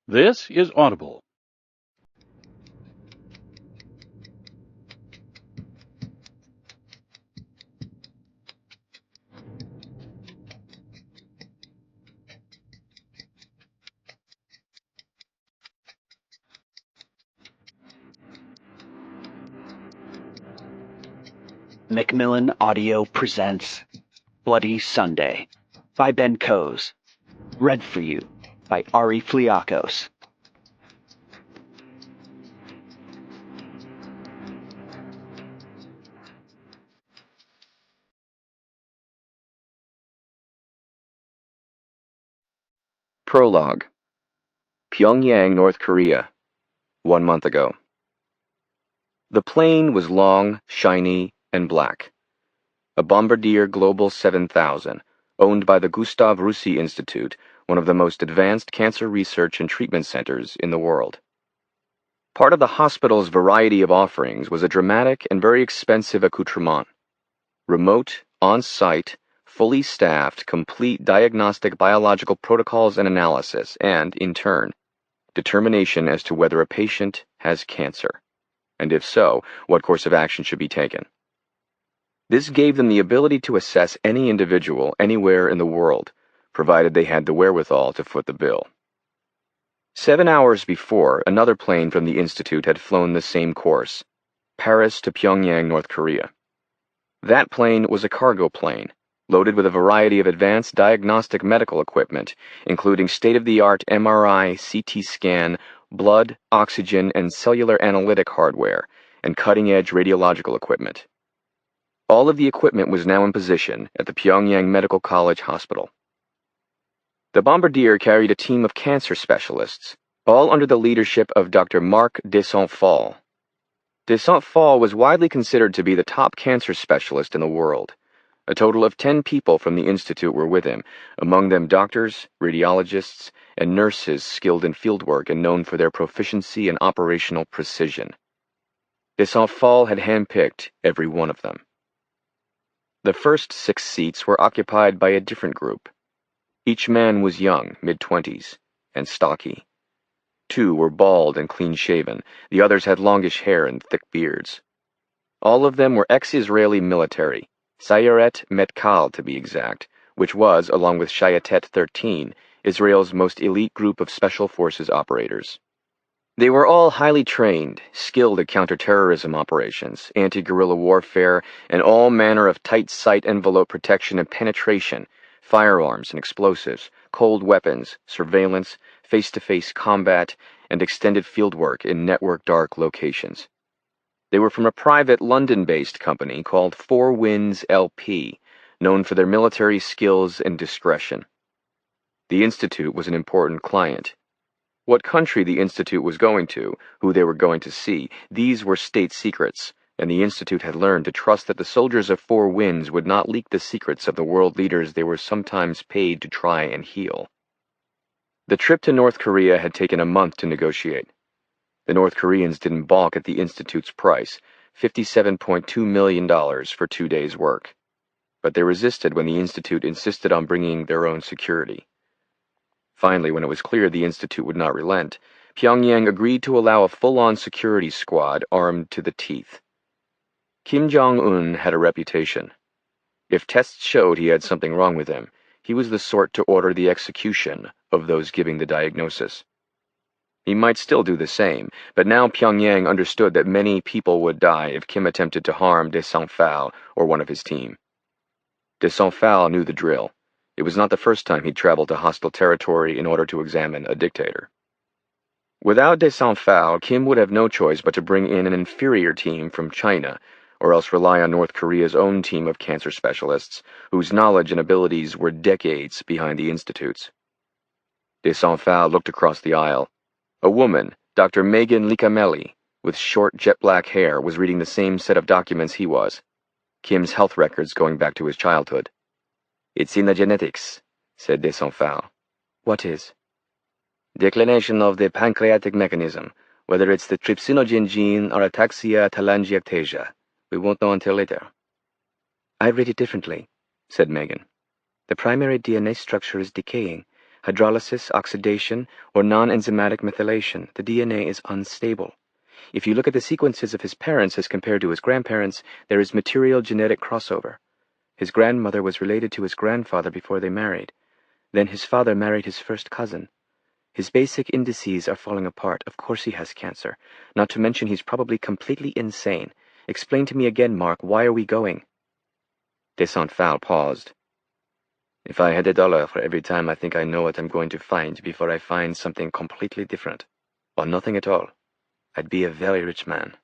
This is Audible. Macmillan Audio presents Bloody Sunday by Ben Coes. Read for you by Ari Fliakos. Prologue. Pyongyang, North Korea, 1 month ago. The plane was long, shiny, and black. A Bombardier Global 7000, owned by the Gustav Roussy Institute, one of the most advanced cancer research and treatment centers in the world. Part of the hospital's variety of offerings was a dramatic and very expensive accoutrement. Remote, on-site, fully staffed, complete diagnostic biological protocols and analysis, and, in turn, determination as to whether a patient has cancer, and if so, what course of action should be taken. This gave them the ability to assess any individual anywhere in the world, provided they had the wherewithal to foot the bill. 7 hours before, another plane from the Institute had flown the same course, Paris to Pyongyang, North Korea. That plane was a cargo plane, loaded with a variety of advanced diagnostic medical equipment, including state-of-the-art MRI, CT scan, blood, oxygen, and cellular analytic hardware, and cutting-edge radiological equipment. All of the equipment was now in position at the Pyongyang Medical College Hospital. The Bombardier carried a team of cancer specialists, all under the leadership of Dr. Marc de Saint-Phal. De Saint-Phal was widely considered to be the top cancer specialist in the world. A total of 10 people from the Institute were with him, among them doctors, radiologists, and nurses skilled in fieldwork and known for their proficiency and operational precision. De Saint-Phal had handpicked every one of them. The first 6 seats were occupied by a different group. Each man was young, mid-20s, and stocky. 2 were bald and clean-shaven, the others had longish hair and thick beards. All of them were ex-Israeli military, Sayeret Metkal to be exact, which was, along with Shayetet 13, Israel's most elite group of special forces operators. They were all highly trained, skilled at counterterrorism operations, anti-guerrilla warfare, and all manner of tight sight envelope protection and penetration, firearms and explosives, cold weapons, surveillance, face-to-face combat, and extended fieldwork in network dark locations. They were from a private London-based company called Four Winds LP, known for their military skills and discretion. The Institute was an important client. What country the Institute was going to, who they were going to see, these were state secrets, and the Institute had learned to trust that the soldiers of Four Winds would not leak the secrets of the world leaders they were sometimes paid to try and heal. The trip to North Korea had taken a month to negotiate. The North Koreans didn't balk at the Institute's price, $57.2 million for 2 days' work. But they resisted when the Institute insisted on bringing their own security. Finally, when it was clear the Institute would not relent, Pyongyang agreed to allow a full-on security squad armed to the teeth. Kim Jong-un had a reputation. If tests showed he had something wrong with him, he was the sort to order the execution of those giving the diagnosis. He might still do the same, but now Pyongyang understood that many people would die if Kim attempted to harm de Saint-Phal or one of his team. De Saint-Phal knew the drill. It was not the first time he'd traveled to hostile territory in order to examine a dictator. Without de Saint-Phal, Kim would have no choice but to bring in an inferior team from China, or else rely on North Korea's own team of cancer specialists, whose knowledge and abilities were decades behind the Institute's. De Saint-Phal looked across the aisle. A woman, Dr. Megan Licamelli, with short jet-black hair, was reading the same set of documents he was. Kim's health records going back to his childhood. "It's in the genetics," said de Saint-Phal. "What is?" "Declination of the pancreatic mechanism, whether it's the trypsinogen gene or ataxia telangiectasia. We won't know until later." "I read it differently," said Megan. "The primary DNA structure is decaying. hydrolysis, oxidation, or non-enzymatic methylation, the DNA is unstable. If you look at the sequences of his parents as compared to his grandparents, there is material genetic crossover. His grandmother was related to his grandfather before they married. Then his father married his first cousin. His basic indices are falling apart. Of course he has cancer. Not to mention he's probably completely insane. Explain to me again, Mark, why are we going? De Saint-Phal paused. If I had $1 for every time I think I know what I'm going to find before I find something completely different, or nothing at all, I'd be a very rich man.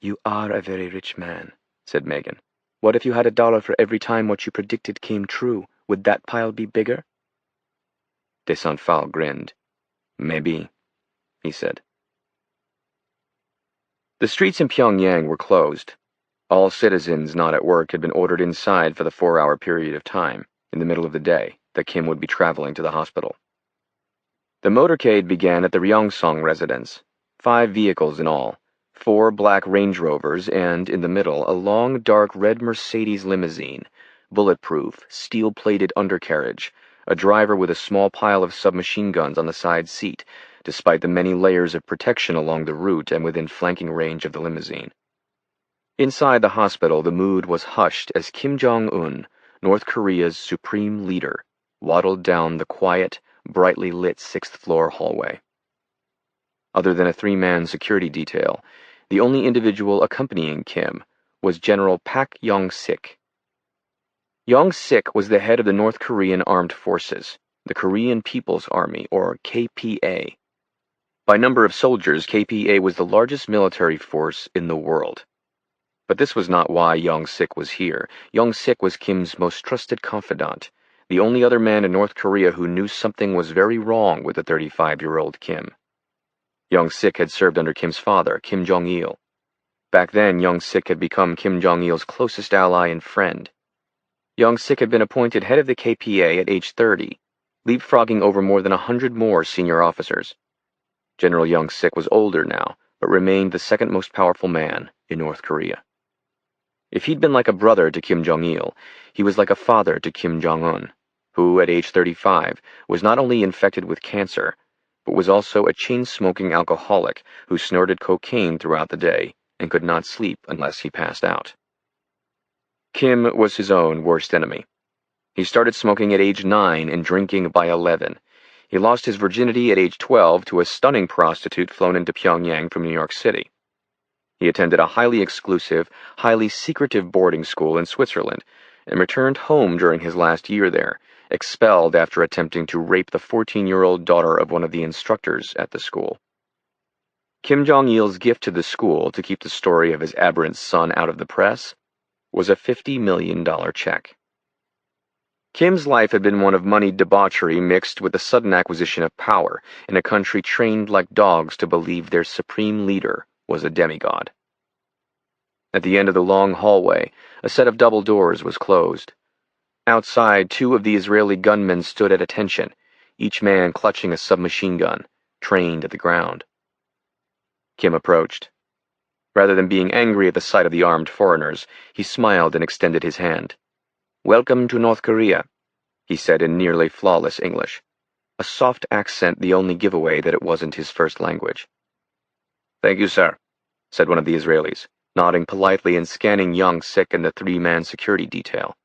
You are a very rich man, said Megan. What if you had $1 for every time what you predicted came true? Would that pile be bigger? De Saint-Phal grinned. Maybe, he said. The streets in Pyongyang were closed. All citizens not at work had been ordered inside for the 4-hour period of time, in the middle of the day, that Kim would be traveling to the hospital. The motorcade began at the Ryongsong residence, 5 vehicles in all, 4 black Range Rovers, and, in the middle, a long, dark red Mercedes limousine, bulletproof, steel-plated undercarriage, a driver with a small pile of submachine guns on the side seat, despite the many layers of protection along the route and within flanking range of the limousine. Inside the hospital, the mood was hushed as Kim Jong-un, North Korea's supreme leader, waddled down the quiet, brightly lit 6th-floor hallway. Other than a 3-man security detail, the only individual accompanying Kim was General Pak Yong-sik. Yong-sik was the head of the North Korean Armed Forces, the Korean People's Army, or KPA. By number of soldiers, KPA was the largest military force in the world. But this was not why Yong-sik was here. Yong-sik was Kim's most trusted confidant, the only other man in North Korea who knew something was very wrong with the 35-year-old Kim. Yong-sik had served under Kim's father, Kim Jong-il. Back then, Yong-sik had become Kim Jong-il's closest ally and friend. Yong-sik had been appointed head of the KPA at age 30, leapfrogging over more than 100 more senior officers. General Yong-sik was older now, but remained the second most powerful man in North Korea. If he'd been like a brother to Kim Jong-il, he was like a father to Kim Jong-un, who, at age 35, was not only infected with cancer, but was also a chain-smoking alcoholic who snorted cocaine throughout the day and could not sleep unless he passed out. Kim was his own worst enemy. He started smoking at age 9 and drinking by 11. He lost his virginity at age 12 to a stunning prostitute flown into Pyongyang from New York City. He attended a highly exclusive, highly secretive boarding school in Switzerland and returned home during his last year there, expelled after attempting to rape the 14-year-old daughter of one of the instructors at the school. Kim Jong-il's gift to the school to keep the story of his aberrant son out of the press was a $50 million check. Kim's life had been one of moneyed debauchery mixed with the sudden acquisition of power in a country trained like dogs to believe their supreme leader was a demigod. At the end of the long hallway, a set of double doors was closed. Outside, 2 of the Israeli gunmen stood at attention, each man clutching a submachine gun, trained at the ground. Kim approached. Rather than being angry at the sight of the armed foreigners, he smiled and extended his hand. "Welcome to North Korea," he said in nearly flawless English, a soft accent the only giveaway that it wasn't his first language. "Thank you, sir," said one of the Israelis, nodding politely and scanning Yong-sik and the 3-man security detail.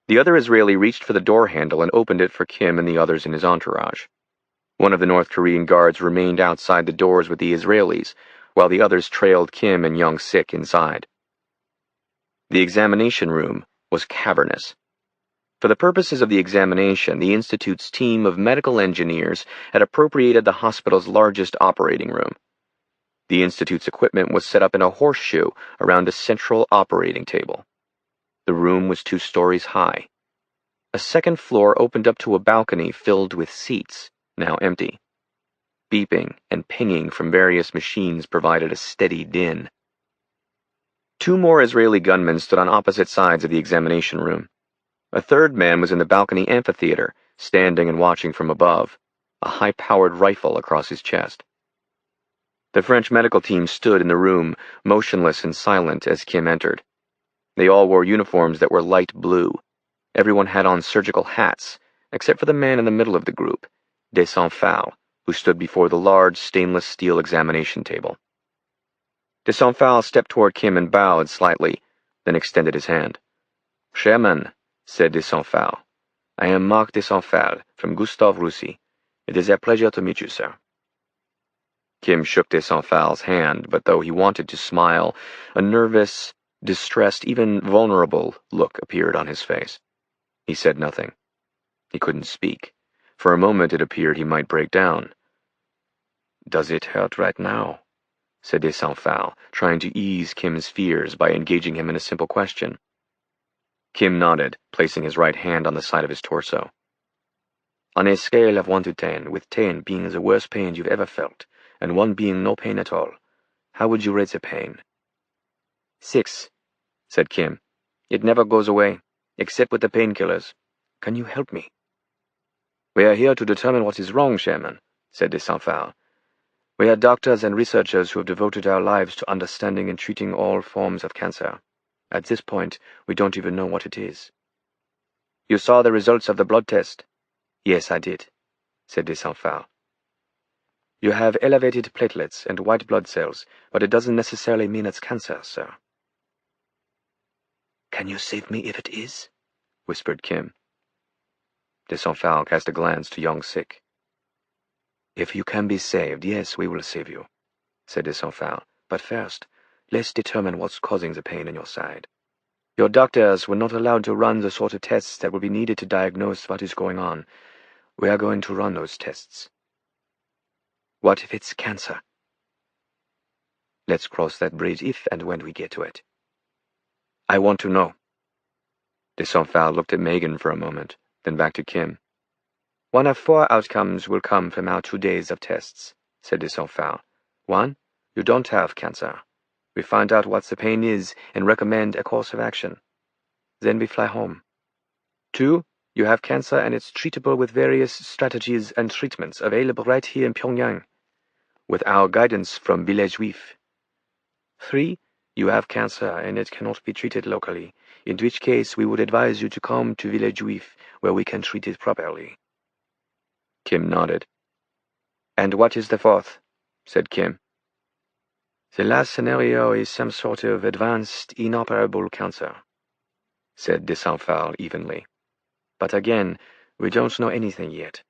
The other Israeli reached for the door handle and opened it for Kim and the others in his entourage. One of the North Korean guards remained outside the doors with the Israelis, while the others trailed Kim and Yong-sik inside. The examination room was cavernous. For the purposes of the examination, the Institute's team of medical engineers had appropriated the hospital's largest operating room. The Institute's equipment was set up in a horseshoe around a central operating table. The room was 2 stories high. A second floor opened up to a balcony filled with seats, now empty. Beeping and pinging from various machines provided a steady din. 2 more Israeli gunmen stood on opposite sides of the examination room. A 3rd man was in the balcony amphitheater, standing and watching from above, a high-powered rifle across his chest. The French medical team stood in the room, motionless and silent as Kim entered. They all wore uniforms that were light blue. Everyone had on surgical hats, except for the man in the middle of the group, de Saint-Phal, who stood before the large stainless steel examination table. De Saint-Phal stepped toward Kim and bowed slightly, then extended his hand. "Chairman," said de Saint-Phal, "I am Marc de Saint-Phal, from Gustave Roussy. It is a pleasure to meet you, sir." Kim shook de Saint-Phal's hand, but though he wanted to smile, a nervous, distressed, even vulnerable look appeared on his face. He said nothing. He couldn't speak. For a moment it appeared he might break down. "Does it hurt right now?" said de Saint-Phal, trying to ease Kim's fears by engaging him in a simple question. Kim nodded, placing his right hand on the side of his torso. "On a scale of 1 to 10, with 10 being the worst pain you've ever felt, and 1 being no pain at all, how would you rate the pain?" "6, said Kim. "It never goes away, except with the painkillers. Can you help me?" "We are here to determine what is wrong, Chairman," said de Saint-Phal. "We are doctors and researchers who have devoted our lives to understanding and treating all forms of cancer. At this point, we don't even know what it is." "You saw the results of the blood test?" "Yes, I did," said de Saint-Phal. "You have elevated platelets and white blood cells, but it doesn't necessarily mean it's cancer, sir." "Can you save me if it is?" whispered Kim. De Saint-Phal cast a glance to young Sik. "If you can be saved, yes, we will save you," said de Saint-Phal. "But first, let's determine what's causing the pain in your side. Your doctors were not allowed to run the sort of tests that will be needed to diagnose what is going on. We are going to run those tests." "What if it's cancer?" "Let's cross that bridge if and when we get to it." "I want to know." De Saint-Phal looked at Megan for a moment, then back to Kim. "One of 4 outcomes will come from our 2 days of tests," said de Saint-Phal. 1, you don't have cancer. We find out what the pain is and recommend a course of action. Then we fly home. 2, you have cancer and it's treatable with various strategies and treatments available right here in Pyongyang, with our guidance from Village Juif. 3, you have cancer and it cannot be treated locally, in which case we would advise you to come to Village Juif, where we can treat it properly. Kim nodded. "And what is the 4th?" said Kim. "The last scenario is some sort of advanced, inoperable cancer," said de Saint-Phal evenly. "But again, we don't know anything yet.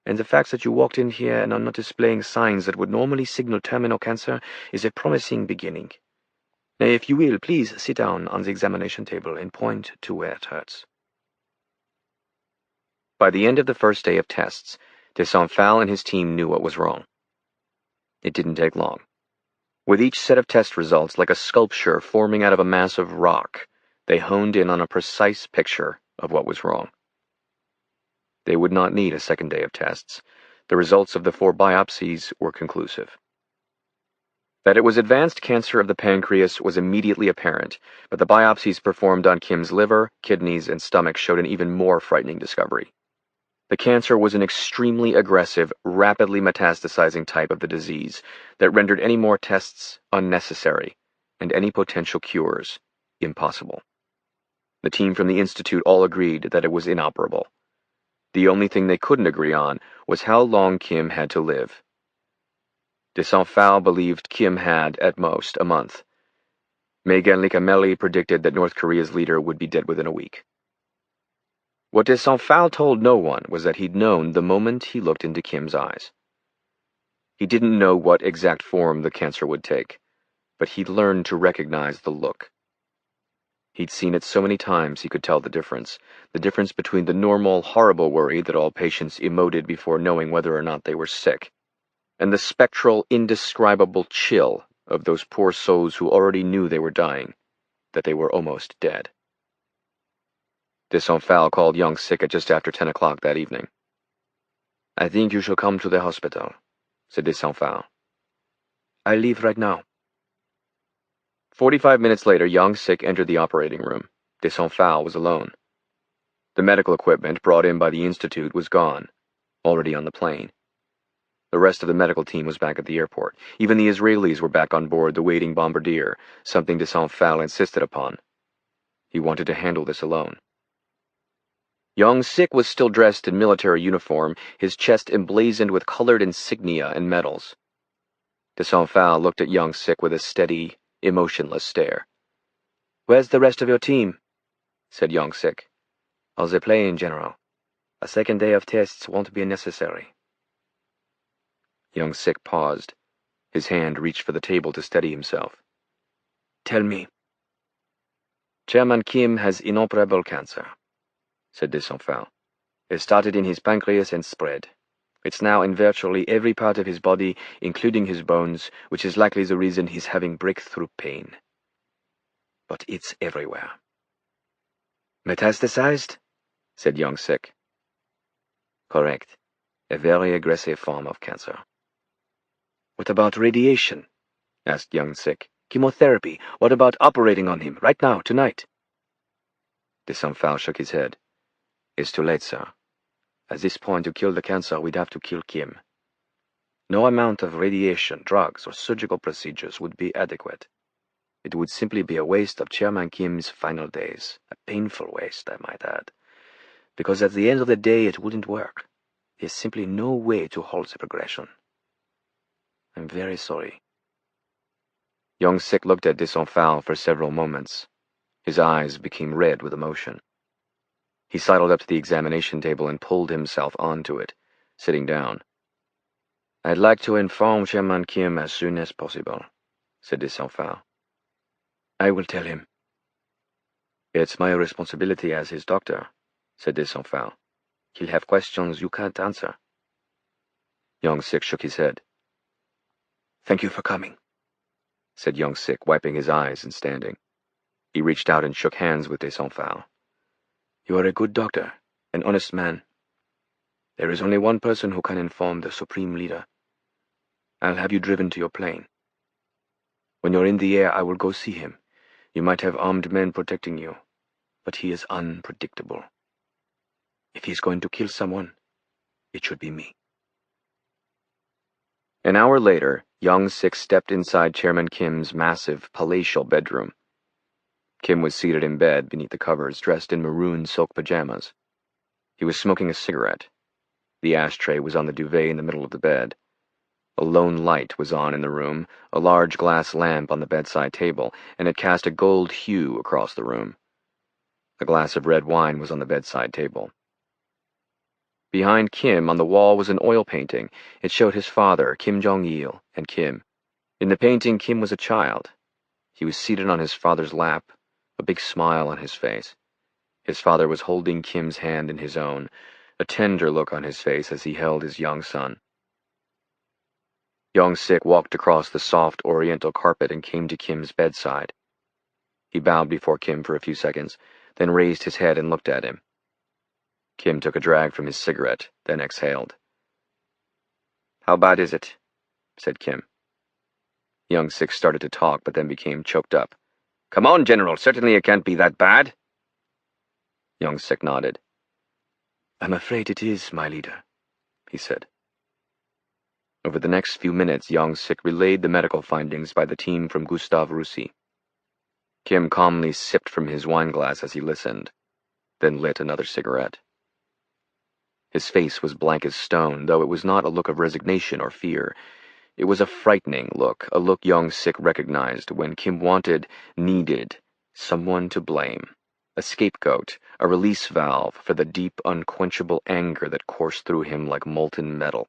And the fact that you walked in here and are not displaying signs that would normally signal terminal cancer is a promising beginning. Now, if you will, please sit down on the examination table and point to where it hurts." By the end of the first day of tests, de Saint-Phal and his team knew what was wrong. It didn't take long. With each set of test results like a sculpture forming out of a mass of rock, they honed in on a precise picture of what was wrong. They would not need a second day of tests. The results of the 4 biopsies were conclusive. That it was advanced cancer of the pancreas was immediately apparent, but the biopsies performed on Kim's liver, kidneys, and stomach showed an even more frightening discovery. The cancer was an extremely aggressive, rapidly metastasizing type of the disease that rendered any more tests unnecessary and any potential cures impossible. The team from the Institute all agreed that it was inoperable. The only thing they couldn't agree on was how long Kim had to live. De Saint-Phal believed Kim had, at most, a month. Megan Licamelli predicted that North Korea's leader would be dead within a week. What de Saint-Phal told no one was that he'd known the moment he looked into Kim's eyes. He didn't know what exact form the cancer would take, but he'd learned to recognize the look. He'd seen it so many times he could tell the difference between the normal, horrible worry that all patients emoted before knowing whether or not they were sick, and the spectral, indescribable chill of those poor souls who already knew they were dying, that they were almost dead. De Saint-Phal called young Sik at just after 10 o'clock that evening. "I think you shall come to the hospital," said de Saint-Phal. "I leave right now." 45 minutes later, young Sik entered the operating room. De Saint-Phal was alone. The medical equipment brought in by the Institute was gone, already on the plane. The rest of the medical team was back at the airport. Even the Israelis were back on board the waiting bombardier, something de Saint-Phal insisted upon. He wanted to handle this alone. Young Sik was still dressed in military uniform, his chest emblazoned with colored insignia and medals. De Saint-Phal looked at Young Sik with a steady, emotionless stare. "Where's the rest of your team?" said Young Sik. "Are they playing, General? A second day of tests won't be necessary." Young Sik paused. His hand reached for the table to steady himself. "Tell me." "Chairman Kim has inoperable cancer," said de Saint-Phal. "It started in his pancreas and spread. It's now in virtually every part of his body, including his bones, which is likely the reason he's having breakthrough pain. But it's everywhere." "Metastasized?" said Young Sik. "Correct. A very aggressive form of cancer." "What about radiation?" asked Young Sik. "Chemotherapy? What about operating on him, right now, tonight?" De Saint-Phal shook his head. "It's too late, sir. At this point, to kill the cancer, we'd have to kill Kim. No amount of radiation, drugs, or surgical procedures would be adequate. It would simply be a waste of Chairman Kim's final days. A painful waste, I might add. Because at the end of the day, it wouldn't work. There's simply no way to halt the progression. I'm very sorry." Young Sik looked at de Saint-Phal for several moments. His eyes became red with emotion. He sidled up to the examination table and pulled himself onto it, sitting down. "I'd like to inform Chairman Kim as soon as possible," said de Saint-Phal. "I will tell him." "It's my responsibility as his doctor," said de Saint-Phal. "He'll have questions you can't answer." Young Sik shook his head. "Thank you for coming," said Young Sik, wiping his eyes and standing. He reached out and shook hands with de Saint-Phal. "You are a good doctor, an honest man. There is only one person who can inform the Supreme Leader. I'll have you driven to your plane. When you're in the air, I will go see him. You might have armed men protecting you, but he is unpredictable. If he's going to kill someone, it should be me." An hour later, Young Sik stepped inside Chairman Kim's massive, palatial bedroom. Kim was seated in bed beneath the covers, dressed in maroon silk pajamas. He was smoking a cigarette. The ashtray was on the duvet in the middle of the bed. A lone light was on in the room, a large glass lamp on the bedside table, and it cast a gold hue across the room. A glass of red wine was on the bedside table. Behind Kim, on the wall, was an oil painting. It showed his father, Kim Jong-il, and Kim. In the painting, Kim was a child. He was seated on his father's lap, a big smile on his face. His father was holding Kim's hand in his own, a tender look on his face as he held his young son. Young Sik walked across the soft oriental carpet and came to Kim's bedside. He bowed before Kim for a few seconds, then raised his head and looked at him. Kim took a drag from his cigarette, then exhaled. "How bad is it?" said Kim. Young Sik started to talk, but then became choked up. "Come on, General, certainly it can't be that bad." Young Sik nodded. "I'm afraid it is, my leader," he said. Over the next few minutes, Young Sik relayed the medical findings by the team from Gustav Roussy. Kim calmly sipped from his wineglass as he listened, then lit another cigarette. His face was blank as stone, though it was not a look of resignation or fear. It was a frightening look, a look Young Sik recognized when Kim needed someone to blame, a scapegoat, a release valve for the deep, unquenchable anger that coursed through him like molten metal.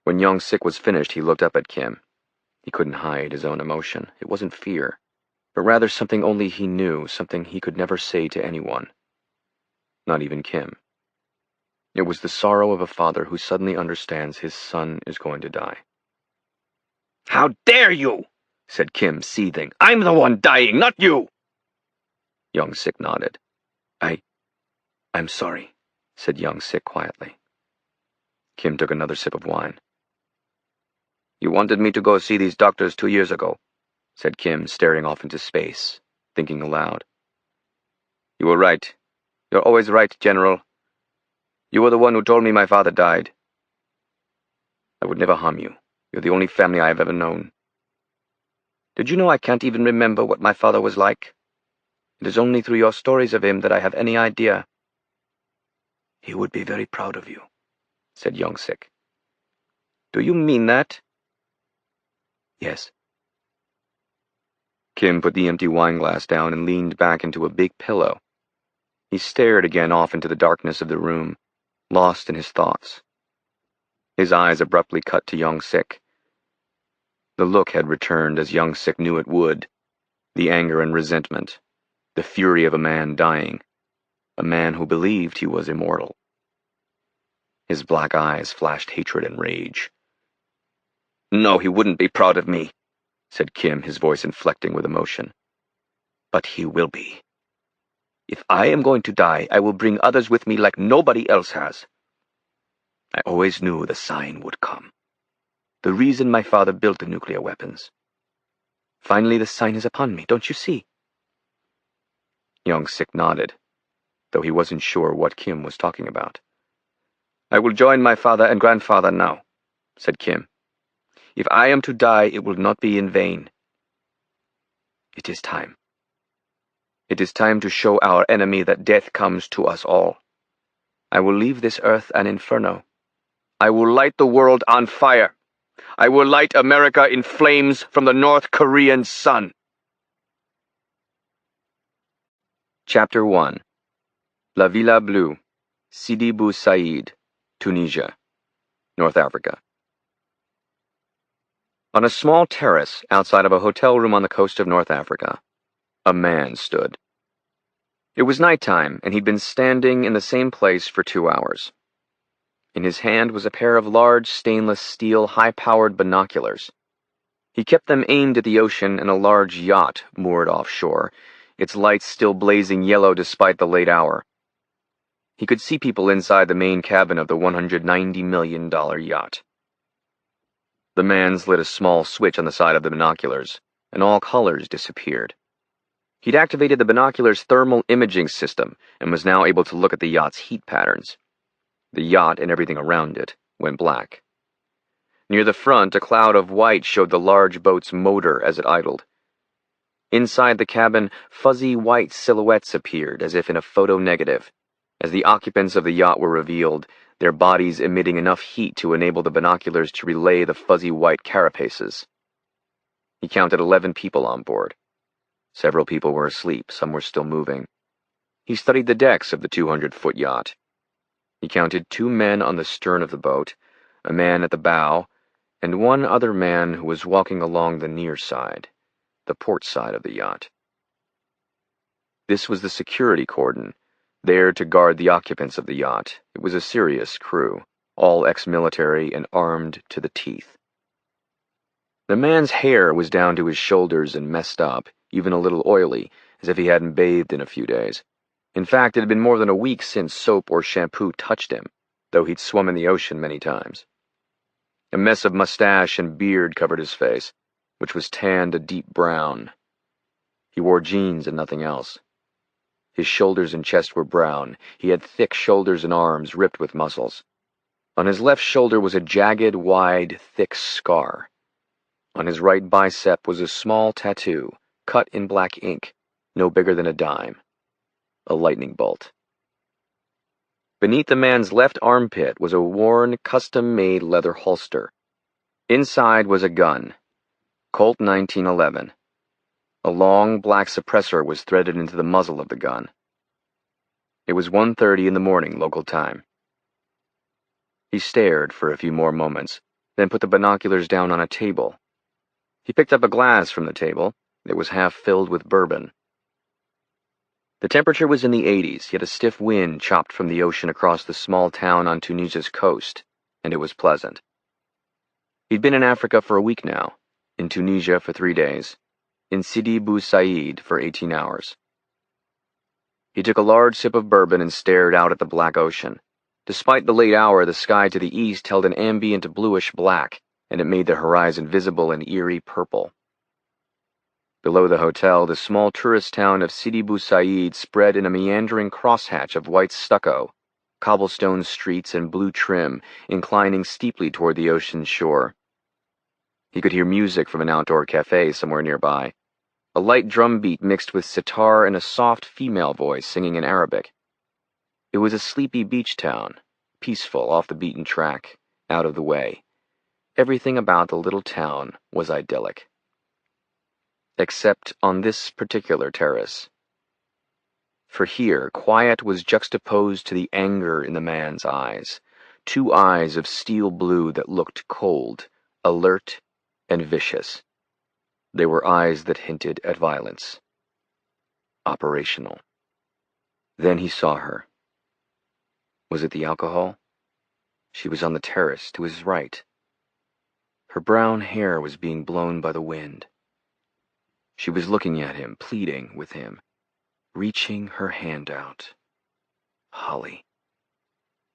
When Young Sik was finished, he looked up at Kim. He couldn't hide his own emotion. It wasn't fear, but rather something only he knew, something he could never say to anyone. Not even Kim. It was the sorrow of a father who suddenly understands his son is going to die. "How dare you!" said Kim, seething. "I'm the one dying, not you!" Young Sik nodded. I'm sorry," said Young Sik quietly. Kim took another sip of wine. "You wanted me to go see these doctors 2 years ago," said Kim, staring off into space, thinking aloud. "You were right. You're always right, General. You were the one who told me my father died. I would never harm you. You're the only family I have ever known. Did you know I can't even remember what my father was like? It is only through your stories of him that I have any idea. "He would be very proud of you," said Young-sik. "Do you mean that?" "Yes." Kim put the empty wineglass down and leaned back into a big pillow. He stared again off into the darkness of the room, lost in his thoughts. His eyes abruptly cut to Young-sik. The look had returned as Young-sik knew it would, the anger and resentment, the fury of a man dying, a man who believed he was immortal. His black eyes flashed hatred and rage. "No, he wouldn't be proud of me," said Kim, his voice inflecting with emotion. "But he will be. If I am going to die, I will bring others with me like nobody else has. I always knew the sign would come. The reason my father built the nuclear weapons. Finally, the sign is upon me, don't you see?" Young-sik nodded, though he wasn't sure what Kim was talking about. "I will join my father and grandfather now," said Kim. "If I am to die, it will not be in vain. It is time. It is time to show our enemy that death comes to us all. I will leave this earth an inferno. I will light the world on fire. I will light America in flames from the North Korean sun." Chapter 1. La Villa Bleue, Sidi Bou Said, Tunisia, North Africa. On a small terrace outside of a hotel room on the coast of North Africa, a man stood. It was nighttime, and he'd been standing in the same place for 2 hours. In his hand was a pair of large stainless steel high-powered binoculars. He kept them aimed at the ocean and a large yacht moored offshore, its lights still blazing yellow despite the late hour. He could see people inside the main cabin of the $190 million yacht. The man slid a small switch on the side of the binoculars, and all colors disappeared. He'd activated the binoculars' thermal imaging system and was now able to look at the yacht's heat patterns. The yacht and everything around it went black. Near the front, a cloud of white showed the large boat's motor as it idled. Inside the cabin, fuzzy white silhouettes appeared as if in a photo negative, as the occupants of the yacht were revealed, their bodies emitting enough heat to enable the binoculars to relay the fuzzy white carapaces. He counted 11 people on board. Several people were asleep, some were still moving. He studied the decks of the 200-foot yacht. He counted 2 men on the stern of the boat, a man at the bow, and one other man who was walking along the near side, the port side of the yacht. This was the security cordon, there to guard the occupants of the yacht. It was a serious crew, all ex-military and armed to the teeth. The man's hair was down to his shoulders and messed up, even a little oily, as if he hadn't bathed in a few days. In fact, it had been more than a week since soap or shampoo touched him, though he'd swum in the ocean many times. A mess of mustache and beard covered his face, which was tanned a deep brown. He wore jeans and nothing else. His shoulders and chest were brown. He had thick shoulders and arms ripped with muscles. On his left shoulder was a jagged, wide, thick scar. On his right bicep was a small tattoo, cut in black ink, no bigger than a dime. A lightning bolt. Beneath the man's left armpit was a worn, custom-made leather holster. Inside was a gun, Colt 1911. A long, black suppressor was threaded into the muzzle of the gun. It was 1:30 in the morning, local time. He stared for a few more moments, then put the binoculars down on a table. He picked up a glass from the table. It was half filled with bourbon. The temperature was in the 80s, yet a stiff wind chopped from the ocean across the small town on Tunisia's coast, and it was pleasant. He'd been in Africa for a week now, in Tunisia for 3 days, in Sidi Bou Said for 18 hours. He took a large sip of bourbon and stared out at the black ocean. Despite the late hour, the sky to the east held an ambient bluish black, and it made the horizon visible in eerie purple. Below the hotel, the small tourist town of Sidi Bou Said spread in a meandering crosshatch of white stucco, cobblestone streets and blue trim, inclining steeply toward the ocean's shore. He could hear music from an outdoor cafe somewhere nearby, a light drum beat mixed with sitar and a soft female voice singing in Arabic. It was a sleepy beach town, peaceful, off the beaten track, out of the way. Everything about the little town was idyllic. Except on this particular terrace. For here, quiet was juxtaposed to the anger in the man's eyes, 2 eyes of steel blue that looked cold, alert, and vicious. They were eyes that hinted at violence. Operational. Then he saw her. Was it the alcohol? She was on the terrace to his right. Her brown hair was being blown by the wind. She was looking at him, pleading with him, reaching her hand out. Holly.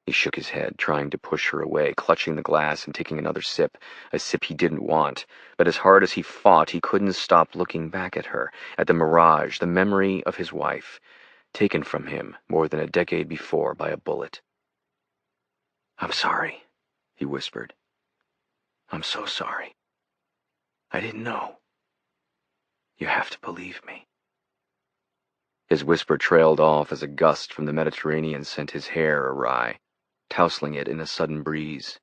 He shook his head, trying to push her away, clutching the glass and taking another sip, a sip he didn't want. But as hard as he fought, he couldn't stop looking back at her, at the mirage, the memory of his wife, taken from him more than a decade before by a bullet. "I'm sorry," he whispered. "I'm so sorry. I didn't know. You have to believe me." His whisper trailed off as a gust from the Mediterranean sent his hair awry, tousling it in a sudden breeze.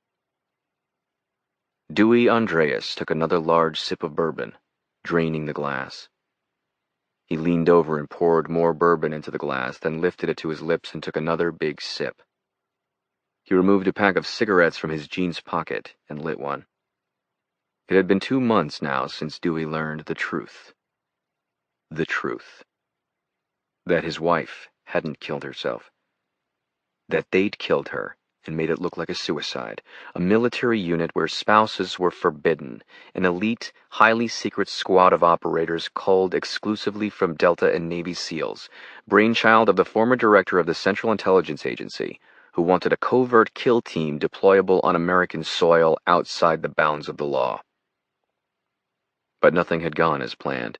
Dewey Andreas took another large sip of bourbon, draining the glass. He leaned over and poured more bourbon into the glass, then lifted it to his lips and took another big sip. He removed a pack of cigarettes from his jeans pocket and lit one. It had been 2 months now since Dewey learned the truth. The truth. That his wife hadn't killed herself. That they'd killed her and made it look like a suicide, a military unit where spouses were forbidden, an elite, highly secret squad of operators culled exclusively from Delta and Navy SEALs, brainchild of the former director of the Central Intelligence Agency, who wanted a covert kill team deployable on American soil outside the bounds of the law. But nothing had gone as planned.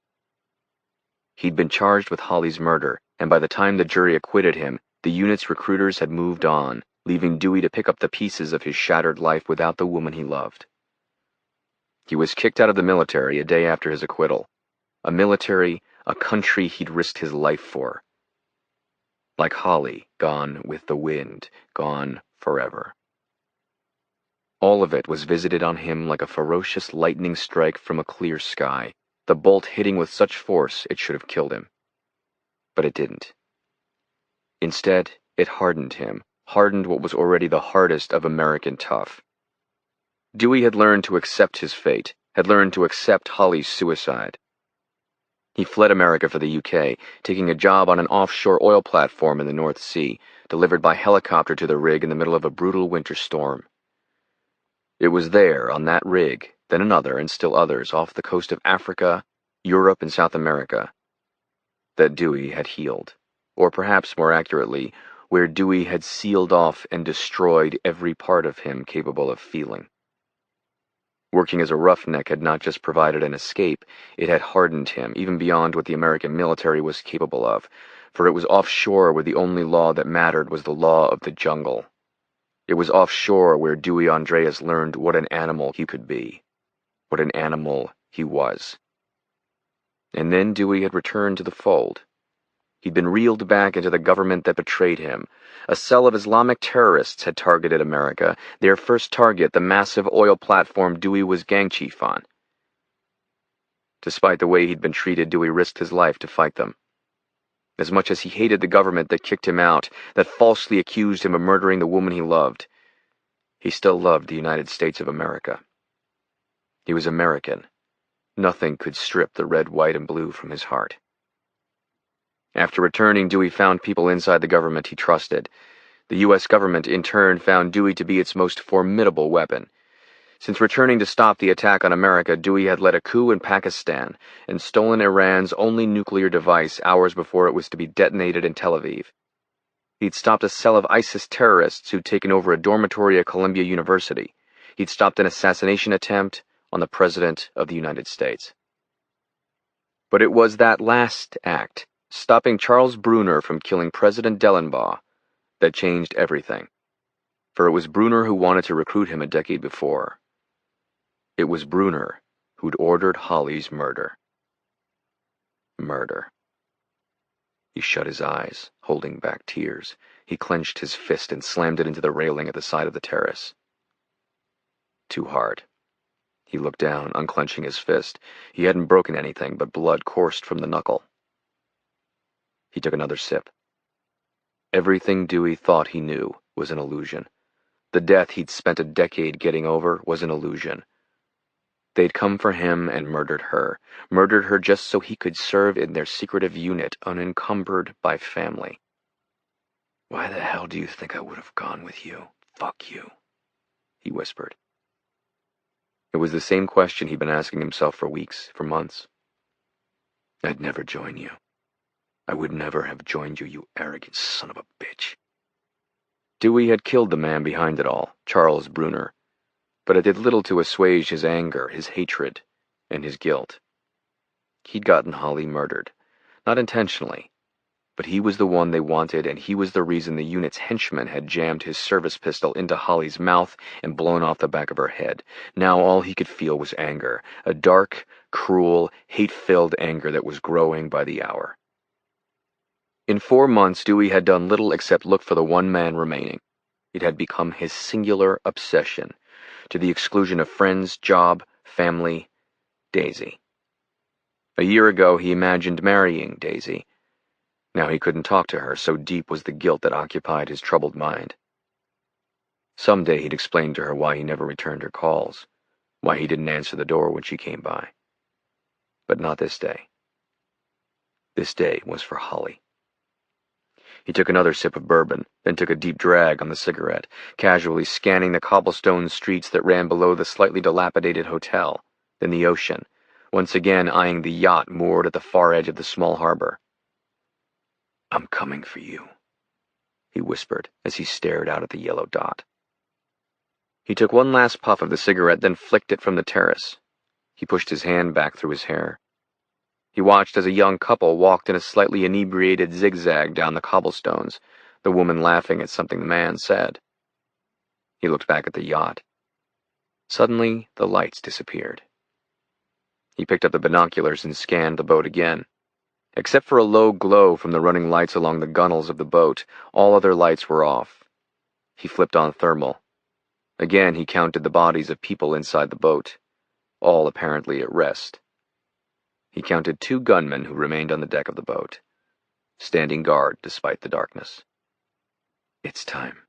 He'd been charged with Holly's murder, and by the time the jury acquitted him, the unit's recruiters had moved on, leaving Dewey to pick up the pieces of his shattered life without the woman he loved. He was kicked out of the military a day after his acquittal. A military, a country he'd risked his life for. Like Holly, gone with the wind, gone forever. All of it was visited on him like a ferocious lightning strike from a clear sky, the bolt hitting with such force it should have killed him. But it didn't. Instead, it hardened him, hardened what was already the hardest of American tough. Dewey had learned to accept his fate, had learned to accept Holly's suicide. He fled America for the UK, taking a job on an offshore oil platform in the North Sea, delivered by helicopter to the rig in the middle of a brutal winter storm. It was there, on that rig, then another and still others off the coast of Africa, Europe, and South America, that Dewey had healed, or perhaps more accurately, where Dewey had sealed off and destroyed every part of him capable of feeling. Working as a roughneck had not just provided an escape, it had hardened him, even beyond what the American military was capable of, for it was offshore where the only law that mattered was the law of the jungle. It was offshore where Dewey Andreas learned what an animal he could be, what an animal he was. And then Dewey had returned to the fold. He'd been reeled back into the government that betrayed him. A cell of Islamic terrorists had targeted America, their first target the massive oil platform Dewey was gang chief on. Despite the way he'd been treated, Dewey risked his life to fight them. As much as he hated the government that kicked him out, that falsely accused him of murdering the woman he loved, he still loved the United States of America. He was American. Nothing could strip the red, white, and blue from his heart. After returning, Dewey found people inside the government he trusted. The U.S. government, in turn, found Dewey to be its most formidable weapon. Since returning to stop the attack on America, Dewey had led a coup in Pakistan and stolen Iran's only nuclear device hours before it was to be detonated in Tel Aviv. He'd stopped a cell of ISIS terrorists who'd taken over a dormitory at Columbia University. He'd stopped an assassination attempt on the President of the United States. But it was that last act, stopping Charles Brunner from killing President Dellenbaugh, that changed everything. For it was Brunner who wanted to recruit him a decade before. It was Brunner who'd ordered Holly's murder. Murder. He shut his eyes, holding back tears. He clenched his fist and slammed it into the railing at the side of the terrace. Too hard. He looked down, unclenching his fist. He hadn't broken anything, but blood coursed from the knuckle. He took another sip. Everything Dewey thought he knew was an illusion. The death he'd spent a decade getting over was an illusion. They'd come for him and murdered her just so he could serve in their secretive unit unencumbered by family. "Why the hell do you think I would have gone with you? Fuck you," he whispered. It was the same question he'd been asking himself for weeks, for months. "I'd never join you. I would never have joined you, you arrogant son of a bitch." Dewey had killed the man behind it all, Charles Bruner, but it did little to assuage his anger, his hatred, and his guilt. He'd gotten Holly murdered, not intentionally, but he was the one they wanted, and he was the reason the unit's henchman had jammed his service pistol into Holly's mouth and blown off the back of her head. Now all he could feel was anger, a dark, cruel, hate-filled anger that was growing by the hour. In 4 months, Dewey had done little except look for the one man remaining. It had become his singular obsession, to the exclusion of friends, job, family, Daisy. A year ago, he imagined marrying Daisy. Now he couldn't talk to her, so deep was the guilt that occupied his troubled mind. Someday he'd explain to her why he never returned her calls, why he didn't answer the door when she came by. But not this day. This day was for Holly. He took another sip of bourbon, then took a deep drag on the cigarette, casually scanning the cobblestone streets that ran below the slightly dilapidated hotel, then the ocean, once again eyeing the yacht moored at the far edge of the small harbor. "I'm coming for you," he whispered as he stared out at the yellow dot. He took one last puff of the cigarette, then flicked it from the terrace. He pushed his hand back through his hair. He watched as a young couple walked in a slightly inebriated zigzag down the cobblestones, the woman laughing at something the man said. He looked back at the yacht. Suddenly, the lights disappeared. He picked up the binoculars and scanned the boat again. Except for a low glow from the running lights along the gunnels of the boat, all other lights were off. He flipped on thermal. Again he counted the bodies of people inside the boat, all apparently at rest. He counted 2 gunmen who remained on the deck of the boat, standing guard despite the darkness. It's time.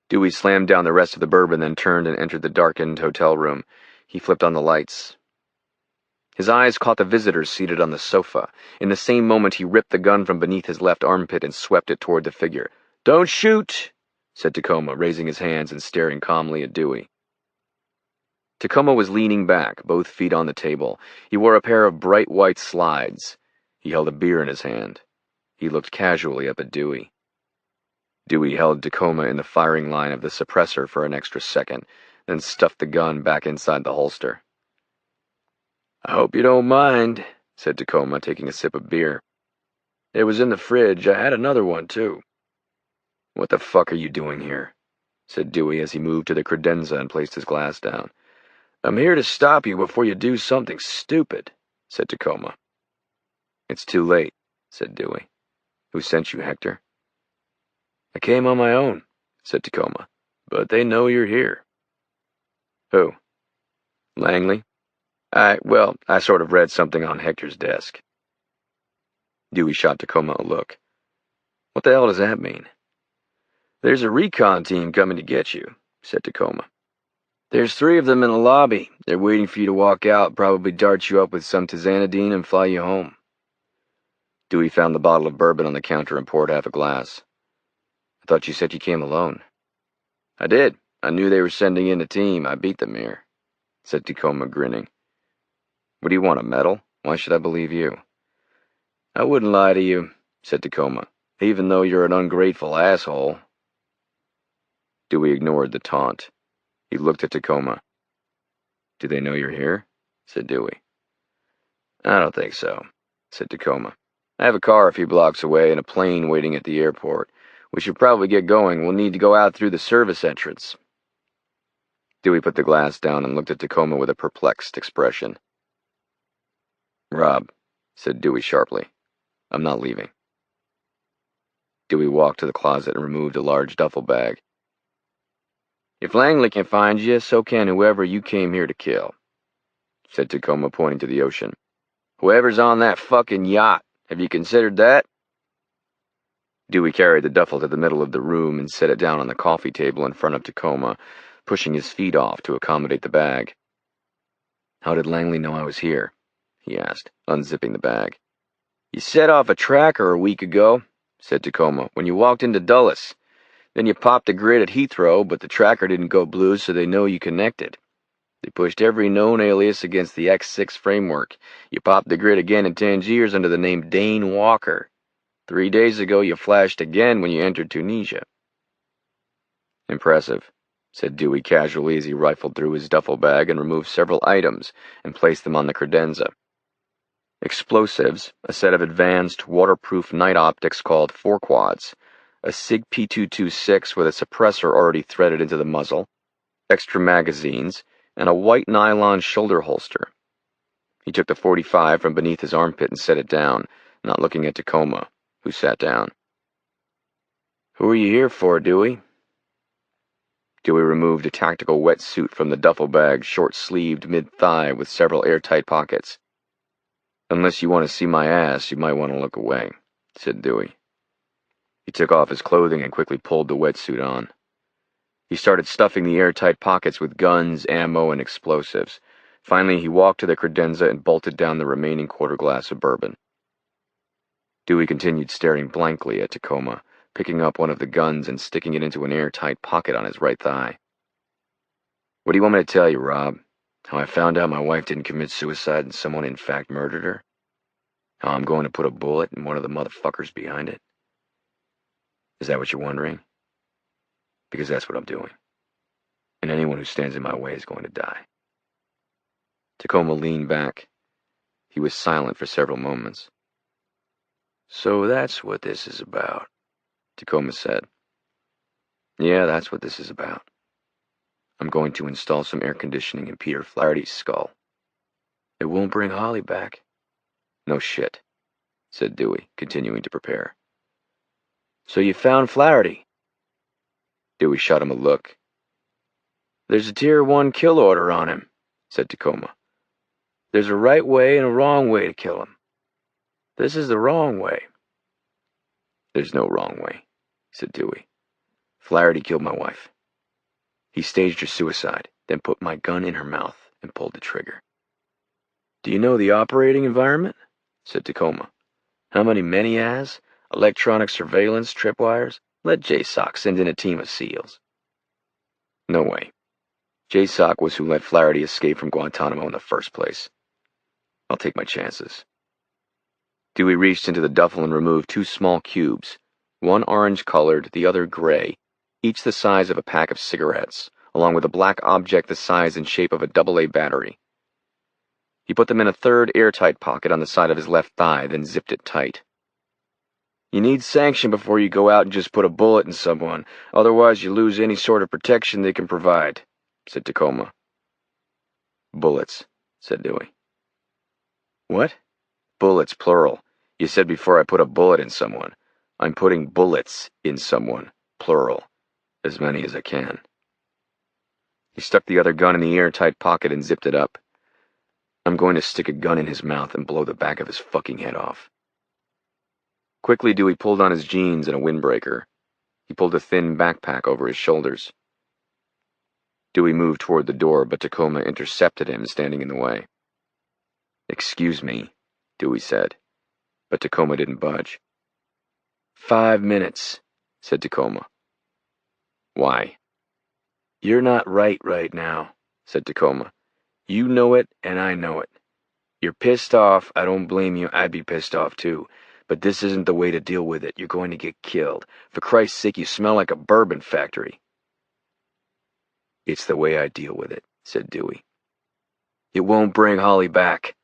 Dewey slammed down the rest of the bourbon, then turned and entered the darkened hotel room. He flipped on the lights. His eyes caught the visitors seated on the sofa. In the same moment, he ripped the gun from beneath his left armpit and swept it toward the figure. "Don't shoot," said Tacoma, raising his hands and staring calmly at Dewey. Tacoma was leaning back, both feet on the table. He wore a pair of bright white slides. He held a beer in his hand. He looked casually up at Dewey. Dewey held Tacoma in the firing line of the suppressor for an extra second, then stuffed the gun back inside the holster. "I hope you don't mind," said Tacoma, taking a sip of beer. "It was in the fridge. I had another one, too." "What the fuck are you doing here?" said Dewey as he moved to the credenza and placed his glass down. "I'm here to stop you before you do something stupid," said Tacoma. "It's too late," said Dewey. "Who sent you, Hector?" "I came on my own," said Tacoma, "but they know you're here." "Who? Langley?" I sort of read something on Hector's desk." Dewey shot Tacoma a look. "What the hell does that mean?" "There's a recon team coming to get you," said Tacoma. "There's 3 of them in the lobby. They're waiting for you to walk out, probably dart you up with some tizanidine and fly you home." Dewey found the bottle of bourbon on the counter and poured half a glass. "I thought you said you came alone." "I did. I knew they were sending in a team. I beat them here," said Tacoma, grinning. "What do you want, a medal? Why should I believe you?" "I wouldn't lie to you," said Tacoma, "even though you're an ungrateful asshole." Dewey ignored the taunt. He looked at Tacoma. "Do they know you're here?" said Dewey. "I don't think so," said Tacoma. "I have a car a few blocks away and a plane waiting at the airport. We should probably get going. We'll need to go out through the service entrance." Dewey put the glass down and looked at Tacoma with a perplexed expression. "Rob," said Dewey sharply, "I'm not leaving." Dewey walked to the closet and removed a large duffel bag. "If Langley can find you, so can whoever you came here to kill," said Tacoma, pointing to the ocean. "Whoever's on that fucking yacht. Have you considered that?" Dewey carried the duffel to the middle of the room and set it down on the coffee table in front of Tacoma, pushing his feet off to accommodate the bag. "How did Langley know I was here?" he asked, unzipping the bag. "You set off a tracker a week ago," said Tacoma, "when you walked into Dulles. Then you popped a grid at Heathrow, but the tracker didn't go blue, so they know you connected. They pushed every known alias against the X6 framework. You popped the grid again in Tangiers under the name Dane Walker. 3 days ago you flashed again when you entered Tunisia." "Impressive," said Dewey casually as he rifled through his duffel bag and removed several items and placed them on the credenza. Explosives, a set of advanced, waterproof night optics called 4-quads, a SIG P226 with a suppressor already threaded into the muzzle, extra magazines, and a white nylon shoulder holster. He took the .45 from beneath his armpit and set it down, not looking at Tacoma, who sat down. "Who are you here for, Dewey?" Dewey removed a tactical wetsuit from the duffel bag, short-sleeved mid-thigh with several airtight pockets. "Unless you want to see my ass, you might want to look away," said Dewey. He took off his clothing and quickly pulled the wetsuit on. He started stuffing the airtight pockets with guns, ammo, and explosives. Finally, he walked to the credenza and bolted down the remaining quarter-glass of bourbon. Dewey continued staring blankly at Tacoma, picking up one of the guns and sticking it into an airtight pocket on his right thigh. "What do you want me to tell you, Rob? How I found out my wife didn't commit suicide and someone in fact murdered her? How I'm going to put a bullet in one of the motherfuckers behind it? Is that what you're wondering? Because that's what I'm doing. And anyone who stands in my way is going to die." Tacoma leaned back. He was silent for several moments. "So that's what this is about," Tacoma said. "Yeah, that's what this is about. I'm going to install some air conditioning in Peter Flaherty's skull. It won't bring Holly back." "No shit," said Dewey, continuing to prepare. "So you found Flaherty?" Dewey shot him a look. "There's a Tier 1 kill order on him," said Tacoma. "There's a right way and a wrong way to kill him. This is the wrong way." "There's no wrong way," said Dewey. "Flaherty killed my wife. He staged her suicide, then put my gun in her mouth and pulled the trigger." "Do you know the operating environment?" said Tacoma. "How many men he has? Electronic surveillance, tripwires? Let JSOC send in a team of SEALs." "No way. JSOC was who let Flaherty escape from Guantanamo in the first place. I'll take my chances." Dewey reached into the duffel and removed 2 small cubes, one orange-colored, the other gray, each the size of a pack of cigarettes, along with a black object the size and shape of a AA battery. He put them in a third airtight pocket on the side of his left thigh, then zipped it tight. "You need sanction before you go out and just put a bullet in someone, otherwise you lose any sort of protection they can provide," said Tacoma. "Bullets," said Dewey. "What?" "Bullets, plural. You said before I put a bullet in someone. I'm putting bullets in someone, plural. As many as I can." He stuck the other gun in the airtight pocket and zipped it up. "I'm going to stick a gun in his mouth and blow the back of his fucking head off." Quickly, Dewey pulled on his jeans and a windbreaker. He pulled a thin backpack over his shoulders. Dewey moved toward the door, but Tacoma intercepted him, standing in the way. "Excuse me," Dewey said, but Tacoma didn't budge. "5 minutes," said Tacoma. "Why?" "You're not right now," said Tacoma. "You know it, and I know it. You're pissed off. I don't blame you. I'd be pissed off, too. But this isn't the way to deal with it. You're going to get killed. For Christ's sake, you smell like a bourbon factory." "It's the way I deal with it," said Dewey. "It won't bring Holly back.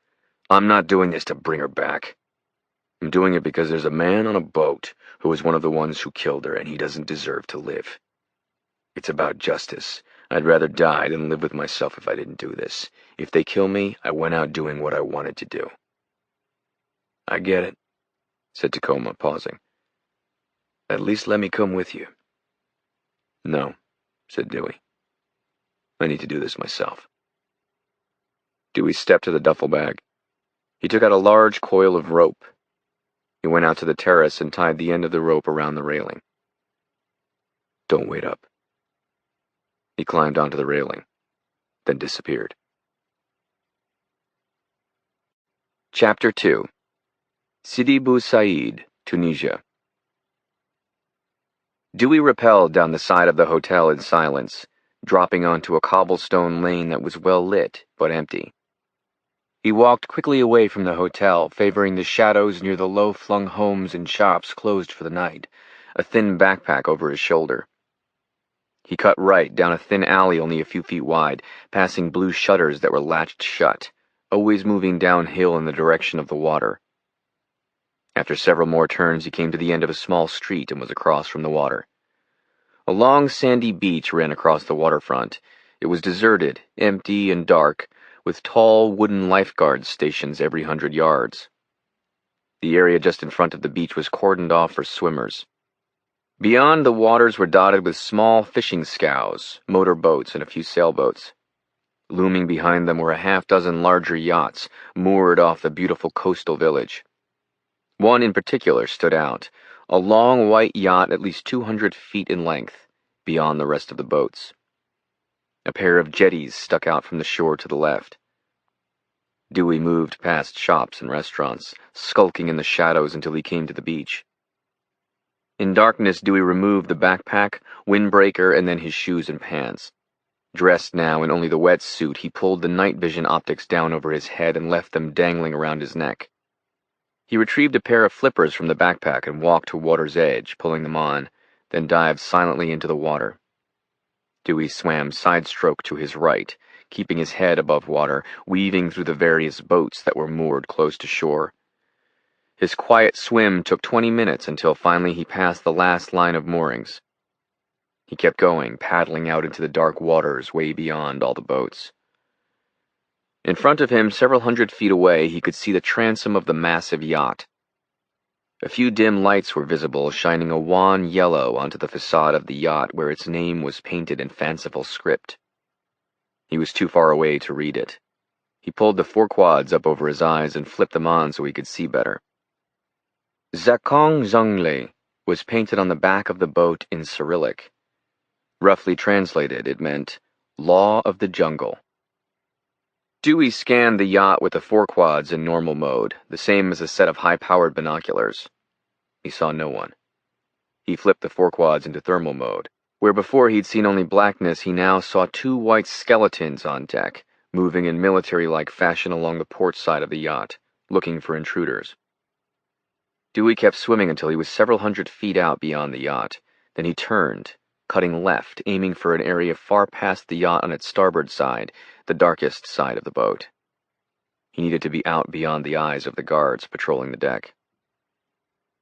I'm not doing this to bring her back. I'm doing it because there's a man on a boat who was one of the ones who killed her, and he doesn't deserve to live. It's about justice. I'd rather die than live with myself if I didn't do this. If they kill me, I went out doing what I wanted to do." "I get it," said Tacoma, pausing. At least let me come with you. No, said Dewey. I need to do this myself. Dewey stepped to the duffel bag. He took out a large coil of rope. He went out to the terrace and tied the end of the rope around the railing. Don't wait up. He climbed onto the railing, then disappeared. Chapter 2. Sidi Bou Said, Tunisia. Dewey rappelled down the side of the hotel in silence, dropping onto a cobblestone lane that was well lit but empty. He walked quickly away from the hotel, favoring the shadows near the low-flung homes and shops closed for the night, a thin backpack over his shoulder. He cut right down a thin alley only a few feet wide, passing blue shutters that were latched shut, always moving downhill in the direction of the water. After several more turns, he came to the end of a small street and was across from the water. A long sandy beach ran across the waterfront. It was deserted, empty, and dark, with tall wooden lifeguard stations every 100 yards. The area just in front of the beach was cordoned off for swimmers. Beyond, the waters were dotted with small fishing scows, motor boats, and a few sailboats. Looming behind them were a half-dozen larger yachts, moored off the beautiful coastal village. One in particular stood out, a long white yacht at least 200 feet in length, beyond the rest of the boats. A pair of jetties stuck out from the shore to the left. Dewey moved past shops and restaurants, skulking in the shadows until he came to the beach. In darkness, Dewey removed the backpack, windbreaker, and then his shoes and pants. Dressed now in only the wetsuit, he pulled the night vision optics down over his head and left them dangling around his neck. He retrieved a pair of flippers from the backpack and walked to water's edge, pulling them on, then dived silently into the water. Dewey swam side-stroke to his right, keeping his head above water, weaving through the various boats that were moored close to shore. His quiet swim took 20 minutes until finally he passed the last line of moorings. He kept going, paddling out into the dark waters way beyond all the boats. In front of him, several 100 feet away, he could see the transom of the massive yacht. A few dim lights were visible, shining a wan yellow onto the facade of the yacht where its name was painted in fanciful script. He was too far away to read it. He pulled the forequads up over his eyes and flipped them on so he could see better. Zakong Zongle was painted on the back of the boat in Cyrillic. Roughly translated, it meant, Law of the Jungle. Dewey scanned the yacht with the forequads in normal mode, the same as a set of high-powered binoculars. He saw no one. He flipped the forequads into thermal mode. Where before he'd seen only blackness, he now saw two white skeletons on deck, moving in military-like fashion along the port side of the yacht, looking for intruders. Dewey kept swimming until he was several 100 feet out beyond the yacht. Then he turned, cutting left, aiming for an area far past the yacht on its starboard side, the darkest side of the boat. He needed to be out beyond the eyes of the guards patrolling the deck.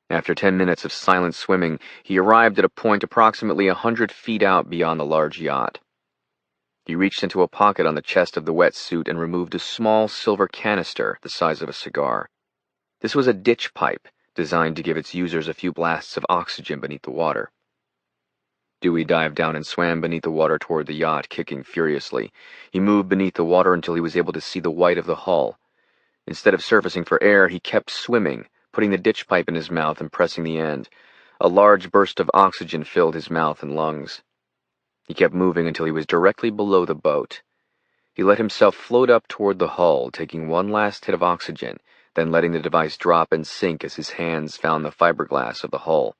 After 10 minutes of silent swimming, he arrived at a point approximately 100 feet out beyond the large yacht. He reached into a pocket on the chest of the wetsuit and removed a small silver canister the size of a cigar. This was a ditch pipe, designed to give its users a few blasts of oxygen beneath the water. Dewey dived down and swam beneath the water toward the yacht, kicking furiously. He moved beneath the water until he was able to see the white of the hull. Instead of surfacing for air, he kept swimming, putting the ditch pipe in his mouth and pressing the end. A large burst of oxygen filled his mouth and lungs. He kept moving until he was directly below the boat. He let himself float up toward the hull, taking one last hit of oxygen, then letting the device drop and sink as his hands found the fiberglass of the hull.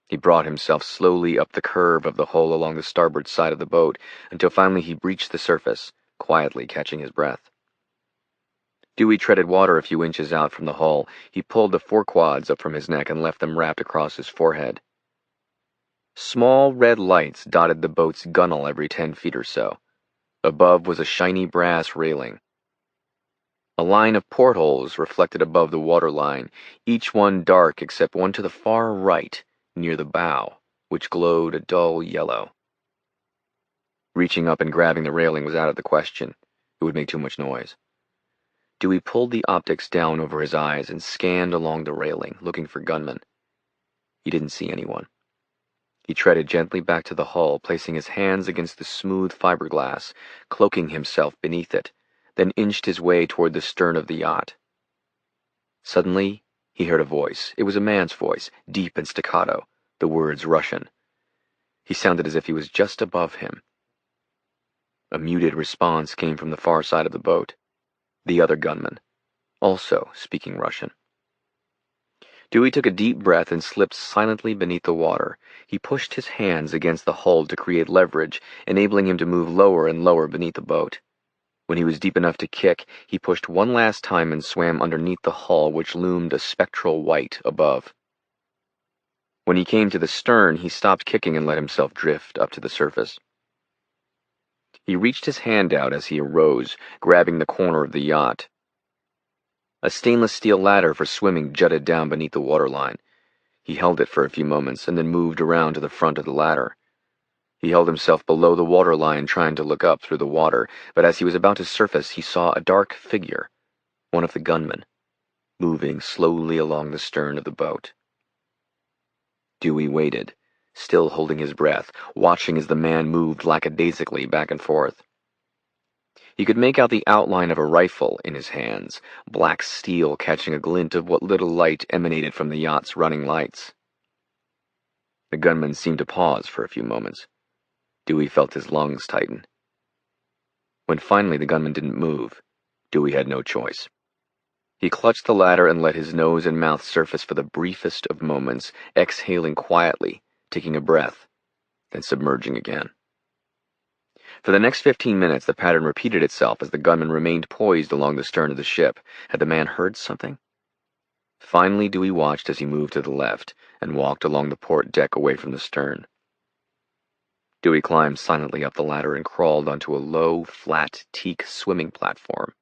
He brought himself slowly up the curve of the hull along the starboard side of the boat until finally he breached the surface, quietly catching his breath. Dewey treaded water a few inches out from the hull. He pulled the forequads up from his neck and left them wrapped across his forehead. Small red lights dotted the boat's gunwale every 10 feet or so. Above was a shiny brass railing. A line of portholes reflected above the waterline, each one dark except one to the far right, near the bow, which glowed a dull yellow. Reaching up and grabbing the railing was out of the question. It would make too much noise. Dewey pulled the optics down over his eyes and scanned along the railing, looking for gunmen. He didn't see anyone. He treaded gently back to the hull, placing his hands against the smooth fiberglass, cloaking himself beneath it, then inched his way toward the stern of the yacht. Suddenly, he heard a voice. It was a man's voice, deep and staccato, the words Russian. He sounded as if he was just above him. A muted response came from the far side of the boat. The other gunman, also speaking Russian. Dewey took a deep breath and slipped silently beneath the water. He pushed his hands against the hull to create leverage, enabling him to move lower and lower beneath the boat. When he was deep enough to kick, he pushed one last time and swam underneath the hull, which loomed a spectral white above. When he came to the stern, he stopped kicking and let himself drift up to the surface. He reached his hand out as he arose, grabbing the corner of the yacht. A stainless steel ladder for swimming jutted down beneath the waterline. He held it for a few moments and then moved around to the front of the ladder. He held himself below the waterline, trying to look up through the water, but as he was about to surface, he saw a dark figure, one of the gunmen, moving slowly along the stern of the boat. Dewey waited, still holding his breath, watching as the man moved lackadaisically back and forth. He could make out the outline of a rifle in his hands, black steel catching a glint of what little light emanated from the yacht's running lights. The gunman seemed to pause for a few moments. Dewey felt his lungs tighten. When finally the gunman didn't move, Dewey had no choice. He clutched the ladder and let his nose and mouth surface for the briefest of moments, exhaling quietly, taking a breath, then submerging again. For the next 15 minutes, the pattern repeated itself as the gunman remained poised along the stern of the ship. Had the man heard something? Finally, Dewey watched as he moved to the left and walked along the port deck away from the stern. Dewey climbed silently up the ladder and crawled onto a low, flat, teak swimming platform.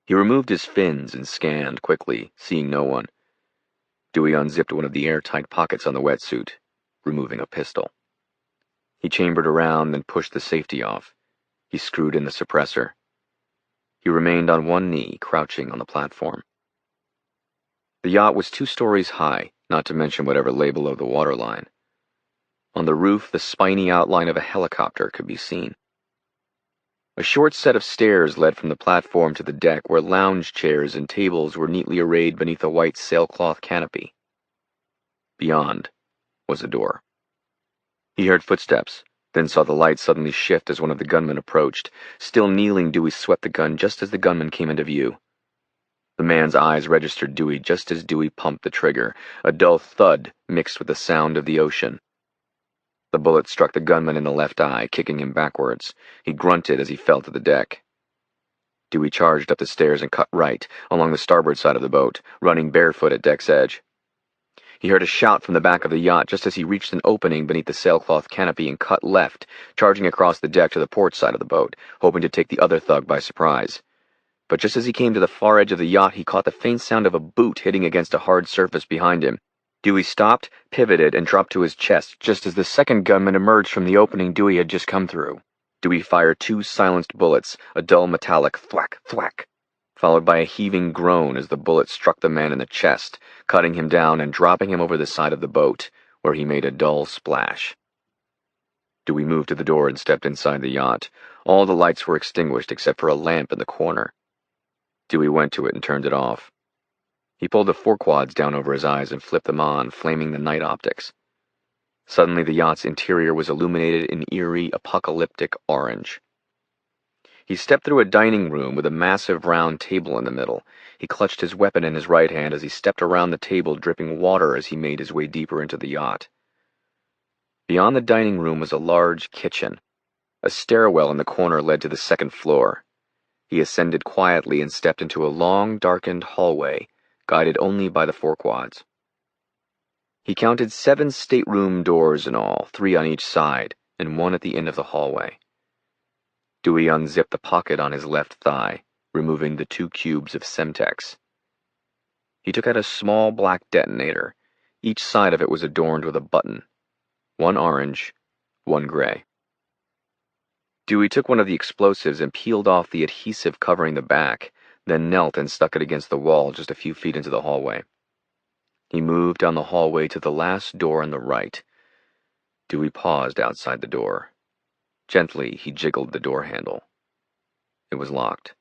He removed his fins and scanned quickly, seeing no one. Dewey unzipped one of the airtight pockets on the wetsuit, removing a pistol. He chambered around and pushed the safety off. He screwed in the suppressor. He remained on one knee, crouching on the platform. The yacht was 2 stories high, not to mention whatever lay below the waterline. On the roof, the spiny outline of a helicopter could be seen. A short set of stairs led from the platform to the deck, where lounge chairs and tables were neatly arrayed beneath a white sailcloth canopy. Beyond was a door. He heard footsteps, then saw the light suddenly shift as one of the gunmen approached. Still kneeling, Dewey swept the gun just as the gunman came into view. The man's eyes registered Dewey just as Dewey pumped the trigger, a dull thud mixed with the sound of the ocean. The bullet struck the gunman in the left eye, kicking him backwards. He grunted as he fell to the deck. Dewey charged up the stairs and cut right, along the starboard side of the boat, running barefoot at deck's edge. He heard a shout from the back of the yacht just as he reached an opening beneath the sailcloth canopy and cut left, charging across the deck to the port side of the boat, hoping to take the other thug by surprise. But just as he came to the far edge of the yacht, he caught the faint sound of a boot hitting against a hard surface behind him. Dewey stopped, pivoted, and dropped to his chest just as the second gunman emerged from the opening Dewey had just come through. Dewey fired 2 silenced bullets, a dull metallic thwack, thwack, followed by a heaving groan as the bullet struck the man in the chest, cutting him down and dropping him over the side of the boat, where he made a dull splash. Dewey moved to the door and stepped inside the yacht. All the lights were extinguished except for a lamp in the corner. Dewey went to it and turned it off. He pulled the forequads down over his eyes and flipped them on, flaming the night optics. Suddenly the yacht's interior was illuminated in eerie, apocalyptic orange. He stepped through a dining room with a massive round table in the middle. He clutched his weapon in his right hand as he stepped around the table, dripping water as he made his way deeper into the yacht. Beyond the dining room was a large kitchen. A stairwell in the corner led to the second floor. He ascended quietly and stepped into a long, darkened hallway, guided only by the forequads. He counted 7 stateroom doors in all, 3 on each side, and 1 at the end of the hallway. Dewey unzipped the pocket on his left thigh, removing the 2 cubes of Semtex. He took out a small black detonator. Each side of it was adorned with a button, 1 orange, 1 gray. Dewey took one of the explosives and peeled off the adhesive covering the back, then knelt and stuck it against the wall just a few feet into the hallway. He moved down the hallway to the last door on the right. Dewey paused outside the door. Gently, he jiggled the door handle. It was locked.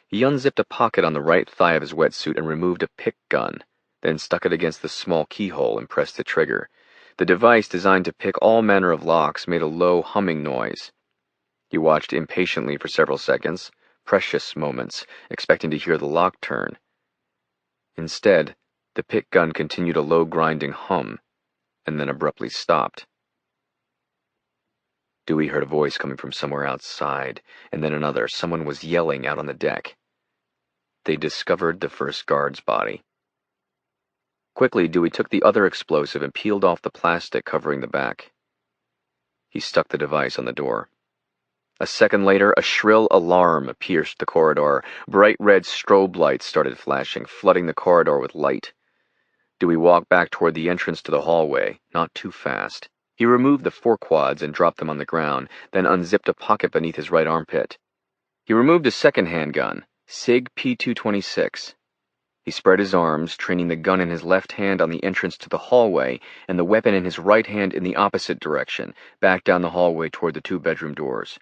He unzipped a pocket on the right thigh of his wetsuit and removed a pick gun, then stuck it against the small keyhole and pressed the trigger. The device, designed to pick all manner of locks, made a low humming noise. He watched impatiently for several seconds, precious moments, expecting to hear the lock turn. Instead, the pick gun continued a low grinding hum, and then abruptly stopped. Dewey heard a voice coming from somewhere outside, and then another. Someone was yelling out on the deck. They discovered the first guard's body. Quickly, Dewey took the other explosive and peeled off the plastic covering the back. He stuck the device on the door. A second later, a shrill alarm pierced the corridor. Bright red strobe lights started flashing, flooding the corridor with light. Dewey walked back toward the entrance to the hallway, not too fast. He removed the 4-quads and dropped them on the ground, then unzipped a pocket beneath his right armpit. He removed a second handgun, SIG P226. He spread his arms, training the gun in his left hand on the entrance to the hallway and the weapon in his right hand in the opposite direction, back down the hallway toward the 2-bedroom doors.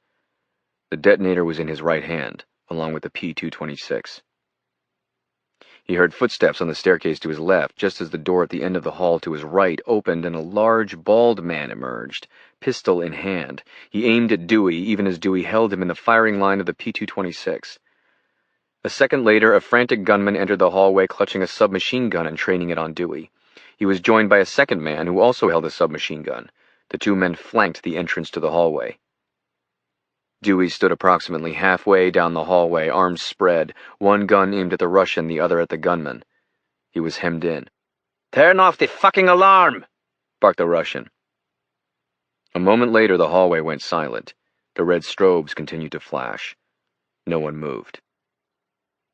The detonator was in his right hand, along with the P226. He heard footsteps on the staircase to his left, just as the door at the end of the hall to his right opened and a large, bald man emerged, pistol in hand. He aimed at Dewey, even as Dewey held him in the firing line of the P226. A second later, a frantic gunman entered the hallway clutching a submachine gun and training it on Dewey. He was joined by a second man who also held a submachine gun. The two men flanked the entrance to the hallway. Dewey stood approximately halfway down the hallway, arms spread, one gun aimed at the Russian, the other at the gunman. He was hemmed in. "Turn off the fucking alarm!" barked the Russian. A moment later, the hallway went silent. The red strobes continued to flash. No one moved.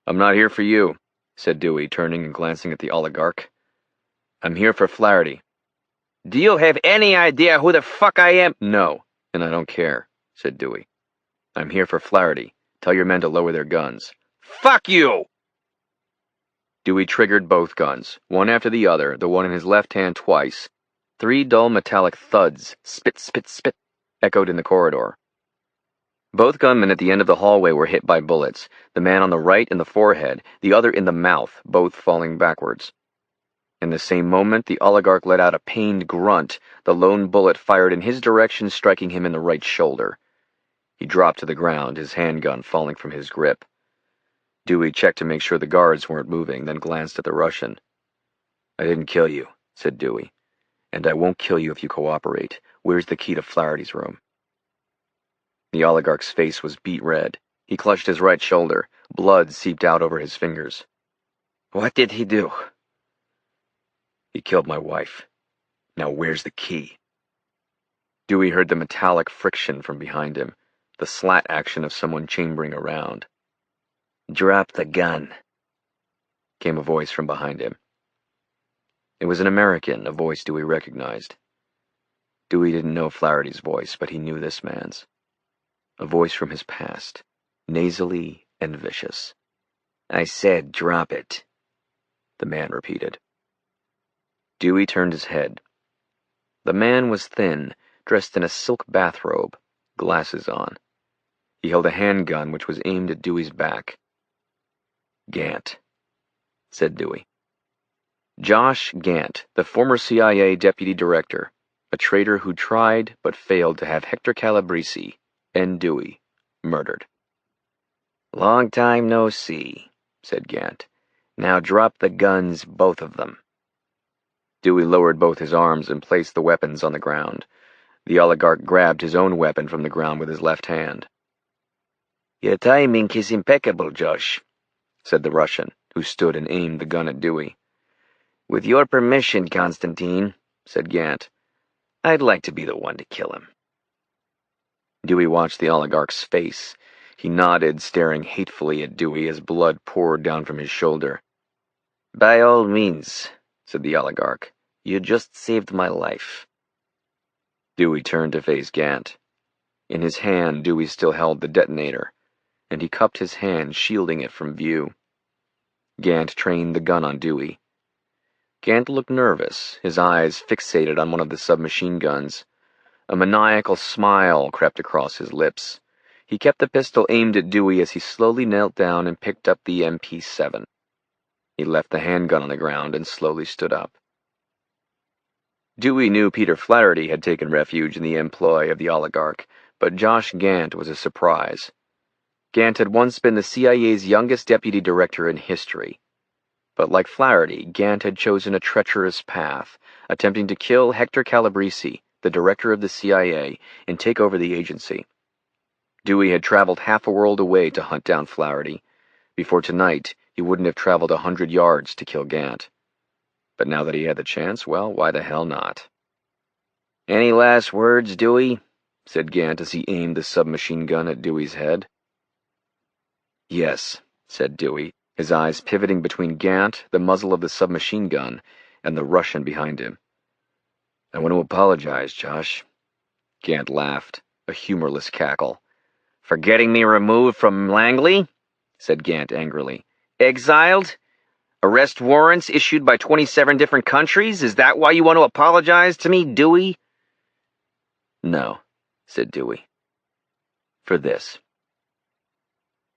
"I'm not here for you," said Dewey, turning and glancing at the oligarch. "I'm here for Flaherty." "Do you have any idea who the fuck I am?" "No, and I don't care," said Dewey. "I'm here for Flaherty. Tell your men to lower their guns." "Fuck you!" Dewey triggered both guns, one after the other, the one in his left hand twice. 3 dull metallic thuds, spit, spit, spit, echoed in the corridor. Both gunmen at the end of the hallway were hit by bullets, the man on the right in the forehead, the other in the mouth, both falling backwards. In the same moment, the oligarch let out a pained grunt, the lone bullet fired in his direction, striking him in the right shoulder. He dropped to the ground, his handgun falling from his grip. Dewey checked to make sure the guards weren't moving, then glanced at the Russian. "I didn't kill you," said Dewey. "And I won't kill you if you cooperate. Where's the key to Flaherty's room?" The oligarch's face was beet red. He clutched his right shoulder. Blood seeped out over his fingers. "What did he do?" "He killed my wife. Now where's the key?" Dewey heard the metallic friction from behind him, the slat action of someone chambering around. "Drop the gun," came a voice from behind him. It was an American, a voice Dewey recognized. Dewey didn't know Flaherty's voice, but he knew this man's. A voice from his past, nasally and vicious. "I said drop it," the man repeated. Dewey turned his head. The man was thin, dressed in a silk bathrobe, glasses on. He held a handgun which was aimed at Dewey's back. "Gant," said Dewey. Josh Gant, the former CIA deputy director, a traitor who tried but failed to have Hector Calabrese and Dewey murdered. "Long time no see," said Gant. "Now drop the guns, both of them." Dewey lowered both his arms and placed the weapons on the ground. The oligarch grabbed his own weapon from the ground with his left hand. "Your timing is impeccable, Josh," said the Russian, who stood and aimed the gun at Dewey. "With your permission, Constantine," said Gant, "I'd like to be the one to kill him." Dewey watched the oligarch's face. He nodded, staring hatefully at Dewey as blood poured down from his shoulder. "By all means," said the oligarch. "You just saved my life." Dewey turned to face Gant. In his hand, Dewey still held the detonator, and he cupped his hand, shielding it from view. Gant trained the gun on Dewey. Gant looked nervous, his eyes fixated on one of the submachine guns. A maniacal smile crept across his lips. He kept the pistol aimed at Dewey as he slowly knelt down and picked up the MP7. He left the handgun on the ground and slowly stood up. Dewey knew Peter Flaherty had taken refuge in the employ of the oligarch, but Josh Gant was a surprise. Gant had once been the CIA's youngest deputy director in history. But like Flaherty, Gant had chosen a treacherous path, attempting to kill Hector Calabrese, the director of the CIA, and take over the agency. Dewey had traveled half a world away to hunt down Flaherty. Before tonight, he wouldn't have traveled 100 yards to kill Gant. But now that he had the chance, well, why the hell not? "Any last words, Dewey?" said Gant as he aimed the submachine gun at Dewey's head. "Yes," said Dewey, his eyes pivoting between Gant, the muzzle of the submachine gun, and the Russian behind him. "I want to apologize, Josh." Gant laughed, a humorless cackle. "For getting me removed from Langley?" said Gant angrily. "Exiled? Arrest warrants issued by 27 different countries? Is that why you want to apologize to me, Dewey?" "No," said Dewey. "For this."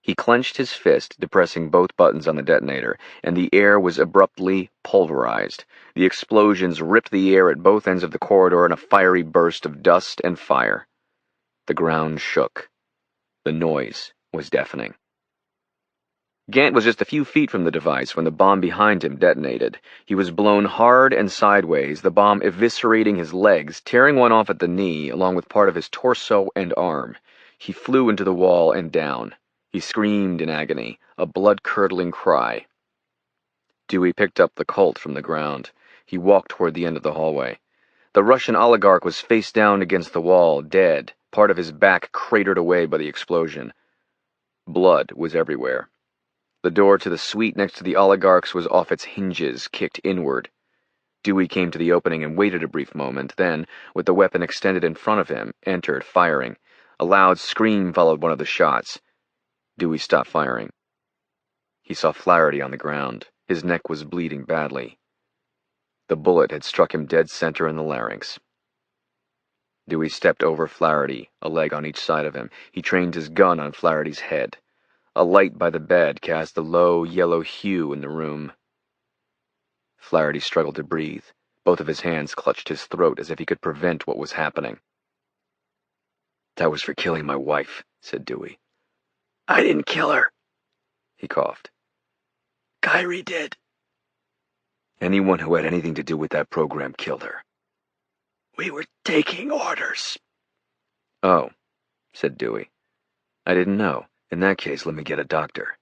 He clenched his fist, depressing both buttons on the detonator, and the air was abruptly pulverized. The explosions ripped the air at both ends of the corridor in a fiery burst of dust and fire. The ground shook. The noise was deafening. Gant was just a few feet from the device when the bomb behind him detonated. He was blown hard and sideways, the bomb eviscerating his legs, tearing one off at the knee, along with part of his torso and arm. He flew into the wall and down. He screamed in agony, a blood-curdling cry. Dewey picked up the Colt from the ground. He walked toward the end of the hallway. The Russian oligarch was face down against the wall, dead, part of his back cratered away by the explosion. Blood was everywhere. The door to the suite next to the oligarch's was off its hinges, kicked inward. Dewey came to the opening and waited a brief moment, then, with the weapon extended in front of him, entered, firing. A loud scream followed one of the shots. Dewey stopped firing. He saw Flaherty on the ground. His neck was bleeding badly. The bullet had struck him dead center in the larynx. Dewey stepped over Flaherty, a leg on each side of him. He trained his gun on Flaherty's head. A light by the bed cast a low, yellow hue in the room. Flaherty struggled to breathe. Both of his hands clutched his throat as if he could prevent what was happening. "That was for killing my wife," said Dewey. "I didn't kill her," he coughed. "Kyrie did." "Anyone who had anything to do with that program killed her." "We were taking orders." "Oh," said Dewey. "I didn't know. In that case, let me get a doctor."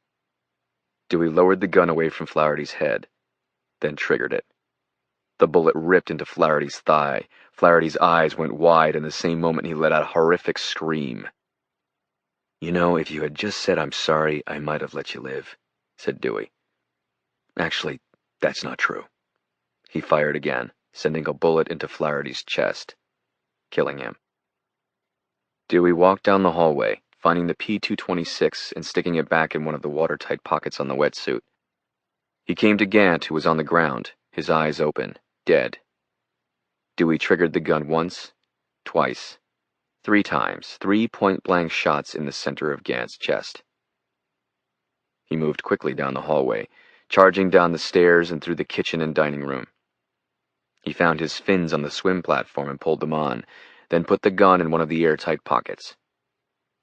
Dewey lowered the gun away from Flaherty's head, then triggered it. The bullet ripped into Flaherty's thigh. Flaherty's eyes went wide, and the same moment he let out a horrific scream. "You know, if you had just said I'm sorry, I might have let you live," said Dewey. "Actually, that's not true." He fired again, sending a bullet into Flaherty's chest, killing him. Dewey walked down the hallway, finding the P-226 and sticking it back in one of the watertight pockets on the wetsuit. He came to Gant, who was on the ground, his eyes open, dead. Dewey triggered the gun once, twice, 3 times, 3 point-blank shots in the center of Gant's chest. He moved quickly down the hallway, charging down the stairs and through the kitchen and dining room. He found his fins on the swim platform and pulled them on, then put the gun in one of the airtight pockets.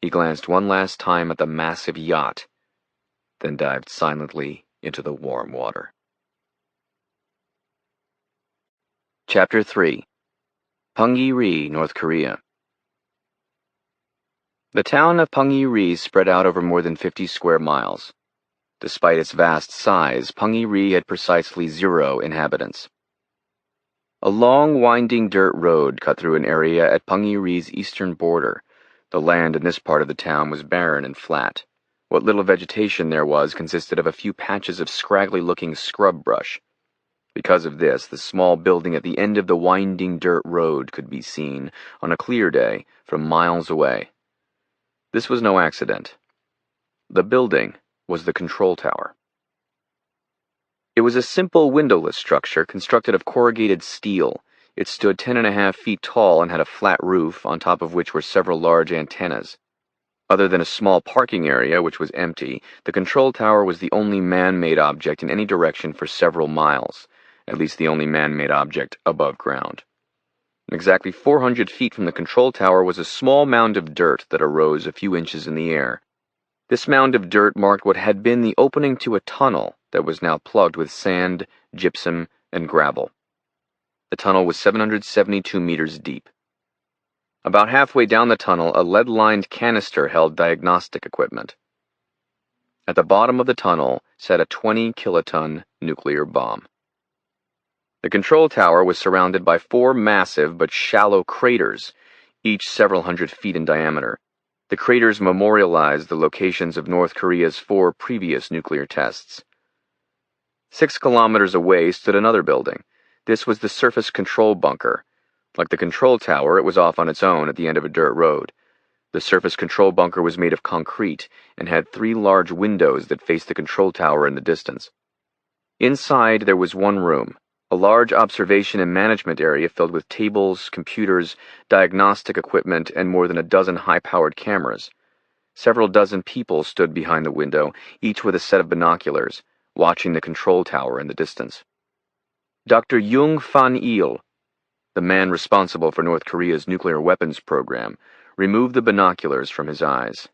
He glanced one last time at the massive yacht, then dived silently into the warm water. Chapter 3. Punggye-ri, North Korea. The town of Punggye-ri spread out over more than 50 square miles. Despite its vast size, Punggye-ri had precisely 0 inhabitants. A long, winding dirt road cut through an area at Punggye-ri's eastern border. The land in this part of the town was barren and flat. What little vegetation there was consisted of a few patches of scraggly-looking scrub brush. Because of this, the small building at the end of the winding dirt road could be seen, on a clear day, from miles away. This was no accident. The building was the control tower. It was a simple windowless structure constructed of corrugated steel. It stood 10.5 feet tall and had a flat roof, on top of which were several large antennas. Other than a small parking area, which was empty, the control tower was the only man-made object in any direction for several miles, at least the only man-made object above ground. Exactly 400 feet from the control tower was a small mound of dirt that arose a few inches in the air. This mound of dirt marked what had been the opening to a tunnel that was now plugged with sand, gypsum, and gravel. The tunnel was 772 meters deep. About halfway down the tunnel, a lead-lined canister held diagnostic equipment. At the bottom of the tunnel sat a 20-kiloton nuclear bomb. The control tower was surrounded by 4 massive but shallow craters, each several hundred feet in diameter. The craters memorialized the locations of North Korea's 4 previous nuclear tests. 6 kilometers away stood another building. This was the surface control bunker. Like the control tower, it was off on its own at the end of a dirt road. The surface control bunker was made of concrete and had 3 large windows that faced the control tower in the distance. Inside there was one room, a large observation and management area filled with tables, computers, diagnostic equipment, and more than a dozen high-powered cameras. Several dozen people stood behind the window, each with a set of binoculars, watching the control tower in the distance. Dr. Jung Fan-il, the man responsible for North Korea's nuclear weapons program, removed the binoculars from his eyes.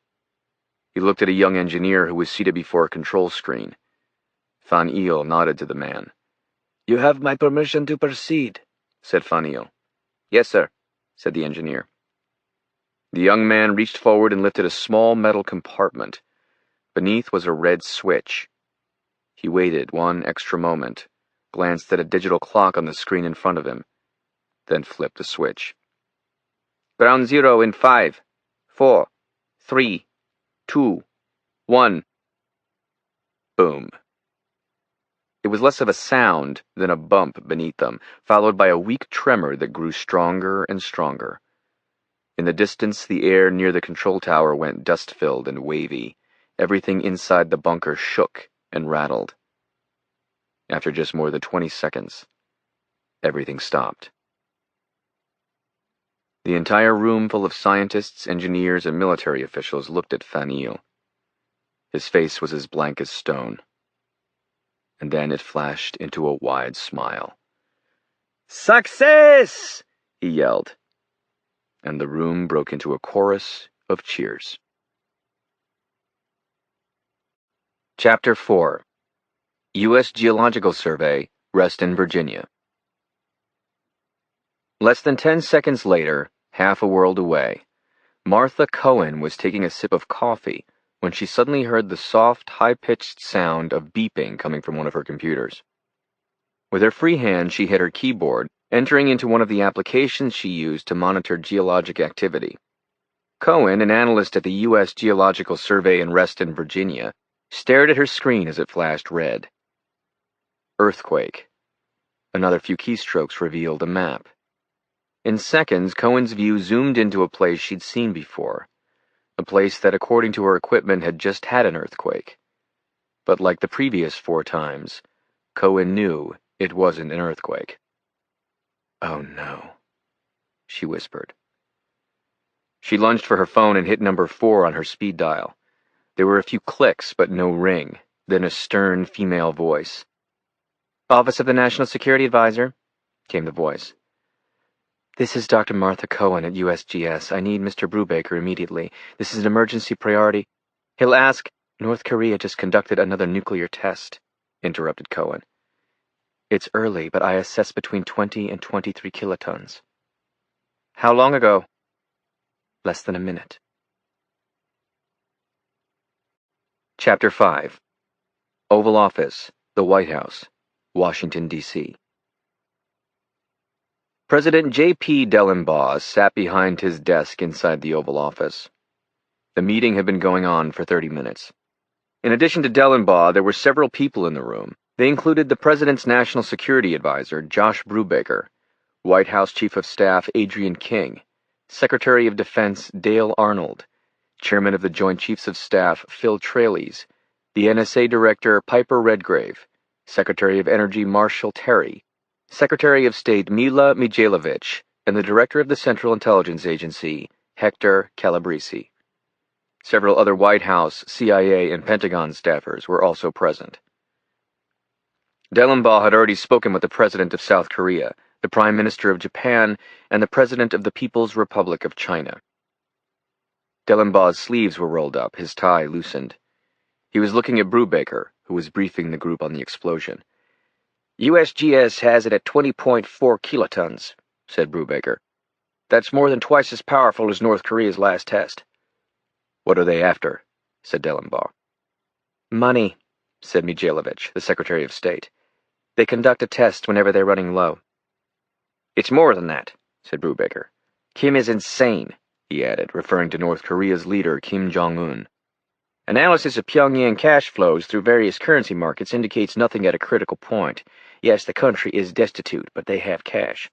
He looked at a young engineer who was seated before a control screen. Fan-il nodded to the man. "You have my permission to proceed," said Fan-il. "Yes, sir," said the engineer. The young man reached forward and lifted a small metal compartment. Beneath was a red switch. He waited one extra moment, glanced at a digital clock on the screen in front of him, then flipped the switch. "Ground zero in 5, 4, 3, 2, 1. Boom. It was less of a sound than a bump beneath them, followed by a weak tremor that grew stronger and stronger. In the distance, the air near the control tower went dust-filled and wavy. Everything inside the bunker shook and rattled. After just more than 20 seconds, everything stopped. The entire room full of scientists, engineers, and military officials looked at Fan-il. His face was as blank as stone. And then it flashed into a wide smile. "Success!" he yelled. And the room broke into a chorus of cheers. Chapter 4. U.S. Geological Survey, Reston, Virginia. Less than 10 seconds later, half a world away, Martha Cohen was taking a sip of coffee when she suddenly heard the soft, high-pitched sound of beeping coming from one of her computers. With her free hand, she hit her keyboard, entering into one of the applications she used to monitor geologic activity. Cohen, an analyst at the U.S. Geological Survey in Reston, Virginia, stared at her screen as it flashed red. Earthquake. Another few keystrokes revealed a map. In seconds, Cohen's view zoomed into a place she'd seen before. A place that, according to her equipment, had just had an earthquake. But like the previous 4 times, Cohen knew it wasn't an earthquake. "Oh no," she whispered. She lunged for her phone and hit number 4 on her speed dial. There were a few clicks, but no ring, then a stern female voice. "Office of the National Security Advisor," came the voice. "This is Dr. Martha Cohen at USGS. I need Mr. Brubaker immediately. This is an emergency priority." "He'll ask—" "North Korea just conducted another nuclear test," interrupted Cohen. "It's early, but I assess between 20 and 23 kilotons." "How long ago?" "Less than a minute." Chapter 5. Oval Office, the White House, Washington, D.C. President J.P. Dellenbaugh sat behind his desk inside the Oval Office. The meeting had been going on for 30 minutes. In addition to Dellenbaugh, there were several people in the room. They included the President's National Security Advisor, Josh Brubaker, White House Chief of Staff Adrian King, Secretary of Defense Dale Arnold, Chairman of the Joint Chiefs of Staff Phil Traley, the NSA Director Piper Redgrave, Secretary of Energy Marshall Terry, Secretary of State Mila Mijailovic, and the Director of the Central Intelligence Agency, Hector Calabresi. Several other White House, CIA, and Pentagon staffers were also present. Dellenbaugh had already spoken with the President of South Korea, the Prime Minister of Japan, and the President of the People's Republic of China. Dellenbaugh's sleeves were rolled up, his tie loosened. He was looking at Brubaker, who was briefing the group on the explosion. USGS has it at 20.4 kilotons, said Brubaker. That's more than twice as powerful as North Korea's last test. What are they after? Said Dellenbaugh. Money, said Mijailovic, the Secretary of State. They conduct a test whenever they're running low. It's more than that, said Brubaker. Kim is insane, he added, referring to North Korea's leader, Kim Jong-un. Analysis of Pyongyang cash flows through various currency markets indicates nothing at a critical point. Yes, the country is destitute, but they have cash.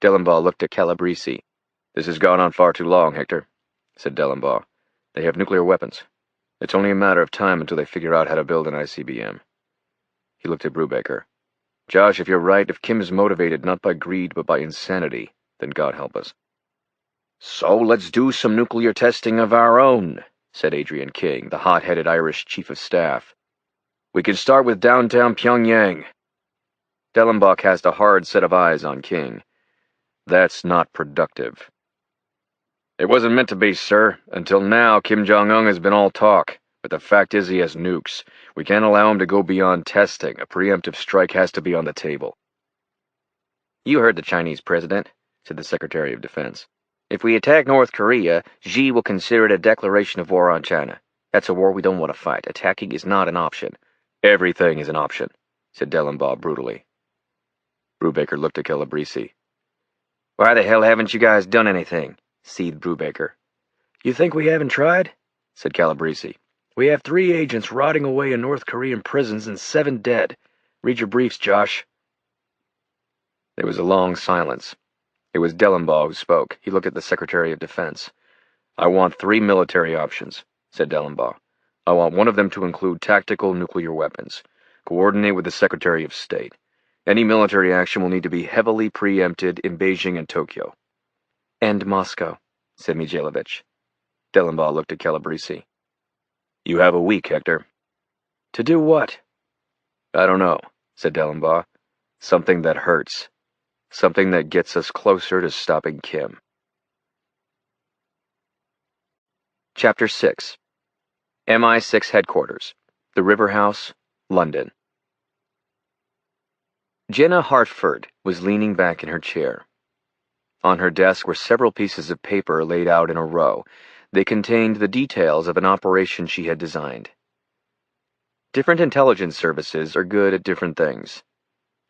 Dellenbaugh looked at Calabresi. This has gone on far too long, Hector, said Dellenbaugh. They have nuclear weapons. It's only a matter of time until they figure out how to build an ICBM. He looked at Brubaker. Josh, if you're right, if Kim is motivated not by greed but by insanity, then God help us. So let's do some nuclear testing of our own, said Adrian King, the hot-headed Irish chief of staff. We can start with downtown Pyongyang. Dellenbaugh cast a hard set of eyes on King. That's not productive. It wasn't meant to be, sir. Until now, Kim Jong-un has been all talk, but the fact is he has nukes. We can't allow him to go beyond testing. A preemptive strike has to be on the table. You heard the Chinese president, said the Secretary of Defense. If we attack North Korea, Xi will consider it a declaration of war on China. That's a war we don't want to fight. Attacking is not an option. Everything is an option, said Dellenbaugh brutally. Brubaker looked at Calabresi. Why the hell haven't you guys done anything? Seethed Brubaker. You think we haven't tried? Said Calabresi. We have 3 agents rotting away in North Korean prisons and 7 dead. Read your briefs, Josh. There was a long silence. It was Dellenbaugh who spoke. He looked at the Secretary of Defense. I want 3 military options, said Dellenbaugh. I want one of them to include tactical nuclear weapons. Coordinate with the Secretary of State. Any military action will need to be heavily preempted in Beijing and Tokyo. And Moscow, said Mijailovic. Dellenbaugh looked at Calabresi. You have a week, Hector. To do what? I don't know, said Dellenbaugh. Something that hurts. Something that gets us closer to stopping Kim. Chapter 6. MI6 Headquarters, The River House, London. Jenna Hartford was leaning back in her chair. On her desk were several pieces of paper laid out in a row. They contained the details of an operation she had designed. Different intelligence services are good at different things.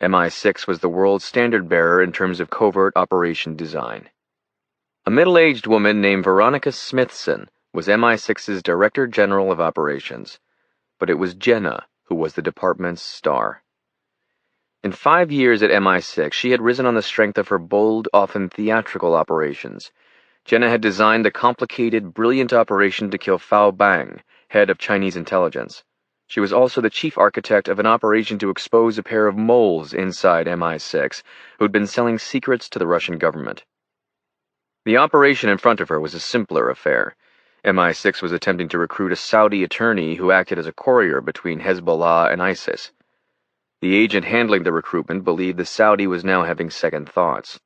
MI6 was the world's standard-bearer in terms of covert operation design. A middle-aged woman named Veronica Smithson was MI6's Director General of Operations, but it was Jenna who was the department's star. In 5 years at MI6, she had risen on the strength of her bold, often theatrical operations. Jenna had designed the complicated, brilliant operation to kill Fao Bang, head of Chinese intelligence. She was also the chief architect of an operation to expose a pair of moles inside MI6 who'd been selling secrets to the Russian government. The operation in front of her was a simpler affair. MI6 was attempting to recruit a Saudi attorney who acted as a courier between Hezbollah and ISIS. The agent handling the recruitment believed the Saudi was now having second thoughts.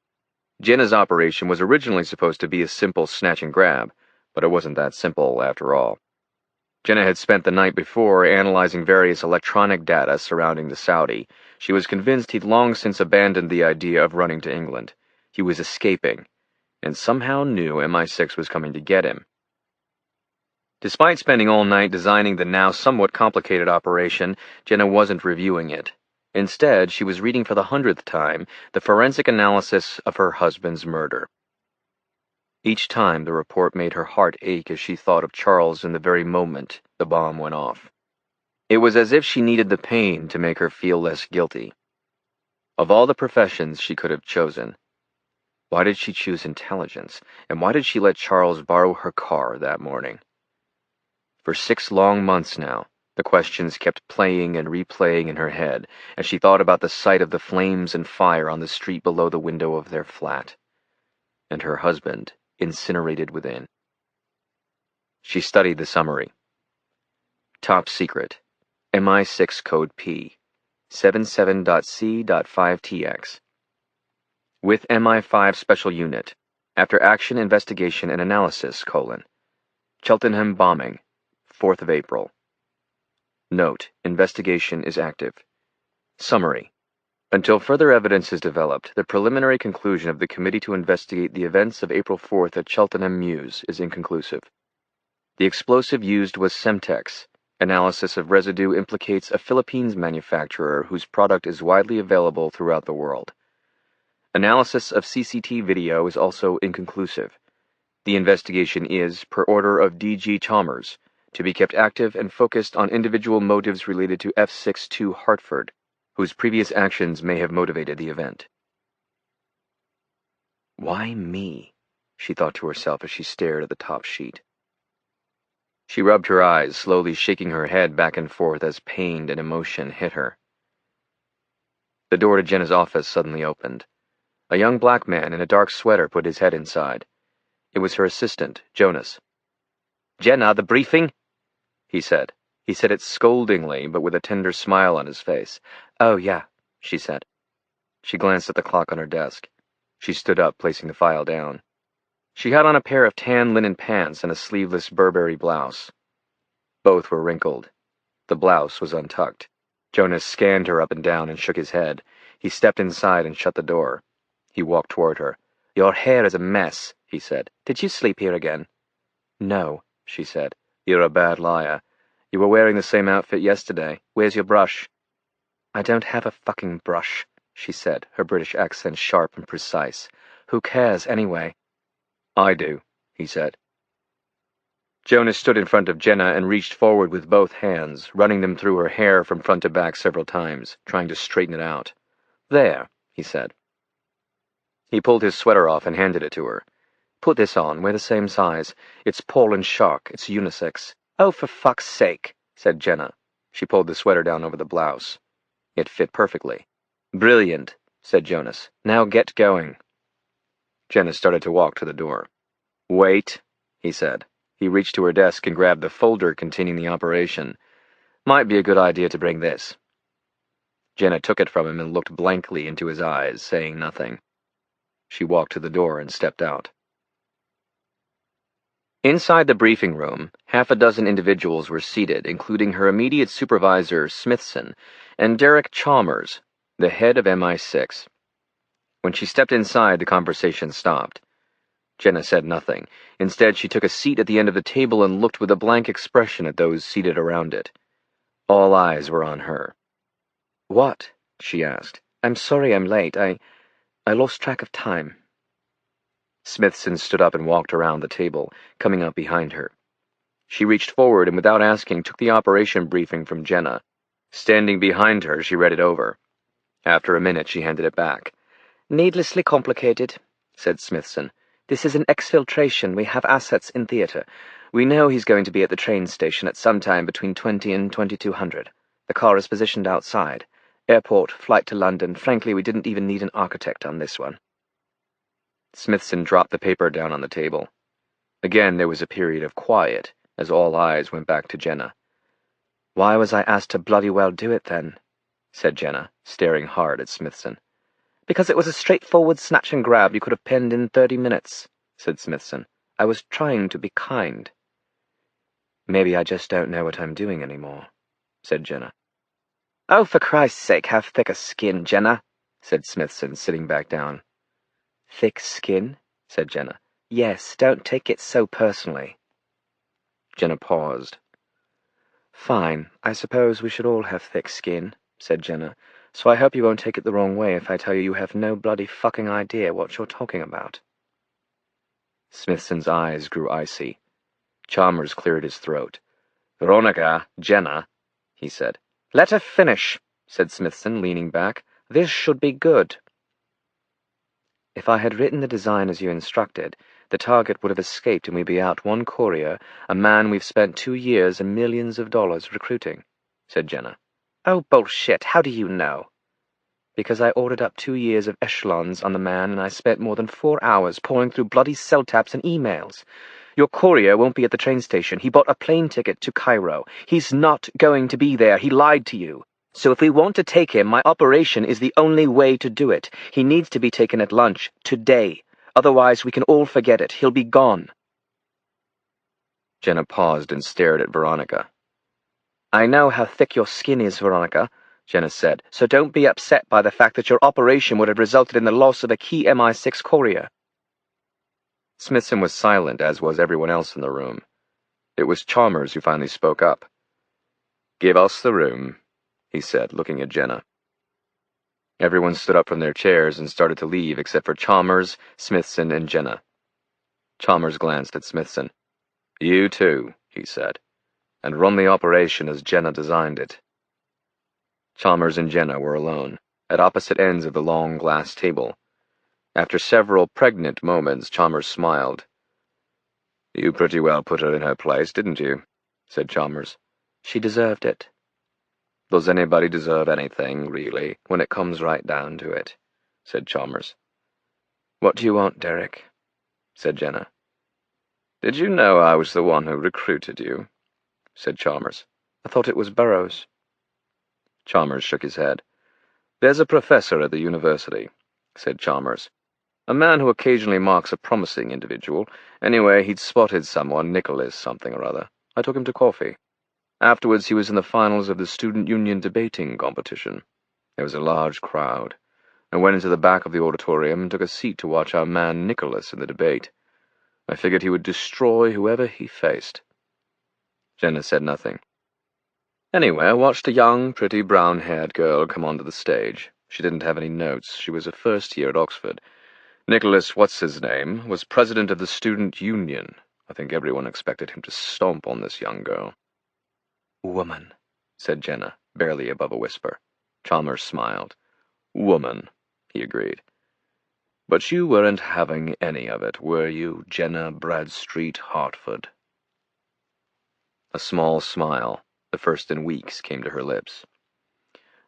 Jenna's operation was originally supposed to be a simple snatch and grab, but it wasn't that simple after all. Jenna had spent the night before analyzing various electronic data surrounding the Saudi. She was convinced he'd long since abandoned the idea of running to England. He was escaping, and somehow knew MI6 was coming to get him. Despite spending all night designing the now somewhat complicated operation, Jenna wasn't reviewing it. Instead, she was reading for the 100th time the forensic analysis of her husband's murder. Each time the report made her heart ache as she thought of Charles in the very moment the bomb went off. It was as if she needed the pain to make her feel less guilty. Of all the professions she could have chosen, why did she choose intelligence, and why did she let Charles borrow her car that morning? For 6 long months now, The questions kept playing and replaying in her head as she thought about the sight of the flames and fire on the street below the window of their flat, and her husband incinerated within. She studied the summary. Top secret. MI6 code P. 77.C.5TX. With MI5 special unit. After action, investigation, and analysis, : Cheltenham bombing, 4th of April. Note: investigation is active. Summary. Until further evidence is developed, the preliminary conclusion of the committee to investigate the events of April 4th at Cheltenham Mews is inconclusive. The explosive used was Semtex. Analysis of residue implicates a Philippines manufacturer whose product is widely available throughout the world. Analysis of CCTV video is also inconclusive. The investigation is, per order of DG Chalmers, to be kept active and focused on individual motives related to F-62 Hartford, whose previous actions may have motivated the event. Why me? She thought to herself as she stared at the top sheet. She rubbed her eyes, slowly shaking her head back and forth as pain and emotion hit her. The door to Jenna's office suddenly opened. A young black man in a dark sweater put his head inside. It was her assistant, Jonas. "Jenna, the briefing?" he said. He said it scoldingly, but with a tender smile on his face. "Oh, yeah," she said. She glanced at the clock on her desk. She stood up, placing the file down. She had on a pair of tan linen pants and a sleeveless Burberry blouse. Both were wrinkled. The blouse was untucked. Jonas scanned her up and down and shook his head. He stepped inside and shut the door. He walked toward her. "Your hair is a mess," he said. "Did you sleep here again?" "No," she said. "You're a bad liar. You were wearing the same outfit yesterday. Where's your brush?" "I don't have a fucking brush," she said, her British accent sharp and precise. "Who cares, anyway?" "I do," he said. Jonas stood in front of Jenna and reached forward with both hands, running them through her hair from front to back several times, trying to straighten it out. "There," he said. He pulled his sweater off and handed it to her. "Put this on, we're the same size. It's Paul and Shark, it's unisex." "Oh, for fuck's sake," said Jenna. She pulled the sweater down over the blouse. It fit perfectly. "Brilliant," said Jonas. "Now get going." Jenna started to walk to the door. "Wait," he said. He reached to her desk and grabbed the folder containing the operation. "Might be a good idea to bring this." Jenna took it from him and looked blankly into his eyes, saying nothing. She walked to the door and stepped out. Inside the briefing room, half a dozen individuals were seated, including her immediate supervisor, Smithson, and Derek Chalmers, the head of MI6. When she stepped inside, the conversation stopped. Jenna said nothing. Instead, she took a seat at the end of the table and looked with a blank expression at those seated around it. All eyes were on her. "What?" she asked. "I'm sorry I'm late. I lost track of time." Smithson stood up and walked around the table, coming up behind her. She reached forward and, without asking, took the operation briefing from Jenna. Standing behind her, she read it over. After a minute, she handed it back. "Needlessly complicated," said Smithson. "This is an exfiltration. We have assets in theatre. We know he's going to be at the train station at some time between 20 and 2200. The car is positioned outside. Airport, flight to London. Frankly, we didn't even need an architect on this one." Smithson dropped the paper down on the table. Again there was a period of quiet, as all eyes went back to Jenna. "Why was I asked to bloody well do it, then?" said Jenna, staring hard at Smithson. "Because it was a straightforward snatch and grab you could have penned in 30 minutes, said Smithson. "I was trying to be kind." "Maybe I just don't know what I'm doing anymore," said Jenna. "Oh, for Christ's sake, have thicker skin, Jenna," said Smithson, sitting back down. "Thick skin?" said Jenna. "Yes, don't take it so personally." Jenna paused. "Fine, I suppose we should all have thick skin," said Jenna, "so I hope you won't take it the wrong way if I tell you you have no bloody fucking idea what you're talking about." Smithson's eyes grew icy. Chalmers cleared his throat. "Veronica, Jenna," he said. "Let her finish," said Smithson, leaning back. "This should be good." "If I had written the design as you instructed, the target would have escaped and we'd be out one courier, a man we've spent 2 years and millions of dollars recruiting," said Jenna. "Oh, bullshit. How do you know?" "Because I ordered up 2 years of echelons on the man, and I spent more than 4 hours pouring through bloody cell taps and emails. Your courier won't be at the train station. He bought a plane ticket to Cairo. He's not going to be there. He lied to you. So if we want to take him, my operation is the only way to do it. He needs to be taken at lunch, today. Otherwise, we can all forget it. He'll be gone." Jenna paused and stared at Veronica. "I know how thick your skin is, Veronica," Jenna said, "so don't be upset by the fact that your operation would have resulted in the loss of a key MI6 courier." Smithson was silent, as was everyone else in the room. It was Chalmers who finally spoke up. "Give us the room," he said, looking at Jenna. Everyone stood up from their chairs and started to leave except for Chalmers, Smithson, and Jenna. Chalmers glanced at Smithson. "You too," he said, "and run the operation as Jenna designed it." Chalmers and Jenna were alone, at opposite ends of the long glass table. After several pregnant moments, Chalmers smiled. "You pretty well put her in her place, didn't you?" said Chalmers. "She deserved it." "Does anybody deserve anything, really, when it comes right down to it?" said Chalmers. "What do you want, Derek?" said Jenna. "Did you know I was the one who recruited you?" said Chalmers. "I thought it was Burroughs." Chalmers shook his head. "There's a professor at the university," said Chalmers. "A man who occasionally marks a promising individual. Anyway, he'd spotted someone, Nicholas something or other. I took him to coffee. Afterwards, he was in the finals of the student union debating competition. There was a large crowd. I went into the back of the auditorium and took a seat to watch our man Nicholas in the debate. I figured he would destroy whoever he faced." Jenna said nothing. "Anyway, I watched a young, pretty, brown-haired girl come onto the stage. She didn't have any notes. She was a first year at Oxford. Nicholas What's-His-Name was president of the student union. I think everyone expected him to stomp on this young girl." "Woman," said Jenna, barely above a whisper. Chalmers smiled. "Woman," he agreed. "But you weren't having any of it, were you, Jenna Bradstreet Hartford?" A small smile, the first in weeks, came to her lips.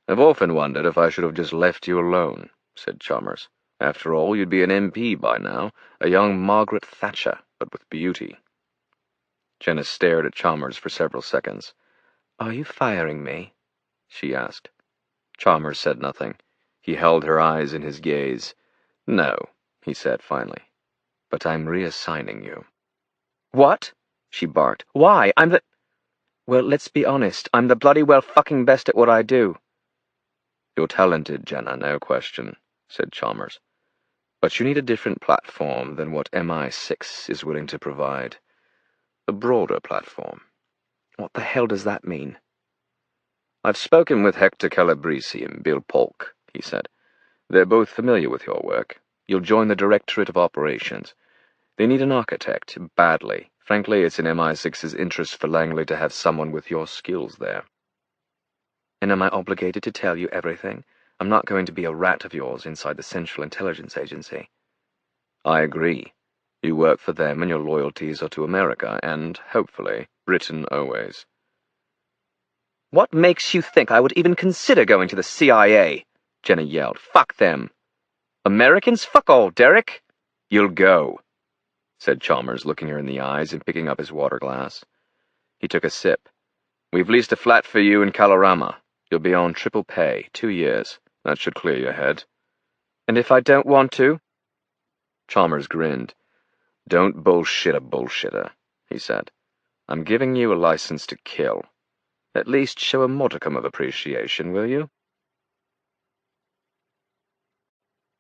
"I've often wondered if I should have just left you alone," said Chalmers. "After all, you'd be an MP by now, a young Margaret Thatcher, but with beauty." Jenna stared at Chalmers for several seconds. "Are you firing me?" she asked. Chalmers said nothing. He held her eyes in his gaze. "No," he said finally, "but I'm reassigning you." "What?" she barked. "Why? Well, let's be honest. I'm the bloody well fucking best at what I do." "You're talented, Jenna, no question," said Chalmers. "But you need a different platform than what MI6 is willing to provide. A broader platform." "What the hell does that mean?" "I've spoken with Hector Calabrese and Bill Polk," he said. "They're both familiar with your work. You'll join the Directorate of Operations. They need an architect, badly. Frankly, it's in MI6's interest for Langley to have someone with your skills there." "And am I obligated to tell you everything? I'm not going to be a rat of yours inside the Central Intelligence Agency." "I agree. You work for them and your loyalties are to America and, hopefully, Britain always." "What makes you think I would even consider going to the CIA?" Jenna yelled. "Fuck them." "Americans? Fuck all, Derek." "You'll go," said Chalmers, looking her in the eyes and picking up his water glass. He took a sip. "We've leased a flat for you in Kalorama. You'll be on triple pay, 2 years. That should clear your head." "And if I don't want to?" Chalmers grinned. "Don't bullshit a bullshitter," he said. "I'm giving you a license to kill. At least show a modicum of appreciation, will you?"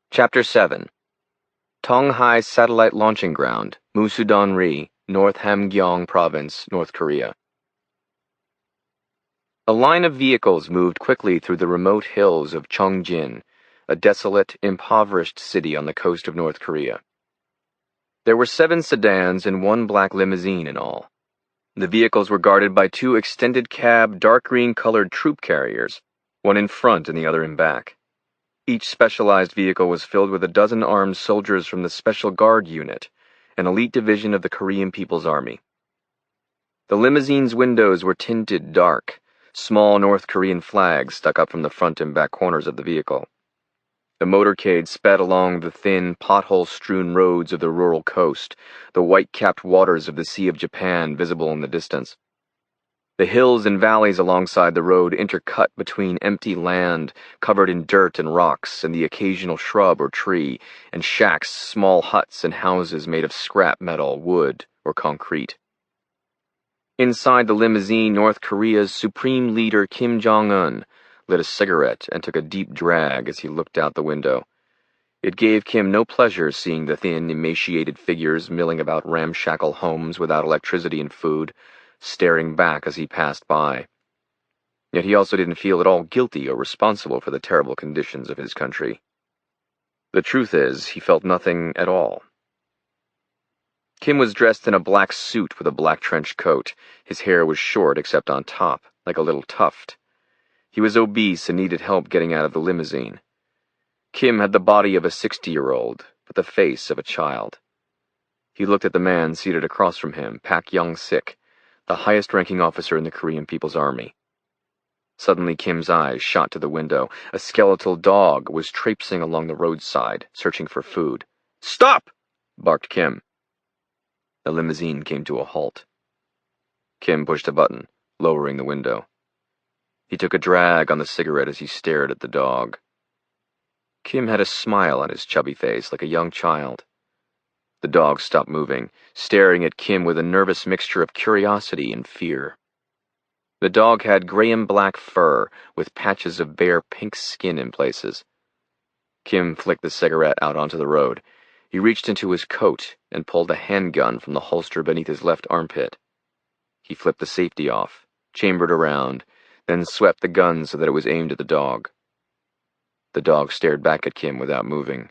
Chapter 7. Tonghai Satellite Launching Ground, Musudan-ri, North Hamgyong Province, North Korea. A line of vehicles moved quickly through the remote hills of Chongjin, a desolate, impoverished city on the coast of North Korea. There were 7 sedans and 1 black limousine in all. The vehicles were guarded by 2 extended cab, dark green-colored troop carriers, one in front and the other in back. Each specialized vehicle was filled with a dozen armed soldiers from the Special Guard Unit, an elite division of the Korean People's Army. The limousine's windows were tinted dark, small North Korean flags stuck up from the front and back corners of the vehicle. The motorcade sped along the thin, pothole-strewn roads of the rural coast, the white-capped waters of the Sea of Japan visible in the distance. The hills and valleys alongside the road intercut between empty land covered in dirt and rocks and the occasional shrub or tree, and shacks, small huts and houses made of scrap metal, wood, or concrete. Inside the limousine, North Korea's supreme leader Kim Jong-un lit a cigarette and took a deep drag as he looked out the window. It gave Kim no pleasure seeing the thin, emaciated figures milling about ramshackle homes without electricity and food, staring back as he passed by. Yet he also didn't feel at all guilty or responsible for the terrible conditions of his country. The truth is, he felt nothing at all. Kim was dressed in a black suit with a black trench coat. His hair was short except on top, like a little tuft. He was obese and needed help getting out of the limousine. Kim had the body of a 60-year-old, but the face of a child. He looked at the man seated across from him, Pak Young-sik, the highest-ranking officer in the Korean People's Army. Suddenly Kim's eyes shot to the window. A skeletal dog was traipsing along the roadside, searching for food. "Stop!" barked Kim. The limousine came to a halt. Kim pushed a button, lowering the window. He took a drag on the cigarette as he stared at the dog. Kim had a smile on his chubby face, like a young child. The dog stopped moving, staring at Kim with a nervous mixture of curiosity and fear. The dog had gray and black fur, with patches of bare pink skin in places. Kim flicked the cigarette out onto the road. He reached into his coat and pulled a handgun from the holster beneath his left armpit. He flipped the safety off, chambered around, then swept the gun so that it was aimed at the dog. The dog stared back at Kim without moving.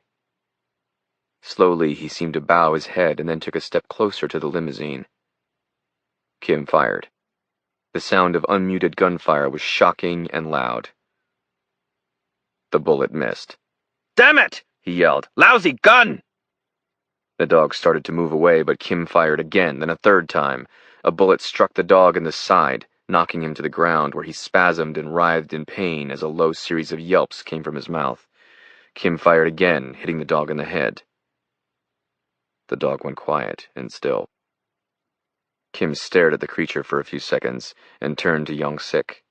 Slowly, he seemed to bow his head and then took a step closer to the limousine. Kim fired. The sound of unmuted gunfire was shocking and loud. The bullet missed. "Damn it!" he yelled. "Lousy gun!" The dog started to move away, but Kim fired again, then a third time. A bullet struck the dog in the side, knocking him to the ground, where he spasmed and writhed in pain as a low series of yelps came from his mouth. Kim fired again, hitting the dog in the head. The dog went quiet and still. Kim stared at the creature for a few seconds and turned to Young-sik.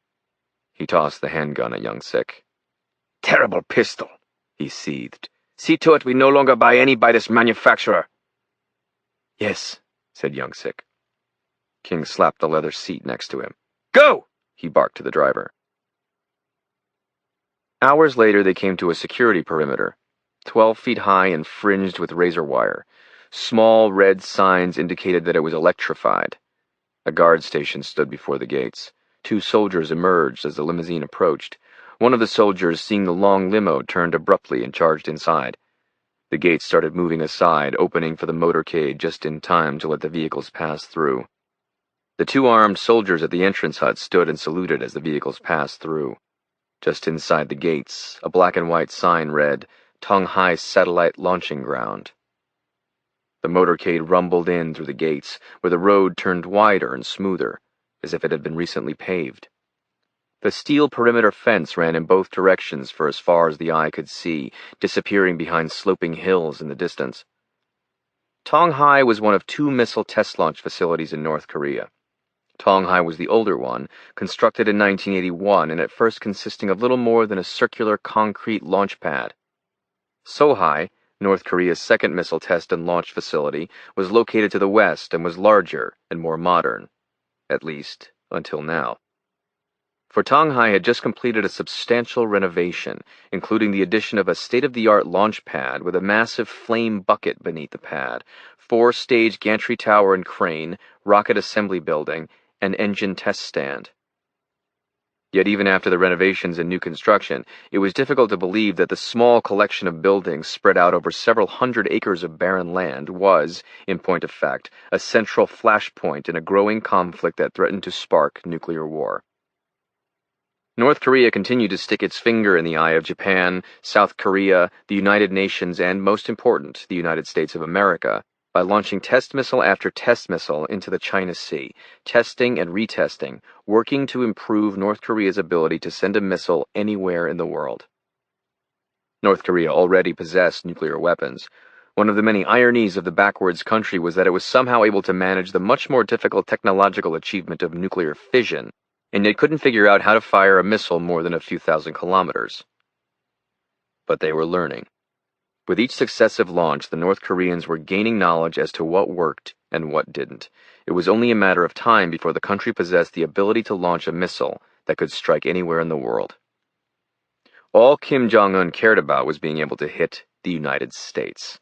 He tossed the handgun at Young-sik. "Terrible pistol," he seethed. "See to it we no longer buy any by this manufacturer." "Yes," said Young-sik. King slapped the leather seat next to him. "Go!" he barked to the driver. Hours later they came to a security perimeter, 12 feet high and fringed with razor wire. Small red signs indicated that it was electrified. A guard station stood before the gates. 2 soldiers emerged as the limousine approached. One of the soldiers, seeing the long limo, turned abruptly and charged inside. The gates started moving aside, opening for the motorcade just in time to let the vehicles pass through. The 2 armed soldiers at the entrance hut stood and saluted as the vehicles passed through. Just inside the gates, a black and white sign read, "Tonghai Satellite Launching Ground." The motorcade rumbled in through the gates, where the road turned wider and smoother, as if it had been recently paved. The steel perimeter fence ran in both directions for as far as the eye could see, disappearing behind sloping hills in the distance. Tonghai was one of 2 missile test launch facilities in North Korea. Tonghai was the older one, constructed in 1981 and at first consisting of little more than a circular concrete launch pad. Sohai, North Korea's second missile test and launch facility, was located to the west and was larger and more modern, at least until now. For Tonghai had just completed a substantial renovation, including the addition of a state-of-the-art launch pad with a massive flame bucket beneath the pad, 4-stage gantry tower and crane, rocket assembly building, and engine test stand. Yet even after the renovations and new construction, it was difficult to believe that the small collection of buildings spread out over several hundred acres of barren land was, in point of fact, a central flashpoint in a growing conflict that threatened to spark nuclear war. North Korea continued to stick its finger in the eye of Japan, South Korea, the United Nations, and, most important, the United States of America, by launching test missile after test missile into the China Sea, testing and retesting, working to improve North Korea's ability to send a missile anywhere in the world. North Korea already possessed nuclear weapons. One of the many ironies of the backwards country was that it was somehow able to manage the much more difficult technological achievement of nuclear fission, and yet couldn't figure out how to fire a missile more than a few thousand kilometers. But they were learning. With each successive launch, the North Koreans were gaining knowledge as to what worked and what didn't. It was only a matter of time before the country possessed the ability to launch a missile that could strike anywhere in the world. All Kim Jong-un cared about was being able to hit the United States.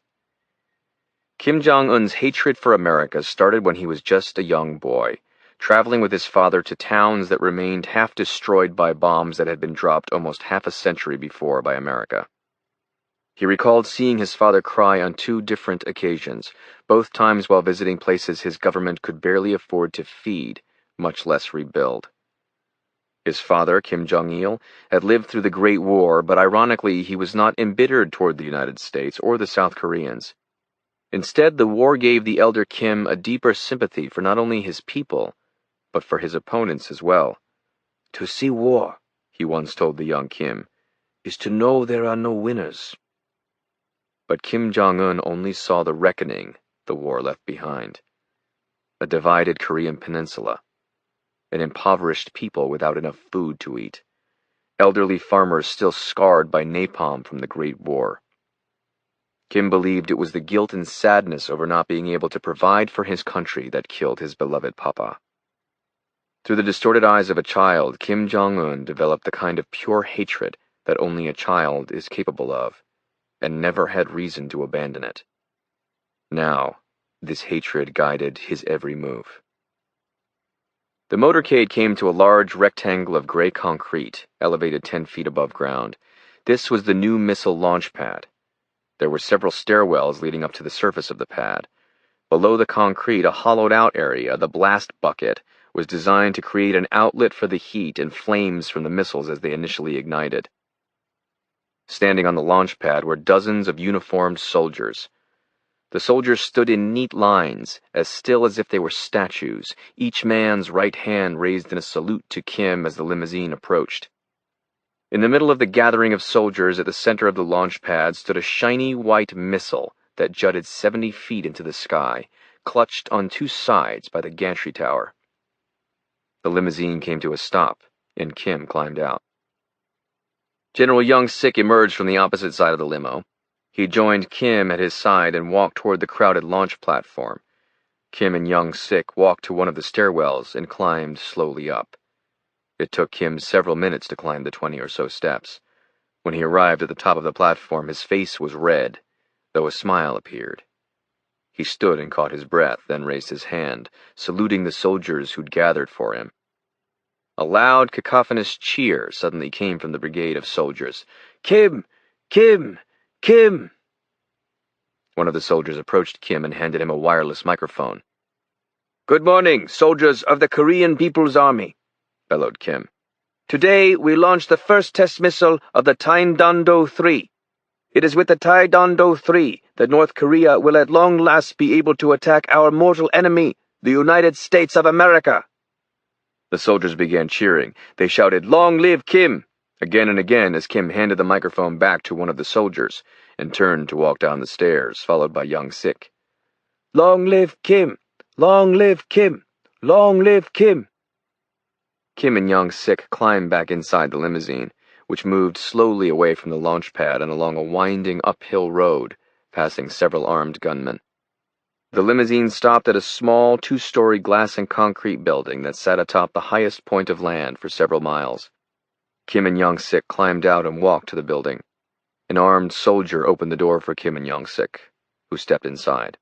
Kim Jong-un's hatred for America started when he was just a young boy, traveling with his father to towns that remained half destroyed by bombs that had been dropped almost half a century before by America. He recalled seeing his father cry on 2 different occasions, both times while visiting places his government could barely afford to feed, much less rebuild. His father, Kim Jong-il, had lived through the Great War, but ironically he was not embittered toward the United States or the South Koreans. Instead, the war gave the elder Kim a deeper sympathy for not only his people, but for his opponents as well. "To see war," he once told the young Kim, "is to know there are no winners." But Kim Jong-un only saw the reckoning the war left behind. A divided Korean peninsula. An impoverished people without enough food to eat. Elderly farmers still scarred by napalm from the Great War. Kim believed it was the guilt and sadness over not being able to provide for his country that killed his beloved papa. Through the distorted eyes of a child, Kim Jong-un developed the kind of pure hatred that only a child is capable of, and never had reason to abandon it. Now, this hatred guided his every move. The motorcade came to a large rectangle of gray concrete, elevated 10 feet above ground. This was the new missile launch pad. There were several stairwells leading up to the surface of the pad. Below the concrete, a hollowed-out area, the blast bucket, was designed to create an outlet for the heat and flames from the missiles as they initially ignited. Standing on the launch pad were dozens of uniformed soldiers. The soldiers stood in neat lines, as still as if they were statues, each man's right hand raised in a salute to Kim as the limousine approached. In the middle of the gathering of soldiers at the center of the launch pad stood a shiny white missile that jutted 70 feet into the sky, clutched on 2 sides by the gantry tower. The limousine came to a stop, and Kim climbed out. General Young-sik emerged from the opposite side of the limo. He joined Kim at his side and walked toward the crowded launch platform. Kim and Young-sik walked to one of the stairwells and climbed slowly up. It took Kim several minutes to climb the 20 or so steps. When he arrived at the top of the platform, his face was red, though a smile appeared. He stood and caught his breath, then raised his hand, saluting the soldiers who'd gathered for him. A loud, cacophonous cheer suddenly came from the brigade of soldiers. "Kim! Kim! Kim!" One of the soldiers approached Kim and handed him a wireless microphone. "Good morning, soldiers of the Korean People's Army," bellowed Kim. "Today we launch the first test missile of the Taedando-3. It is with the Taedando-3 that North Korea will at long last be able to attack our mortal enemy, the United States of America." The soldiers began cheering. They shouted, "Long live Kim!" again and again as Kim handed the microphone back to one of the soldiers and turned to walk down the stairs, followed by Young-sik. "Long live Kim! Long live Kim! Long live Kim!" Kim and Young-sik climbed back inside the limousine, which moved slowly away from the launch pad and along a winding uphill road, passing several armed gunmen. The limousine stopped at a small 2-story glass and concrete building that sat atop the highest point of land for several miles. Kim and Young-sik climbed out and walked to the building. An armed soldier opened the door for Kim and Young-sik, who stepped inside.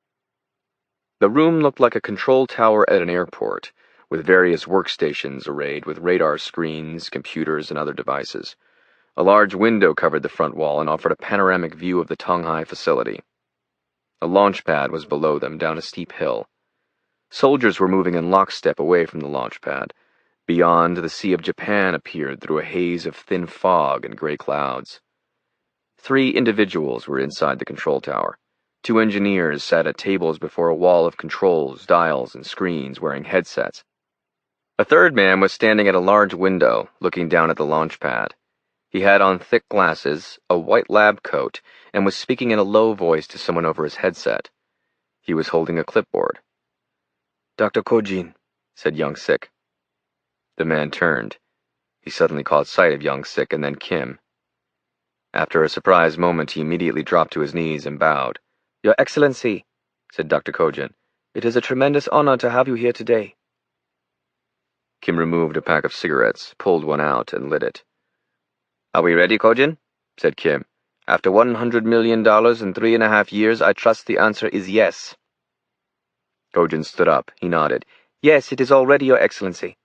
The room looked like a control tower at an airport, with various workstations arrayed with radar screens, computers, and other devices. A large window covered the front wall and offered a panoramic view of the Tonghai facility. A launch pad was below them down a steep hill. Soldiers were moving in lockstep away from the launch pad. Beyond, the Sea of Japan appeared through a haze of thin fog and gray clouds. 3 individuals were inside the control tower. 2 engineers sat at tables before a wall of controls, dials, and screens, wearing headsets. A third man was standing at a large window, looking down at the launch pad. He had on thick glasses, a white lab coat, and was speaking in a low voice to someone over his headset. He was holding a clipboard. "Dr. Kojin," said Young Sik. The man turned. He suddenly caught sight of Young Sik and then Kim. After a surprised moment, he immediately dropped to his knees and bowed. "Your Excellency," said Dr. Kojin, "it is a tremendous honor to have you here today." Kim removed a pack of cigarettes, pulled one out, and lit it. "Are we ready, Kojin?" said Kim. "After $100 million in 3.5 years, I trust the answer is yes." Kojin stood up. He nodded. "Yes, it is all ready, Your Excellency."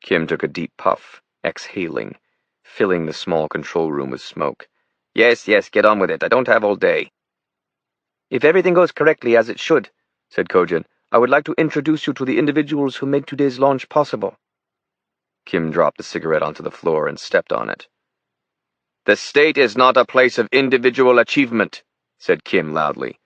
Kim took a deep puff, exhaling, filling the small control room with smoke. Yes, get on with it. I don't have all day." "If everything goes correctly as it should," said Kojin, "I would like to introduce you to the individuals who made today's launch possible." Kim dropped the cigarette onto the floor and stepped on it. "The state is not a place of individual achievement," said Kim loudly.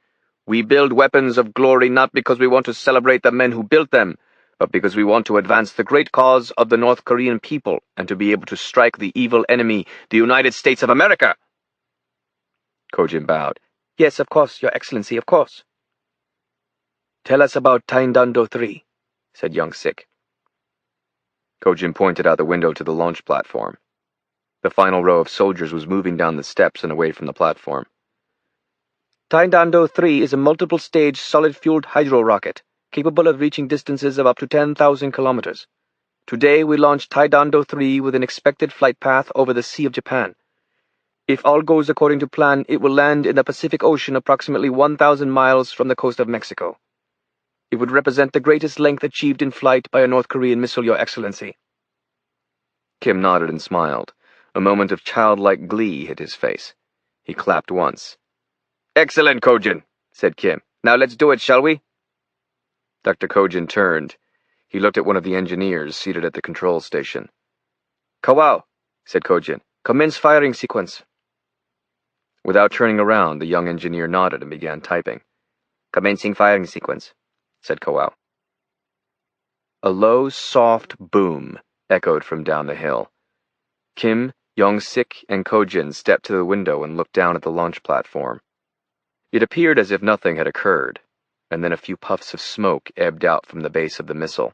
"We build weapons of glory not because we want to celebrate the men who built them, but because we want to advance the great cause of the North Korean people and to be able to strike the evil enemy, the United States of America." Kojin bowed. "Yes, of course, Your Excellency, of course." "Tell us about Taindando 3, said Young Sik. Kojin pointed out the window to the launch platform. The final row of soldiers was moving down the steps and away from the platform. "Taindando 3 is a multiple-stage solid-fueled hydro-rocket, capable of reaching distances of up to 10,000 kilometers. Today we launched Taindando 3 with an expected flight path over the Sea of Japan. If all goes according to plan, it will land in the Pacific Ocean approximately 1,000 miles from the coast of Mexico. It would represent the greatest length achieved in flight by a North Korean missile, Your Excellency." Kim nodded and smiled. A moment of childlike glee hit his face. He clapped once. "Excellent, Kojin," said Kim. "Now let's do it, shall we?" Dr. Kojin turned. He looked at one of the engineers seated at the control station. "Kawao," said Kojin. "Commence firing sequence." Without turning around, the young engineer nodded and began typing. "Commencing firing sequence," said Kawao. A low, soft boom echoed from down the hill. Kim, Young-sik, and Kojin stepped to the window and looked down at the launch platform. It appeared as if nothing had occurred, and then a few puffs of smoke ebbed out from the base of the missile.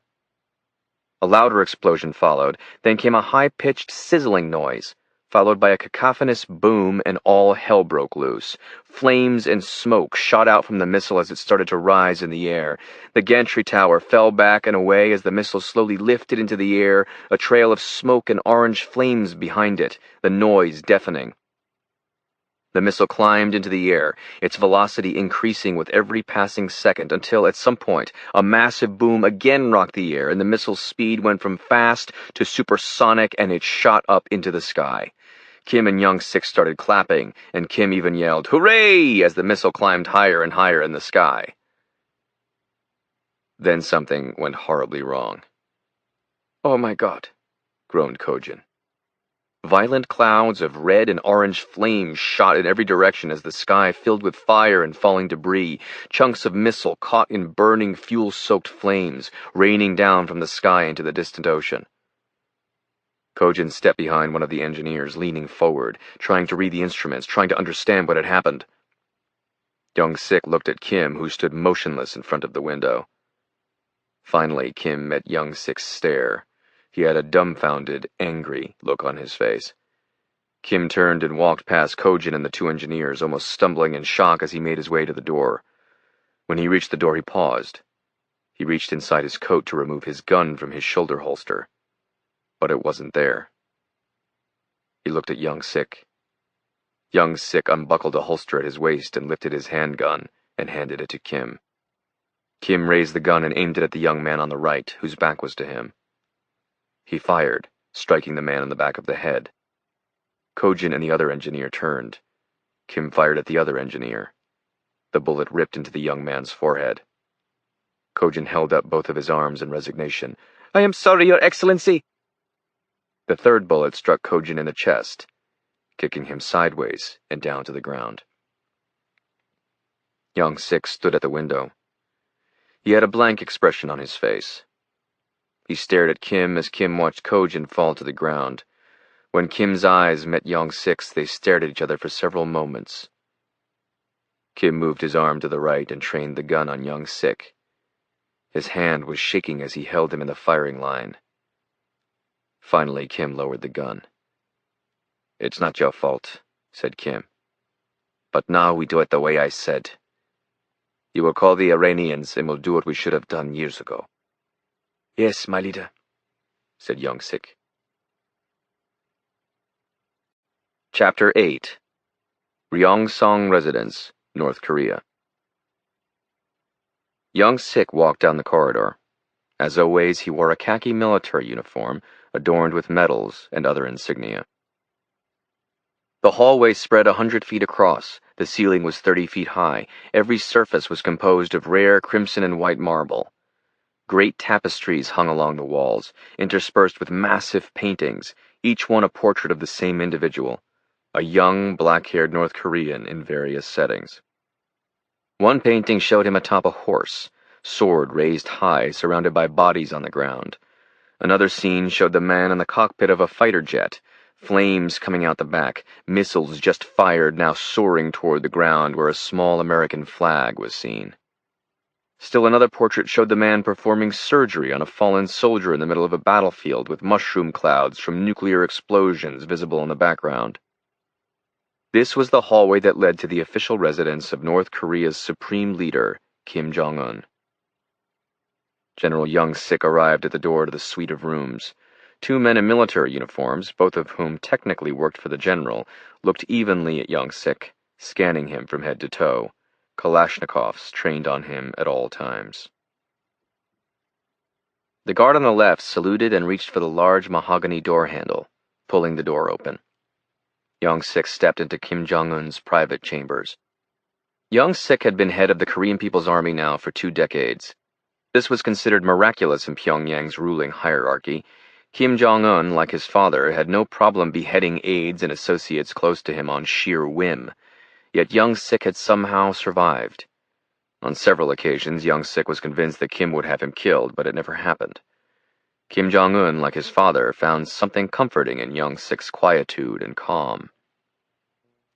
A louder explosion followed, then came a high-pitched sizzling noise, followed by a cacophonous boom, and all hell broke loose. Flames and smoke shot out from the missile as it started to rise in the air. The gantry tower fell back and away as the missile slowly lifted into the air, a trail of smoke and orange flames behind it, the noise deafening. The missile climbed into the air, its velocity increasing with every passing second until, at some point, a massive boom again rocked the air and the missile's speed went from fast to supersonic and it shot up into the sky. Kim and Young-sik started clapping, and Kim even yelled, "Hooray!" as the missile climbed higher and higher in the sky. Then something went horribly wrong. "Oh my God," groaned Kojin. Violent clouds of red and orange flames shot in every direction as the sky filled with fire and falling debris, chunks of missile caught in burning fuel-soaked flames, raining down from the sky into the distant ocean. Kojin stepped behind one of the engineers, leaning forward, trying to read the instruments, trying to understand what had happened. Young-sik looked at Kim, who stood motionless in front of the window. Finally, Kim met Young-sik's stare. He had a dumbfounded, angry look on his face. Kim turned and walked past Kojin and the 2 engineers, almost stumbling in shock as he made his way to the door. When he reached the door, he paused. He reached inside his coat to remove his gun from his shoulder holster. But it wasn't there. He looked at Young-sik. Young-sik unbuckled a holster at his waist and lifted his handgun and handed it to Kim. Kim raised the gun and aimed it at the young man on the right, whose back was to him. He fired, striking the man in the back of the head. Kojin and the other engineer turned. Kim fired at the other engineer. The bullet ripped into the young man's forehead. Kojin held up both of his arms in resignation. "I am sorry, Your Excellency." The third bullet struck Kojin in the chest, kicking him sideways and down to the ground. Young Sik stood at the window. He had a blank expression on his face. He stared at Kim as Kim watched Kojin fall to the ground. When Kim's eyes met Young Sik's, they stared at each other for several moments. Kim moved his arm to the right and trained the gun on Young Sik. His hand was shaking as he held him in the firing line. Finally, Kim lowered the gun. "It's not your fault," said Kim. "But now we do it the way I said. You will call the Iranians and we'll do what we should have done years ago." "Yes, my leader," said Young Sik. Chapter 8. Ryongsong Residence, North Korea. Young Sik walked down the corridor. As always, he wore a khaki military uniform adorned with medals and other insignia. The hallway spread 100 feet across. The ceiling was 30 feet high. Every surface was composed of rare crimson and white marble. Great tapestries hung along the walls, interspersed with massive paintings, each one a portrait of the same individual, a young, black-haired North Korean in various settings. One painting showed him atop a horse, sword raised high, surrounded by bodies on the ground. Another scene showed the man in the cockpit of a fighter jet, flames coming out the back, missiles just fired now soaring toward the ground where a small American flag was seen. Still another portrait showed the man performing surgery on a fallen soldier in the middle of a battlefield with mushroom clouds from nuclear explosions visible in the background. This was the hallway that led to the official residence of North Korea's supreme leader, Kim Jong-un. General Young Sik arrived at the door to the suite of rooms. Two men in military uniforms, both of whom technically worked for the general, looked evenly at Young Sik, scanning him from head to toe, Kalashnikovs trained on him at all times. The guard on the left saluted and reached for the large mahogany door handle, pulling the door open. Young Sik stepped into Kim Jong-un's private chambers. Young Sik had been head of the Korean People's Army now for 2 decades. This was considered miraculous in Pyongyang's ruling hierarchy. Kim Jong-un, like his father, had no problem beheading aides and associates close to him on sheer whim. Yet Young Sik had somehow survived. On several occasions, Young Sik was convinced that Kim would have him killed, but it never happened. Kim Jong-un, like his father, found something comforting in Young Sik's quietude and calm.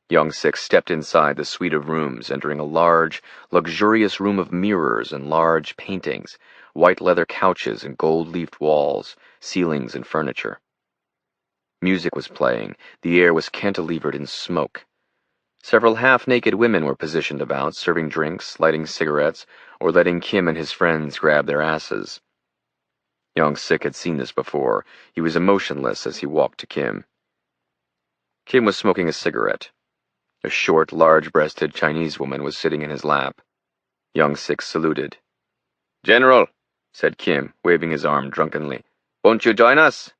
Young Sik stepped inside the suite of rooms, entering a large, luxurious room of mirrors and large paintings, white leather couches and gold-leafed walls, ceilings and furniture. Music was playing. The air was cantilevered in smoke. Several half-naked women were positioned about, serving drinks, lighting cigarettes, or letting Kim and his friends grab their asses. Young Sik had seen this before. He was emotionless as he walked to Kim. Kim was smoking a cigarette. A short, large-breasted Chinese woman was sitting in his lap. Young Sik saluted. "General," said Kim, waving his arm drunkenly, "won't you join us?"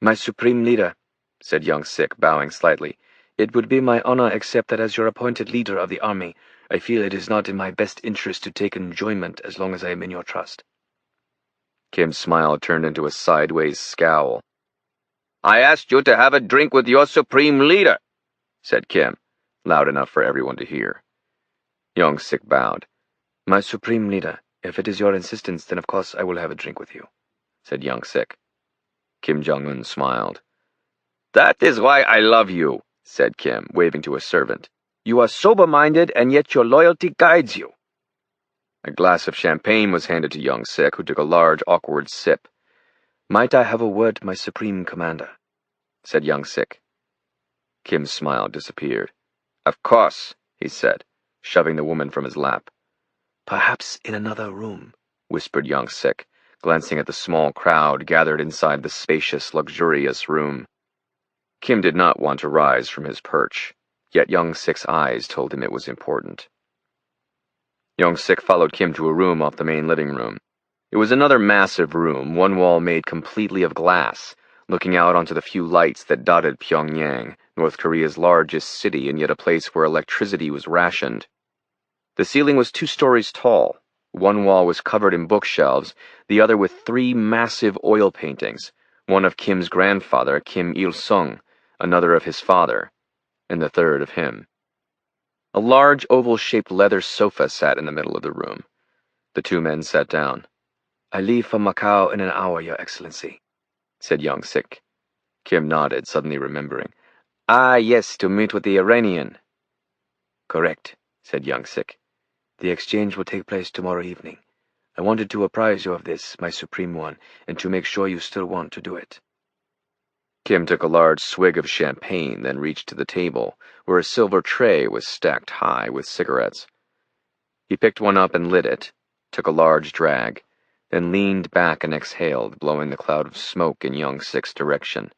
"My supreme leader," said Young Sik, bowing slightly, "it would be my honor except that as your appointed leader of the army, I feel it is not in my best interest to take enjoyment as long as I am in your trust." Kim's smile turned into a sideways scowl. "I asked you to have a drink with your supreme leader," said Kim, loud enough for everyone to hear. Young Sik bowed. "My supreme leader, if it is your insistence, then of course I will have a drink with you," said Young Sik. Kim Jong-un smiled. "That is why I love you," said Kim, waving to a servant. "You are sober-minded, and yet your loyalty guides you." A glass of champagne was handed to Young Sik, who took a large, awkward sip. "Might I have a word, my supreme commander?" said Young Sik. Kim's smile disappeared. "Of course," he said, shoving the woman from his lap. "Perhaps in another room," whispered Young Sik, glancing at the small crowd gathered inside the spacious, luxurious room. Kim did not want to rise from his perch, yet Young Sik's eyes told him it was important. Young Sik followed Kim to a room off the main living room. It was another massive room, one wall made completely of glass, looking out onto the few lights that dotted Pyongyang, North Korea's largest city and yet a place where electricity was rationed. The ceiling was 2 stories tall. One wall was covered in bookshelves, the other with 3 massive oil paintings, one of Kim's grandfather, Kim Il-sung, another of his father, and the third of him. A large oval-shaped leather sofa sat in the middle of the room. The two men sat down. "I leave for Macau in an hour, Your Excellency," said Young Sik. Kim nodded, suddenly remembering. "Ah, yes, to meet with the Iranian." "Correct," said Young Sik. "The exchange will take place tomorrow evening. I wanted to apprise you of this, my Supreme One, and to make sure you still want to do it." Kim took a large swig of champagne, then reached to the table, where a silver tray was stacked high with cigarettes. He picked one up and lit it, took a large drag, then leaned back and exhaled, blowing the cloud of smoke in Young Sik's direction.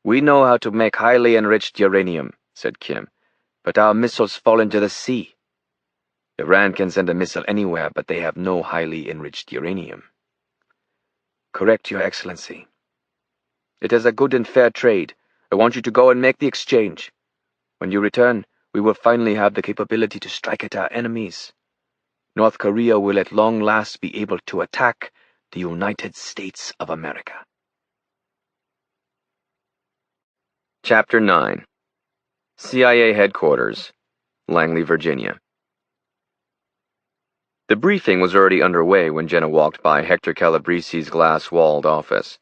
"We know how to make highly enriched uranium," said Kim, "but our missiles fall into the sea. Iran can send a missile anywhere, but they have no highly enriched uranium." "Correct, Your Excellency." "It is a good and fair trade. I want you to go and make the exchange. When you return, we will finally have the capability to strike at our enemies. North Korea will at long last be able to attack the United States of America." Chapter 9. CIA Headquarters, Langley, Virginia. The briefing was already underway when Jenna walked by Hector Calabresi's glass-walled office.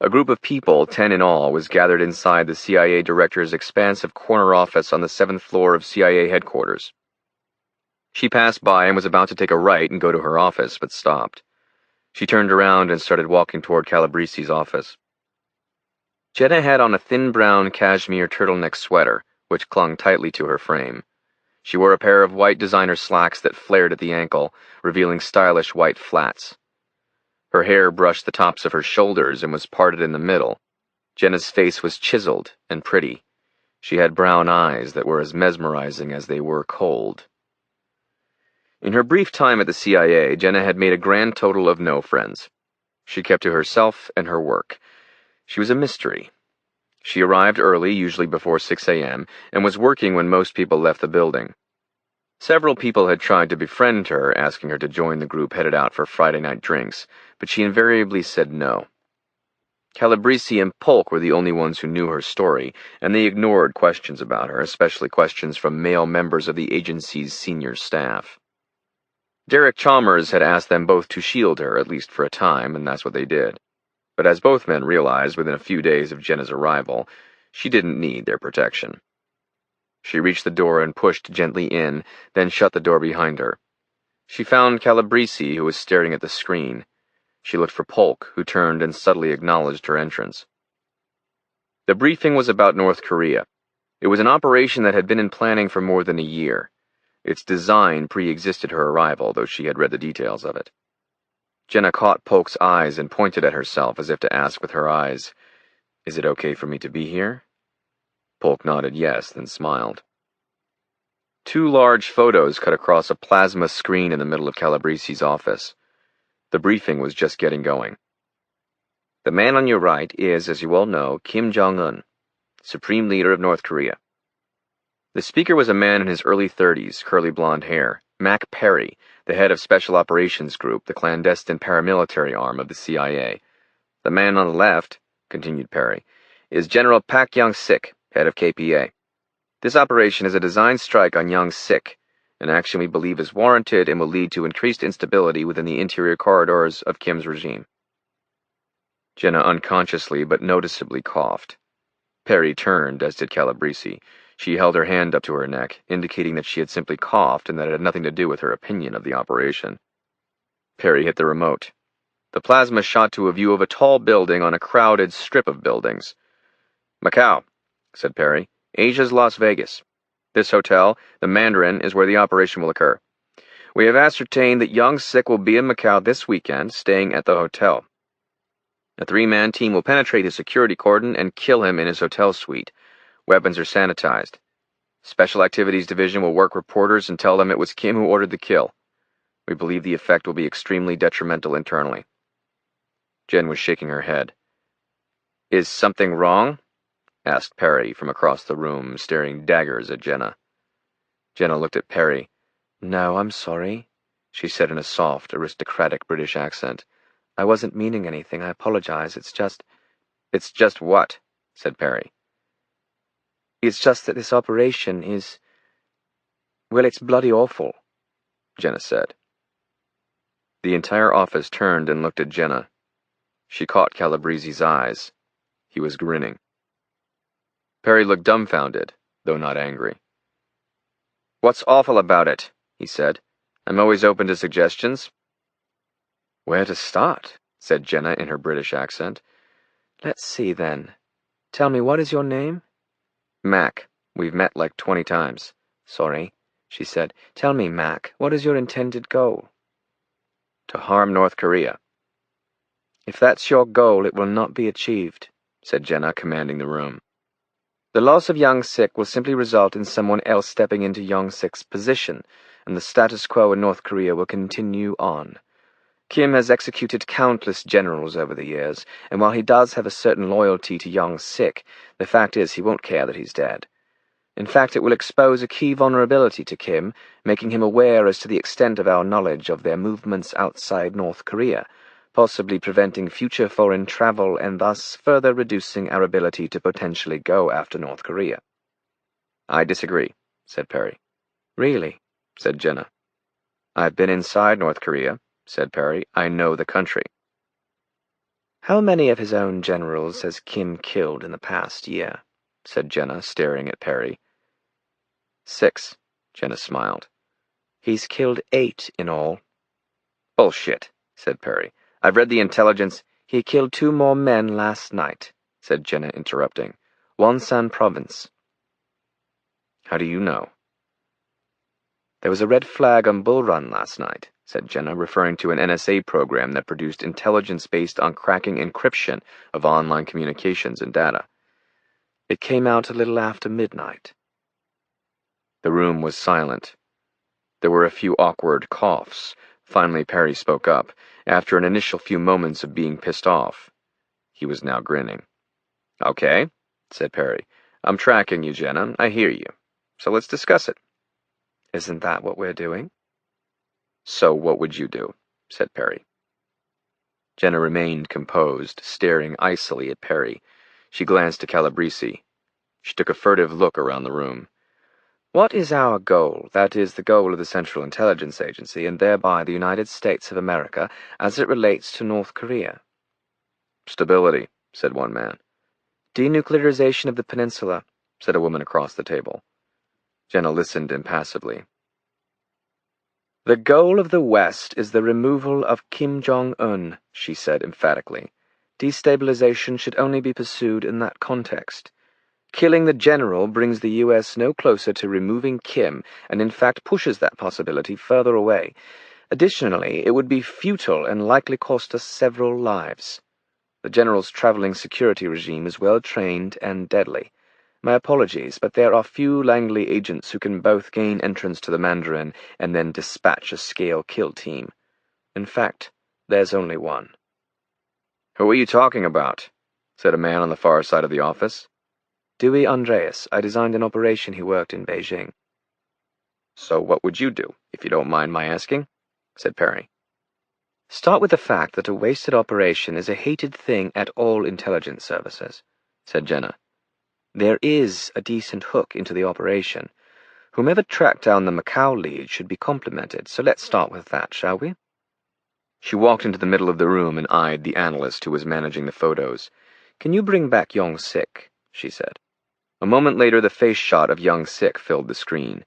A group of people, 10 in all, was gathered inside the CIA director's expansive corner office on the 7th floor of CIA headquarters. She passed by and was about to take a right and go to her office, but stopped. She turned around and started walking toward Calabresi's office. Jenna had on a thin brown cashmere turtleneck sweater, which clung tightly to her frame. She wore a pair of white designer slacks that flared at the ankle, revealing stylish white flats. Her hair brushed the tops of her shoulders and was parted in the middle. Jenna's face was chiseled and pretty. She had brown eyes that were as mesmerizing as they were cold. In her brief time at the CIA, Jenna had made a grand total of no friends. She kept to herself and her work. She was a mystery. She arrived early, usually before 6 a.m., and was working when most people left the building. Several people had tried to befriend her, asking her to join the group headed out for Friday night drinks, but she invariably said no. Calabresi and Polk were the only ones who knew her story, and they ignored questions about her, especially questions from male members of the agency's senior staff. Derek Chalmers had asked them both to shield her, at least for a time, and that's what they did. But as both men realized within a few days of Jenna's arrival, she didn't need their protection. She reached the door and pushed gently in, then shut the door behind her. She found Calabresi, who was staring at the screen. She looked for Polk, who turned and subtly acknowledged her entrance. The briefing was about North Korea. It was an operation that had been in planning for more than a year. Its design pre-existed her arrival, though she had read the details of it. Jenna caught Polk's eyes and pointed at herself as if to ask with her eyes, "Is it okay for me to be here?" Polk nodded yes, then smiled. 2 large photos cut across a plasma screen in the middle of Calabresi's office. The briefing was just getting going. "The man on your right is, as you all know, Kim Jong-un, Supreme Leader of North Korea." The speaker was a man in his early 30s, curly blonde hair, Mac Perry, the head of Special Operations Group, the clandestine paramilitary arm of the CIA. "The man on the left," continued Perry, "is General Pak Young-sik, head of KPA. This operation is a design strike on Young-sik, an action we believe is warranted and will lead to increased instability within the interior corridors of Kim's regime." Jenna unconsciously but noticeably coughed. Perry turned, as did Calabresi. She held her hand up to her neck, indicating that she had simply coughed and that it had nothing to do with her opinion of the operation. Perry hit the remote. The plasma shot to a view of a tall building on a crowded strip of buildings. "Macau," said Perry. "Asia's Las Vegas. This hotel, the Mandarin, is where the operation will occur. We have ascertained that Young-sik will be in Macau this weekend, staying at the hotel. A 3-man team will penetrate his security cordon and kill him in his hotel suite. Weapons are sanitized. Special Activities Division will work reporters and tell them it was Kim who ordered the kill. We believe the effect will be extremely detrimental internally." Jen was shaking her head. "Is something wrong?" asked Perry from across the room, staring daggers at Jenna. Jenna looked at Perry. "No, I'm sorry," she said in a soft, aristocratic British accent. "I wasn't meaning anything. I apologize. It's just—" "It's just what?" said Perry. "It's just that this operation is Well, it's bloody awful, Jenna said. The entire office turned and looked at Jenna. She caught Calabrese's eyes. He was grinning. Perry looked dumbfounded, though not angry. What's awful about it? He said. I'm always open to suggestions. Where to start? Said Jenna in her British accent. Let's see, then. Tell me, what is your name? Mac. We've met like 20 times. Sorry, she said. Tell me, Mac, what is your intended goal? To harm North Korea. If that's your goal, it will not be achieved, said Jenna, commanding the room. The loss of Young Sik will simply result in someone else stepping into Young Sik's position, and the status quo in North Korea will continue on. Kim has executed countless generals over the years, and while he does have a certain loyalty to Young Sik, the fact is he won't care that he's dead. In fact, it will expose a key vulnerability to Kim, making him aware as to the extent of our knowledge of their movements outside North Korea, possibly preventing future foreign travel and thus further reducing our ability to potentially go after North Korea. I disagree, said Perry. Really? Said Jenna. I've been inside North Korea, said Perry. I know the country. How many of his own generals has Kim killed in the past year? Said Jenna, staring at Perry. 6, Jenna smiled. He's killed 8 in all. Bullshit, said Perry. I've read the intelligence. He killed 2 more men last night, said Jenna, interrupting. Wonsan Province. How do you know? There was a red flag on Bull Run last night, said Jenna, referring to an NSA program that produced intelligence based on cracking encryption of online communications and data. It came out a little after midnight. The room was silent. There were a few awkward coughs. Finally, Perry spoke up, after an initial few moments of being pissed off. He was now grinning. Okay, said Perry. I'm tracking you, Jenna. I hear you. So let's discuss it. Isn't that what we're doing? So what would you do? Said Perry. Jenna remained composed, staring icily at Perry. She glanced at Calabrese. She took a furtive look around the room. What is our goal, that is, the goal of the Central Intelligence Agency, and thereby the United States of America, as it relates to North Korea? Stability, said one man. Denuclearization of the peninsula, said a woman across the table. Jenna listened impassively. The goal of the West is the removal of Kim Jong-un, she said emphatically. Destabilization should only be pursued in that context. Killing the general brings the U.S. no closer to removing Kim, and in fact pushes that possibility further away. Additionally, it would be futile and likely cost us several lives. The general's traveling security regime is well trained and deadly. My apologies, but there are few Langley agents who can both gain entrance to the Mandarin and then dispatch a scale kill team. In fact, there's only one. Who are you talking about? Said a man on the far side of the office. Dewey Andreas. I designed an operation he worked in Beijing. So what would you do, if you don't mind my asking? Said Perry. Start with the fact that a wasted operation is a hated thing at all intelligence services, said Jenna. There is a decent hook into the operation. Whomever tracked down the Macau lead should be complimented, so let's start with that, shall we? She walked into the middle of the room and eyed the analyst who was managing the photos. Can you bring back Young Sik? She said. A moment later, the face shot of Young Sik filled the screen.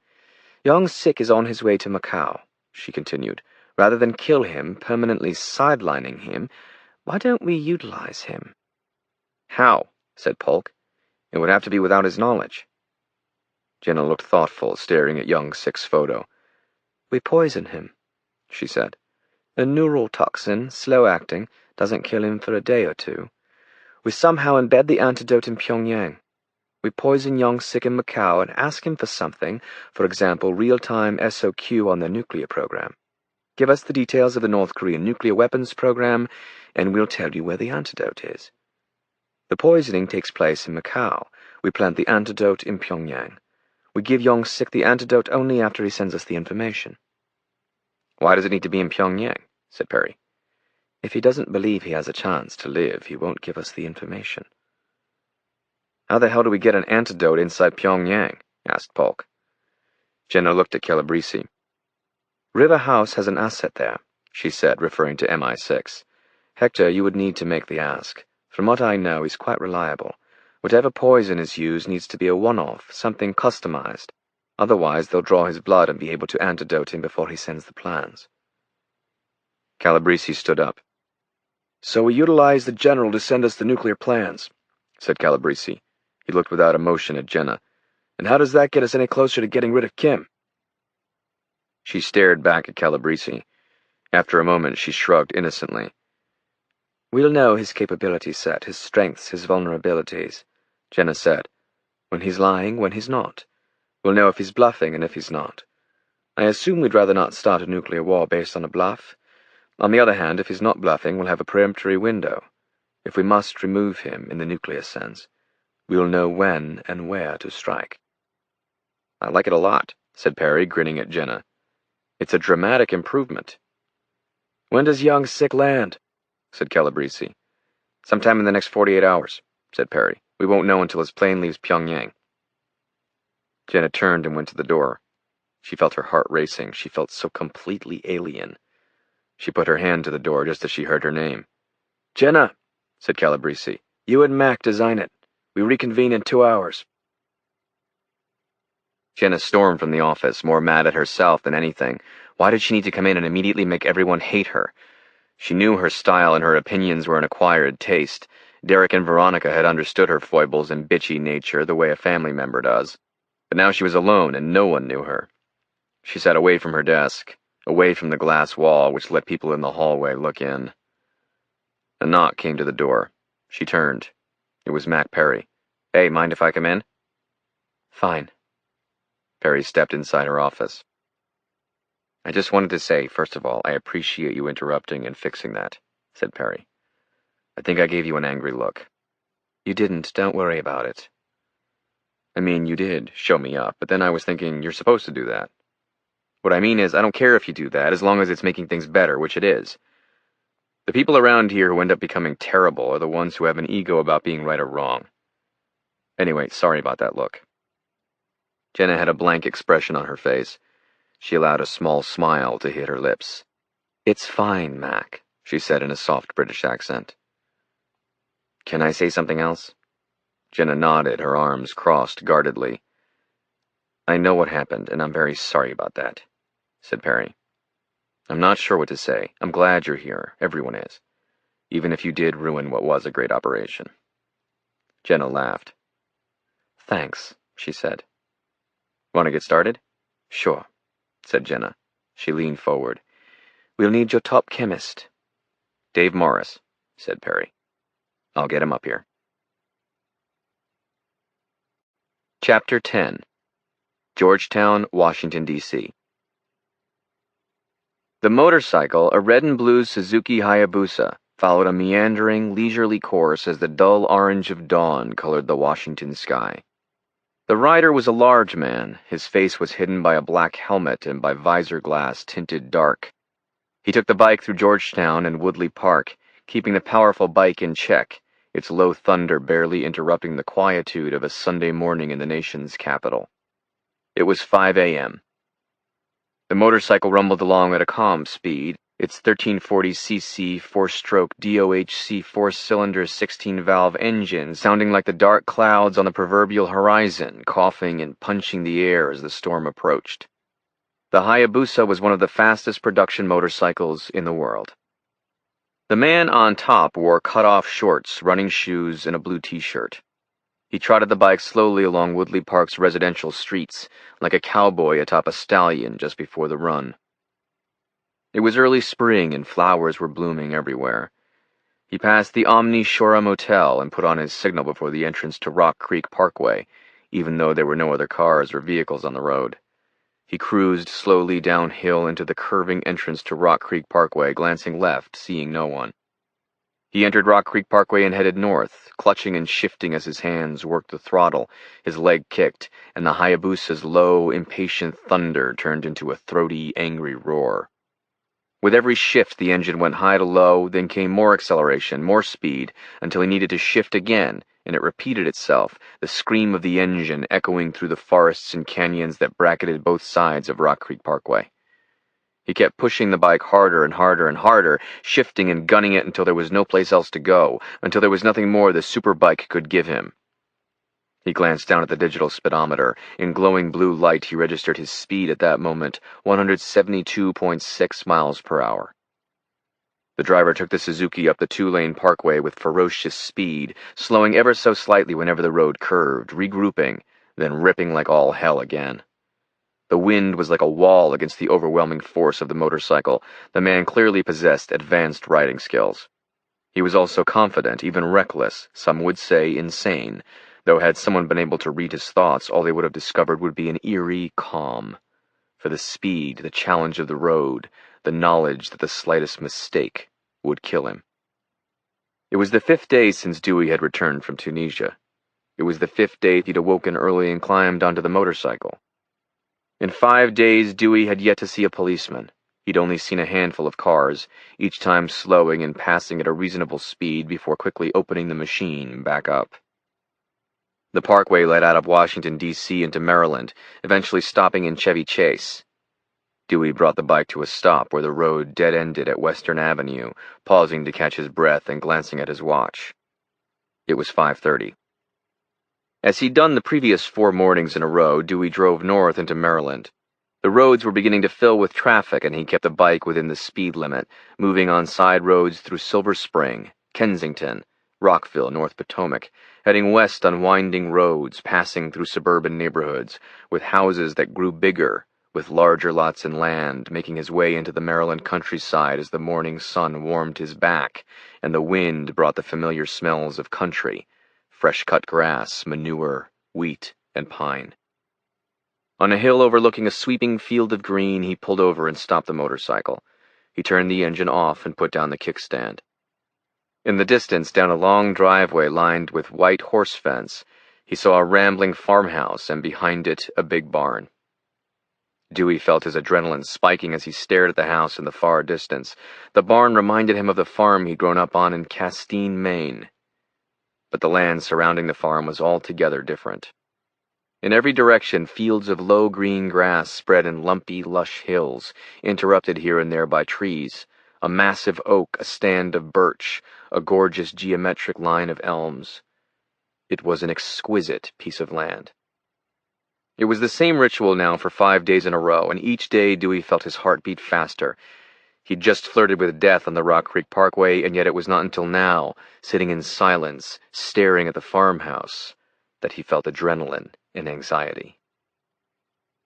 Young Sik is on his way to Macau, she continued. Rather than kill him, permanently sidelining him, why don't we utilize him? How? Said Polk. It would have to be without his knowledge. Jenna looked thoughtful, staring at Young Sik's photo. We poison him, she said. A neural toxin, slow-acting, doesn't kill him for a day or two. We somehow embed the antidote in Pyongyang. We poison Young Sik in Macau and ask him for something, for example, real-time SOQ on their nuclear program. Give us the details of the North Korean nuclear weapons program, and we'll tell you where the antidote is. The poisoning takes place in Macau. We plant the antidote in Pyongyang. We give Young Sik the antidote only after he sends us the information. Why does it need to be in Pyongyang? Said Perry. If he doesn't believe he has a chance to live, he won't give us the information. How the hell do we get an antidote inside Pyongyang? Asked Polk. Jenna looked at Calabrese. River House has an asset there, she said, referring to MI6. Hector, you would need to make the ask. From what I know, he's quite reliable. Whatever poison is used needs to be a one-off, something customized. Otherwise, they'll draw his blood and be able to antidote him before he sends the plans. Calabrese stood up. So we utilize the general to send us the nuclear plans, said Calabrese. He looked without emotion at Jenna. And how does that get us any closer to getting rid of Kim? She stared back at Calabrese. After a moment, she shrugged innocently. We'll know his capability set, his strengths, his vulnerabilities, Jenna said. When he's lying, when he's not. We'll know if he's bluffing and if he's not. I assume we'd rather not start a nuclear war based on a bluff. On the other hand, if he's not bluffing, we'll have a peremptory window. If we must remove him in the nuclear sense, we'll know when and where to strike. I like it a lot, said Perry, grinning at Jenna. It's a dramatic improvement. When does young sick land? Said Calabrese. Sometime in the next 48 hours, said Perry. We won't know until his plane leaves Pyongyang. Jenna turned and went to the door. She felt her heart racing. She felt so completely alien. She put her hand to the door just as she heard her name. Jenna, said Calabrese, you and Mac design it. We reconvene in 2 hours. Jenna stormed from the office, more mad at herself than anything. Why did she need to come in and immediately make everyone hate her? She knew her style and her opinions were an acquired taste. Derek and Veronica had understood her foibles and bitchy nature the way a family member does. But now she was alone and no one knew her. She sat away from her desk, away from the glass wall which let people in the hallway look in. A knock came to the door. She turned. It was Mac Perry. Hey, mind if I come in? Fine. Perry stepped inside her office. I just wanted to say, first of all, I appreciate you interrupting and fixing that, said Perry. I think I gave you an angry look. You didn't, don't worry about it. I mean, you did show me up, but then I was thinking you're supposed to do that. What I mean is, I don't care if you do that, as long as it's making things better, which it is. The people around here who end up becoming terrible are the ones who have an ego about being right or wrong. Anyway, sorry about that look. Jenna had a blank expression on her face. She allowed a small smile to hit her lips. It's fine, Mac, she said in a soft British accent. Can I say something else? Jenna nodded, her arms crossed guardedly. I know what happened, and I'm very sorry about that, said Perry. I'm not sure what to say. I'm glad you're here. Everyone is. Even if you did ruin what was a great operation. Jenna laughed. Thanks, she said. Want to get started? Sure, said Jenna. She leaned forward. We'll need your top chemist. Dave Morris, said Perry. I'll get him up here. Chapter 10. Georgetown, Washington, D.C. The motorcycle, a red and blue Suzuki Hayabusa, followed a meandering, leisurely course as the dull orange of dawn colored the Washington sky. The rider was a large man. His face was hidden by a black helmet and by visor glass tinted dark. He took the bike through Georgetown and Woodley Park, keeping the powerful bike in check, its low thunder barely interrupting the quietude of a Sunday morning in the nation's capital. It was 5 a.m. The motorcycle rumbled along at a calm speed, its 1340cc four-stroke DOHC four-cylinder 16-valve engine sounding like the dark clouds on the proverbial horizon, coughing and punching the air as the storm approached. The Hayabusa was one of the fastest production motorcycles in the world. The man on top wore cut-off shorts, running shoes, and a blue t-shirt. He trotted the bike slowly along Woodley Park's residential streets, like a cowboy atop a stallion just before the run. It was early spring and flowers were blooming everywhere. He passed the Omni Shora Motel and put on his signal before the entrance to Rock Creek Parkway, even though there were no other cars or vehicles on the road. He cruised slowly downhill into the curving entrance to Rock Creek Parkway, glancing left, seeing no one. He entered Rock Creek Parkway and headed north, clutching and shifting as his hands worked the throttle, his leg kicked, and the Hayabusa's low, impatient thunder turned into a throaty, angry roar. With every shift, the engine went high to low, then came more acceleration, more speed, until he needed to shift again, and it repeated itself, the scream of the engine echoing through the forests and canyons that bracketed both sides of Rock Creek Parkway. He kept pushing the bike harder and harder and harder, shifting and gunning it until there was no place else to go, until there was nothing more the superbike could give him. He glanced down at the digital speedometer. In glowing blue light, he registered his speed at that moment, 172.6 miles per hour. The driver took the Suzuki up the two-lane parkway with ferocious speed, slowing ever so slightly whenever the road curved, regrouping, then ripping like all hell again. The wind was like a wall against the overwhelming force of the motorcycle. The man clearly possessed advanced riding skills. He was also confident, even reckless, some would say insane, though had someone been able to read his thoughts, all they would have discovered would be an eerie calm. For the speed, the challenge of the road, the knowledge that the slightest mistake would kill him. It was the 5th day since Dewey had returned from Tunisia. It was the 5th day he'd awoken early and climbed onto the motorcycle. In 5 days, Dewey had yet to see a policeman. He'd only seen a handful of cars, each time slowing and passing at a reasonable speed before quickly opening the machine back up. The parkway led out of Washington, D.C. into Maryland, eventually stopping in Chevy Chase. Dewey brought the bike to a stop where the road dead-ended at Western Avenue, pausing to catch his breath and glancing at his watch. It was 5:30. As he'd done the previous 4 mornings in a row, Dewey drove north into Maryland. The roads were beginning to fill with traffic, and he kept the bike within the speed limit, moving on side roads through Silver Spring, Kensington, Rockville, North Potomac, heading west on winding roads, passing through suburban neighborhoods, with houses that grew bigger, with larger lots and land, making his way into the Maryland countryside as the morning sun warmed his back, and the wind brought the familiar smells of country, fresh-cut grass, manure, wheat, and pine. On a hill overlooking a sweeping field of green, he pulled over and stopped the motorcycle. He turned the engine off and put down the kickstand. In the distance, down a long driveway lined with white horse fence, he saw a rambling farmhouse and behind it a big barn. Dewey felt his adrenaline spiking as he stared at the house in the far distance. The barn reminded him of the farm he'd grown up on in Castine, Maine. But the land surrounding the farm was altogether different. In every direction, fields of low green grass spread in lumpy, lush hills, interrupted here and there by trees, a massive oak, a stand of birch, a gorgeous geometric line of elms. It was an exquisite piece of land. It was the same ritual now for 5 days in a row, and each day Dewey felt his heart beat faster. He'd just flirted with death on the Rock Creek Parkway, and yet it was not until now, sitting in silence, staring at the farmhouse, that he felt adrenaline and anxiety.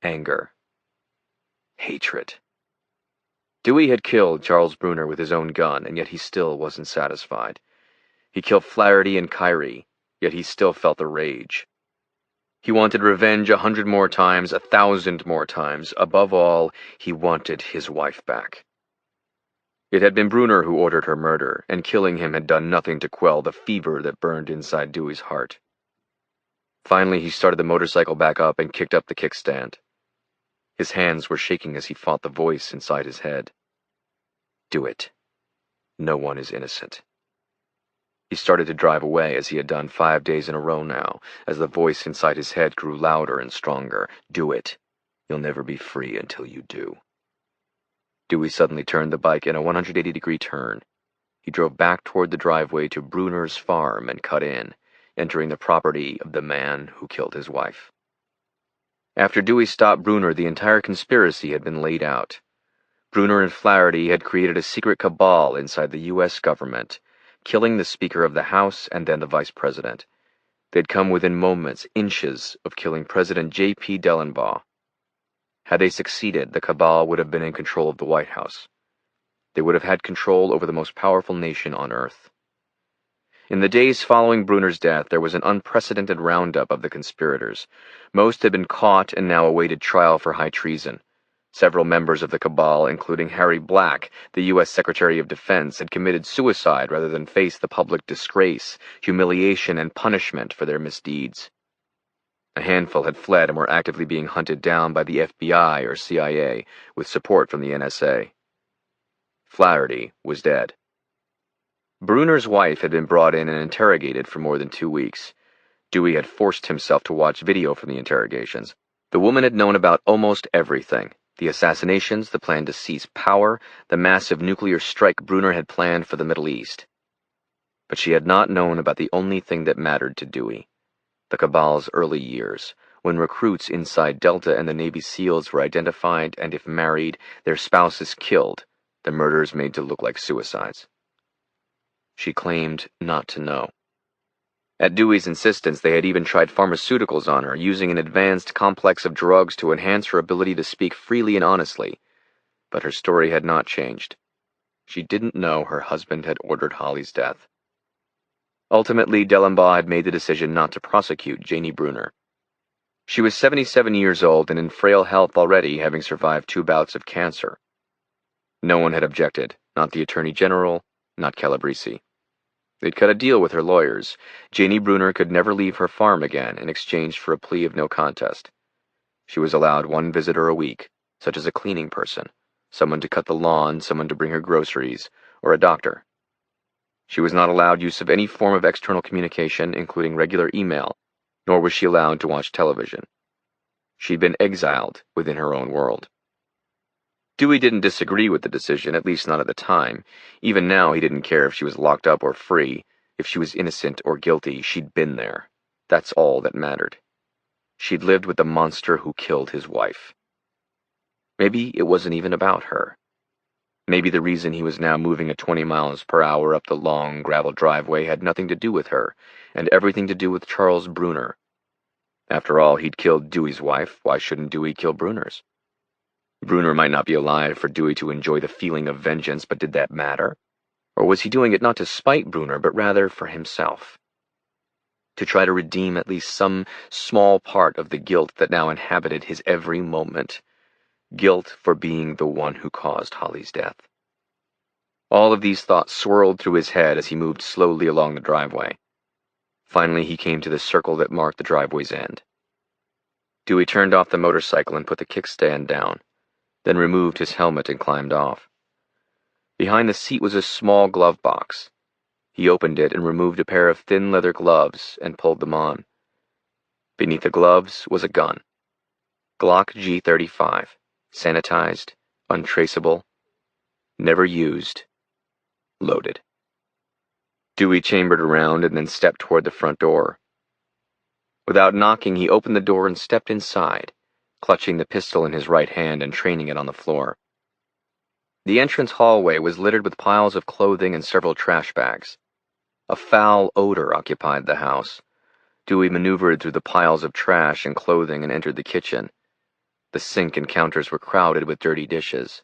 Anger. Hatred. Dewey had killed Charles Bruner with his own gun, and yet he still wasn't satisfied. He killed Flaherty and Kyrie, yet he still felt the rage. He wanted revenge 100 more times, 1,000 more times. Above all, he wanted his wife back. It had been Bruner who ordered her murder, and killing him had done nothing to quell the fever that burned inside Dewey's heart. Finally, he started the motorcycle back up and kicked up the kickstand. His hands were shaking as he fought the voice inside his head. Do it. No one is innocent. He started to drive away, as he had done 5 days in a row now, as the voice inside his head grew louder and stronger. Do it. You'll never be free until you do. Dewey suddenly turned the bike in a 180-degree turn. He drove back toward the driveway to Bruner's farm and cut in, entering the property of the man who killed his wife. After Dewey stopped Bruner, the entire conspiracy had been laid out. Bruner and Flaherty had created a secret cabal inside the U.S. government, killing the Speaker of the House and then the Vice President. They'd come within moments, inches, of killing President J.P. Dellenbaugh. Had they succeeded, the cabal would have been in control of the White House. They would have had control over the most powerful nation on Earth. In the days following Bruner's death, there was an unprecedented roundup of the conspirators. Most had been caught and now awaited trial for high treason. Several members of the cabal, including Harry Black, the U.S. Secretary of Defense, had committed suicide rather than face the public disgrace, humiliation, and punishment for their misdeeds. A handful had fled and were actively being hunted down by the FBI or CIA, with support from the NSA. Flaherty was dead. Bruner's wife had been brought in and interrogated for more than 2 weeks. Dewey had forced himself to watch video from the interrogations. The woman had known about almost everything: the assassinations, the plan to seize power, the massive nuclear strike Bruner had planned for the Middle East. But she had not known about the only thing that mattered to Dewey: the Cabal's early years, when recruits inside Delta and the Navy SEALs were identified and, if married, their spouses killed, the murders made to look like suicides. She claimed not to know. At Dewey's insistence, they had even tried pharmaceuticals on her, using an advanced complex of drugs to enhance her ability to speak freely and honestly. But her story had not changed. She didn't know her husband had ordered Holly's death. Ultimately, Dellenbaugh had made the decision not to prosecute Janie Bruner. She was 77 years old and in frail health already, having survived 2 bouts of cancer. No one had objected, not the Attorney General, not Calabrese. They'd cut a deal with her lawyers. Janie Bruner could never leave her farm again in exchange for a plea of no contest. She was allowed 1 visitor a week, such as a cleaning person, someone to cut the lawn, someone to bring her groceries, or a doctor. She was not allowed use of any form of external communication, including regular email, nor was she allowed to watch television. She'd been exiled within her own world. Dewey didn't disagree with the decision, at least not at the time. Even now, he didn't care if she was locked up or free. If she was innocent or guilty, she'd been there. That's all that mattered. She'd lived with the monster who killed his wife. Maybe it wasn't even about her. Maybe the reason he was now moving at 20 miles per hour up the long gravel driveway had nothing to do with her, and everything to do with Charles Bruner. After all, he'd killed Dewey's wife. Why shouldn't Dewey kill Bruner's? Bruner might not be alive for Dewey to enjoy the feeling of vengeance, but did that matter? Or was he doing it not to spite Bruner, but rather for himself? To try to redeem at least some small part of the guilt that now inhabited his every moment. Guilt for being the one who caused Holly's death. All of these thoughts swirled through his head as he moved slowly along the driveway. Finally, he came to the circle that marked the driveway's end. Dewey turned off the motorcycle and put the kickstand down, then removed his helmet and climbed off. Behind the seat was a small glove box. He opened it and removed a pair of thin leather gloves and pulled them on. Beneath the gloves was a gun. Glock G35, sanitized, untraceable, never used, loaded. Dewey chambered around and then stepped toward the front door. Without knocking, he opened the door and stepped inside, clutching the pistol in his right hand and training it on the floor. The entrance hallway was littered with piles of clothing and several trash bags. A foul odor occupied the house. Dewey maneuvered through the piles of trash and clothing and entered the kitchen. The sink and counters were crowded with dirty dishes.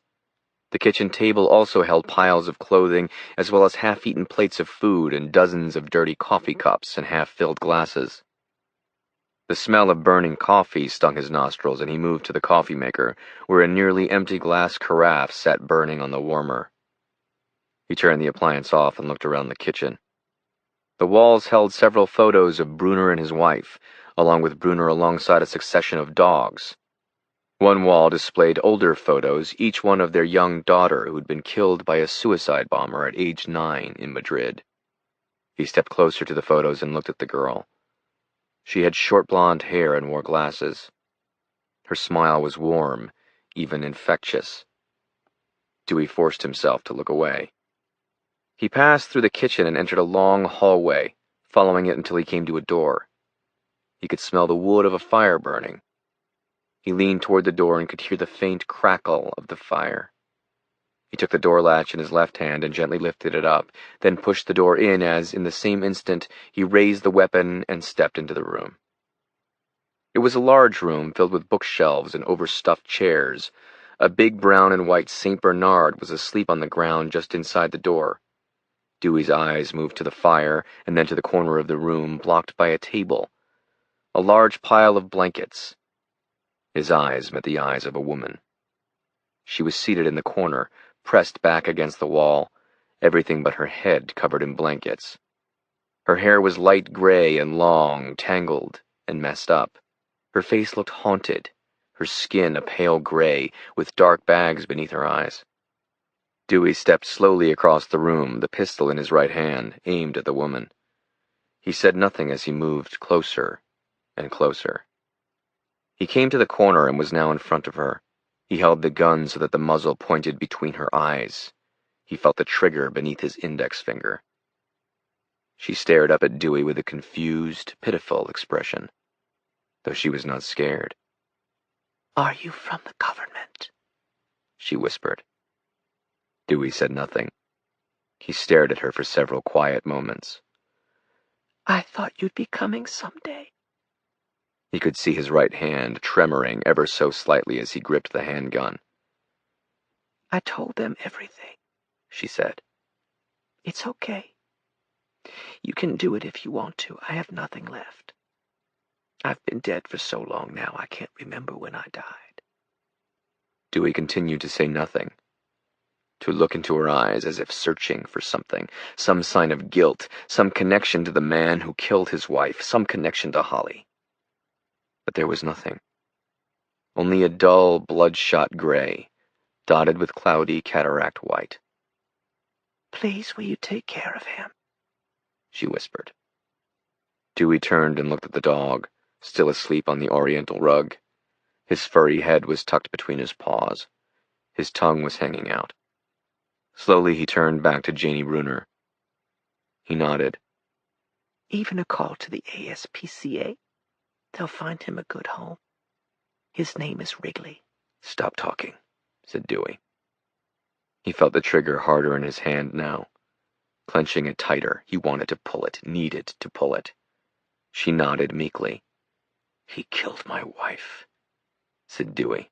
The kitchen table also held piles of clothing, as well as half-eaten plates of food and dozens of dirty coffee cups and half-filled glasses. The smell of burning coffee stung his nostrils, and he moved to the coffee maker, where a nearly empty glass carafe sat burning on the warmer. He turned the appliance off and looked around the kitchen. The walls held several photos of Bruner and his wife, along with Bruner alongside a succession of dogs. One wall displayed older photos, each one of their young daughter who'd been killed by a suicide bomber at age 9 in Madrid. He stepped closer to the photos and looked at the girl. She had short blonde hair and wore glasses. Her smile was warm, even infectious. Dewey forced himself to look away. He passed through the kitchen and entered a long hallway, following it until he came to a door. He could smell the wood of a fire burning. He leaned toward the door and could hear the faint crackle of the fire. He took the door latch in his left hand and gently lifted it up, then pushed the door in as, in the same instant, he raised the weapon and stepped into the room. It was a large room filled with bookshelves and overstuffed chairs. A big brown and white St. Bernard was asleep on the ground just inside the door. Dewey's eyes moved to the fire and then to the corner of the room, blocked by a table. A large pile of blankets. His eyes met the eyes of a woman. She was seated in the corner, pressed back against the wall, everything but her head covered in blankets. Her hair was light gray and long, tangled, and messed up. Her face looked haunted, her skin a pale gray, with dark bags beneath her eyes. Dewey stepped slowly across the room, the pistol in his right hand, aimed at the woman. He said nothing as he moved closer and closer. He came to the corner and was now in front of her. He held the gun so that the muzzle pointed between her eyes. He felt the trigger beneath his index finger. She stared up at Dewey with a confused, pitiful expression, though she was not scared. "Are you from the government?" she whispered. Dewey said nothing. He stared at her for several quiet moments. "I thought you'd be coming someday." He could see his right hand tremoring ever so slightly as he gripped the handgun. "I told them everything," she said. "It's okay. You can do it if you want to. I have nothing left. I've been dead for so long now I can't remember when I died." Dewey continued to say nothing, to look into her eyes as if searching for something, some sign of guilt, some connection to the man who killed his wife, some connection to Holly. But there was nothing. Only a dull, bloodshot gray, dotted with cloudy cataract white. "Please, will you take care of him?" she whispered. Dewey turned and looked at the dog, still asleep on the oriental rug. His furry head was tucked between his paws. His tongue was hanging out. Slowly he turned back to Janie Bruner. He nodded. "Even a call to the ASPCA? They'll find him a good home. His name is Wrigley." "Stop talking," said Dewey. He felt the trigger harder in his hand now. Clenching it tighter, he wanted to pull it, needed to pull it. She nodded meekly. "He killed my wife," said Dewey.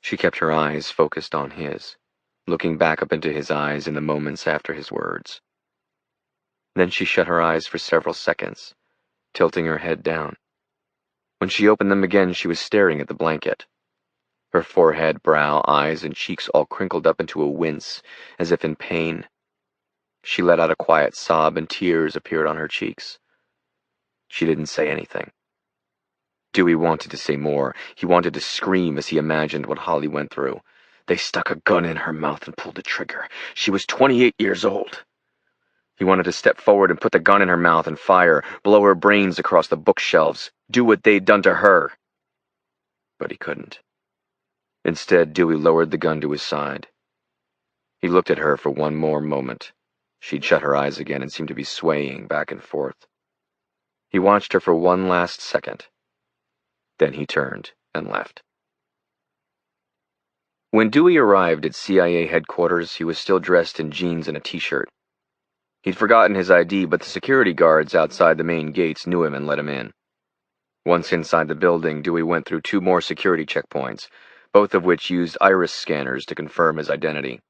She kept her eyes focused on his, looking back up into his eyes in the moments after his words. Then she shut her eyes for several seconds, tilting her head down. When she opened them again, she was staring at the blanket. Her forehead, brow, eyes, and cheeks all crinkled up into a wince, as if in pain. She let out a quiet sob, and tears appeared on her cheeks. She didn't say anything. Dewey wanted to say more. He wanted to scream as he imagined what Holly went through. They stuck a gun in her mouth and pulled the trigger. She was 28 years old. He wanted to step forward and put the gun in her mouth and fire, blow her brains across the bookshelves, do what they'd done to her. But he couldn't. Instead, Dewey lowered the gun to his side. He looked at her for one more moment. She'd shut her eyes again and seemed to be swaying back and forth. He watched her for one last second. Then he turned and left. When Dewey arrived at CIA headquarters, he was still dressed in jeans and a t-shirt. He'd forgotten his ID, but the security guards outside the main gates knew him and let him in. Once inside the building, Dewey went through 2 more security checkpoints, both of which used iris scanners to confirm his identity.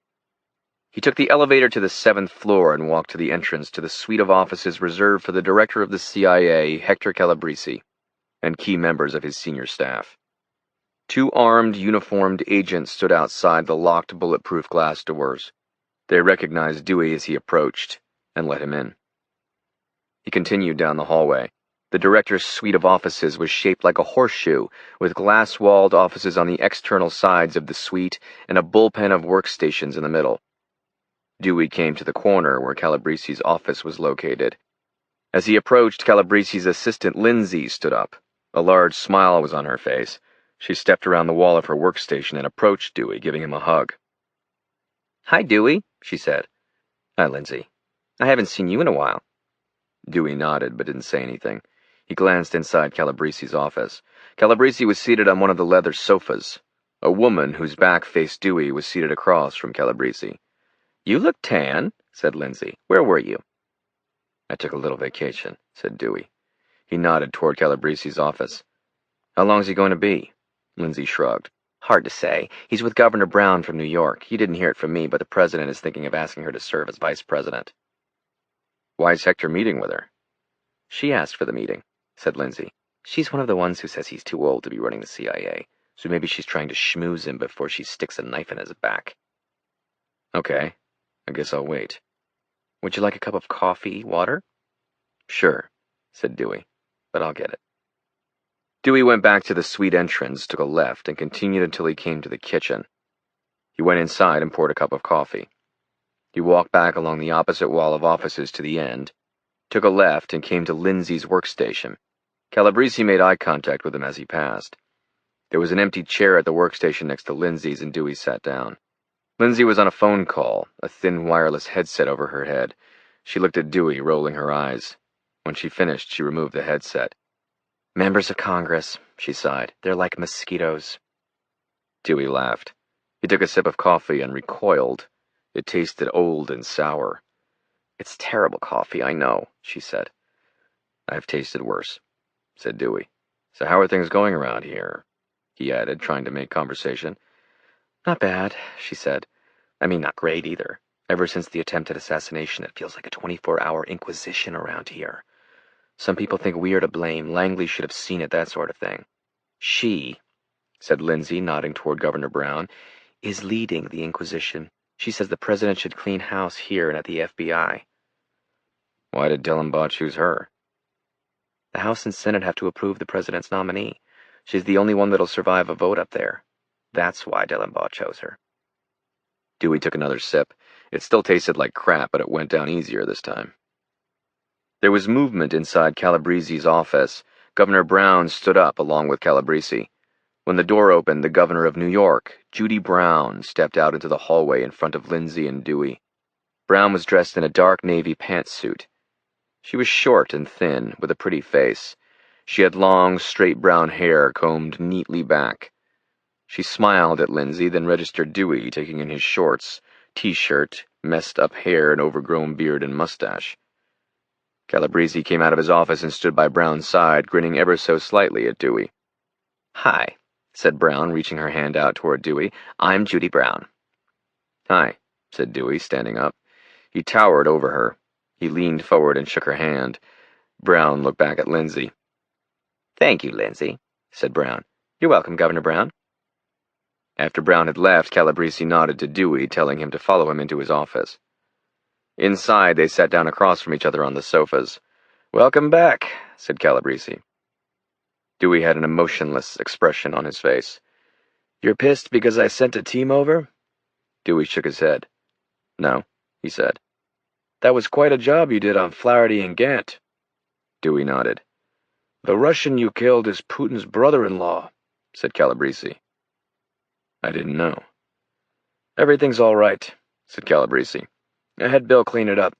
He took the elevator to the 7th floor and walked to the entrance to the suite of offices reserved for the director of the CIA, Hector Calabrese, and key members of his senior staff. 2 armed, uniformed agents stood outside the locked, bulletproof glass doors. They recognized Dewey as he approached and let him in. He continued down the hallway. The director's suite of offices was shaped like a horseshoe, with glass-walled offices on the external sides of the suite and a bullpen of workstations in the middle. Dewey came to the corner where Calabrese's office was located. As he approached, Calabrese's assistant Lindsay stood up. A large smile was on her face. She stepped around the wall of her workstation and approached Dewey, giving him a hug. "Hi, Dewey," she said. "Hi, Lindsay. I haven't seen you in a while." Dewey nodded, but didn't say anything. He glanced inside Calabrese's office. Calabrese was seated on one of the leather sofas. A woman whose back faced Dewey was seated across from Calabrese. "You look tan," said Lindsay. "Where were you?" "I took a little vacation," said Dewey. He nodded toward Calabrese's office. "How long's he going to be?" Lindsay shrugged. "Hard to say. He's with Governor Brown from New York. You didn't hear it from me, but the president is thinking of asking her to serve as vice president." "Why's Hector meeting with her?" "She asked for the meeting," said Lindsay. "She's one of the ones who says he's too old to be running the CIA, so maybe she's trying to schmooze him before she sticks a knife in his back." "Okay, I guess I'll wait." "Would you like a cup of coffee, water?" "Sure," said Dewey, "but I'll get it." Dewey went back to the suite entrance, took a left, and continued until he came to the kitchen. He went inside and poured a cup of coffee. He walked back along the opposite wall of offices to the end, took a left, and came to Lindsay's workstation. Calabrese made eye contact with him as he passed. There was an empty chair at the workstation next to Lindsay's, and Dewey sat down. Lindsay was on a phone call, a thin wireless headset over her head. She looked at Dewey, rolling her eyes. When she finished, she removed the headset. "Members of Congress," she sighed. "They're like mosquitoes." Dewey laughed. He took a sip of coffee and recoiled. It tasted old and sour. "It's terrible coffee, I know," she said. "I've tasted worse," said Dewey. "So how are things going around here?" he added, trying to make conversation. "Not bad," she said. "I mean, not great either. Ever since the attempted assassination, it feels like a 24-hour inquisition around here. Some people think we're to blame. Langley should have seen it, that sort of thing. She," said Lindsay, nodding toward Governor Brown, "is leading the inquisition. She says the president should clean house here and at the FBI. "Why did Dellenbaugh choose her?" "The House and Senate have to approve the president's nominee. She's the only one that'll survive a vote up there. That's why Dellenbaugh chose her." Dewey took another sip. It still tasted like crap, but it went down easier this time. There was movement inside Calabrese's office. Governor Brown stood up along with Calabrese. When the door opened, the governor of New York, Judy Brown, stepped out into the hallway in front of Lindsay and Dewey. Brown was dressed in a dark navy pantsuit. She was short and thin, with a pretty face. She had long, straight brown hair combed neatly back. She smiled at Lindsay, then registered Dewey, taking in his shorts, t-shirt, messed-up hair, and overgrown beard and mustache. Calabrese came out of his office and stood by Brown's side, grinning ever so slightly at Dewey. "Hi," said Brown, reaching her hand out toward Dewey. "I'm Judy Brown." "Hi," said Dewey, standing up. He towered over her. He leaned forward and shook her hand. Brown looked back at Lindsay. "Thank you, Lindsay," said Brown. "You're welcome, Governor Brown." After Brown had left, Calabrese nodded to Dewey, telling him to follow him into his office. Inside, they sat down across from each other on the sofas. "Welcome back," said Calabrese. Dewey had an emotionless expression on his face. "You're pissed because I sent a team over?" Dewey shook his head. "No," he said. "That was quite a job you did on Flaherty and Gant." Dewey nodded. "The Russian you killed is Putin's brother-in-law," said Calabrese. "I didn't know." "Everything's all right," said Calabrese. "I had Bill clean it up.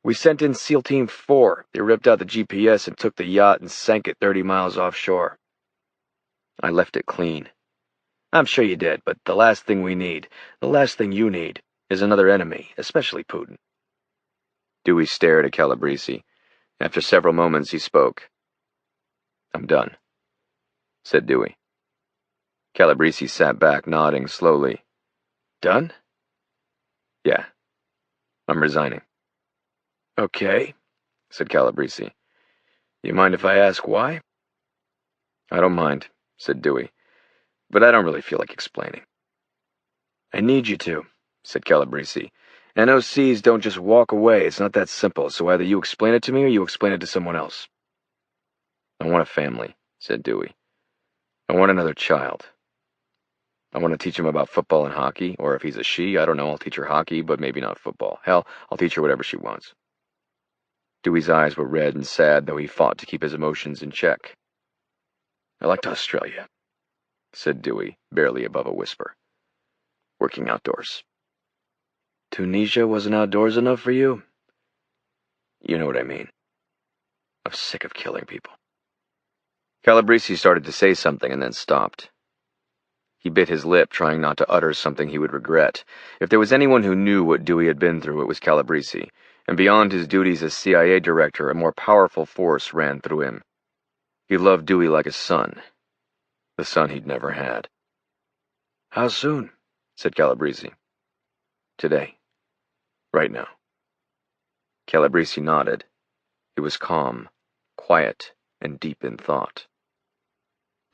We sent in SEAL Team 4. They ripped out the GPS and took the yacht and sank it 30 miles offshore." "I left it clean." "I'm sure you did, but the last thing we need, the last thing you need, is another enemy, especially Putin." Dewey stared at Calabrese. After several moments, he spoke. "I'm done," said Dewey. Calabrese sat back, nodding slowly. "Done?" "Yeah. I'm resigning." "Okay," said Calabrese. "You mind if I ask why?" "I don't mind," said Dewey. "But I don't really feel like explaining." "I need you to," said Calabrese. "NOCs don't just walk away. It's not that simple, so either you explain it to me or you explain it to someone else." "I want a family," said Dewey. "I want another child. I want to teach him about football and hockey, or if he's a she, I don't know, I'll teach her hockey, but maybe not football. Hell, I'll teach her whatever she wants." Dewey's eyes were red and sad, though he fought to keep his emotions in check. "I liked Australia," said Dewey, barely above a whisper. "Working outdoors." "Tunisia wasn't outdoors enough for you?" "You know what I mean. I'm sick of killing people." Calabrese started to say something and then stopped. He bit his lip, trying not to utter something he would regret. If there was anyone who knew what Dewey had been through, it was Calabrese, and beyond his duties as CIA director, a more powerful force ran through him. He loved Dewey like a son, the son he'd never had. "How soon?" said Calabrese. "Today. Right now." Calabrese nodded. He was calm, quiet, and deep in thought.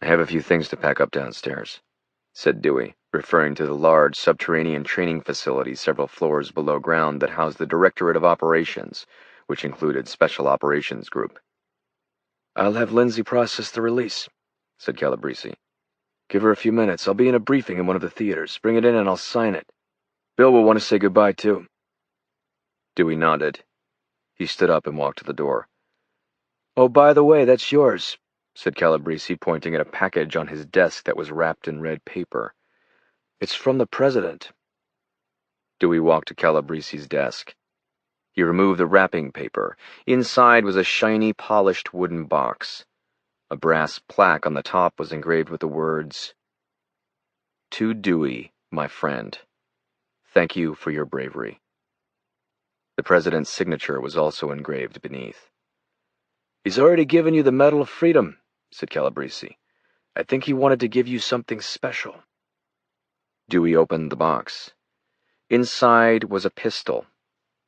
"I have a few things to pack up downstairs," said Dewey, referring to the large subterranean training facility several floors below ground that housed the Directorate of Operations, which included Special Operations Group. "I'll have Lindsay process the release," said Calabrese. Give her a few minutes. I'll be in a briefing in one of the theaters. Bring it in and I'll sign it. Bill will want to say goodbye, too. Dewey nodded. He stood up and walked to the door. Oh, by the way, that's yours, said Calabrese, pointing at a package on his desk that was wrapped in red paper. It's from the president. Dewey walked to Calabrese's desk. He removed the wrapping paper. Inside was a shiny, polished wooden box. A brass plaque on the top was engraved with the words, "To Dewey, my friend. Thank you for your bravery." The president's signature was also engraved beneath. He's already given you the Medal of Freedom, said Calabrese. I think he wanted to give you something special. Dewey opened the box. Inside was a pistol.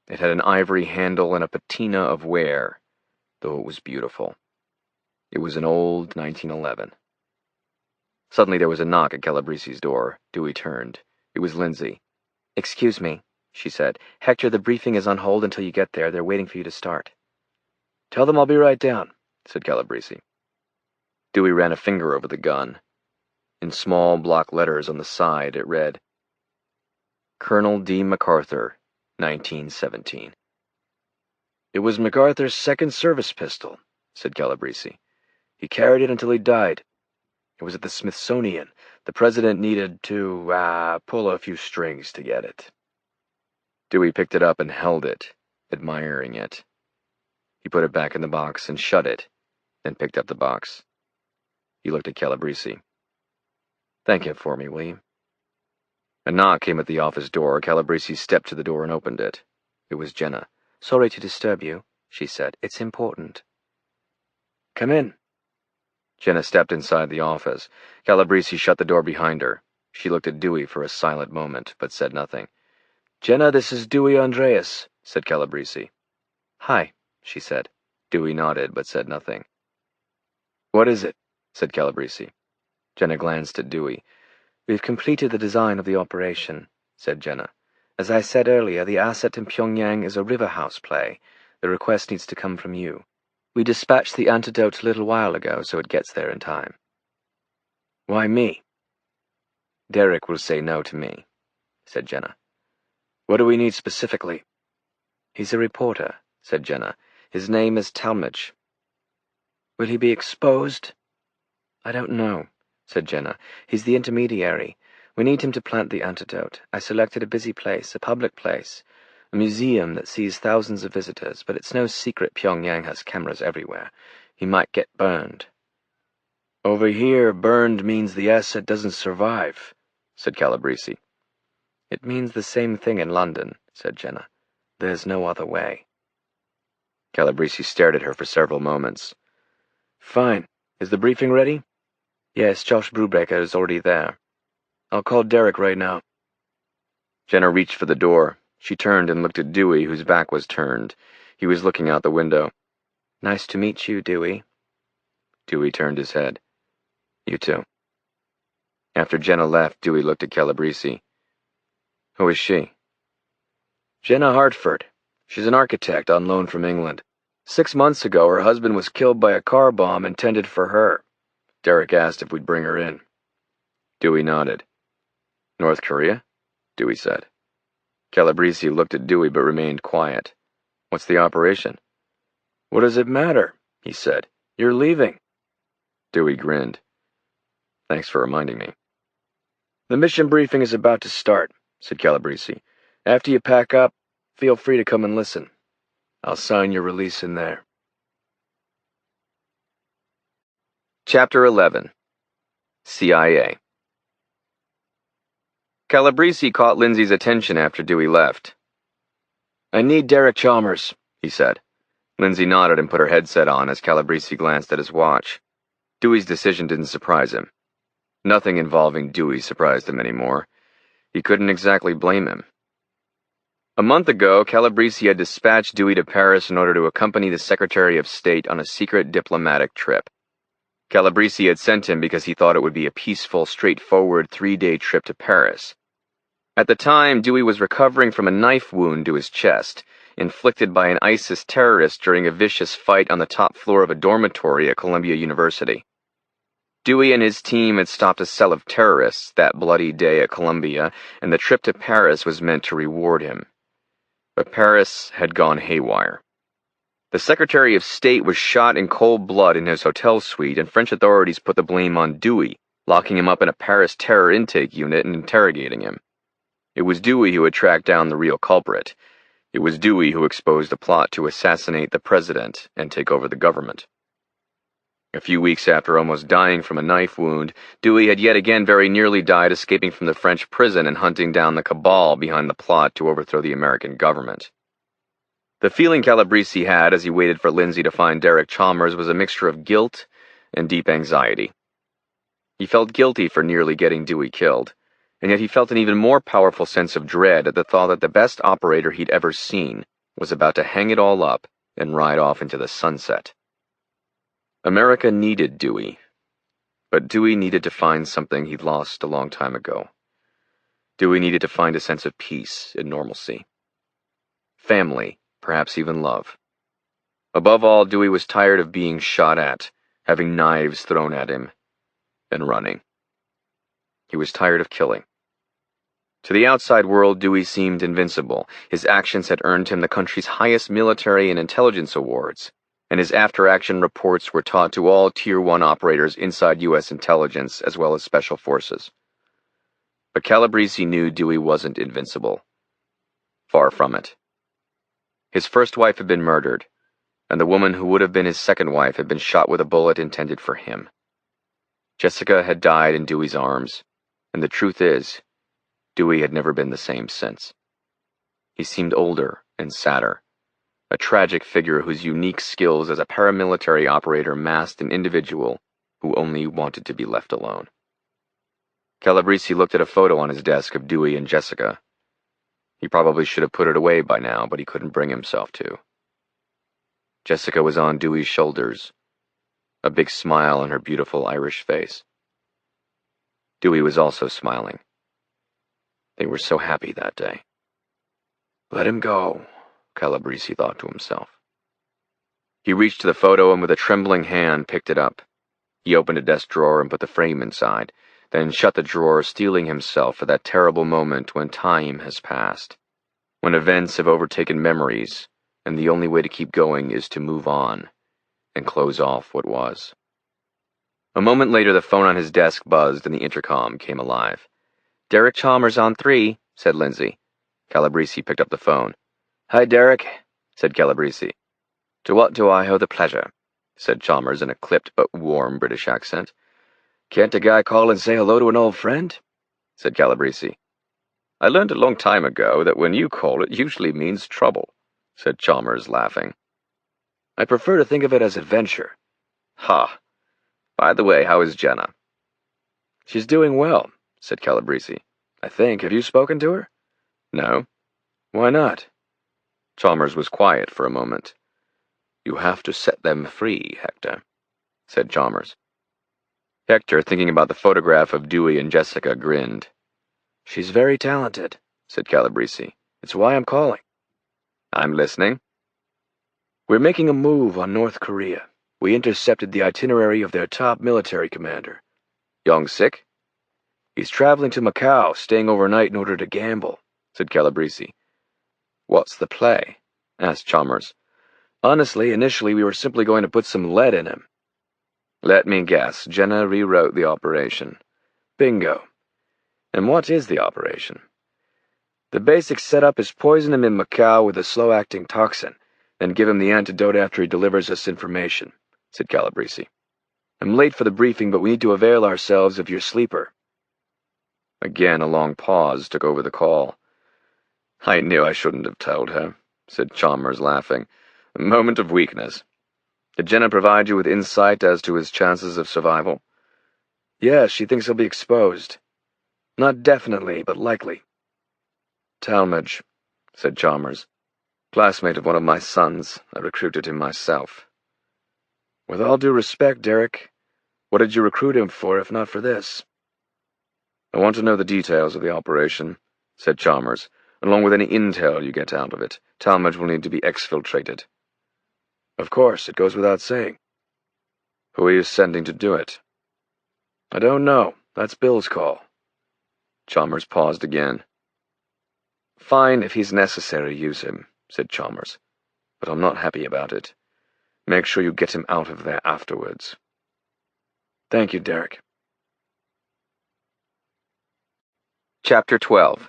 It had an ivory handle and a patina of wear, though it was beautiful. It was an old 1911. Suddenly there was a knock at Calabrese's door. Dewey turned. It was Lindsay. Excuse me, she said. Hector, the briefing is on hold until you get there. They're waiting for you to start. Tell them I'll be right down, said Calabrese. Dewey ran a finger over the gun. In small block letters on the side it read, Colonel D. MacArthur, 1917. It was MacArthur's second service pistol, said Calabrese. He carried it until he died. It was at the Smithsonian. The president needed to, pull a few strings to get it. Dewey picked it up and held it, admiring it. He put it back in the box and shut it, then picked up the box. He looked at Calabrese. Thank him for me, will you? A knock came at the office door. Calabrese stepped to the door and opened it. It was Jenna. Sorry to disturb you, she said. It's important. Come in. Jenna stepped inside the office. Calabrese shut the door behind her. She looked at Dewey for a silent moment, but said nothing. Jenna, this is Dewey Andreas, said Calabrese. Hi, she said. Dewey nodded, but said nothing. What is it? Said Calabrese. Jenna glanced at Dewey. We've completed the design of the operation, said Jenna. As I said earlier, the asset in Pyongyang is a river house play. The request needs to come from you. We dispatched the antidote a little while ago, so it gets there in time. Why me? Derek will say no to me, said Jenna. What do we need specifically? He's a reporter, said Jenna. His name is Talmadge. Will he be exposed? I don't know, said Jenna. He's the intermediary. We need him to plant the antidote. I selected a busy place, a public place, a museum that sees thousands of visitors, but it's no secret Pyongyang has cameras everywhere. He might get burned. Over here, burned means the asset doesn't survive, said Calabrese. It means the same thing in London, said Jenna. There's no other way. Calabrese stared at her for several moments. Fine. Is the briefing ready? Yes, Josh Brubaker is already there. I'll call Derek right now. Jenna reached for the door. She turned and looked at Dewey, whose back was turned. He was looking out the window. Nice to meet you, Dewey. Dewey turned his head. You too. After Jenna left, Dewey looked at Calabrese. Who is she? Jenna Hartford. She's an architect on loan from England. 6 months ago, her husband was killed by a car bomb intended for her. Derek asked if we'd bring her in. Dewey nodded. North Korea? Dewey said. Calabrese looked at Dewey but remained quiet. What's the operation? What does it matter? He said. You're leaving. Dewey grinned. Thanks for reminding me. The mission briefing is about to start, said Calabrese. After you pack up, feel free to come and listen. I'll sign your release in there. Chapter 11. CIA. Calabrese caught Lindsay's attention after Dewey left. I need Derek Chalmers, he said. Lindsay nodded and put her headset on as Calabrese glanced at his watch. Dewey's decision didn't surprise him. Nothing involving Dewey surprised him anymore. He couldn't exactly blame him. A month ago, Calabrese had dispatched Dewey to Paris in order to accompany the Secretary of State on a secret diplomatic trip. Calabrese had sent him because he thought it would be a peaceful, straightforward 3-day trip to Paris. At the time, Dewey was recovering from a knife wound to his chest, inflicted by an ISIS terrorist during a vicious fight on the top floor of a dormitory at Columbia University. Dewey and his team had stopped a cell of terrorists that bloody day at Columbia, and the trip to Paris was meant to reward him. But Paris had gone haywire. The Secretary of State was shot in cold blood in his hotel suite, and French authorities put the blame on Dewey, locking him up in a Paris terror intake unit and interrogating him. It was Dewey who had tracked down the real culprit. It was Dewey who exposed a plot to assassinate the president and take over the government. A few weeks after almost dying from a knife wound, Dewey had yet again very nearly died escaping from the French prison and hunting down the cabal behind the plot to overthrow the American government. The feeling Calabrese had as he waited for Lindsay to find Derek Chalmers was a mixture of guilt and deep anxiety. He felt guilty for nearly getting Dewey killed, and yet he felt an even more powerful sense of dread at the thought that the best operator he'd ever seen was about to hang it all up and ride off into the sunset. America needed Dewey, but Dewey needed to find something he'd lost a long time ago. Dewey needed to find a sense of peace and normalcy. Family, perhaps even love. Above all, Dewey was tired of being shot at, having knives thrown at him, and running. He was tired of killing. To the outside world, Dewey seemed invincible. His actions had earned him the country's highest military and intelligence awards, and his after-action reports were taught to all Tier 1 operators inside U.S. intelligence as well as special forces. But Calabrese knew Dewey wasn't invincible. Far from it. His first wife had been murdered, and the woman who would have been his second wife had been shot with a bullet intended for him. Jessica had died in Dewey's arms, and the truth is, Dewey had never been the same since. He seemed older and sadder, a tragic figure whose unique skills as a paramilitary operator masked an individual who only wanted to be left alone. Calabrese looked at a photo on his desk of Dewey and Jessica. He probably should have put it away by now, but he couldn't bring himself to. Jessica was on Dewey's shoulders, a big smile on her beautiful Irish face. Dewey was also smiling. They were so happy that day. Let him go, Calabrese thought to himself. He reached to the photo and with a trembling hand picked it up. He opened a desk drawer and put the frame inside, then shut the drawer, steeling himself for that terrible moment when time has passed, when events have overtaken memories, and the only way to keep going is to move on and close off what was. A moment later, the phone on his desk buzzed and the intercom came alive. Derek Chalmers on 3, said Lindsay. Calabrese picked up the phone. Hi, Derek, said Calabrese. To what do I owe the pleasure? Said Chalmers in a clipped but warm British accent. Can't a guy call and say hello to an old friend? Said Calabrese. I learned a long time ago that when you call it usually means trouble, said Chalmers, laughing. I prefer to think of it as adventure. Ha! By the way, how is Jenna? She's doing well, said Calabrese. I think. Have you spoken to her? No. Why not? Chalmers was quiet for a moment. You have to set them free, Hector, said Chalmers. Hector, thinking about the photograph of Dewey and Jessica, grinned. She's very talented, said Calabrese. It's why I'm calling. I'm listening. We're making a move on North Korea. We intercepted the itinerary of their top military commander. Young-sik? He's traveling to Macau, staying overnight in order to gamble, said Calabrese. What's the play? Asked Chalmers. Honestly, initially we were simply going to put some lead in him. Let me guess, Jenna rewrote the operation. Bingo. And what is the operation? The basic setup is poison him in Macau with a slow-acting toxin, then give him the antidote after he delivers us information, said Calabrese. I'm late for the briefing, but we need to avail ourselves of your sleeper. Again, a long pause took over the call. I knew I shouldn't have told her, said Chalmers, laughing. A moment of weakness. Did Jenna provide you with insight as to his chances of survival? Yes, she thinks he'll be exposed. Not definitely, but likely. Talmadge, said Chalmers. Classmate of one of my sons. I recruited him myself. With all due respect, Derek, what did you recruit him for if not for this? I want to know the details of the operation, said Chalmers, along with any intel you get out of it. Talmadge will need to be exfiltrated. Of course, it goes without saying. Who are you sending to do it? I don't know. That's Bill's call. Chalmers paused again. Fine if he's necessary to use him, said Chalmers, but I'm not happy about it. Make sure you get him out of there afterwards. Thank you, Derek. Chapter 12.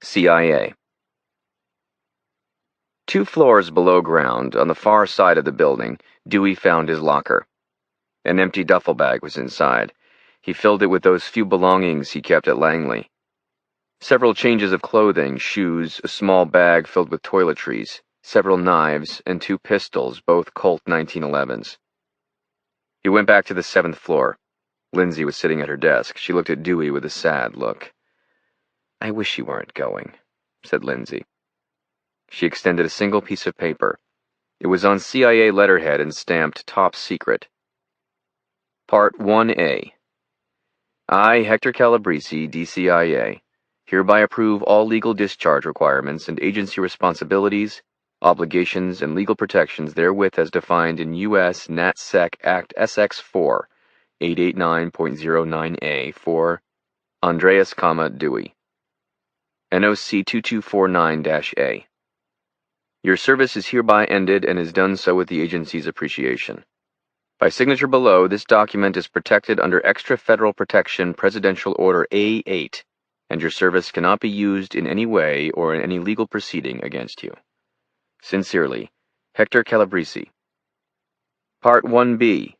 CIA. 2 floors below ground, on the far side of the building, Dewey found his locker. An empty duffel bag was inside. He filled it with those few belongings he kept at Langley. Several changes of clothing, shoes, a small bag filled with toiletries, several knives, and 2 pistols, both Colt 1911s. He went back to the 7th floor. Lindsay was sitting at her desk. She looked at Dewey with a sad look. I wish you weren't going, said Lindsay. She extended a single piece of paper. It was on CIA letterhead and stamped Top Secret. Part 1A. I, Hector Calabrese, DCIA, hereby approve all legal discharge requirements and agency responsibilities, obligations, and legal protections therewith as defined in U.S. NatSec Act SX4, 889.09A for Andreas, Dewey. NOC 2249-A. Your service is hereby ended and is done so with the agency's appreciation. By signature below, this document is protected under Extra Federal Protection Presidential Order A8, and your service cannot be used in any way or in any legal proceeding against you. Sincerely, Hector Calabrese. Part 1B.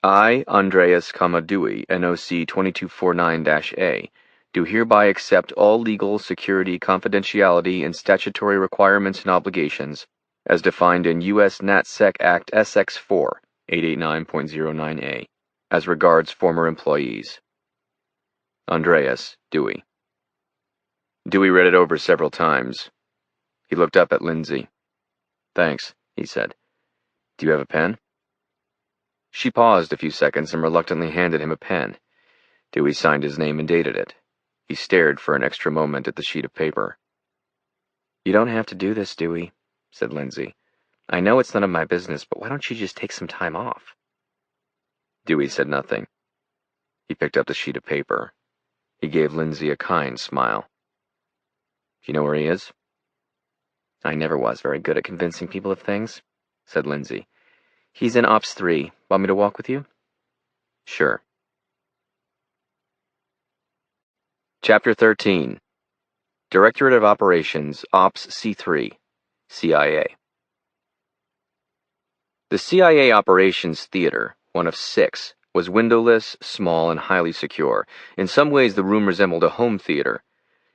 I, Andreas, Dewey, NOC 2249-A, do hereby accept all legal, security, confidentiality, and statutory requirements and obligations as defined in U.S. NatSec Act SX4, 889.09A, as regards former employees. Andreas, Dewey. Dewey read it over several times. He looked up at Lindsay. Thanks, he said. Do you have a pen? She paused a few seconds and reluctantly handed him a pen. Dewey signed his name and dated it. He stared for an extra moment at the sheet of paper. You don't have to do this, Dewey, said Lindsay. I know it's none of my business, but why don't you just take some time off? Dewey said nothing. He picked up the sheet of paper. He gave Lindsay a kind smile. Do you know where he is? I never was very good at convincing people of things, said Lindsay. He's in Ops 3. Want me to walk with you? Sure. Chapter 13. Directorate of Operations, Ops C3, CIA. The CIA Operations Theater, one of 6, was windowless, small, and highly secure. In some ways the room resembled a home theater.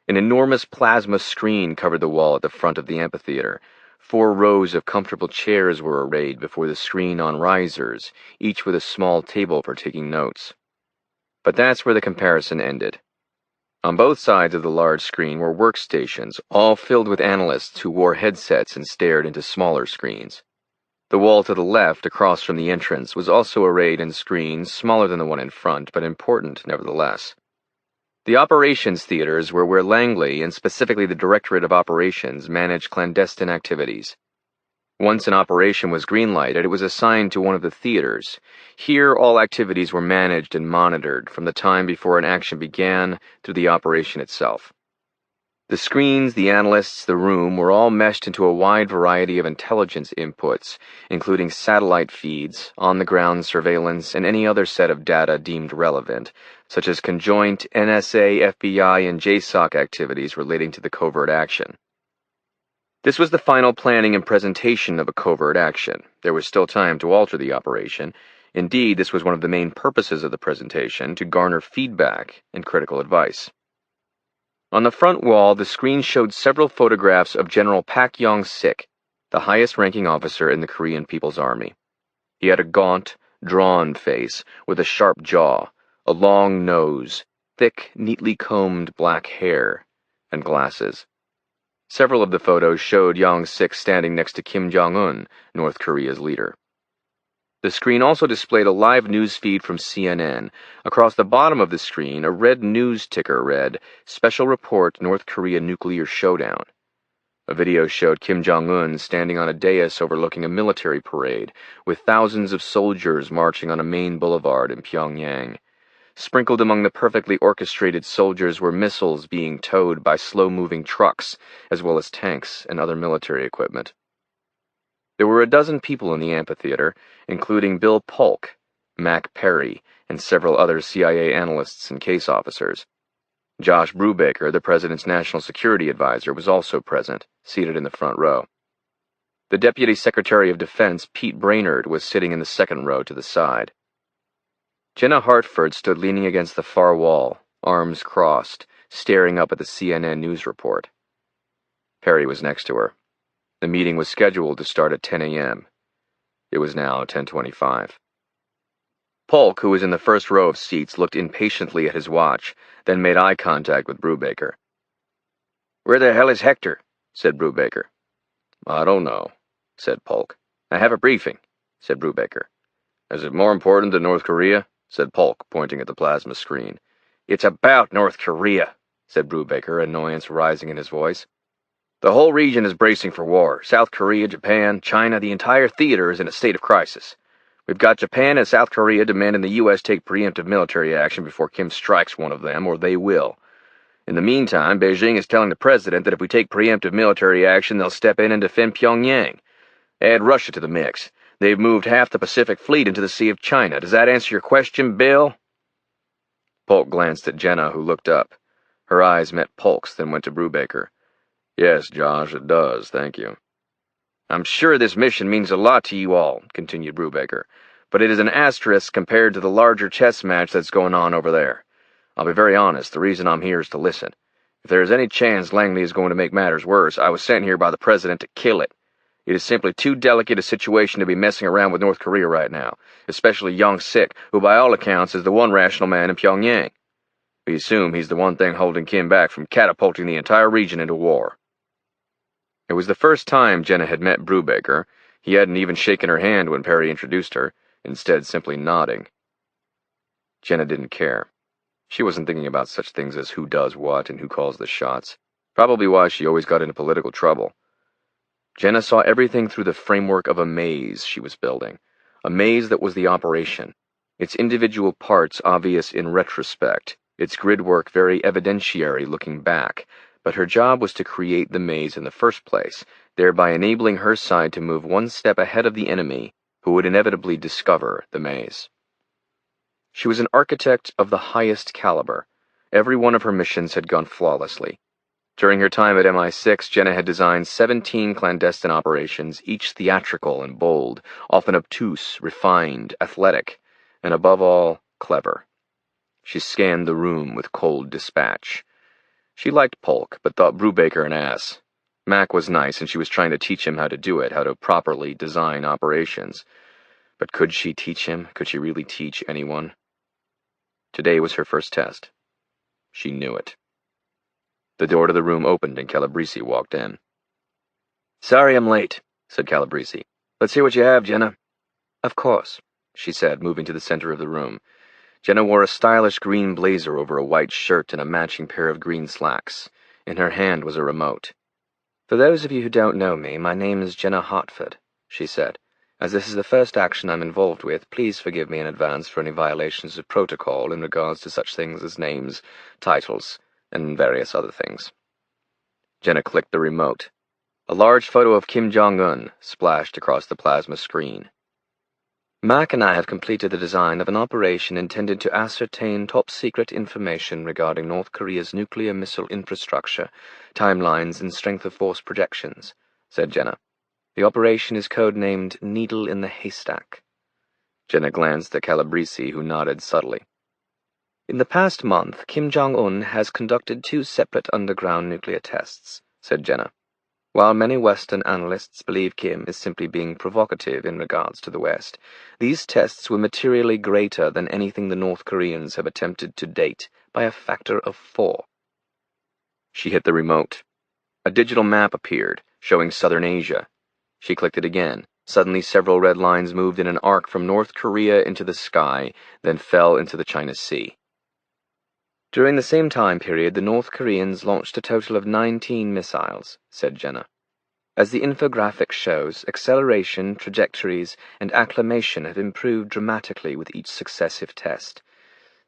An enormous plasma screen covered the wall at the front of the amphitheater. 4 rows of comfortable chairs were arrayed before the screen on risers, each with a small table for taking notes. But that's where the comparison ended. On both sides of the large screen were workstations, all filled with analysts who wore headsets and stared into smaller screens. The wall to the left, across from the entrance, was also arrayed in screens smaller than the one in front, but important nevertheless. The operations theaters were where Langley, and specifically the Directorate of Operations, managed clandestine activities. Once an operation was greenlighted, it was assigned to one of the theaters. Here, all activities were managed and monitored, from the time before an action began through the operation itself. The screens, the analysts, the room were all meshed into a wide variety of intelligence inputs, including satellite feeds, on-the-ground surveillance, and any other set of data deemed relevant, such as conjoint NSA, FBI, and JSOC activities relating to the covert action. This was the final planning and presentation of a covert action. There was still time to alter the operation. Indeed, this was one of the main purposes of the presentation, to garner feedback and critical advice. On the front wall, the screen showed several photographs of General Pak Yong-sik, the highest-ranking officer in the Korean People's Army. He had a gaunt, drawn face with a sharp jaw, a long nose, thick, neatly combed black hair, and glasses. Several of the photos showed Yong-sik standing next to Kim Jong-un, North Korea's leader. The screen also displayed a live news feed from CNN. Across the bottom of the screen, a red news ticker read, Special Report North Korea Nuclear Showdown. A video showed Kim Jong-un standing on a dais overlooking a military parade, with thousands of soldiers marching on a main boulevard in Pyongyang. Sprinkled among the perfectly orchestrated soldiers were missiles being towed by slow-moving trucks, as well as tanks and other military equipment. There were a dozen people in the amphitheater, including Bill Polk, Mac Perry, and several other CIA analysts and case officers. Josh Brubaker, the president's national security advisor, was also present, seated in the front row. The Deputy Secretary of Defense, Pete Brainerd, was sitting in the second row to the side. Jenna Hartford stood leaning against the far wall, arms crossed, staring up at the CNN news report. Perry was next to her. The meeting was scheduled to start at 10 a.m. It was now 10:25. Polk, who was in the first row of seats, looked impatiently at his watch, then made eye contact with Brubaker. "Where the hell is Hector?" said Brubaker. "I don't know," said Polk. "I have a briefing," said Brubaker. "Is it more important than North Korea?" said Polk, pointing at the plasma screen. "It's about North Korea," said Brubaker, annoyance rising in his voice. "The whole region is bracing for war. South Korea, Japan, China, the entire theater is in a state of crisis. We've got Japan and South Korea demanding the U.S. take preemptive military action before Kim strikes one of them, or they will. In the meantime, Beijing is telling the president that if we take preemptive military action, they'll step in and defend Pyongyang. Add Russia to the mix. They've moved half the Pacific Fleet into the Sea of China. Does that answer your question, Bill?" Polk glanced at Jenna, who looked up. Her eyes met Polk's, then went to Brubaker. "Yes, Josh, it does, thank you." "I'm sure this mission means a lot to you all," continued Brubaker, "but it is an asterisk compared to the larger chess match that's going on over there. I'll be very honest, the reason I'm here is to listen. If there is any chance Langley is going to make matters worse, I was sent here by the president to kill it. It is simply too delicate a situation to be messing around with North Korea right now, especially Young Sik, who by all accounts is the one rational man in Pyongyang. We assume he's the one thing holding Kim back from catapulting the entire region into war." It was the first time Jenna had met Brubaker. He hadn't even shaken her hand when Perry introduced her, instead simply nodding. Jenna didn't care. She wasn't thinking about such things as who does what and who calls the shots. Probably why she always got into political trouble. Jenna saw everything through the framework of a maze she was building. A maze that was the operation. Its individual parts obvious in retrospect, its grid work very evidentiary looking back. But her job was to create the maze in the first place, thereby enabling her side to move one step ahead of the enemy, who would inevitably discover the maze. She was an architect of the highest caliber. Every one of her missions had gone flawlessly. During her time at MI6, Jenna had designed 17 clandestine operations, each theatrical and bold, often obtuse, refined, athletic, and above all, clever. She scanned the room with cold dispatch. She liked Polk, but thought Brubaker an ass. Mac was nice, and she was trying to teach him how to do it, how to properly design operations. But could she teach him? Could she really teach anyone? Today was her first test. She knew it. The door to the room opened, and Calabrese walked in. "Sorry I'm late," said Calabrese. "Let's hear what you have, Jenna." "Of course," she said, moving to the center of the room. Jenna wore a stylish green blazer over a white shirt and a matching pair of green slacks. In her hand was a remote. "For those of you who don't know me, my name is Jenna Hartford," she said. "As this is the first action I'm involved with, please forgive me in advance for any violations of protocol in regards to such things as names, titles, and various other things." Jenna clicked the remote. A large photo of Kim Jong-un splashed across the plasma screen. "Mac and I have completed the design of an operation intended to ascertain top-secret information regarding North Korea's nuclear missile infrastructure, timelines, and strength-of-force projections," said Jenna. "The operation is codenamed Needle in the Haystack." Jenna glanced at Calabrese, who nodded subtly. "In the past month, Kim Jong-un has conducted 2 separate underground nuclear tests," said Jenna. "While many Western analysts believe Kim is simply being provocative in regards to the West, these tests were materially greater than anything the North Koreans have attempted to date by a factor of 4. She hit the remote. A digital map appeared, showing southern Asia. She clicked it again. Suddenly several red lines moved in an arc from North Korea into the sky, then fell into the China Sea. "During the same time period, the North Koreans launched a total of 19 missiles," said Jenna. "As the infographic shows, acceleration, trajectories, and acclimation have improved dramatically with each successive test.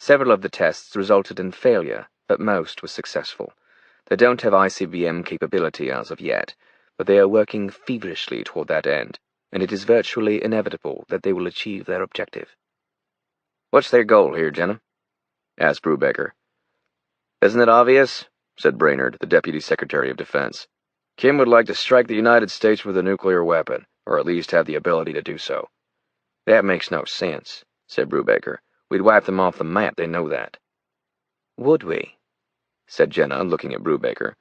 Several of the tests resulted in failure, but most were successful. They don't have ICBM capability as of yet, but they are working feverishly toward that end, and it is virtually inevitable that they will achieve their objective. "What's their goal here, Jenna?" asked Brubaker. "Isn't it obvious?" said Brainerd, the Deputy Secretary of Defense. "Kim would like to strike the United States with a nuclear weapon, or at least have the ability to do so." "That makes no sense," said Brubaker. "We'd wipe them off the map, they know that." "Would we?" said Jenna, looking at Brubaker.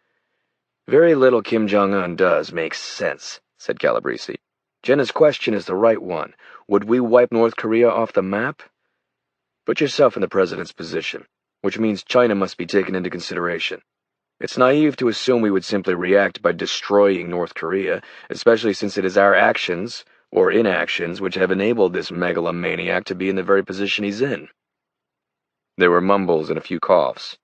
"Very little Kim Jong-un does make sense," said Calabrese. "Jenna's question is the right one. Would we wipe North Korea off the map? Put yourself in the president's position, which means China must be taken into consideration. It's naive to assume we would simply react by destroying North Korea, especially since it is our actions, or inactions, which have enabled this megalomaniac to be in the very position he's in." There were mumbles and a few coughs.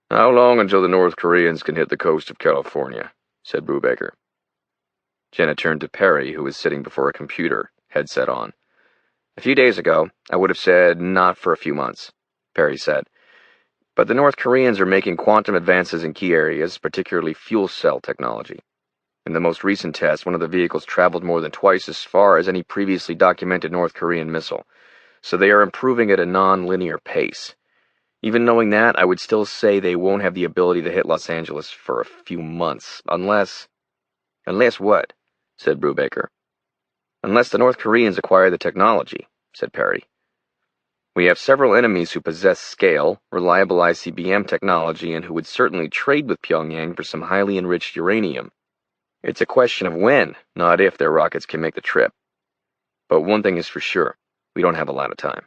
"How long until the North Koreans can hit the coast of California?" said Brubaker. Jenna turned to Perry, who was sitting before a computer, headset on. "A few days ago, I would have said not for a few months," Perry said. "But the North Koreans are making quantum advances in key areas, particularly fuel cell technology. In the most recent test, one of the vehicles traveled more than twice as far as any previously documented North Korean missile, so they are improving at a non-linear pace. Even knowing that, I would still say they won't have the ability to hit Los Angeles for a few months, unless—" "Unless what?" said Brubaker. "Unless the North Koreans acquire the technology," said Perry. "We have several enemies who possess scale, reliable ICBM technology, and who would certainly trade with Pyongyang for some highly enriched uranium. It's a question of when, not if, their rockets can make the trip. But one thing is for sure, we don't have a lot of time."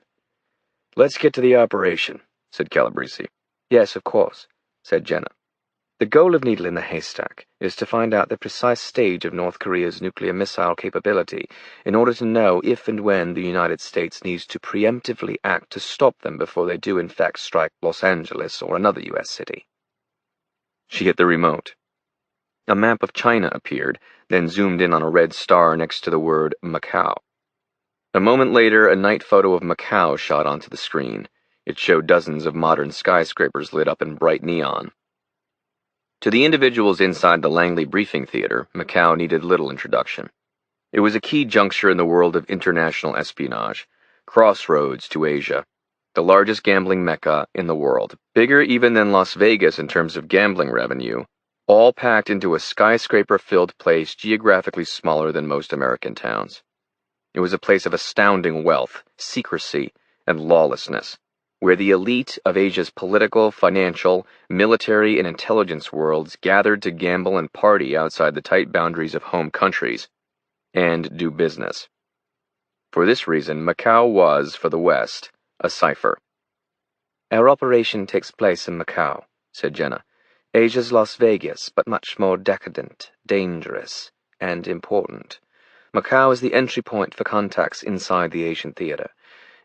"Let's get to the operation," said Calabrese. "Yes, of course," said Jenna. "The goal of Needle in the Haystack is to find out the precise stage of North Korea's nuclear missile capability in order to know if and when the United States needs to preemptively act to stop them before they do in fact strike Los Angeles or another U.S. city." She hit the remote. A map of China appeared, then zoomed in on a red star next to the word Macau. A moment later, a night photo of Macau shot onto the screen. It showed dozens of modern skyscrapers lit up in bright neon. To the individuals inside the Langley Briefing Theater, Macau needed little introduction. It was a key juncture in the world of international espionage, crossroads to Asia, the largest gambling mecca in the world, bigger even than Las Vegas in terms of gambling revenue, all packed into a skyscraper-filled place geographically smaller than most American towns. It was a place of astounding wealth, secrecy, and lawlessness, where the elite of Asia's political, financial, military, and intelligence worlds gathered to gamble and party outside the tight boundaries of home countries, and do business. For this reason, Macau was, for the West, a cipher. "Our operation takes place in Macau," said Jenna. "Asia's Las Vegas, but much more decadent, dangerous, and important. Macau is the entry point for contacts inside the Asian theater.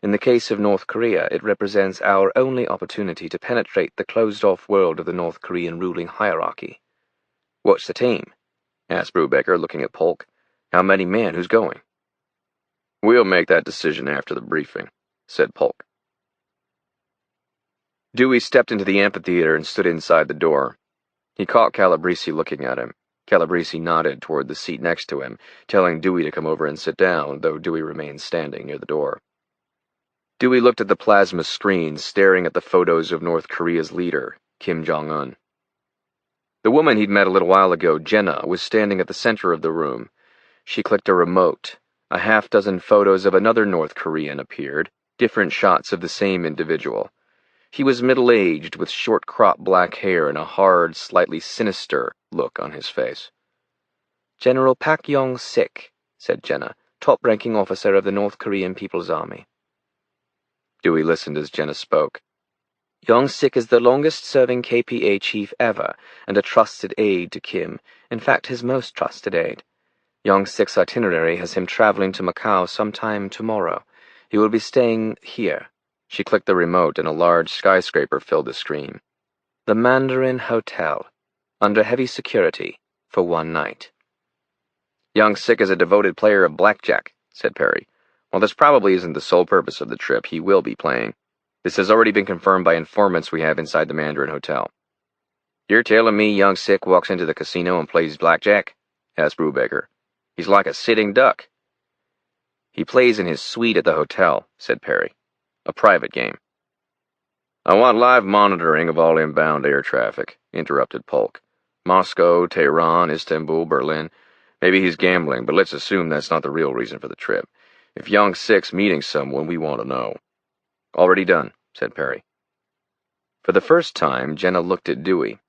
In the case of North Korea, it represents our only opportunity to penetrate the closed-off world of the North Korean ruling hierarchy." "What's the team?" asked Brubaker, looking at Polk. "How many men? Who's going?" "We'll make that decision after the briefing," said Polk. Dewey stepped into the amphitheater and stood inside the door. He caught Calabrese looking at him. Calabrese nodded toward the seat next to him, telling Dewey to come over and sit down, though Dewey remained standing near the door. Dewey looked at the plasma screen, staring at the photos of North Korea's leader, Kim Jong-un. The woman he'd met a little while ago, Jenna, was standing at the center of the room. She clicked a remote. A half-dozen photos of another North Korean appeared, different shots of the same individual. He was middle-aged, with short-cropped black hair and a hard, slightly sinister look on his face. "General Pak Yong-sik," said Jenna, "top-ranking officer of the North Korean People's Army." Dewey listened as Jenna spoke. "Yong-sik is the longest-serving KPA chief ever, and a trusted aide to Kim, in fact his most trusted aide. Yong-sik's itinerary has him traveling to Macau sometime tomorrow. He will be staying here." She clicked the remote and a large skyscraper filled the screen. "The Mandarin Hotel, under heavy security, for one night." "Yong-sik is a devoted player of blackjack," said Perry. "While this probably isn't the sole purpose of the trip, he will be playing. This has already been confirmed by informants we have inside the Mandarin Hotel. You're telling me young Sick walks into the casino and plays blackjack? Asked Brubaker. He's like a sitting duck. He plays in his suite at the hotel, said Perry. A private game. I want live monitoring of all inbound air traffic, interrupted Polk. Moscow, Tehran, Istanbul, Berlin. Maybe he's gambling, but let's assume that's not the real reason for the trip. If young Sick's meeting someone, we want to know. Already done, said Perry. For the first time, Jenna looked at Dewey.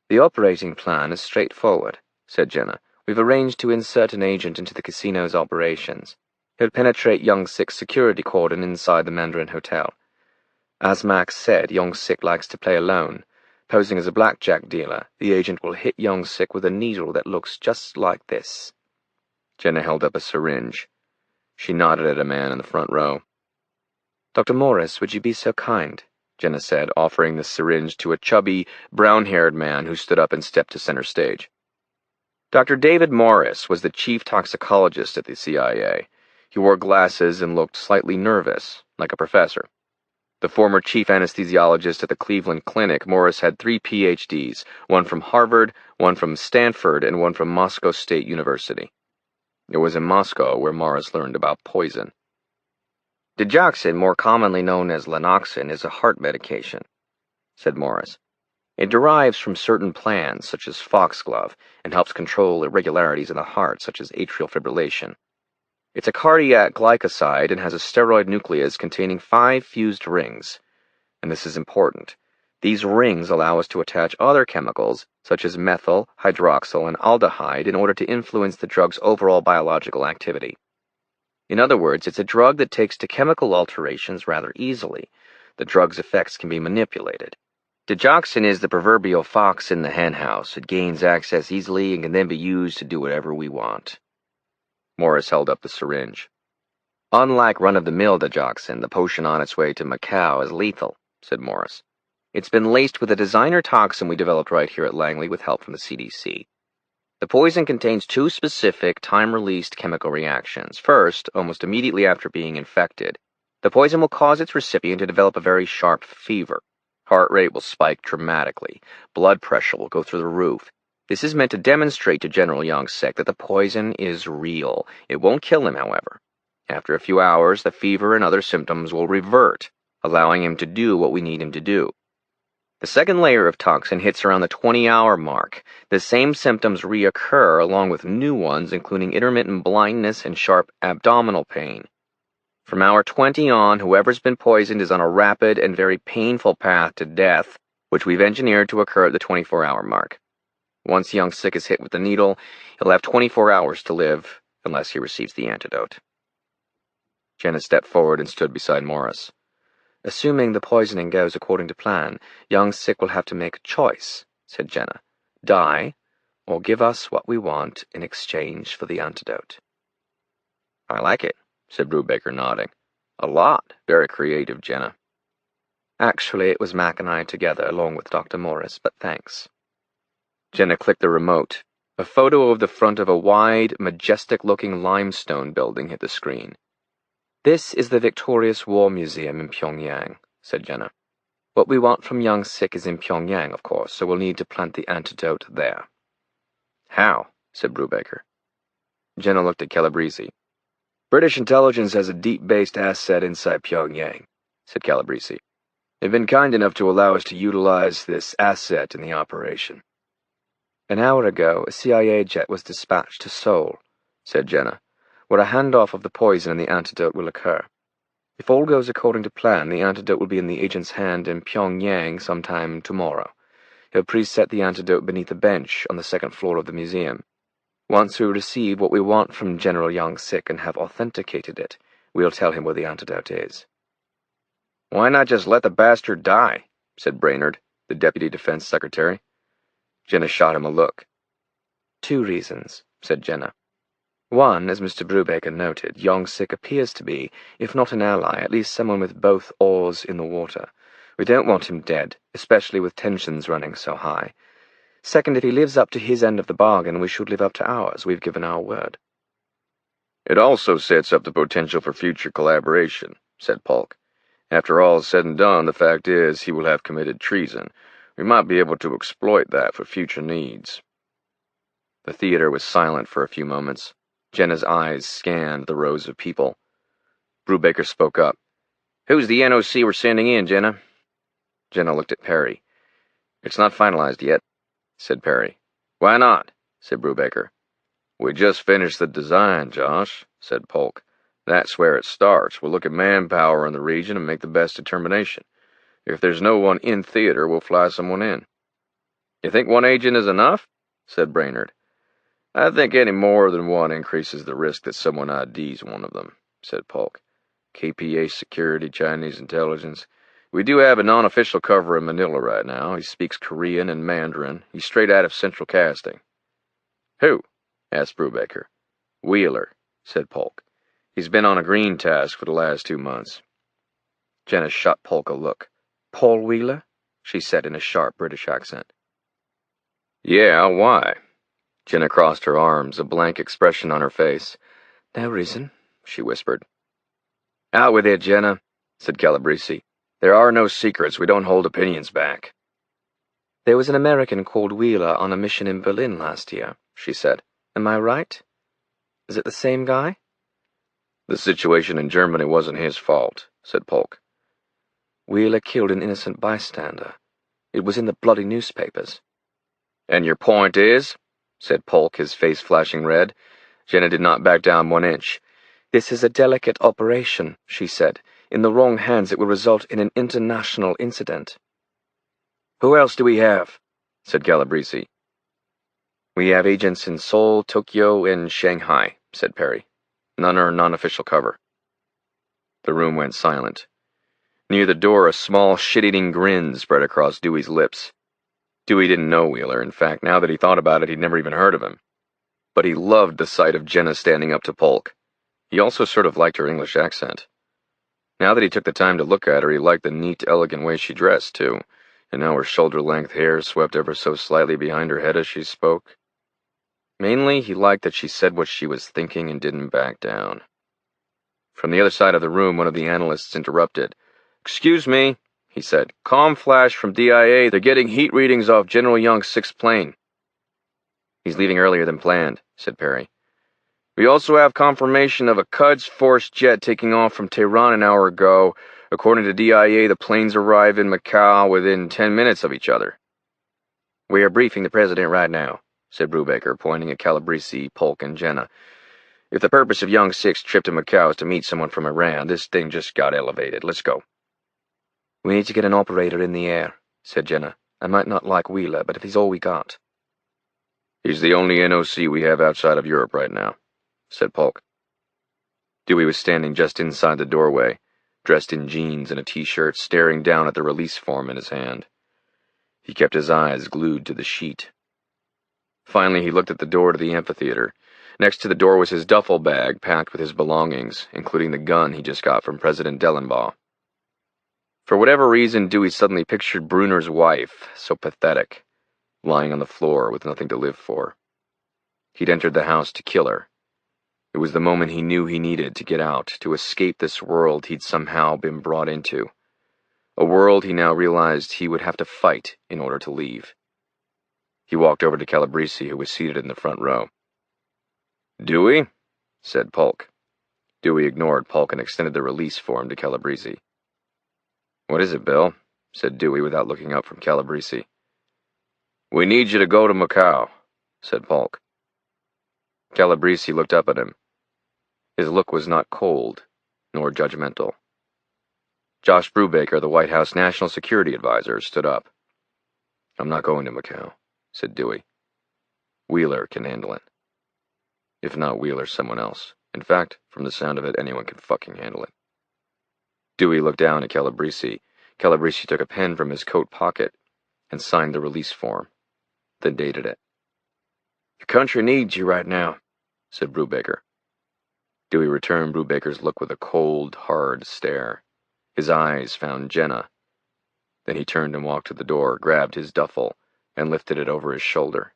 The operating plan is straightforward, said Jenna. We've arranged to insert an agent into the casino's operations. He'll penetrate young Sick's security cordon inside the Mandarin Hotel. As Max said, young Sick likes to play alone. Posing as a blackjack dealer, the agent will hit young Sick with a needle that looks just like this. Jenna held up a syringe. She nodded at a man in the front row. Dr. Morris, would you be so kind? Jenna said, offering the syringe to a chubby, brown-haired man who stood up and stepped to center stage. Dr. David Morris was the chief toxicologist at the CIA. He wore glasses and looked slightly nervous, like a professor. The former chief anesthesiologist at the Cleveland Clinic, Morris had 3 PhDs, one from Harvard, one from Stanford, and one from Moscow State University. It was in Moscow where Morris learned about poison. Digoxin, more commonly known as Lanoxin, is a heart medication, said Morris. It derives from certain plants, such as foxglove, and helps control irregularities in the heart, such as atrial fibrillation. It's a cardiac glycoside and has a steroid nucleus containing 5 fused rings. And this is important. These rings allow us to attach other chemicals, such as methyl, hydroxyl, and aldehyde, in order to influence the drug's overall biological activity. In other words, it's a drug that takes to chemical alterations rather easily. The drug's effects can be manipulated. Digoxin is the proverbial fox in the henhouse. It gains access easily and can then be used to do whatever we want. Morris held up the syringe. Unlike run-of-the-mill digoxin, the potion on its way to Macau is lethal, said Morris. It's been laced with a designer toxin we developed right here at Langley with help from the CDC. The poison contains 2 specific, time-released chemical reactions. First, almost immediately after being infected, the poison will cause its recipient to develop a very sharp fever. Heart rate will spike dramatically. Blood pressure will go through the roof. This is meant to demonstrate to General Young Sek that the poison is real. It won't kill him, however. After a few hours, the fever and other symptoms will revert, allowing him to do what we need him to do. The second layer of toxin hits around the 20-hour mark. The same symptoms reoccur along with new ones, including intermittent blindness and sharp abdominal pain. From hour 20 on, whoever's been poisoned is on a rapid and very painful path to death, which we've engineered to occur at the 24-hour mark. Once Young Sik is hit with the needle, he'll have 24 hours to live, unless he receives the antidote. Jenna stepped forward and stood beside Morris. Assuming the poisoning goes according to plan, Young Sik will have to make a choice, said Jenna. Die, or give us what we want in exchange for the antidote. I like it, said Brubaker, nodding. A lot. Very creative, Jenna. Actually, it was Mac and I together, along with Dr. Morris, but thanks. Jenna clicked the remote. A photo of the front of a wide, majestic-looking limestone building hit the screen. This is the Victorious War Museum in Pyongyang, said Jenna. What we want from Young Sik is in Pyongyang, of course, so we'll need to plant the antidote there. How? Said Brubaker. Jenna looked at Calabrese. British intelligence has a deep-based asset inside Pyongyang, said Calabrese. They've been kind enough to allow us to utilize this asset in the operation. An hour ago, a CIA jet was dispatched to Seoul, said Jenna, where a handoff of the poison and the antidote will occur. If all goes according to plan, the antidote will be in the agent's hand in Pyongyang sometime tomorrow. He'll preset the antidote beneath a bench on the 2nd floor of the museum. Once we receive what we want from General Young Sik and have authenticated it, we'll tell him where the antidote is. Why not just let the bastard die? Said Brainerd, the Deputy Defense Secretary. Jenna shot him a look. 2 reasons, said Jenna. One, as Mr. Brubaker noted, Young Sik appears to be, if not an ally, at least someone with both oars in the water. We don't want him dead, especially with tensions running so high. Second, if he lives up to his end of the bargain, we should live up to ours. We've given our word. It also sets up the potential for future collaboration, said Polk. After all is said and done, the fact is he will have committed treason. We might be able to exploit that for future needs." The theater was silent for a few moments. Jenna's eyes scanned the rows of people. Brubaker spoke up. "Who's the NOC we're sending in, Jenna?" Jenna looked at Perry. "It's not finalized yet," said Perry. "Why not?" said Brubaker. "We just finished the design, Josh," said Polk. "That's where it starts. We'll look at manpower in the region and make the best determination. If there's no one in theater, we'll fly someone in." "You think one agent is enough?" said Brainerd. "I think any more than one increases the risk that someone IDs one of them," said Polk. "KPA security, Chinese intelligence. We do have a non-official cover in Manila right now. He speaks Korean and Mandarin. He's straight out of Central Casting." "Who?" asked Brubaker. "Wheeler," said Polk. "He's been on a green task for the last 2 months." Jenna shot Polk a look. "Paul Wheeler?" she said in a sharp British accent. "Yeah, why?" Jenna crossed her arms, a blank expression on her face. "No reason," she whispered. "Out with it, Jenna," said Calabrese. "There are no secrets. We don't hold opinions back." "There was an American called Wheeler on a mission in Berlin last year," she said. "Am I right? Is it the same guy?" "The situation in Germany wasn't his fault," said Polk. "Wheeler killed an innocent bystander. It was in the bloody newspapers." "And your point is?" said Polk, his face flashing red. Jenna did not back down 1 inch. "This is a delicate operation," she said. "In the wrong hands it will result in an international incident." "Who else do we have?" said Calabrese. "We have agents in Seoul, Tokyo, and Shanghai," said Perry. "None are non-official cover." The room went silent. Near the door, a small, shit-eating grin spread across Dewey's lips. Dewey didn't know Wheeler. In fact, now that he thought about it, he'd never even heard of him. But he loved the sight of Jenna standing up to Polk. He also sort of liked her English accent. Now that he took the time to look at her, he liked the neat, elegant way she dressed, too, and how her shoulder-length hair swept ever so slightly behind her head as she spoke. Mainly, he liked that she said what she was thinking and didn't back down. From the other side of the room, one of the analysts interrupted. "Excuse me," he said. "Comm flash from DIA. They're getting heat readings off General Young's 6th plane." "He's leaving earlier than planned," said Perry. "We also have confirmation of a Quds Force jet taking off from Tehran an hour ago. According to DIA, the planes arrive in Macau within 10 minutes of each other." "We are briefing the president right now," said Brubaker, pointing at Calabrese, Polk, and Jenna. "If the purpose of Young's 6th trip to Macau is to meet someone from Iran, this thing just got elevated. Let's go." "We need to get an operator in the air," said Jenna. "I might not like Wheeler, but if he's all we got." "He's the only NOC we have outside of Europe right now," said Polk. Dewey was standing just inside the doorway, dressed in jeans and a t-shirt, staring down at the release form in his hand. He kept his eyes glued to the sheet. Finally, he looked at the door to the amphitheater. Next to the door was his duffel bag, packed with his belongings, including the gun he just got from President Dellenbaugh. For whatever reason, Dewey suddenly pictured Bruner's wife, so pathetic, lying on the floor with nothing to live for. He'd entered the house to kill her. It was the moment he knew he needed to get out, to escape this world he'd somehow been brought into. A world he now realized he would have to fight in order to leave. He walked over to Calabrese, who was seated in the front row. "Dewey?" said Polk. Dewey ignored Polk and extended the release form to Calabrese. "What is it, Bill?" said Dewey without looking up from Calabrese. "We need you to go to Macau," said Polk. Calabrese looked up at him. His look was not cold, nor judgmental. Josh Brubaker, the White House National Security Advisor, stood up. "I'm not going to Macau," said Dewey. "Wheeler can handle it. If not Wheeler, someone else. In fact, from the sound of it, anyone can fucking handle it." Dewey looked down at Calabrese. Calabrese took a pen from his coat pocket and signed the release form, then dated it. "Your country needs you right now," said Brubaker. Dewey returned Brubaker's look with a cold, hard stare. His eyes found Jenna. Then he turned and walked to the door, grabbed his duffel, and lifted it over his shoulder.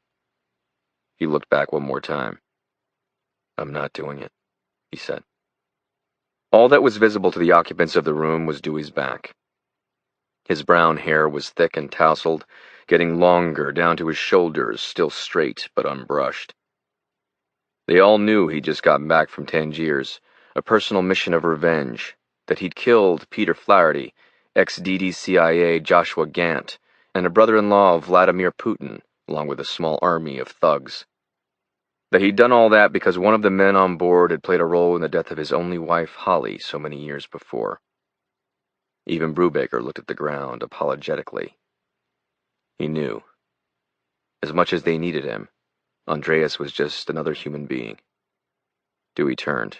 He looked back one more time. "I'm not doing it," he said. All that was visible to the occupants of the room was Dewey's back. His brown hair was thick and tousled, getting longer down to his shoulders, still straight but unbrushed. They all knew he'd just gotten back from Tangiers, a personal mission of revenge, that he'd killed Peter Flaherty, ex-DDCIA Joshua Gant, and a brother-in-law of Vladimir Putin, along with a small army of thugs. That he'd done all that because one of the men on board had played a role in the death of his only wife, Holly, so many years before. Even Brubaker looked at the ground apologetically. He knew. As much as they needed him, Andreas was just another human being. Dewey turned.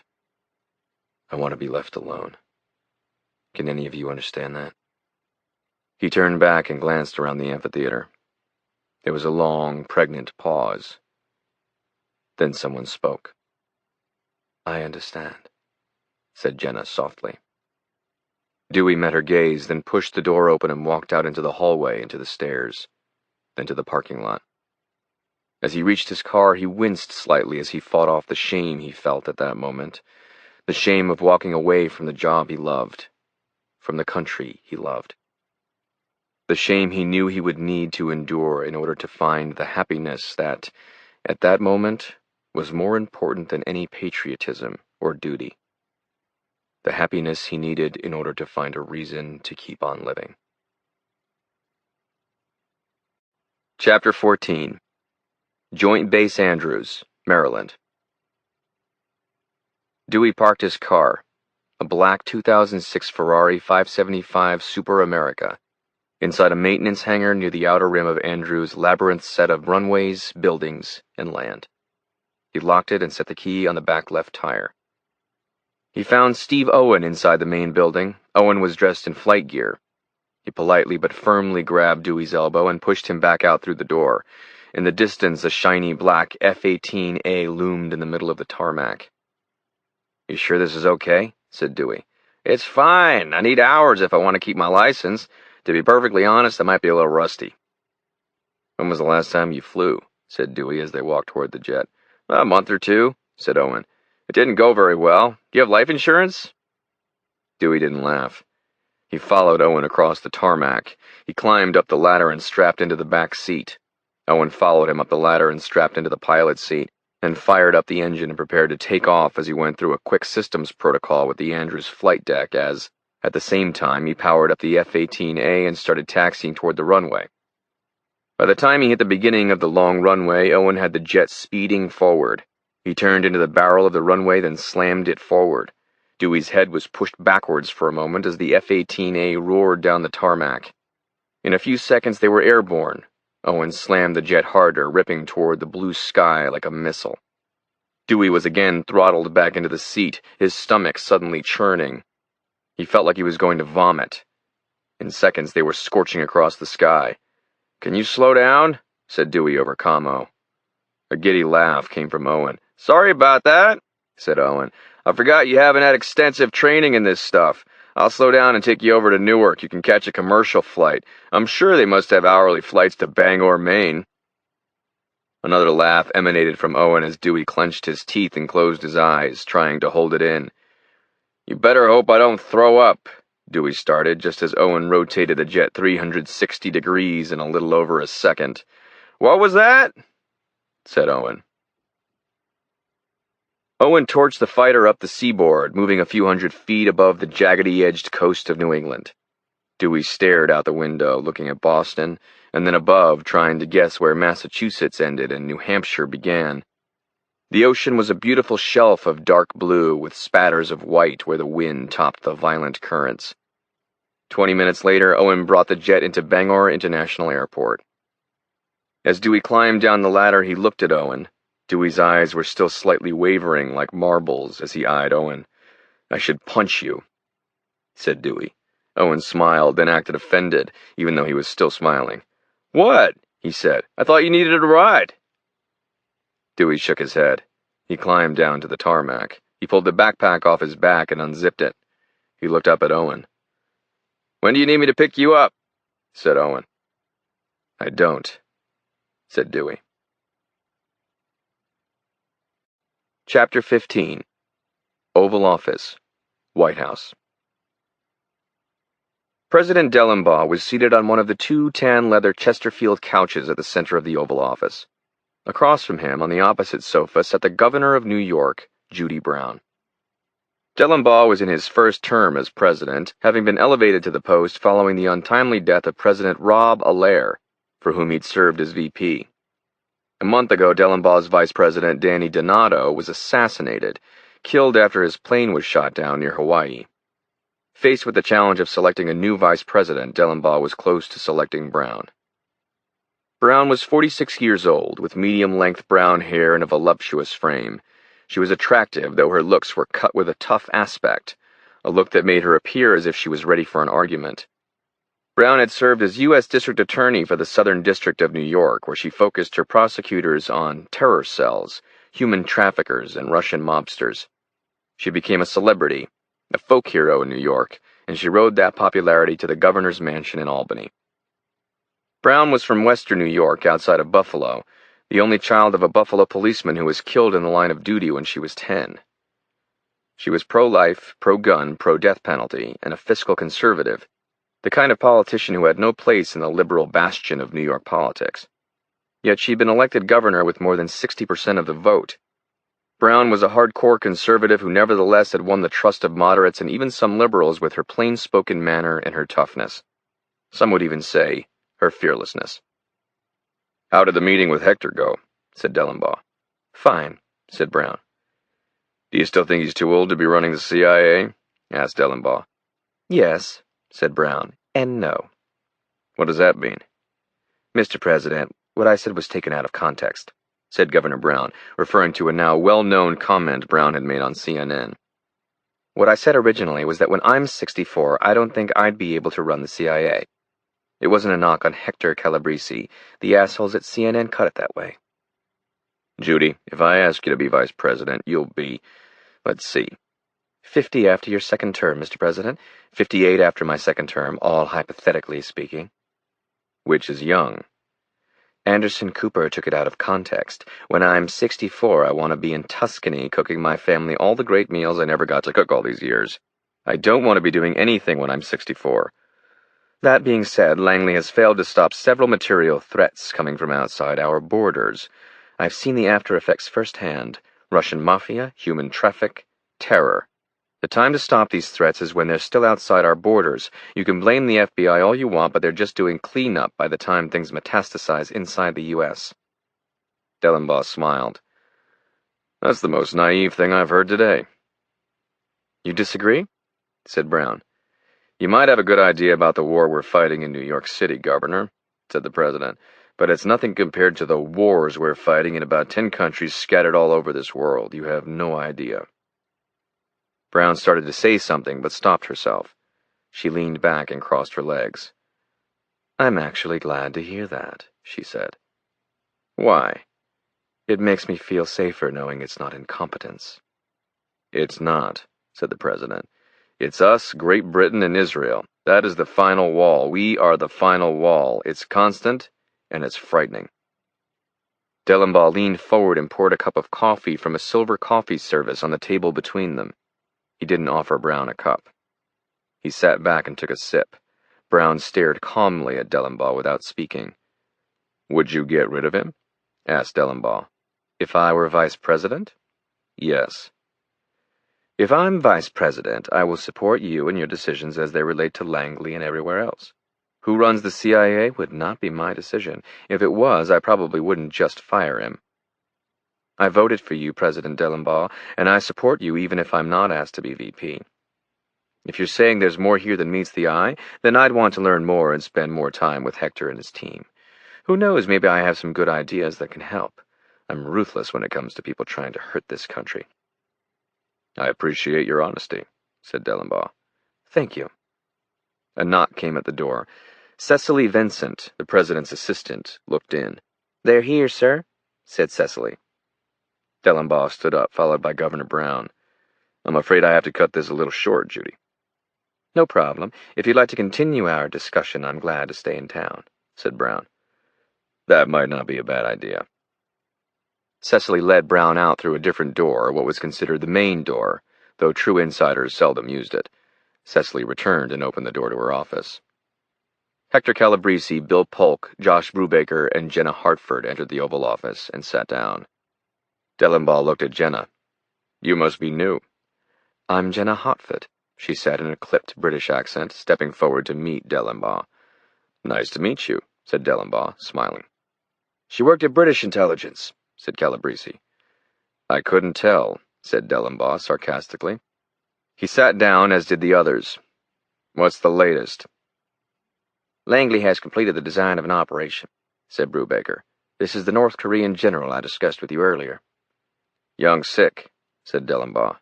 I want to be left alone. Can any of you understand that? He turned back and glanced around the amphitheater. There was a long, pregnant pause. Then someone spoke. I understand, said Jenna softly. Dewey met her gaze, then pushed the door open and walked out into the hallway and to the stairs, then to the parking lot. As he reached his car, he winced slightly as he fought off the shame he felt at that moment, the shame of walking away from the job he loved, from the country he loved. The shame he knew he would need to endure in order to find the happiness that, at that moment, was more important than any patriotism or duty. The happiness he needed in order to find a reason to keep on living. Chapter 14. Joint Base Andrews, Maryland. Dewey parked his car, a black 2006 Ferrari 575 Super America, inside a maintenance hangar near the outer rim of Andrews' labyrinth set of runways, buildings, and land. He locked it and set the key on the back left tire. He found Steve Owen inside the main building. Owen was dressed in flight gear. He politely but firmly grabbed Dewey's elbow and pushed him back out through the door. In the distance, a shiny black F-18A loomed in the middle of the tarmac. You sure this is okay? Said Dewey. It's fine. I need hours if I want to keep my license. To be perfectly honest, I might be a little rusty. When was the last time you flew? Said Dewey as they walked toward the jet. A month or two, said Owen. It didn't go very well. Do you have life insurance? Dewey didn't laugh. He followed Owen across the tarmac. He climbed up the ladder and strapped into the back seat. Owen followed him up the ladder and strapped into the pilot's seat, and fired up the engine and prepared to take off as he went through a quick systems protocol with the Andrews flight deck as, at the same time, he powered up the F-18A and started taxiing toward the runway. By the time he hit the beginning of the long runway, Owen had the jet speeding forward. He turned into the barrel of the runway, then slammed it forward. Dewey's head was pushed backwards for a moment as the F-18A roared down the tarmac. In a few seconds they were airborne. Owen slammed the jet harder, ripping toward the blue sky like a missile. Dewey was again throttled back into the seat, his stomach suddenly churning. He felt like he was going to vomit. In seconds they were scorching across the sky. Can you slow down? Said Dewey over commo. A giddy laugh came from Owen. Sorry about that, said Owen. I forgot you haven't had extensive training in this stuff. I'll slow down and take you over to Newark. You can catch a commercial flight. I'm sure they must have hourly flights to Bangor, Maine. Another laugh emanated from Owen as Dewey clenched his teeth and closed his eyes, trying to hold it in. You better hope I don't throw up, Dewey started, just as Owen rotated the jet 360 degrees in a little over a second. What was that? Said Owen. Owen torched the fighter up the seaboard, moving a few hundred feet above the jaggedy-edged coast of New England. Dewey stared out the window, looking at Boston, and then above, trying to guess where Massachusetts ended and New Hampshire began. The ocean was a beautiful shelf of dark blue, with spatters of white where the wind topped the violent currents. 20 minutes later, Owen brought the jet into Bangor International Airport. As Dewey climbed down the ladder, he looked at Owen. Dewey's eyes were still slightly wavering like marbles as he eyed Owen. I should punch you, said Dewey. Owen smiled, then acted offended, even though he was still smiling. What? He said. I thought you needed a ride. Dewey shook his head. He climbed down to the tarmac. He pulled the backpack off his back and unzipped it. He looked up at Owen. When do you need me to pick you up? Said Owen. I don't, said Dewey. Chapter 15. Oval Office, White House. President Dellenbaugh was seated on one of the two tan leather Chesterfield couches at the center of the Oval Office. Across from him, on the opposite sofa, sat the Governor of New York, Judy Brown. Dellenbaugh was in his first term as president, having been elevated to the post following the untimely death of President Rob Allaire, for whom he'd served as VP. A month ago, Dellenbaugh's vice president, Danny Donato, was assassinated, killed after his plane was shot down near Hawaii. Faced with the challenge of selecting a new vice president, Dellenbaugh was close to selecting Brown. Brown was 46 years old, with medium-length brown hair and a voluptuous frame. She was attractive, though her looks were cut with a tough aspect, a look that made her appear as if she was ready for an argument. Brown had served as U.S. District Attorney for the Southern District of New York, where she focused her prosecutors on terror cells, human traffickers, and Russian mobsters. She became a celebrity, a folk hero in New York, and she rode that popularity to the governor's mansion in Albany. Brown was from western New York, outside of Buffalo, the only child of a Buffalo policeman who was killed in the line of duty when she was 10. She was pro-life, pro-gun, pro-death penalty, and a fiscal conservative, the kind of politician who had no place in the liberal bastion of New York politics. Yet she'd been elected governor with more than 60% of the vote. Brown was a hardcore conservative who nevertheless had won the trust of moderates and even some liberals with her plain-spoken manner and her toughness. Some would even say, her fearlessness. "How did the meeting with Hector go?" said Dellenbaugh. "Fine," said Brown. "Do you still think he's too old to be running the CIA?" asked Dellenbaugh. "Yes," said Brown, "and no." "What does that mean?" "Mr. President, what I said was taken out of context," said Governor Brown, referring to a now well-known comment Brown had made on CNN. "What I said originally was that when I'm 64, I don't think I'd be able to run the CIA. It wasn't a knock on Hector Calabrese. The assholes at CNN cut it that way." "Judy, if I ask you to be vice president, you'll be, let's see, 50 after your second term, Mr. President. 58 after my second term, all hypothetically speaking." "Which is young?" "Anderson Cooper took it out of context. When I'm 64, I want to be in Tuscany cooking my family all the great meals I never got to cook all these years. I don't want to be doing anything when I'm 64. That being said, Langley has failed to stop several material threats coming from outside our borders. I've seen the after effects firsthand: Russian mafia, human traffic, terror. The time to stop these threats is when they're still outside our borders. You can blame the FBI all you want, but they're just doing cleanup by the time things metastasize inside the U.S. Dellenbaugh smiled. "That's the most naive thing I've heard today." "You disagree?" said Brown. "You might have a good idea about the war we're fighting in New York City, Governor," said the president, "but it's nothing compared to the wars we're fighting in about 10 countries scattered all over this world. You have no idea." Brown started to say something, but stopped herself. She leaned back and crossed her legs. "I'm actually glad to hear that," she said. "Why?" "It makes me feel safer knowing it's not incompetence." "It's not," said the president. "It's us, Great Britain, and Israel. That is the final wall. We are the final wall. It's constant, and it's frightening." Dellenbaugh leaned forward and poured a cup of coffee from a silver coffee service on the table between them. He didn't offer Brown a cup. He sat back and took a sip. Brown stared calmly at Dellenbaugh without speaking. "Would you get rid of him?" asked Dellenbaugh. "If I were vice president?" "Yes." "If I'm vice president, I will support you in your decisions as they relate to Langley and everywhere else. Who runs the CIA would not be my decision. If it was, I probably wouldn't just fire him. I voted for you, President Dellenbaugh, and I support you even if I'm not asked to be VP. If you're saying there's more here than meets the eye, then I'd want to learn more and spend more time with Hector and his team. Who knows, maybe I have some good ideas that can help. I'm ruthless when it comes to people trying to hurt this country." "I appreciate your honesty," said Dellenbaugh. "Thank you." A knock came at the door. Cecily Vincent, the president's assistant, looked in. "They're here, sir," said Cecily. Dellenbaugh stood up, followed by Governor Brown. "I'm afraid I have to cut this a little short, Judy." "No problem. If you'd like to continue our discussion, I'm glad to stay in town," said Brown. "That might not be a bad idea." Cecily led Brown out through a different door, what was considered the main door, though true insiders seldom used it. Cecily returned and opened the door to her office. Hector Calabrese, Bill Polk, Josh Brubaker, and Jenna Hartford entered the Oval Office and sat down. Dellenbaugh looked at Jenna. "You must be new." "I'm Jenna Hartford," she said in a clipped British accent, stepping forward to meet Dellenbaugh. "Nice to meet you," said Dellenbaugh, smiling. "She worked at British intelligence," said Calabrese. "I couldn't tell," said Dellenbaugh sarcastically. He sat down, as did the others. "What's the latest?" "Langley has completed the design of an operation," said Brubaker. "This is the North Korean general I discussed with you earlier." "Young sick," said Dellenbaugh.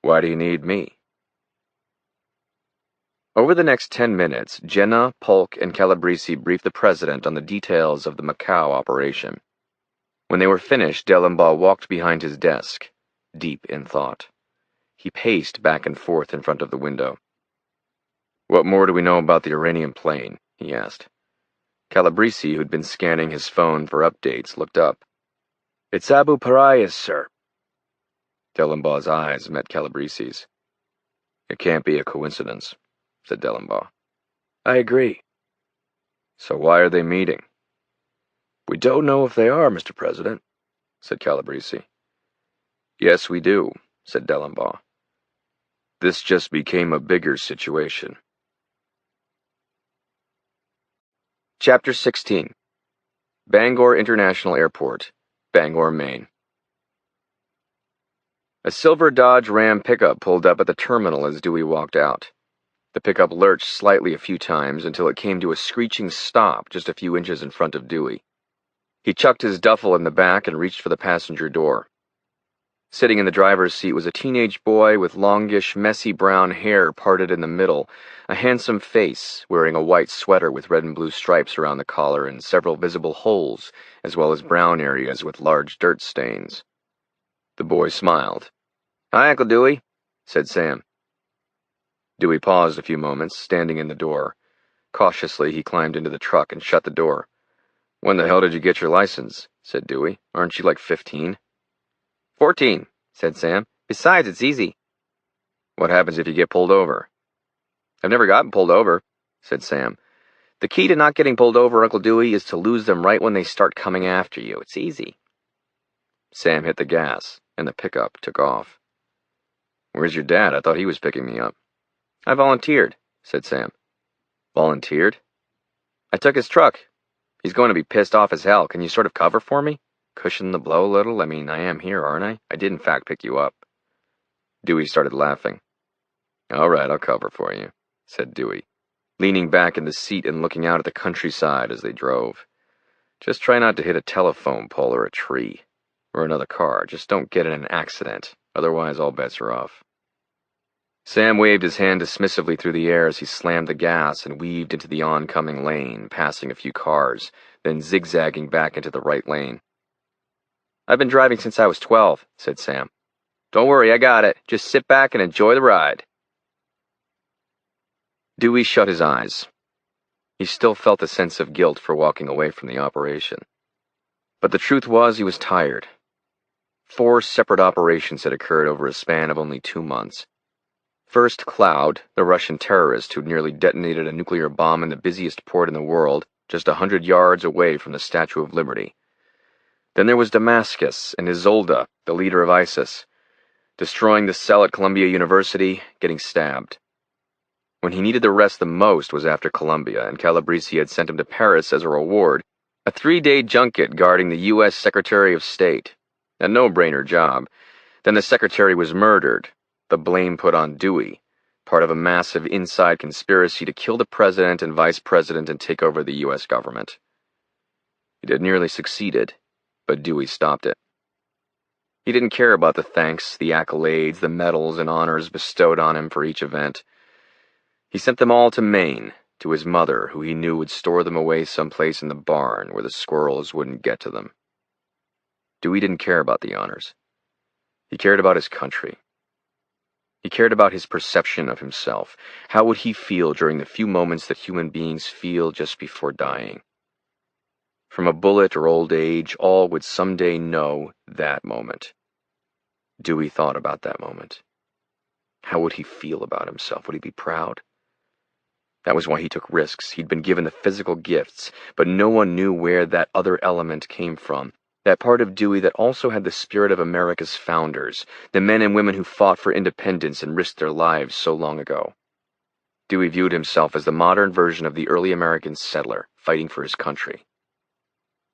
"Why do you need me?" Over the next 10 minutes, Jenna, Polk, and Calabrese briefed the president on the details of the Macau operation. When they were finished, Dellenbaugh walked behind his desk, deep in thought. He paced back and forth in front of the window. "What more do we know about the Iranian plane?" he asked. Calabrese, who'd been scanning his phone for updates, looked up. "It's Abu Parias, sir." Dellenbaugh's eyes met Calabrese's. "It can't be a coincidence," said Dellenbaugh. "I agree." "So why are they meeting?" "We don't know if they are, Mr. President," said Calabrese. "Yes, we do," said Dellenbaugh. "This just became a bigger situation." Chapter 16. Bangor International Airport, Bangor, Maine. A silver Dodge Ram pickup pulled up at the terminal as Dewey walked out. The pickup lurched slightly a few times until it came to a screeching stop just a few inches in front of Dewey. He chucked his duffel in the back and reached for the passenger door. Sitting in the driver's seat was a teenage boy with longish, messy brown hair parted in the middle, a handsome face, wearing a white sweater with red and blue stripes around the collar and several visible holes, as well as brown areas with large dirt stains. The boy smiled. "Hi, Uncle Dewey," said Sam. Dewey paused a few moments, standing in the door. Cautiously, he climbed into the truck and shut the door. "When the hell did you get your license?" said Dewey. "Aren't you like 15? 14, said Sam. "Besides, it's easy." "What happens if you get pulled over?" "I've never gotten pulled over," said Sam. "The key to not getting pulled over, Uncle Dewey, is to lose them right when they start coming after you. It's easy." Sam hit the gas, and the pickup took off. "Where's your dad? I thought he was picking me up." "I volunteered," said Sam. "Volunteered?" "I took his truck. He's going to be pissed off as hell. Can you sort of cover for me? Cushion the blow a little? I mean, I am here, aren't I? I did in fact pick you up." Dewey started laughing. "All right, I'll cover for you," said Dewey, leaning back in the seat and looking out at the countryside as they drove. "Just try not to hit a telephone pole or a tree. Or another car. Just don't get in an accident. Otherwise, all bets are off." Sam waved his hand dismissively through the air as he slammed the gas and weaved into the oncoming lane, passing a few cars, then zigzagging back into the right lane. "I've been driving since I was 12, said Sam. "Don't worry, I got it. Just sit back and enjoy the ride." Dewey shut his eyes. He still felt a sense of guilt for walking away from the operation. But the truth was he was tired. 4 separate operations had occurred over a span of only 2 months. First, Cloud, the Russian terrorist who'd nearly detonated a nuclear bomb in the busiest port in the world, just 100 yards away from the Statue of Liberty. Then there was Damascus and Isolde, the leader of ISIS, destroying the cell at Columbia University, getting stabbed. When he needed the rest the most was after Columbia, and Calabrese had sent him to Paris as a reward, a 3-day junket guarding the U.S. Secretary of State. A no-brainer job. Then the secretary was murdered, the blame put on Dewey, part of a massive inside conspiracy to kill the president and vice president and take over the U.S. government. It had nearly succeeded, but Dewey stopped it. He didn't care about the thanks, the accolades, the medals and honors bestowed on him for each event. He sent them all to Maine, to his mother, who he knew would store them away someplace in the barn where the squirrels wouldn't get to them. Dewey didn't care about the honors. He cared about his country. He cared about his perception of himself. How would he feel during the few moments that human beings feel just before dying? From a bullet or old age, all would someday know that moment. Dewey thought about that moment. How would he feel about himself? Would he be proud? That was why he took risks. He'd been given the physical gifts, but no one knew where that other element came from. That part of Dewey that also had the spirit of America's founders, the men and women who fought for independence and risked their lives so long ago. Dewey viewed himself as the modern version of the early American settler, fighting for his country.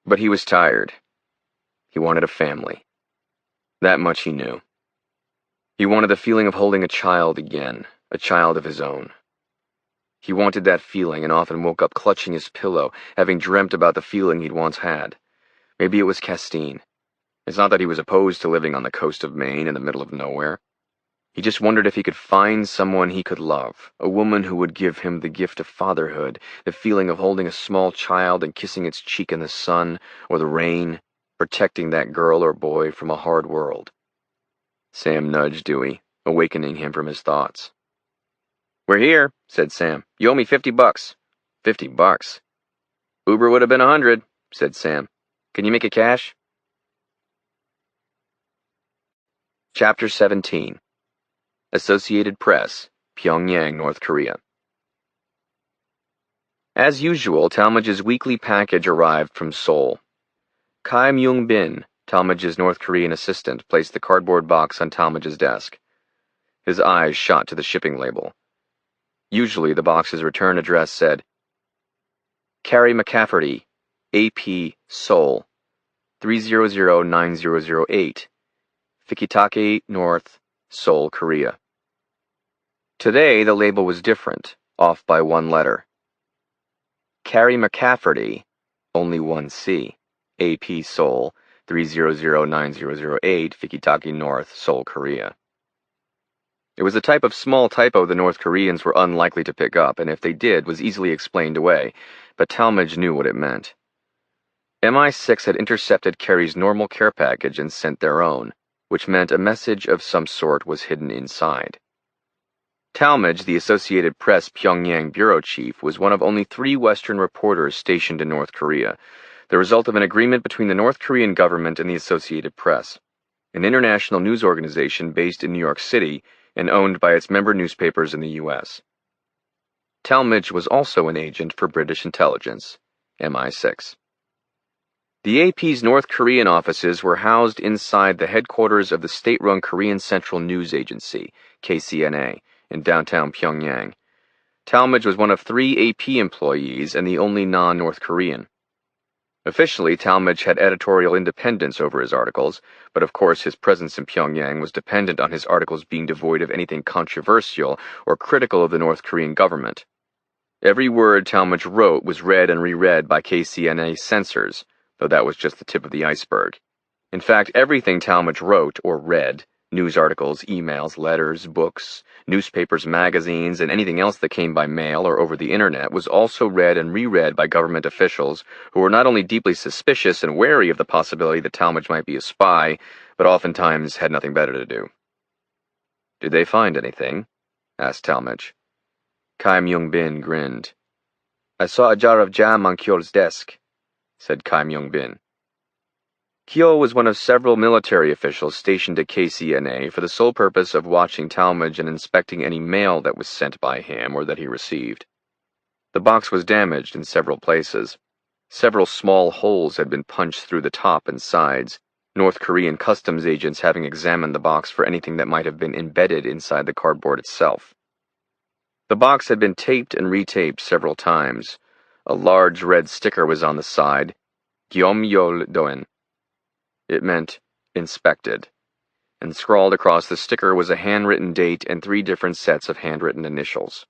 But he was tired. He wanted a family. That much he knew. He wanted the feeling of holding a child again, a child of his own. He wanted that feeling and often woke up clutching his pillow, having dreamt about the feeling he'd once had. Maybe it was Castine. It's not that he was opposed to living on the coast of Maine in the middle of nowhere. He just wondered if he could find someone he could love, a woman who would give him the gift of fatherhood, the feeling of holding a small child and kissing its cheek in the sun or the rain, protecting that girl or boy from a hard world. Sam nudged Dewey, awakening him from his thoughts. "We're here," said Sam. "You owe me $50. $50? Uber would have been 100, said Sam. "Can you make it cash?" Chapter 17. Associated Press, Pyongyang, North Korea. As usual, Talmadge's weekly package arrived from Seoul. Kai Myung-bin, Talmadge's North Korean assistant, placed the cardboard box on Talmadge's desk. His eyes shot to the shipping label. Usually, the box's return address said, Carrie McCafferty, AP, Seoul, 3009008, Fikitake North, Seoul, Korea. Today, the label was different, off by one letter. Carrie McCafferty, only one C, AP, Seoul, 3009008, Fikitake North, Seoul, Korea. It was a type of small typo the North Koreans were unlikely to pick up, and if they did, was easily explained away, but Talmadge knew what it meant. MI6 had intercepted Carrie's normal care package and sent their own, which meant a message of some sort was hidden inside. Talmadge, the Associated Press Pyongyang bureau chief, was one of only 3 Western reporters stationed in North Korea, the result of an agreement between the North Korean government and the Associated Press, an international news organization based in New York City and owned by its member newspapers in the U.S. Talmadge was also an agent for British intelligence, MI6. The AP's North Korean offices were housed inside the headquarters of the state-run Korean Central News Agency, KCNA, in downtown Pyongyang. Talmadge was one of 3 AP employees and the only non-North Korean. Officially, Talmadge had editorial independence over his articles, but of course his presence in Pyongyang was dependent on his articles being devoid of anything controversial or critical of the North Korean government. Every word Talmadge wrote was read and reread by KCNA censors, though that was just the tip of the iceberg. In fact, everything Talmadge wrote or read, news articles, emails, letters, books, newspapers, magazines, and anything else that came by mail or over the internet was also read and reread by government officials who were not only deeply suspicious and wary of the possibility that Talmadge might be a spy, but oftentimes had nothing better to do. "Did they find anything?" asked Talmadge. Kai Myung-bin grinned. "I saw a jar of jam on Kyo's desk," said Kai Myung-bin. Kyo was one of several military officials stationed at KCNA for the sole purpose of watching Talmadge and inspecting any mail that was sent by him or that he received. The box was damaged in several places. Several small holes had been punched through the top and sides, North Korean customs agents having examined the box for anything that might have been embedded inside the cardboard itself. The box had been taped and retaped several times. A large red sticker was on the side, Gyeomyol Doen. It meant inspected, and scrawled across the sticker was a handwritten date and 3 different sets of handwritten initials.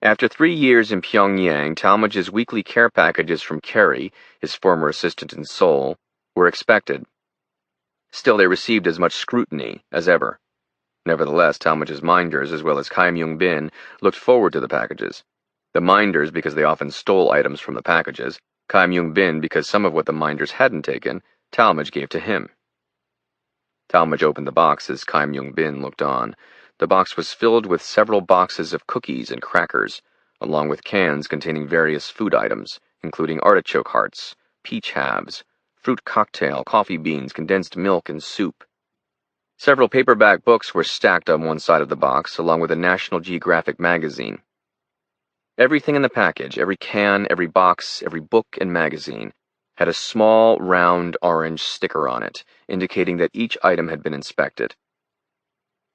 After 3 years in Pyongyang, Talmadge's weekly care packages from Carrie, his former assistant in Seoul, were expected. Still, they received as much scrutiny as ever. Nevertheless, Talmadge's minders, as well as Kai Myung-bin, looked forward to the packages. The minders because they often stole items from the packages, Kai Myung-bin because some of what the minders hadn't taken, Talmadge gave to him. Talmadge opened the box as Kai Myung-bin looked on. The box was filled with several boxes of cookies and crackers, along with cans containing various food items, including artichoke hearts, peach halves, fruit cocktail, coffee beans, condensed milk, and soup. Several paperback books were stacked on one side of the box, along with a National Geographic magazine. Everything in the package, every can, every box, every book and magazine, had a small, round, orange sticker on it, indicating that each item had been inspected.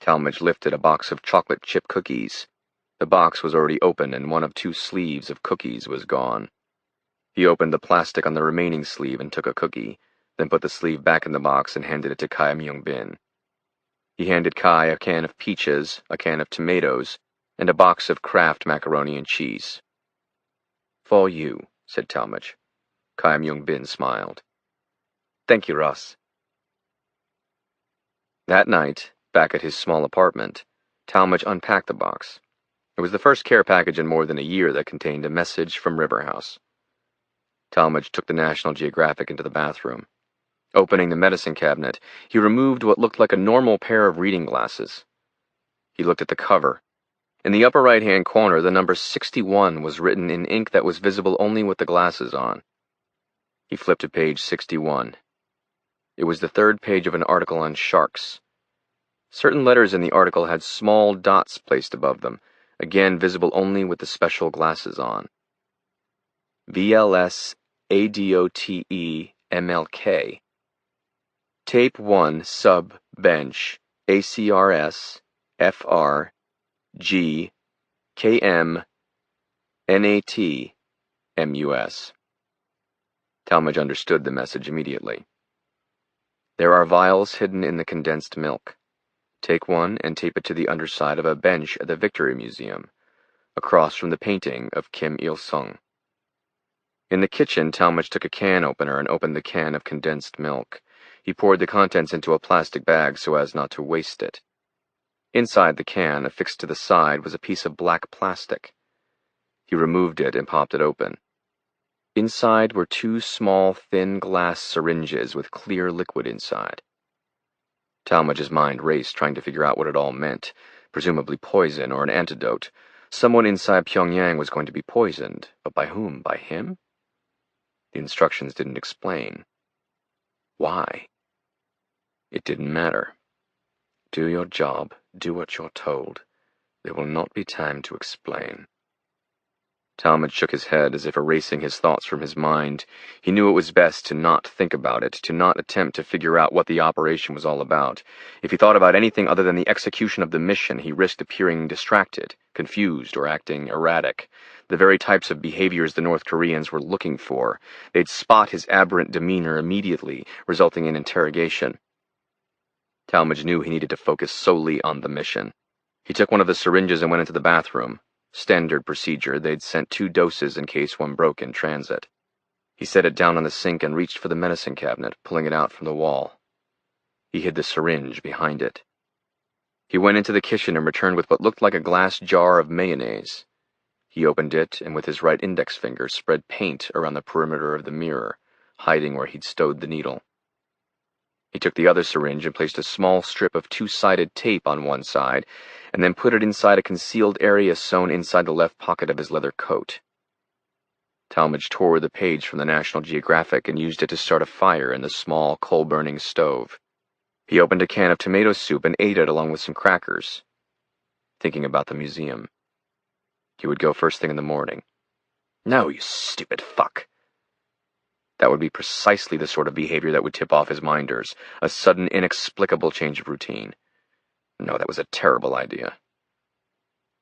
Talmadge lifted a box of chocolate chip cookies. The box was already open, and one of 2 sleeves of cookies was gone. He opened the plastic on the remaining sleeve and took a cookie, then put the sleeve back in the box and handed it to Kai Myung-bin. He handed Kai a can of peaches, a can of tomatoes, and a box of Kraft macaroni and cheese. "For you," said Talmadge. Kai Myung-bin smiled. "Thank you, Ross." That night, back at his small apartment, Talmadge unpacked the box. It was the first care package in more than a year that contained a message from Riverhouse. Talmadge took the National Geographic into the bathroom. Opening the medicine cabinet, he removed what looked like a normal pair of reading glasses. He looked at the cover. In the upper right-hand corner, the number 61 was written in ink that was visible only with the glasses on. He flipped to page 61. It was the 3rd page of an article on sharks. Certain letters in the article had small dots placed above them, again visible only with the special glasses on. VLS ADOTE MLK. Tape 1 sub bench ACRS FR G KM NAT MUS. Talmadge understood the message immediately. There are vials hidden in the condensed milk. Take one and tape it to the underside of a bench at the Victory Museum, across from the painting of Kim Il-sung. In the kitchen, Talmadge took a can opener and opened the can of condensed milk. He poured the contents into a plastic bag so as not to waste it. Inside the can, affixed to the side, was a piece of black plastic. He removed it and popped it open. Inside were 2 small, thin glass syringes with clear liquid inside. Talmadge's mind raced, trying to figure out what it all meant. Presumably poison or an antidote. Someone inside Pyongyang was going to be poisoned, but by whom? By him? The instructions didn't explain. Why? It didn't matter. Do your job, do what you're told. There will not be time to explain. Talmadge shook his head as if erasing his thoughts from his mind. He knew it was best to not think about it, to not attempt to figure out what the operation was all about. If he thought about anything other than the execution of the mission, he risked appearing distracted, confused, or acting erratic. The very types of behaviors the North Koreans were looking for. They'd spot his aberrant demeanor immediately, resulting in interrogation. Talmadge knew he needed to focus solely on the mission. He took one of the syringes and went into the bathroom. Standard procedure, they'd sent 2 doses in case one broke in transit. He set it down on the sink and reached for the medicine cabinet, pulling it out from the wall. He hid the syringe behind it. He went into the kitchen and returned with what looked like a glass jar of mayonnaise. He opened it and with his right index finger spread paint around the perimeter of the mirror, hiding where he'd stowed the needle. He took the other syringe and placed a small strip of 2-sided tape on one side, and then put it inside a concealed area sewn inside the left pocket of his leather coat. Talmadge tore the page from the National Geographic and used it to start a fire in the small, coal-burning stove. He opened a can of tomato soup and ate it along with some crackers, thinking about the museum. He would go first thing in the morning. No, you stupid fuck. That would be precisely the sort of behavior that would tip off his minders, a sudden, inexplicable change of routine. No, that was a terrible idea.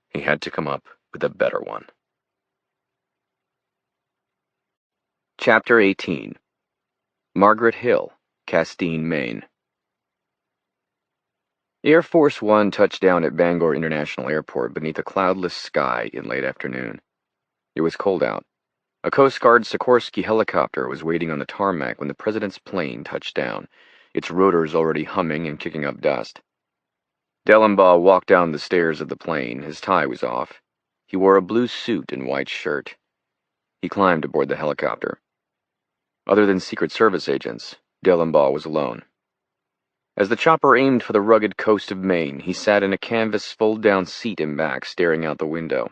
He had to come up with a better one. Chapter 18. Margaret Hill, Castine, Maine. Air Force One touched down at Bangor International Airport beneath a cloudless sky in late afternoon. It was cold out. A Coast Guard Sikorsky helicopter was waiting on the tarmac when the president's plane touched down, its rotors already humming and kicking up dust. Dellenbaugh walked down the stairs of the plane. His tie was off. He wore a blue suit and white shirt. He climbed aboard the helicopter. Other than Secret Service agents, Dellenbaugh was alone. As the chopper aimed for the rugged coast of Maine, he sat in a canvas fold-down seat in back, staring out the window.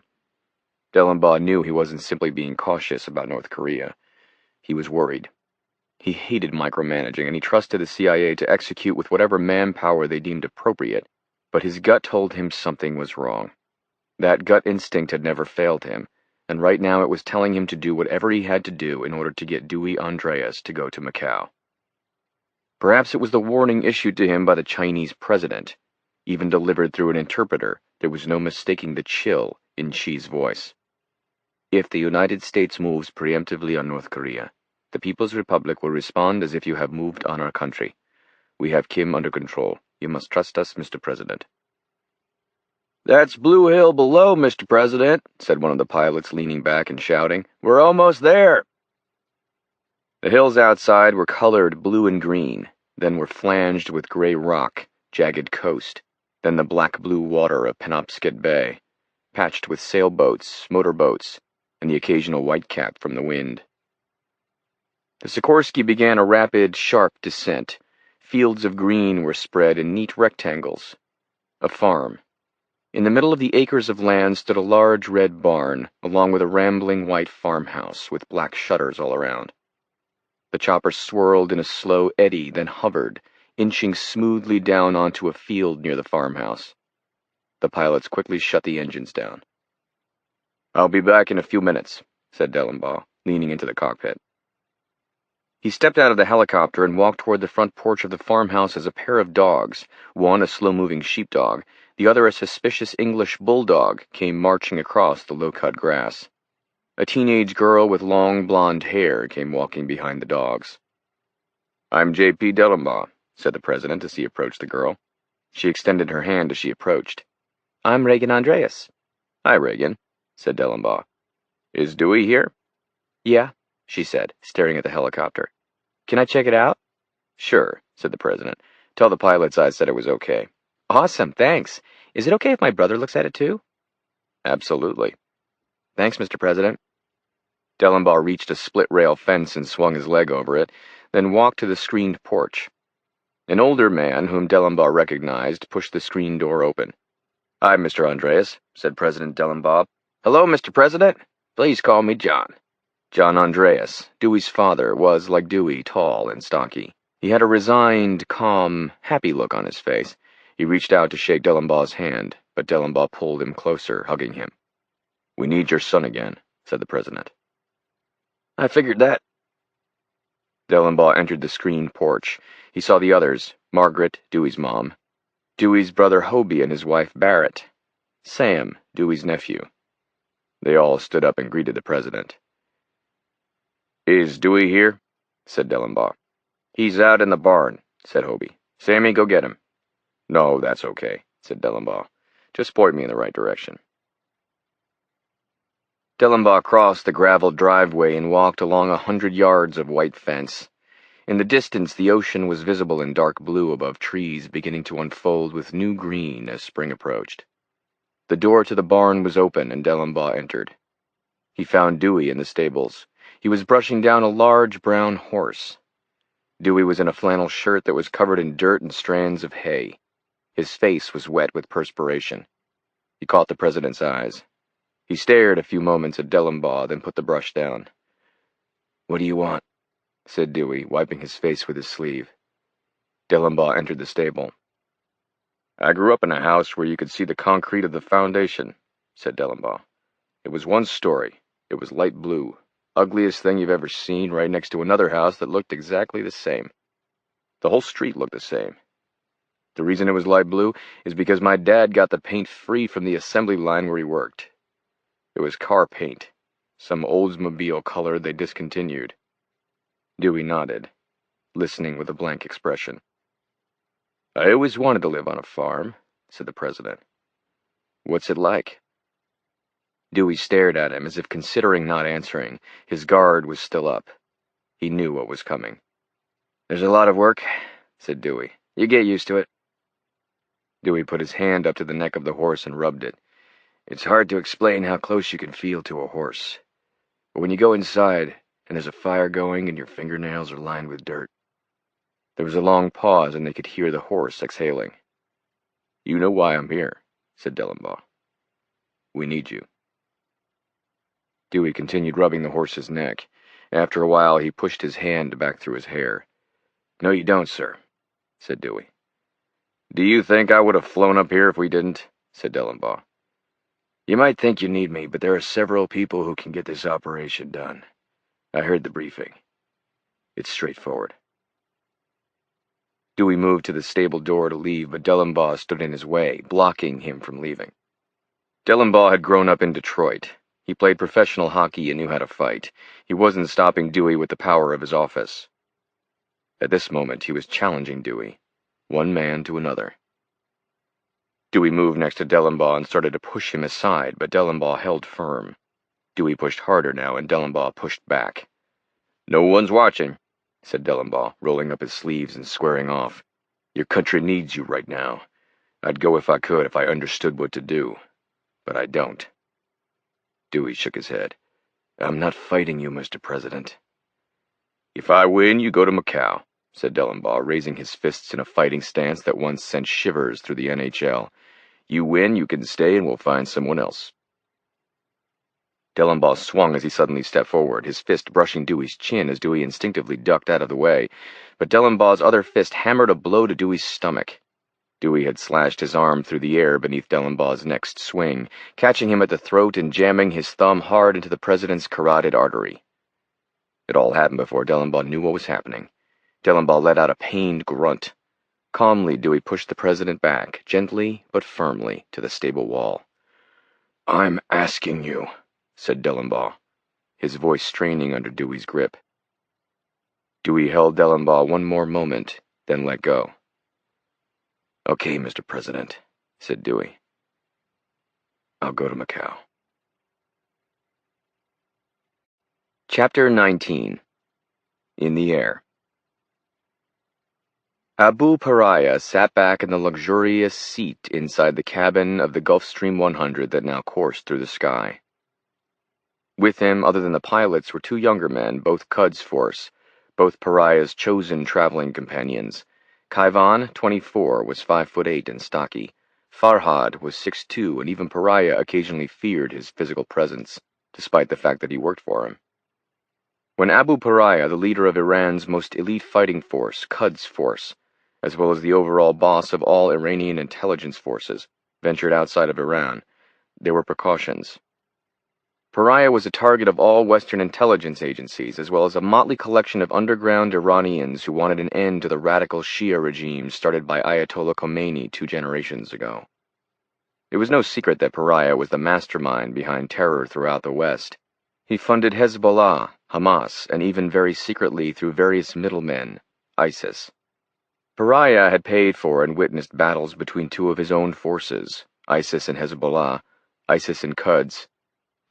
Dellenbaugh knew he wasn't simply being cautious about North Korea. He was worried. He hated micromanaging, and he trusted the CIA to execute with whatever manpower they deemed appropriate, but his gut told him something was wrong. That gut instinct had never failed him, and right now it was telling him to do whatever he had to do in order to get Dewey Andreas to go to Macau. Perhaps it was the warning issued to him by the Chinese president. Even delivered through an interpreter, there was no mistaking the chill in Xi's voice. If the United States moves preemptively on North Korea, the People's Republic will respond as if you have moved on our country. We have Kim under control. You must trust us, Mr. President. That's Blue Hill below, Mr. President, said one of the pilots, leaning back and shouting. We're almost there. The hills outside were colored blue and green, then were flanged with gray rock, jagged coast, then the black-blue water of Penobscot Bay, patched with sailboats, motorboats, and the occasional whitecap from the wind. The Sikorsky began a rapid, sharp descent. Fields of green were spread in neat rectangles. A farm. In the middle of the acres of land stood a large red barn, along with a rambling white farmhouse with black shutters all around. The chopper swirled in a slow eddy, then hovered, inching smoothly down onto a field near the farmhouse. The pilots quickly shut the engines down. I'll be back in a few minutes, said Dellenbaugh, leaning into the cockpit. He stepped out of the helicopter and walked toward the front porch of the farmhouse as a pair of dogs, one a slow-moving sheepdog, the other a suspicious English bulldog, came marching across the low-cut grass. A teenage girl with long blonde hair came walking behind the dogs. I'm J.P. Dellenbaugh, said the president as he approached the girl. She extended her hand as she approached. I'm Reagan Andreas. Hi, Reagan, said Dellenbaugh. Is Dewey here? Yeah, she said, staring at the helicopter. Can I check it out? Sure, said the president. Tell the pilots I said it was okay. Awesome, thanks. Is it okay if my brother looks at it too? Absolutely. Thanks, Mr. President. Dellenbaugh reached a split-rail fence and swung his leg over it, then walked to the screened porch. An older man, whom Dellenbaugh recognized, pushed the screen door open. Hi, Mr. Andreas, said President Dellenbaugh. Hello, Mr. President. Please call me John. John Andreas, Dewey's father, was, like Dewey, tall and stocky. He had a resigned, calm, happy look on his face. He reached out to shake Dellenbaugh's hand, but Dellenbaugh pulled him closer, hugging him. We need your son again, said the president. I figured that. Dellenbaugh entered the screened porch. He saw the others, Margaret, Dewey's mom, Dewey's brother Hobie and his wife Barrett, Sam, Dewey's nephew. They all stood up and greeted the president. Is Dewey here? Said Dellenbaugh. He's out in the barn, said Hobie. Sammy, go get him. No, that's okay, said Dellenbaugh. Just point me in the right direction. Dellenbaugh crossed the graveled driveway and walked along 100 yards of white fence. In the distance, the ocean was visible in dark blue above trees beginning to unfold with new green as spring approached. The door to the barn was open and Dellenbaugh entered. He found Dewey in the stables. He was brushing down a large brown horse. Dewey was in a flannel shirt that was covered in dirt and strands of hay. His face was wet with perspiration. He caught the president's eyes. He stared a few moments at Dellenbaugh, then put the brush down. What do you want? Said Dewey, wiping his face with his sleeve. Dellenbaugh entered the stable. I grew up in a house where you could see the concrete of the foundation, said Dellenbaugh. It was one story. It was light blue. Ugliest thing you've ever seen, right next to another house that looked exactly the same. The whole street looked the same. The reason it was light blue is because my dad got the paint free from the assembly line where he worked. It was car paint, some Oldsmobile color they discontinued. Dewey nodded, listening with a blank expression. I always wanted to live on a farm, said the president. What's it like? Dewey stared at him as if considering not answering. His guard was still up. He knew what was coming. There's a lot of work, said Dewey. You get used to it. Dewey put his hand up to the neck of the horse and rubbed it. It's hard to explain how close you can feel to a horse. But when you go inside, and there's a fire going and your fingernails are lined with dirt. There was a long pause and they could hear the horse exhaling. You know why I'm here, said Dellenbaugh. We need you. Dewey continued rubbing the horse's neck. After a while, he pushed his hand back through his hair. "No, you don't, sir," said Dewey. "Do you think I would have flown up here if we didn't?" said Dellenbaugh. "You might think you need me, but there are several people who can get this operation done. I heard the briefing. It's straightforward." Dewey moved to the stable door to leave, but Dellenbaugh stood in his way, blocking him from leaving. Dellenbaugh had grown up in Detroit. He played professional hockey and knew how to fight. He wasn't stopping Dewey with the power of his office. At this moment, he was challenging Dewey, one man to another. Dewey moved next to Dellenbaugh and started to push him aside, but Dellenbaugh held firm. Dewey pushed harder now, and Dellenbaugh pushed back. "No one's watching," said Dellenbaugh, rolling up his sleeves and squaring off. "Your country needs you right now. I'd go if I could, if I understood what to do. But I don't." Dewey shook his head. "I'm not fighting you, Mr. President." "If I win, you go to Macau," said Dellenbaugh, raising his fists in a fighting stance that once sent shivers through the NHL. "You win, you can stay, and we'll find someone else." Dellenbaugh swung as he suddenly stepped forward, his fist brushing Dewey's chin as Dewey instinctively ducked out of the way, but Dellenbaugh's other fist hammered a blow to Dewey's stomach. Dewey had slashed his arm through the air beneath Dellenbaugh's next swing, catching him at the throat and jamming his thumb hard into the president's carotid artery. It all happened before Dellenbaugh knew what was happening. Dellenbaugh let out a pained grunt. Calmly, Dewey pushed the president back, gently but firmly, to the stable wall. "I'm asking you," said Dellenbaugh, his voice straining under Dewey's grip. Dewey held Dellenbaugh one more moment, then let go. "Okay, Mr. President," said Dewey. "I'll go to Macau." Chapter 19. In the Air. Abu Pariah sat back in the luxurious seat inside the cabin of the Gulfstream 100 that now coursed through the sky. With him, other than the pilots, were two younger men, both Cud's force, both Pariah's chosen traveling companions. Kaivan, 24, was 5'8" and stocky. Farhad was 6'2", and even Pariah occasionally feared his physical presence, despite the fact that he worked for him. When Abu Pariah, the leader of Iran's most elite fighting force, Quds Force, as well as the overall boss of all Iranian intelligence forces, ventured outside of Iran, there were precautions. Pariah was a target of all Western intelligence agencies, as well as a motley collection of underground Iranians who wanted an end to the radical Shia regime started by Ayatollah Khomeini 2 generations ago. It was no secret that Pariah was the mastermind behind terror throughout the West. He funded Hezbollah, Hamas, and even very secretly through various middlemen, ISIS. Pariah had paid for and witnessed battles between two of his own forces, ISIS and Hezbollah, ISIS and Quds,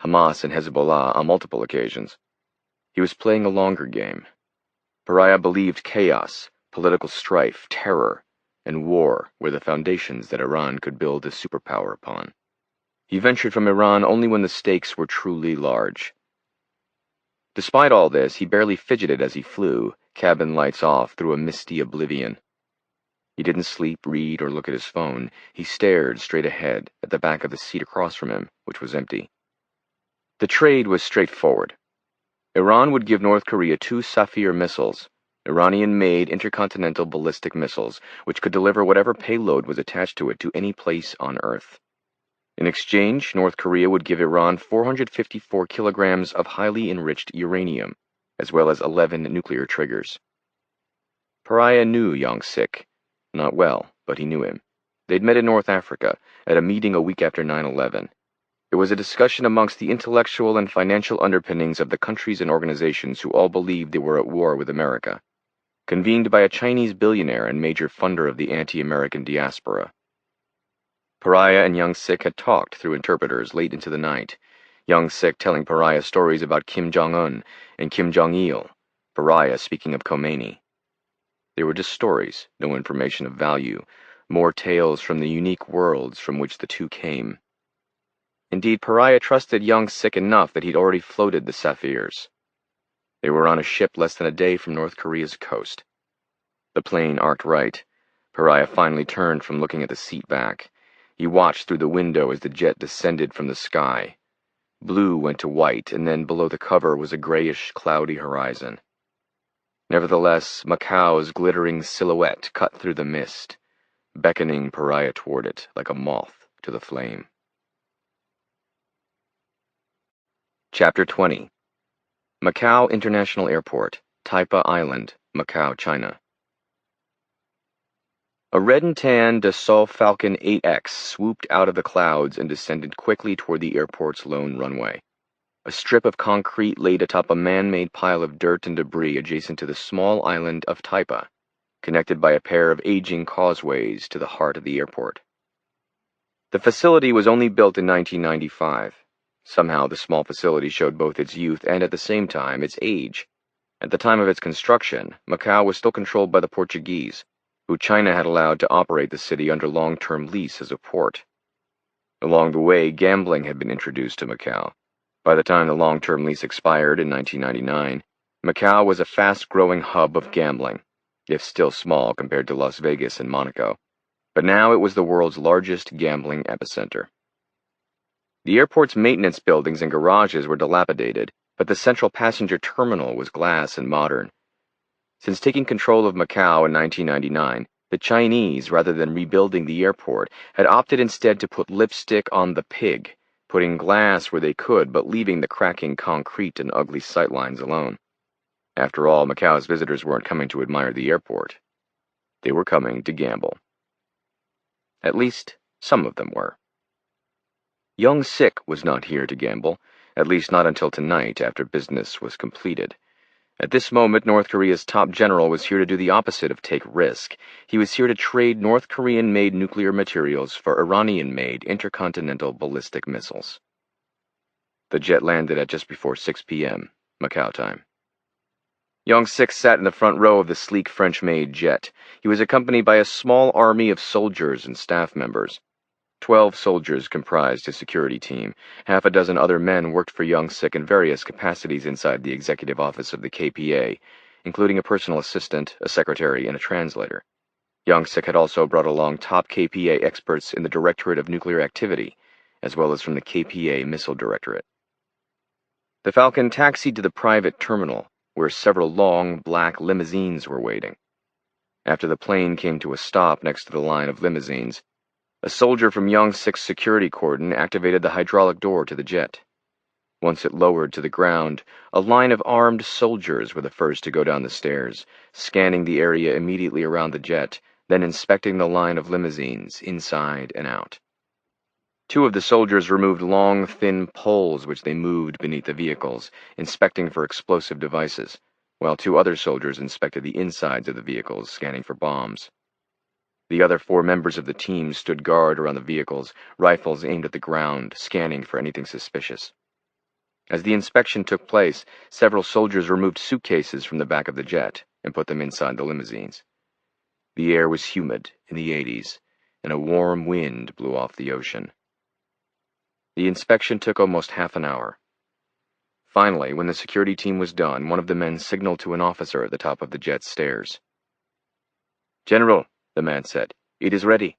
Hamas and Hezbollah on multiple occasions. He was playing a longer game. Pariah believed chaos, political strife, terror, and war were the foundations that Iran could build a superpower upon. He ventured from Iran only when the stakes were truly large. Despite all this, he barely fidgeted as he flew, cabin lights off, through a misty oblivion. He didn't sleep, read, or look at his phone. He stared straight ahead, at the back of the seat across from him, which was empty. The trade was straightforward. Iran would give North Korea 2 Safir missiles, Iranian-made intercontinental ballistic missiles, which could deliver whatever payload was attached to it to any place on Earth. In exchange, North Korea would give Iran 454 kilograms of highly enriched uranium, as well as 11 nuclear triggers. Pariah knew Young-sik. Not well, but he knew him. They'd met in North Africa, at a meeting a week after 9/11. It was a discussion amongst the intellectual and financial underpinnings of the countries and organizations who all believed they were at war with America, convened by a Chinese billionaire and major funder of the anti-American diaspora. Pariah and Young-sik had talked through interpreters late into the night, Young-sik telling Pariah stories about Kim Jong-un and Kim Jong-il, Pariah speaking of Khomeini. They were just stories, no information of value, more tales from the unique worlds from which the two came. Indeed, Pariah trusted Young-sik enough that he'd already floated the Safirs. They were on a ship less than a day from North Korea's coast. The plane arced right. Pariah finally turned from looking at the seat back. He watched through the window as the jet descended from the sky. Blue went to white, and then below the cover was a grayish, cloudy horizon. Nevertheless, Macau's glittering silhouette cut through the mist, beckoning Pariah toward it like a moth to the flame. Chapter 20. Macau International Airport, Taipa Island, Macau, China. A red and tan Dassault Falcon 8X swooped out of the clouds and descended quickly toward the airport's lone runway. A strip of concrete laid atop a man-made pile of dirt and debris adjacent to the small island of Taipa, connected by a pair of aging causeways to the heart of the airport. The facility was only built in 1995. Somehow the small facility showed both its youth and at the same time its age. At the time of its construction, Macau was still controlled by the Portuguese, who China had allowed to operate the city under long-term lease as a port. Along the way, gambling had been introduced to Macau. By the time the long-term lease expired in 1999, Macau was a fast-growing hub of gambling, if still small compared to Las Vegas and Monaco. But now it was the world's largest gambling epicenter. The airport's maintenance buildings and garages were dilapidated, but the central passenger terminal was glass and modern. Since taking control of Macau in 1999, the Chinese, rather than rebuilding the airport, had opted instead to put lipstick on the pig, putting glass where they could but leaving the cracking concrete and ugly sightlines alone. After all, Macau's visitors weren't coming to admire the airport. They were coming to gamble. At least, some of them were. Young Sik was not here to gamble, at least not until tonight after business was completed. At this moment, North Korea's top general was here to do the opposite of take risk. He was here to trade North Korean-made nuclear materials for Iranian-made intercontinental ballistic missiles. The jet landed at just before 6 p.m., Macau time. Young Sik sat in the front row of the sleek French-made jet. He was accompanied by a small army of soldiers and staff members. 12 soldiers comprised his security team. Half a dozen other men worked for Young Sik in various capacities inside the executive office of the KPA, including a personal assistant, a secretary, and a translator. Young Sik had also brought along top KPA experts in the Directorate of Nuclear Activity, as well as from the KPA Missile Directorate. The Falcon taxied to the private terminal, where several long, black limousines were waiting. After the plane came to a stop next to the line of limousines, a soldier from Young Sik's security cordon activated the hydraulic door to the jet. Once it lowered to the ground, a line of armed soldiers were the first to go down the stairs, scanning the area immediately around the jet, then inspecting the line of limousines, inside and out. 2 of the soldiers removed long, thin poles which they moved beneath the vehicles, inspecting for explosive devices, while 2 other soldiers inspected the insides of the vehicles, scanning for bombs. The other 4 members of the team stood guard around the vehicles, rifles aimed at the ground, scanning for anything suspicious. As the inspection took place, several soldiers removed suitcases from the back of the jet and put them inside the limousines. The air was humid in the 80s, and a warm wind blew off the ocean. The inspection took almost half an hour. Finally, when the security team was done, one of the men signaled to an officer at the top of the jet's stairs. "General," the man said, "it is ready."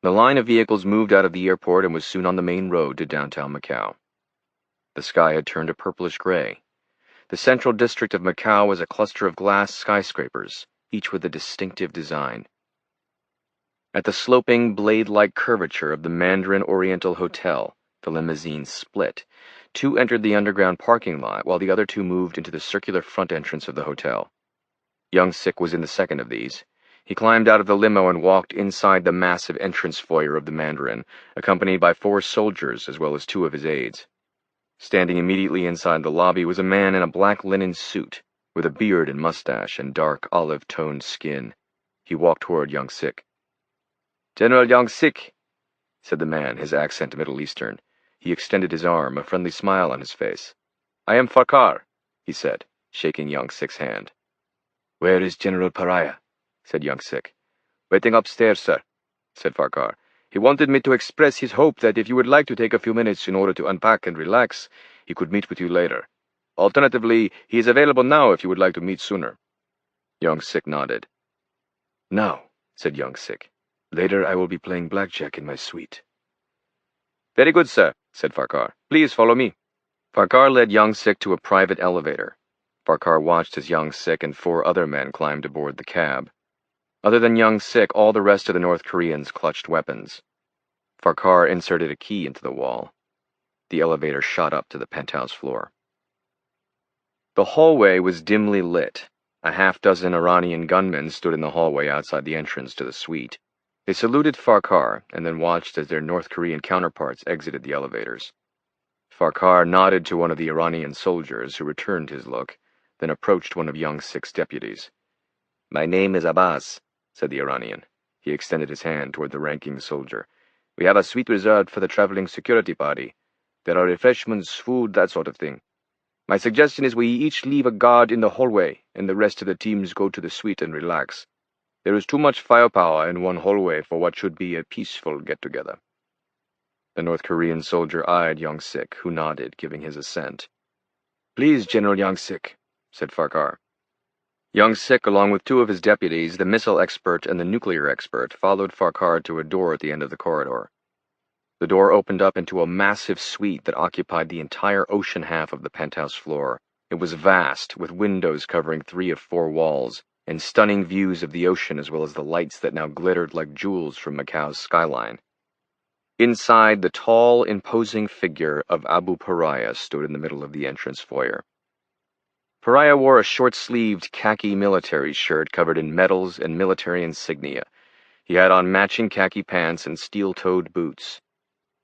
The line of vehicles moved out of the airport and was soon on the main road to downtown Macau. The sky had turned a purplish gray. The central district of Macau was a cluster of glass skyscrapers, each with a distinctive design. At the sloping, blade-like curvature of the Mandarin Oriental Hotel, the limousines split. 2 entered the underground parking lot, while the other 2 moved into the circular front entrance of the hotel. Young Sik was in the second of these. He climbed out of the limo and walked inside the massive entrance foyer of the Mandarin, accompanied by 4 soldiers as well as 2 of his aides. Standing immediately inside the lobby was a man in a black linen suit, with a beard and mustache and dark olive-toned skin. He walked toward Young Sik. "General Young Sik," said the man, his accent Middle Eastern. He extended his arm, a friendly smile on his face. "I am Farquhar," he said, shaking Young Sik's hand. "Where is General Pariah?" said Young Sik. "Waiting upstairs, sir," said Farquhar. "He wanted me to express his hope that if you would like to take a few minutes in order to unpack and relax, he could meet with you later. Alternatively, he is available now if you would like to meet sooner." Young Sik nodded. "Now," said Young Sik. "Later I will be playing blackjack in my suite." "Very good, sir. said Farquhar. "Please follow me." Farquhar led Young Sik to a private elevator. Farquhar watched as Young Sik and 4 other men climbed aboard the cab. Other than Young Sik, all the rest of the North Koreans clutched weapons. Farquhar inserted a key into the wall. The elevator shot up to the penthouse floor. The hallway was dimly lit. A half-dozen Iranian gunmen stood in the hallway outside the entrance to the suite. They saluted Farquhar and then watched as their North Korean counterparts exited the elevators. Farquhar nodded to one of the Iranian soldiers, who returned his look, then approached one of Young Sik's deputies. "My name is Abbas," said the Iranian. He extended his hand toward the ranking soldier. "We have a suite reserved for the traveling security party. There are refreshments, food, that sort of thing. My suggestion is we each leave a guard in the hallway, and the rest of the teams go to the suite and relax. There is too much firepower in one hallway for what should be a peaceful get-together." The North Korean soldier eyed Young Sik, who nodded, giving his assent. "Please, General Young Sik," said Farquhar. Young Sik, along with 2 of his deputies, the missile expert and the nuclear expert, followed Farquhar to a door at the end of the corridor. The door opened up into a massive suite that occupied the entire ocean half of the penthouse floor. It was vast, with windows covering 3 of 4 walls, and stunning views of the ocean as well as the lights that now glittered like jewels from Macau's skyline. Inside, the tall, imposing figure of Abu Pariah stood in the middle of the entrance foyer. Pariah wore a short-sleeved khaki military shirt covered in medals and military insignia. He had on matching khaki pants and steel-toed boots.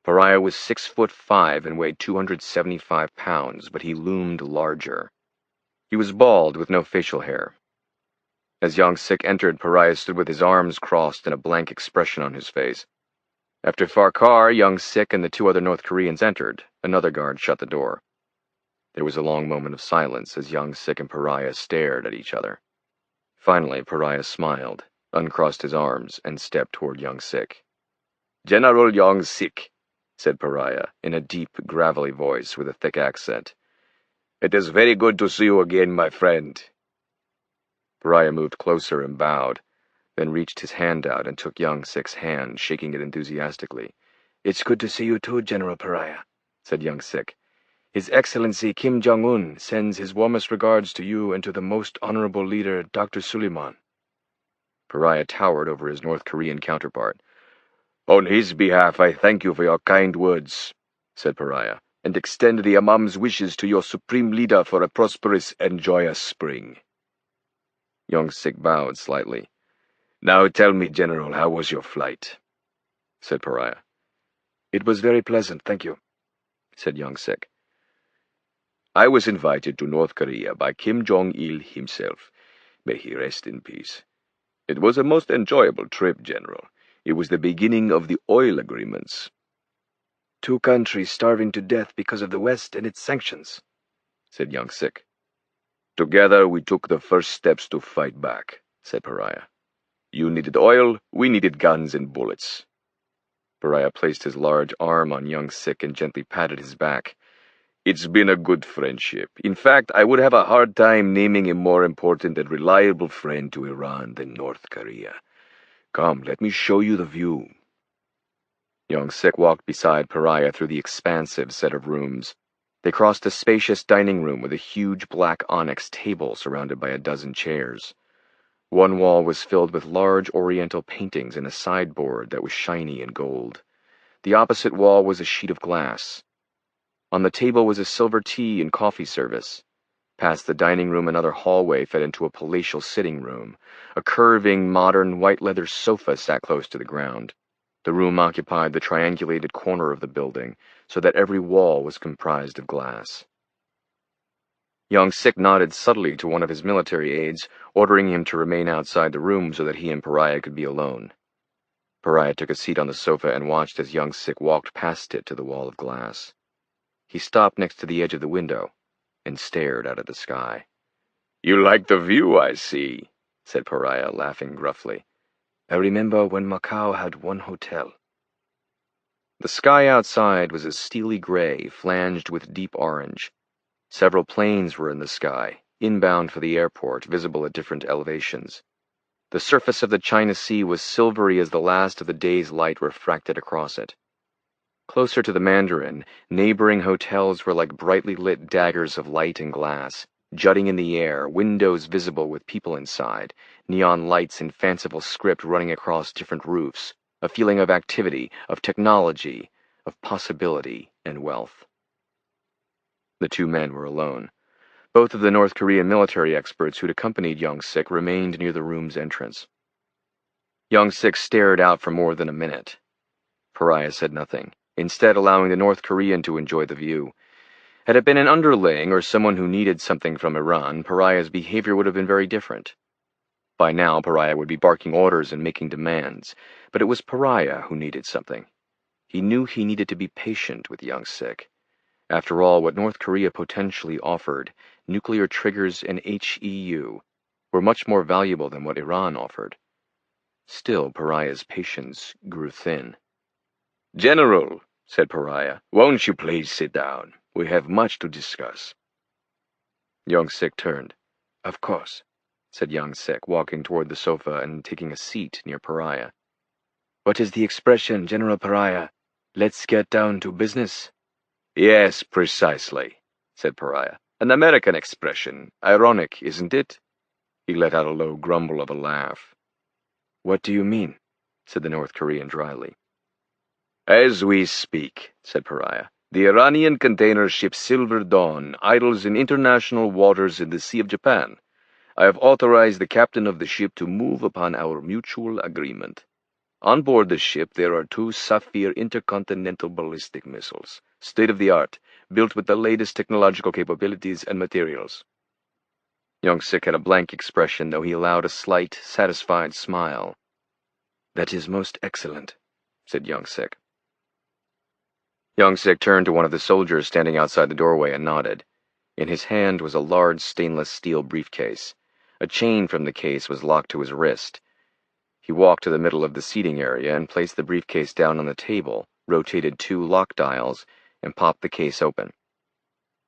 Pariah was 6'5" and weighed 275 pounds, but he loomed larger. He was bald with no facial hair. As Young Sik entered, Pariah stood with his arms crossed and a blank expression on his face. After Farquhar, Young Sik, and the 2 other North Koreans entered, another guard shut the door. There was a long moment of silence as Young Sik and Pariah stared at each other. Finally, Pariah smiled, uncrossed his arms, and stepped toward Young Sik. "General Young Sik," said Pariah, in a deep, gravelly voice with a thick accent. "It is very good to see you again, my friend." Pariah moved closer and bowed, then reached his hand out and took Young Sik's hand, shaking it enthusiastically. "It's good to see you too, General Pariah," said Young Sik. "His Excellency Kim Jong-un sends his warmest regards to you and to the most honorable leader, Dr. Suleiman." Pariah towered over his North Korean counterpart. "On his behalf, I thank you for your kind words," said Pariah, "and extend the Imam's wishes to your supreme leader for a prosperous and joyous spring." Young Sik bowed slightly. "Now tell me, General, how was your flight?" said Pariah. "It was very pleasant, thank you," said Young Sik. "I was invited to North Korea by Kim Jong-il himself. May he rest in peace. It was a most enjoyable trip, General. It was the beginning of the oil agreements." "2 countries starving to death because of the West and its sanctions," said Young Sik. "Together we took the first steps to fight back," said Pariah. "You needed oil, we needed guns and bullets." Pariah placed his large arm on Young Sik and gently patted his back. "It's been a good friendship. In fact, I would have a hard time naming a more important and reliable friend to Iran than North Korea. Come, let me show you the view." Young Sik walked beside Pariah through the expansive set of rooms. They crossed a spacious dining room with a huge black onyx table surrounded by a dozen chairs. One wall was filled with large oriental paintings and a sideboard that was shiny and gold. The opposite wall was a sheet of glass. On the table was a silver tea and coffee service. Past the dining room, another hallway fed into a palatial sitting room. A curving, modern, white leather sofa sat close to the ground. The room occupied the triangulated corner of the building, so that every wall was comprised of glass. Young Sik nodded subtly to one of his military aides, ordering him to remain outside the room so that he and Pariah could be alone. Pariah took a seat on the sofa and watched as Young Sik walked past it to the wall of glass. He stopped next to the edge of the window and stared out at the sky. "You like the view, I see," said Pariah, laughing gruffly. "I remember when Macau had one hotel." The sky outside was a steely gray, flanged with deep orange. Several planes were in the sky, inbound for the airport, visible at different elevations. The surface of the China Sea was silvery as the last of the day's light refracted across it. Closer to the Mandarin, neighboring hotels were like brightly lit daggers of light and glass, jutting in the air, windows visible with people inside, neon lights in fanciful script running across different roofs, a feeling of activity, of technology, of possibility and wealth. The two men were alone. Both of the North Korean military experts who'd accompanied Young-sik remained near the room's entrance. Young-sik stared out for more than a minute. Pariah said nothing, instead allowing the North Korean to enjoy the view. Had it been an underling or someone who needed something from Iran, Pariah's behavior would have been very different. By now, Pariah would be barking orders and making demands, but it was Pariah who needed something. He knew he needed to be patient with Young-sik. After all, what North Korea potentially offered, nuclear triggers and HEU, were much more valuable than what Iran offered. Still, Pariah's patience grew thin. "General," said Pariah, "won't you please sit down? We have much to discuss." Young-sik turned. "Of course," said Young-sik, walking toward the sofa and taking a seat near Pariah. "What is the expression, General Pariah? Let's get down to business?" "Yes, precisely," said Pariah. "An American expression. Ironic, isn't it?" He let out a low grumble of a laugh. "What do you mean?" said the North Korean dryly. "As we speak," said Pariah, "the Iranian container ship Silver Dawn idles in international waters in the Sea of Japan. I have authorized the captain of the ship to move upon our mutual agreement. On board the ship there are 2 Sapphire intercontinental ballistic missiles, state-of-the-art, built with the latest technological capabilities and materials." Young-sik had a blank expression, though he allowed a slight, satisfied smile. "That is most excellent," said Young-sik. Young-sik turned to one of the soldiers standing outside the doorway and nodded. In his hand was a large stainless steel briefcase. A chain from the case was locked to his wrist. He walked to the middle of the seating area and placed the briefcase down on the table, rotated 2 lock dials, and popped the case open.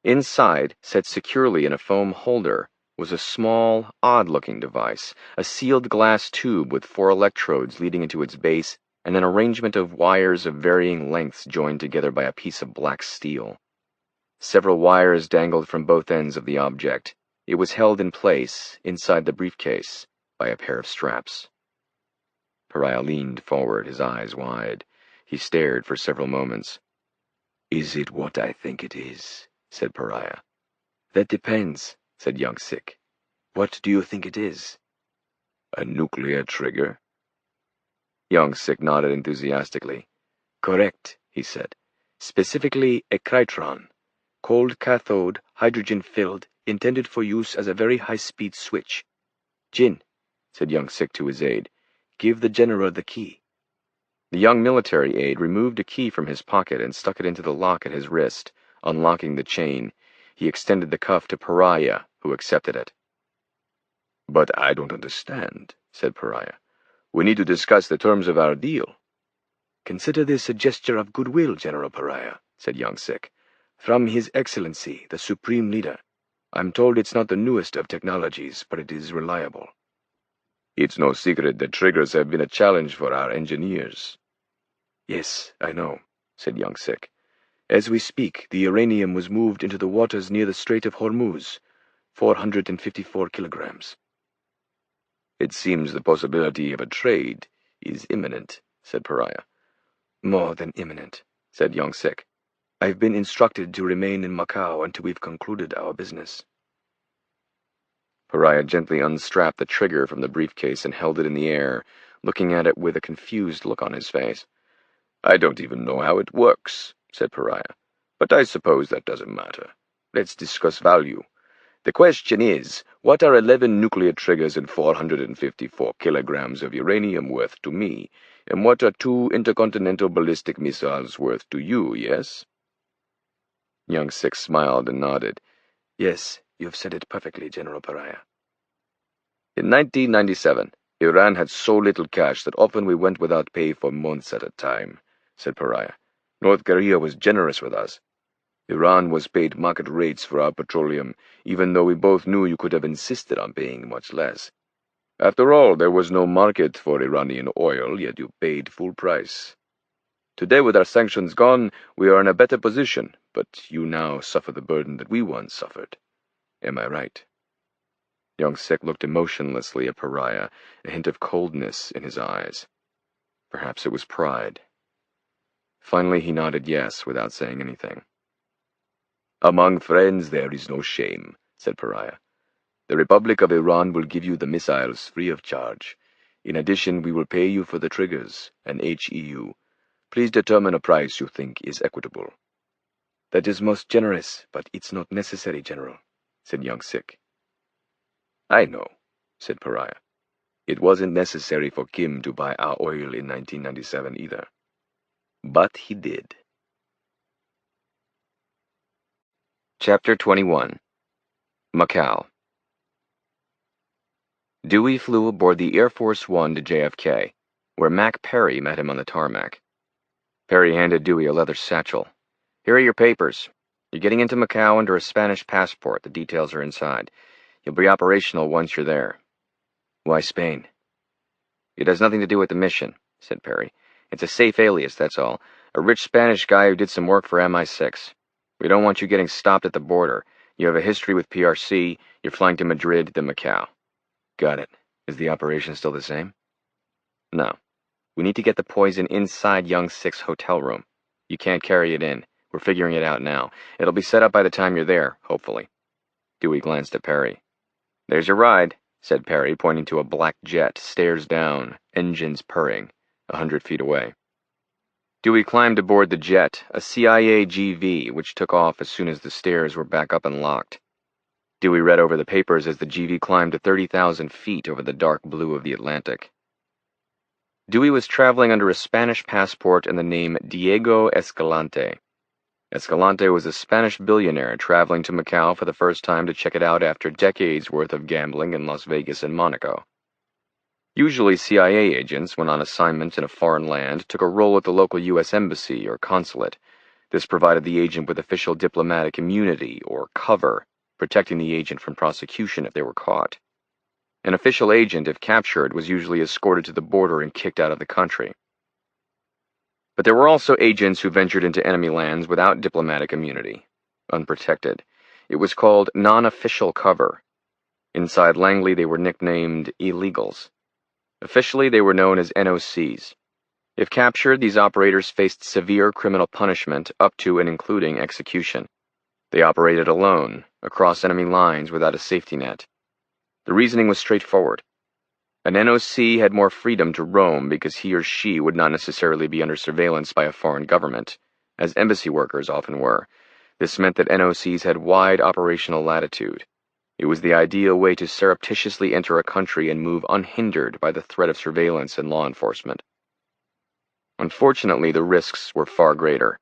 Inside, set securely in a foam holder, was a small, odd-looking device, a sealed glass tube with 4 electrodes leading into its base and an arrangement of wires of varying lengths joined together by a piece of black steel. Several wires dangled from both ends of the object. It was held in place, inside the briefcase, by a pair of straps. Pariah leaned forward, his eyes wide. He stared for several moments. "Is it what I think it is?" said Pariah. "That depends," said Young-sik. "What do you think it is?" "A nuclear trigger?" Young-sik nodded enthusiastically. "Correct," he said. "Specifically a Krytron. Cold cathode, hydrogen-filled, intended for use as a very high-speed switch. Jin," said Young-sik to his aide, "give the general the key." The young military aide removed a key from his pocket and stuck it into the lock at his wrist, unlocking the chain. He extended the cuff to Pariah, who accepted it. "But I don't understand," said Pariah. "We need to discuss the terms of our deal." "Consider this a gesture of goodwill, General Pariah," said Young-sik. "From His Excellency, the Supreme Leader. I'm told it's not the newest of technologies, but it is reliable." "It's no secret that triggers have been a challenge for our engineers." "Yes, I know," said Young-sik. "As we speak, the uranium was moved into the waters near the Strait of Hormuz, 454 kilograms. "It seems the possibility of a trade is imminent," said Pariah. "More than imminent," said Young-sik. "I've been instructed to remain in Macau until we've concluded our business." Pariah gently unstrapped the trigger from the briefcase and held it in the air, looking at it with a confused look on his face. "I don't even know how it works," said Pariah. "But I suppose that doesn't matter. Let's discuss value. The question is, what are 11 nuclear triggers and 454 kilograms of uranium worth to me, and what are 2 intercontinental ballistic missiles worth to you, yes?" Young-sik smiled and nodded. "Yes, you've said it perfectly, General Pariah." "In 1997, Iran had so little cash that often we went without pay for months at a time," said Pariah. "North Korea was generous with us. Iran was paid market rates for our petroleum, even though we both knew you could have insisted on paying much less. After all, there was no market for Iranian oil, yet you paid full price." Today, with our sanctions gone, we are in a better position, but you now suffer the burden that we once suffered. Am I right?" Young Sik looked emotionlessly at Pariah, a hint of coldness in his eyes. Perhaps it was pride. Finally he nodded yes, without saying anything. "Among friends there is no shame," said Pariah. "The Republic of Iran will give you the missiles free of charge. In addition, we will pay you for the triggers, an HEU. Please determine a price you think is equitable." "That is most generous, but it's not necessary, General," said Young Sik. "I know," said Pariah. "It wasn't necessary for Kim to buy our oil in 1997 either. But he did." Chapter 21. Macau. Dewey flew aboard the Air Force One to JFK, where Mac Perry met him on the tarmac. Perry handed Dewey a leather satchel. "Here are your papers. You're getting into Macau under a Spanish passport. The details are inside. You'll be operational once you're there." "Why Spain?" "It has nothing to do with the mission," said Perry. "It's a safe alias, that's all. A rich Spanish guy who did some work for MI6. We don't want you getting stopped at the border. You have a history with PRC. You're flying to Madrid, then Macau." "Got it. Is the operation still the same?" "No. We need to get the poison inside Young Sik's hotel room. You can't carry it in. We're figuring it out now. It'll be set up by the time you're there, hopefully." Dewey glanced at Perry. "There's your ride," said Perry, pointing to a black jet, stairs down, engines purring, 100 feet away. Dewey climbed aboard the jet, a CIA GV, which took off as soon as the stairs were back up and locked. Dewey read over the papers as the GV climbed to 30,000 feet over the dark blue of the Atlantic. Dewey was traveling under a Spanish passport and the name Diego Escalante. Escalante was a Spanish billionaire traveling to Macau for the first time to check it out after decades' worth of gambling in Las Vegas and Monaco. Usually CIA agents, when on assignment in a foreign land, took a role at the local U.S. embassy or consulate. This provided the agent with official diplomatic immunity, or cover, protecting the agent from prosecution if they were caught. An official agent, if captured, was usually escorted to the border and kicked out of the country. But there were also agents who ventured into enemy lands without diplomatic immunity, unprotected. It was called non-official cover. Inside Langley they were nicknamed illegals. Officially they were known as NOCs. If captured, these operators faced severe criminal punishment up to and including execution. They operated alone, across enemy lines without a safety net. The reasoning was straightforward. An NOC had more freedom to roam because he or she would not necessarily be under surveillance by a foreign government, as embassy workers often were. This meant that NOCs had wide operational latitude. It was the ideal way to surreptitiously enter a country and move unhindered by the threat of surveillance and law enforcement. Unfortunately, the risks were far greater.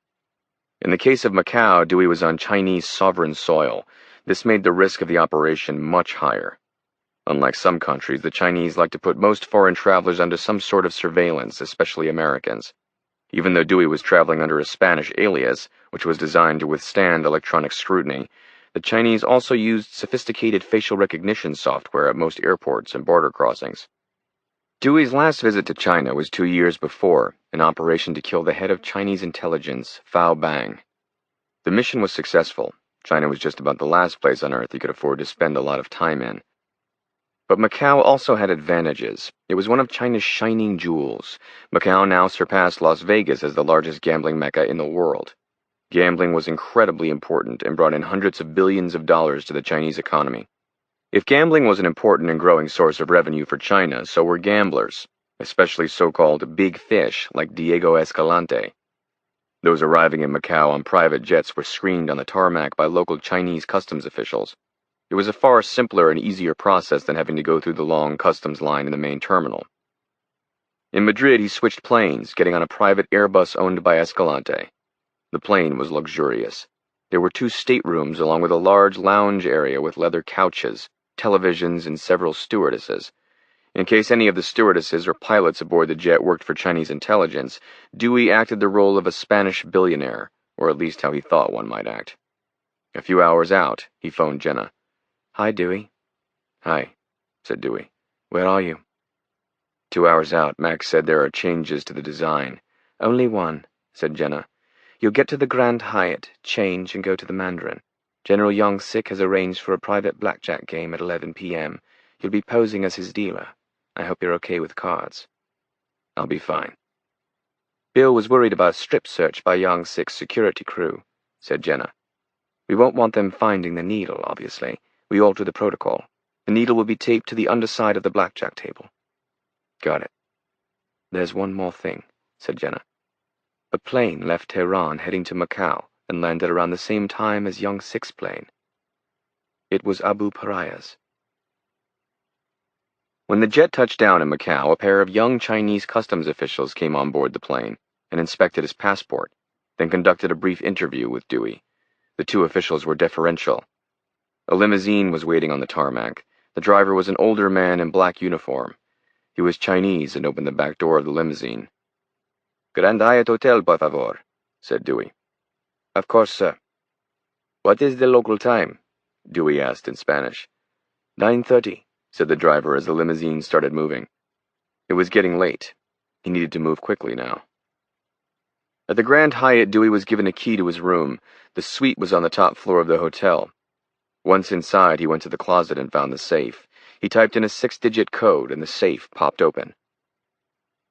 In the case of Macau, Dewey was on Chinese sovereign soil. This made the risk of the operation much higher. Unlike some countries, the Chinese like to put most foreign travelers under some sort of surveillance, especially Americans. Even though Dewey was traveling under a Spanish alias, which was designed to withstand electronic scrutiny, the Chinese also used sophisticated facial recognition software at most airports and border crossings. Dewey's last visit to China was 2 years before, an operation to kill the head of Chinese intelligence, Phao Bang. The mission was successful. China was just about the last place on Earth he could afford to spend a lot of time in. But Macau also had advantages. It was one of China's shining jewels. Macau now surpassed Las Vegas as the largest gambling mecca in the world. Gambling was incredibly important and brought in hundreds of billions of dollars to the Chinese economy. If gambling was an important and growing source of revenue for China, so were gamblers, especially so-called big fish like Diego Escalante. Those arriving in Macau on private jets were screened on the tarmac by local Chinese customs officials. It was a far simpler and easier process than having to go through the long customs line in the main terminal. In Madrid, he switched planes, getting on a private Airbus owned by Escalante. The plane was luxurious. There were 2 staterooms along with a large lounge area with leather couches, televisions, and several stewardesses. In case any of the stewardesses or pilots aboard the jet worked for Chinese intelligence, Dewey acted the role of a Spanish billionaire, or at least how he thought one might act. A few hours out, he phoned Jenna. "Hi, Dewey." "Hi," said Dewey. "Where are you?" 2 hours out, Max said there are changes to the design. "Only one. said Jenna. "You'll get to the Grand Hyatt, change, and go to the Mandarin. General Young-sik has arranged for a private blackjack game at 11 p.m. You'll be posing as his dealer. I hope you're okay with cards." "I'll be fine." "Bill was worried about a strip search by Young-sik's security crew," said Jenna. "We won't want them finding the needle, obviously. We alter the protocol. The needle will be taped to the underside of the blackjack table." "Got it." "There's one more thing," said Jenna. "A plane left Tehran heading to Macau and landed around the same time as Young-sik's plane. It was Abu Pariah's." When the jet touched down in Macau, a pair of young Chinese customs officials came on board the plane and inspected his passport, then conducted a brief interview with Dewey. The two officials were deferential. A limousine was waiting on the tarmac. The driver was an older man in black uniform. He was Chinese and opened the back door of the limousine. "Grand Hyatt Hotel, por favor," said Dewey. "Of course, sir." "What is the local time?" Dewey asked in Spanish. 9:30, said the driver as the limousine started moving. It was getting late. He needed to move quickly now. At the Grand Hyatt, Dewey was given a key to his room. The suite was on the top floor of the hotel. Once inside, he went to the closet and found the safe. He typed in a 6-digit code, and the safe popped open.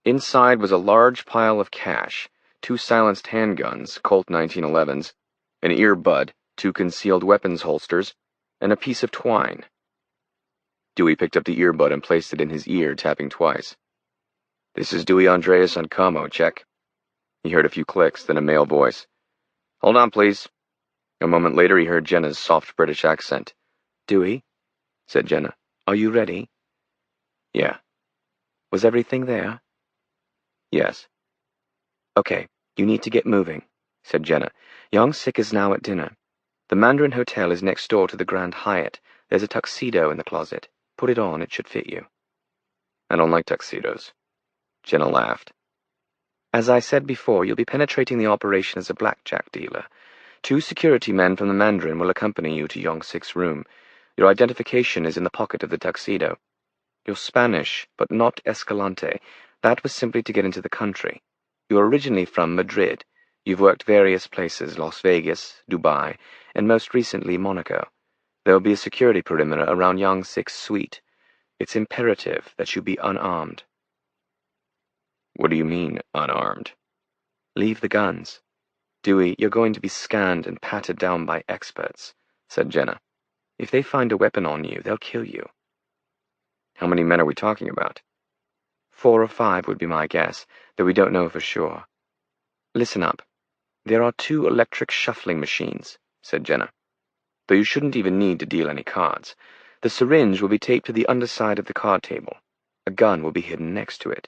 Inside was a large pile of cash, 2 silenced handguns, Colt 1911s, an earbud, 2 concealed weapons holsters, and a piece of twine. Dewey picked up the earbud and placed it in his ear, tapping twice. "This is Dewey Andreas on Como, check." He heard a few clicks, then a male voice. "Hold on, please." A moment later, he heard Jenna's soft British accent. "Dewey," said Jenna, "are you ready?" "Yeah." "Was everything there?" "Yes." "Okay, you need to get moving," said Jenna. "Young-sik is now at dinner. The Mandarin Hotel is next door to the Grand Hyatt. There's a tuxedo in the closet. Put it on, it should fit you." "I don't like tuxedos." Jenna laughed. "As I said before, you'll be penetrating the operation as a blackjack dealer. 2 security men from the Mandarin will accompany you to Young-sik's room. Your identification is in the pocket of the tuxedo. You're Spanish, but not Escalante. That was simply to get into the country. You're originally from Madrid. You've worked various places, Las Vegas, Dubai, and most recently Monaco. There'll be a security perimeter around Young-sik's suite. It's imperative that you be unarmed." "What do you mean, unarmed?" "Leave the guns. Dewey, you're going to be scanned and patted down by experts," said Jenna. "If they find a weapon on you, they'll kill you." "How many men are we talking about?" 4 or 5 would be my guess, though we don't know for sure. "Listen up. There are 2 electric shuffling machines," said Jenna. "Though you shouldn't even need to deal any cards. The syringe will be taped to the underside of the card table. A gun will be hidden next to it.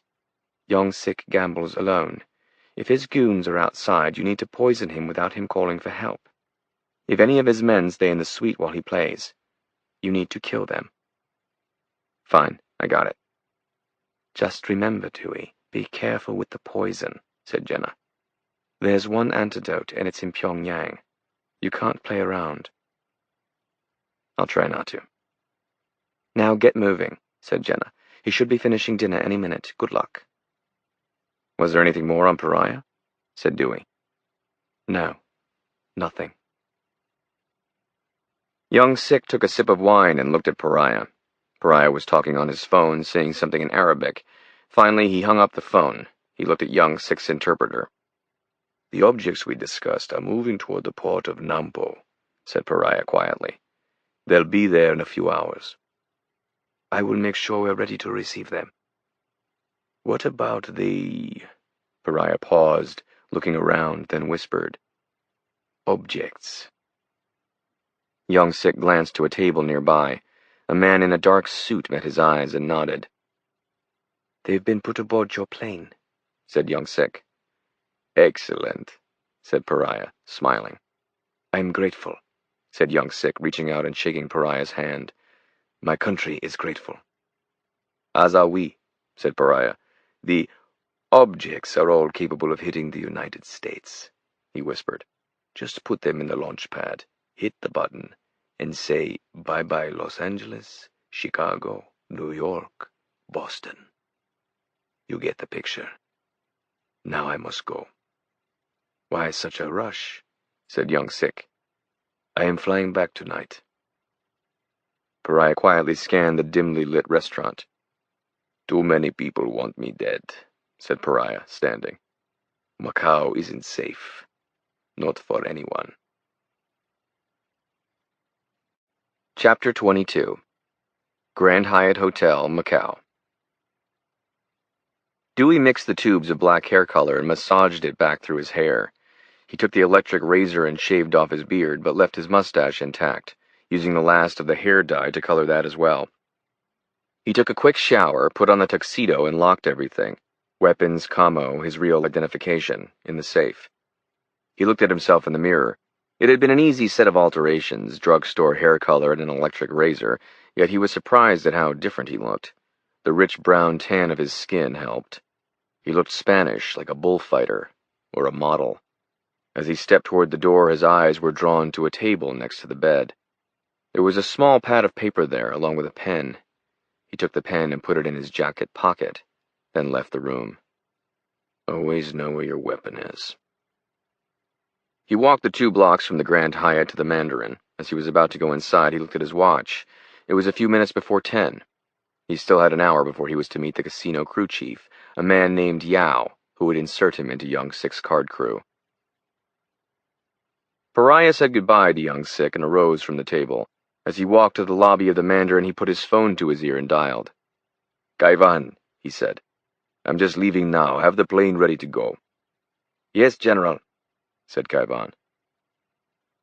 Young-sik gambles alone. If his goons are outside, you need to poison him without him calling for help. If any of his men stay in the suite while he plays, you need to kill them." "Fine, I got it." "Just remember, Dewey, be careful with the poison," said Jenna. "There's one antidote, and it's in Pyongyang. You can't play around." "I'll try not to." "Now get moving," said Jenna. "He should be finishing dinner any minute. Good luck." "Was there anything more on Pariah?" said Dewey. "No, nothing." Young-sik took a sip of wine and looked at Pariah. Pariah was talking on his phone, saying something in Arabic. Finally, he hung up the phone. He looked at Young-sik's interpreter. "The objects we discussed are moving toward the port of Nampo," said Pariah quietly. "They'll be there in a few hours." "I will make sure we're ready to receive them." "What about the—" Pariah paused, looking around, then whispered, "objects." Young-sik glanced to a table nearby. A man in a dark suit met his eyes and nodded. "They've been put aboard your plane," said Young-sik. "Excellent," said Pariah, smiling. "I'm grateful," said Young-sik, reaching out and shaking Pariah's hand. "My country is grateful." "As are we," said Pariah. "The objects are all capable of hitting the United States," he whispered. "Just put them in the launch pad, hit the button, and say bye-bye Los Angeles, Chicago, New York, Boston. You get the picture. Now I must go." "Why such a rush?" said young Sick. "I am flying back tonight." Pariah quietly scanned the dimly lit restaurant. "Too many people want me dead," said Pariah, standing. "Macau isn't safe. Not for anyone." Chapter 22. Grand Hyatt Hotel, Macau. Dewey mixed the tubes of black hair color and massaged it back through his hair. He took the electric razor and shaved off his beard, but left his mustache intact, using the last of the hair dye to color that as well. He took a quick shower, put on the tuxedo, and locked everything, weapons, commo, his real identification, in the safe. He looked at himself in the mirror. It had been an easy set of alterations, drugstore hair color and an electric razor, yet he was surprised at how different he looked. The rich brown tan of his skin helped. He looked Spanish, like a bullfighter, or a model. As he stepped toward the door, his eyes were drawn to a table next to the bed. There was a small pad of paper there, along with a pen. He took the pen and put it in his jacket pocket, then left the room. Always know where your weapon is. He walked the 2 blocks from the Grand Hyatt to the Mandarin. As he was about to go inside, he looked at his watch. It was a few minutes before 10. He still had an hour before he was to meet the casino crew chief, a man named Yao, who would insert him into Young Sick's card crew. Pariah said goodbye to Young Sick and arose from the table. As he walked to the lobby of the Mandarin, he put his phone to his ear and dialed. "Kaivan," he said. "I'm just leaving now. Have the plane ready to go." "Yes, General," said Kaivan.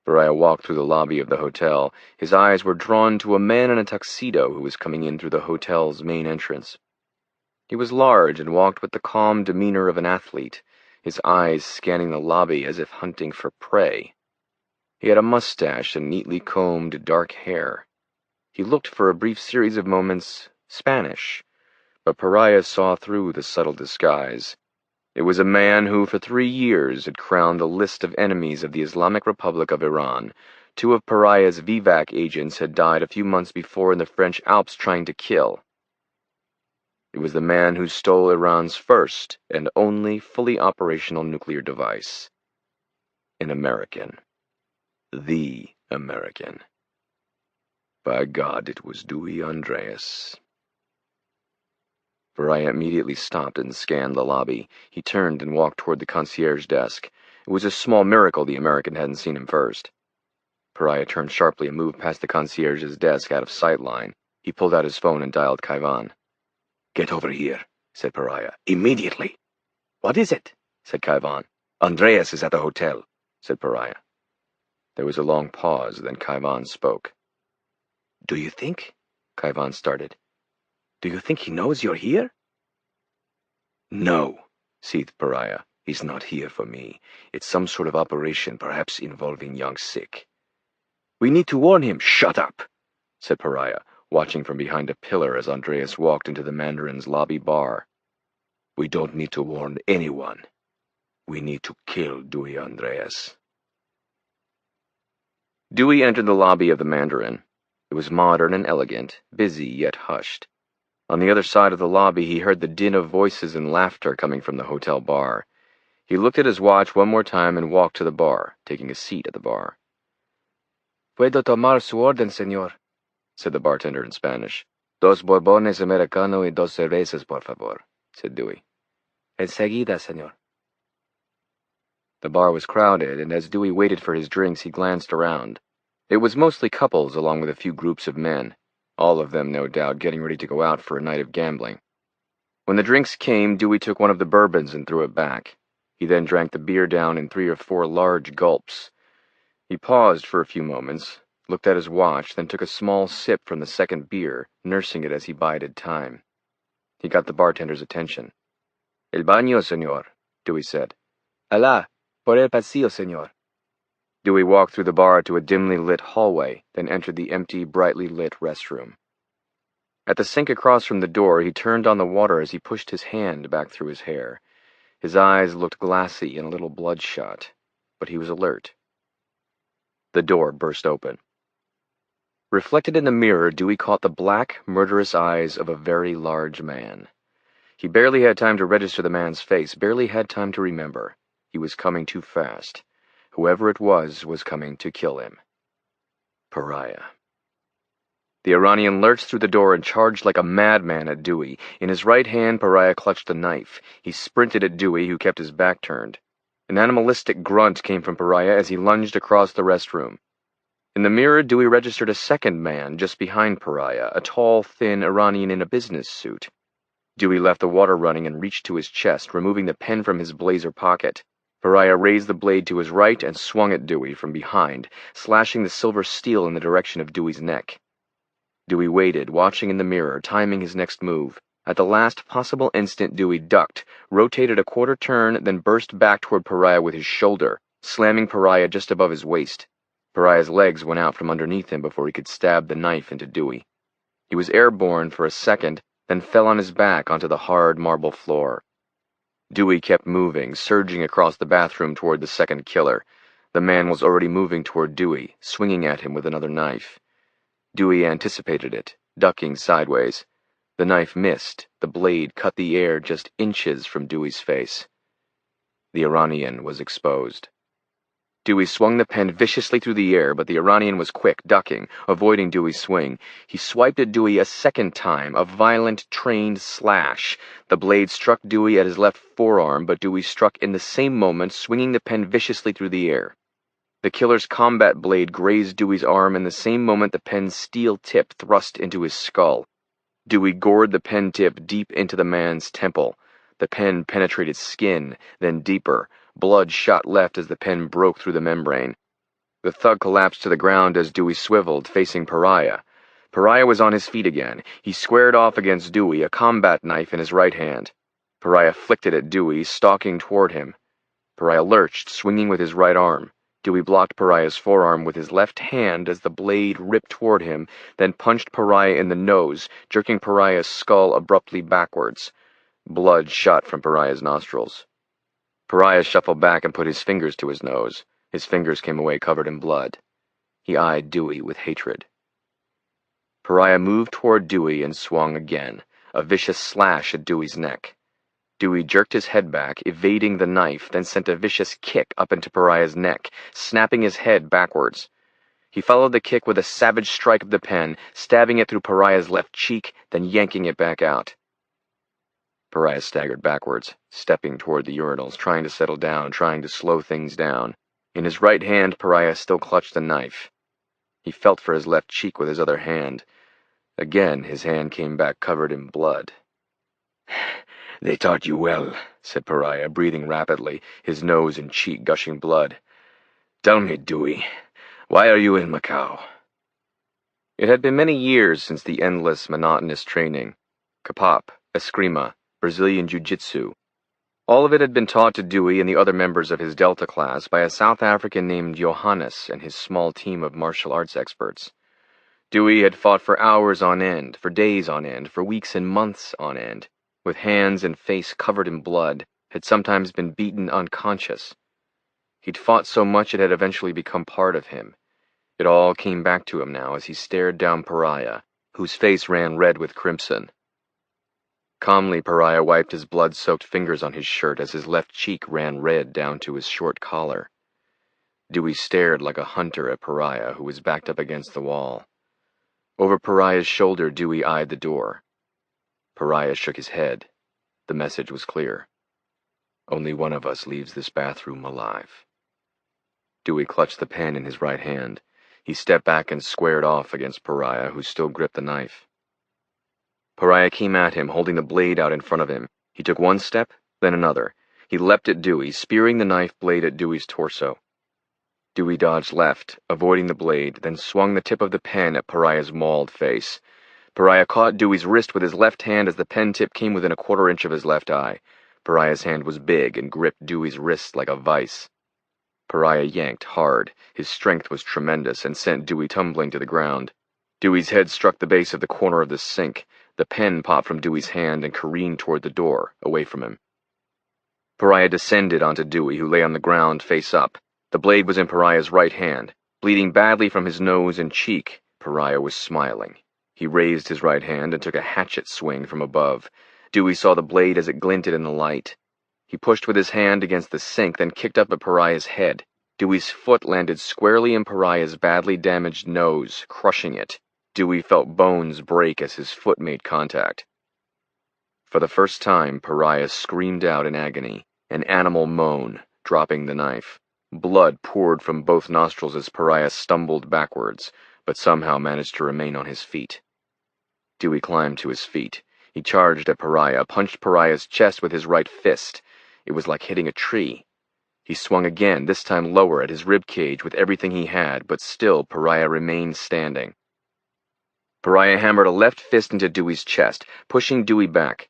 Pariah walked through the lobby of the hotel. His eyes were drawn to a man in a tuxedo who was coming in through the hotel's main entrance. He was large and walked with the calm demeanor of an athlete, his eyes scanning the lobby as if hunting for prey. He had a mustache and neatly combed dark hair. He looked for a brief series of moments Spanish, but Pariah saw through the subtle disguise. It was a man who, for 3 years, had crowned a list of enemies of the Islamic Republic of Iran. 2 of Pariah's VVAC agents had died a few months before in the French Alps trying to kill. It was the man who stole Iran's first and only fully operational nuclear device. An American. The American. By God, it was Dewey Andreas. Pariah immediately stopped and scanned the lobby. He turned and walked toward the concierge desk. It was a small miracle the American hadn't seen him first. Pariah turned sharply and moved past the concierge's desk out of sight line. He pulled out his phone and dialed Kaivan. "Get over here," said Pariah. "Immediately." "What is it?" said Kaivan. "Andreas is at the hotel," said Pariah. There was a long pause, then Kaivan spoke. "Do you think?" Kaivan started. "Do you think he knows you're here?" "No," seethed Pariah. "He's not here for me. It's some sort of operation, perhaps involving Young Sick." "We need to warn him." "Shut up," said Pariah, watching from behind a pillar as Andreas walked into the Mandarin's lobby bar. "We don't need to warn anyone. We need to kill Dewey Andreas." Dewey entered the lobby of the Mandarin. It was modern and elegant, busy yet hushed. On the other side of the lobby, he heard the din of voices and laughter coming from the hotel bar. He looked at his watch one more time and walked to the bar, taking a seat at the bar. "Puedo tomar su orden, señor," said the bartender in Spanish. "Dos borbones americano y dos cervezas, por favor," said Dewey. "Enseguida, señor." The bar was crowded, and as Dewey waited for his drinks, he glanced around. It was mostly couples along with a few groups of men, all of them, no doubt, getting ready to go out for a night of gambling. When the drinks came, Dewey took one of the bourbons and threw it back. He then drank the beer down in 3 or 4 large gulps. He paused for a few moments, looked at his watch, then took a small sip from the second beer, nursing it as he bided time. He got the bartender's attention. "El baño, señor," Dewey said. "Alá, por el pasillo, señor." Dewey walked through the bar to a dimly lit hallway, then entered the empty, brightly lit restroom. At the sink across from the door, he turned on the water as he pushed his hand back through his hair. His eyes looked glassy and a little bloodshot, but he was alert. The door burst open. Reflected in the mirror, Dewey caught the black, murderous eyes of a very large man. He barely had time to register the man's face, barely had time to remember. He was coming too fast. Whoever it was coming to kill him. Pariah. The Iranian lurched through the door and charged like a madman at Dewey. In his right hand, Pariah clutched a knife. He sprinted at Dewey, who kept his back turned. An animalistic grunt came from Pariah as he lunged across the restroom. In the mirror, Dewey registered a second man just behind Pariah, a tall, thin Iranian in a business suit. Dewey left the water running and reached to his chest, removing the pen from his blazer pocket. Pariah raised the blade to his right and swung at Dewey from behind, slashing the silver steel in the direction of Dewey's neck. Dewey waited, watching in the mirror, timing his next move. At the last possible instant, Dewey ducked, rotated a quarter turn, then burst back toward Pariah with his shoulder, slamming Pariah just above his waist. Pariah's legs went out from underneath him before he could stab the knife into Dewey. He was airborne for a second, then fell on his back onto the hard marble floor. Dewey kept moving, surging across the bathroom toward the second killer. The man was already moving toward Dewey, swinging at him with another knife. Dewey anticipated it, ducking sideways. The knife missed. The blade cut the air just inches from Dewey's face. The Iranian was exposed. Dewey swung the pen viciously through the air, but the Iranian was quick, ducking, avoiding Dewey's swing. He swiped at Dewey a second time, a violent, trained slash. The blade struck Dewey at his left forearm, but Dewey struck in the same moment, swinging the pen viciously through the air. The killer's combat blade grazed Dewey's arm in the same moment the pen's steel tip thrust into his skull. Dewey gored the pen tip deep into the man's temple. The pen penetrated skin, then deeper. Blood shot left as the pen broke through the membrane. The thug collapsed to the ground as Dewey swiveled, facing Pariah. Pariah was on his feet again. He squared off against Dewey, a combat knife in his right hand. Pariah flicked it at Dewey, stalking toward him. Pariah lurched, swinging with his right arm. Dewey blocked Pariah's forearm with his left hand as the blade ripped toward him, then punched Pariah in the nose, jerking Pariah's skull abruptly backwards. Blood shot from Pariah's nostrils. Pariah shuffled back and put his fingers to his nose. His fingers came away covered in blood. He eyed Dewey with hatred. Pariah moved toward Dewey and swung again, a vicious slash at Dewey's neck. Dewey jerked his head back, evading the knife, then sent a vicious kick up into Pariah's neck, snapping his head backwards. He followed the kick with a savage strike of the pen, stabbing it through Pariah's left cheek, then yanking it back out. Pariah staggered backwards, stepping toward the urinals, trying to settle down, trying to slow things down. In his right hand, Pariah still clutched the knife. He felt for his left cheek with his other hand. Again, his hand came back covered in blood. "They taught you well," said Pariah, breathing rapidly, his nose and cheek gushing blood. "Tell me, Dewey, why are you in Macau?" It had been many years since the endless, monotonous training. Kapap, eskrima, Brazilian jiu-jitsu. All of it had been taught to Dewey and the other members of his Delta class by a South African named Johannes and his small team of martial arts experts. Dewey had fought for hours on end, for days on end, for weeks and months on end, with hands and face covered in blood, had sometimes been beaten unconscious. He'd fought so much it had eventually become part of him. It all came back to him now as he stared down Pariah, whose face ran red with crimson. Calmly, Pariah wiped his blood-soaked fingers on his shirt as his left cheek ran red down to his short collar. Dewey stared like a hunter at Pariah, who was backed up against the wall. Over Pariah's shoulder, Dewey eyed the door. Pariah shook his head. The message was clear. Only one of us leaves this bathroom alive. Dewey clutched the pen in his right hand. He stepped back and squared off against Pariah, who still gripped the knife. Pariah came at him, holding the blade out in front of him. He took one step, then another. He leapt at Dewey, spearing the knife blade at Dewey's torso. Dewey dodged left, avoiding the blade, then swung the tip of the pen at Pariah's mauled face. Pariah caught Dewey's wrist with his left hand as the pen tip came within a quarter inch of his left eye. Pariah's hand was big and gripped Dewey's wrist like a vice. Pariah yanked hard. His strength was tremendous and sent Dewey tumbling to the ground. Dewey's head struck the base of the corner of the sink. The pen popped from Dewey's hand and careened toward the door, away from him. Pariah descended onto Dewey, who lay on the ground face up. The blade was in Pariah's right hand. Bleeding badly from his nose and cheek, Pariah was smiling. He raised his right hand and took a hatchet swing from above. Dewey saw the blade as it glinted in the light. He pushed with his hand against the sink, then kicked up at Pariah's head. Dewey's foot landed squarely in Pariah's badly damaged nose, crushing it. Dewey felt bones break as his foot made contact. For the first time, Pariah screamed out in agony, an animal moan, dropping the knife. Blood poured from both nostrils as Pariah stumbled backwards, but somehow managed to remain on his feet. Dewey climbed to his feet. He charged at Pariah, punched Pariah's chest with his right fist. It was like hitting a tree. He swung again, this time lower at his rib cage with everything he had, but still Pariah remained standing. Pariah hammered a left fist into Dewey's chest, pushing Dewey back.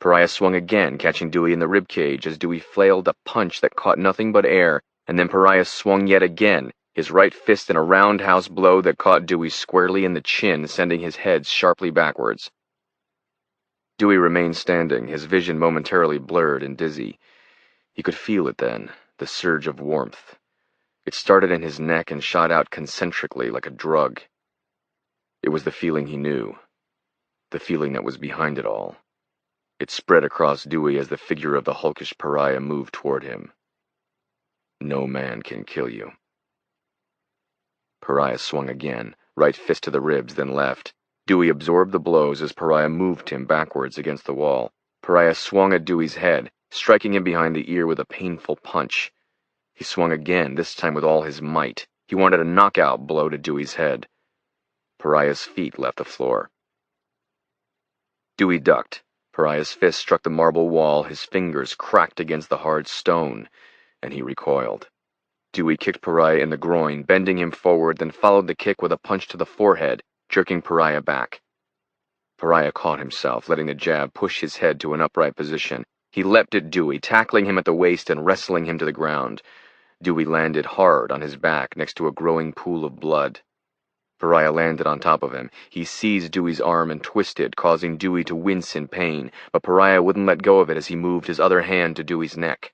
Pariah swung again, catching Dewey in the rib cage as Dewey flailed a punch that caught nothing but air, and then Pariah swung yet again, his right fist in a roundhouse blow that caught Dewey squarely in the chin, sending his head sharply backwards. Dewey remained standing, his vision momentarily blurred and dizzy. He could feel it then, the surge of warmth. It started in his neck and shot out concentrically like a drug. It was the feeling he knew, the feeling that was behind it all. It spread across Dewey as the figure of the hulkish Pariah moved toward him. No man can kill you. Pariah swung again, right fist to the ribs, then left. Dewey absorbed the blows as Pariah moved him backwards against the wall. Pariah swung at Dewey's head, striking him behind the ear with a painful punch. He swung again, this time with all his might. He wanted a knockout blow to Dewey's head. Pariah's feet left the floor. Dewey ducked. Pariah's fist struck the marble wall, his fingers cracked against the hard stone, and he recoiled. Dewey kicked Pariah in the groin, bending him forward, then followed the kick with a punch to the forehead, jerking Pariah back. Pariah caught himself, letting the jab push his head to an upright position. He leapt at Dewey, tackling him at the waist and wrestling him to the ground. Dewey landed hard on his back next to a growing pool of blood. Pariah landed on top of him. He seized Dewey's arm and twisted, causing Dewey to wince in pain, but Pariah wouldn't let go of it as he moved his other hand to Dewey's neck.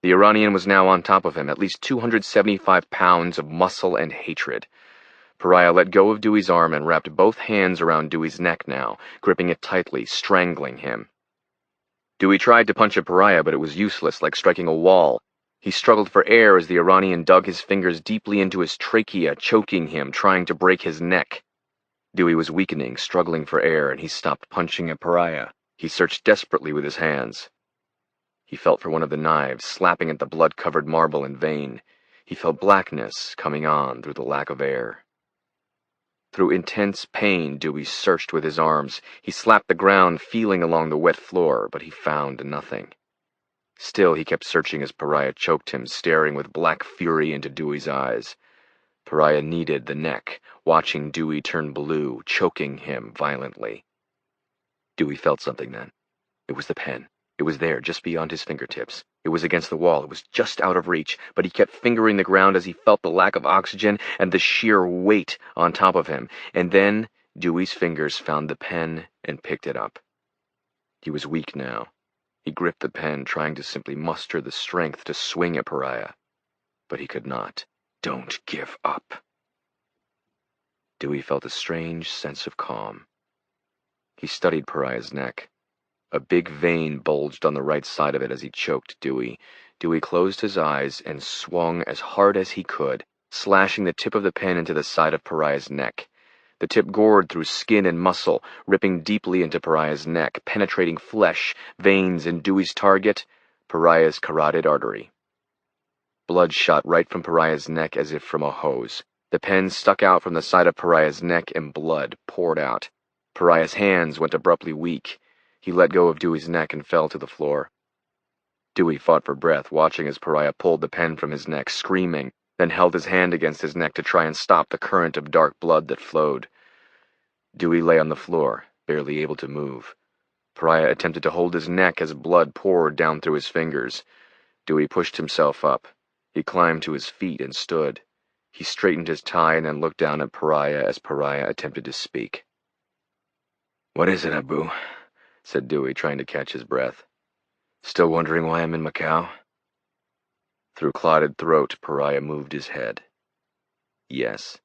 The Iranian was now on top of him, at least 275 pounds of muscle and hatred. Pariah let go of Dewey's arm and wrapped both hands around Dewey's neck now, gripping it tightly, strangling him. Dewey tried to punch at Pariah, but it was useless, like striking a wall. He struggled for air as the Iranian dug his fingers deeply into his trachea, choking him, trying to break his neck. Dewey was weakening, struggling for air, and he stopped punching at Pariah. He searched desperately with his hands. He felt for one of the knives, slapping at the blood-covered marble in vain. He felt blackness coming on through the lack of air. Through intense pain, Dewey searched with his arms. He slapped the ground, feeling along the wet floor, but he found nothing. Still, he kept searching as Pariah choked him, staring with black fury into Dewey's eyes. Pariah kneaded the neck, watching Dewey turn blue, choking him violently. Dewey felt something then. It was the pen. It was there, just beyond his fingertips. It was against the wall. It was just out of reach, but he kept fingering the ground as he felt the lack of oxygen and the sheer weight on top of him. And then Dewey's fingers found the pen and picked it up. He was weak now. He gripped the pen, trying to simply muster the strength to swing at Pariah. But he could not. Don't give up. Dewey felt a strange sense of calm. He studied Pariah's neck. A big vein bulged on the right side of it as he choked Dewey. Dewey closed his eyes and swung as hard as he could, slashing the tip of the pen into the side of Pariah's neck. The tip gored through skin and muscle, ripping deeply into Pariah's neck, penetrating flesh, veins, and Dewey's target, Pariah's carotid artery. Blood shot right from Pariah's neck as if from a hose. The pen stuck out from the side of Pariah's neck and blood poured out. Pariah's hands went abruptly weak. He let go of Dewey's neck and fell to the floor. Dewey fought for breath, watching as Pariah pulled the pen from his neck, screaming, then held his hand against his neck to try and stop the current of dark blood that flowed. Dewey lay on the floor, barely able to move. Pariah attempted to hold his neck as blood poured down through his fingers. Dewey pushed himself up. He climbed to his feet and stood. He straightened his tie and then looked down at Pariah as Pariah attempted to speak. "What is it, Abu?" said Dewey, trying to catch his breath. "Still wondering why I'm in Macau?" Through clotted throat, Pariah moved his head. "Yes."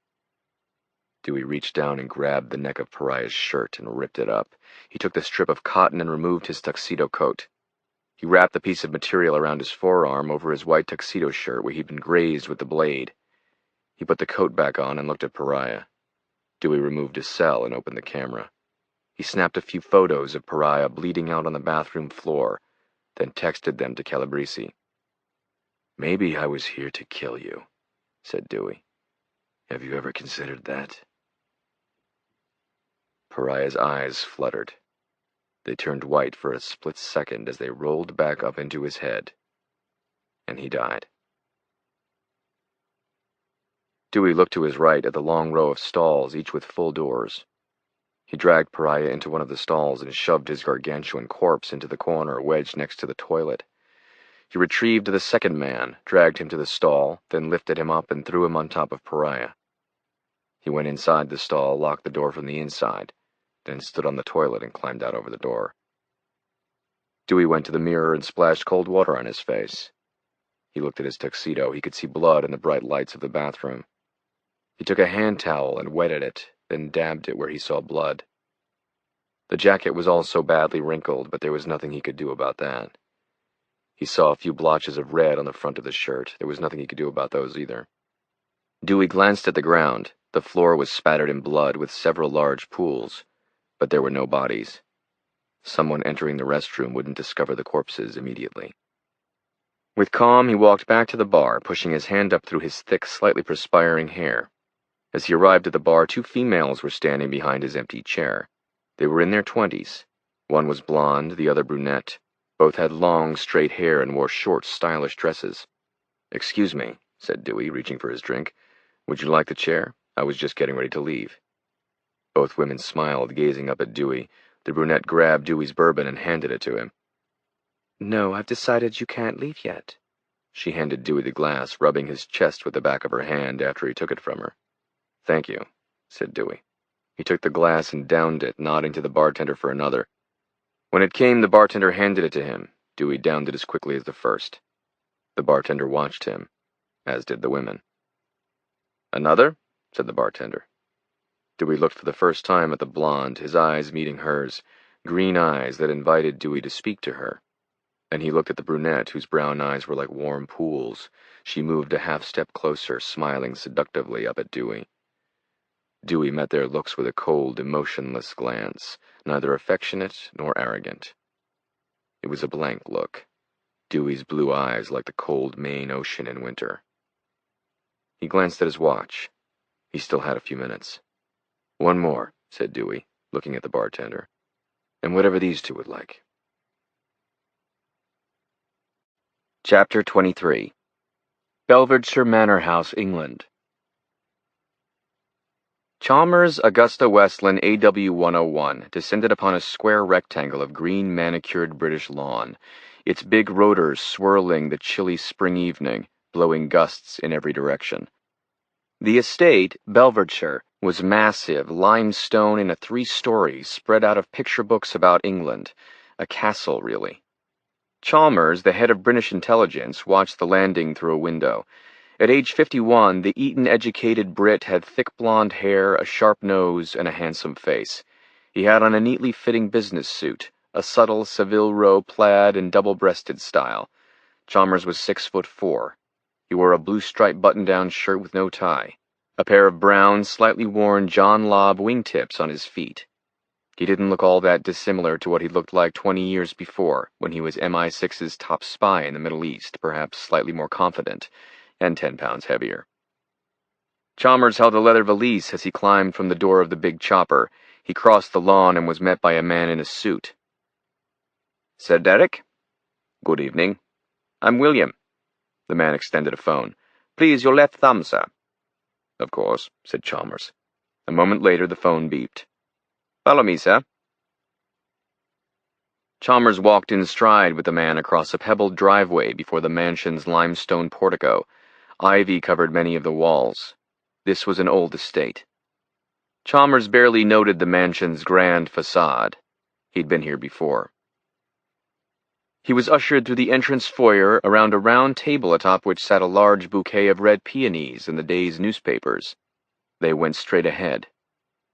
Dewey reached down and grabbed the neck of Pariah's shirt and ripped it up. He took the strip of cotton and removed his tuxedo coat. He wrapped the piece of material around his forearm over his white tuxedo shirt where he'd been grazed with the blade. He put the coat back on and looked at Pariah. Dewey removed his cell and opened the camera. He snapped a few photos of Pariah bleeding out on the bathroom floor, then texted them to Calabrese. "Maybe I was here to kill you," said Dewey. "Have you ever considered that?" Pariah's eyes fluttered. They turned white for a split second as they rolled back up into his head, and he died. Dewey looked to his right at the long row of stalls, each with full doors. He dragged Pariah into one of the stalls and shoved his gargantuan corpse into the corner wedged next to the toilet. He retrieved the second man, dragged him to the stall, then lifted him up and threw him on top of Pariah. He went inside the stall, locked the door from the inside, then stood on the toilet and climbed out over the door. Dewey went to the mirror and splashed cold water on his face. He looked at his tuxedo. He could see blood in the bright lights of the bathroom. He took a hand towel and wetted it, then dabbed it where he saw blood. The jacket was all so badly wrinkled, but there was nothing he could do about that. He saw a few blotches of red on the front of the shirt. There was nothing he could do about those either. Dewey glanced at the ground. The floor was spattered in blood with several large pools, but there were no bodies. Someone entering the restroom wouldn't discover the corpses immediately. With calm, he walked back to the bar, pushing his hand up through his thick, slightly perspiring hair. As he arrived at the bar, two females were standing behind his empty chair. They were in their 20s. One was blonde, the other brunette. Both had long, straight hair and wore short, stylish dresses. "Excuse me," said Dewey, reaching for his drink. "Would you like the chair? I was just getting ready to leave." Both women smiled, gazing up at Dewey. The brunette grabbed Dewey's bourbon and handed it to him. "No, I've decided you can't leave yet." She handed Dewey the glass, rubbing his chest with the back of her hand after he took it from her. "Thank you," said Dewey. He took the glass and downed it, nodding to the bartender for another. When it came, the bartender handed it to him. Dewey downed it as quickly as the first. The bartender watched him, as did the women. "Another?" said the bartender. Dewey looked for the first time at the blonde, his eyes meeting hers, green eyes that invited Dewey to speak to her. And he looked at the brunette, whose brown eyes were like warm pools. She moved a half-step closer, smiling seductively up at Dewey. Dewey met their looks with a cold, emotionless glance, neither affectionate nor arrogant. It was a blank look, Dewey's blue eyes like the cold Maine Ocean in winter. He glanced at his watch. He still had a few minutes. "One more," said Dewey, looking at the bartender. "And whatever these two would like." Chapter 23. Belvidere Manor House, England. Chalmers Augusta Westland AW 101 descended upon a square rectangle of green manicured British lawn, its big rotors swirling the chilly spring evening, blowing gusts in every direction. The estate, Belvidere, was massive, limestone in a 3-story, spread out of picture books about England, a castle really. Chalmers, the head of British intelligence, watched the landing through a window. At age 51, the Eton-educated Brit had thick blonde hair, a sharp nose, and a handsome face. He had on a neatly fitting business suit, a subtle Savile Row plaid and double-breasted style. Chalmers was 6'4". He wore a blue-striped button-down shirt with no tie, a pair of brown, slightly worn John Lobb wingtips on his feet. He didn't look all that dissimilar to what he looked like 20 years before, when he was MI6's top spy in the Middle East, perhaps slightly more confident, and 10 pounds heavier. Chalmers held a leather valise as he climbed from the door of the big chopper. He crossed the lawn and was met by a man in a suit. "Sir Derek?" "Good evening." "I'm William." The man extended a phone. "Please, your left thumb, sir." "Of course," said Chalmers. A moment later, the phone beeped. "Follow me, sir." Chalmers walked in stride with the man across a pebbled driveway before the mansion's limestone portico. Ivy covered many of the walls. This was an old estate. Chalmers barely noted the mansion's grand facade. He'd been here before. He was ushered through the entrance foyer around a round table atop which sat a large bouquet of red peonies and the day's newspapers. They went straight ahead.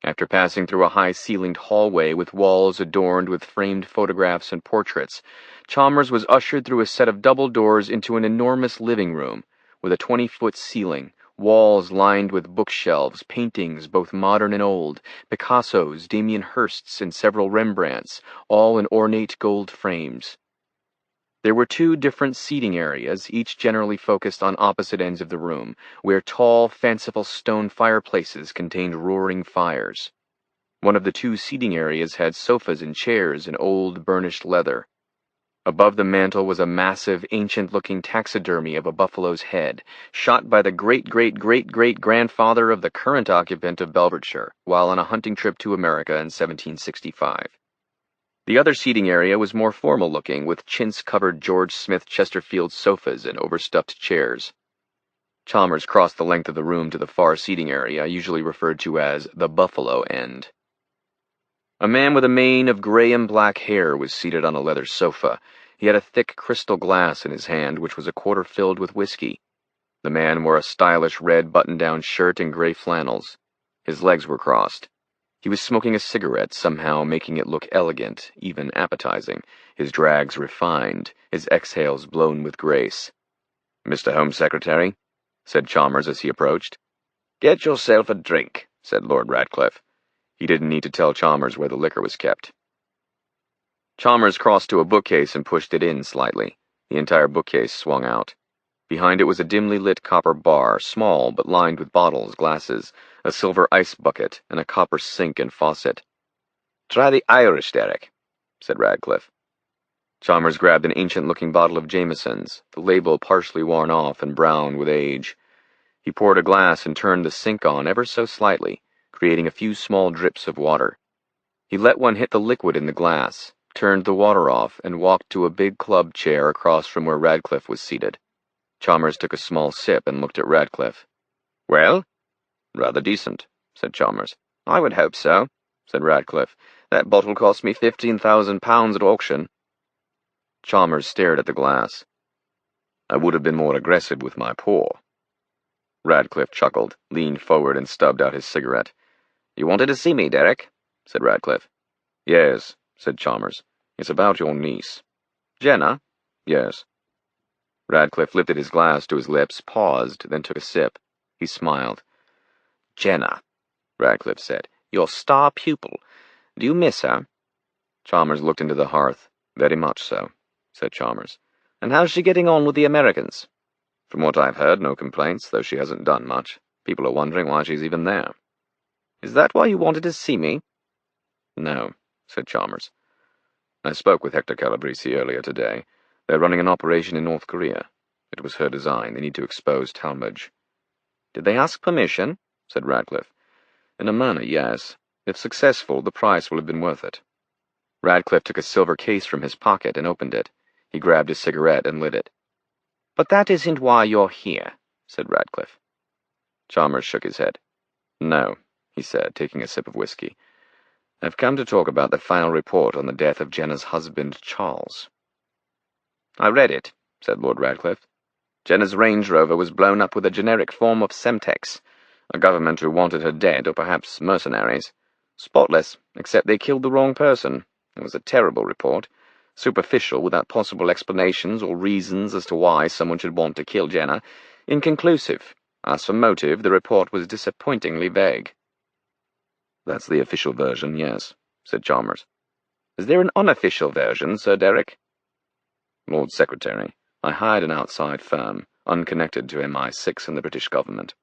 After passing through a high-ceilinged hallway with walls adorned with framed photographs and portraits, Chalmers was ushered through a set of double doors into an enormous living room with a 20-foot ceiling, walls lined with bookshelves, paintings both modern and old, Picassos, Damien Hirsts, and several Rembrandts, all in ornate gold frames. There were 2 different seating areas, each generally focused on opposite ends of the room, where tall, fanciful stone fireplaces contained roaring fires. One of the 2 seating areas had sofas and chairs in old, burnished leather. Above the mantel was a massive, ancient-looking taxidermy of a buffalo's head, shot by the great-great-great-great-grandfather of the current occupant of Belvertshire, while on a hunting trip to America in 1765. The other seating area was more formal-looking, with chintz-covered George Smith Chesterfield sofas and overstuffed chairs. Chalmers crossed the length of the room to the far seating area, usually referred to as the buffalo end. A man with a mane of gray and black hair was seated on a leather sofa. He had a thick crystal glass in his hand, which was a quarter filled with whiskey. The man wore a stylish red button-down shirt and gray flannels. His legs were crossed. He was smoking a cigarette, somehow making it look elegant, even appetizing, his drags refined, his exhales blown with grace. "Mr. Home Secretary," said Chalmers as he approached. "Get yourself a drink," said Lord Radcliffe. He didn't need to tell Chalmers where the liquor was kept. Chalmers crossed to a bookcase and pushed it in slightly. The entire bookcase swung out. Behind it was a dimly lit copper bar, small but lined with bottles, glasses, a silver ice bucket, and a copper sink and faucet. "Try the Irish, Derek," said Radcliffe. Chalmers grabbed an ancient-looking bottle of Jameson's, the label partially worn off and brown with age. He poured a glass and turned the sink on ever so slightly, creating a few small drips of water. He let one hit the liquid in the glass, turned the water off, and walked to a big club chair across from where Radcliffe was seated. Chalmers took a small sip and looked at Radcliffe. "Well?" "Rather decent," said Chalmers. "I would hope so," said Radcliffe. "That bottle cost me £15,000 at auction." Chalmers stared at the glass. "I would have been more aggressive with my pour." Radcliffe chuckled, leaned forward, and stubbed out his cigarette. "You wanted to see me, Derek?" said Radcliffe. "Yes," said Chalmers. "It's about your niece." "Jenna?" "Yes." Radcliffe lifted his glass to his lips, paused, then took a sip. He smiled. "Jenna," Radcliffe said. "Your star pupil. Do you miss her?" Chalmers looked into the hearth. "Very much so," said Chalmers. "And how's she getting on with the Americans?" "From what I've heard, no complaints, though she hasn't done much. People are wondering why she's even there." "Is that why you wanted to see me?" "No," said Chalmers. "I spoke with Hector Calabrese earlier today. They're running an operation in North Korea. It was her design. They need to expose Talmadge." "Did they ask permission?" said Radcliffe. "In a manner, yes. If successful, the price will have been worth it." Radcliffe took a silver case from his pocket and opened it. He grabbed a cigarette and lit it. "But that isn't why you're here," said Radcliffe. Chalmers shook his head. "No," he said, taking a sip of whiskey. "I've come to talk about the final report on the death of Jenna's husband, Charles." "I read it," said Lord Radcliffe. "Jenna's Range Rover was blown up with a generic form of Semtex. A government who wanted her dead, or perhaps mercenaries. Spotless, except they killed the wrong person. It was a terrible report. Superficial, without possible explanations or reasons as to why someone should want to kill Jenna. Inconclusive. As for motive, the report was disappointingly vague." "That's the official version, yes," said Chalmers. "Is there an unofficial version, Sir Derek?" "Lord Secretary, I hired an outside firm, unconnected to MI6 and the British government.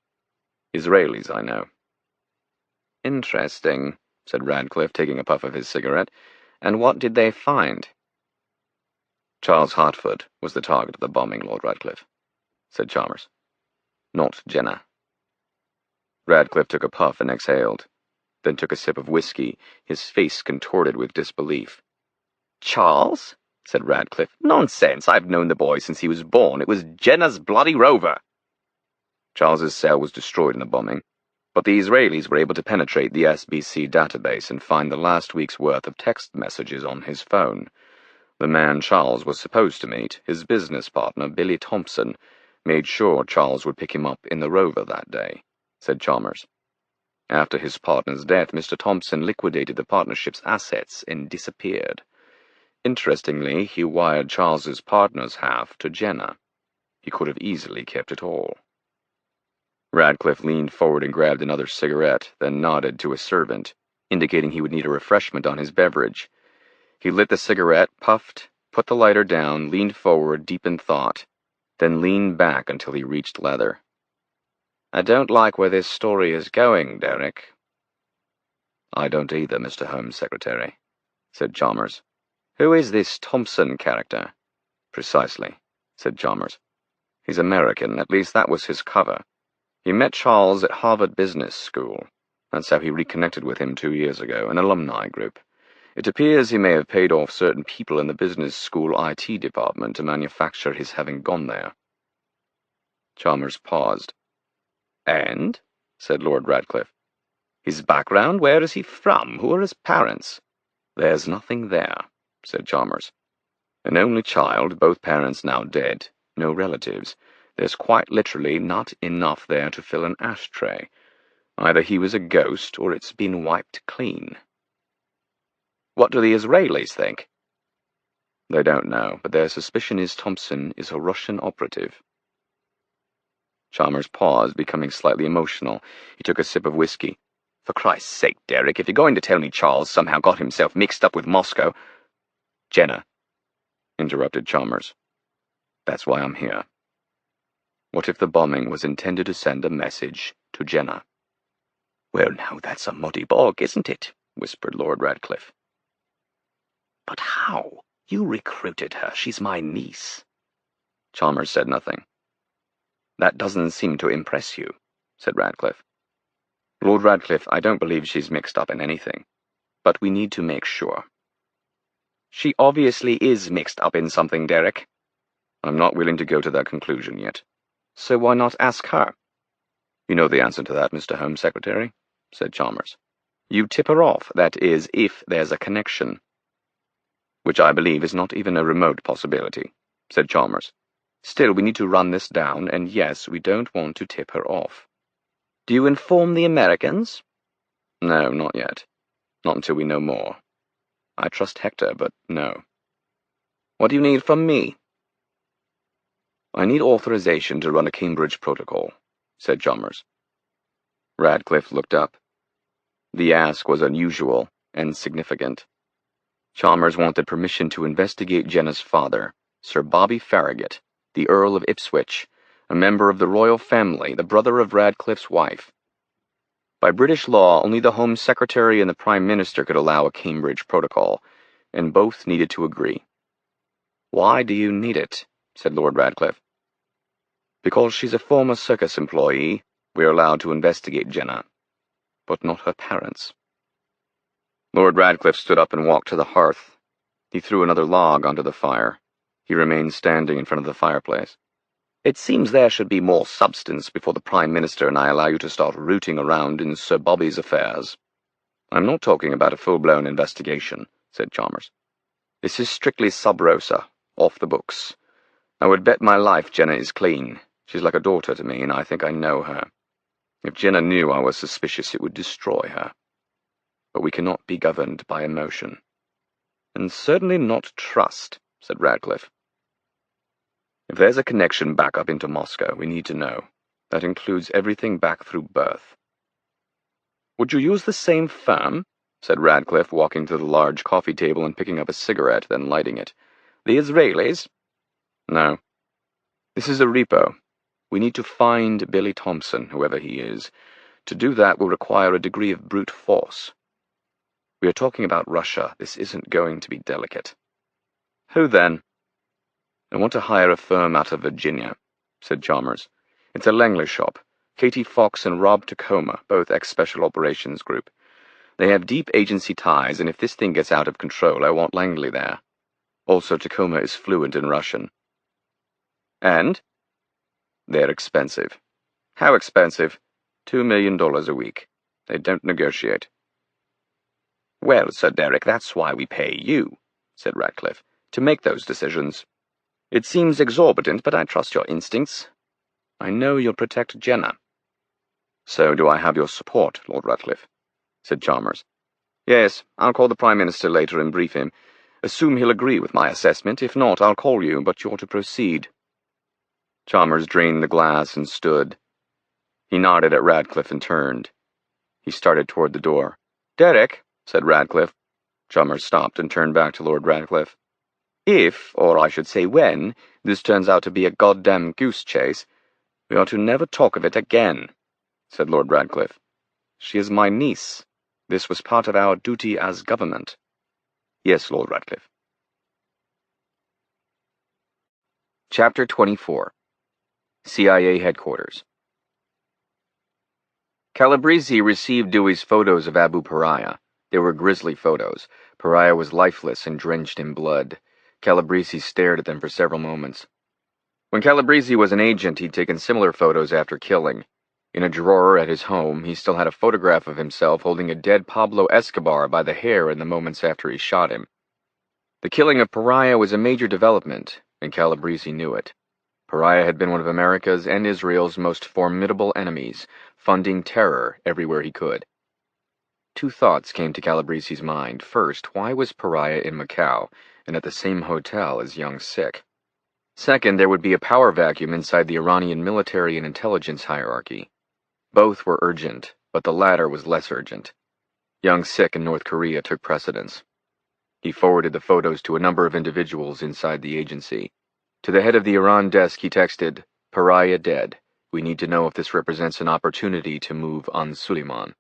Israelis, I know." "Interesting," said Radcliffe, taking a puff of his cigarette. "And what did they find?" "Charles Hartford was the target of the bombing, Lord Radcliffe," said Chalmers. "Not Jenna." Radcliffe took a puff and exhaled, then took a sip of whiskey, his face contorted with disbelief. "Charles?" said Radcliffe. "Nonsense! I've known the boy since he was born. It was Jenna's bloody rover." "Charles's cell was destroyed in the bombing, but the Israelis were able to penetrate the SBC database and find the last week's worth of text messages on his phone. The man Charles was supposed to meet, his business partner, Billy Thompson, made sure Charles would pick him up in the rover that day," said Chalmers. After his partner's death, Mr. Thompson liquidated the partnership's assets and disappeared. Interestingly, he wired Charles's partner's half to Jenna. He could have easily kept it all. Radcliffe leaned forward and grabbed another cigarette, then nodded to a servant, indicating he would need a refreshment on his beverage. He lit the cigarette, puffed, put the lighter down, leaned forward, deep in thought, then leaned back until he reached Leather. "I don't like where this story is going, Derek." "I don't either, Mr. Home Secretary," said Chalmers. "Who is this Thompson character?" "Precisely," said Chalmers. "He's American, at least that was his cover. He met Charles at Harvard Business School. That's how he reconnected with him 2 years ago, an alumni group. It appears he may have paid off certain people in the business school IT department to manufacture his having gone there." Chalmers paused. "And?" said Lord Radcliffe. "His background? Where is he from? Who are his parents?" "There's nothing there," said Chalmers. "An only child, both parents now dead, no relatives. There's quite literally not enough there to fill an ashtray. Either he was a ghost, or it's been wiped clean." "What do the Israelis think?" "They don't know, but their suspicion is Thompson is a Russian operative." Chalmers paused, becoming slightly emotional. He took a sip of whiskey. "For Christ's sake, Derek, if you're going to tell me Charles somehow got himself mixed up with Moscow—" "Jenna," interrupted Chalmers. "That's why I'm here. What if the bombing was intended to send a message to Jenna?" "Well, now, that's a muddy bog, isn't it?" whispered Lord Radcliffe. "But how? You recruited her. She's my niece." Chalmers said nothing. "That doesn't seem to impress you," said Radcliffe. "Lord Radcliffe, I don't believe she's mixed up in anything. But we need to make sure." "She obviously is mixed up in something, Derek." "I'm not willing to go to that conclusion yet." "So why not ask her?" "You know the answer to that, Mr. Home Secretary," said Chalmers. "You tip her off, that is, if there's a connection." "Which I believe is not even a remote possibility," said Chalmers. "Still, we need to run this down, and yes, we don't want to tip her off." "Do you inform the Americans?" "No, not yet. Not until we know more. I trust Hector, but no." "What do you need from me?" "I need authorization to run a Cambridge protocol," said Chalmers. Radcliffe looked up. The ask was unusual and significant. Chalmers wanted permission to investigate Jenna's father, Sir Bobby Farragut, the Earl of Ipswich, a member of the royal family, the brother of Radcliffe's wife. By British law, only the Home Secretary and the Prime Minister could allow a Cambridge protocol, and both needed to agree. "Why do you need it?" said Lord Radcliffe. "Because she's a former circus employee, we're allowed to investigate Jenna, but not her parents." Lord Radcliffe stood up and walked to the hearth. He threw another log onto the fire. He remained standing in front of the fireplace. "It seems there should be more substance before the Prime Minister and I allow you to start rooting around in Sir Bobby's affairs." "I'm not talking about a full-blown investigation," said Chalmers. "This is strictly sub rosa, off the books. I would bet my life Jenna is clean. She's like a daughter to me, and I think I know her. If Jenna knew I was suspicious, it would destroy her. But we cannot be governed by emotion." "And certainly not trust," said Radcliffe. "If there's a connection back up into Moscow, we need to know. That includes everything back through birth." "Would you use the same firm?" said Radcliffe, walking to the large coffee table and picking up a cigarette, then lighting it. "The Israelis?" "No. This is a repo. We need to find Billy Thompson, whoever he is. To do that will require a degree of brute force. We are talking about Russia. This isn't going to be delicate." "Who then?" "I want to hire a firm out of Virginia," said Chalmers. "It's a Langley shop. Katie Fox and Rob Tacoma, both ex-Special Operations Group. They have deep agency ties, and if this thing gets out of control, I want Langley there. Also, Tacoma is fluent in Russian." "And?" "They're expensive." "How expensive?" $2 million a week. They don't negotiate." "Well, Sir Derek, that's why we pay you," said Radcliffe, "to make those decisions. It seems exorbitant, but I trust your instincts. I know you'll protect Jenna." "So do I have your support, Lord Radcliffe?" said Chalmers. "Yes, I'll call the Prime Minister later and brief him. Assume he'll agree with my assessment. If not, I'll call you, but you're to proceed." Chalmers drained the glass and stood. He nodded at Radcliffe and turned. He started toward the door. "Derek," said Radcliffe. Chalmers stopped and turned back to Lord Radcliffe. "If, or I should say when, this turns out to be a goddamn goose chase, we are to never talk of it again," said Lord Radcliffe. "She is my niece. This was part of our duty as government." "Yes, Lord Radcliffe." Chapter 24. CIA Headquarters. Calabrese received Dewey's photos of Abu Pariah. They were grisly photos. Pariah was lifeless and drenched in blood. Calabrese stared at them for several moments. When Calabrese was an agent, he'd taken similar photos after killing. In a drawer at his home, he still had a photograph of himself holding a dead Pablo Escobar by the hair in the moments after he shot him. The killing of Pariah was a major development, and Calabrese knew it. Pariah had been one of America's and Israel's most formidable enemies, funding terror everywhere he could. Two thoughts came to Calabrese's mind. First, why was Pariah in Macau, and at the same hotel as young Sikh? Second, there would be a power vacuum inside the Iranian military and intelligence hierarchy. Both were urgent, but the latter was less urgent. Young Sikh in North Korea took precedence. He forwarded the photos to a number of individuals inside the agency. To the head of the Iran desk he texted, "Pariah dead. We need to know if this represents an opportunity to move on Suleiman."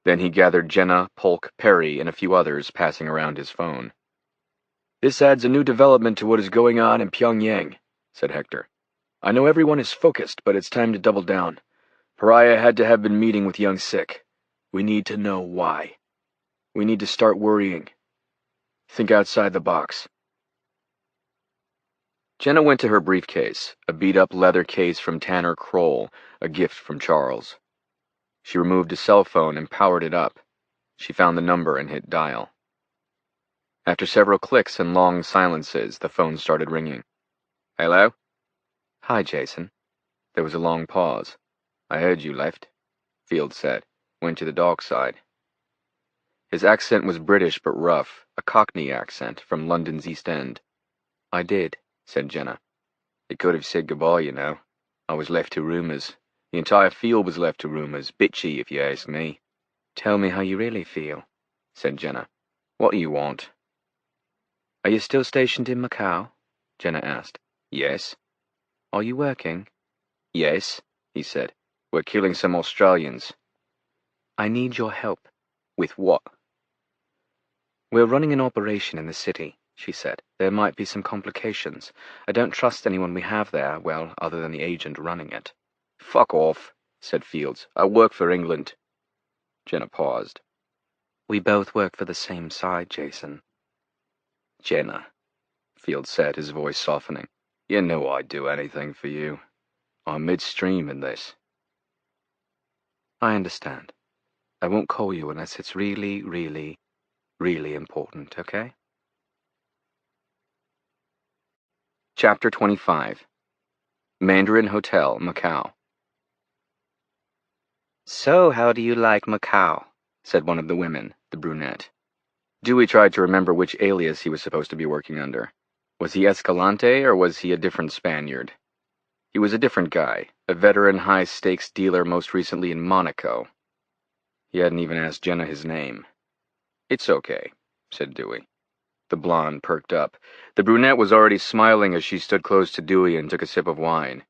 Then he gathered Jenna, Polk, Perry, and a few others passing around his phone. "This adds a new development to what is going on in Pyongyang," said Hector. "I know everyone is focused, but it's time to double down. Pariah had to have been meeting with young Sikh. We need to know why. We need to start worrying. Think outside the box." Jenna went to her briefcase, a beat-up leather case from Tanner Kroll, a gift from Charles. She removed a cell phone and powered it up. She found the number and hit dial. After several clicks and long silences, the phone started ringing. "Hello?" "Hi, Jason." There was a long pause. "I heard you left," Field said. "Went to the dark side." His accent was British but rough, a Cockney accent from London's East End. "I did," said Jenna. "They could have said goodbye, you know. I was left to rumours. The entire field was left to rumours. Bitchy, if you ask me." "Tell me how you really feel," said Jenna. "What do you want?" "Are you still stationed in Macau?" Jenna asked. "Yes." "Are you working?" "Yes," he said. "We're killing some Australians." "I need your help." "With what?" "We're running an operation in the city," she said. "There might be some complications. I don't trust anyone we have there, well, other than the agent running it." "Fuck off," said Fields. "I work for England." Jenna paused. "We both work for the same side, Jason." "Jenna," Fields said, his voice softening. "You know I'd do anything for you. I'm midstream in this." "I understand. I won't call you unless it's really, really, really important, okay?" Chapter 25. Mandarin Hotel, Macau. "So how do you like Macau?" said one of the women, the brunette. Dewey tried to remember which alias he was supposed to be working under. Was he Escalante, or was he a different Spaniard? He was a different guy, a veteran high-stakes dealer most recently in Monaco. He hadn't even asked Jenna his name. "It's okay," said Dewey. The blonde perked up. The brunette was already smiling as she stood close to Dewey and took a sip of wine.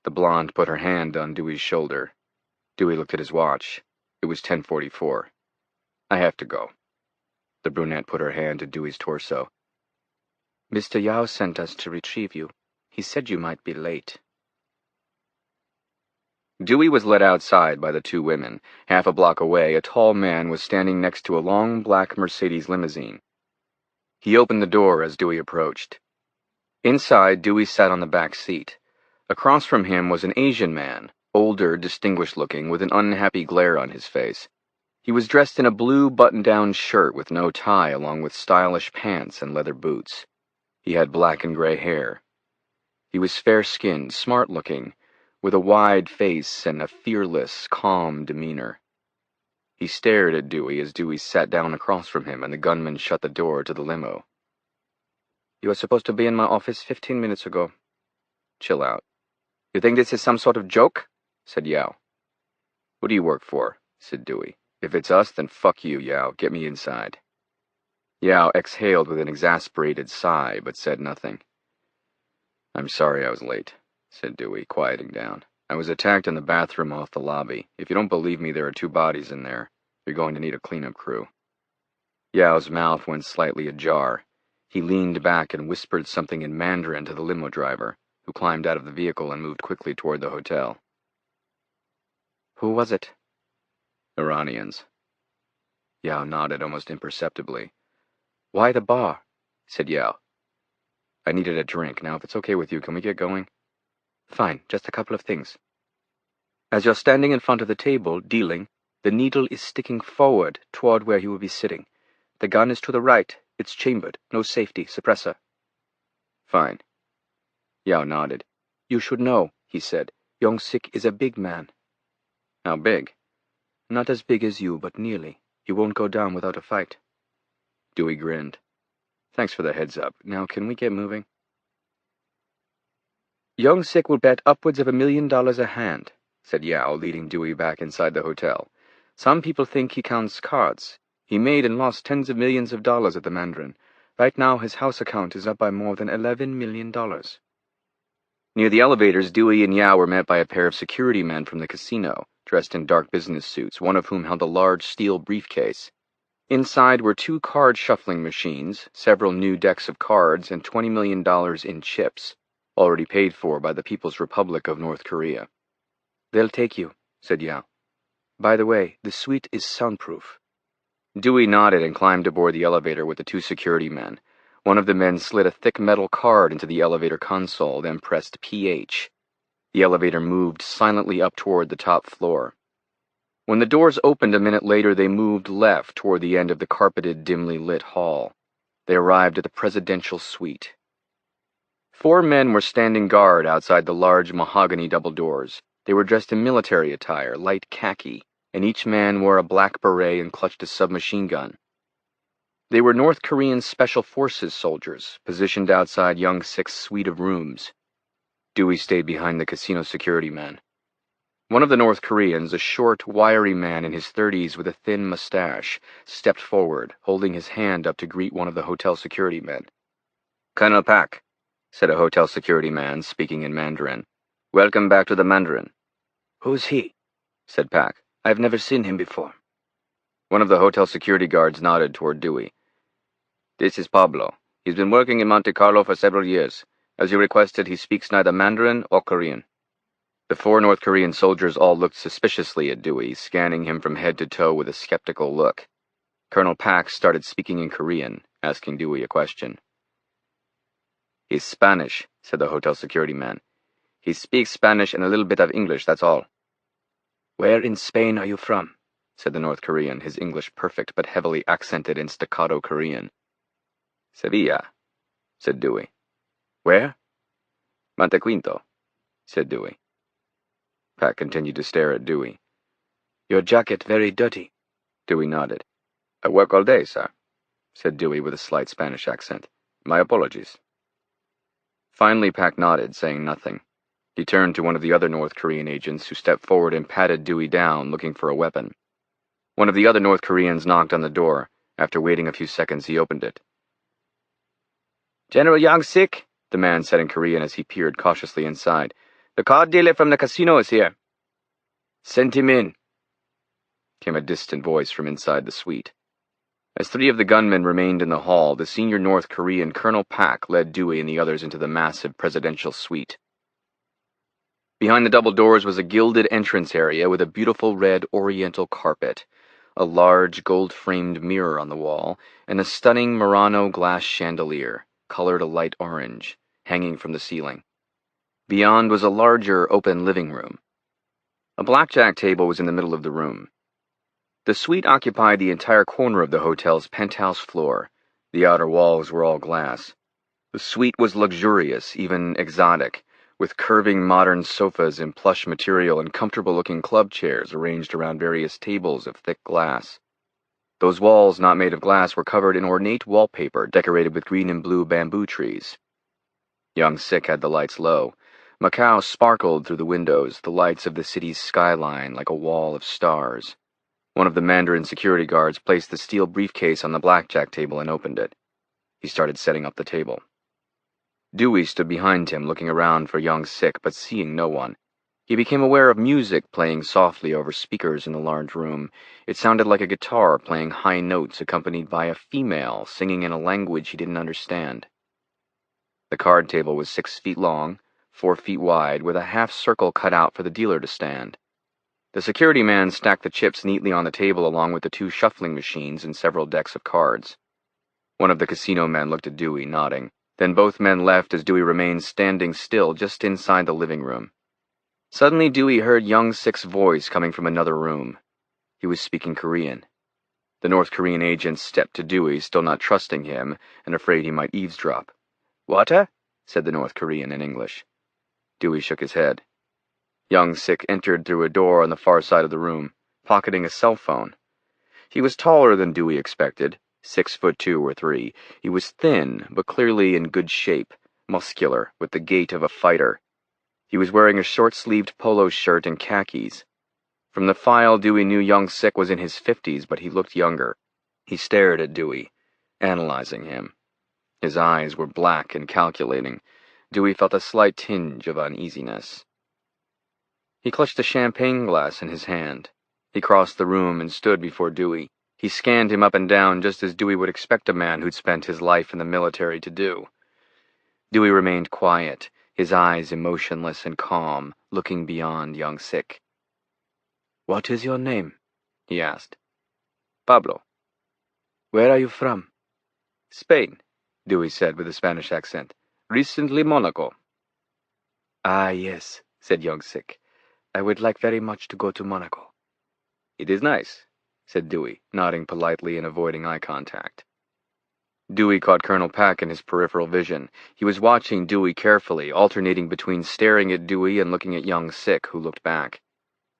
The blonde put her hand on Dewey's shoulder. Dewey looked at his watch. It was 10:44. "I have to go." The brunette put her hand to Dewey's torso. "Mr. Yao sent us to retrieve you. He said you might be late." Dewey was led outside by the two women. Half a block away, a tall man was standing next to a long black Mercedes limousine. He opened the door as Dewey approached. Inside, Dewey sat on the back seat. Across from him was an Asian man, older, distinguished-looking, with an unhappy glare on his face. He was dressed in a blue button-down shirt with no tie, along with stylish pants and leather boots. He had black and gray hair. He was fair-skinned, smart-looking, with a wide face and a fearless, calm demeanor. He stared at Dewey as Dewey sat down across from him and the gunman shut the door to the limo. "You were supposed to be in my office 15 minutes ago. Chill out. You think this is some sort of joke?" said Yao. "Who do you work for?" said Dewey. "If it's us, then fuck you, Yao. Get me inside." Yao exhaled with an exasperated sigh, but said nothing. "I'm sorry I was late," said Dewey, quieting down. "I was attacked in the bathroom off the lobby. If you don't believe me, there are 2 bodies in there. You're going to need a cleanup crew." Yao's mouth went slightly ajar. He leaned back and whispered something in Mandarin to the limo driver, who climbed out of the vehicle and moved quickly toward the hotel. "Who was it?" "Iranians." Yao nodded almost imperceptibly. "Why the bar?" said Yao. "I needed a drink. Now, if it's okay with you, can we get going?" "Fine, just a couple of things. As you're standing in front of the table, dealing, the needle is sticking forward toward where you will be sitting. The gun is to the right. It's chambered. No safety. Suppressor." "Fine." Yao nodded. "You should know," he said. "Young-sik is a big man." "How big?" "Not as big as you, but nearly. You won't go down without a fight." Dewey grinned. "Thanks for the heads up. Now, can we get moving?" "Young-sik will bet upwards of $1 million a hand," said Yao, leading Dewey back inside the hotel. "Some people think he counts cards. He made and lost tens of millions of dollars at the Mandarin. Right now, his house account is up by more than $11 million. Near the elevators, Dewey and Yao were met by a pair of security men from the casino, dressed in dark business suits, one of whom held a large steel briefcase. Inside were 2 card shuffling machines, several new decks of cards, and $20 million in chips, already paid for by the People's Republic of North Korea. "They'll take you," said Yao. "By the way, the suite is soundproof." Dewey nodded and climbed aboard the elevator with the 2 security men. One of the men slid a thick metal card into the elevator console, then pressed PH. The elevator moved silently up toward the top floor. When the doors opened a minute later, they moved left toward the end of the carpeted, dimly lit hall. They arrived at the presidential suite. 4 men were standing guard outside the large mahogany double doors. They were dressed in military attire, light khaki, and each man wore a black beret and clutched a submachine gun. They were North Korean Special Forces soldiers, positioned outside Young-sik's suite of rooms. Dewey stayed behind the casino security man. One of the North Koreans, a short, wiry man in his 30s with a thin mustache, stepped forward, holding his hand up to greet one of the hotel security men. "Colonel Pak," said a hotel security man, speaking in Mandarin. "Welcome back to the Mandarin." "Who's he?" said Pak. "I've never seen him before." One of the hotel security guards nodded toward Dewey. "This is Pablo. He's been working in Monte Carlo for several years. As you requested, he speaks neither Mandarin or Korean." The 4 North Korean soldiers all looked suspiciously at Dewey, scanning him from head to toe with a skeptical look. Colonel Pak started speaking in Korean, asking Dewey a question. "He's Spanish," said the hotel security man. "He speaks Spanish and a little bit of English, that's all." "Where in Spain are you from?" said the North Korean, his English perfect but heavily accented in staccato Korean. "Sevilla," said Dewey. "Where?" "Montequinto," said Dewey. Pat continued to stare at Dewey. "Your jacket very dirty." Dewey nodded. "I work all day, sir," said Dewey with a slight Spanish accent. "My apologies." Finally, Pak nodded, saying nothing. He turned to one of the other North Korean agents, who stepped forward and patted Dewey down, looking for a weapon. One of the other North Koreans knocked on the door. After waiting a few seconds, he opened it. "General Young-sik," the man said in Korean as he peered cautiously inside. "The card dealer from the casino is here." "Send him in," came a distant voice from inside the suite. As 3 of the gunmen remained in the hall, the senior North Korean Colonel Pak led Dewey and the others into the massive presidential suite. Behind the double doors was a gilded entrance area with a beautiful red oriental carpet, a large gold-framed mirror on the wall, and a stunning Murano glass chandelier, colored a light orange, hanging from the ceiling. Beyond was a larger, open living room. A blackjack table was in the middle of the room. The suite occupied the entire corner of the hotel's penthouse floor. The outer walls were all glass. The suite was luxurious, even exotic, with curving modern sofas in plush material and comfortable-looking club chairs arranged around various tables of thick glass. Those walls not made of glass were covered in ornate wallpaper decorated with green and blue bamboo trees. Young Sik had the lights low. Macau sparkled through the windows, the lights of the city's skyline like a wall of stars. One of the Mandarin security guards placed the steel briefcase on the blackjack table and opened it. He started setting up the table. Dewey stood behind him, looking around for young Sik, but seeing no one. He became aware of music playing softly over speakers in the large room. It sounded like a guitar playing high notes accompanied by a female singing in a language he didn't understand. The card table was 6 feet long, 4 feet wide, with a half circle cut out for the dealer to stand. The security man stacked the chips neatly on the table along with the 2 shuffling machines and several decks of cards. One of the casino men looked at Dewey, nodding. Then both men left as Dewey remained standing still just inside the living room. Suddenly Dewey heard young Sik's voice coming from another room. He was speaking Korean. The North Korean agent stepped to Dewey, still not trusting him, and afraid he might eavesdrop. "Whatta?" said the North Korean in English. Dewey shook his head. Young Sik entered through a door on the far side of the room, pocketing a cell phone. He was taller than Dewey expected, 6'2" or 3. He was thin, but clearly in good shape, muscular, with the gait of a fighter. He was wearing a short-sleeved polo shirt and khakis. From the file, Dewey knew young Sik was in his 50s, but he looked younger. He stared at Dewey, analyzing him. His eyes were black and calculating. Dewey felt a slight tinge of uneasiness. He clutched a champagne glass in his hand. He crossed the room and stood before Dewey. He scanned him up and down just as Dewey would expect a man who'd spent his life in the military to do. Dewey remained quiet, his eyes emotionless and calm, looking beyond young Sik. "What is your name?" he asked. "Pablo." "Where are you from?" "Spain," Dewey said with a Spanish accent. "Recently Monaco." "Ah, yes," said young Sik. "I would like very much to go to Monaco." "It is nice," said Dewey, nodding politely and avoiding eye contact. Dewey caught Colonel Pack in his peripheral vision. He was watching Dewey carefully, alternating between staring at Dewey and looking at young Sik, who looked back.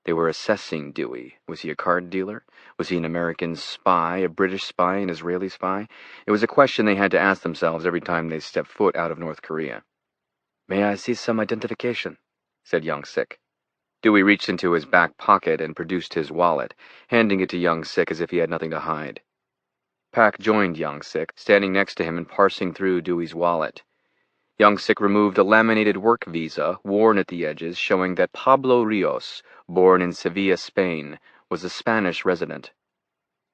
They were assessing Dewey. Was he a card dealer? Was he an American spy, a British spy, an Israeli spy? It was a question they had to ask themselves every time they stepped foot out of North Korea. "May I see some identification?" said young Sik. Dewey reached into his back pocket and produced his wallet, handing it to young Sik as if he had nothing to hide. Pack joined young Sik, standing next to him and parsing through Dewey's wallet. Young Sik removed a laminated work visa, worn at the edges, showing that Pablo Rios, born in Sevilla, Spain, was a Spanish resident.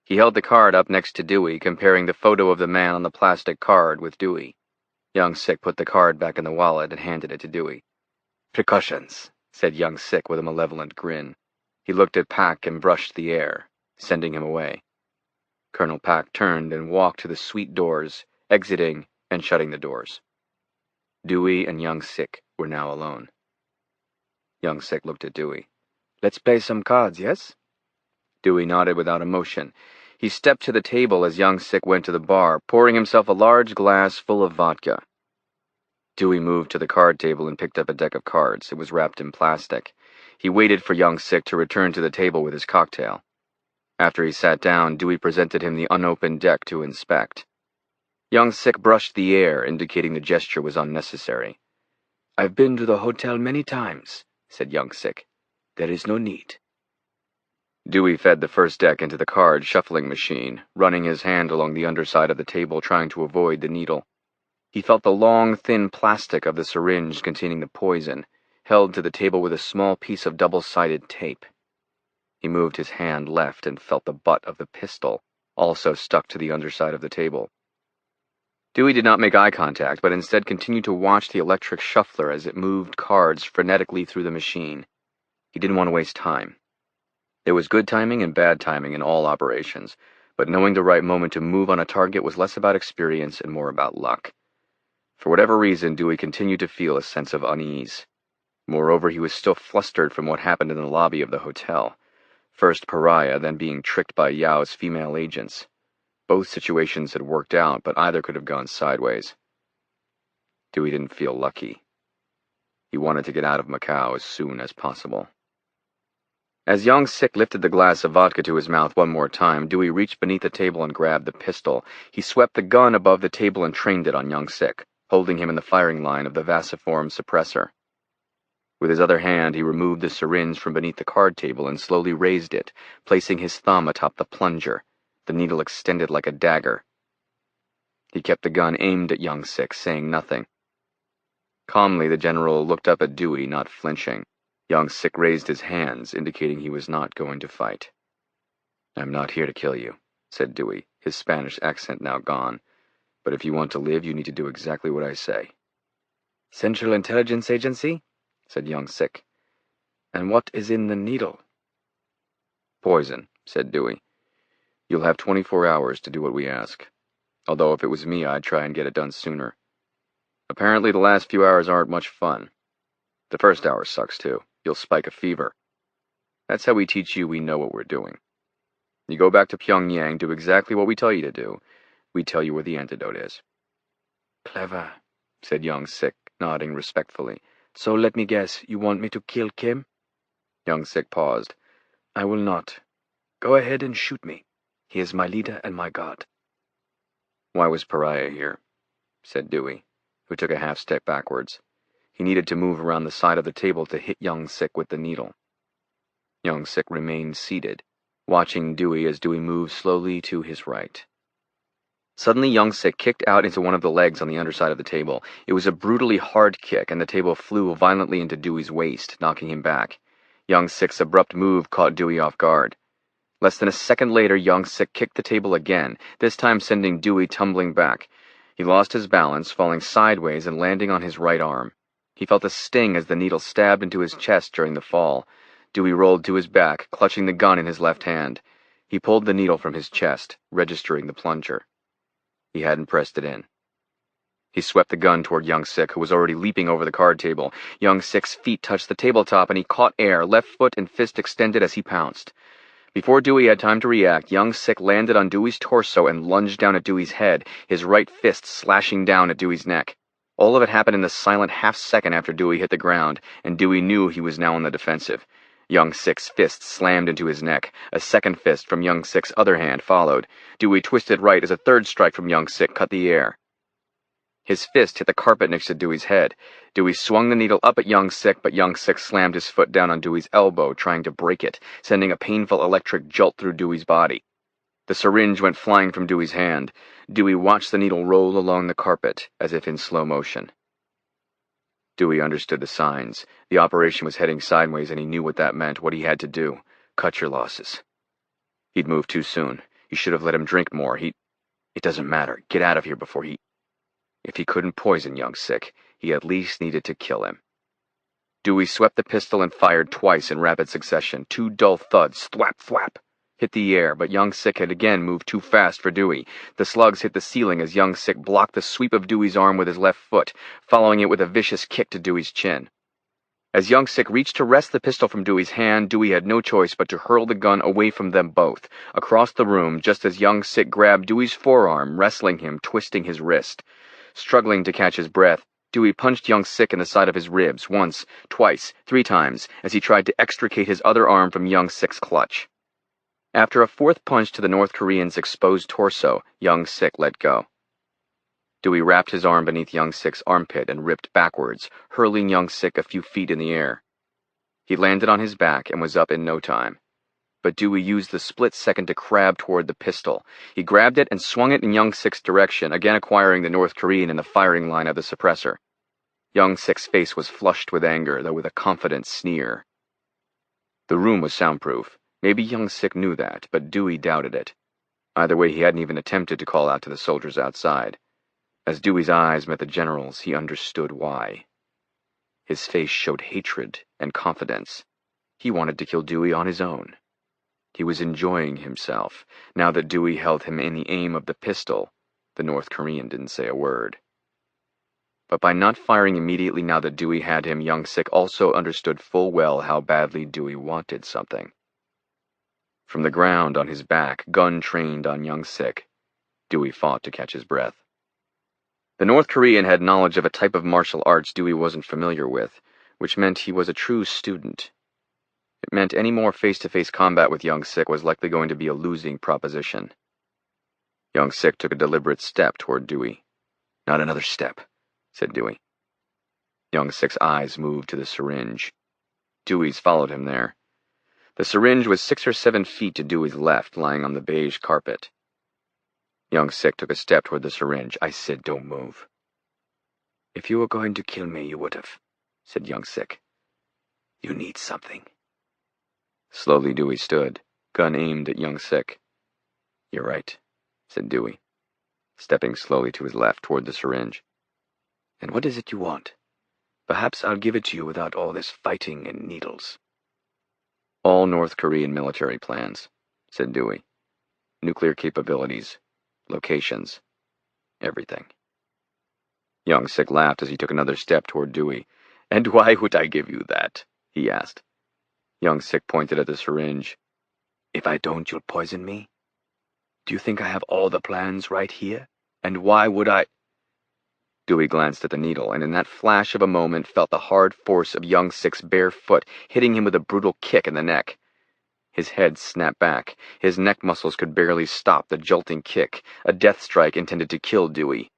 He held the card up next to Dewey, comparing the photo of the man on the plastic card with Dewey. Young Sik put the card back in the wallet and handed it to Dewey. "Precautions," said young Sik with a malevolent grin. He looked at Pack and brushed the air, sending him away. Colonel Pack turned and walked to the suite doors, exiting and shutting the doors. Dewey and young Sik were now alone. Young Sik looked at Dewey. "Let's play some cards, yes?" Dewey nodded without emotion. He stepped to the table as young Sik went to the bar, pouring himself a large glass full of vodka. Dewey moved to the card table and picked up a deck of cards. It was wrapped in plastic. He waited for young Sik to return to the table with his cocktail. After he sat down, Dewey presented him the unopened deck to inspect. Young Sik brushed the air, indicating the gesture was unnecessary. "I've been to the hotel many times," said young Sik. "There is no need." Dewey fed the first deck into the card shuffling machine, running his hand along the underside of the table trying to avoid the needle. He felt the long, thin plastic of the syringe containing the poison, held to the table with a small piece of double-sided tape. He moved his hand left and felt the butt of the pistol, also stuck to the underside of the table. Dewey did not make eye contact, but instead continued to watch the electric shuffler as it moved cards frenetically through the machine. He didn't want to waste time. There was good timing and bad timing in all operations, but knowing the right moment to move on a target was less about experience and more about luck. For whatever reason, Dewey continued to feel a sense of unease. Moreover, he was still flustered from what happened in the lobby of the hotel. First Pariah, then being tricked by Yao's female agents. Both situations had worked out, but either could have gone sideways. Dewey didn't feel lucky. He wanted to get out of Macau as soon as possible. As Young Sik lifted the glass of vodka to his mouth one more time, Dewey reached beneath the table and grabbed the pistol. He swept the gun above the table and trained it on Young Sik, holding him in the firing line of the vasiform suppressor. With his other hand, he removed the syringe from beneath the card table and slowly raised it, placing his thumb atop the plunger, the needle extended like a dagger. He kept the gun aimed at Young Sik, saying nothing. Calmly, the general looked up at Dewey, not flinching. Young Sik raised his hands, indicating he was not going to fight. "I'm not here to kill you," said Dewey, his Spanish accent now gone. "But if you want to live, you need to do exactly what I say." "Central Intelligence Agency?" said Young Sik. "And what is in the needle?" "Poison," said Dewey. "You'll have 24 hours to do what we ask. Although if it was me, I'd try and get it done sooner. Apparently the last few hours aren't much fun. The first hour sucks too. You'll spike a fever. That's how we teach you we know what we're doing. You go back to Pyongyang, do exactly what we tell you to do. We tell you where the antidote is." "Clever," said Young Sik, nodding respectfully. "So let me guess, you want me to kill Kim?" Young Sik paused. "I will not. Go ahead and shoot me. He is my leader and my god." "Why was Pariah here?" said Dewey, who took a half-step backwards. He needed to move around the side of the table to hit Young Sik with the needle. Young Sik remained seated, watching Dewey as Dewey moved slowly to his right. Suddenly, Young Sik kicked out into one of the legs on the underside of the table. It was a brutally hard kick, and the table flew violently into Dewey's waist, knocking him back. Young Sik's abrupt move caught Dewey off guard. Less than a second later, Young Sik kicked the table again, this time sending Dewey tumbling back. He lost his balance, falling sideways and landing on his right arm. He felt a sting as the needle stabbed into his chest during the fall. Dewey rolled to his back, clutching the gun in his left hand. He pulled the needle from his chest, registering the plunger. He hadn't pressed it in. He swept the gun toward Young Sik, who was already leaping over the card table. Young Sik's feet touched the tabletop, and he caught air, left foot and fist extended as he pounced. Before Dewey had time to react, Young Sik landed on Dewey's torso and lunged down at Dewey's head, his right fist slashing down at Dewey's neck. All of it happened in the silent half-second after Dewey hit the ground, and Dewey knew he was now on the defensive. Young Sik's fist slammed into his neck. A second fist from Young Sik's other hand followed. Dewey twisted right as a third strike from Young Sik cut the air. His fist hit the carpet next to Dewey's head. Dewey swung the needle up at Young Sik, but Young Sik slammed his foot down on Dewey's elbow, trying to break it, sending a painful electric jolt through Dewey's body. The syringe went flying from Dewey's hand. Dewey watched the needle roll along the carpet, as if in slow motion. Dewey understood the signs. The operation was heading sideways, and he knew what that meant, what he had to do. Cut your losses. He'd moved too soon. You should have let him drink more. It doesn't matter. Get out of here before he... If he couldn't poison Young Sik, he at least needed to kill him. Dewey swept the pistol and fired twice in rapid succession. Two dull thuds, thwap, thwap, hit the air, but Young Sik had again moved too fast for Dewey. The slugs hit the ceiling as Young Sik blocked the sweep of Dewey's arm with his left foot, following it with a vicious kick to Dewey's chin. As Young Sik reached to wrest the pistol from Dewey's hand, Dewey had no choice but to hurl the gun away from them both, across the room, just as Young Sik grabbed Dewey's forearm, wrestling him, twisting his wrist. Struggling to catch his breath, Dewey punched Young Sik in the side of his ribs, once, twice, 3 times, as he tried to extricate his other arm from Young Sik's clutch. After a fourth punch to the North Korean's exposed torso, Young Sik let go. Dewey wrapped his arm beneath Young Sik's armpit and ripped backwards, hurling Young Sik a few feet in the air. He landed on his back and was up in no time. But Dewey used the split second to crab toward the pistol. He grabbed it and swung it in Young Sik's direction, again acquiring the North Korean in the firing line of the suppressor. Young Sik's face was flushed with anger, though with a confident sneer. The room was soundproof. Maybe Young Sik knew that, but Dewey doubted it. Either way, he hadn't even attempted to call out to the soldiers outside. As Dewey's eyes met the general's, he understood why. His face showed hatred and confidence. He wanted to kill Dewey on his own. He was enjoying himself. Now that Dewey held him in the aim of the pistol, the North Korean didn't say a word. But by not firing immediately now that Dewey had him, Young Sik also understood full well how badly Dewey wanted something. From the ground on his back, gun trained on Young Sik, Dewey fought to catch his breath. The North Korean had knowledge of a type of martial arts Dewey wasn't familiar with. which meant he was a true student. It meant any more face-to-face combat with Young Sik was likely going to be a losing proposition. Young Sik took a deliberate step toward Dewey. "Not another step," said Dewey. Young Sik's eyes moved to the syringe. Dewey's followed him there. The syringe was 6 or 7 feet to Dewey's left, lying on the beige carpet. Young Sik took a step toward the syringe. "I said don't move." "If you were going to kill me, you would have," said Young Sik. "You need something." Slowly Dewey stood, gun aimed at Young Sik. "You're right," said Dewey, stepping slowly to his left toward the syringe. "And what is it you want? Perhaps I'll give it to you without all this fighting and needles." "All North Korean military plans," said Dewey. "Nuclear capabilities, locations, everything." Young Sik laughed as he took another step toward Dewey. "And why would I give you that?" he asked. Young Sik pointed at the syringe. "If I don't, you'll poison me? Do you think I have all the plans right here? And why would I—" Dewey glanced at the needle, and in that flash of a moment felt the hard force of Young Sik's bare foot hitting him with a brutal kick in the neck. His head snapped back. His neck muscles could barely stop the jolting kick, a death strike intended to kill Dewey.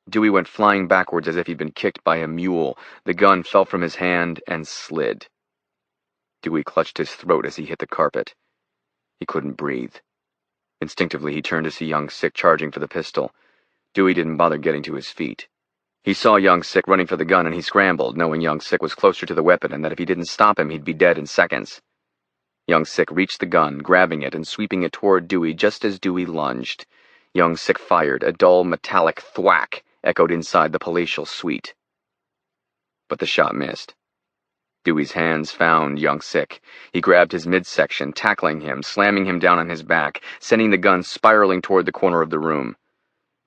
Dewey went flying backwards as if he'd been kicked by a mule. The gun fell from his hand and slid. Dewey clutched his throat as he hit the carpet. He couldn't breathe. Instinctively, he turned to see Young Sik charging for the pistol. Dewey didn't bother getting to his feet. He saw Young Sik running for the gun, and he scrambled, knowing Young Sik was closer to the weapon and that if he didn't stop him, he'd be dead in seconds. Young Sik reached the gun, grabbing it and sweeping it toward Dewey just as Dewey lunged. Young Sik fired. A dull, metallic thwack echoed inside the palatial suite. But the shot missed. Dewey's hands found Young Sik. He grabbed his midsection, tackling him, slamming him down on his back, sending the gun spiraling toward the corner of the room.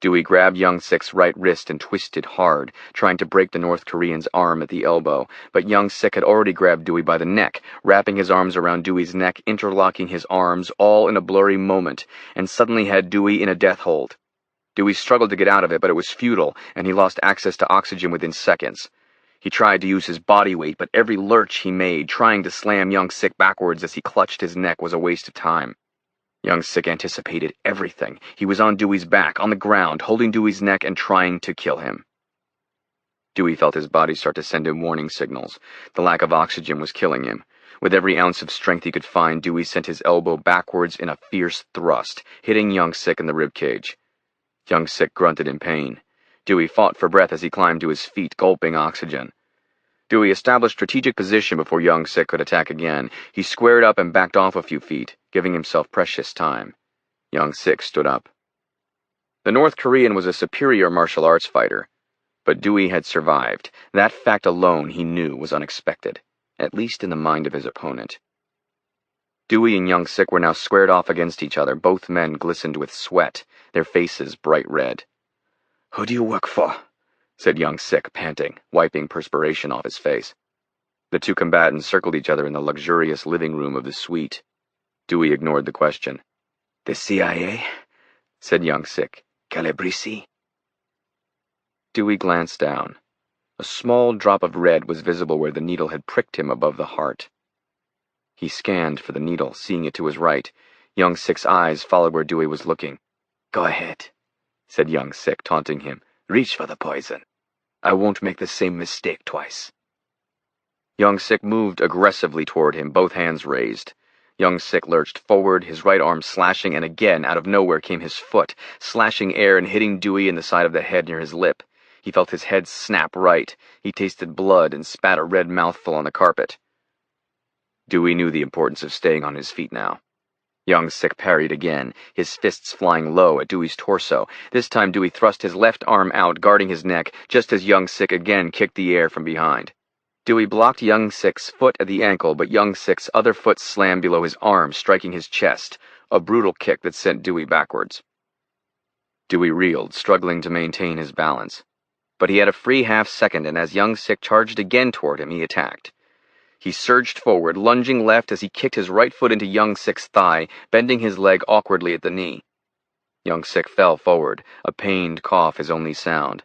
Dewey grabbed Young Sik's right wrist and twisted hard, trying to break the North Korean's arm at the elbow, but Young Sik had already grabbed Dewey by the neck, wrapping his arms around Dewey's neck, interlocking his arms, all in a blurry moment, and suddenly had Dewey in a death hold. Dewey struggled to get out of it, but it was futile, and he lost access to oxygen within seconds. He tried to use his body weight, but every lurch he made, trying to slam Young Sik backwards as he clutched his neck, was a waste of time. Young Sik anticipated everything. He was on Dewey's back, on the ground, holding Dewey's neck and trying to kill him. Dewey felt his body start to send him warning signals. The lack of oxygen was killing him. With every ounce of strength he could find, Dewey sent his elbow backwards in a fierce thrust, hitting Young Sik in the ribcage. Young Sik grunted in pain. Dewey fought for breath as he climbed to his feet, gulping oxygen. Dewey established strategic position before Young Sik could attack again. He squared up and backed off a few feet, giving himself precious time. Young Sik stood up. The North Korean was a superior martial arts fighter, but Dewey had survived. That fact alone, he knew, was unexpected, at least in the mind of his opponent. Dewey and Young Sik were now squared off against each other. Both men glistened with sweat, their faces bright red. "Who do you work for?" said Young Sik, panting, wiping perspiration off his face. The two combatants circled each other in the luxurious living room of the suite. Dewey ignored the question. "The CIA?" said Young Sik. "Calabrese?" Dewey glanced down. A small drop of red was visible where the needle had pricked him above the heart. He scanned for the needle, seeing it to his right. Young Sik's eyes followed where Dewey was looking. "Go ahead," said Young Sik, taunting him. "Reach for the poison. I won't make the same mistake twice." Young Sik moved aggressively toward him, both hands raised. Young Sik lurched forward, his right arm slashing, and again, out of nowhere, came his foot, slashing air and hitting Dewey in the side of the head near his lip. He felt his head snap right. He tasted blood and spat a red mouthful on the carpet. Dewey knew the importance of staying on his feet now. Young Sik parried again, his fists flying low at Dewey's torso. This time Dewey thrust his left arm out, guarding his neck, just as Young Sik again kicked the air from behind. Dewey blocked Young Sik's foot at the ankle, but Young Sik's other foot slammed below his arm, striking his chest, a brutal kick that sent Dewey backwards. Dewey reeled, struggling to maintain his balance. But he had a free half-second, and as Young Sik charged again toward him, he attacked. He surged forward, lunging left as he kicked his right foot into Young Sik's thigh, bending his leg awkwardly at the knee. Young Sik fell forward, a pained cough his only sound.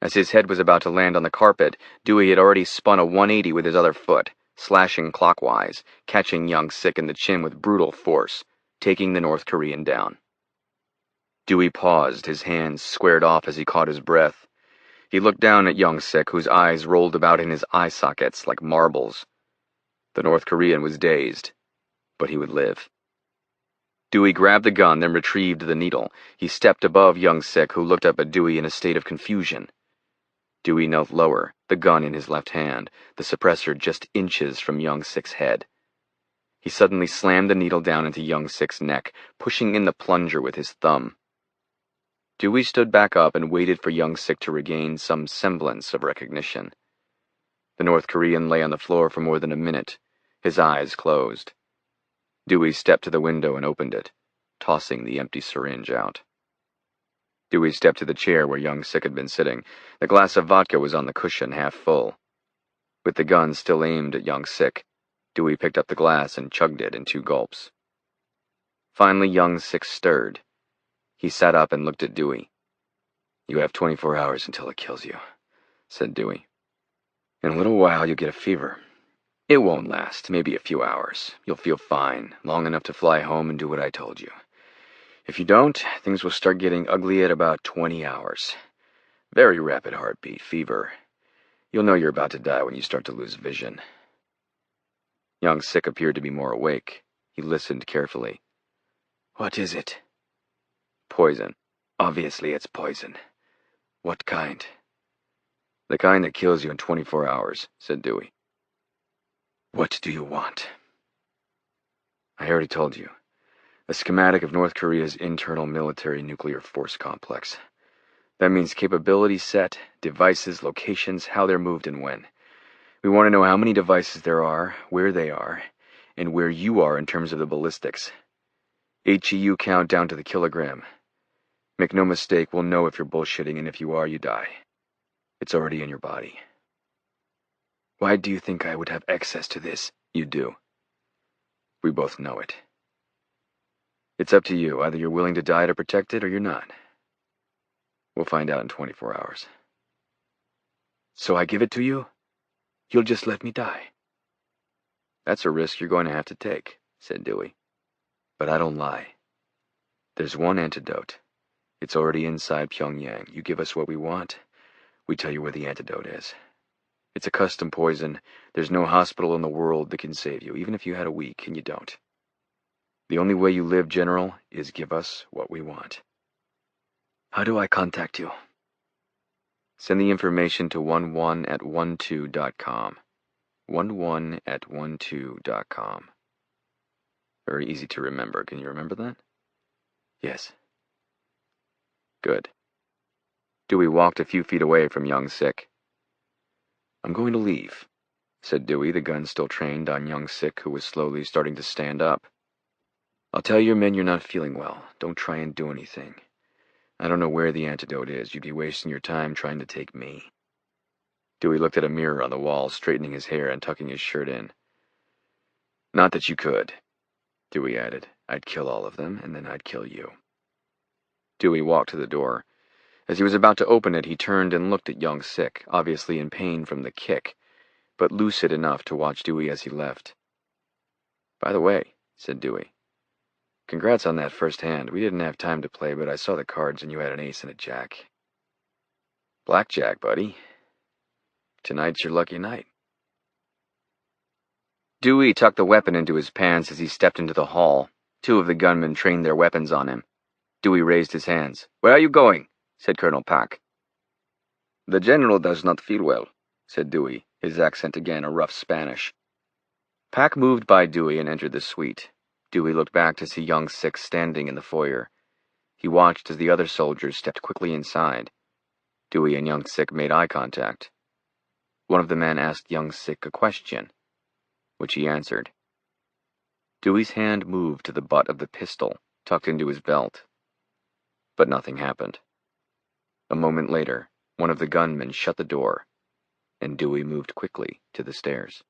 As his head was about to land on the carpet, Dewey had already spun a 180 with his other foot, slashing clockwise, catching Young Sik in the chin with brutal force, taking the North Korean down. Dewey paused, his hands squared off as he caught his breath. He looked down at Young Sik, whose eyes rolled about in his eye sockets like marbles. The North Korean was dazed, but he would live. Dewey grabbed the gun, then retrieved the needle. He stepped above Young Sik, who looked up at Dewey in a state of confusion. Dewey knelt lower, the gun in his left hand, the suppressor just inches from Young Sik's head. He suddenly slammed the needle down into Young Sik's neck, pushing in the plunger with his thumb. Dewey stood back up and waited for Young Sik to regain some semblance of recognition. The North Korean lay on the floor for more than a minute, his eyes closed. Dewey stepped to the window and opened it, tossing the empty syringe out. Dewey stepped to the chair where Young Sik had been sitting. The glass of vodka was on the cushion, half full. With the gun still aimed at Young Sik, Dewey picked up the glass and chugged it in 2 gulps. Finally, Young Sik stirred. He sat up and looked at Dewey. "You have 24 hours until it kills you," said Dewey. "In a little while you'll get a fever. It won't last, maybe a few hours. You'll feel fine, long enough to fly home and do what I told you. If you don't, things will start getting ugly at about 20 hours. Very rapid heartbeat, fever. You'll know you're about to die when you start to lose vision." Young Sik appeared to be more awake. He listened carefully. "What is it?" "Poison. Obviously it's poison. What kind?" "The kind that kills you in 24 hours, said Dewey. "What do you want?" "I already told you. A schematic of North Korea's internal military nuclear force complex. That means capability set, devices, locations, how they're moved and when. We want to know how many devices there are, where they are, and where you are in terms of the ballistics. HEU count down to the kilogram. Make no mistake, we'll know if you're bullshitting, and if you are, you die. It's already in your body." "Why do you think I would have access to this?" "You do. We both know it. It's up to you. Either you're willing to die to protect it, or you're not. We'll find out in 24 hours. "So I give it to you? You'll just let me die?" "That's a risk you're going to have to take," said Dewey. "But I don't lie. There's one antidote. It's already inside Pyongyang. You give us what we want, we tell you where the antidote is. It's a custom poison. There's no hospital in the world that can save you, even if you had a week, and you don't. The only way you live, General, is give us what we want." "How do I contact you?" "Send the information to 11@12.com. 11@12.com. Very easy to remember. Can you remember that?" "Yes." "Good." Dewey walked a few feet away from Young Sik. "I'm going to leave," said Dewey, the gun still trained on Young Sik, who was slowly starting to stand up. "I'll tell your men you're not feeling well. Don't try and do anything. I don't know where the antidote is. You'd be wasting your time trying to take me." Dewey looked at a mirror on the wall, straightening his hair and tucking his shirt in. "Not that you could," Dewey added. "I'd kill all of them, and then I'd kill you." Dewey walked to the door. As he was about to open it, he turned and looked at Young Sik, obviously in pain from the kick, but lucid enough to watch Dewey as he left. "By the way," said Dewey, "congrats on that first hand. We didn't have time to play, but I saw the cards and you had an ace and a jack. Blackjack, buddy. Tonight's your lucky night." Dewey tucked the weapon into his pants as he stepped into the hall. 2 of the gunmen trained their weapons on him. Dewey raised his hands. "Where are you going?" said Colonel Pak. "The general does not feel well," said Dewey, his accent again a rough Spanish. Pak moved by Dewey and entered the suite. Dewey looked back to see Young Sik standing in the foyer. He watched as the other soldiers stepped quickly inside. Dewey and Young Sik made eye contact. One of the men asked Young Sik a question, which he answered. Dewey's hand moved to the butt of the pistol, tucked into his belt. But nothing happened. A moment later, one of the gunmen shut the door, and Dewey moved quickly to the stairs.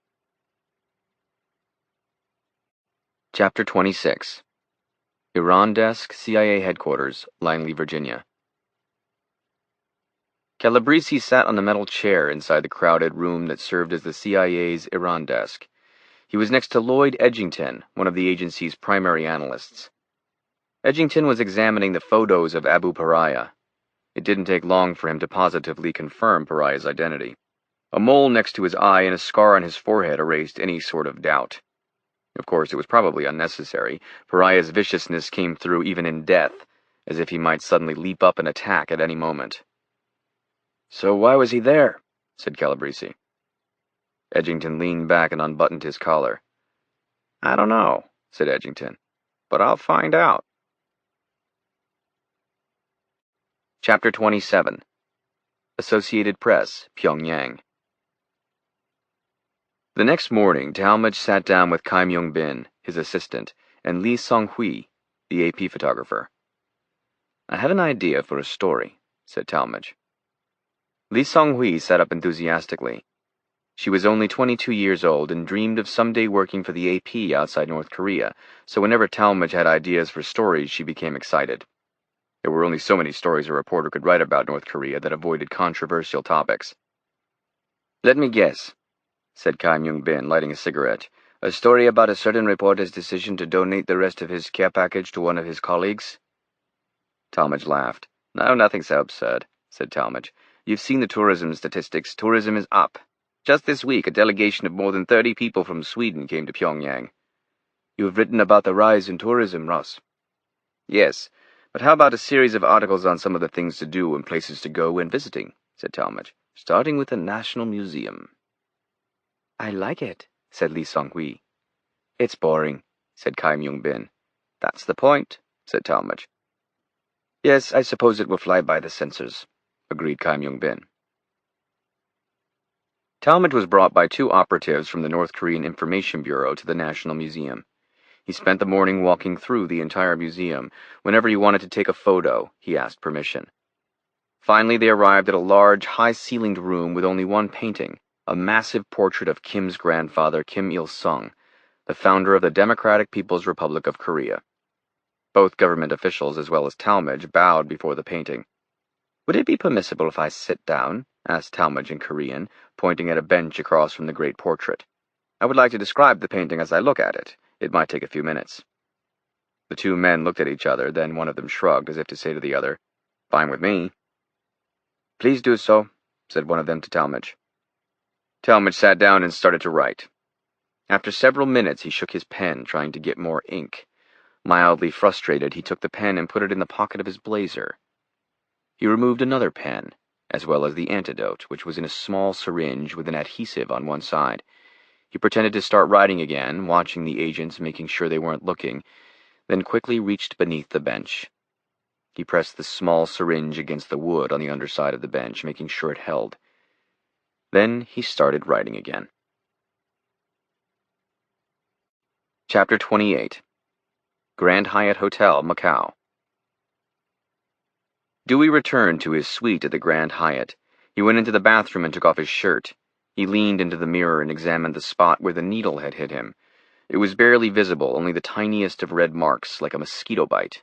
Chapter 26. Iran Desk, CIA Headquarters, Langley, Virginia. Calabrese sat on the metal chair inside the crowded room that served as the CIA's Iran desk. He was next to Lloyd Edgington, one of the agency's primary analysts. Edgington was examining the photos of Abu Pariah. It didn't take long for him to positively confirm Pariah's identity. A mole next to his eye and a scar on his forehead erased any sort of doubt. Of course, it was probably unnecessary. Pariah's viciousness came through even in death, as if he might suddenly leap up and attack at any moment. "So why was he there?" said Calabrese. Edgington leaned back and unbuttoned his collar. "I don't know," said Edgington, "but I'll find out." Chapter 27. Associated Press, Pyongyang. The next morning, Talmadge sat down with Kai Myung-bin, his assistant, and Lee Song-hui, the AP photographer. "I have an idea for a story," said Talmadge. Lee Song-hui sat up enthusiastically. She was only 22 years old and dreamed of someday working for the AP outside North Korea, so whenever Talmadge had ideas for stories, she became excited. There were only so many stories a reporter could write about North Korea that avoided controversial topics. "Let me guess," said Kai Myung-bin, lighting a cigarette. "A story about a certain reporter's decision to donate the rest of his care package to one of his colleagues?" Talmadge laughed. "No, nothing so absurd," said Talmadge. "You've seen the tourism statistics. Tourism is up. Just this week, a delegation of more than 30 people from Sweden came to Pyongyang. You have written about the rise in tourism, Ross." "Yes, but how about a series of articles on some of the things to do and places to go when visiting?" said Talmadge, "starting with the National Museum." "I like it," said Lee Song-hui. "It's boring," said Kai Myung-bin. "That's the point," said Talmadge. "Yes, I suppose it will fly by the censors," agreed Kai Myung-bin. Talmadge was brought by two operatives from the North Korean Information Bureau to the National Museum. He spent the morning walking through the entire museum. Whenever he wanted to take a photo, he asked permission. Finally, they arrived at a large, high-ceilinged room with only one painting, a massive portrait of Kim's grandfather, Kim Il-sung, the founder of the Democratic People's Republic of Korea. Both government officials, as well as Talmadge, bowed before the painting. "Would it be permissible if I sit down?" asked Talmadge in Korean, pointing at a bench across from the great portrait. "I would like to describe the painting as I look at it. It might take a few minutes." The two men looked at each other, then one of them shrugged as if to say to the other, "Fine with me." "Please do so," said one of them to Talmadge. Talmadge sat down and started to write. After several minutes, he shook his pen, trying to get more ink. Mildly frustrated, he took the pen and put it in the pocket of his blazer. He removed another pen, as well as the antidote, which was in a small syringe with an adhesive on one side. He pretended to start writing again, watching the agents, making sure they weren't looking, then quickly reached beneath the bench. He pressed the small syringe against the wood on the underside of the bench, making sure it held. Then he started writing again. Chapter 28. Grand Hyatt Hotel, Macau. Dewey returned to his suite at the Grand Hyatt. He went into the bathroom and took off his shirt. He leaned into the mirror and examined the spot where the needle had hit him. It was barely visible, only the tiniest of red marks, like a mosquito bite.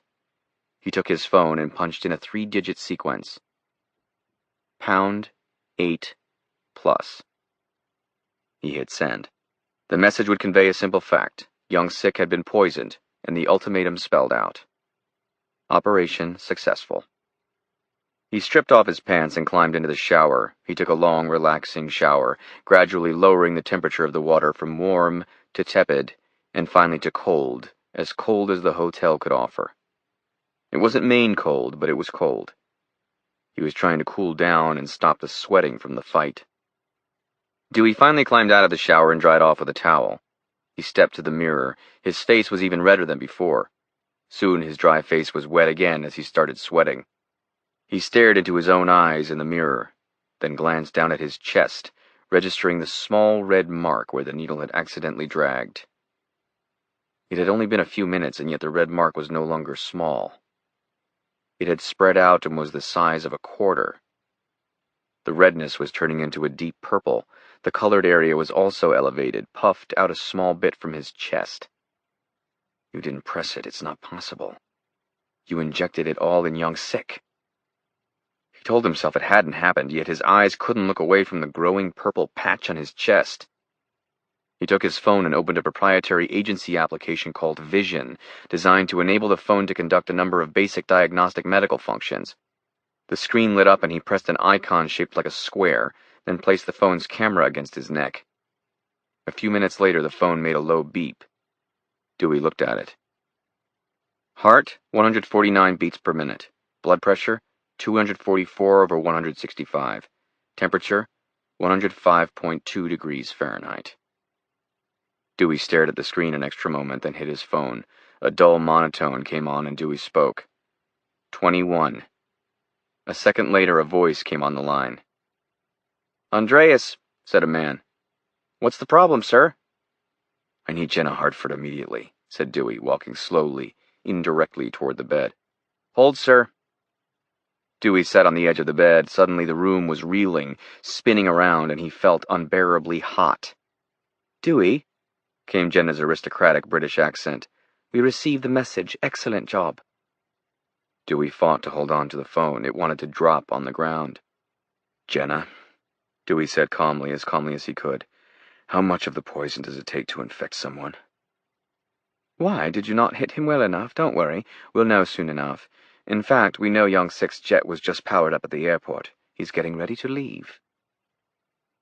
He took his phone and punched in a 3-digit sequence. #8+. He hit send. The message would convey a simple fact. Young Sik had been poisoned, and the ultimatum spelled out. Operation successful. He stripped off his pants and climbed into the shower. He took a long, relaxing shower, gradually lowering the temperature of the water from warm to tepid, and finally to cold as the hotel could offer. It wasn't Maine cold, but it was cold. He was trying to cool down and stop the sweating from the fight. Dewey finally climbed out of the shower and dried off with a towel. He stepped to the mirror. His face was even redder than before. Soon his dry face was wet again as he started sweating. He stared into his own eyes in the mirror, then glanced down at his chest, registering the small red mark where the needle had accidentally dragged. It had only been a few minutes, and yet the red mark was no longer small. It had spread out and was the size of a quarter. The redness was turning into a deep purple. The colored area was also elevated, puffed out a small bit from his chest. "You didn't press it. It's not possible. You injected it all in young Sik." He told himself it hadn't happened, yet his eyes couldn't look away from the growing purple patch on his chest. He took his phone and opened a proprietary agency application called Vision, designed to enable the phone to conduct a number of basic diagnostic medical functions. The screen lit up and he pressed an icon shaped like a square, then placed the phone's camera against his neck. A few minutes later, the phone made a low beep. Dewey looked at it. Heart, 149 beats per minute. Blood pressure, 244/165. Temperature, 105.2 degrees Fahrenheit. Dewey stared at the screen an extra moment, then hit his phone. A dull monotone came on and Dewey spoke. 21. A second later, a voice came on the line. "Andreas," said a man. "What's the problem, sir?" "I need Jenna Hartford immediately," said Dewey, walking slowly, indirectly toward the bed. "Hold, sir." Dewey sat on the edge of the bed. Suddenly the room was reeling, spinning around, and he felt unbearably hot. "Dewey," came Jenna's aristocratic British accent, "we received the message. Excellent job." Dewey fought to hold on to the phone. It wanted to drop on the ground. "Jenna," Dewey said calmly as he could, "how much of the poison does it take to infect someone?" "Why, did you not hit him well enough? Don't worry. We'll know soon enough. In fact, we know young Six's jet was just powered up at the airport. He's getting ready to leave."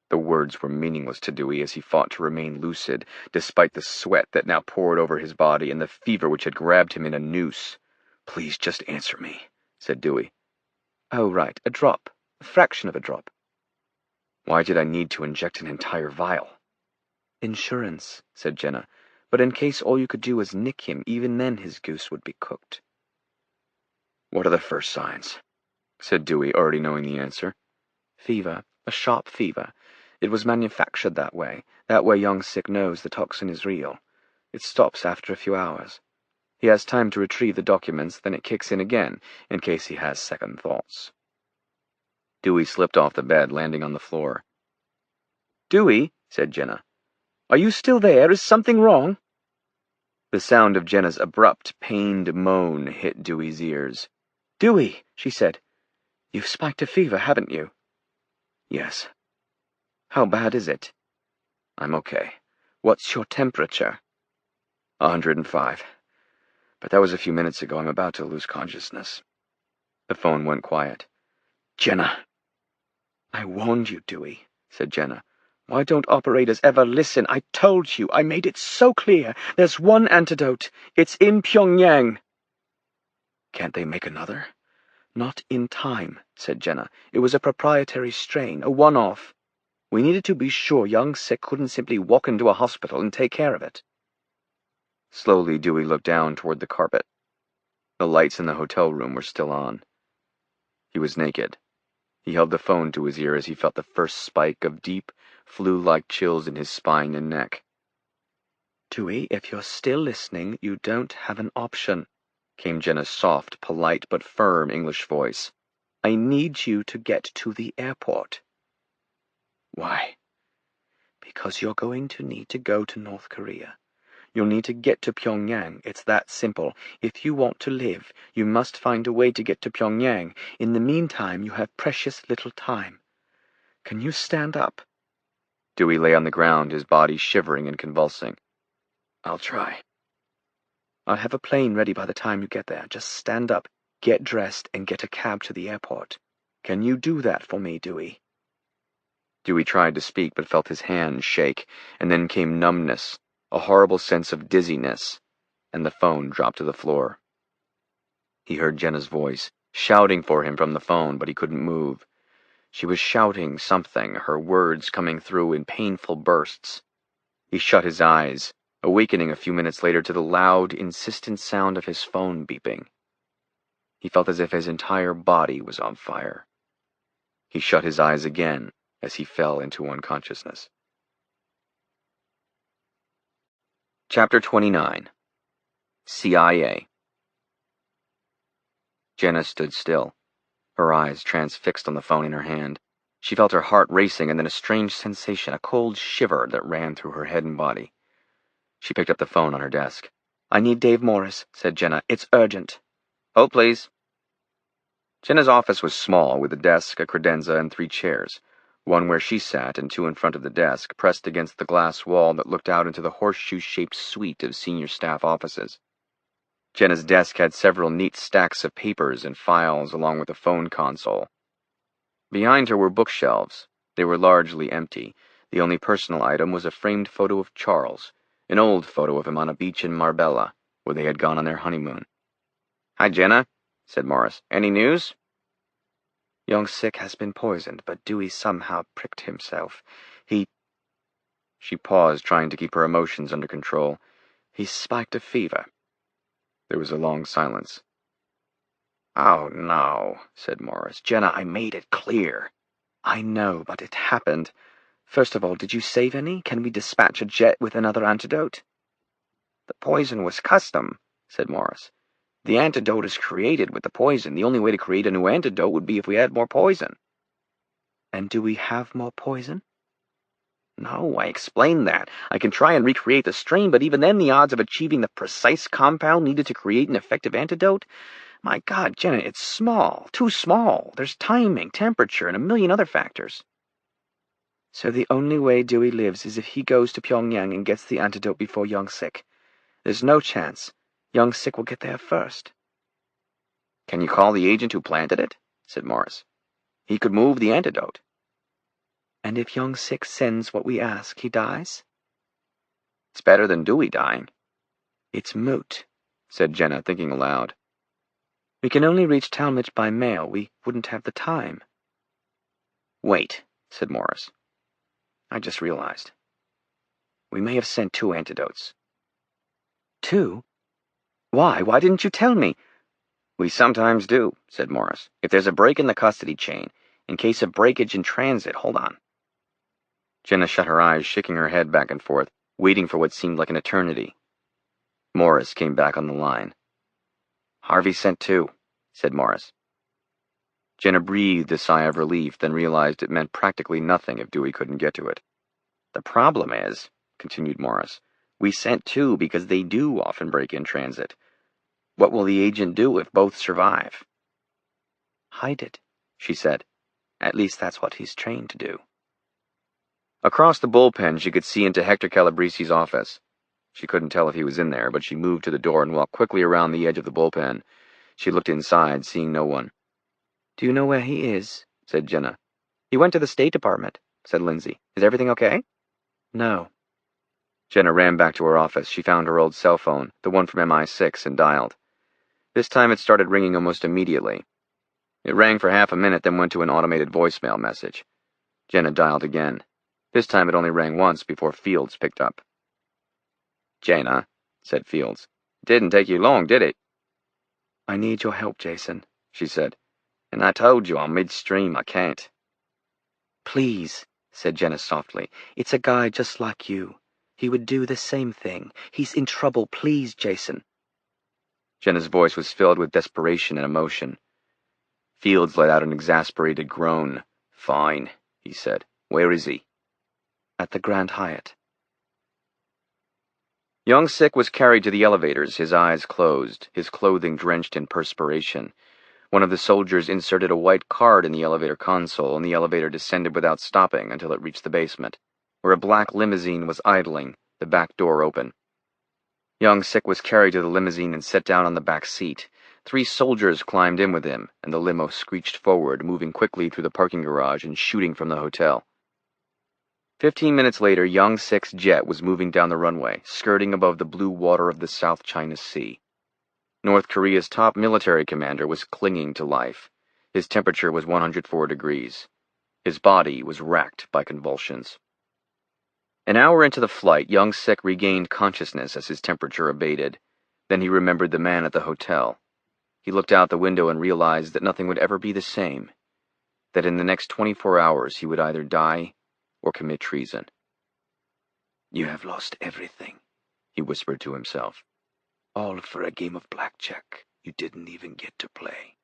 The words were meaningless to Dewey as he fought to remain lucid, despite the sweat that now poured over his body and the fever which had grabbed him in a noose. "Please just answer me," said Dewey. "Oh, right, a drop. A fraction of a drop." "Why did I need to inject an entire vial?" "Insurance," said Jenna. "But in case all you could do was nick him, even then his goose would be cooked." "What are the first signs?" said Dewey, already knowing the answer. "Fever. A sharp fever. It was manufactured that way. That way young Sick knows the toxin is real. It stops after a few hours. He has time to retrieve the documents, then it kicks in again, in case he has second thoughts." Dewey slipped off the bed, landing on the floor. "Dewey," said Jenna. "Are you still there? Is something wrong?" The sound of Jenna's abrupt, pained moan hit Dewey's ears. "Dewey," she said, "you've spiked a fever, haven't you?" "Yes." "How bad is it?" "I'm okay." "What's your temperature?" 105. But that was a few minutes ago. I'm about to lose consciousness." The phone went quiet. "Jenna." "I warned you, Dewey," said Jenna. "Why don't operators ever listen? I told you. I made it so clear. There's one antidote. It's in Pyongyang." "Can't they make another?" "Not in time," said Jenna. "It was a proprietary strain, a one-off. We needed to be sure young Sick couldn't simply walk into a hospital and take care of it." Slowly, Dewey looked down toward the carpet. The lights in the hotel room were still on. He was naked. He held the phone to his ear as he felt the first spike of deep, flu-like chills in his spine and neck. "Dewey, if you're still listening, you don't have an option," came Jenna's soft, polite, but firm English voice. "I need you to get to the airport." "Why?" "Because you're going to need to go to North Korea. You'll need to get to Pyongyang. It's that simple. If you want to live, you must find a way to get to Pyongyang. In the meantime, you have precious little time. Can you stand up?" Dewey lay on the ground, his body shivering and convulsing. "I'll try." "I'll have a plane ready by the time you get there. Just stand up, get dressed, and get a cab to the airport. Can you do that for me, Dewey?" Dewey tried to speak but felt his hands shake, and then came numbness, a horrible sense of dizziness, and the phone dropped to the floor. He heard Jenna's voice, shouting for him from the phone, but he couldn't move. She was shouting something, her words coming through in painful bursts. He shut his eyes, awakening a few minutes later to the loud, insistent sound of his phone beeping. He felt as if his entire body was on fire. He shut his eyes again as he fell into unconsciousness. Chapter 29. CIA. Jenna stood still, her eyes transfixed on the phone in her hand. She felt her heart racing and then a strange sensation, a cold shiver that ran through her head and body. She picked up the phone on her desk. "I need Dave Morris," said Jenna. "It's urgent." "Hold, please." Jenna's office was small, with a desk, a credenza, and 3 chairs, one where she sat and 2 in front of the desk, pressed against the glass wall that looked out into the horseshoe-shaped suite of senior staff offices. Jenna's desk had several neat stacks of papers and files along with a phone console. Behind her were bookshelves. They were largely empty. The only personal item was a framed photo of Charles, an old photo of him on a beach in Marbella, where they had gone on their honeymoon. "Hi, Jenna," said Morris. "Any news?" Young Sick has been poisoned, but Dewey somehow pricked himself. She paused, trying to keep her emotions under control. He spiked a fever. There was a long silence. "Oh, no," said Morris. "Jenna, I made it clear." "I know, but it happened. First of all, did you save any? Can we dispatch a jet with another antidote?" "The poison was custom," said Morris. "The antidote is created with the poison. The only way to create a new antidote would be if we had more poison." "And do we have more poison?" "No, I explained that. I can try and recreate the strain, but even then the odds of achieving the precise compound needed to create an effective antidote? My God, Jenna, it's small. Too small. There's timing, temperature, and a million other factors." "So the only way Dewey lives is if he goes to Pyongyang and gets the antidote before Young Sick. There's no chance. Young Sick will get there first." "Can you call the agent who planted it?" said Morris. "He could move the antidote." "And if Young Sick sends what we ask, he dies?" "It's better than Dewey dying." "It's moot," said Jenna, thinking aloud. "We can only reach Talmadge by mail. We wouldn't have the time." "Wait," said Morris. "I just realized. We may have sent 2 antidotes." "2? Why? Why didn't you tell me?" "We sometimes do," said Morris. "If there's a break in the custody chain, in case of breakage in transit, hold on." Jenna shut her eyes, shaking her head back and forth, waiting for what seemed like an eternity. Morris came back on the line. "Harvey sent 2, said Morris. Jenna breathed a sigh of relief, then realized it meant practically nothing if Dewey couldn't get to it. "The problem is," continued Morris, "we sent 2 because they do often break in transit. What will the agent do if both survive?" "Hide it," she said. "At least that's what he's trained to do." Across the bullpen, she could see into Hector Calabresi's office. She couldn't tell if he was in there, but she moved to the door and walked quickly around the edge of the bullpen. She looked inside, seeing no one. "Do you know where he is?" said Jenna. "He went to the State Department," said Lindsay. "Is everything okay?" "No." Jenna ran back to her office. She found her old cell phone, the one from MI6, and dialed. This time it started ringing almost immediately. It rang for half a minute, then went to an automated voicemail message. Jenna dialed again. This time it only rang once before Fields picked up. "Jenna," said Fields. "Didn't take you long, did it?" "I need your help, Jason," she said. "And I told you I'm midstream, I can't." "Please," said Jenna softly. "It's a guy just like you. He would do the same thing. He's in trouble. Please, Jason." Jenna's voice was filled with desperation and emotion. Fields let out an exasperated groan. "Fine," he said. "Where is he?" "At the Grand Hyatt." Young Sick was carried to the elevators, his eyes closed, his clothing drenched in perspiration. One of the soldiers inserted a white card in the elevator console, and the elevator descended without stopping until it reached the basement, where a black limousine was idling, the back door open. Young Sick was carried to the limousine and set down on the back seat. 3 soldiers climbed in with him, and the limo screeched forward, moving quickly through the parking garage and shooting from the hotel. 15 minutes later, Young Sick's jet was moving down the runway, skirting above the blue water of the South China Sea. North Korea's top military commander was clinging to life. His temperature was 104 degrees. His body was racked by convulsions. An hour into the flight, Young Sick regained consciousness as his temperature abated. Then he remembered the man at the hotel. He looked out the window and realized that nothing would ever be the same. That in the next 24 hours he would either die or commit treason. "You have lost everything," he whispered to himself. "All for a game of blackjack you didn't even get to play."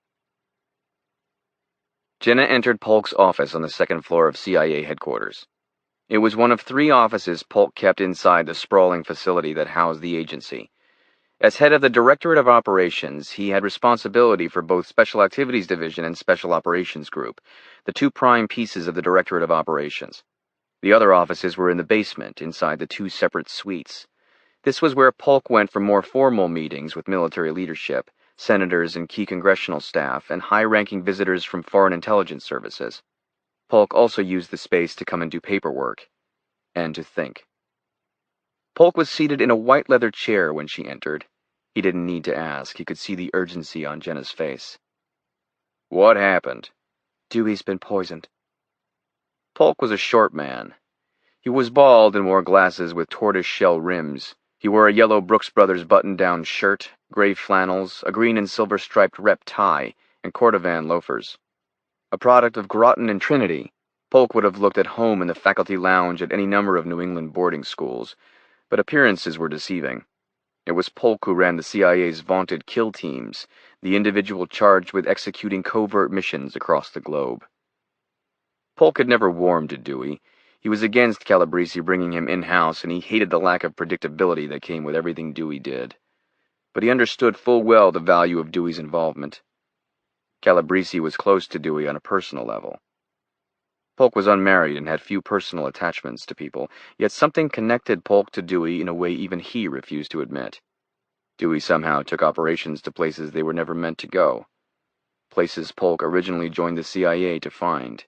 Jenna entered Polk's office on the 2nd floor of CIA headquarters. It was one of 3 offices Polk kept inside the sprawling facility that housed the agency. As head of the Directorate of Operations, he had responsibility for both Special Activities Division and Special Operations Group, the two prime pieces of the Directorate of Operations. The other offices were in the basement, inside the two separate suites. This was where Polk went for more formal meetings with military leadership, senators and key congressional staff, and high-ranking visitors from foreign intelligence services. Polk also used the space to come and do paperwork, and to think. Polk was seated in a white leather chair when she entered. He didn't need to ask. He could see the urgency on Jenna's face. "What happened?" "Dewey's been poisoned." Polk was a short man. He was bald and wore glasses with tortoise-shell rims. He wore a yellow Brooks Brothers button-down shirt, gray flannels, a green and silver-striped rep tie, and cordovan loafers. A product of Groton and Trinity, Polk would have looked at home in the faculty lounge at any number of New England boarding schools, but appearances were deceiving. It was Polk who ran the CIA's vaunted kill teams, the individual charged with executing covert missions across the globe. Polk had never warmed to Dewey. He was against Calabrese bringing him in-house, and he hated the lack of predictability that came with everything Dewey did. But he understood full well the value of Dewey's involvement. Calabrese was close to Dewey on a personal level. Polk was unmarried and had few personal attachments to people, yet something connected Polk to Dewey in a way even he refused to admit. Dewey somehow took operations to places they were never meant to go, places Polk originally joined the CIA to find.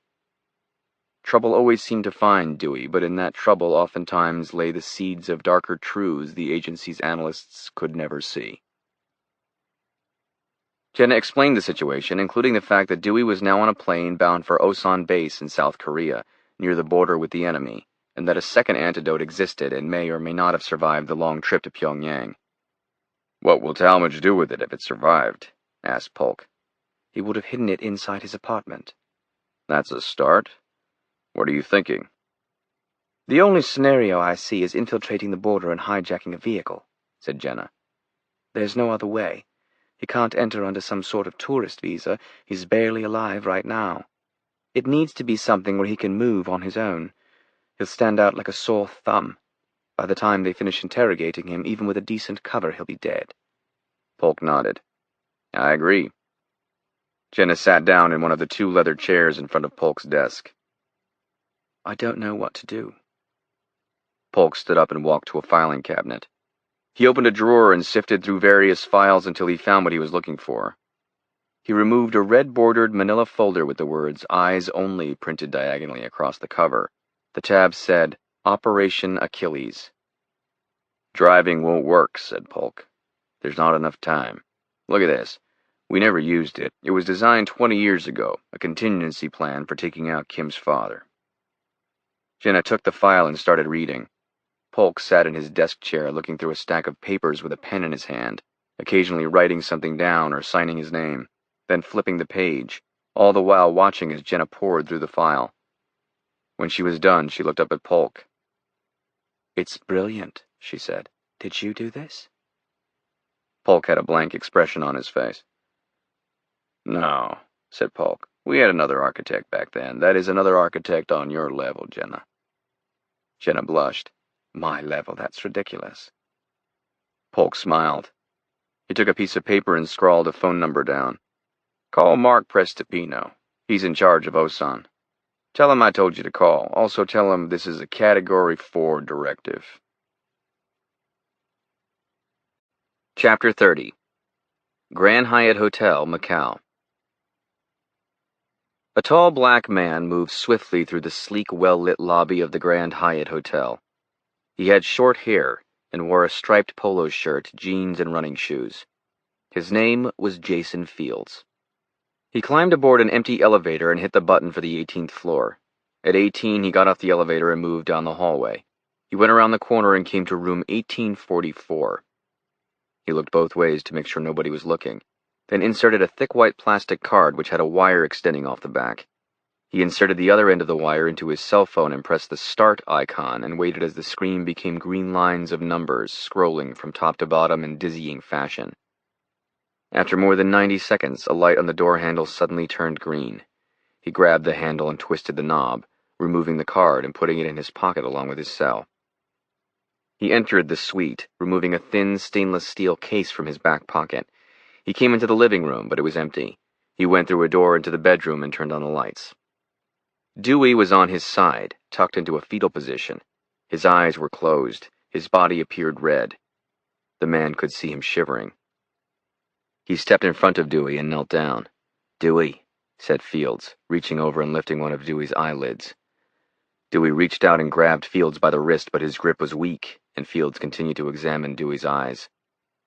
Trouble always seemed to find Dewey, but in that trouble oftentimes lay the seeds of darker truths the agency's analysts could never see. Jenna explained the situation, including the fact that Dewey was now on a plane bound for Osan Base in South Korea, near the border with the enemy, and that a second antidote existed and may or may not have survived the long trip to Pyongyang. "What will Talmadge do with it if it survived?" asked Polk. "He would have hidden it inside his apartment." "That's a start. What are you thinking?" "The only scenario I see is infiltrating the border and hijacking a vehicle," said Jenna. "There's no other way. He can't enter under some sort of tourist visa. He's barely alive right now. It needs to be something where he can move on his own. He'll stand out like a sore thumb. By the time they finish interrogating him, even with a decent cover, he'll be dead." Polk nodded. "I agree." Jenna sat down in one of the two leather chairs in front of Polk's desk. "I don't know what to do." Polk stood up and walked to a filing cabinet. He opened a drawer and sifted through various files until he found what he was looking for. He removed a red-bordered manila folder with the words "Eyes Only" printed diagonally across the cover. The tab said, "Operation Achilles." "Driving won't work," said Polk. "There's not enough time. Look at this. We never used it. It was designed 20 years ago, a contingency plan for taking out Kim's father." Jenna took the file and started reading. Polk sat in his desk chair looking through a stack of papers with a pen in his hand, occasionally writing something down or signing his name, then flipping the page, all the while watching as Jenna pored through the file. When she was done, she looked up at Polk. "It's brilliant," she said. "Did you do this?" Polk had a blank expression on his face. "No," said Polk. "We had another architect back then. That is, another architect on your level, Jenna." Jenna blushed. "My level, that's ridiculous." Polk smiled. He took a piece of paper and scrawled a phone number down. "Call Mark Prestipino. He's in charge of Osan. Tell him I told you to call. Also tell him this is a Category 4 directive." Chapter 30. Grand Hyatt Hotel, Macau. A tall black man moved swiftly through the sleek, well-lit lobby of the Grand Hyatt Hotel. He had short hair and wore a striped polo shirt, jeans, and running shoes. His name was Jason Fields. He climbed aboard an empty elevator and hit the button for the 18th floor. At 18, he got off the elevator and moved down the hallway. He went around the corner and came to room 1844. He looked both ways to make sure nobody was looking, then inserted a thick white plastic card which had a wire extending off the back. He inserted the other end of the wire into his cell phone and pressed the start icon and waited as the screen became green lines of numbers scrolling from top to bottom in dizzying fashion. After more than 90 seconds, a light on the door handle suddenly turned green. He grabbed the handle and twisted the knob, removing the card and putting it in his pocket along with his cell. He entered the suite, removing a thin stainless steel case from his back pocket. He came into the living room, but it was empty. He went through a door into the bedroom and turned on the lights. Dewey was on his side, tucked into a fetal position. His eyes were closed. His body appeared red. The man could see him shivering. He stepped in front of Dewey and knelt down. "Dewey," said Fields, reaching over and lifting one of Dewey's eyelids. Dewey reached out and grabbed Fields by the wrist, but his grip was weak, and Fields continued to examine Dewey's eyes.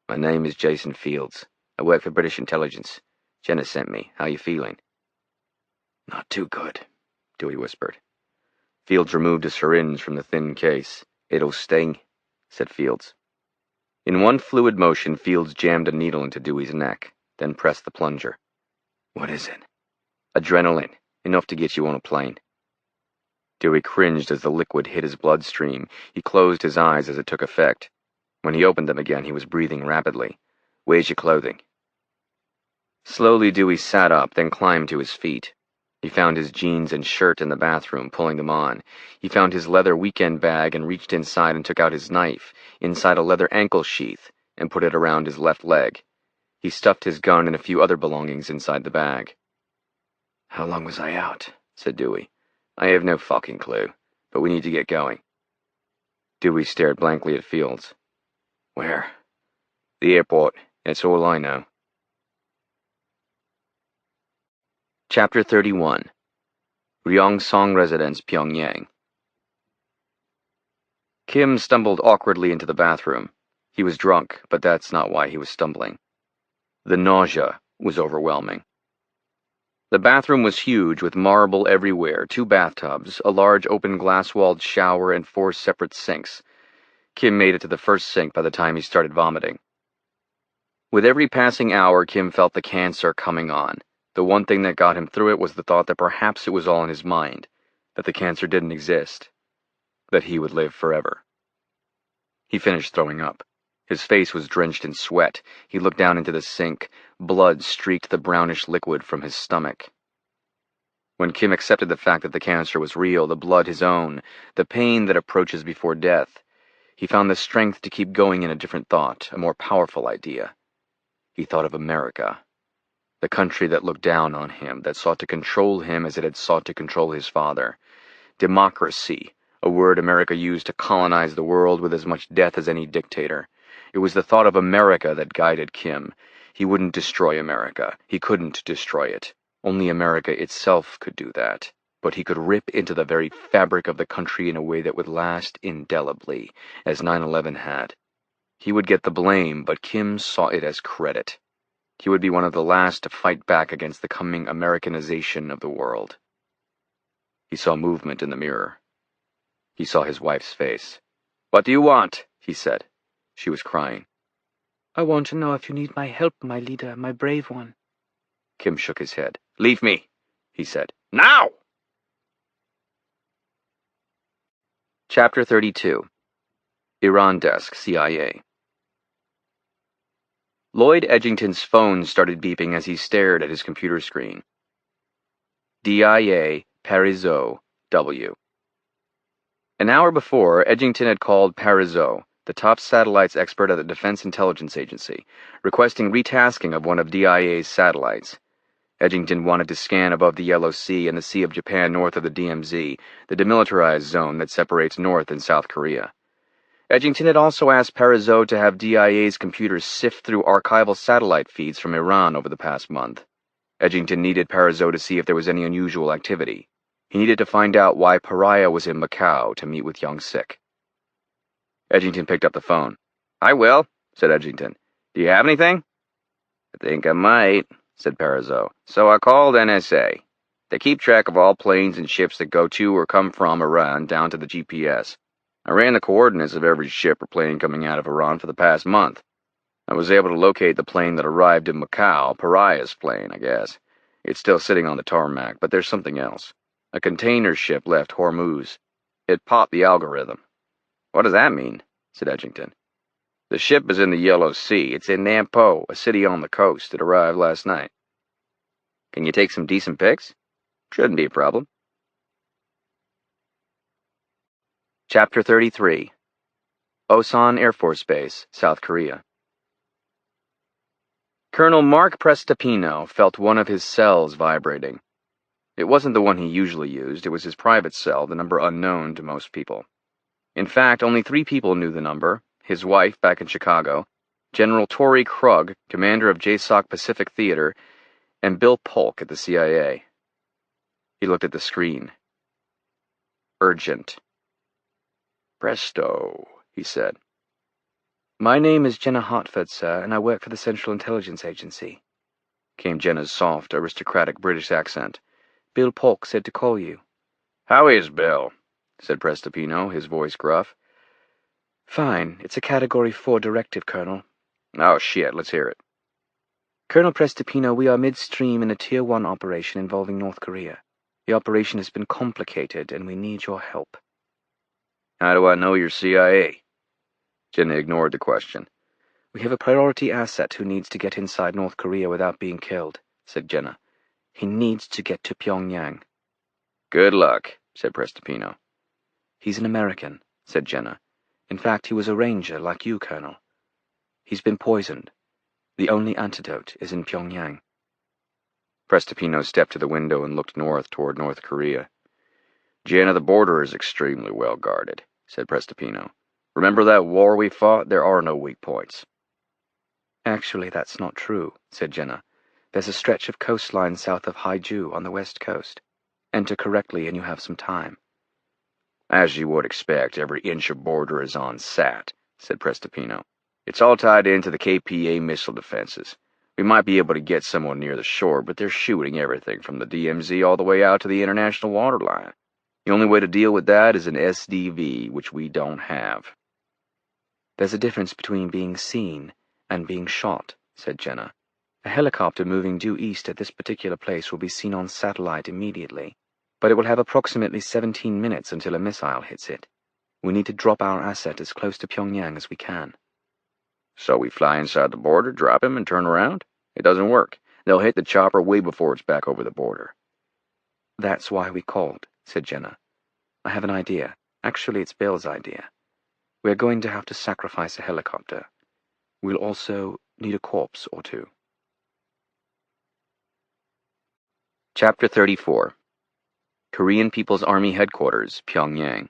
"My name is Jason Fields. I work for British intelligence. Jenna sent me. How you feeling?" "Not too good," Dewey whispered. Fields removed a syringe from the thin case. "It'll sting," said Fields. In one fluid motion, Fields jammed a needle into Dewey's neck, then pressed the plunger. "What is it?" "Adrenaline. Enough to get you on a plane." Dewey cringed as the liquid hit his bloodstream. He closed his eyes as it took effect. When he opened them again, he was breathing rapidly. "Where's your clothing?" Slowly, Dewey sat up, then climbed to his feet. He found his jeans and shirt in the bathroom, pulling them on. He found his leather weekend bag and reached inside and took out his knife, inside a leather ankle sheath, and put it around his left leg. He stuffed his gun and a few other belongings inside the bag. "How long was I out?" said Dewey. "I have no fucking clue, but we need to get going." Dewey stared blankly at Fields. "Where?" "The airport. That's all I know." Chapter 31. Ryongsong Residence, Pyongyang. Kim stumbled awkwardly into the bathroom. He was drunk, but that's not why he was stumbling. The nausea was overwhelming. The bathroom was huge, with marble everywhere, 2 bathtubs, a large open glass-walled shower, and 4 separate sinks. Kim made it to the first sink by the time he started vomiting. With every passing hour, Kim felt the cancer coming on. The one thing that got him through it was the thought that perhaps it was all in his mind, that the cancer didn't exist, that he would live forever. He finished throwing up. His face was drenched in sweat. He looked down into the sink. Blood streaked the brownish liquid from his stomach. When Kim accepted the fact that the cancer was real, the blood his own, the pain that approaches before death, he found the strength to keep going in a different thought, a more powerful idea. He thought of America. The country that looked down on him, that sought to control him as it had sought to control his father. Democracy, a word America used to colonize the world with as much death as any dictator. It was the thought of America that guided Kim. He wouldn't destroy America. He couldn't destroy it. Only America itself could do that. But he could rip into the very fabric of the country in a way that would last indelibly, as 9/11 had. He would get the blame, but Kim saw it as credit. He would be one of the last to fight back against the coming Americanization of the world. He saw movement in the mirror. He saw his wife's face. "What do you want?" he said. She was crying. "I want to know if you need my help, my leader, my brave one." Kim shook his head. "Leave me," he said. "Now!" Chapter 32. Iran Desk, CIA. Lloyd Edgington's phone started beeping as he stared at his computer screen. DIA Parisot, W. An hour before, Edgington had called Parisot, the top satellites expert at the Defense Intelligence Agency, requesting retasking of one of DIA's satellites. Edgington wanted to scan above the Yellow Sea and the Sea of Japan north of the DMZ, the demilitarized zone that separates North and South Korea. Edgington had also asked Parisot to have DIA's computers sift through archival satellite feeds from Iran over the past month. Edgington needed Parisot to see if there was any unusual activity. He needed to find out why Pariah was in Macau to meet with Young Sik. Edgington picked up the phone. "I will," said Edgington. "Do you have anything?" "I think I might," said Parisot. "So I called NSA. They keep track of all planes and ships that go to or come from Iran down to the GPS. I ran the coordinates of every ship or plane coming out of Iran for the past month. I was able to locate the plane that arrived in Macau, Pariah's plane, I guess. It's still sitting on the tarmac, but there's something else. A container ship left Hormuz. It popped the algorithm." "What does that mean?" said Edgington. "The ship is in the Yellow Sea. It's in Nampo, a city on the coast. It arrived last night." "Can you take some decent pics?" "Shouldn't be a problem." Chapter 33. Osan Air Force Base, South Korea. Colonel Mark Prestapino felt one of his cells vibrating. It wasn't the one he usually used, it was his private cell, the number unknown to most people. In fact, only 3 people knew the number: his wife back in Chicago, General Torrey Krug, commander of JSOC Pacific Theater, and Bill Polk at the CIA. He looked at the screen. Urgent. "Presto," he said. My name is Jenna Hartford, sir, and I work for the Central Intelligence Agency," came Jenna's soft, aristocratic British accent. "Bill Polk said to call you." "How is Bill?" said Prestapino, his voice gruff. "Fine. It's a Category 4 directive, Colonel." "Oh, shit, let's hear it." "Colonel Prestapino, we are midstream in a Tier 1 operation involving North Korea. The operation has been complicated, and we need your help." "How do I know you're CIA?" Jenna ignored the question. "We have a priority asset who needs to get inside North Korea without being killed," said Jenna. "He needs to get to Pyongyang." "Good luck," said Prestapino. "He's an American," said Jenna. "In fact, he was a ranger like you, Colonel. He's been poisoned. The only antidote is in Pyongyang." Prestapino stepped to the window and looked north toward North Korea. "Jenna, the border is extremely well guarded," said Prestapino. "Remember that war we fought? There are no weak points." "Actually, that's not true," said Jenna. "There's a stretch of coastline south of Haiju on the west coast. Enter correctly and you have some time." "As you would expect, every inch of border is on SAT," said Prestapino. "It's all tied into the KPA missile defenses. We might be able to get someone near the shore, but they're shooting everything from the DMZ all the way out to the international waterline. The only way to deal with that is an SDV, which we don't have." "There's a difference between being seen and being shot," said Jenna. "A helicopter moving due east at this particular place will be seen on satellite immediately, but it will have approximately 17 minutes until a missile hits it. We need to drop our asset as close to Pyongyang as we can." "So we fly inside the border, drop him, and turn around? It doesn't work. They'll hit the chopper way before it's back over the border." "That's why we called," said Jenna. "I have an idea. Actually, it's Bill's idea. We're going to have to sacrifice a helicopter. We'll also need a corpse or 2. Chapter 34. Korean People's Army Headquarters, Pyongyang.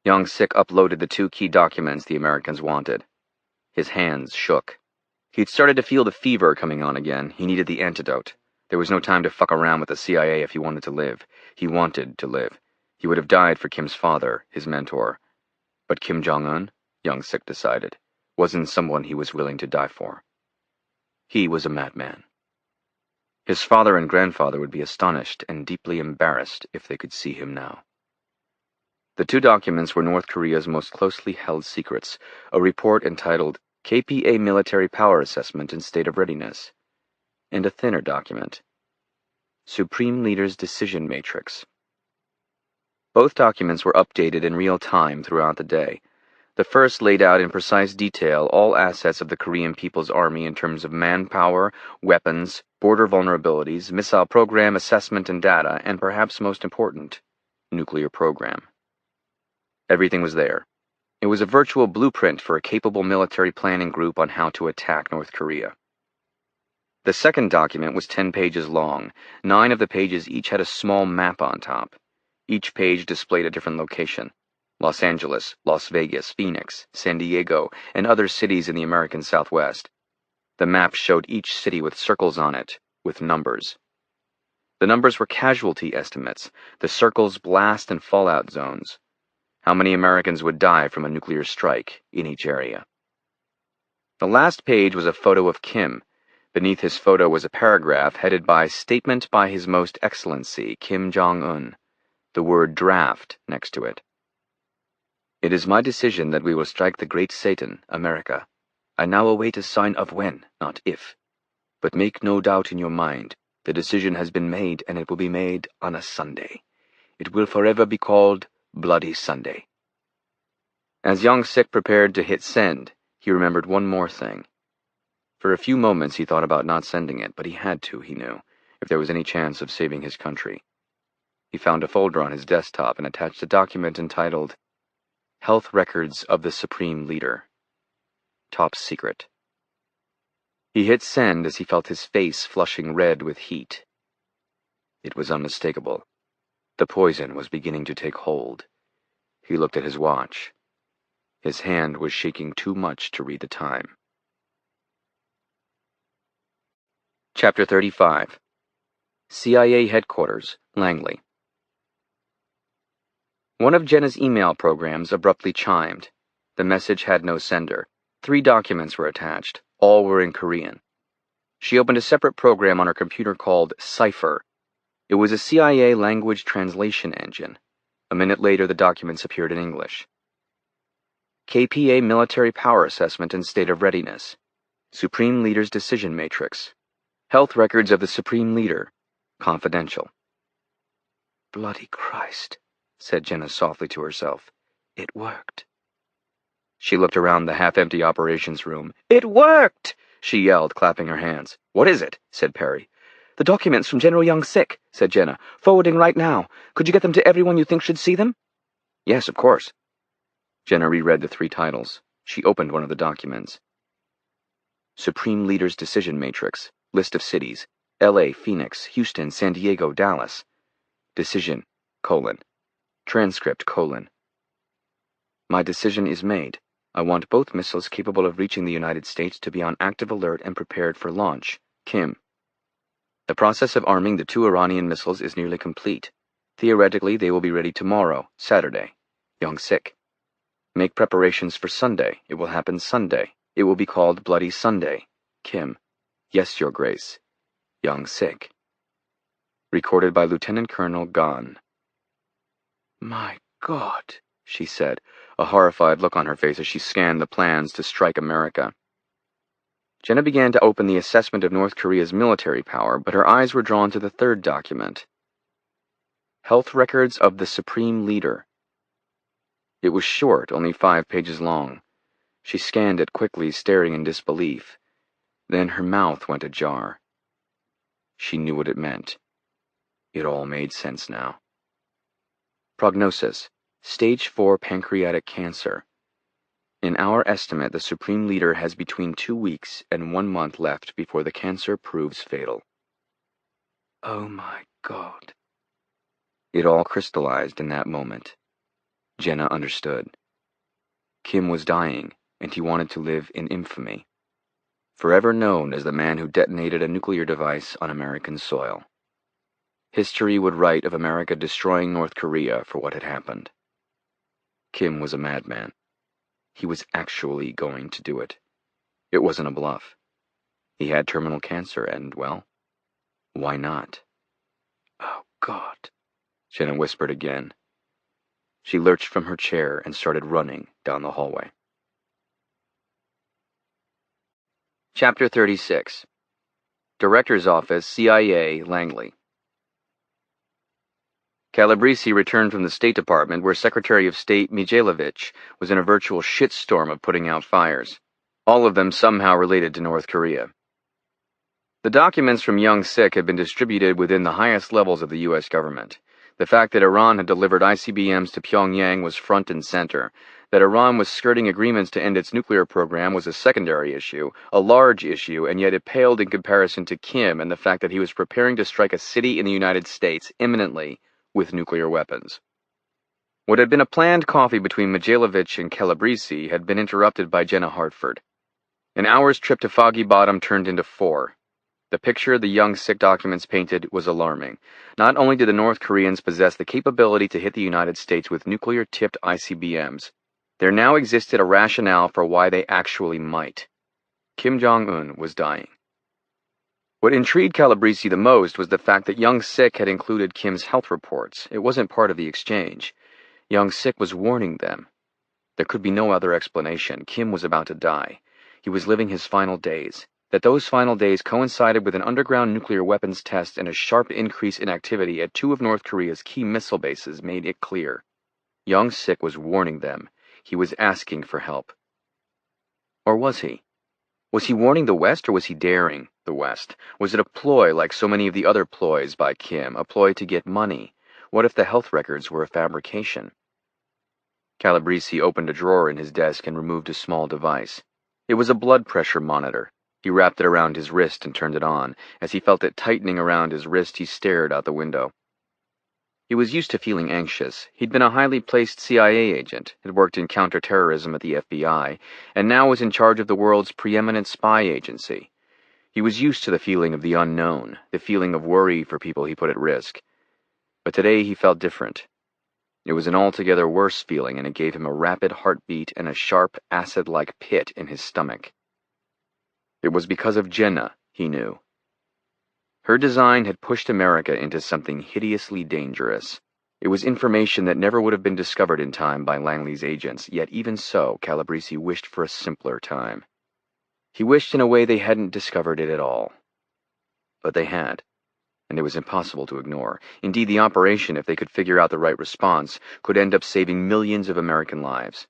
Young Sik uploaded the 2 key documents the Americans wanted. His hands shook. He'd started to feel the fever coming on again. He needed the antidote. There was no time to fuck around with the CIA if he wanted to live. He wanted to live. He would have died for Kim's father, his mentor. But Kim Jong-un, Young Sik decided, wasn't someone he was willing to die for. He was a madman. His father and grandfather would be astonished and deeply embarrassed if they could see him now. The 2 documents were North Korea's most closely held secrets, a report entitled KPA Military Power Assessment and State of Readiness, and a thinner document, Supreme Leader's Decision Matrix. Both documents were updated in real time throughout the day. The first laid out in precise detail all assets of the Korean People's Army in terms of manpower, weapons, border vulnerabilities, missile program assessment and data, and perhaps most important, nuclear program. Everything was there. It was a virtual blueprint for a capable military planning group on how to attack North Korea. The second document was 10 pages long. 9 of the pages each had a small map on top. Each page displayed a different location: Los Angeles, Las Vegas, Phoenix, San Diego, and other cities in the American Southwest. The map showed each city with circles on it, with numbers. The numbers were casualty estimates, the circles blast and fallout zones. How many Americans would die from a nuclear strike in each area. The last page was a photo of Kim. Beneath his photo was a paragraph headed by Statement by His Most Excellency, Kim Jong-un, the word draft next to it. "It is my decision that we will strike the great Satan, America. I now await a sign of when, not if. But make no doubt in your mind, the decision has been made, and it will be made on a Sunday. It will forever be called Bloody Sunday." As Young Sik prepared to hit send, he remembered one more thing. For a few moments he thought about not sending it, but he had to, he knew, if there was any chance of saving his country. He found a folder on his desktop and attached a document entitled Health records of the Supreme Leader. Top secret. He hit send as he felt his face flushing red with heat. It was unmistakable. The poison was beginning to take hold. He looked at his watch. His hand was shaking too much to read the time. Chapter 35. CIA Headquarters, Langley. One of Jenna's email programs abruptly chimed. The message had no sender. 3 documents were attached. All were in Korean. She opened a separate program on her computer called Cipher. It was a CIA language translation engine. A minute later, the documents appeared in English. KPA Military Power Assessment and State of Readiness. Supreme Leader's Decision Matrix. Health records of the Supreme Leader. Confidential. Bloody Christ, said Jenna softly to herself. It worked. She looked around the half-empty operations room. It worked! She yelled, clapping her hands. What is it? Said Perry. The documents from General Young-sik, said Jenna. Forwarding right now. Could you get them to everyone you think should see them? Yes, of course. Jenna reread the 3 titles. She opened one of the documents. Supreme Leader's Decision Matrix. List of cities. L.A., Phoenix, Houston, San Diego, Dallas. Decision, : transcript, : My decision is made. I want both missiles capable of reaching the United States to be on active alert and prepared for launch. Kim. The process of arming the 2 Iranian missiles is nearly complete. Theoretically, they will be ready tomorrow, Saturday. Young-sik. Make preparations for Sunday. It will happen Sunday. It will be called Bloody Sunday. Kim. Yes, Your Grace. Young-sik. Recorded by Lieutenant Colonel Gan. My God, she said, a horrified look on her face as she scanned the plans to strike America. Jenna began to open the assessment of North Korea's military power, but her eyes were drawn to the 3rd document. Health records of the Supreme Leader. It was short, only 5 pages long. She scanned it quickly, staring in disbelief. Then her mouth went ajar. She knew what it meant. It all made sense now. Prognosis: Stage 4 pancreatic cancer. In our estimate, the Supreme Leader has between 2 weeks and 1 month left before the cancer proves fatal. Oh my God. It all crystallized in that moment. Jenna understood. Kim was dying, and he wanted to live in infamy. Forever known as the man who detonated a nuclear device on American soil. History would write of America destroying North Korea for what had happened. Kim was a madman. He was actually going to do it. It wasn't a bluff. He had terminal cancer and, well, why not? Oh, God, Jenna whispered again. She lurched from her chair and started running down the hallway. Chapter 36. Director's Office, CIA, Langley. Calabrese returned from the State Department, where Secretary of State Mijailovich was in a virtual shitstorm of putting out fires, all of them somehow related to North Korea. The documents from Young-sik had been distributed within the highest levels of the U.S. government. The fact that Iran had delivered ICBMs to Pyongyang was front and center. That Iran was skirting agreements to end its nuclear program was a secondary issue, a large issue, and yet it paled in comparison to Kim and the fact that he was preparing to strike a city in the United States imminently with nuclear weapons. What had been a planned coffee between Mijailovich and Calabrese had been interrupted by Jenna Hartford. An hour's trip to Foggy Bottom turned into 4. The picture the Young-sik documents painted was alarming. Not only did the North Koreans possess the capability to hit the United States with nuclear-tipped ICBMs, there now existed a rationale for why they actually might. Kim Jong-un was dying. What intrigued Calabrese the most was the fact that Young-sik had included Kim's health reports. It wasn't part of the exchange. Young-sik was warning them. There could be no other explanation. Kim was about to die. He was living his final days. That those final days coincided with an underground nuclear weapons test and a sharp increase in activity at 2 of North Korea's key missile bases made it clear. Young-sik was warning them. He was asking for help. Or was he? Was he warning the West, or was he daring the West? Was it a ploy like so many of the other ploys by Kim, a ploy to get money? What if the health records were a fabrication? Calabrese opened a drawer in his desk and removed a small device. It was a blood pressure monitor. He wrapped it around his wrist and turned it on. As he felt it tightening around his wrist, he stared out the window. He was used to feeling anxious. He'd been a highly placed CIA agent, had worked in counterterrorism at the FBI, and now was in charge of the world's preeminent spy agency. He was used to the feeling of the unknown, the feeling of worry for people he put at risk. But today he felt different. It was an altogether worse feeling, and it gave him a rapid heartbeat and a sharp, acid-like pit in his stomach. It was because of Jenna, he knew. Her design had pushed America into something hideously dangerous. It was information that never would have been discovered in time by Langley's agents, yet even so, Calabrese wished for a simpler time. He wished in a way they hadn't discovered it at all. But they had, and it was impossible to ignore. Indeed, the operation, if they could figure out the right response, could end up saving millions of American lives.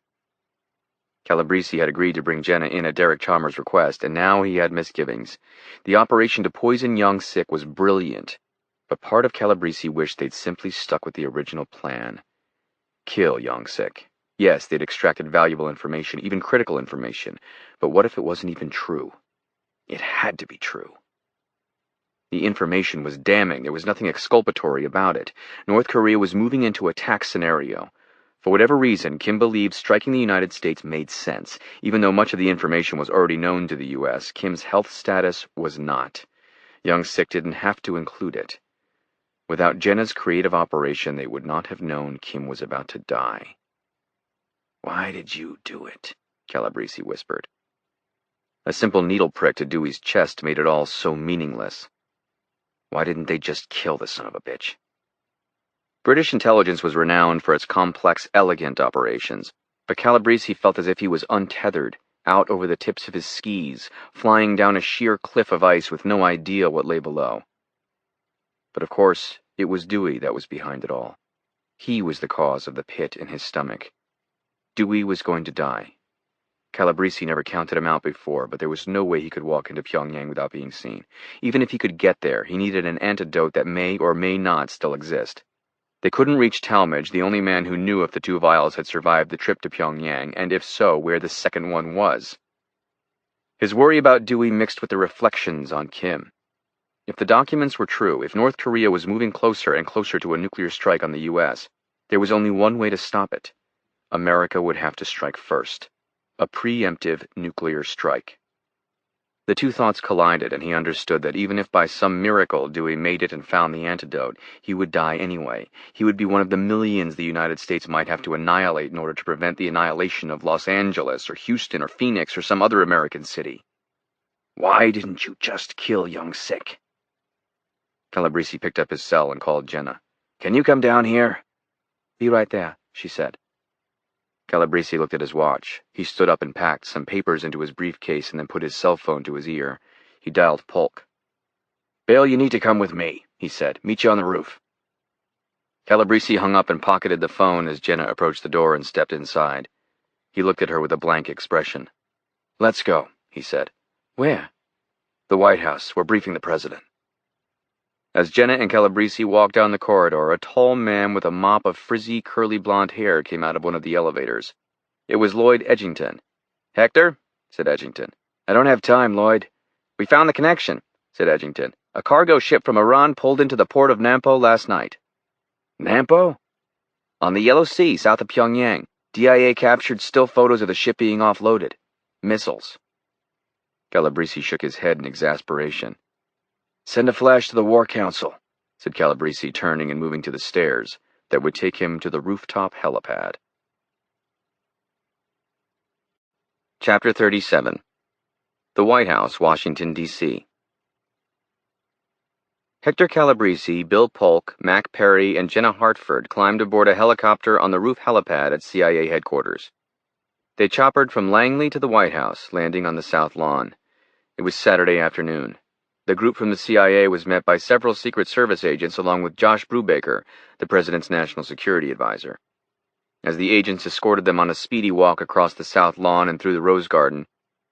Calabrese had agreed to bring Jenna in at Derek Chalmers' request, and now he had misgivings. The operation to poison young Sick was brilliant, but part of Calabrese wished they'd simply stuck with the original plan. Kill young Sick. Yes, they'd extracted valuable information, even critical information, but what if it wasn't even true? It had to be true. The information was damning. There was nothing exculpatory about it. North Korea was moving into attack scenario. For whatever reason, Kim believed striking the United States made sense. Even though much of the information was already known to the U.S., Kim's health status was not. Young Sick didn't have to include it. Without Jenna's creative operation, they would not have known Kim was about to die. "Why did you do it?" Calabrese whispered. A simple needle prick to Dewey's chest made it all so meaningless. Why didn't they just kill the son of a bitch? British intelligence was renowned for its complex, elegant operations, but Calabrese felt as if he was untethered, out over the tips of his skis, flying down a sheer cliff of ice with no idea what lay below. But of course, it was Dewey that was behind it all. He was the cause of the pit in his stomach. Dewey was going to die. Calabrese never counted him out before, but there was no way he could walk into Pyongyang without being seen. Even if he could get there, he needed an antidote that may or may not still exist. They couldn't reach Talmadge, the only man who knew if the 2 vials had survived the trip to Pyongyang, and if so, where the second one was. His worry about Dewey mixed with the reflections on Kim. If the documents were true, if North Korea was moving closer and closer to a nuclear strike on the U.S., there was only one way to stop it. America would have to strike first. A preemptive nuclear strike. The two thoughts collided, and he understood that even if by some miracle Dewey made it and found the antidote, he would die anyway. He would be one of the millions the United States might have to annihilate in order to prevent the annihilation of Los Angeles or Houston or Phoenix or some other American city. "Why didn't you just kill young Sick?" Calabrese picked up his cell and called Jenna. "Can you come down here?" "Be right there," she said. Calabrese looked at his watch. He stood up and packed some papers into his briefcase and then put his cell phone to his ear. He dialed Polk. "Bill, you need to come with me," he said. "Meet you on the roof." Calabrese hung up and pocketed the phone as Jenna approached the door and stepped inside. He looked at her with a blank expression. "Let's go," he said. "Where?" "The White House. We're briefing the president." As Jenna and Calabrese walked down the corridor, a tall man with a mop of frizzy, curly blonde hair came out of one of the elevators. It was Lloyd Edgington. "Hector," said Edgington. "I don't have time, Lloyd." "We found the connection," said Edgington. "A cargo ship from Iran pulled into the port of Nampo last night." "Nampo?" "On the Yellow Sea, south of Pyongyang. DIA captured still photos of the ship being offloaded. Missiles." Calabrese shook his head in exasperation. "Send a flash to the War Council," said Calabrese, turning and moving to the stairs that would take him to the rooftop helipad. Chapter 37. The White House, Washington, D.C. Hector Calabrese, Bill Polk, Mac Perry, and Jenna Hartford climbed aboard a helicopter on the roof helipad at CIA headquarters. They choppered from Langley to the White House, landing on the South Lawn. It was Saturday afternoon. The group from the CIA was met by several Secret Service agents along with Josh Brubaker, the president's national security advisor. As the agents escorted them on a speedy walk across the South Lawn and through the Rose Garden,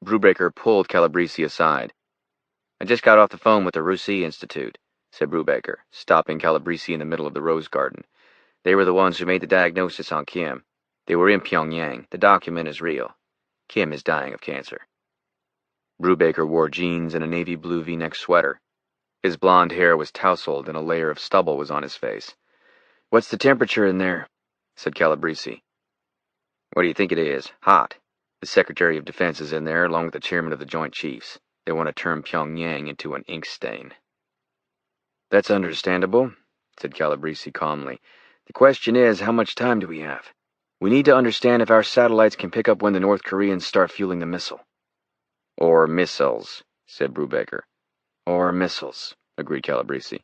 Brubaker pulled Calabrese aside. "I just got off the phone with the Russie Institute," said Brubaker, stopping Calabrese in the middle of the Rose Garden. "They were the ones who made the diagnosis on Kim. They were in Pyongyang. The document is real. Kim is dying of cancer. Brubaker wore jeans and a navy blue V-neck sweater. His blonde hair was tousled and a layer of stubble was on his face. "What's the temperature in there?" said Calabrese. "What do you think it is? Hot. The Secretary of Defense is in there, along with the chairman of the Joint Chiefs. They want to turn Pyongyang into an ink stain." "That's understandable," said Calabrese calmly. "The question is, how much time do we have? We need to understand if our satellites can pick up when the North Koreans start fueling the missile." "Or missiles," said Brubaker. "Or missiles," agreed Calabrese.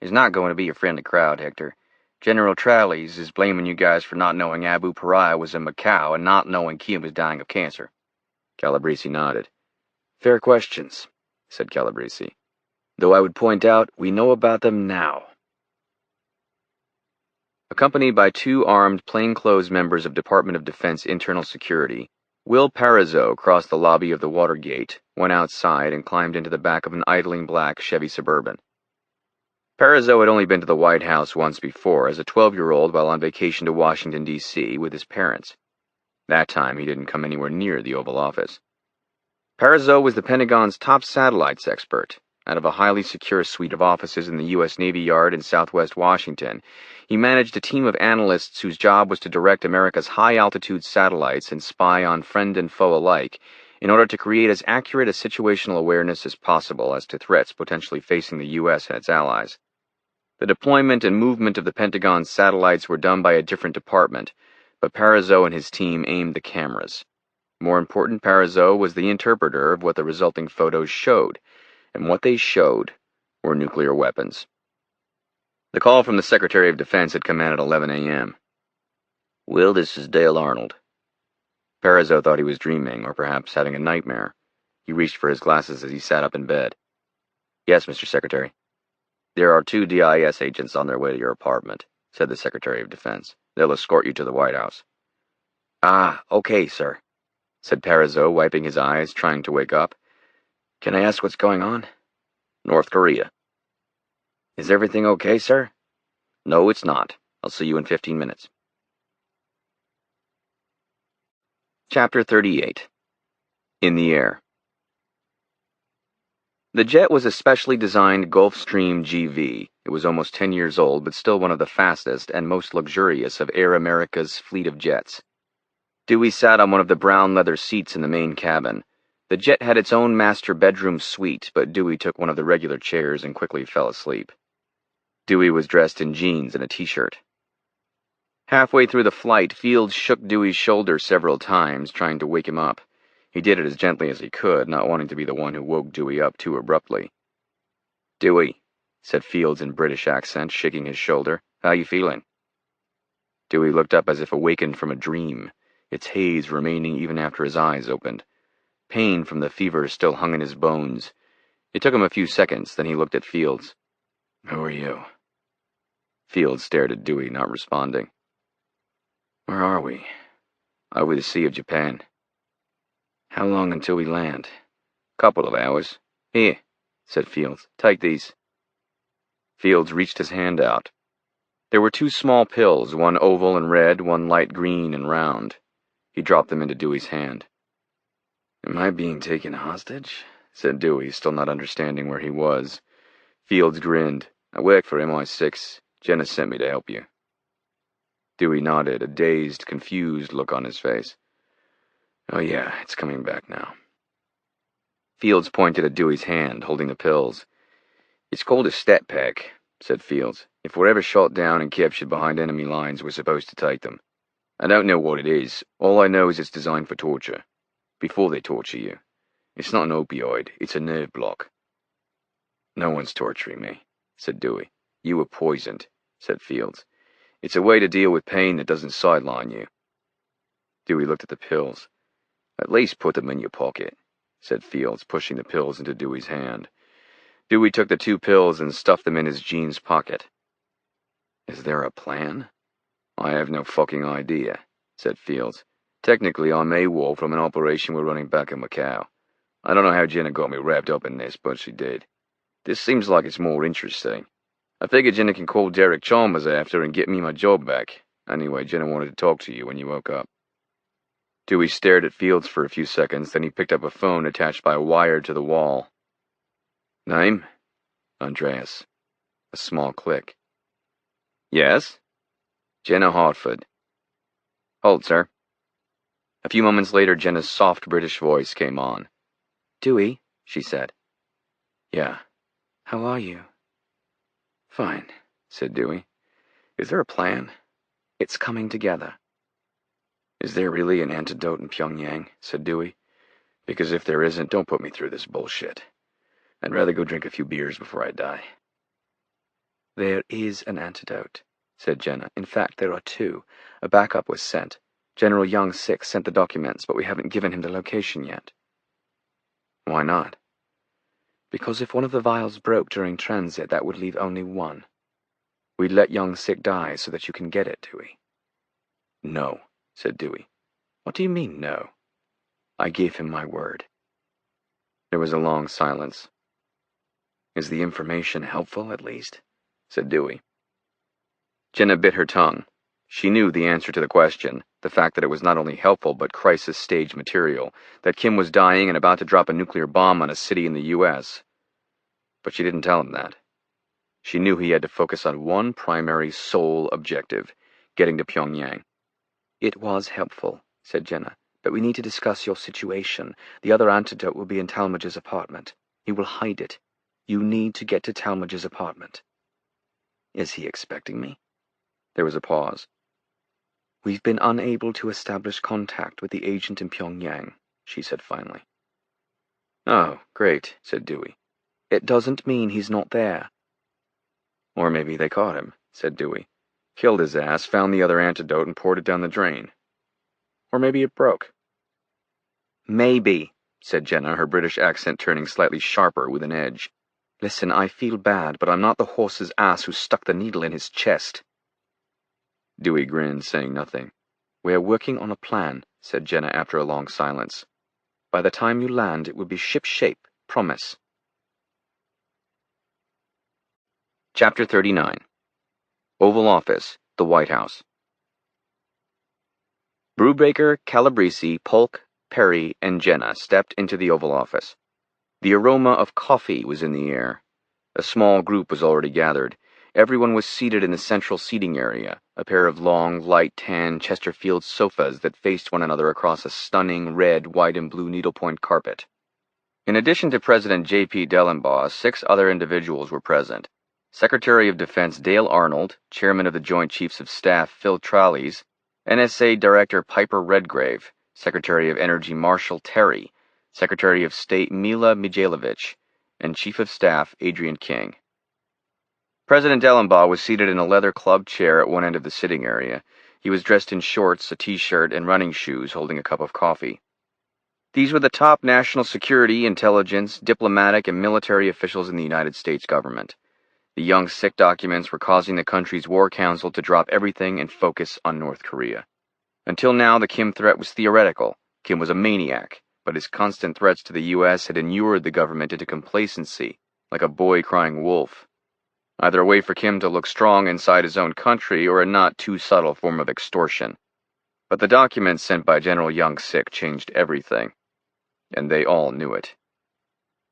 "He's not going to be a friendly crowd, Hector. General Tralles is blaming you guys for not knowing Abu Pariah was in Macau and not knowing Kim was dying of cancer." Calabrese nodded. "Fair questions," said Calabrese. "Though I would point out, we know about them now." Accompanied by 2 armed plainclothes members of Department of Defense Internal Security, Will Parizeau crossed the lobby of the Watergate, went outside, and climbed into the back of an idling black Chevy Suburban. Parizeau had only been to the White House once before, as a 12-year-old while on vacation to Washington, D.C. with his parents. That time he didn't come anywhere near the Oval Office. Parizeau was the Pentagon's top satellites expert. Out of a highly secure suite of offices in the U.S. Navy Yard in southwest Washington, he managed a team of analysts whose job was to direct America's high-altitude satellites and spy on friend and foe alike in order to create as accurate a situational awareness as possible as to threats potentially facing the U.S. and its allies. The deployment and movement of the Pentagon's satellites were done by a different department, but Parizeau and his team aimed the cameras. More important, Parizeau was the interpreter of what the resulting photos showed, and what they showed were nuclear weapons. The call from the Secretary of Defense had come in at 11 a.m. "Will, this is Dale Arnold." Parizeau thought he was dreaming, or perhaps having a nightmare. He reached for his glasses as he sat up in bed. "Yes, Mr. Secretary." "There are 2 DIS agents on their way to your apartment," said the Secretary of Defense. "They'll escort you to the White House." "Ah, okay, sir," said Parizeau, wiping his eyes, trying to wake up. "Can I ask what's going on?" "North Korea." "Is everything okay, sir?" "No, it's not. I'll see you in 15 minutes. Chapter 38. In the Air. The jet was a specially designed Gulfstream GV. It was almost 10 years old, but still one of the fastest and most luxurious of Air America's fleet of jets. Dewey sat on one of the brown leather seats in the main cabin. The jet had its own master bedroom suite, but Dewey took one of the regular chairs and quickly fell asleep. Dewey was dressed in jeans and a t-shirt. Halfway through the flight, Fields shook Dewey's shoulder several times, trying to wake him up. He did it as gently as he could, not wanting to be the one who woke Dewey up too abruptly. "Dewey," said Fields in British accent, shaking his shoulder. "How you feeling?" Dewey looked up as if awakened from a dream, its haze remaining even after his eyes opened. Pain from the fever still hung in his bones. It took him a few seconds, then he looked at Fields. "Who are you?" Fields stared at Dewey, not responding. "Where are we?" "Over the Sea of Japan." "How long until we land?" "Couple of hours. Here," said Fields. "Take these." Fields reached his hand out. There were 2 small pills, one oval and red, one light green and round. He dropped them into Dewey's hand. "Am I being taken hostage?" said Dewey, still not understanding where he was. Fields grinned. "I work for MI6. Jenna sent me to help you." Dewey nodded, a dazed, confused look on his face. "Oh yeah, it's coming back now." Fields pointed at Dewey's hand, holding the pills. "It's called a stat pack," said Fields. "If we're ever shot down and captured behind enemy lines, we're supposed to take them. I don't know what it is. All I know is it's designed for torture. Before they torture you. It's not an opioid, it's a nerve block." "No one's torturing me," said Dewey. "You were poisoned," said Fields. "It's a way to deal with pain that doesn't sideline you." Dewey looked at the pills. "At least put them in your pocket," said Fields, pushing the pills into Dewey's hand. Dewey took the 2 pills and stuffed them in his jeans pocket. "Is there a plan?" "I have no fucking idea," said Fields. "Technically, I'm AWOL from an operation we're running back in Macau. I don't know how Jenna got me wrapped up in this, but she did. This seems like it's more interesting. I figure Jenna can call Derek Chalmers after and get me my job back. Anyway, Jenna wanted to talk to you when you woke up. Dewey stared at Fields for a few seconds, then he picked up a phone attached by a wire to the wall. Name? Andreas. A small click. Yes? Jenna Hartford. Hold, sir. A few moments later, Jenna's soft British voice came on. Dewey, she said. Yeah. How are you? Fine, said Dewey. Is there a plan? It's coming together. Is there really an antidote in Pyongyang? Said Dewey. Because if there isn't, don't put me through this bullshit. I'd rather go drink a few beers before I die. There is an antidote, said Jenna. In fact, there are two. A backup was sent. General Young-sik sent the documents, but we haven't given him the location yet. Why not? Because if one of the vials broke during transit, that would leave only one. We'd let Young-sik die so that you can get it, Dewey. No, said Dewey. What do you mean, no? I gave him my word. There was a long silence. Is the information helpful, at least? Said Dewey. Jenna bit her tongue. She knew the answer to the question, the fact that it was not only helpful but crisis-stage material, that Kim was dying and about to drop a nuclear bomb on a city in the U.S. But she didn't tell him that. She knew he had to focus on one primary sole objective, getting to Pyongyang. It was helpful, said Jenna, but we need to discuss your situation. The other antidote will be in Talmadge's apartment. He will hide it. You need to get to Talmadge's apartment. Is he expecting me? There was a pause. We've been unable to establish contact with the agent in Pyongyang, she said finally. Oh, great, said Dewey. It doesn't mean he's not there. Or maybe they caught him, said Dewey. Killed his ass, found the other antidote, and poured it down the drain. Or maybe it broke. Maybe, said Jenna, her British accent turning slightly sharper with an edge. Listen, I feel bad, but I'm not the horse's ass who stuck the needle in his chest. Dewey grinned, saying nothing. We're working on a plan, said Jenna after a long silence. By the time you land, it will be ship-shape, promise. Chapter 39. Oval Office, the White House. Brubaker, Calabrese, Polk, Perry, and Jenna stepped into the Oval Office. The aroma of coffee was in the air. A small group was already gathered. Everyone was seated in the central seating area, a pair of long, light tan Chesterfield sofas that faced one another across a stunning red, white, and blue needlepoint carpet. In addition to President J.P. Dellenbaugh, 6 other individuals were present. Secretary of Defense Dale Arnold, Chairman of the Joint Chiefs of Staff Phil Tralles, NSA Director Piper Redgrave, Secretary of Energy Marshall Terry, Secretary of State Mila Mijailovic, and Chief of Staff Adrian King. President Dellenbaugh was seated in a leather club chair at one end of the sitting area. He was dressed in shorts, a t-shirt, and running shoes, holding a cup of coffee. These were the top national security, intelligence, diplomatic, and military officials in the United States government. The Young-sik documents were causing the country's war council to drop everything and focus on North Korea. Until now, the Kim threat was theoretical. Kim was a maniac, but his constant threats to the U.S. had inured the government into complacency, like a boy crying wolf. Either a way for Kim to look strong inside his own country or a not too subtle form of extortion. But the documents sent by General Young-sik changed everything, and they all knew it.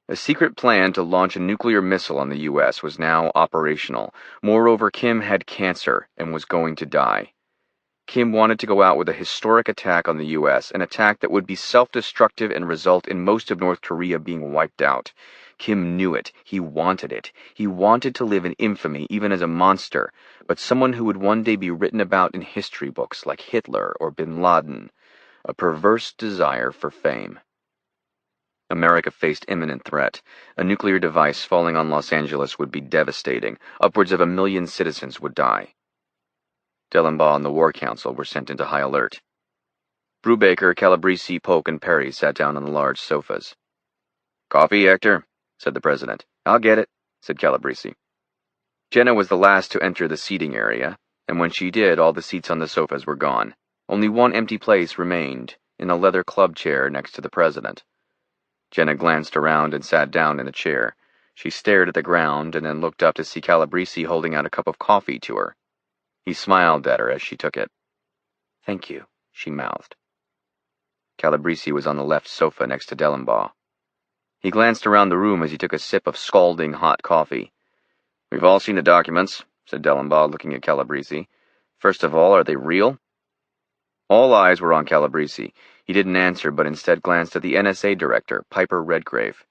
A secret plan to launch a nuclear missile on the U.S. was now operational. Moreover, Kim had cancer and was going to die. Kim wanted to go out with a historic attack on the U.S., an attack that would be self-destructive and result in most of North Korea being wiped out. Kim knew it. He wanted it. He wanted to live in infamy, even as a monster, but someone who would one day be written about in history books like Hitler or Bin Laden. A perverse desire for fame. America faced imminent threat. A nuclear device falling on Los Angeles would be devastating. Upwards of 1 million citizens would die. Dellenbaugh and the War Council were sent into high alert. Brubaker, Calabrese, Polk, and Perry sat down on the large sofas. "Coffee, Hector?" said the president. "I'll get it," said Calabrese. Jenna was the last to enter the seating area, and when she did, all the seats on the sofas were gone. Only one empty place remained, in a leather club chair next to the president. Jenna glanced around and sat down in the chair. She stared at the ground and then looked up to see Calabrese holding out a cup of coffee to her. He smiled at her as she took it. "Thank you," she mouthed. Calabrese was on the left sofa next to Dellenbaugh. He glanced around the room as he took a sip of scalding hot coffee. "We've all seen the documents," said Dellenbaugh, looking at Calabrese. "First of all, are they real?" All eyes were on Calabrese. He didn't answer, but instead glanced at the NSA director, Piper Redgrave.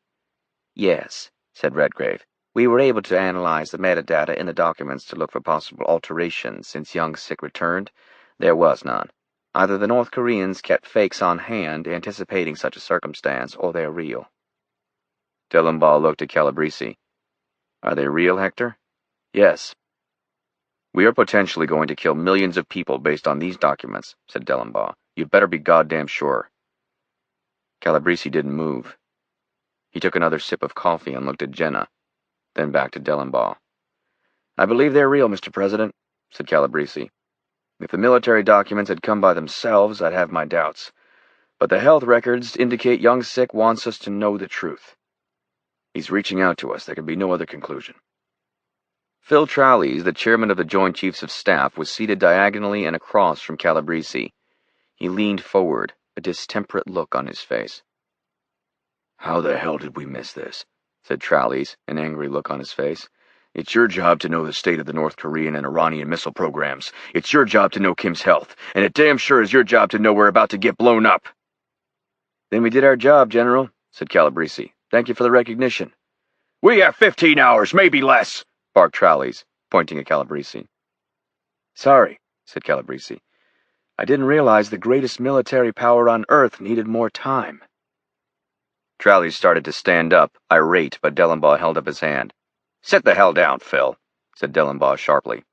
"Yes," said Redgrave. "We were able to analyze the metadata in the documents to look for possible alterations since Young Sik returned. There was none. Either the North Koreans kept fakes on hand anticipating such a circumstance, or they're real." Dellenbaugh looked at Calabrese. "Are they real, Hector?" "Yes." "We are potentially going to kill millions of people based on these documents," said Dellenbaugh. "You'd better be goddamn sure." Calabrese didn't move. He took another sip of coffee and looked at Jenna, then back to Dellenbaugh. "I believe they're real, Mr. President," said Calabrese. "If the military documents had come by themselves, I'd have my doubts. But the health records indicate Young Sik wants us to know the truth. He's reaching out to us. There can be no other conclusion." Phil Tralles, the chairman of the Joint Chiefs of Staff, was seated diagonally and across from Calabrese. He leaned forward, a distemperate look on his face. "How the hell did we miss this?" said Tralles, an angry look on his face. "It's your job to know the state of the North Korean and Iranian missile programs. It's your job to know Kim's health, and it damn sure is your job to know we're about to get blown up." "Then we did our job, General," said Calabrese. "Thank you for the recognition." "We have 15 hours, maybe less," barked Tralles, pointing at Calabrese. "Sorry," said Calabrese. "I didn't realize the greatest military power on Earth needed more time." Tralles started to stand up, irate, but Dellenbaugh held up his hand. "Sit the hell down, Phil," said Dellenbaugh sharply.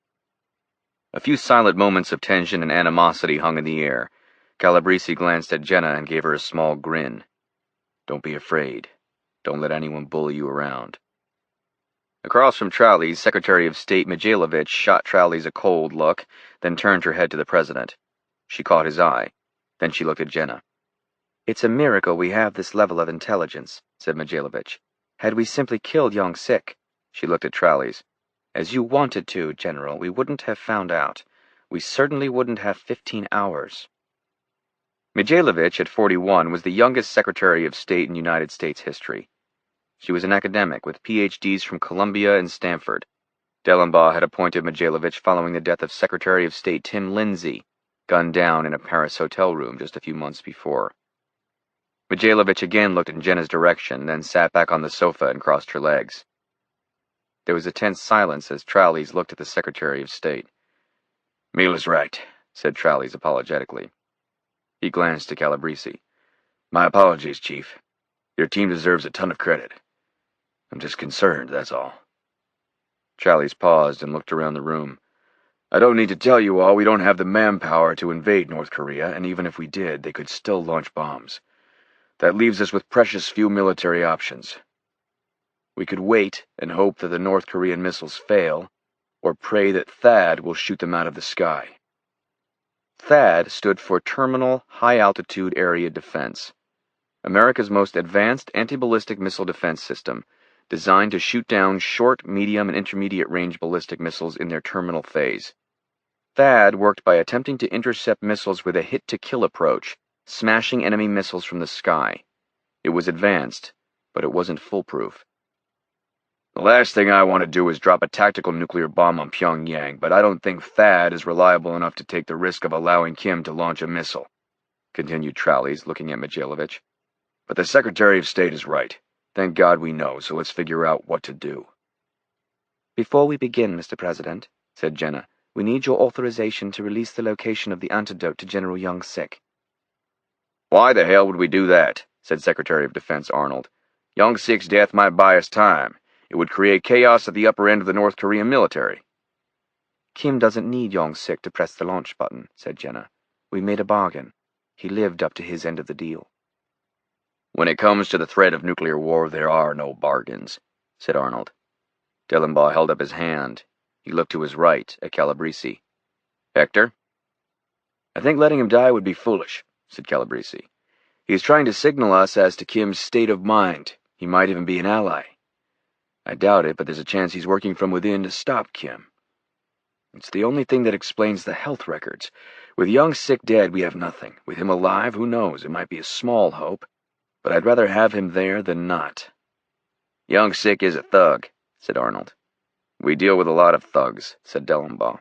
A few silent moments of tension and animosity hung in the air. Calabrese glanced at Jenna and gave her a small grin. "Don't be afraid. Don't let anyone bully you around." Across from Tralles, Secretary of State Mijailovich shot Tralles a cold look, then turned her head to the president. She caught his eye. Then she looked at Jenna. "It's a miracle we have this level of intelligence," said Mijailovich. "Had we simply killed Young Sik," she looked at Tralles, "as you wanted to, General, we wouldn't have found out. We certainly wouldn't have 15 hours. Mijailovich, at 41, was the youngest Secretary of State in United States history. She was an academic with PhDs from Columbia and Stanford. Dellenbaugh had appointed Mijailovich following the death of Secretary of State Tim Lindsay, gunned down in a Paris hotel room just a few months before. Mijailovich again looked in Jenna's direction, then sat back on the sofa and crossed her legs. There was a tense silence as Tralles looked at the Secretary of State. "Mila's right," said Tralles apologetically. He glanced to Calabrese. "My apologies, Chief. Your team deserves a ton of credit. I'm just concerned, that's all." Tralles paused and looked around the room. "I don't need to tell you all we don't have the manpower to invade North Korea, and even if we did, they could still launch bombs. That leaves us with precious few military options. We could wait and hope that the North Korean missiles fail, or pray that THAAD will shoot them out of the sky." THAAD stood for Terminal High Altitude Area Defense, America's most advanced anti-ballistic missile defense system, designed to shoot down short, medium, and intermediate-range ballistic missiles in their terminal phase. THAAD worked by attempting to intercept missiles with a hit-to-kill approach, smashing enemy missiles from the sky. It was advanced, but it wasn't foolproof. "The last thing I want to do is drop a tactical nuclear bomb on Pyongyang, but I don't think THAAD is reliable enough to take the risk of allowing Kim to launch a missile," continued Tralles, looking at Mijailovich. "But the Secretary of State is right. Thank God we know, so let's figure out what to do." "Before we begin, Mr. President," said Jenna, "we need your authorization to release the location of the antidote to General Young Sik." "Why the hell would we do that?" said Secretary of Defense Arnold. "Young Sik's death might buy us time. It would create chaos at the upper end of the North Korean military." "Kim doesn't need Young Sik to press the launch button," said Jenna. "We made a bargain. He lived up to his end of the deal." "When it comes to the threat of nuclear war, there are no bargains," said Arnold. Dellenbaugh held up his hand. He looked to his right at Calabrese. "Hector?" "I think letting him die would be foolish," said Calabrese. "He is trying to signal us as to Kim's state of mind. He might even be an ally. I doubt it, but there's a chance he's working from within to stop Kim." It's the only thing that explains the health records. With young Sick dead, we have nothing. With him alive, who knows? It might be a small hope. But I'd rather have him there than not." "Young Sick is a thug," said Arnold. "We deal with a lot of thugs," said Dellenbaugh.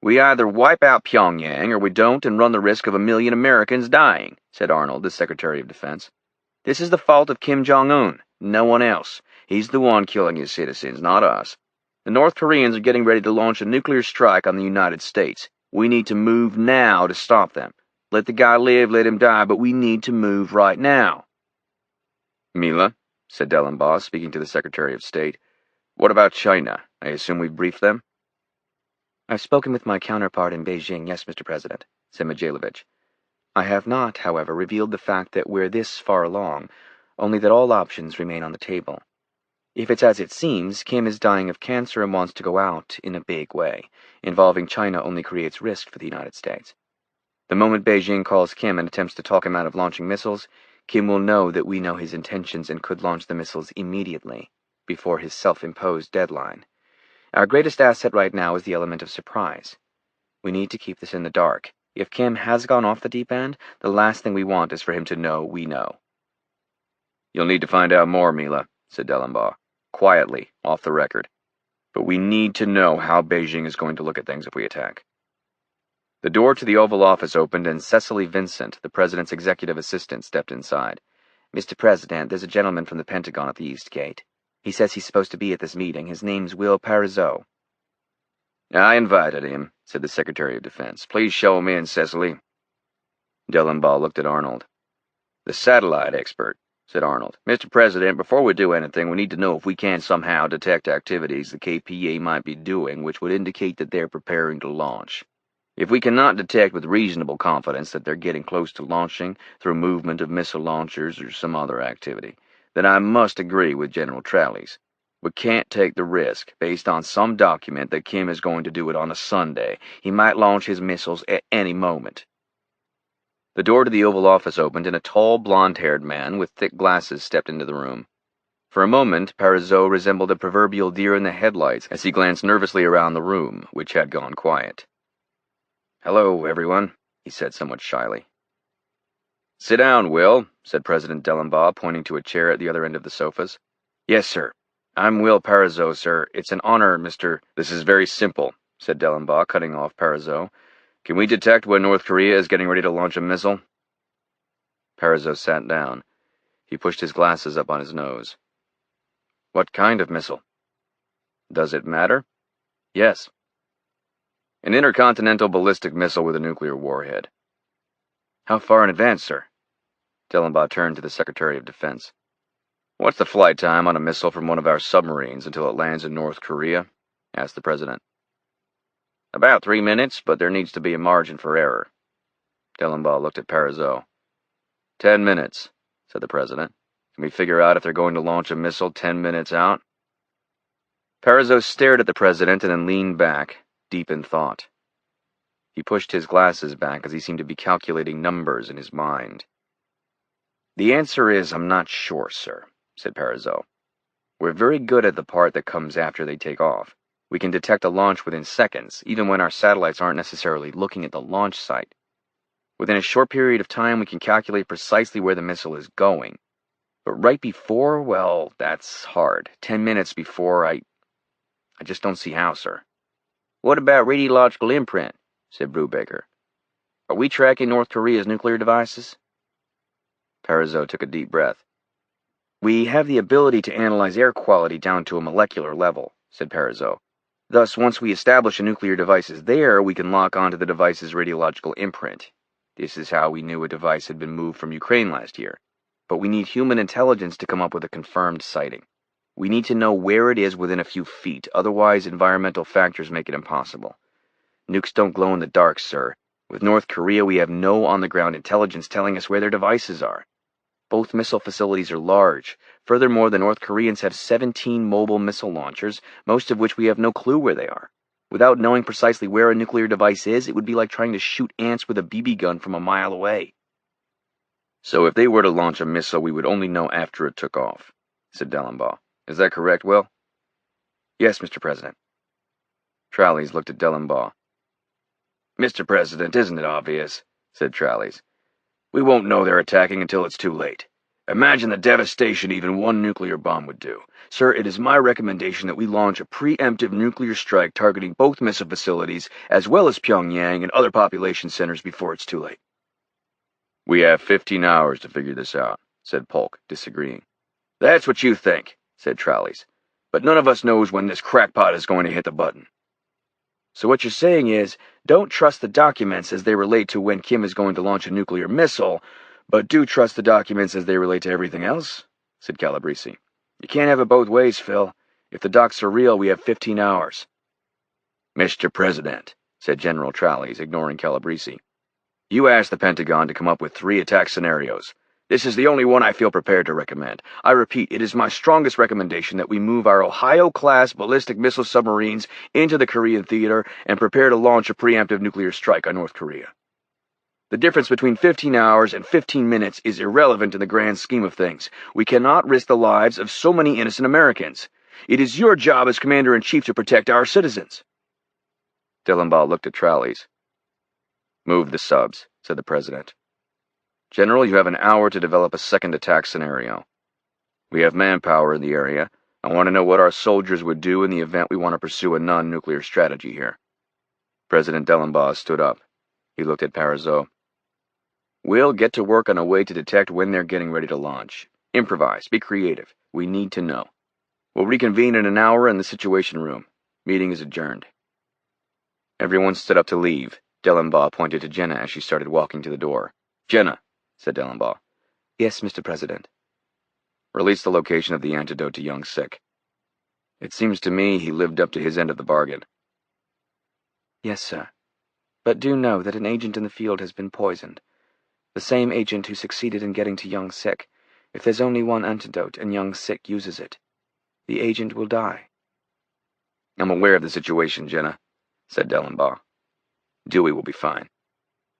"We either wipe out Pyongyang or we don't and run the risk of 1,000,000 Americans dying," said Arnold, the Secretary of Defense. "This is the fault of Kim Jong-un, no one else. He's the one killing his citizens, not us. The North Koreans are getting ready to launch a nuclear strike on the United States. We need to move now to stop them. Let the guy live, let him die, but we need to move right now." "Mila," said Dellenbaugh, speaking to the Secretary of State, "what about China? I assume we've briefed them?" "I've spoken with my counterpart in Beijing, yes, Mr. President," said Mijailovich. "I have not, however, revealed the fact that we're this far along, only that all options remain on the table. If it's as it seems, Kim is dying of cancer and wants to go out in a big way. Involving China only creates risk for the United States. The moment Beijing calls Kim and attempts to talk him out of launching missiles, Kim will know that we know his intentions and could launch the missiles immediately, before his self-imposed deadline. Our greatest asset right now is the element of surprise. We need to keep this in the dark. If Kim has gone off the deep end, the last thing we want is for him to know we know." "You'll need to find out more, Mila," said Dellenbaugh. "Quietly, off the record. But we need to know how Beijing is going to look at things if we attack." The door to the Oval Office opened and Cecily Vincent, the President's executive assistant, stepped inside. "Mr. President, there's a gentleman from the Pentagon at the East Gate. He says he's supposed to be at this meeting. His name's Will Parizot." "I invited him," said the Secretary of Defense. "Please show him in, Cecily." Dellenbaugh looked at Arnold. "The satellite expert," said Arnold. "Mr. President, before we do anything, we need to know if we can somehow detect activities the KPA might be doing which would indicate that they're preparing to launch. If we cannot detect with reasonable confidence that they're getting close to launching through movement of missile launchers or some other activity, then I must agree with General Tralles. We can't take the risk, based on some document, that Kim is going to do it on a Sunday. He might launch his missiles at any moment." The door to the Oval Office opened, and a tall, blond-haired man with thick glasses stepped into the room. For a moment, Parizot resembled a proverbial deer in the headlights as he glanced nervously around the room, which had gone quiet. "Hello, everyone," he said somewhat shyly. "Sit down, Will," said President Dellenbaugh, pointing to a chair at the other end of the sofas. "Yes, sir. I'm Will Parizot, sir. It's an honor, Mr. "This is very simple," said Dellenbaugh, cutting off Parizot. "Can we detect when North Korea is getting ready to launch a missile?" Parizot sat down. He pushed his glasses up on his nose. "What kind of missile?" "Does it matter?" "Yes." "An intercontinental ballistic missile with a nuclear warhead." "How far in advance, sir?" Dellenbaugh turned to the Secretary of Defense. "What's the flight time on a missile from one of our submarines until it lands in North Korea?" asked the President. "About 3 minutes, but there needs to be a margin for error." Dellenbaugh looked at Parizot. 10 minutes, said the President. "Can we figure out if they're going to launch a missile 10 minutes out?" Parizot stared at the President and then leaned back, deep in thought. He pushed his glasses back as he seemed to be calculating numbers in his mind. "The answer is, I'm not sure, sir," said Parizot. "We're very good at the part that comes after they take off. We can detect a launch within seconds, even when our satellites aren't necessarily looking at the launch site. Within a short period of time, we can calculate precisely where the missile is going. But right before, well, that's hard. 10 minutes before, I just don't see how, sir." "What about radiological imprint?" said Brubaker. "Are we tracking North Korea's nuclear devices?" Parizot took a deep breath. "We have the ability to analyze air quality down to a molecular level," said Parizot. "Thus, once we establish a nuclear device is there, we can lock onto the device's radiological imprint. This is how we knew a device had been moved from Ukraine last year. But we need human intelligence to come up with a confirmed sighting. We need to know where it is within a few feet, otherwise environmental factors make it impossible. Nukes don't glow in the dark, sir. With North Korea, we have no on-the-ground intelligence telling us where their devices are. Both missile facilities are large. Furthermore, the North Koreans have 17 mobile missile launchers, most of which we have no clue where they are. Without knowing precisely where a nuclear device is, it would be like trying to shoot ants with a BB gun from a mile away." "So if they were to launch a missile, we would only know after it took off," said Dellenbaugh. "Is that correct, Will?" "Yes, Mr. President." Trallies looked at Dellenbaugh. "Mr. President, isn't it obvious?" said Trallies. "We won't know they're attacking until it's too late. Imagine the devastation even one nuclear bomb would do. Sir, it is my recommendation that we launch a preemptive nuclear strike targeting both missile facilities, as well as Pyongyang and other population centers before it's too late." "We have 15 hours to figure this out," said Polk, disagreeing. "That's what you think," said Trallies. "But none of us knows when this crackpot is going to hit the button." "So what you're saying is, don't trust the documents as they relate to when Kim is going to launch a nuclear missile, but do trust the documents as they relate to everything else?" said Calabrese. "You can't have it both ways, Phil. If the docs are real, we have 15 hours. "Mr. President," said General Trallies, ignoring Calabrese, "you asked the Pentagon to come up with 3 attack scenarios. This is the only one I feel prepared to recommend. I repeat, it is my strongest recommendation that we move our Ohio-class ballistic missile submarines into the Korean theater and prepare to launch a preemptive nuclear strike on North Korea. The difference between 15 hours and 15 minutes is irrelevant in the grand scheme of things. We cannot risk the lives of so many innocent Americans. It is your job as Commander-in-Chief to protect our citizens." Dellenbaugh looked at Trallies. "Move the subs," said the President. "General, you have an hour to develop a second attack scenario. We have manpower in the area. I want to know what our soldiers would do in the event we want to pursue a non-nuclear strategy here." President Dellenbaugh stood up. He looked at Parisot. "We'll get to work on a way to detect when they're getting ready to launch. Improvise. Be creative. We need to know. We'll reconvene in an hour in the Situation Room. Meeting is adjourned." Everyone stood up to leave. Dellenbaugh pointed to Jenna as she started walking to the door. "Jenna," said Dellenbaugh. "Yes, Mr. President." "Release the location of the antidote to Young Sick. It seems to me he lived up to his end of the bargain." "Yes, sir. But do know that an agent in the field has been poisoned. The same agent who succeeded in getting to Young Sick. If there's only one antidote and Young Sick uses it, the agent will die." "I'm aware of the situation, Jenna," said Dellenbaugh. "Dewey will be fine.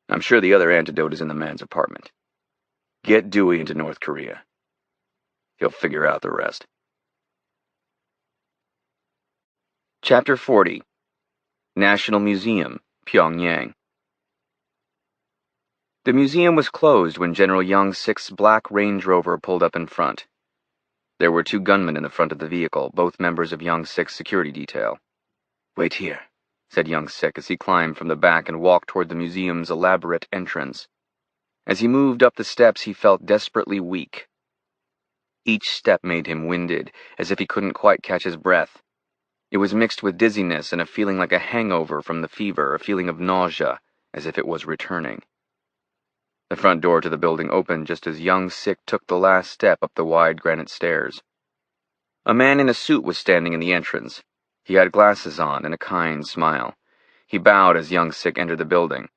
I'm sure the other antidote is in the man's apartment. Get Dewey into North Korea. He'll figure out the rest." Chapter 40. National Museum, Pyongyang. The museum was closed when General Young Sik's black Range Rover pulled up in front. There were 2 gunmen in the front of the vehicle, both members of Young Sik's security detail. "Wait here," said Young Sik as he climbed from the back and walked toward the museum's elaborate entrance. As he moved up the steps, he felt desperately weak. Each step made him winded, as if he couldn't quite catch his breath. It was mixed with dizziness and a feeling like a hangover from the fever, a feeling of nausea, as if it was returning. The front door to the building opened just as Young Sik took the last step up the wide granite stairs. A man in a suit was standing in the entrance. He had glasses on and a kind smile. He bowed as Young Sik entered the building.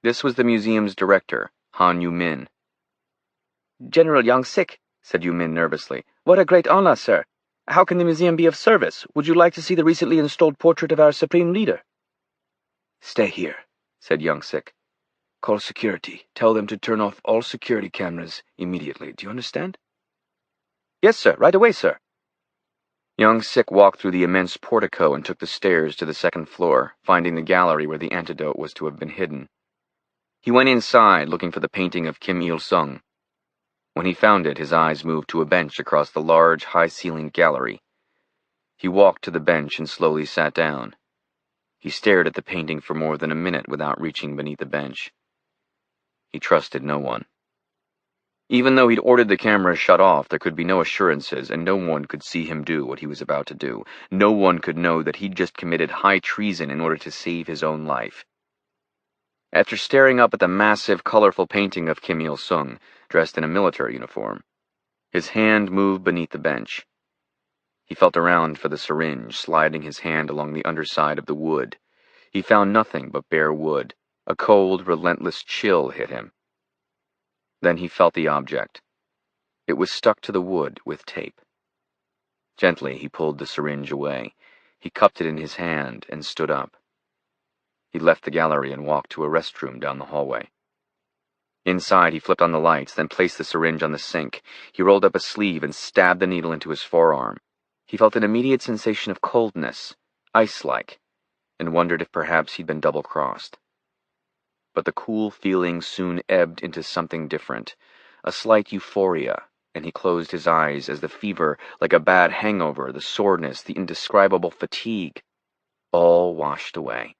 This was the museum's director, Han Yu-min. "General Young Sik," said Yu-min nervously. "What a great honor, sir. How can the museum be of service? Would you like to see the recently installed portrait of our supreme leader?" "Stay here," said Young Sik. "Call security. Tell them to turn off all security cameras immediately. Do you understand?" "Yes, sir. Right away, sir." Young Sik walked through the immense portico and took the stairs to the 2nd floor, finding the gallery where the antidote was to have been hidden. He went inside, looking for the painting of Kim Il-sung. When he found it, his eyes moved to a bench across the large, high-ceilinged gallery. He walked to the bench and slowly sat down. He stared at the painting for more than a minute without reaching beneath the bench. He trusted no one. Even though he'd ordered the cameras shut off, there could be no assurances, and no one could see him do what he was about to do. No one could know that he'd just committed high treason in order to save his own life. After staring up at the massive, colorful painting of Kim Il-sung, dressed in a military uniform, his hand moved beneath the bench. He felt around for the syringe, sliding his hand along the underside of the wood. He found nothing but bare wood. A cold, relentless chill hit him. Then he felt the object. It was stuck to the wood with tape. Gently, he pulled the syringe away. He cupped it in his hand and stood up. He left the gallery and walked to a restroom down the hallway. Inside, he flipped on the lights, then placed the syringe on the sink. He rolled up a sleeve and stabbed the needle into his forearm. He felt an immediate sensation of coldness, ice-like. and wondered if perhaps he'd been double-crossed. But the cool feeling soon ebbed into something different, a slight euphoria, and he closed his eyes as the fever, like a bad hangover, the soreness, the indescribable fatigue, all washed away.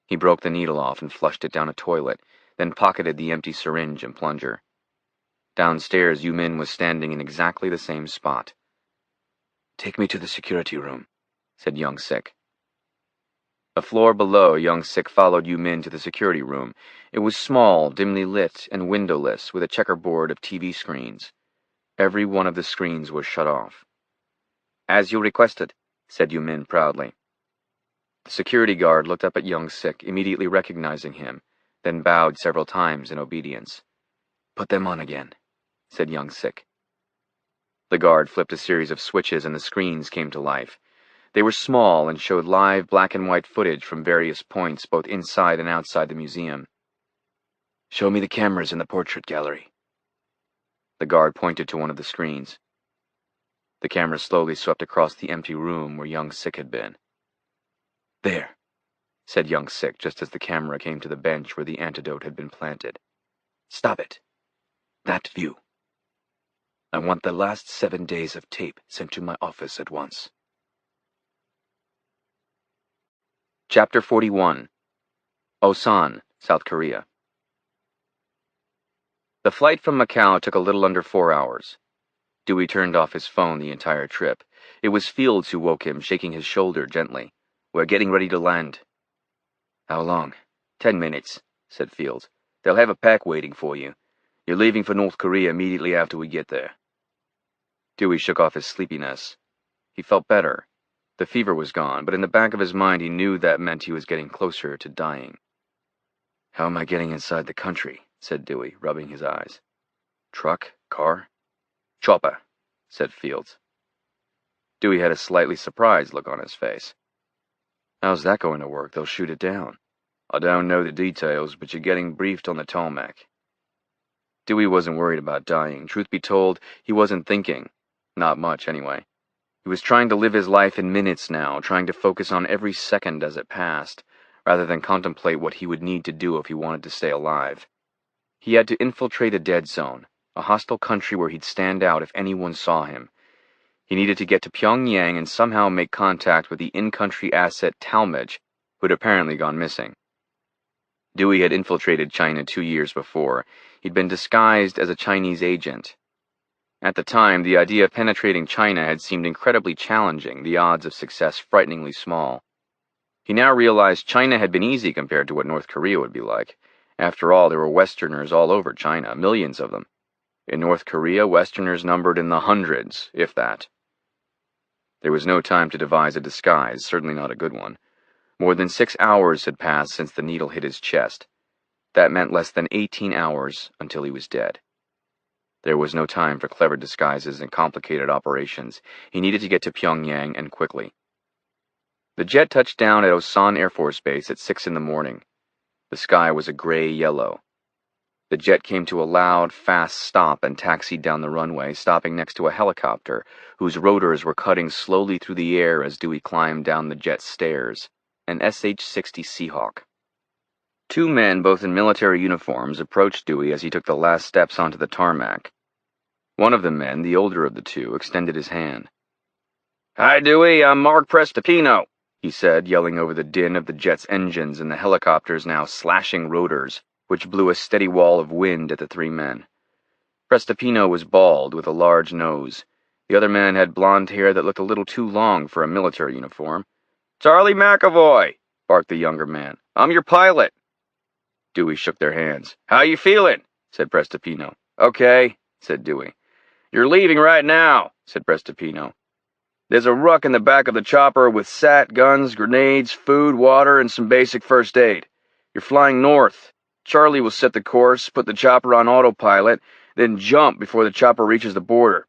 He broke the needle off and flushed it down a toilet, then pocketed the empty syringe and plunger. Downstairs, Yu-min was standing in exactly the same spot. "Take me to the security room," said Young-sik. A floor below, Young-sik followed Yu-min to the security room. It was small, dimly lit, and windowless, with a checkerboard of TV screens. Every one of the screens was shut off. "As you requested," said Yu-min proudly. The security guard looked up at Young-sik, immediately recognizing him, then bowed several times in obedience. "Put them on again," said Young-sik. The guard flipped a series of switches and the screens came to life. They were small and showed live black and white footage from various points both inside and outside the museum. "Show me the cameras in the portrait gallery." The guard pointed to one of the screens. The camera slowly swept across the empty room where Young-sik had been. "There," said Young-sik just as the camera came to the bench where the antidote had been planted. "Stop it. That view. I want the last 7 days of tape sent to my office at once." Chapter 41. Osan, South Korea. The flight from Macau took a little under 4 hours. Dewey turned off his phone the entire trip. It was Fields who woke him, shaking his shoulder gently. "We're getting ready to land." "How long?" 10 minutes, said Fields. "They'll have a pack waiting for you. You're leaving for North Korea immediately after we get there." Dewey shook off his sleepiness. He felt better. The fever was gone, but in the back of his mind he knew that meant he was getting closer to dying. "How am I getting inside the country?" said Dewey, rubbing his eyes. "Truck? Car?" "Chopper," said Fields. Dewey had a slightly surprised look on his face. "How's that going to work? They'll shoot it down." "I don't know the details, but you're getting briefed on the tarmac." Dewey wasn't worried about dying. Truth be told, he wasn't thinking. Not much, anyway. He was trying to live his life in minutes now, trying to focus on every second as it passed, rather than contemplate what he would need to do if he wanted to stay alive. He had to infiltrate a dead zone, a hostile country where he'd stand out if anyone saw him. He needed to get to Pyongyang and somehow make contact with the in-country asset Talmadge, who'd apparently gone missing. Dewey had infiltrated China 2 years before. He'd been disguised as a Chinese agent. At the time, the idea of penetrating China had seemed incredibly challenging, the odds of success frighteningly small. He now realized China had been easy compared to what North Korea would be like. After all, there were Westerners all over China, millions of them. In North Korea, Westerners numbered in the hundreds, if that. There was no time to devise a disguise, certainly not a good one. More than 6 hours had passed since the needle hit his chest. That meant less than 18 hours until he was dead. There was no time for clever disguises and complicated operations. He needed to get to Pyongyang, and quickly. The jet touched down at Osan Air Force Base at 6 in the morning. The sky was a gray-yellow. The jet came to a loud, fast stop and taxied down the runway, stopping next to a helicopter, whose rotors were cutting slowly through the air as Dewey climbed down the jet's stairs, an SH-60 Seahawk. 2 men, both in military uniforms, approached Dewey as he took the last steps onto the tarmac. One of the men, the older of the two, extended his hand. "Hi, Dewey, I'm Mark Prestapino," he said, yelling over the din of the jet's engines and the helicopter's now slashing rotors, which blew a steady wall of wind at the 3 men. Prestapino was bald, with a large nose. The other man had blonde hair that looked a little too long for a military uniform. "Charlie McAvoy," barked the younger man. "I'm your pilot." Dewey shook their hands. "How you feeling?" said Prestapino. "Okay," said Dewey. "You're leaving right now," said Prestapino. "There's a ruck in the back of the chopper with SAT, guns, grenades, food, water, and some basic first aid. You're flying north. Charlie will set the course, put the chopper on autopilot, then jump before the chopper reaches the border.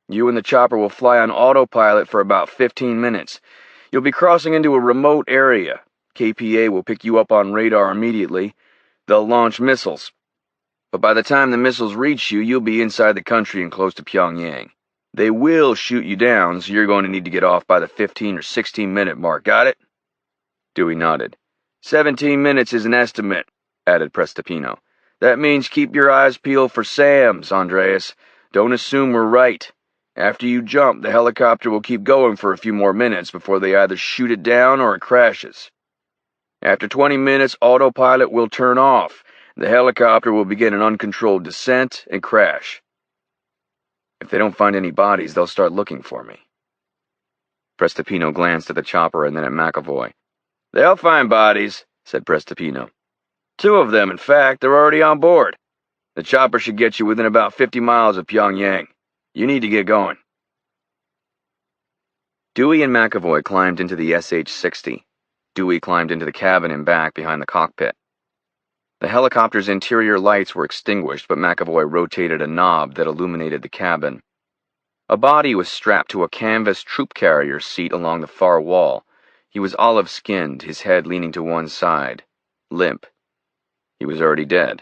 You and the chopper will fly on autopilot for about 15 minutes. You'll be crossing into a remote area. KPA will pick you up on radar immediately. They'll launch missiles. But by the time the missiles reach you, you'll be inside the country and close to Pyongyang. They will shoot you down, so you're going to need to get off by the 15 or 16 minute mark. Got it?" Dewey nodded. 17 minutes is an estimate, added Prestipino. That means keep your eyes peeled for SAMs, Andreas. Don't assume we're right. After you jump, the helicopter will keep going for a few more minutes before they either shoot it down or it crashes. After 20 minutes, autopilot will turn off. The helicopter will begin an uncontrolled descent and crash. If they don't find any bodies, they'll start looking for me. Prestipino glanced at the chopper and then at McAvoy. They'll find bodies, said Prestipino. 2 of them, in fact, they're already on board. The chopper should get you within about 50 miles of Pyongyang. You need to get going. Dewey and McAvoy climbed into the SH-60. Dewey climbed into the cabin and back behind the cockpit. The helicopter's interior lights were extinguished, but McAvoy rotated a knob that illuminated the cabin. A body was strapped to a canvas troop carrier seat along the far wall. He was olive-skinned, his head leaning to one side, limp. He was already dead.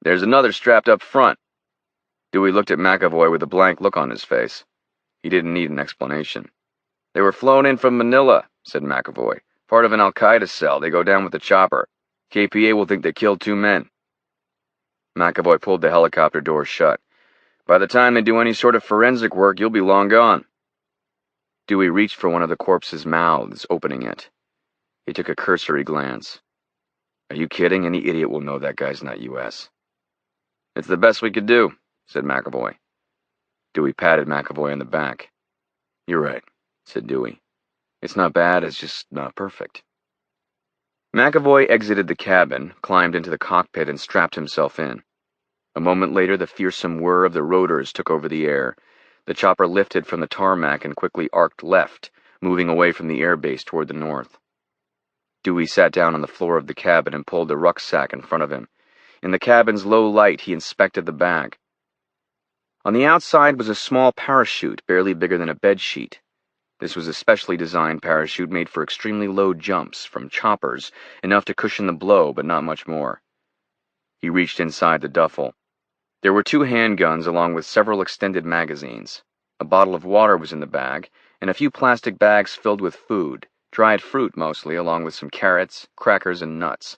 There's another strapped up front. Dewey looked at McAvoy with a blank look on his face. He didn't need an explanation. They were flown in from Manila, said McAvoy. Part of an Al-Qaeda cell. They go down with the chopper. KPA will think they killed 2 men. McAvoy pulled the helicopter door shut. By the time they do any sort of forensic work, you'll be long gone. Dewey reached for one of the corpse's mouths, opening it. He took a cursory glance. Are you kidding? Any idiot will know that guy's not U.S. It's the best we could do, said McAvoy. Dewey patted McAvoy on the back. You're right, said Dewey. It's not bad, it's just not perfect. McAvoy exited the cabin, climbed into the cockpit, and strapped himself in. A moment later, the fearsome whir of the rotors took over the air. The chopper lifted from the tarmac and quickly arced left, moving away from the airbase toward the north. Dewey sat down on the floor of the cabin and pulled the rucksack in front of him. In the cabin's low light, he inspected the bag. On the outside was a small parachute, barely bigger than a bedsheet. This was a specially designed parachute made for extremely low jumps from choppers, enough to cushion the blow, but not much more. He reached inside the duffel. There were 2 handguns along with several extended magazines. A bottle of water was in the bag, and a few plastic bags filled with food, dried fruit mostly, along with some carrots, crackers, and nuts.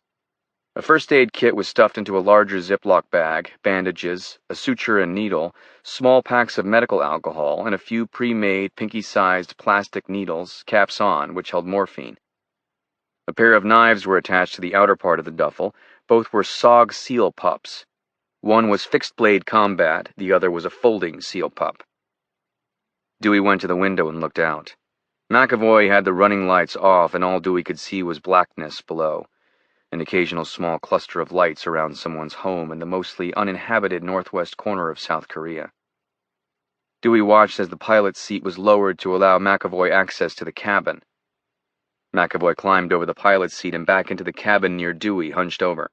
A first aid kit was stuffed into a larger Ziploc bag, bandages, a suture and needle, small packs of medical alcohol, and a few pre-made, pinky-sized plastic needles, caps on, which held morphine. A pair of knives were attached to the outer part of the duffel. Both were SOG seal pups. One was fixed-blade combat, the other was a folding seal pup. Dewey went to the window and looked out. McAvoy had the running lights off, and all Dewey could see was blackness below. An occasional small cluster of lights around someone's home in the mostly uninhabited northwest corner of South Korea. Dewey watched as the pilot's seat was lowered to allow McAvoy access to the cabin. McAvoy climbed over the pilot's seat and back into the cabin near Dewey, hunched over.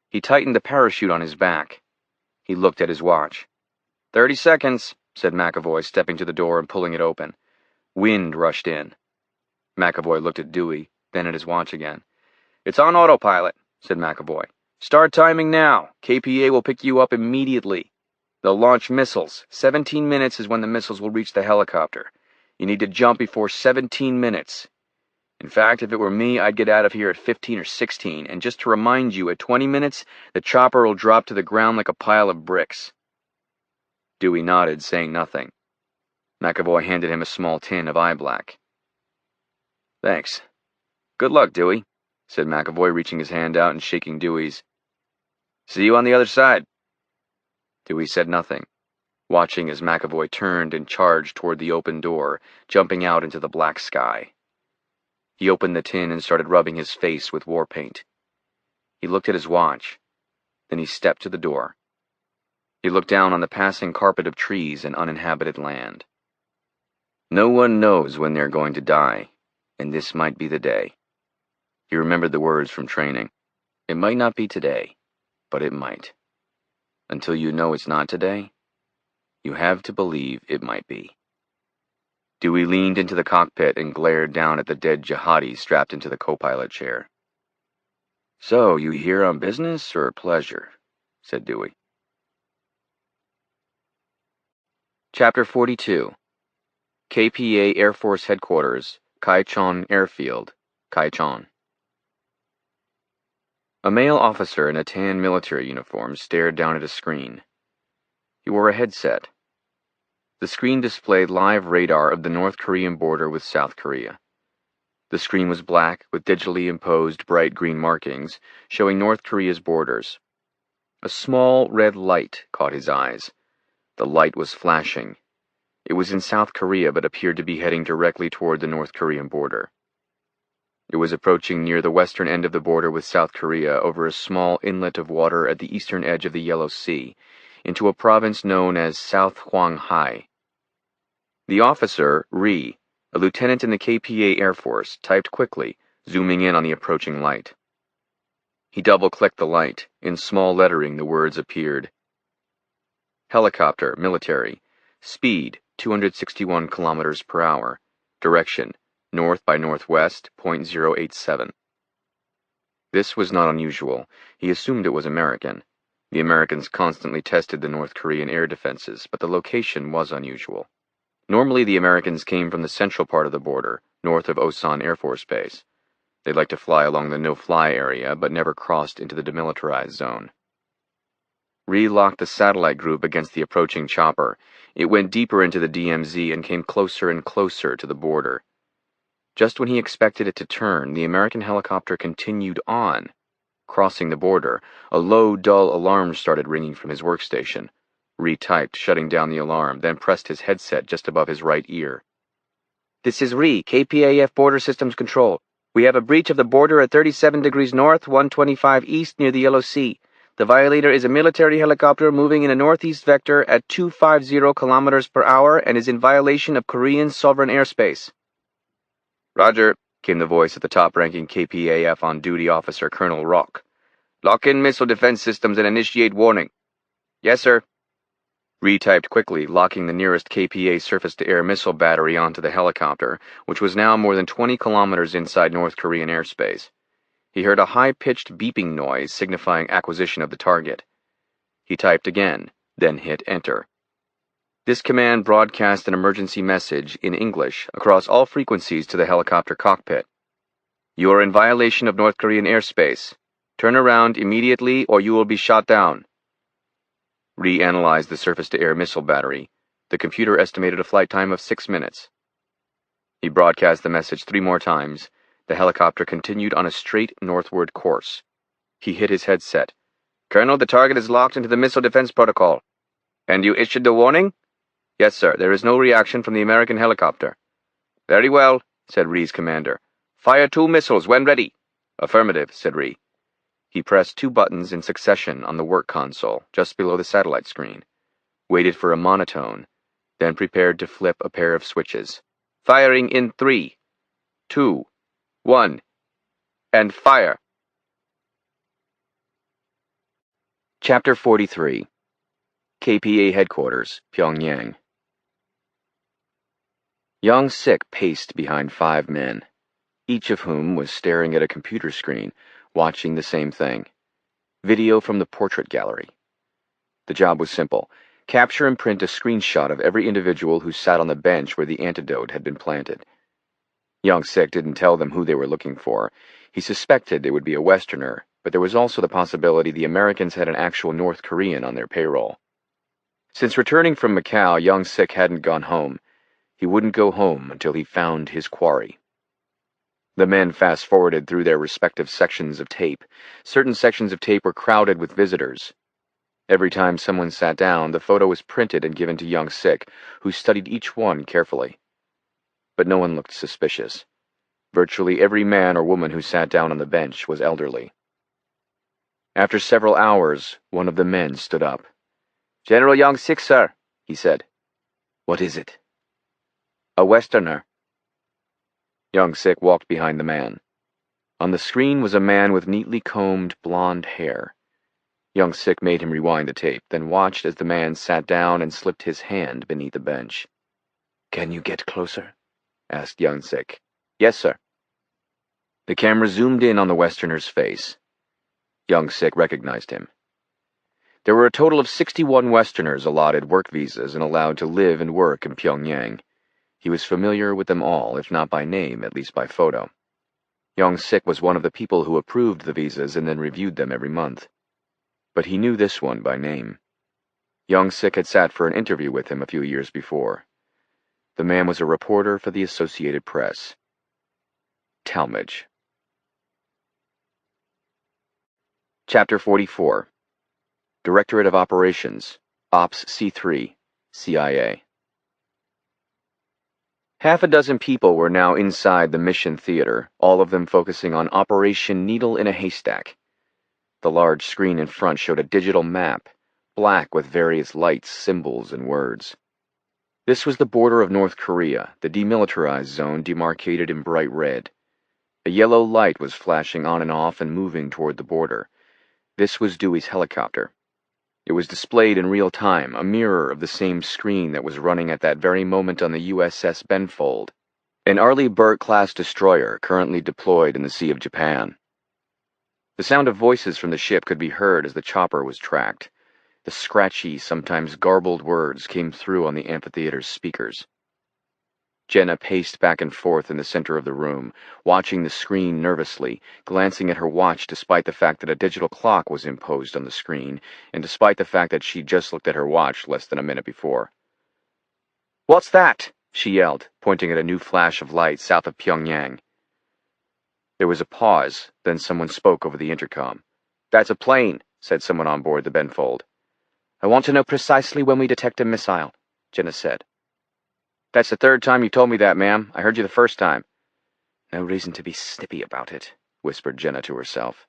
He tightened the parachute on his back. He looked at his watch. 30 seconds, said McAvoy, stepping to the door and pulling it open. Wind rushed in. McAvoy looked at Dewey, then at his watch again. It's on autopilot, said McAvoy. Start timing now. KPA will pick you up immediately. They'll launch missiles. 17 minutes is when the missiles will reach the helicopter. You need to jump before 17 minutes. In fact, if it were me, I'd get out of here at 15 or 16, and just to remind you, at 20 minutes, the chopper will drop to the ground like a pile of bricks. Dewey nodded, saying nothing. McAvoy handed him a small tin of eye black. Thanks. Good luck, Dewey, said McAvoy, reaching his hand out and shaking Dewey's. See you on the other side. Dewey said nothing, watching as McAvoy turned and charged toward the open door, jumping out into the black sky. He opened the tin and started rubbing his face with war paint. He looked at his watch. Then he stepped to the door. He looked down on the passing carpet of trees and uninhabited land. No one knows when they're going to die, and this might be the day. He remembered the words from training. It might not be today, but it might. Until you know it's not today, you have to believe it might be. Dewey leaned into the cockpit and glared down at the dead jihadi strapped into the co-pilot chair. So, you here on business or pleasure? Said Dewey. Chapter 42. KPA Air Force Headquarters, Kaichon Airfield, Kai-chan. A male officer in a tan military uniform stared down at a screen. He wore a headset. The screen displayed live radar of the North Korean border with South Korea. The screen was black with digitally imposed bright green markings showing North Korea's borders. A small red light caught his eyes. The light was flashing. It was in South Korea but appeared to be heading directly toward the North Korean border. It was approaching near the western end of the border with South Korea over a small inlet of water at the eastern edge of the Yellow Sea, into a province known as South Hwang-hai. The officer, Ri, a lieutenant in the KPA Air Force, typed quickly, zooming in on the approaching light. He double-clicked the light. In small lettering, the words appeared. Helicopter, military. Speed, 261 kilometers per hour. Direction, north by northwest, 0.087. This was not unusual. He assumed it was American. The Americans constantly tested the North Korean air defenses, but the location was unusual. Normally the Americans came from the central part of the border, north of Osan Air Force Base. They liked to fly along the no-fly area, but never crossed into the demilitarized zone. Ri locked the satellite group against the approaching chopper. It went deeper into the DMZ and came closer and closer to the border. Just when he expected it to turn, the American helicopter continued on. Crossing the border, a low, dull alarm started ringing from his workstation. Ri typed, shutting down the alarm, then pressed his headset just above his right ear. This is Ri, KPAF Border Systems Control. We have a breach of the border at 37 degrees north, 125 east near the Yellow Sea. The violator is a military helicopter moving in a northeast vector at 250 kilometers per hour and is in violation of Korean sovereign airspace. Roger, came the voice of the top-ranking KPAF on-duty officer, Colonel Rock. Lock in missile defense systems and initiate warning. Yes, sir. Ri typed quickly, locking the nearest KPA surface-to-air missile battery onto the helicopter, which was now more than 20 kilometers inside North Korean airspace. He heard a high-pitched beeping noise signifying acquisition of the target. He typed again, then hit Enter. This command broadcast an emergency message in English across all frequencies to the helicopter cockpit. You are in violation of North Korean airspace. Turn around immediately or you will be shot down. Ri analyzed the surface-to-air missile battery. The computer estimated a flight time of 6 minutes. He broadcast the message 3 more times. The helicopter continued on a straight northward course. He hit his headset. Colonel, the target is locked into the missile defense protocol. And you issued the warning? Yes, sir. There is no reaction from the American helicopter. Very well, said Ri's commander. Fire 2 missiles when ready. Affirmative, said Ri. He pressed 2 buttons in succession on the work console, just below the satellite screen, waited for a monotone, then prepared to flip a pair of switches. Firing in 3, 2, 1, and fire. Chapter 43. KPA Headquarters, Pyongyang. Young Sik paced behind 5 men, each of whom was staring at a computer screen, watching the same thing. Video from the portrait gallery. The job was simple. Capture and print a screenshot of every individual who sat on the bench where the antidote had been planted. Young Sik didn't tell them who they were looking for. He suspected it would be a Westerner, but there was also the possibility the Americans had an actual North Korean on their payroll. Since returning from Macau, Young Sik hadn't gone home. He wouldn't go home until he found his quarry. The men fast-forwarded through their respective sections of tape. Certain sections of tape were crowded with visitors. Every time someone sat down, the photo was printed and given to Young Sik, who studied each one carefully. But no one looked suspicious. Virtually every man or woman who sat down on the bench was elderly. After several hours, one of the men stood up. General Young Sik, sir, he said. What is it? A Westerner. Young Sik walked behind the man. On the screen was a man with neatly combed blonde hair. Young Sik made him rewind the tape, then watched as the man sat down and slipped his hand beneath the bench. Can you get closer? Asked Young Sik. Yes, sir. The camera zoomed in on the Westerner's face. Young Sik recognized him. There were a total of 61 Westerners allotted work visas and allowed to live and work in Pyongyang. He was familiar with them all, if not by name, at least by photo. Young-sik was one of the people who approved the visas and then reviewed them every month. But he knew this one by name. Young-sik had sat for an interview with him a few years before. The man was a reporter for the Associated Press. Talmadge. Chapter 44. Directorate of Operations, Ops C3, CIA. Half a dozen people were now inside the Mission Theater, all of them focusing on Operation Needle in a Haystack. The large screen in front showed a digital map, black with various lights, symbols, and words. This was the border of North Korea, the demilitarized zone demarcated in bright red. A yellow light was flashing on and off and moving toward the border. This was Dewey's helicopter. It was displayed in real time, a mirror of the same screen that was running at that very moment on the USS Benfold, an Arleigh Burke-class destroyer currently deployed in the Sea of Japan. The sound of voices from the ship could be heard as the chopper was tracked. The scratchy, sometimes garbled words came through on the amphitheater's speakers. Jenna paced back and forth in the center of the room, watching the screen nervously, glancing at her watch despite the fact that a digital clock was imposed on the screen, and despite the fact that she'd just looked at her watch less than a minute before. "What's that?" she yelled, pointing at a new flash of light south of Pyongyang. There was a pause, then someone spoke over the intercom. "That's a plane," said someone on board the Benfold. "I want to know precisely when we detect a missile," Jenna said. "That's the third time you've told me that, ma'am. I heard you the first time." "No reason to be snippy about it," whispered Jenna to herself.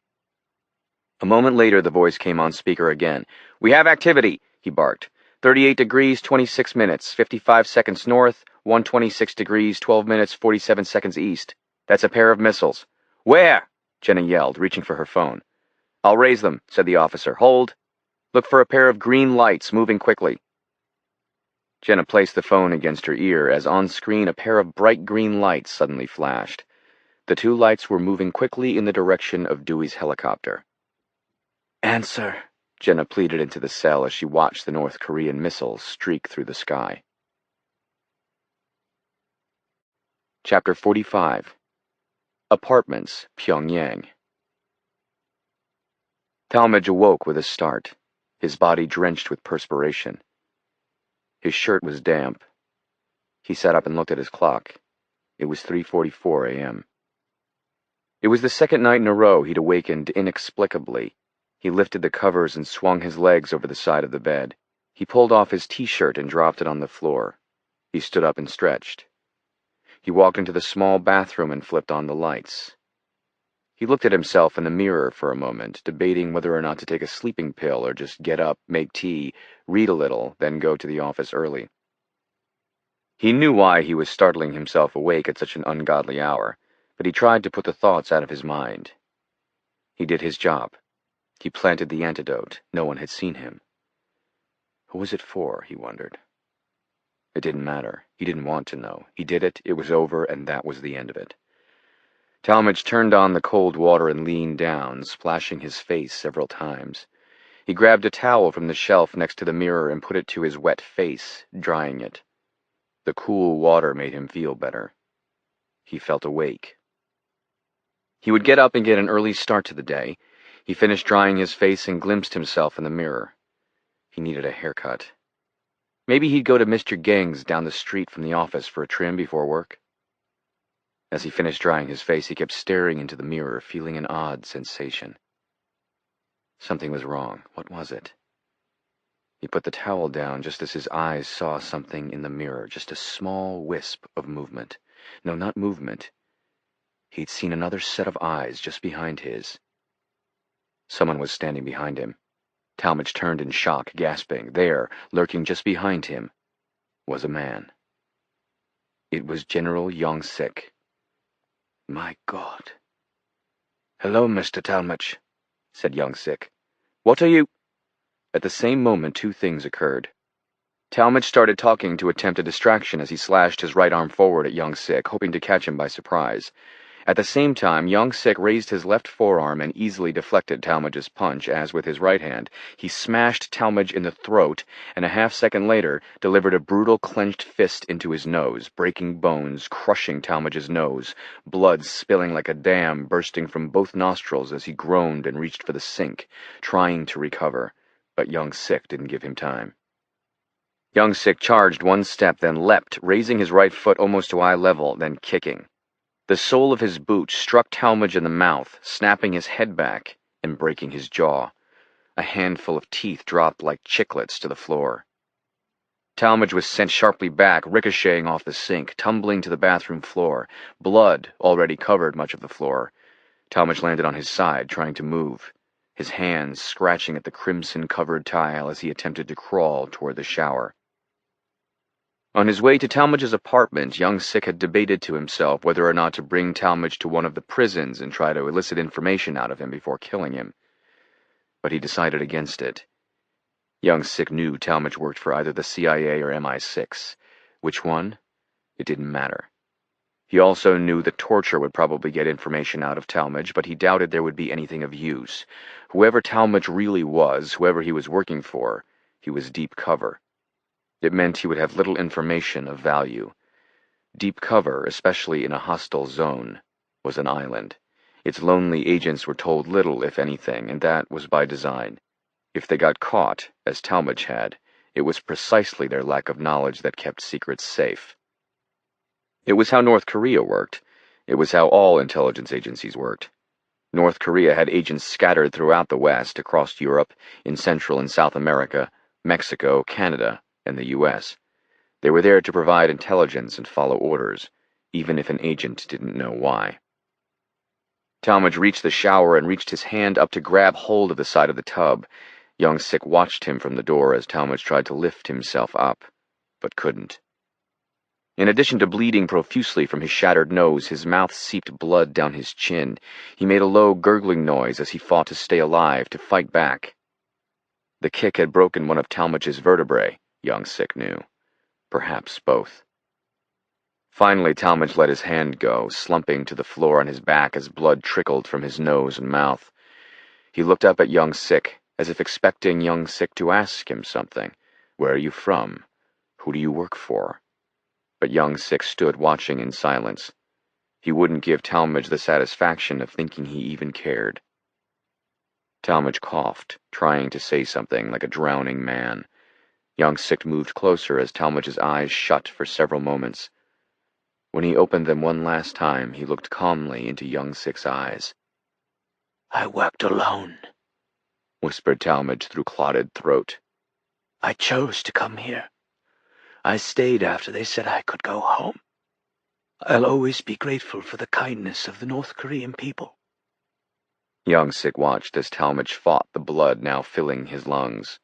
A moment later, the voice came on speaker again. "We have activity," he barked. 38 degrees, 26 minutes, 55 seconds north, 126 degrees, 12 minutes, 47 seconds east. That's a pair of missiles. "Where?" Jenna yelled, reaching for her phone. "I'll raise them," said the officer. "Hold. Look for a pair of green lights moving quickly." Jenna placed the phone against her ear as on screen a pair of bright green lights suddenly flashed. The two lights were moving quickly in the direction of Dewey's helicopter. "Answer," Jenna pleaded into the cell as she watched the North Korean missiles streak through the sky. Chapter 45. Apartments, Pyongyang. Talmadge awoke with a start, his body drenched with perspiration. His shirt was damp. He sat up and looked at his clock. It was 3:44 a.m. It was the second night in a row he'd awakened inexplicably. He lifted the covers and swung his legs over the side of the bed. He pulled off his t-shirt and dropped it on the floor. He stood up and stretched. He walked into the small bathroom and flipped on the lights. He looked at himself in the mirror for a moment, debating whether or not to take a sleeping pill or just get up, make tea, read a little, then go to the office early. He knew why he was startling himself awake at such an ungodly hour, but he tried to put the thoughts out of his mind. He did his job. He planted the antidote. No one had seen him. Who was it for, he wondered. It didn't matter. He didn't want to know. He did it, it was over, and that was the end of it. Talmadge turned on the cold water and leaned down, splashing his face several times. He grabbed a towel from the shelf next to the mirror and put it to his wet face, drying it. The cool water made him feel better. He felt awake. He would get up and get an early start to the day. He finished drying his face and glimpsed himself in the mirror. He needed a haircut. Maybe he'd go to Mr. Gang's down the street from the office for a trim before work. As he finished drying his face, he kept staring into the mirror, feeling an odd sensation. Something was wrong. What was it? He put the towel down just as his eyes saw something in the mirror, just a small wisp of movement. No, not movement. He'd seen another set of eyes just behind his. Someone was standing behind him. Talmadge turned in shock, gasping. There, lurking just behind him, was a man. It was General Young-sik. "My God." "Hello, Mr. Talmadge," said Young-sik. "What are you—" At the same moment, two things occurred. Talmadge started talking to attempt a distraction as he slashed his right arm forward at Young-sik, hoping to catch him by surprise. At the same time, Young Sik raised his left forearm and easily deflected Talmadge's punch as, with his right hand, he smashed Talmadge in the throat and a half-second later delivered a brutal clenched fist into his nose, breaking bones, crushing Talmadge's nose, blood spilling like a dam bursting from both nostrils as he groaned and reached for the sink, trying to recover, but Young Sik didn't give him time. Young Sik charged one step, then leapt, raising his right foot almost to eye level, then kicking. The sole of his boot struck Talmadge in the mouth, snapping his head back and breaking his jaw. A handful of teeth dropped like chiclets to the floor. Talmadge was sent sharply back, ricocheting off the sink, tumbling to the bathroom floor. Blood already covered much of the floor. Talmadge landed on his side, trying to move, his hands scratching at the crimson-covered tile as he attempted to crawl toward the shower. On his way to Talmadge's apartment, Young Sik had debated to himself whether or not to bring Talmadge to one of the prisons and try to elicit information out of him before killing him. But he decided against it. Young Sik knew Talmadge worked for either the CIA or MI6. Which one? It didn't matter. He also knew that torture would probably get information out of Talmadge, but he doubted there would be anything of use. Whoever Talmadge really was, whoever he was working for, he was deep cover. It meant he would have little information of value. Deep cover, especially in a hostile zone, was an island. Its lonely agents were told little, if anything, and that was by design. If they got caught, as Talmadge had, it was precisely their lack of knowledge that kept secrets safe. It was how North Korea worked. It was how all intelligence agencies worked. North Korea had agents scattered throughout the West, across Europe, in Central and South America, Mexico, Canada, and the U.S. They were there to provide intelligence and follow orders, even if an agent didn't know why. Talmadge reached the shower and reached his hand up to grab hold of the side of the tub. Young Sik watched him from the door as Talmadge tried to lift himself up, but couldn't. In addition to bleeding profusely from his shattered nose, his mouth seeped blood down his chin. He made a low, gurgling noise as he fought to stay alive, to fight back. The kick had broken one of Talmadge's vertebrae, Young Sik knew. Perhaps both. Finally, Talmadge let his hand go, slumping to the floor on his back as blood trickled from his nose and mouth. He looked up at Young Sik, as if expecting Young Sik to ask him something. Where are you from? Who do you work for? But Young Sik stood watching in silence. He wouldn't give Talmadge the satisfaction of thinking he even cared. Talmadge coughed, trying to say something like a drowning man. Young Sik moved closer as Talmadge's eyes shut for several moments. When he opened them one last time, he looked calmly into Young Sik's eyes. I worked alone, whispered Talmadge through clotted throat. I chose to come here. I stayed after they said I could go home. I'll always be grateful for the kindness of the North Korean people. Young Sik watched as Talmadge fought the blood now filling his lungs.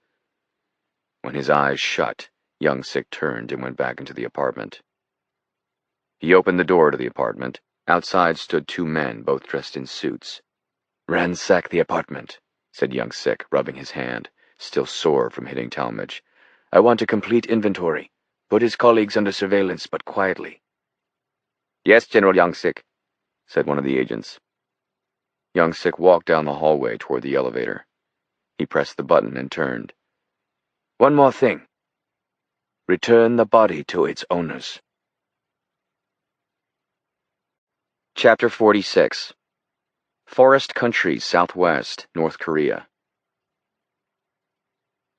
When his eyes shut, Young Sik turned and went back into the apartment. He opened the door to the apartment. Outside stood two men, both dressed in suits. Ransack the apartment, said Young Sik, rubbing his hand, still sore from hitting Talmadge. I want a complete inventory. Put his colleagues under surveillance, but quietly. Yes, General Young Sik, said one of the agents. Young Sik walked down the hallway toward the elevator. He pressed the button and turned. One more thing. Return the body to its owners. Chapter 46. Forest Country, Southwest, North Korea.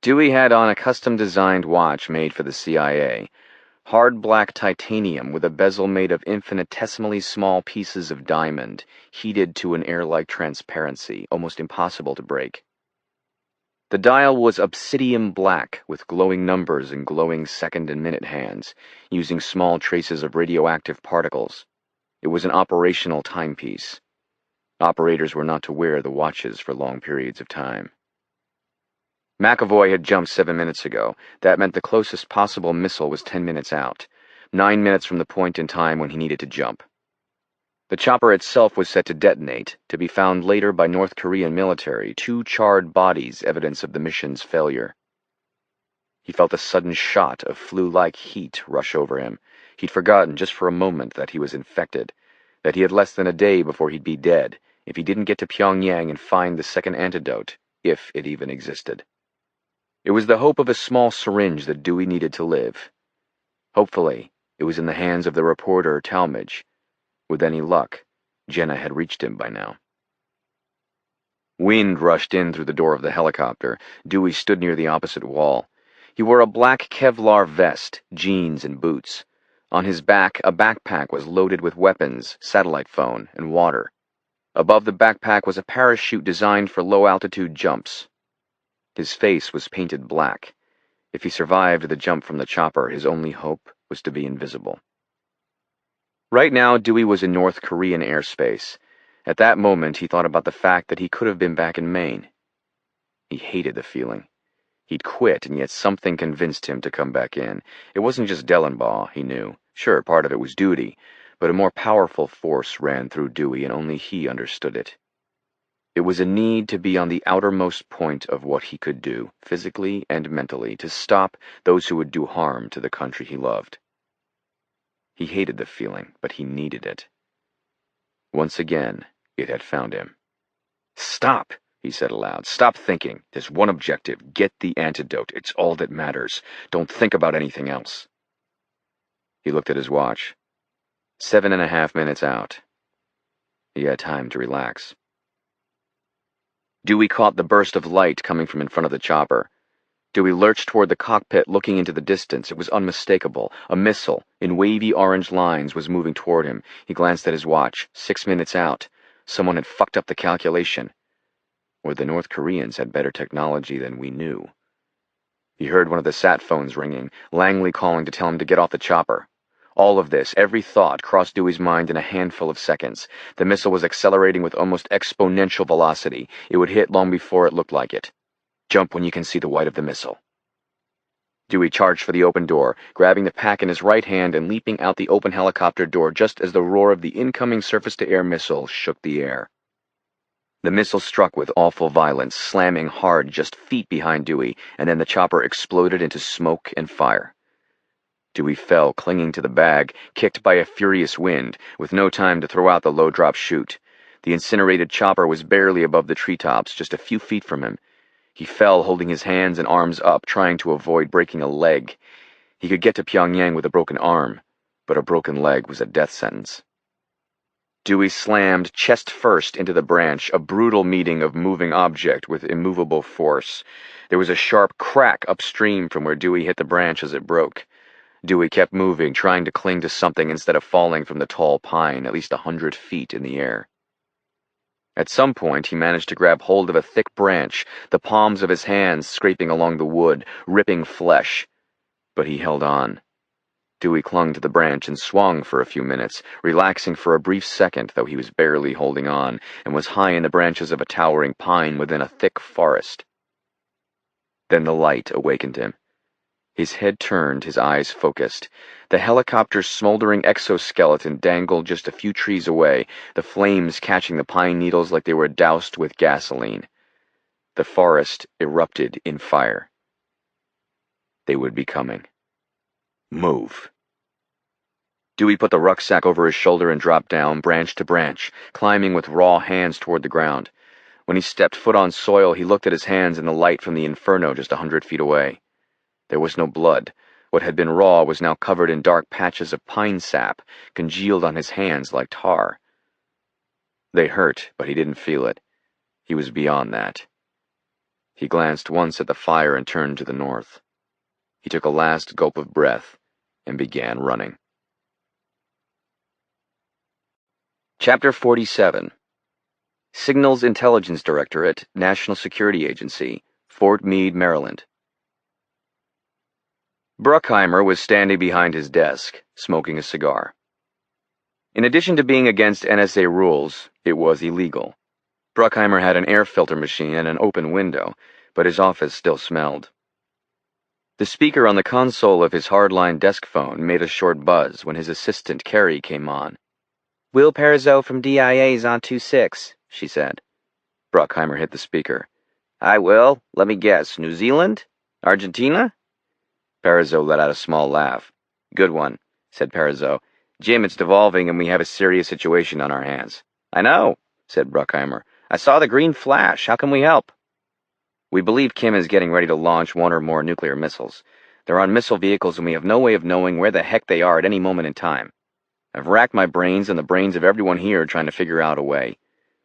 Dewey had on a custom-designed watch made for the CIA, hard black titanium with a bezel made of infinitesimally small pieces of diamond, heated to an air-like transparency, almost impossible to break. The dial was obsidian black, with glowing numbers and glowing second and minute hands, using small traces of radioactive particles. It was an operational timepiece. Operators were not to wear the watches for long periods of time. McAvoy had jumped 7 minutes ago. That meant the closest possible missile was 10 minutes out, 9 minutes from the point in time when he needed to jump. The chopper itself was set to detonate, to be found later by North Korean military, 2 charred bodies, evidence of the mission's failure. He felt a sudden shot of flu-like heat rush over him. He'd forgotten just for a moment that he was infected. that he had less than a day before he'd be dead if he didn't get to Pyongyang and find the second antidote, if it even existed. It was the hope of a small syringe that Dewey needed to live. Hopefully, it was in the hands of the reporter, Talmadge. With any luck, Jenna had reached him by now. Wind rushed in through the door of the helicopter. Dewey stood near the opposite wall. He wore a black Kevlar vest, jeans, and boots. On his back, a backpack was loaded with weapons, satellite phone, and water. Above the backpack was a parachute designed for low-altitude jumps. His face was painted black. If he survived the jump from the chopper, his only hope was to be invisible. Right now, Dewey was in North Korean airspace. At that moment, he thought about the fact that he could have been back in Maine. He hated the feeling. He'd quit, and yet something convinced him to come back in. It wasn't just Dellenbaugh, he knew. Sure, part of it was duty, but a more powerful force ran through Dewey, and only he understood it. It was a need to be on the outermost point of what he could do, physically and mentally, to stop those who would do harm to the country he loved. He hated the feeling, but he needed it. Once again, it had found him. "Stop," he said aloud. "Stop thinking. There's one objective. Get the antidote. It's all that matters. Don't think about anything else." He looked at his watch. 7.5 minutes out. He had time to relax. Dewey caught the burst of light coming from in front of the chopper. Dewey lurched toward the cockpit, looking into the distance. It was unmistakable. A missile, in wavy orange lines, was moving toward him. He glanced at his watch. 6 minutes out. Someone had fucked up the calculation. Or the North Koreans had better technology than we knew. He heard one of the sat phones ringing, Langley calling to tell him to get off the chopper. All of this, every thought, crossed Dewey's mind in a handful of seconds. The missile was accelerating with almost exponential velocity. It would hit long before it looked like it. Jump when you can see the white of the missile. Dewey charged for the open door, grabbing the pack in his right hand and leaping out the open helicopter door just as the roar of the incoming surface-to-air missile shook the air. The missile struck with awful violence, slamming hard just feet behind Dewey, and then the chopper exploded into smoke and fire. Dewey fell, clinging to the bag, kicked by a furious wind, with no time to throw out the low-drop chute. The incinerated chopper was barely above the treetops, just a few feet from him. He fell, holding his hands and arms up, trying to avoid breaking a leg. He could get to Pyongyang with a broken arm, but a broken leg was a death sentence. Dewey slammed chest first into the branch, a brutal meeting of moving object with immovable force. There was a sharp crack upstream from where Dewey hit the branch as it broke. Dewey kept moving, trying to cling to something instead of falling from the tall pine, at least 100 feet in the air. At some point, he managed to grab hold of a thick branch, the palms of his hands scraping along the wood, ripping flesh. But he held on. Dewey clung to the branch and swung for a few minutes, relaxing for a brief second, though he was barely holding on, and was high in the branches of a towering pine within a thick forest. Then the light awakened him. His head turned, his eyes focused. The helicopter's smoldering exoskeleton dangled just a few trees away, the flames catching the pine needles like they were doused with gasoline. The forest erupted in fire. They would be coming. Move. Dewey put the rucksack over his shoulder and dropped down, branch to branch, climbing with raw hands toward the ground. When he stepped foot on soil, he looked at his hands in the light from the inferno just 100 feet away. There was no blood. What had been raw was now covered in dark patches of pine sap, congealed on his hands like tar. They hurt, but he didn't feel it. He was beyond that. He glanced once at the fire and turned to the north. He took a last gulp of breath and began running. Chapter 47. Signals Intelligence Directorate, National Security Agency, Fort Meade, Maryland. Bruckheimer was standing behind his desk, smoking a cigar. In addition to being against NSA rules, it was illegal. Bruckheimer had an air filter machine and an open window, but his office still smelled. The speaker on the console of his hardline desk phone made a short buzz when his assistant, Carrie, came on. "Will Parizeau from DIA's on 2-6, she said. Bruckheimer hit the speaker. "Hi, Will. Let me guess. New Zealand? Argentina?" Parizeau let out a small laugh. "Good one," said Parizeau. Jim, it's devolving and we have a serious situation on our hands. I know, said Bruckheimer. I saw the green flash. How can we help? We believe Kim is getting ready to launch one or more nuclear missiles. They're on missile vehicles and we have no way of knowing where the heck they are at any moment in time. I've racked my brains and the brains of everyone here trying to figure out a way.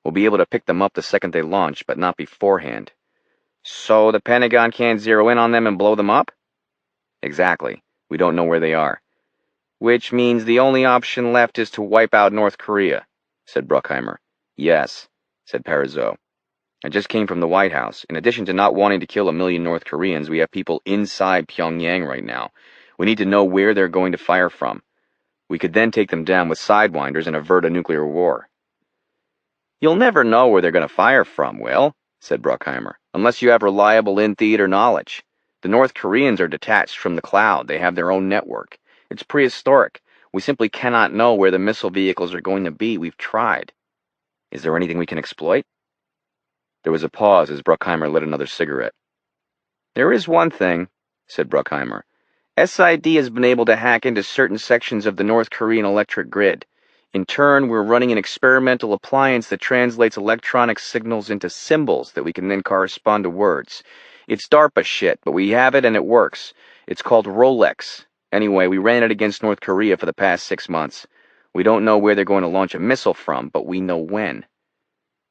We'll be able to pick them up the second they launch, but not beforehand. So the Pentagon can't zero in on them and blow them up? Exactly. We don't know where they are. Which means the only option left is to wipe out North Korea, said Bruckheimer. Yes, said Parizeau. I just came from the White House. In addition to not wanting to kill 1 million North Koreans, we have people inside Pyongyang right now. We need to know where they're going to fire from. We could then take them down with sidewinders and avert a nuclear war. You'll never know where they're going to fire from, Will, said Bruckheimer, unless you have reliable in-theater knowledge. The North Koreans are detached from the cloud. They have their own network. It's prehistoric. We simply cannot know where the missile vehicles are going to be. We've tried. Is there anything we can exploit? There was a pause as Bruckheimer lit another cigarette. There is one thing, said Bruckheimer. SID has been able to hack into certain sections of the North Korean electric grid. In turn, we're running an experimental appliance that translates electronic signals into symbols that we can then correspond to words. It's DARPA shit, but we have it and it works. It's called Rolex. Anyway, we ran it against North Korea for the past 6 months. We don't know where they're going to launch a missile from, but we know when.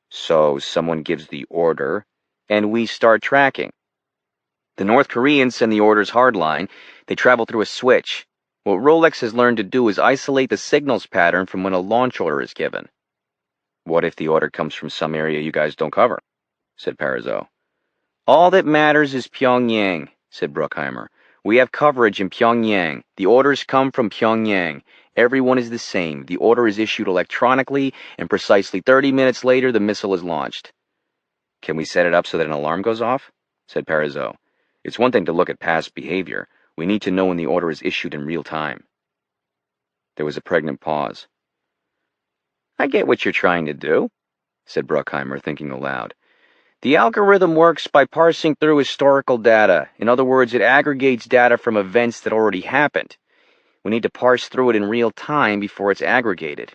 So someone gives the order, and we start tracking. The North Koreans send the orders hardline. They travel through a switch. What Rolex has learned to do is isolate the signals pattern from when a launch order is given. What if the order comes from some area you guys don't cover? Said Parizeau. All that matters is Pyongyang, said Bruckheimer. We have coverage in Pyongyang. The orders come from Pyongyang. Everyone is the same. The order is issued electronically, and precisely 30 minutes later the missile is launched. Can we set it up so that an alarm goes off? Said Parizeau. It's one thing to look at past behavior. We need to know when the order is issued in real time. There was a pregnant pause. I get what you're trying to do, said Bruckheimer, thinking aloud. The algorithm works by parsing through historical data. In other words, it aggregates data from events that already happened. We need to parse through it in real time before it's aggregated.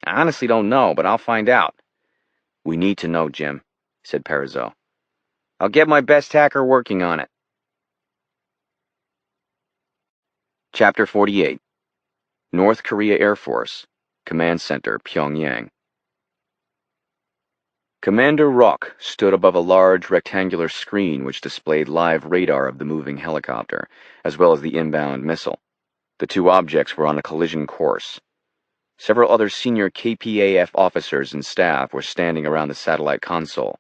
I honestly don't know, but I'll find out. We need to know, Jim, said Parizeau. I'll get my best hacker working on it. Chapter 48. North Korea Air Force, Command Center, Pyongyang. Commander Rock stood above a large rectangular screen which displayed live radar of the moving helicopter, as well as the inbound missile. The two objects were on a collision course. Several other senior KPAF officers and staff were standing around the satellite console.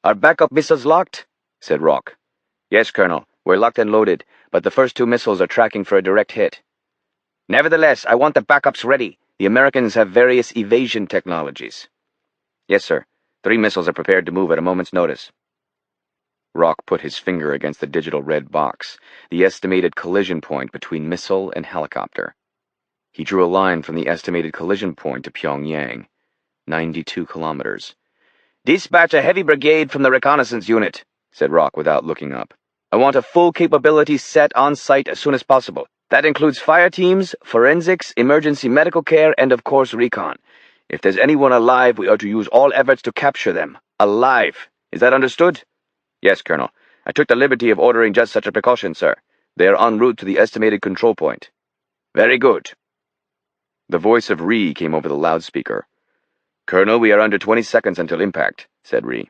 Are backup missiles locked? Said Rock. Yes, Colonel. We're locked and loaded, but the first two missiles are tracking for a direct hit. Nevertheless, I want the backups ready. The Americans have various evasion technologies. Yes, sir. 3 missiles are prepared to move at a moment's notice. Rock put his finger against the digital red box, the estimated collision point between missile and helicopter. He drew a line from the estimated collision point to Pyongyang, 92 kilometers. Dispatch a heavy brigade from the reconnaissance unit, said Rock without looking up. I want a full capability set on site as soon as possible. That includes fire teams, forensics, emergency medical care, and of course recon. If there's anyone alive, we are to use all efforts to capture them. Alive. Is that understood? Yes, Colonel. I took the liberty of ordering just such a precaution, sir. They are en route to the estimated control point. Very good. The voice of Ree came over the loudspeaker. Colonel, we are under 20 seconds until impact, said Ree.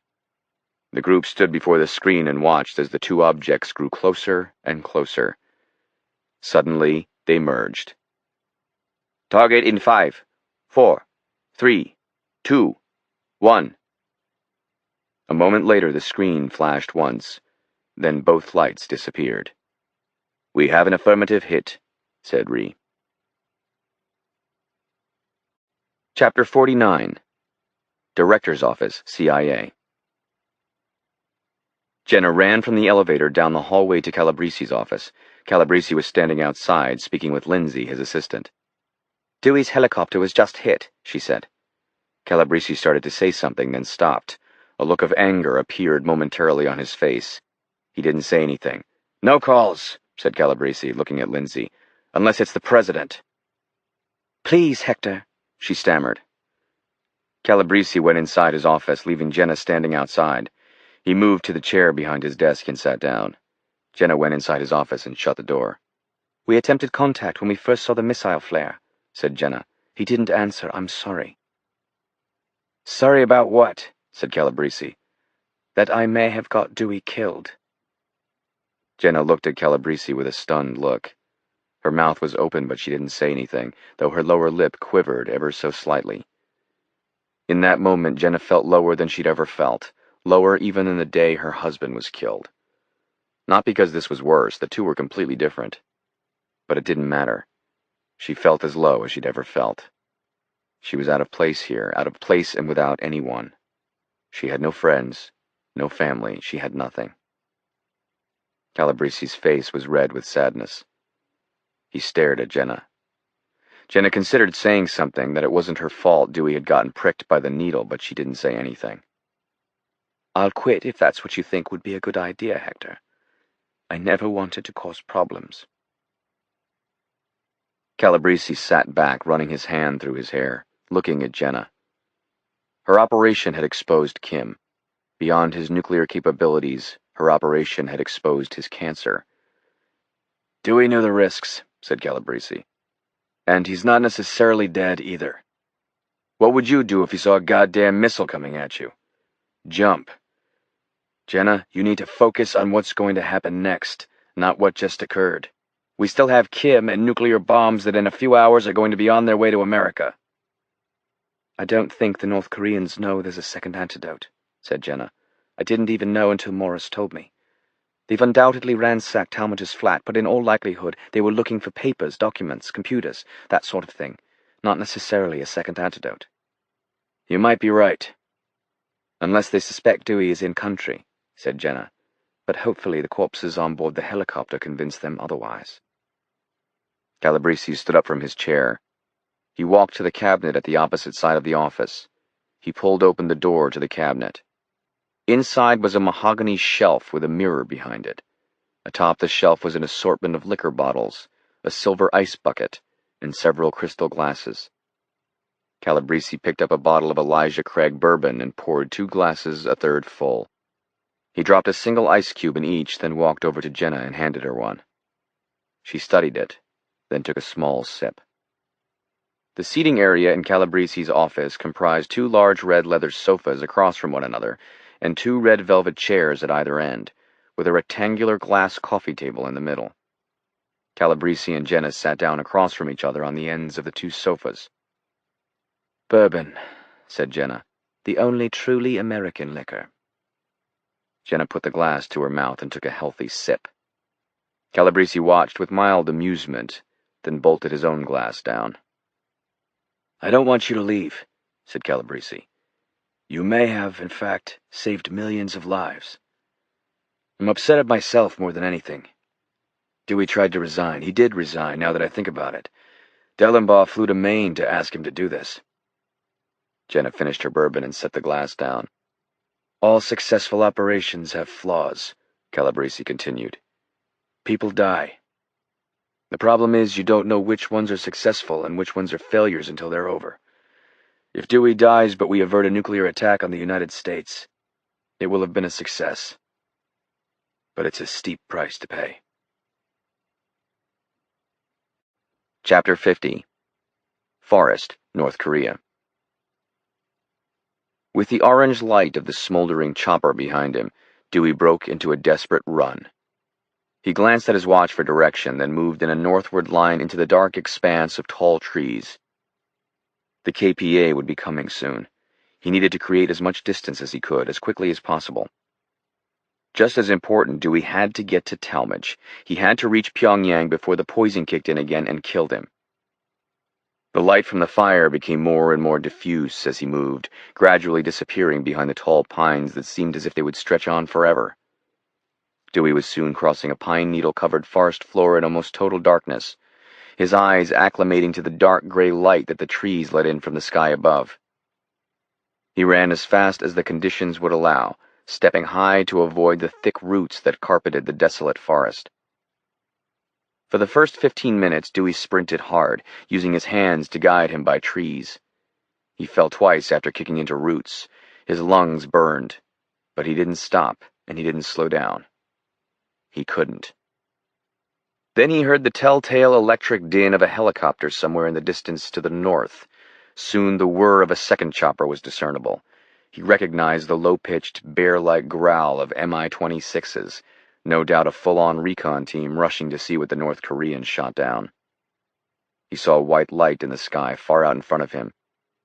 The group stood before the screen and watched as the two objects grew closer and closer. Suddenly, they merged. Target in 5, 4, 3, 2, 1. A moment later, the screen flashed once. Then both lights disappeared. We have an affirmative hit, said Ree. Chapter 49. Director's Office, CIA. Jenna ran from the elevator down the hallway to Calabresi's office. Calabresi was standing outside, speaking with Lindsay, his assistant. Dewey's helicopter was just hit, she said. Calabresi started to say something, then stopped. A look of anger appeared momentarily on his face. He didn't say anything. No calls, said Calabresi, looking at Lindsay, unless it's the president. Please, Hector, she stammered. Calabrese went inside his office, leaving Jenna standing outside. He moved to the chair behind his desk and sat down. Jenna went inside his office and shut the door. We attempted contact when we first saw the missile flare, said Jenna. He didn't answer. I'm sorry. Sorry about what? Said Calabrese. That I may have got Dewey killed. Jenna looked at Calabrese with a stunned look. Her mouth was open, but she didn't say anything, though her lower lip quivered ever so slightly. In that moment, Jenna felt lower than she'd ever felt, lower even than the day her husband was killed. Not because this was worse, the two were completely different. But it didn't matter. She felt as low as she'd ever felt. She was out of place here, out of place and without anyone. She had no friends, no family, she had nothing. Calabrese's face was red with sadness. He stared at Jenna. Jenna considered saying something, that it wasn't her fault Dewey had gotten pricked by the needle, but she didn't say anything. I'll quit if that's what you think would be a good idea, Hector. I never wanted to cause problems. Calabrese sat back, running his hand through his hair, looking at Jenna. Her operation had exposed Kim. Beyond his nuclear capabilities, her operation had exposed his cancer. Dewey knew the risks, said Calabrese. And he's not necessarily dead either. What would you do if you saw a goddamn missile coming at you? Jump. Jenna, you need to focus on what's going to happen next, not what just occurred. We still have Kim and nuclear bombs that in a few hours are going to be on their way to America. I don't think the North Koreans know there's a second antidote, said Jenna. I didn't even know until Morris told me. They've undoubtedly ransacked Talmadge's flat, but in all likelihood they were looking for papers, documents, computers, that sort of thing, not necessarily a second antidote. You might be right. Unless they suspect Dewey is in country, said Jenna, but hopefully the corpses on board the helicopter convince them otherwise. Calabrese stood up from his chair. He walked to the cabinet at the opposite side of the office. He pulled open the door to the cabinet. Inside was a mahogany shelf with a mirror behind it. Atop the shelf was an assortment of liquor bottles, a silver ice bucket, and several crystal glasses. Calabrese picked up a bottle of Elijah Craig bourbon and poured 2 glasses a third full. He dropped a single ice cube in each, then walked over to Jenna and handed her one. She studied it, then took a small sip. The seating area in Calabrese's office comprised 2 large red leather sofas across from one another, and 2 red velvet chairs at either end, with a rectangular glass coffee table in the middle. Calabrese and Jenna sat down across from each other on the ends of the 2 sofas. Bourbon, said Jenna, the only truly American liquor. Jenna put the glass to her mouth and took a healthy sip. Calabrese watched with mild amusement, then bolted his own glass down. I don't want you to leave, said Calabrese. You may have, in fact, saved millions of lives. I'm upset at myself more than anything. Dewey tried to resign. He did resign, now that I think about it. Dellenbaugh flew to Maine to ask him to do this. Jenna finished her bourbon and set the glass down. All successful operations have flaws, Calabrese continued. People die. The problem is you don't know which ones are successful and which ones are failures until they're over. If Dewey dies but we avert a nuclear attack on the United States, it will have been a success. But it's a steep price to pay. Chapter 50. Forest, North Korea. With the orange light of the smoldering chopper behind him, Dewey broke into a desperate run. He glanced at his watch for direction, then moved in a northward line into the dark expanse of tall trees. The KPA would be coming soon. He needed to create as much distance as he could, as quickly as possible. Just as important, Dewey had to get to Talmadge. He had to reach Pyongyang before the poison kicked in again and killed him. The light from the fire became more and more diffuse as he moved, gradually disappearing behind the tall pines that seemed as if they would stretch on forever. Dewey was soon crossing a pine-needle-covered forest floor in almost total darkness, his eyes acclimating to the dark gray light that the trees let in from the sky above. He ran as fast as the conditions would allow, stepping high to avoid the thick roots that carpeted the desolate forest. For the first 15 minutes, Dewey sprinted hard, using his hands to guide him by trees. He fell twice after kicking into roots. His lungs burned, but he didn't stop, and he didn't slow down. He couldn't. Then he heard the telltale electric din of a helicopter somewhere in the distance to the north. Soon the whir of a second chopper was discernible. He recognized the low-pitched, bear-like growl of Mi-26s, no doubt a full-on recon team rushing to see what the North Koreans shot down. He saw a white light in the sky far out in front of him.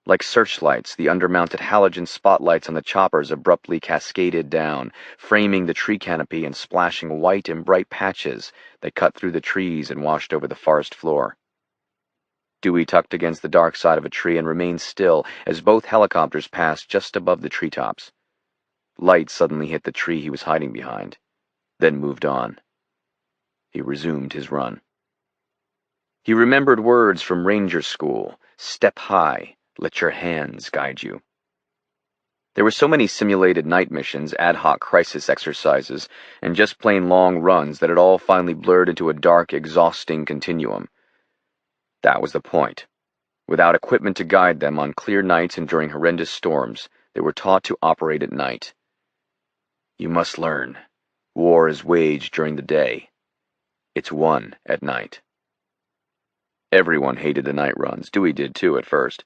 Like searchlights, the undermounted halogen spotlights on the choppers abruptly cascaded down, framing the tree canopy and splashing white and bright patches that cut through the trees and washed over the forest floor. Dewey tucked against the dark side of a tree and remained still as both helicopters passed just above the treetops. Light suddenly hit the tree he was hiding behind, then moved on. He resumed his run. He remembered words from Ranger School: step high, let your hands guide you. There were so many simulated night missions, ad hoc crisis exercises, and just plain long runs that it all finally blurred into a dark, exhausting continuum. That was the point. Without equipment to guide them on clear nights and during horrendous storms, they were taught to operate at night. You must learn. War is waged during the day. It's won at night. Everyone hated the night runs. Dewey did too at first.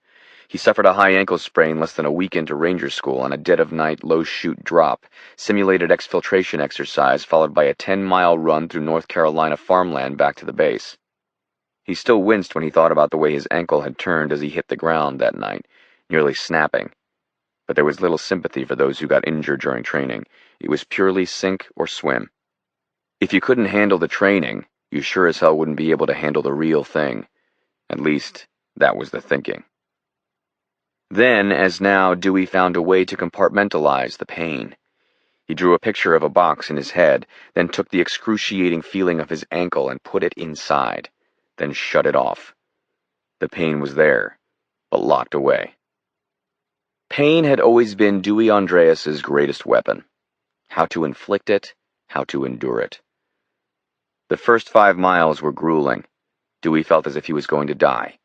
He suffered a high ankle sprain less than a week into Ranger School on a dead-of-night low-chute drop, simulated exfiltration exercise followed by a 10-mile run through North Carolina farmland back to the base. He still winced when he thought about the way his ankle had turned as he hit the ground that night, nearly snapping. But there was little sympathy for those who got injured during training. It was purely sink or swim. If you couldn't handle the training, you sure as hell wouldn't be able to handle the real thing. At least, that was the thinking. Then, as now, Dewey found a way to compartmentalize the pain. He drew a picture of a box in his head, then took the excruciating feeling of his ankle and put it inside, then shut it off. The pain was there, but locked away. Pain had always been Dewey Andreas's greatest weapon. How to inflict it, how to endure it. The first 5 miles were grueling. Dewey felt as if he was going to die.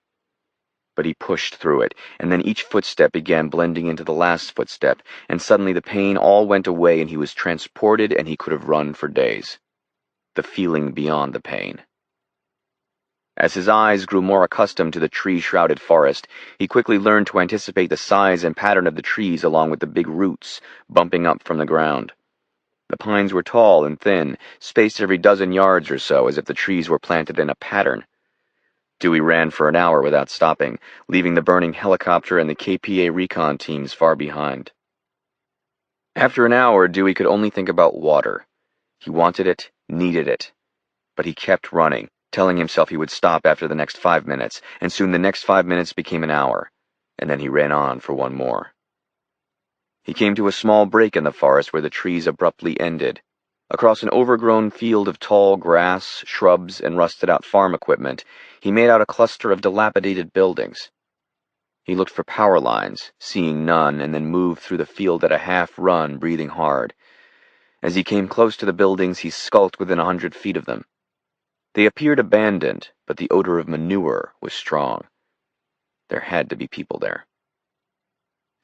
But he pushed through it, and then each footstep began blending into the last footstep, and suddenly the pain all went away and he was transported and he could have run for days. The feeling beyond the pain. As his eyes grew more accustomed to the tree-shrouded forest, he quickly learned to anticipate the size and pattern of the trees along with the big roots bumping up from the ground. The pines were tall and thin, spaced every dozen yards or so as if the trees were planted in a pattern. Dewey ran for an hour without stopping, leaving the burning helicopter and the KPA recon teams far behind. After an hour, Dewey could only think about water. He wanted it, needed it. But he kept running, telling himself he would stop after the next 5 minutes, and soon the next 5 minutes became an hour, and then he ran on for one more. He came to a small break in the forest where the trees abruptly ended. Across an overgrown field of tall grass, shrubs, and rusted-out farm equipment, he made out a cluster of dilapidated buildings. He looked for power lines, seeing none, and then moved through the field at a half-run, breathing hard. As he came close to the buildings, he skulked within 100 feet of them. They appeared abandoned, but the odor of manure was strong. There had to be people there.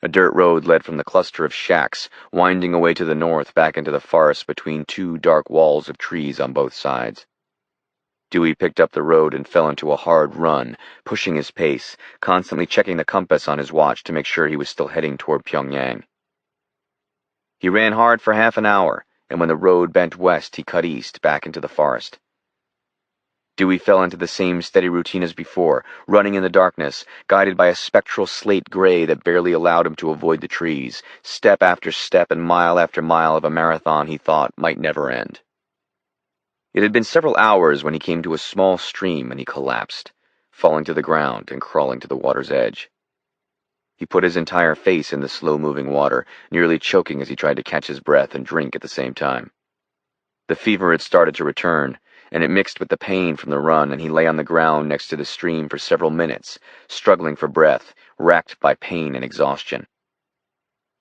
A dirt road led from the cluster of shacks, winding away to the north back into the forest between 2 dark walls of trees on both sides. Dewey picked up the road and fell into a hard run, pushing his pace, constantly checking the compass on his watch to make sure he was still heading toward Pyongyang. He ran hard for half an hour, and when the road bent west, he cut east, back into the forest. Dewey fell into the same steady routine as before, running in the darkness, guided by a spectral slate gray that barely allowed him to avoid the trees, step after step and mile after mile of a marathon he thought might never end. It had been several hours when he came to a small stream and he collapsed, falling to the ground and crawling to the water's edge. He put his entire face in the slow-moving water, nearly choking as he tried to catch his breath and drink at the same time. The fever had started to return, and it mixed with the pain from the run, and he lay on the ground next to the stream for several minutes, struggling for breath, racked by pain and exhaustion.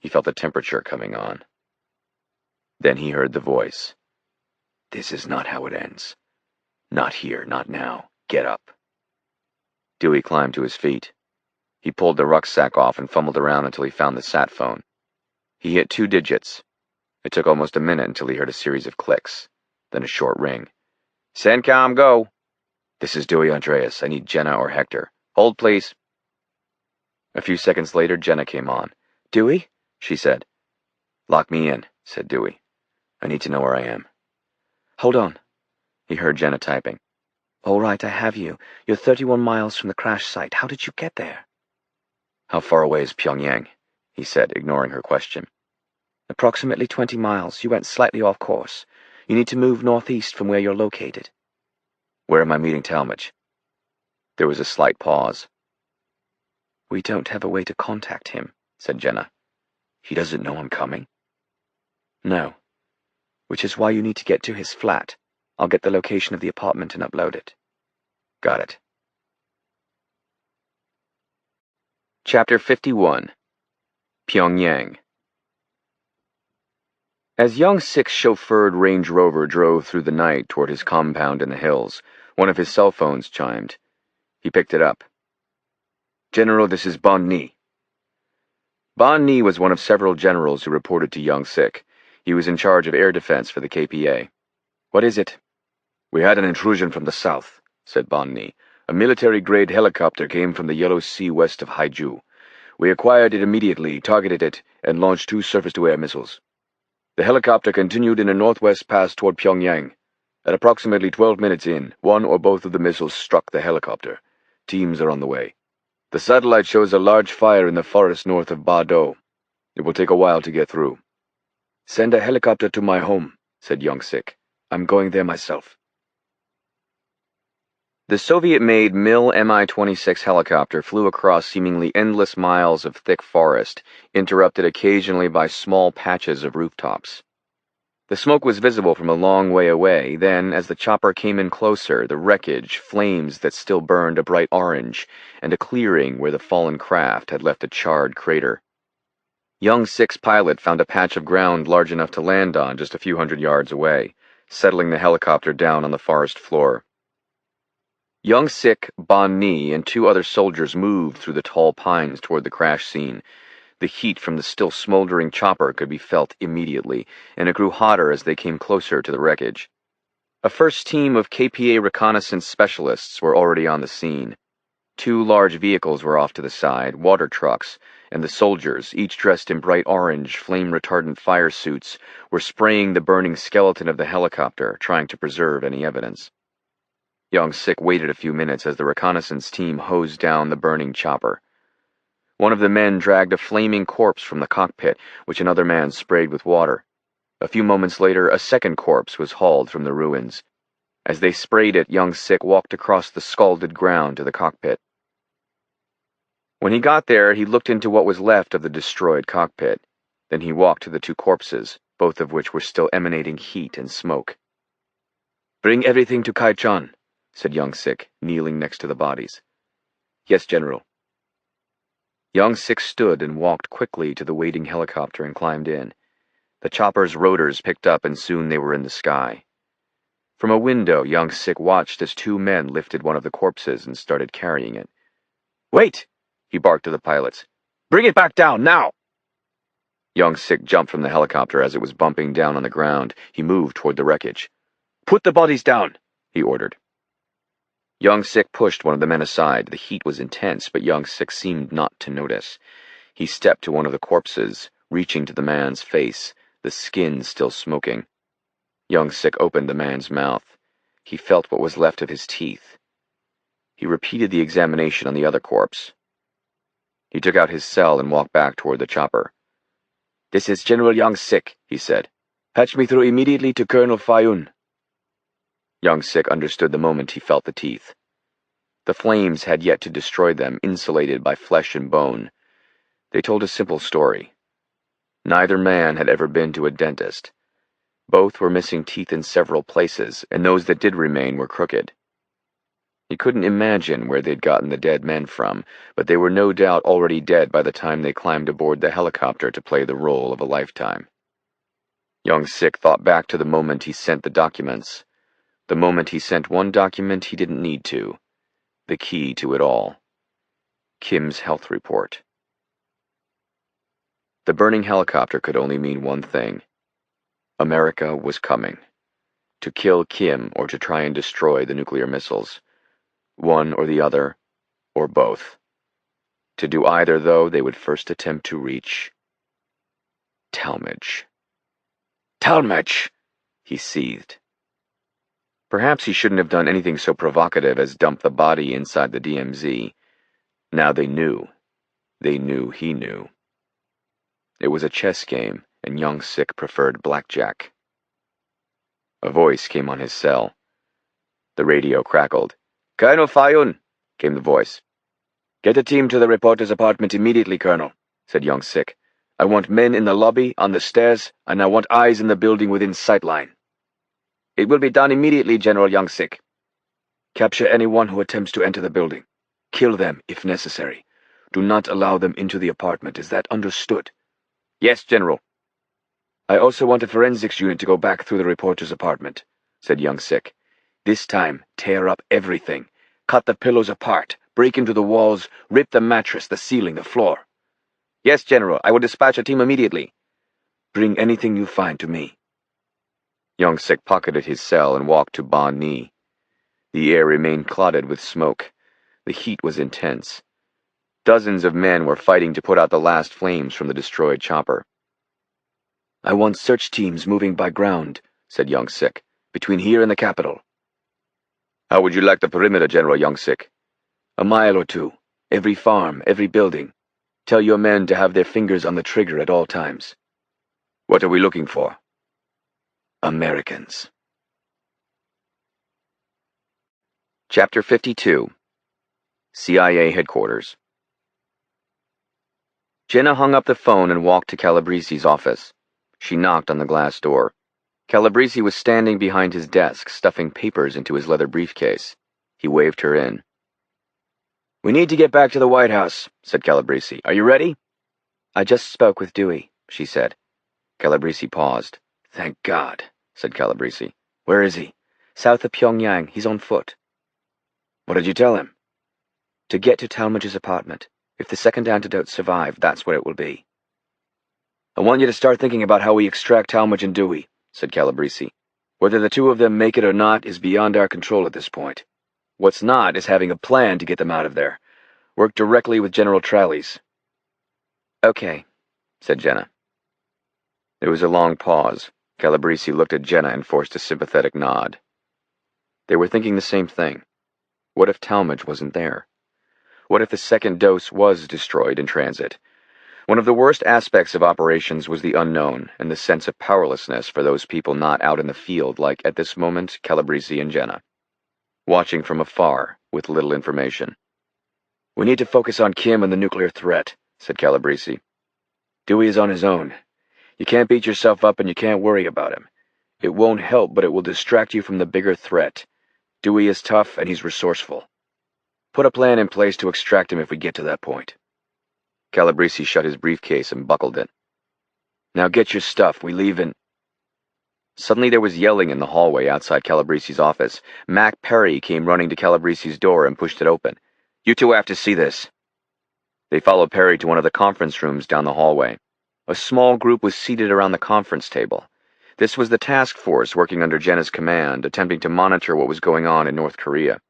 He felt the temperature coming on. Then he heard the voice. "This is not how it ends. Not here, not now. Get up. Dewey climbed to his feet. He pulled the rucksack off and fumbled around until he found the sat phone. He hit 2 digits. It took almost a minute until he heard a series of clicks, then a short ring. CENTCOM, go. This is Dewey Andreas. I need Jenna or Hector. Hold, please. A few seconds later, Jenna came on. Dewey? She said. Lock me in, said Dewey. I need to know where I am. Hold on. He heard Jenna typing. All right, I have you. You're 31 miles from the crash site. How did you get there? How far away is Pyongyang? He said, ignoring her question. Approximately 20 miles. You went slightly off course. You need to move northeast from where you're located. Where am I meeting Talmadge? There was a slight pause. We don't have a way to contact him, said Jenna. He doesn't know I'm coming? No. Which is why you need to get to his flat. I'll get the location of the apartment and upload it. Got it. Chapter 51. Pyongyang. As Young Sik's chauffeured Range Rover drove through the night toward his compound in the hills, one of his cell phones chimed. He picked it up. General, this is Bon Ni. Bon Ni was one of several generals who reported to Young Sik. He was in charge of air defense for the KPA. What is it? We had an intrusion from the south, said Bon Ni. A military-grade helicopter came from the Yellow Sea west of Haiju. We acquired it immediately, targeted it, and launched 2 surface-to-air missiles. The helicopter continued in a northwest path toward Pyongyang. At approximately 12 minutes in, one or both of the missiles struck the helicopter. Teams are on the way. The satellite shows a large fire in the forest north of Ba-Do. It will take a while to get through. Send a helicopter to my home, said Young Sik. I'm going there myself. The Soviet-made Mi-26 helicopter flew across seemingly endless miles of thick forest, interrupted occasionally by small patches of rooftops. The smoke was visible from a long way away. Then, as the chopper came in closer, the wreckage, flames that still burned a bright orange, and a clearing where the fallen craft had left a charred crater. Young Sik's pilot found a patch of ground large enough to land on just a few hundred yards away, settling the helicopter down on the forest floor. Young Sik, Bon Ni, and 2 other soldiers moved through the tall pines toward the crash scene. The heat from the still smoldering chopper could be felt immediately, and it grew hotter as they came closer to the wreckage. A first team of KPA reconnaissance specialists were already on the scene. 2 large vehicles were off to the side, water trucks, and the soldiers, each dressed in bright orange, flame-retardant fire suits, were spraying the burning skeleton of the helicopter, trying to preserve any evidence. Young Sik waited a few minutes as the reconnaissance team hosed down the burning chopper. One of the men dragged a flaming corpse from the cockpit, which another man sprayed with water. A few moments later, a second corpse was hauled from the ruins. As they sprayed it, Young Sik walked across the scalded ground to the cockpit. When he got there, he looked into what was left of the destroyed cockpit. Then he walked to the 2 corpses, both of which were still emanating heat and smoke. Bring everything to Kai-chan, said Young Sik, kneeling next to the bodies. Yes, General. Young Sik stood and walked quickly to the waiting helicopter and climbed in. The chopper's rotors picked up and soon they were in the sky. From a window, Young Sik watched as 2 men lifted one of the corpses and started carrying it. Wait! He barked to the pilots. Bring it back down, now! Young Sik jumped from the helicopter as it was bumping down on the ground. He moved toward the wreckage. Put the bodies down, he ordered. Young Sik pushed one of the men aside. The heat was intense, but Young Sik seemed not to notice. He stepped to one of the corpses, reaching to the man's face, the skin still smoking. Young Sik opened the man's mouth. He felt what was left of his teeth. He repeated the examination on the other corpse. He took out his cell and walked back toward the chopper. This is General Young Sik, he said. Patch me through immediately to Colonel Fayun. Young Sik understood the moment he felt the teeth. The flames had yet to destroy them, insulated by flesh and bone. They told a simple story. Neither man had ever been to a dentist. Both were missing teeth in several places, and those that did remain were crooked. He couldn't imagine where they'd gotten the dead men from, but they were no doubt already dead by the time they climbed aboard the helicopter to play the role of a lifetime. Young Sik thought back to the moment he sent the documents. The moment he sent one document he didn't need to. The key to it all. Kim's health report. The burning helicopter could only mean one thing. America was coming. To kill Kim or to try and destroy the nuclear missiles. One or the other, or both. To do either, though, they would first attempt to reach Talmadge. Talmadge! He seethed. Perhaps he shouldn't have done anything so provocative as dump the body inside the DMZ. Now they knew. They knew he knew. It was a chess game, and young Sick preferred blackjack. A voice came on his cell. The radio crackled. "Colonel Fayun," came the voice. "Get a team to the reporter's apartment immediately, Colonel," said young Sick. "I want men in the lobby, on the stairs, and I want eyes in the building within sightline." "It will be done immediately, General Young Sick." "Capture anyone who attempts to enter the building. Kill them, if necessary. Do not allow them into the apartment. Is that understood?" "Yes, General." "I also want a forensics unit to go back through the reporter's apartment," said young Sick. "This time, tear up everything. Cut the pillows apart, break into the walls, rip the mattress, the ceiling, the floor." "Yes, General. I will dispatch a team immediately." "Bring anything you find to me." Young Sick pocketed his cell and walked to Ba Ni. The air remained clotted with smoke. The heat was intense. Dozens of men were fighting to put out the last flames from the destroyed chopper. "I want search teams moving by ground," said young Sick, "between here and the capital." "How would you like the perimeter, General Young Sick?" "A mile or two. Every farm, every building. Tell your men to have their fingers on the trigger at all times." "What are we looking for?" "Americans." Chapter 52. CIA Headquarters. Jenna hung up the phone and walked to Calabresi's office. She knocked on the glass door. Calabresi was standing behind his desk, stuffing papers into his leather briefcase. He waved her in. "We need to get back to the White House," said Calabresi. "Are you ready?" "I just spoke with Dewey," she said. Calabresi paused. "Thank God," said Calabresi. "Where is he?" "South of Pyongyang. He's on foot." "What did you tell him?" "To get to Talmadge's apartment. If the second antidote survived, that's where it will be." "I want you to start thinking about how we extract Talmadge and Dewey," said Calabresi. "Whether the two of them make it or not is beyond our control at this point. What's not is having a plan to get them out of there. Work directly with General Tralles." "Okay," said Jenna. There was a long pause. Calabresi looked at Jenna and forced a sympathetic nod. They were thinking the same thing. What if Talmadge wasn't there? What if the second dose was destroyed in transit? One of the worst aspects of operations was the unknown and the sense of powerlessness for those people not out in the field like, at this moment, Calabresi and Jenna. Watching from afar, with little information. "We need to focus on Kim and the nuclear threat," said Calabresi. "Dewey is on his own. You can't beat yourself up and you can't worry about him. It won't help, but it will distract you from the bigger threat. Dewey is tough and he's resourceful. Put a plan in place to extract him if we get to that point." Calabresi shut his briefcase and buckled it. "Now get your stuff. We leave in—" Suddenly there was yelling in the hallway outside Calabresi's office. Mac Perry came running to Calabresi's door and pushed it open. "You two have to see this." They followed Perry to one of the conference rooms down the hallway. A small group was seated around the conference table. This was the task force working under Jenna's command, attempting to monitor what was going on in North Korea.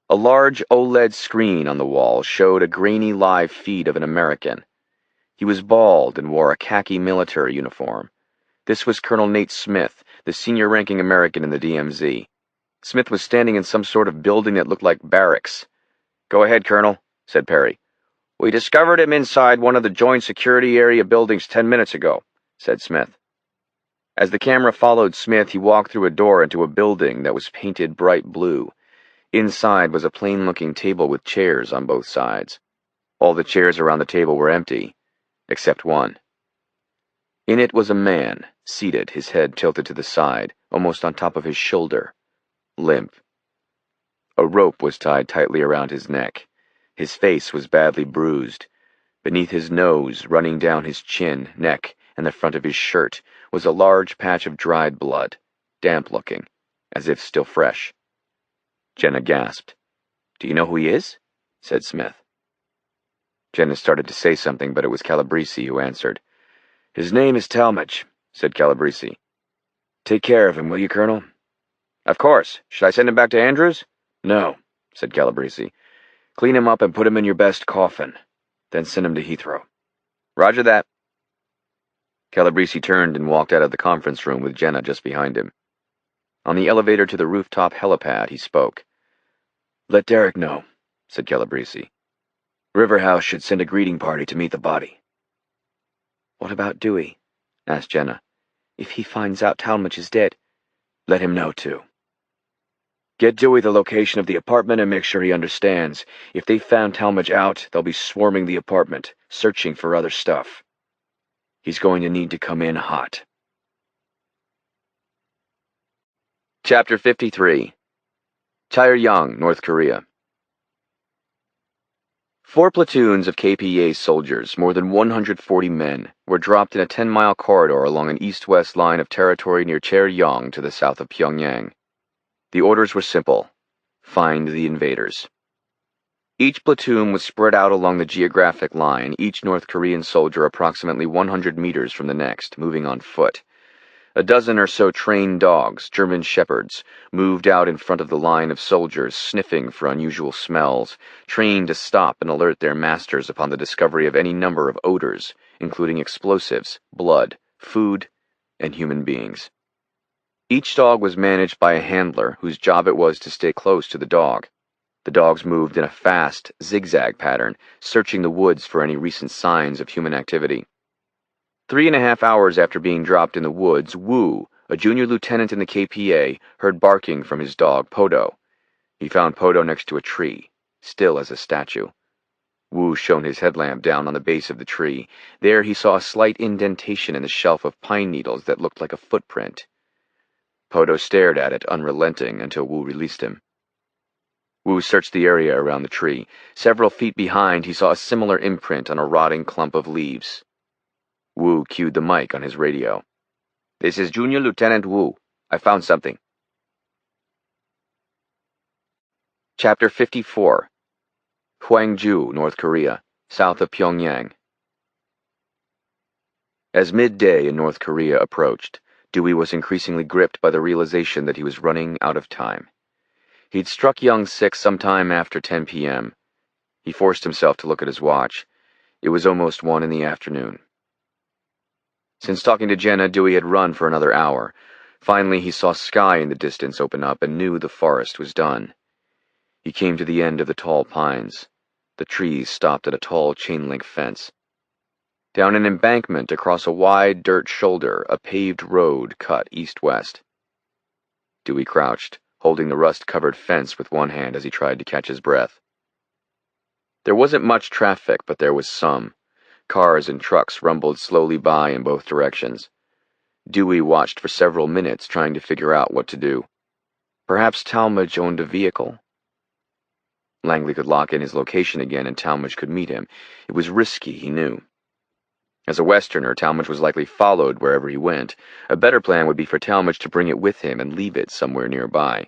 A large OLED screen on the wall showed a grainy live feed of an American. He was bald and wore a khaki military uniform. This was Colonel Nate Smith, the senior-ranking American in the DMZ. Smith was standing in some sort of building that looked like barracks. "Go ahead, Colonel," said Perry. "We discovered him inside one of the joint security area buildings 10 minutes ago," said Smith. As the camera followed Smith, he walked through a door into a building that was painted bright blue. Inside was a plain-looking table with chairs on both sides. All the chairs around the table were empty, except one. In it was a man, seated, his head tilted to the side, almost on top of his shoulder, limp. A rope was tied tightly around his neck. His face was badly bruised. Beneath his nose, running down his chin, neck, and the front of his shirt, was a large patch of dried blood, damp-looking. as if still fresh. Jenna gasped. "Do you know who he is?" said Smith. Jenna started to say something, but it was Calabrese who answered. "His name is Talmadge," said Calabrese. "Take care of him, will you, Colonel?" "Of course. Should I send him back to Andrews?" "No," said Calabrese. "Clean him up and put him in your best coffin. Then send him to Heathrow." "Roger that." Calabrese turned and walked out of the conference room with Jenna just behind him. On the elevator to the rooftop helipad, he spoke. "Let Derek know," said Calabrese. "Riverhouse should send a greeting party to meet the body." "What about Dewey?" asked Jenna. "If he finds out Talmadge is dead—" "Let him know, too. Get Dewey the location of the apartment and make sure he understands. If they've found Talmadge out, they'll be swarming the apartment, searching for other stuff. He's going to need to come in hot." Chapter 53. Chaeryong, North Korea. 4 platoons of KPA soldiers, more than 140 men, were dropped in a 10-mile corridor along an east-west line of territory near Chaeryong to the south of Pyongyang. The orders were simple: find the invaders. Each platoon was spread out along the geographic line, each North Korean soldier approximately 100 meters from the next, moving on foot. A dozen or so trained dogs, German shepherds, moved out in front of the line of soldiers, sniffing for unusual smells, trained to stop and alert their masters upon the discovery of any number of odors, including explosives, blood, food, and human beings. Each dog was managed by a handler whose job it was to stay close to the dog. The dogs moved in a fast, zigzag pattern, searching the woods for any recent signs of human activity. 3.5 hours after being dropped in the woods, Wu, a junior lieutenant in the KPA, heard barking from his dog, Podo. He found Podo next to a tree, still as a statue. Wu shone his headlamp down on the base of the tree. There he saw a slight indentation in the shelf of pine needles that looked like a footprint. Podo stared at it, unrelenting, until Wu released him. Wu searched the area around the tree. Several feet behind, he saw a similar imprint on a rotting clump of leaves. Wu cued the mic on his radio. "This is Junior Lieutenant Wu. I found something." Chapter 54. Hwangju, North Korea, south of Pyongyang. As midday in North Korea approached, Dewey was increasingly gripped by the realization that he was running out of time. He'd struck young Sik sometime after 10 p.m. He forced himself to look at his watch. It was almost 1 in the afternoon. Since talking to Jenna, Dewey had run for another hour. Finally, he saw sky in the distance open up and knew the forest was done. He came to the end of the tall pines. The trees stopped at a tall chain-link fence. Down an embankment across a wide dirt shoulder, a paved road cut east-west. Dewey crouched, holding the rust-covered fence with one hand as he tried to catch his breath. There wasn't much traffic, but there was some. Cars and trucks rumbled slowly by in both directions. Dewey watched for several minutes, trying to figure out what to do. Perhaps Talmadge owned a vehicle? Langley could lock in his location again and Talmadge could meet him. It was risky, he knew. As a Westerner, Talmadge was likely followed wherever he went. A better plan would be for Talmadge to bring it with him and leave it somewhere nearby.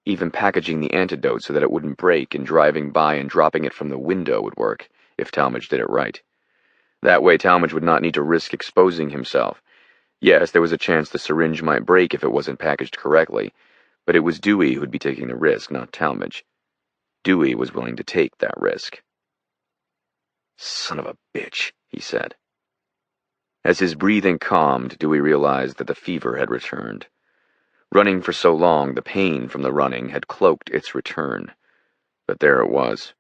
Even packaging the antidote so that it wouldn't break and driving by and dropping it from the window would work, if Talmadge did it right. That way Talmadge would not need to risk exposing himself. Yes, there was a chance the syringe might break if it wasn't packaged correctly, but it was Dewey who'd be taking the risk, not Talmadge. Dewey was willing to take that risk. "Son of a bitch," he said. As his breathing calmed, Dewey realized that the fever had returned. Running for so long, the pain from the running had cloaked its return. But there it was.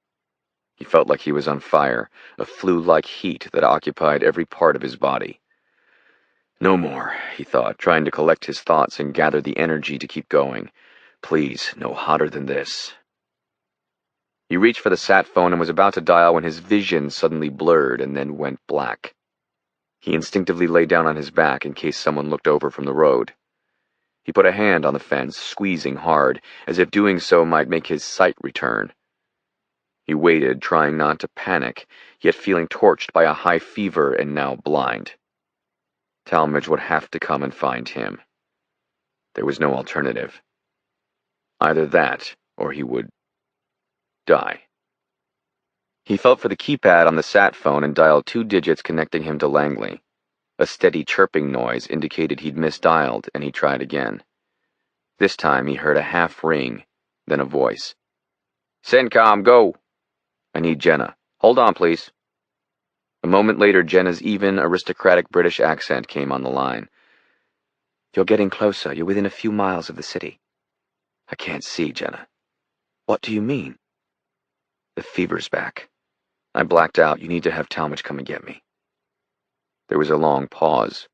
He felt like he was on fire, a flu-like heat that occupied every part of his body. No more, he thought, trying to collect his thoughts and gather the energy to keep going. Please, no hotter than this. He reached for the sat phone and was about to dial when his vision suddenly blurred and then went black. He instinctively lay down on his back in case someone looked over from the road. He put a hand on the fence, squeezing hard, as if doing so might make his sight return. He waited, trying not to panic, yet feeling torched by a high fever and now blind. Talmadge would have to come and find him. There was no alternative. Either that, or he would die. He felt for the keypad on the sat phone and dialed 2 digits connecting him to Langley. A steady chirping noise indicated he'd misdialed, and he tried again. This time he heard a half ring, then a voice. "CENTCOM, go! I need Jenna. Hold on, please." A moment later, Jenna's even, aristocratic British accent came on the line. "You're getting closer. You're within a few miles of the city." "I can't see, Jenna." "What do you mean?" "The fever's back. I blacked out. You need to have Talmadge come and get me." There was a long pause.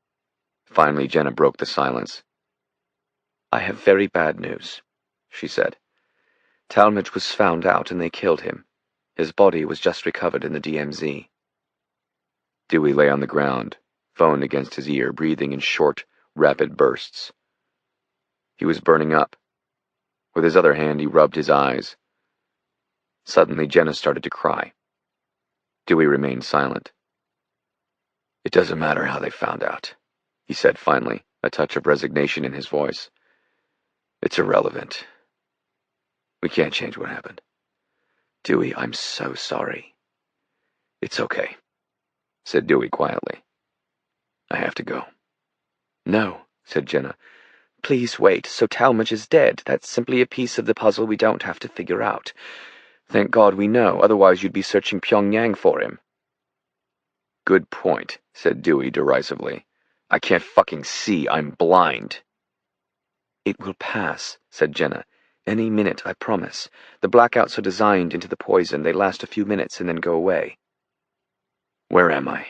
Finally, Jenna broke the silence. "I have very bad news," she said. "Talmadge was found out and they killed him. His body was just recovered in the DMZ. Dewey lay on the ground, phone against his ear, breathing in short, rapid bursts. He was burning up. With his other hand, he rubbed his eyes. Suddenly, Jenna started to cry. Dewey remained silent. "It doesn't matter how they found out," he said finally, a touch of resignation in his voice. "It's irrelevant. We can't change what happened." "Dewey, I'm so sorry." "It's okay," said Dewey quietly. "I have to go." "No," said Jenna. "Please wait. So Talmadge is dead. That's simply a piece of the puzzle we don't have to figure out. Thank God we know, otherwise you'd be searching Pyongyang for him." "Good point," said Dewey derisively. "I can't fucking see. I'm blind." "It will pass," said Jenna. "Any minute, I promise. The blackouts are designed into the poison. They last a few minutes and then go away." "Where am I?"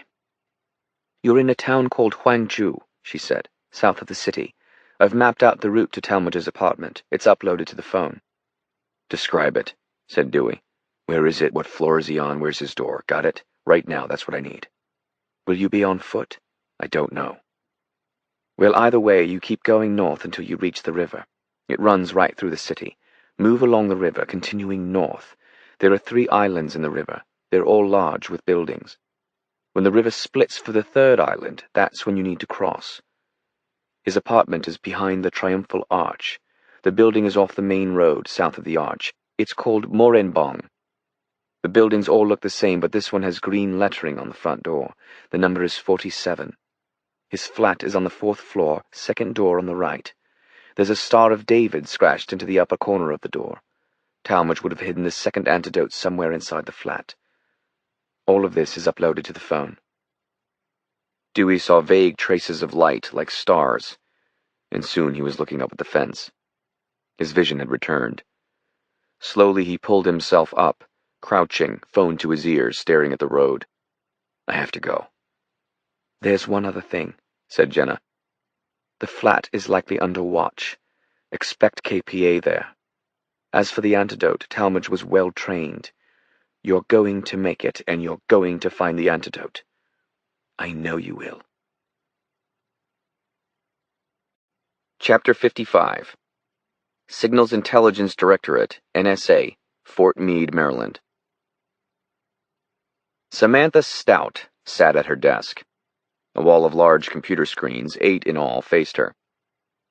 "You're in a town called Huangju," she said, "south of the city. I've mapped out the route to Talmadge's apartment. It's uploaded to the phone." "Describe it," said Dewey. "Where is it? What floor is he on? Where's his door? Got it? Right now, that's what I need." "Will you be on foot?" "I don't know." "Well, either way, you keep going north until you reach the river. It runs right through the city. Move along the river, continuing north. There are 3 islands in the river. They're all large with buildings. When the river splits for the 3rd island, that's when you need to cross. His apartment is behind the Triumphal Arch. The building is off the main road, south of the arch. It's called Morenbong. The buildings all look the same, but this one has green lettering on the front door. The number is 47. His flat is on the 4th floor, 2nd door on the right. There's a Star of David scratched into the upper corner of the door. Talmadge would have hidden the 2nd antidote somewhere inside the flat. All of this is uploaded to the phone." Dewey saw vague traces of light, like stars, and soon he was looking up at the fence. His vision had returned. Slowly he pulled himself up, crouching, phone to his ears, staring at the road. "I have to go." "There's one other thing," said Jenna. "The flat is likely under watch. Expect KPA there. As for the antidote, Talmadge was well trained. You're going to make it, and you're going to find the antidote. I know you will." Chapter 55. Signals Intelligence Directorate, NSA, Fort Meade, Maryland. Samantha Stout sat at her desk. A wall of large computer screens, 8 in all, faced her.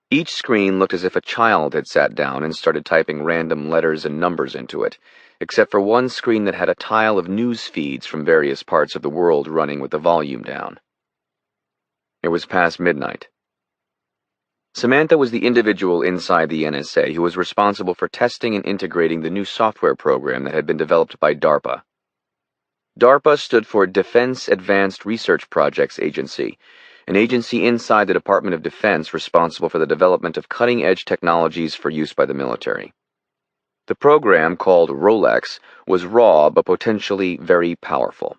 Each screen looked as if a child had sat down and started typing random letters and numbers into it, except for one screen that had a tile of news feeds from various parts of the world running with the volume down. It was past midnight. Samantha was the individual inside the NSA who was responsible for testing and integrating the new software program that had been developed by DARPA. DARPA stood for Defense Advanced Research Projects Agency, an agency inside the Department of Defense responsible for the development of cutting-edge technologies for use by the military. The program, called Rolex, was raw but potentially very powerful.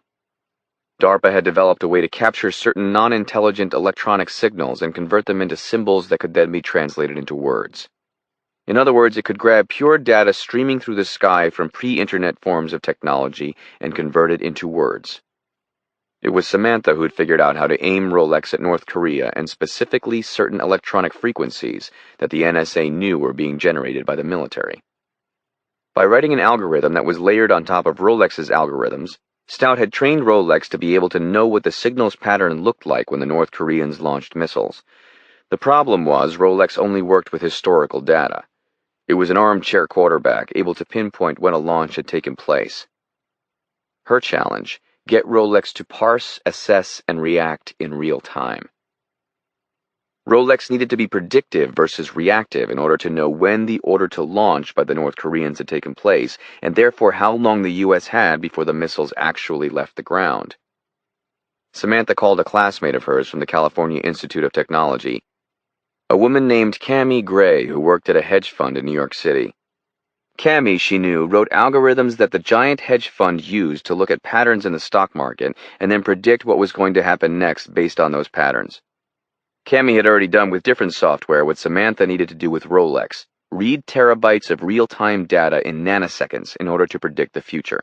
DARPA had developed a way to capture certain non-intelligent electronic signals and convert them into symbols that could then be translated into words. In other words, it could grab pure data streaming through the sky from pre-internet forms of technology and convert it into words. It was Samantha who had figured out how to aim Rolex at North Korea and specifically certain electronic frequencies that the NSA knew were being generated by the military. By writing an algorithm that was layered on top of Rolex's algorithms, Stout had trained Rolex to be able to know what the signal's pattern looked like when the North Koreans launched missiles. The problem was Rolex only worked with historical data. It was an armchair quarterback, able to pinpoint when a launch had taken place. Her challenge: get Rolex to parse, assess, and react in real time. Rolex needed to be predictive versus reactive in order to know when the order to launch by the North Koreans had taken place, and therefore how long the U.S. had before the missiles actually left the ground. Samantha called a classmate of hers from the California Institute of Technology, a woman named Cammie Gray who worked at a hedge fund in New York City. Cammie, she knew, wrote algorithms that the giant hedge fund used to look at patterns in the stock market and then predict what was going to happen next based on those patterns. Cammie had already done with different software what Samantha needed to do with Rolex: read terabytes of real-time data in nanoseconds in order to predict the future.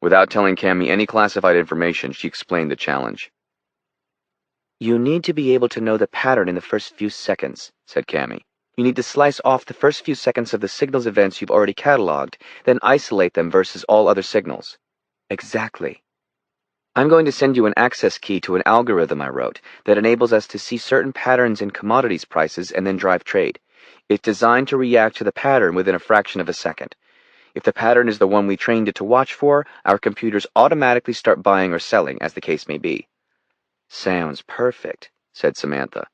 Without telling Cammie any classified information, she explained the challenge. You need to be able to know the pattern in the first few seconds, said Cammie. You need to slice off the first few seconds of the signal's events you've already cataloged, then isolate them versus all other signals. Exactly. I'm going to send you an access key to an algorithm I wrote that enables us to see certain patterns in commodities prices and then drive trade. It's designed to react to the pattern within a fraction of a second. If the pattern is the one we trained it to watch for, our computers automatically start buying or selling, as the case may be. Sounds perfect, said Samantha.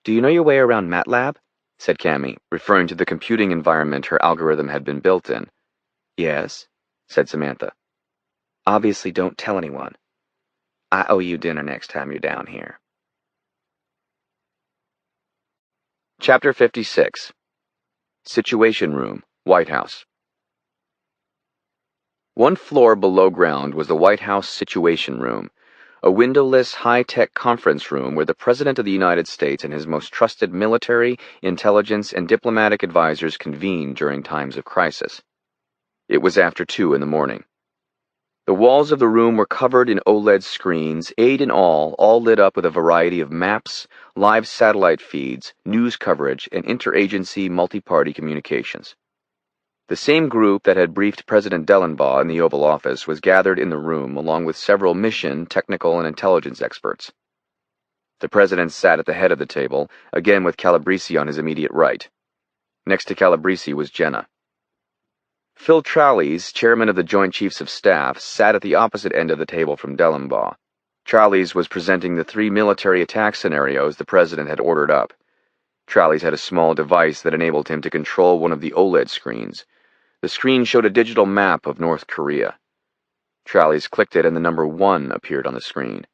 Do you know your way around MATLAB? Said Cammie, referring to the computing environment her algorithm had been built in. Yes, said Samantha. Obviously don't tell anyone. I owe you dinner next time you're down here. Chapter 56. Situation Room, White House. 1 floor below ground was the White House Situation Room, a windowless, high-tech conference room where the President of the United States and his most trusted military, intelligence, and diplomatic advisors convened during times of crisis. It was after 2 in the morning. The walls of the room were covered in OLED screens, 8 in all lit up with a variety of maps, live satellite feeds, news coverage, and interagency multi-party communications. The same group that had briefed President Dellenbaugh in the Oval Office was gathered in the room along with several mission, technical, and intelligence experts. The President sat at the head of the table, again with Calabrese on his immediate right. Next to Calabrese was Jenna. Phil Tralles, chairman of the Joint Chiefs of Staff, sat at the opposite end of the table from Dellenbaugh. Tralles was presenting the 3 military attack scenarios the President had ordered up. Tralles had a small device that enabled him to control one of the OLED screens. The screen showed a digital map of North Korea. Tralles clicked it and the number 1 appeared on the screen.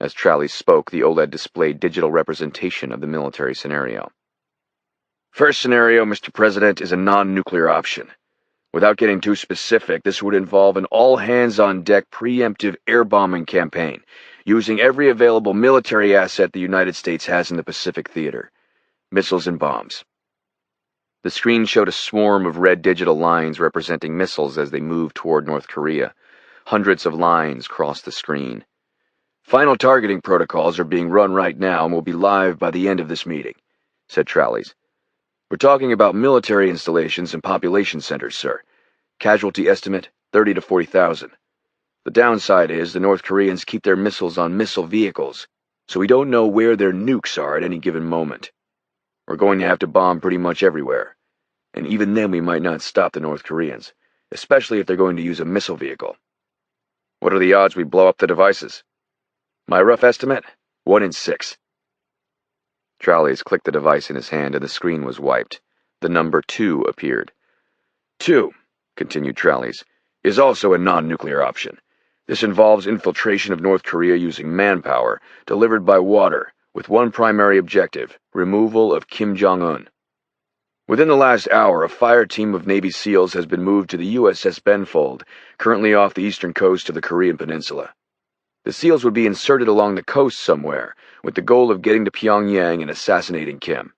As Tralles spoke, the OLED displayed digital representation of the military scenario. First scenario, Mr. President, is a non-nuclear option. Without getting too specific, this would involve an all-hands-on-deck preemptive air bombing campaign, using every available military asset the United States has in the Pacific theater: missiles and bombs. The screen showed a swarm of red digital lines representing missiles as they moved toward North Korea. Hundreds of lines crossed the screen. Final targeting protocols are being run right now and will be live by the end of this meeting, said Tralles. We're talking about military installations and population centers, sir. Casualty estimate, 30 to 40,000. The downside is the North Koreans keep their missiles on missile vehicles, so we don't know where their nukes are at any given moment. We're going to have to bomb pretty much everywhere, and even then we might not stop the North Koreans, especially if they're going to use a missile vehicle. What are the odds we blow up the devices? My rough estimate, 1 in 6. Tralles clicked the device in his hand and the screen was wiped. The number 2 appeared. 2, continued Tralles, is also a non-nuclear option. This involves infiltration of North Korea using manpower, delivered by water, with one primary objective: removal of Kim Jong-un. Within the last hour, a fire team of Navy SEALs has been moved to the USS Benfold, currently off the eastern coast of the Korean Peninsula. The SEALs would be inserted along the coast somewhere, with the goal of getting to Pyongyang and assassinating Kim.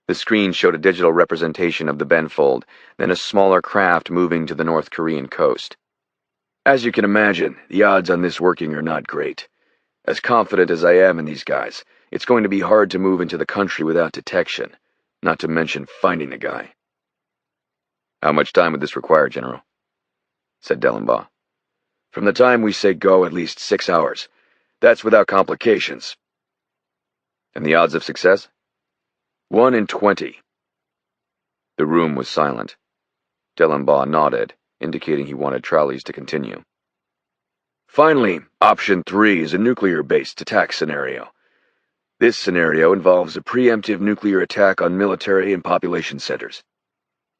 The screen showed a digital representation of the Benfold, then a smaller craft moving to the North Korean coast. As you can imagine, the odds on this working are not great. As confident as I am in these guys, it's going to be hard to move into the country without detection, not to mention finding the guy. How much time would this require, General? Said Dellenbaugh. From the time we say go, at least 6 hours. That's without complications. And the odds of success? 1 in 20. The room was silent. Dellenbaugh nodded, indicating he wanted Trowleys to continue. Finally, option 3 is a nuclear-based attack scenario. This scenario involves a preemptive nuclear attack on military and population centers.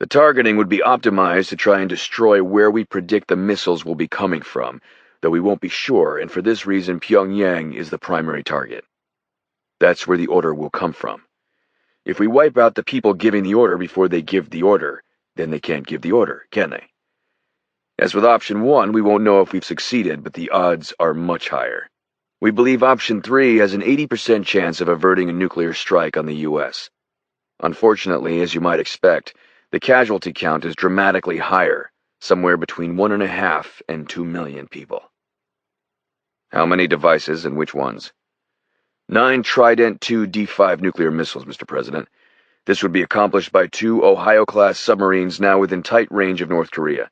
The targeting would be optimized to try and destroy where we predict the missiles will be coming from, though we won't be sure, and for this reason Pyongyang is the primary target. That's where the order will come from. If we wipe out the people giving the order before they give the order, then they can't give the order, can they? As with option 1, we won't know if we've succeeded, but the odds are much higher. We believe option 3 has an 80% chance of averting a nuclear strike on the U.S. Unfortunately, as you might expect, the casualty count is dramatically higher, somewhere between 1.5 and 2 million people. How many devices and which ones? 9 Trident II D5 nuclear missiles, Mr. President. This would be accomplished by 2 Ohio-class submarines now within tight range of North Korea,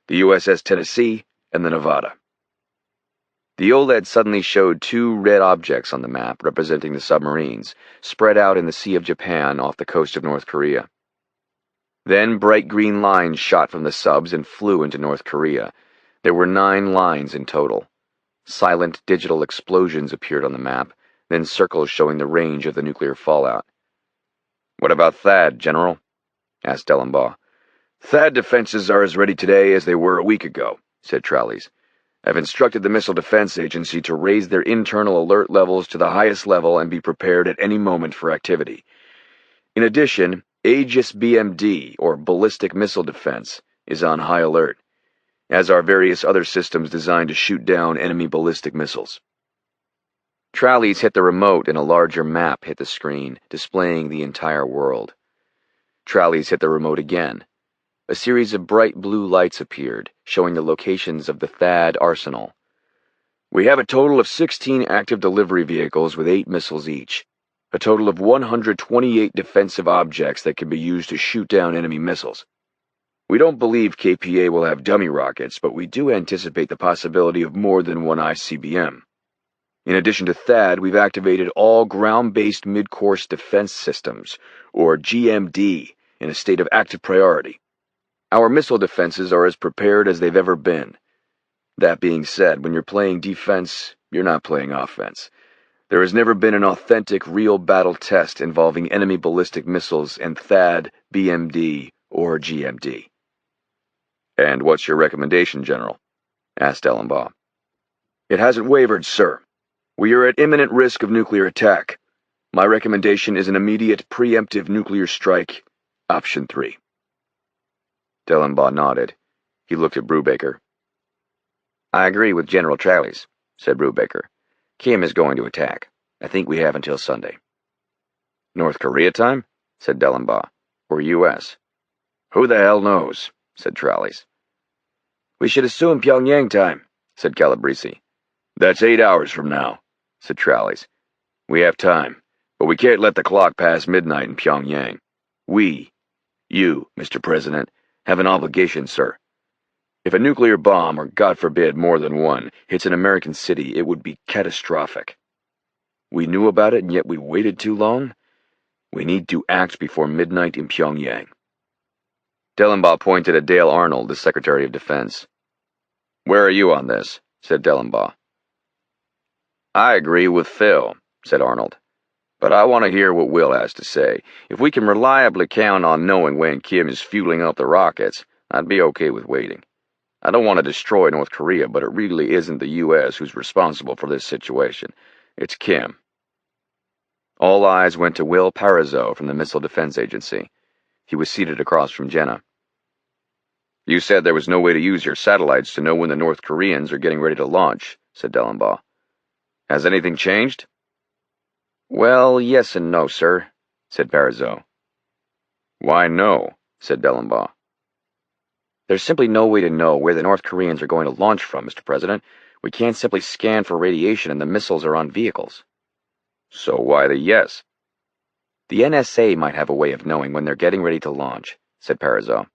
the USS Tennessee and the Nevada. The OLED suddenly showed 2 red objects on the map representing the submarines, spread out in the Sea of Japan off the coast of North Korea. Then bright green lines shot from the subs and flew into North Korea. There were 9 lines in total. Silent digital explosions appeared on the map, then circles showing the range of the nuclear fallout. "What about THAAD, General?" asked Dellenbaugh. "THAAD defenses are as ready today as they were a week ago," said Trowleys. "I've instructed the Missile Defense Agency to raise their internal alert levels to the highest level and be prepared at any moment for activity. In addition, Aegis BMD, or Ballistic Missile Defense, is on high alert, as are various other systems designed to shoot down enemy ballistic missiles." Trowleys hit the remote and a larger map hit the screen, displaying the entire world. Trowleys hit the remote again. A series of bright blue lights appeared, showing the locations of the THAAD arsenal. "We have a total of 16 active delivery vehicles with 8 missiles each. A total of 128 defensive objects that can be used to shoot down enemy missiles. We don't believe KPA will have dummy rockets, but we do anticipate the possibility of more than one ICBM. In addition to THAAD, we've activated all ground-based mid-course defense systems, or GMD, in a state of active priority. Our missile defenses are as prepared as they've ever been. That being said, when you're playing defense, you're not playing offense. There has never been an authentic, real battle test involving enemy ballistic missiles and THAAD, BMD, or GMD." "And what's your recommendation, General?" asked Dellenbaugh. "It hasn't wavered, sir. We are at imminent risk of nuclear attack. My recommendation is an immediate preemptive nuclear strike, option 3. Dellenbaugh nodded. He looked at Brubaker. "I agree with General Trowleys," said Brubaker. "Kim is going to attack. I think we have until Sunday." "North Korea time?" said Dellenbaugh. "Or U.S.? "Who the hell knows?" said Trowleys. "We should assume Pyongyang time," said Calabrese. "That's 8 hours from now," said Trowleys. "We have time, but we can't let the clock pass midnight in Pyongyang. You, Mr. President, have an obligation, sir. If a nuclear bomb, or God forbid more than one, hits an American city, it would be catastrophic. We knew about it and yet we waited too long? We need to act before midnight in Pyongyang." Dellenbaugh pointed at Dale Arnold, the Secretary of Defense. "Where are you on this?" said Dellenbaugh. "I agree with Phil," said Arnold. "But I want to hear what Will has to say. If we can reliably count on knowing when Kim is fueling up the rockets, I'd be okay with waiting. I don't want to destroy North Korea, but it really isn't the U.S. who's responsible for this situation. It's Kim." All eyes went to Will Parizeau from the Missile Defense Agency. He was seated across from Jenna. "You said there was no way to use your satellites to know when the North Koreans are getting ready to launch," said Dellenbaugh. "Has anything changed?" "Well, yes and no, sir," said Parizeau. "Why no?" said Dellenbaugh. "There's simply no way to know where the North Koreans are going to launch from, Mr. President. We can't simply scan for radiation and the missiles are on vehicles." "So why the yes?" "The NSA might have a way of knowing when they're getting ready to launch," said Parizeau.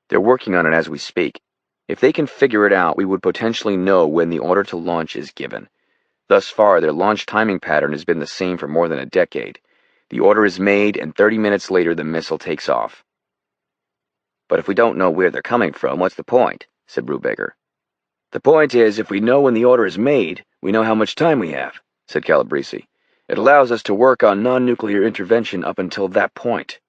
"They're working on it as we speak. If they can figure it out, we would potentially know when the order to launch is given. Thus far, their launch timing pattern has been the same for more than a decade. The order is made, and 30 minutes later the missile takes off. But if we don't know where they're coming from, what's the point? Said Brubaker. The point is, if we know when the order is made, we know how much time we have, said Calabrese. It allows us to work on non-nuclear intervention up until that point.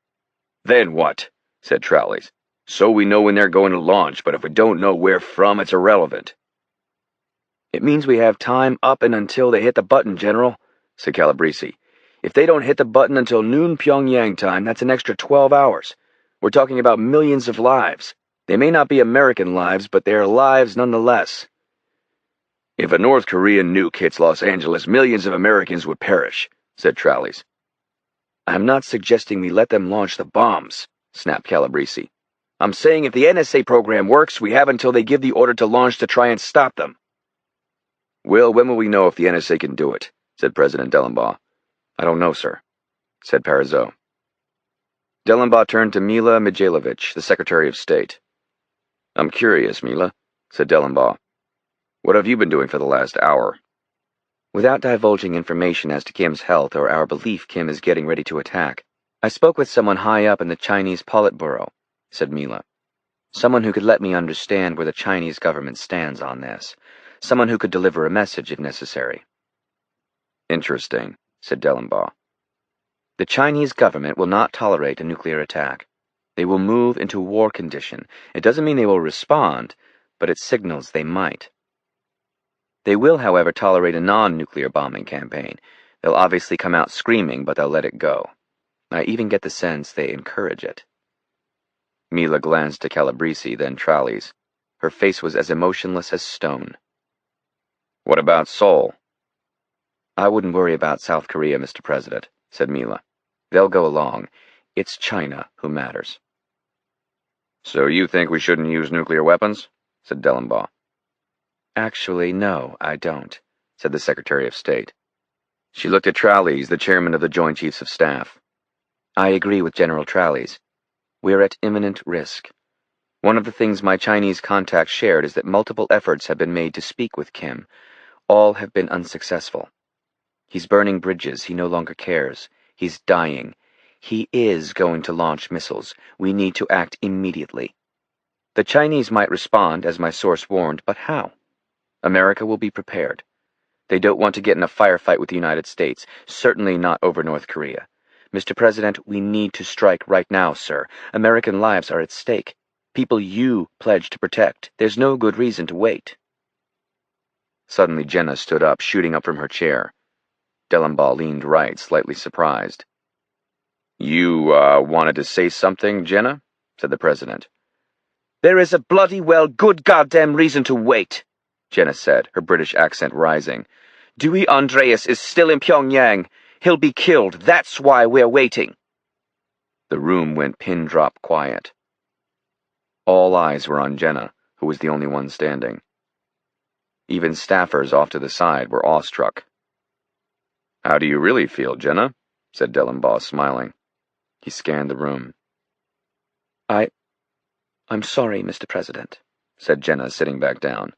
Then what? Said Trowleys. So we know when they're going to launch, but if we don't know where from, it's irrelevant. It means we have time up and until they hit the button, General, said Calabrese. If they don't hit the button until noon Pyongyang time, that's an extra 12 hours. We're talking about millions of lives. They may not be American lives, but they are lives nonetheless. If a North Korean nuke hits Los Angeles, millions of Americans would perish, said Trowleys. I'm not suggesting we let them launch the bombs, snapped Calabrese. I'm saying if the NSA program works, we have until they give the order to launch to try and stop them. Well, when will we know if the NSA can do it? Said President Dellenbaugh. I don't know, sir, said Parazot. Dellenbaugh turned to Mila Mijailovich, the Secretary of State. I'm curious, Mila, said Dellenbaugh. What have you been doing for the last hour? Without divulging information as to Kim's health or our belief Kim is getting ready to attack, I spoke with someone high up in the Chinese Politburo, said Mila. Someone who could let me understand where the Chinese government stands on this. Someone who could deliver a message if necessary. Interesting, said Dellenbaugh. The Chinese government will not tolerate a nuclear attack. They will move into war condition. It doesn't mean they will respond, but it signals they might. They will, however, tolerate a non-nuclear bombing campaign. They'll obviously come out screaming, but they'll let it go. I even get the sense they encourage it. Mila glanced to Calabrese, then Trowleys. Her face was as emotionless as stone. What about Seoul? I wouldn't worry about South Korea, Mr. President, said Mila. They'll go along. It's China who matters. So you think we shouldn't use nuclear weapons? Said Dellenbaugh. Actually, no, I don't, said the Secretary of State. She looked at Trowleys, the chairman of the Joint Chiefs of Staff. I agree with General Trowleys. We're at imminent risk. One of the things my Chinese contacts shared is that multiple efforts have been made to speak with Kim. All have been unsuccessful. He's burning bridges. He no longer cares. He's dying. He is going to launch missiles. We need to act immediately. The Chinese might respond, as my source warned, but how? America will be prepared. They don't want to get in a firefight with the United States, certainly not over North Korea. Mr. President, we need to strike right now, sir. American lives are at stake. People you pledged to protect. There's no good reason to wait. Suddenly Jenna stood up, shooting up from her chair. Dellenbaugh leaned right, slightly surprised. You, wanted to say something, Jenna? Said the President. There is a bloody well good goddamn reason to wait, Jenna said, her British accent rising. Dewey Andreas is still in Pyongyang. He'll be killed. That's why we're waiting. The room went pin-drop quiet. All eyes were on Jenna, who was the only one standing. Even staffers off to the side were awestruck. How do you really feel, Jenna? Said Dellenbaugh, smiling. He scanned the room. I'm sorry, Mr. President, said Jenna, sitting back down.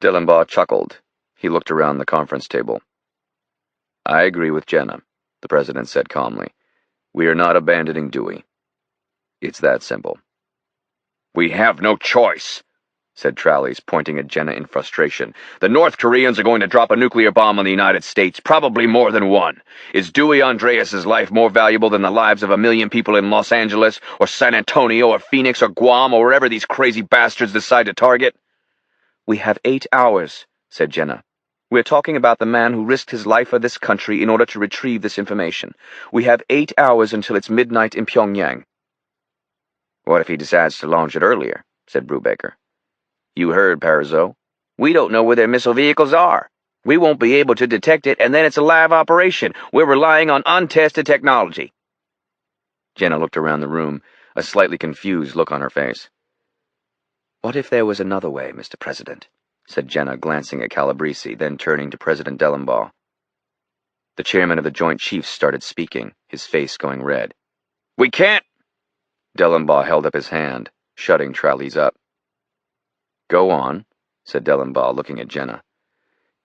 Dellenbaugh chuckled. He looked around the conference table. I agree with Jenna, the President said calmly. We are not abandoning Dewey. It's that simple. We have no choice, said Trowleys, pointing at Jenna in frustration. The North Koreans are going to drop a nuclear bomb on the United States, probably more than one. Is Dewey Andreas' life more valuable than the lives of 1 million people in Los Angeles, or San Antonio, or Phoenix, or Guam, or wherever these crazy bastards decide to target? We have 8 hours, said Jenna. We're talking about the man who risked his life for this country in order to retrieve this information. We have 8 hours until it's midnight in Pyongyang. What if he decides to launch it earlier? Said Brubaker. You heard, Parazot. We don't know where their missile vehicles are. We won't be able to detect it, and then it's a live operation. We're relying on untested technology. Jenna looked around the room, a slightly confused look on her face. What if there was another way, Mr. President? Said Jenna, glancing at Calabrese, then turning to President Dellenbaugh. The chairman of the Joint Chiefs started speaking, his face going red. We can't! Dellenbaugh held up his hand, shutting Trowleys up. Go on, said Dellenbaugh, looking at Jenna.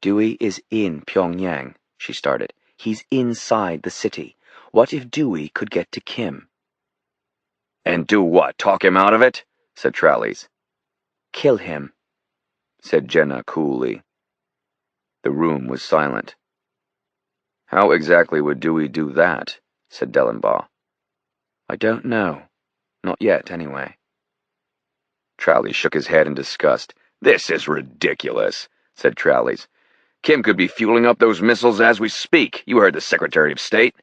Dewey is in Pyongyang, she started. He's inside the city. What if Dewey could get to Kim? And do what, talk him out of it? Said Tralles. Kill him, said Jenna coolly. The room was silent. How exactly would Dewey do that? Said Dellenbaugh. I don't know. Not yet, anyway. Tralles shook his head in disgust. This is ridiculous, said Tralles. Kim could be fueling up those missiles as we speak. You heard the Secretary of State.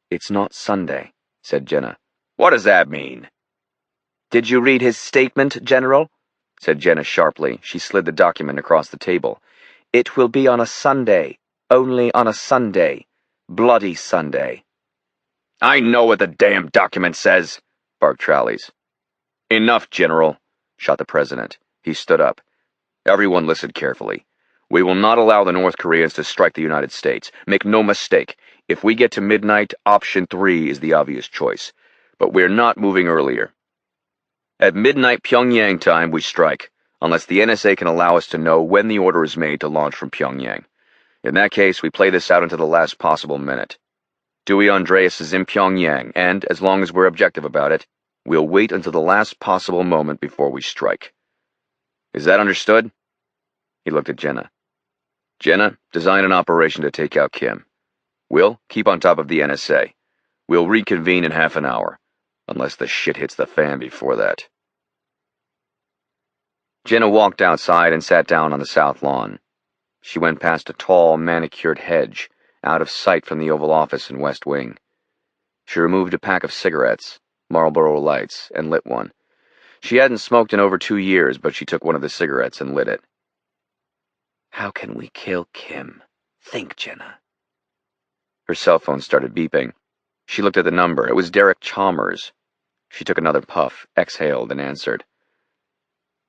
It's not Sunday, said Jenna. What does that mean? Did you read his statement, General? Said Jenna sharply. She slid the document across the table. It will be on a Sunday. Only on a Sunday. Bloody Sunday. I know what the damn document says, barked Tralles. Enough, General, shot the President. He stood up. Everyone listened carefully. We will not allow the North Koreans to strike the United States. Make no mistake. If we get to midnight, option 3 is the obvious choice. But we're not moving earlier. At midnight Pyongyang time, we strike, unless the NSA can allow us to know when the order is made to launch from Pyongyang. In that case, we play this out until the last possible minute. Dewey Andreas is in Pyongyang, and, as long as we're objective about it, we'll wait until the last possible moment before we strike. Is that understood? He looked at Jenna. Jenna, design an operation to take out Kim. Will, keep on top of the NSA. We'll reconvene in half an hour, unless the shit hits the fan before that. Jenna walked outside and sat down on the south lawn. She went past a tall, manicured hedge, out of sight from the Oval Office and West Wing. She removed a pack of cigarettes, Marlboro Lights, and lit one. She hadn't smoked in over 2 years, but she took one of the cigarettes and lit it. How can we kill Kim? Think, Jenna. Her cell phone started beeping. She looked at the number. It was Derek Chalmers. She took another puff, exhaled, and answered.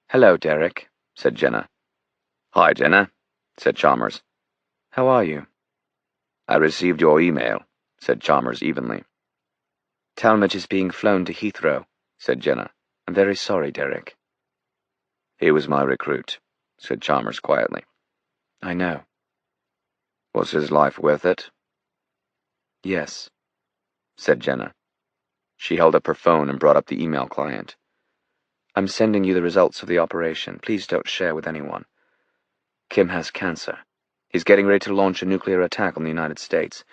Hello, Derek, said Jenna. Hi, Jenna, said Chalmers. How are you? I received your email, said Chalmers evenly. Talmadge is being flown to Heathrow, said Jenna. I'm very sorry, Derek. He was my recruit, said Chalmers quietly. I know. Was his life worth it? Yes, said Jenna. She held up her phone and brought up the email client. I'm sending you the results of the operation. Please don't share with anyone. Kim has cancer. He's getting ready to launch a nuclear attack on the United States.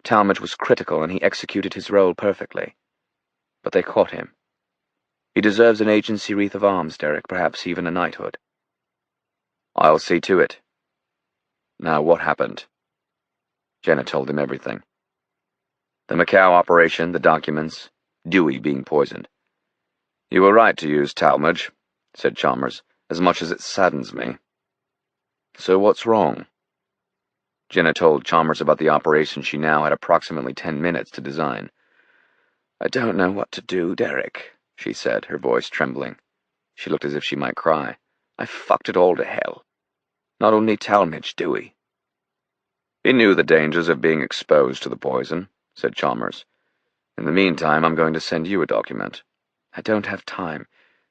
Talmadge was critical, and he executed his role perfectly. But they caught him. He deserves an agency wreath of arms, Derek, perhaps even a knighthood. I'll see to it. Now, what happened? Jenna told him everything. The Macau operation, the documents, Dewey being poisoned. You were right to use Talmadge, said Chalmers, as much as it saddens me. So what's wrong? Jenna told Chalmers about the operation she now had approximately 10 minutes to design. I don't know what to do, Derek, she said, her voice trembling. She looked as if she might cry. I fucked it all to hell. Not only Talmadge, Dewey. He knew the dangers of being exposed to the poison, said Chalmers. In the meantime, I'm going to send you a document. I don't have time.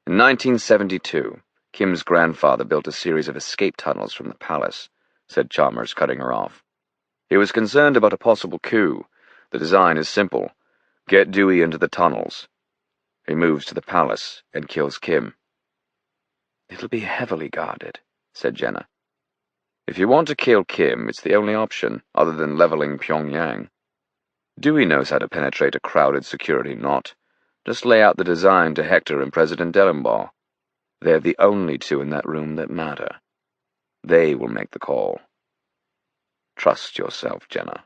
In 1972, Kim's grandfather built a series of escape tunnels from the palace, said Chalmers, cutting her off. He was concerned about a possible coup. The design is simple. Get Dewey into the tunnels. He moves to the palace and kills Kim. It'll be heavily guarded, said Jenna. If you want to kill Kim, it's the only option, other than leveling Pyongyang. Dewey knows how to penetrate a crowded security knot. Just lay out the design to Hector and President Dellenbaugh. They're the only two in that room that matter. They will make the call. Trust yourself, Jenna.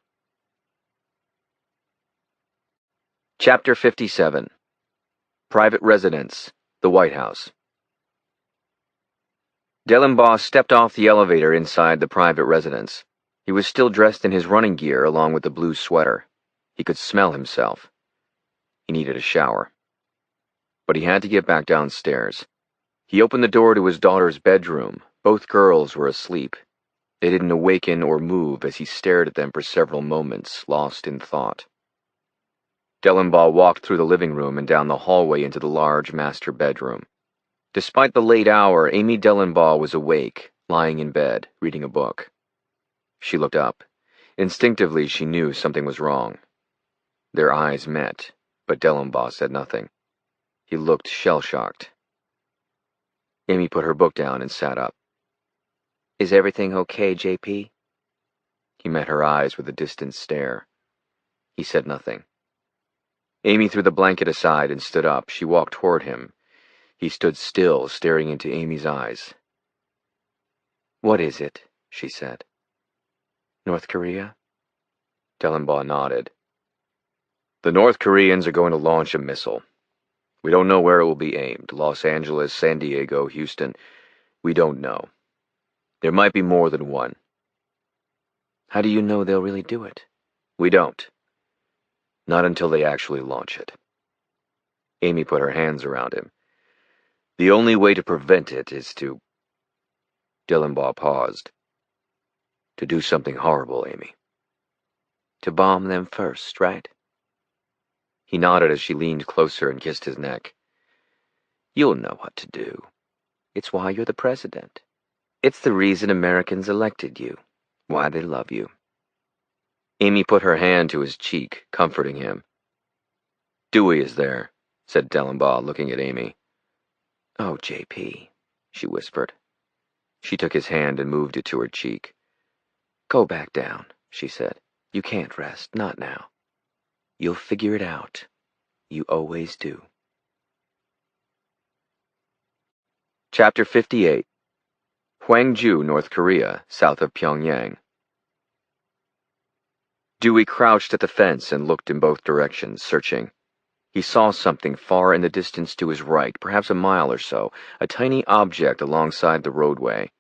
Chapter 57. Private Residence, the White House. Dellenbaugh stepped off the elevator inside the private residence. He was still dressed in his running gear along with the blue sweater. He could smell himself. He needed a shower. But he had to get back downstairs. He opened the door to his daughter's bedroom. Both girls were asleep. They didn't awaken or move as he stared at them for several moments, lost in thought. Dellenbaugh walked through the living room and down the hallway into the large master bedroom. Despite the late hour, Amy Dellenbaugh was awake, lying in bed, reading a book. She looked up. Instinctively, she knew something was wrong. Their eyes met, but Dellenbaugh said nothing. He looked shell-shocked. Amy put her book down and sat up. Is everything okay, JP? He met her eyes with a distant stare. He said nothing. Amy threw the blanket aside and stood up. She walked toward him. He stood still, staring into Amy's eyes. What is it? She said. North Korea? Dellenbaugh nodded. The North Koreans are going to launch a missile. We don't know where it will be aimed. Los Angeles, San Diego, Houston. We don't know. There might be more than one. How do you know they'll really do it? We don't. Not until they actually launch it. Amy put her hands around him. The only way to prevent it is to... Dellenbaugh paused. To do something horrible, Amy. To bomb them first, right? He nodded as she leaned closer and kissed his neck. You'll know what to do. It's why you're the president. It's the reason Americans elected you. Why they love you. Amy put her hand to his cheek, comforting him. Dewey is there, said Dellenbaugh, looking at Amy. Oh, JP, she whispered. She took his hand and moved it to her cheek. Go back down, she said. You can't rest, not now. You'll figure it out. You always do. Chapter 58. Hwangju, North Korea, south of Pyongyang. Dewey crouched at the fence and looked in both directions, searching. He saw something far in the distance to his right, perhaps a mile or so, a tiny object alongside the roadway.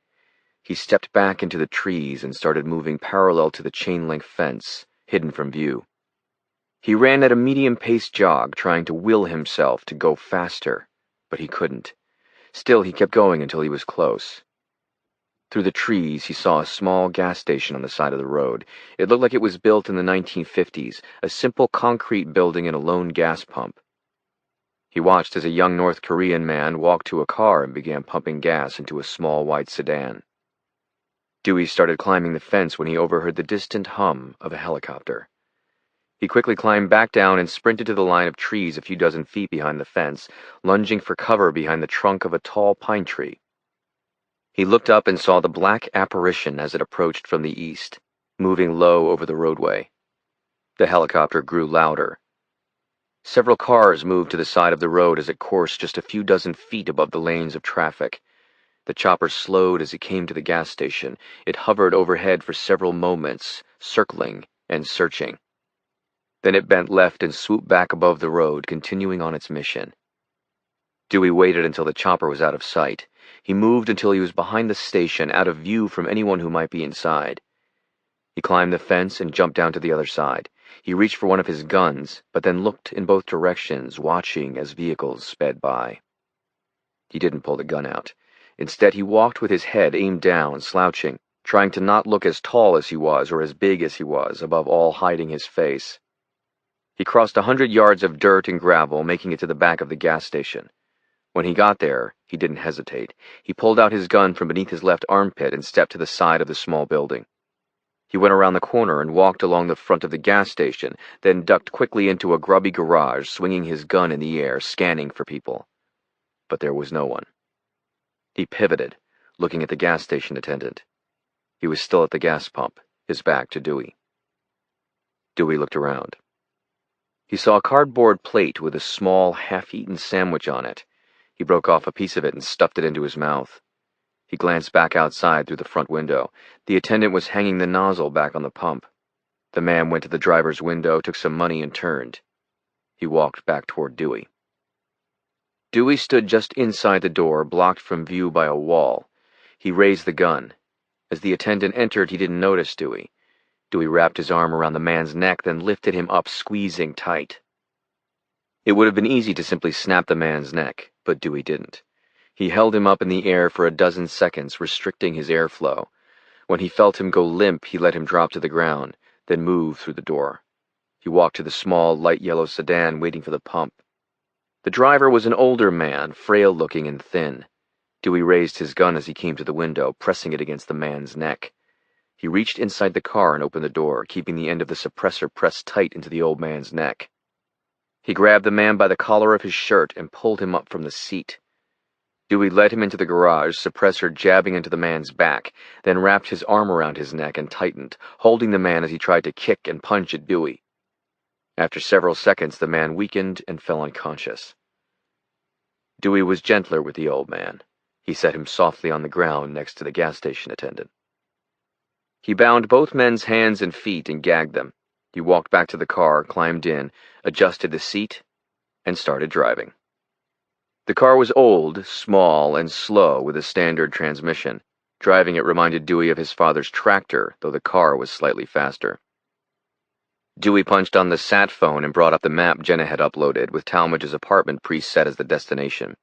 He stepped back into the trees and started moving parallel to the chain-link fence, hidden from view. He ran at a medium-paced jog, trying to will himself to go faster, but he couldn't. Still, he kept going until he was close. Through the trees, he saw a small gas station on the side of the road. It looked like it was built in the 1950s, a simple concrete building and a lone gas pump. He watched as a young North Korean man walked to a car and began pumping gas into a small white sedan. Dewey started climbing the fence when he overheard the distant hum of a helicopter. He quickly climbed back down and sprinted to the line of trees a few dozen feet behind the fence, lunging for cover behind the trunk of a tall pine tree. He looked up and saw the black apparition as it approached from the east, moving low over the roadway. The helicopter grew louder. Several cars moved to the side of the road as it coursed just a few dozen feet above the lanes of traffic. The chopper slowed as it came to the gas station. It hovered overhead for several moments, circling and searching. Then it bent left and swooped back above the road, continuing on its mission. Dewey waited until the chopper was out of sight. He moved until he was behind the station, out of view from anyone who might be inside. He climbed the fence and jumped down to the other side. He reached for one of his guns, but then looked in both directions, watching as vehicles sped by. He didn't pull the gun out. Instead, he walked with his head aimed down, slouching, trying to not look as tall as he was or as big as he was, above all hiding his face. He crossed 100 yards of dirt and gravel, making it to the back of the gas station. When he got there, he didn't hesitate. He pulled out his gun from beneath his left armpit and stepped to the side of the small building. He went around the corner and walked along the front of the gas station, then ducked quickly into a grubby garage, swinging his gun in the air, scanning for people. But there was no one. He pivoted, looking at the gas station attendant. He was still at the gas pump, his back to Dewey. Dewey looked around. He saw a cardboard plate with a small, half-eaten sandwich on it. He broke off a piece of it and stuffed it into his mouth. He glanced back outside through the front window. The attendant was hanging the nozzle back on the pump. The man went to the driver's window, took some money, and turned. He walked back toward Dewey. Dewey stood just inside the door, blocked from view by a wall. He raised the gun. As the attendant entered, he didn't notice Dewey. Dewey wrapped his arm around the man's neck, then lifted him up, squeezing tight. It would have been easy to simply snap the man's neck, but Dewey didn't. He held him up in the air for a dozen seconds, restricting his airflow. When he felt him go limp, he let him drop to the ground, then moved through the door. He walked to the small, light yellow sedan, waiting for the pump. The driver was an older man, frail-looking and thin. Dewey raised his gun as he came to the window, pressing it against the man's neck. He reached inside the car and opened the door, keeping the end of the suppressor pressed tight into the old man's neck. He grabbed the man by the collar of his shirt and pulled him up from the seat. Dewey led him into the garage, suppressor jabbing into the man's back, then wrapped his arm around his neck and tightened, holding the man as he tried to kick and punch at Dewey. After several seconds, the man weakened and fell unconscious. Dewey was gentler with the old man. He set him softly on the ground next to the gas station attendant. He bound both men's hands and feet and gagged them. He walked back to the car, climbed in, adjusted the seat, and started driving. The car was old, small, and slow with a standard transmission. Driving it reminded Dewey of his father's tractor, though the car was slightly faster. Dewey punched on the sat phone and brought up the map Jenna had uploaded, with Talmadge's apartment preset as the destination.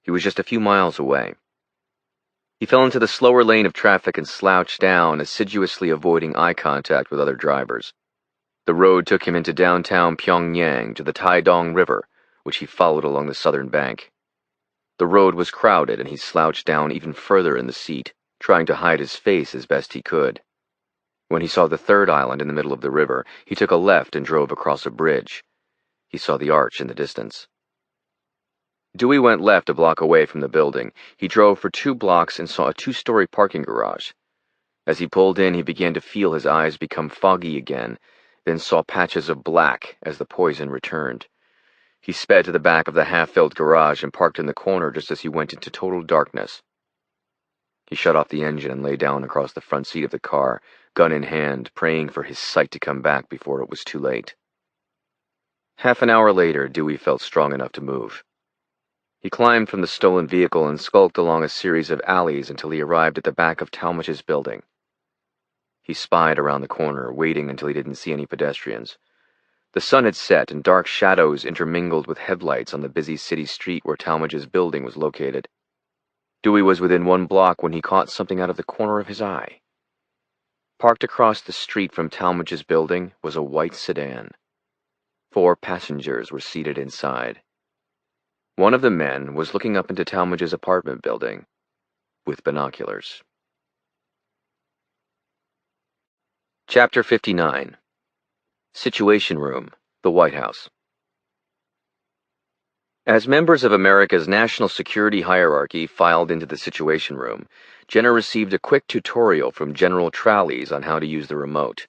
He was just a few miles away. He fell into the slower lane of traffic and slouched down, assiduously avoiding eye contact with other drivers. The road took him into downtown Pyongyang to the Taedong River, which he followed along the southern bank. The road was crowded, and he slouched down even further in the seat, trying to hide his face as best he could. When he saw the third island in the middle of the river, he took a left and drove across a bridge. He saw the arch in the distance. Dewey went left a block away from the building. He drove for 2 blocks and saw a 2-story parking garage. As he pulled in, he began to feel his eyes become foggy again, then saw patches of black as the poison returned. He sped to the back of the half-filled garage and parked in the corner just as he went into total darkness. He shut off the engine and lay down across the front seat of the car, gun in hand, praying for his sight to come back before it was too late. Half an hour later, Dewey felt strong enough to move. He climbed from the stolen vehicle and skulked along a series of alleys until he arrived at the back of Talmadge's building. He spied around the corner, waiting until he didn't see any pedestrians. The sun had set, and dark shadows intermingled with headlights on the busy city street where Talmadge's building was located. Dewey was within 1 block when he caught something out of the corner of his eye. Parked across the street from Talmadge's building was a white sedan. 4 passengers were seated inside. One of the men was looking up into Talmadge's apartment building with binoculars. Chapter 59. Situation Room, the White House. As members of America's national security hierarchy filed into the Situation Room, Jenna received a quick tutorial from General Tralles on how to use the remote.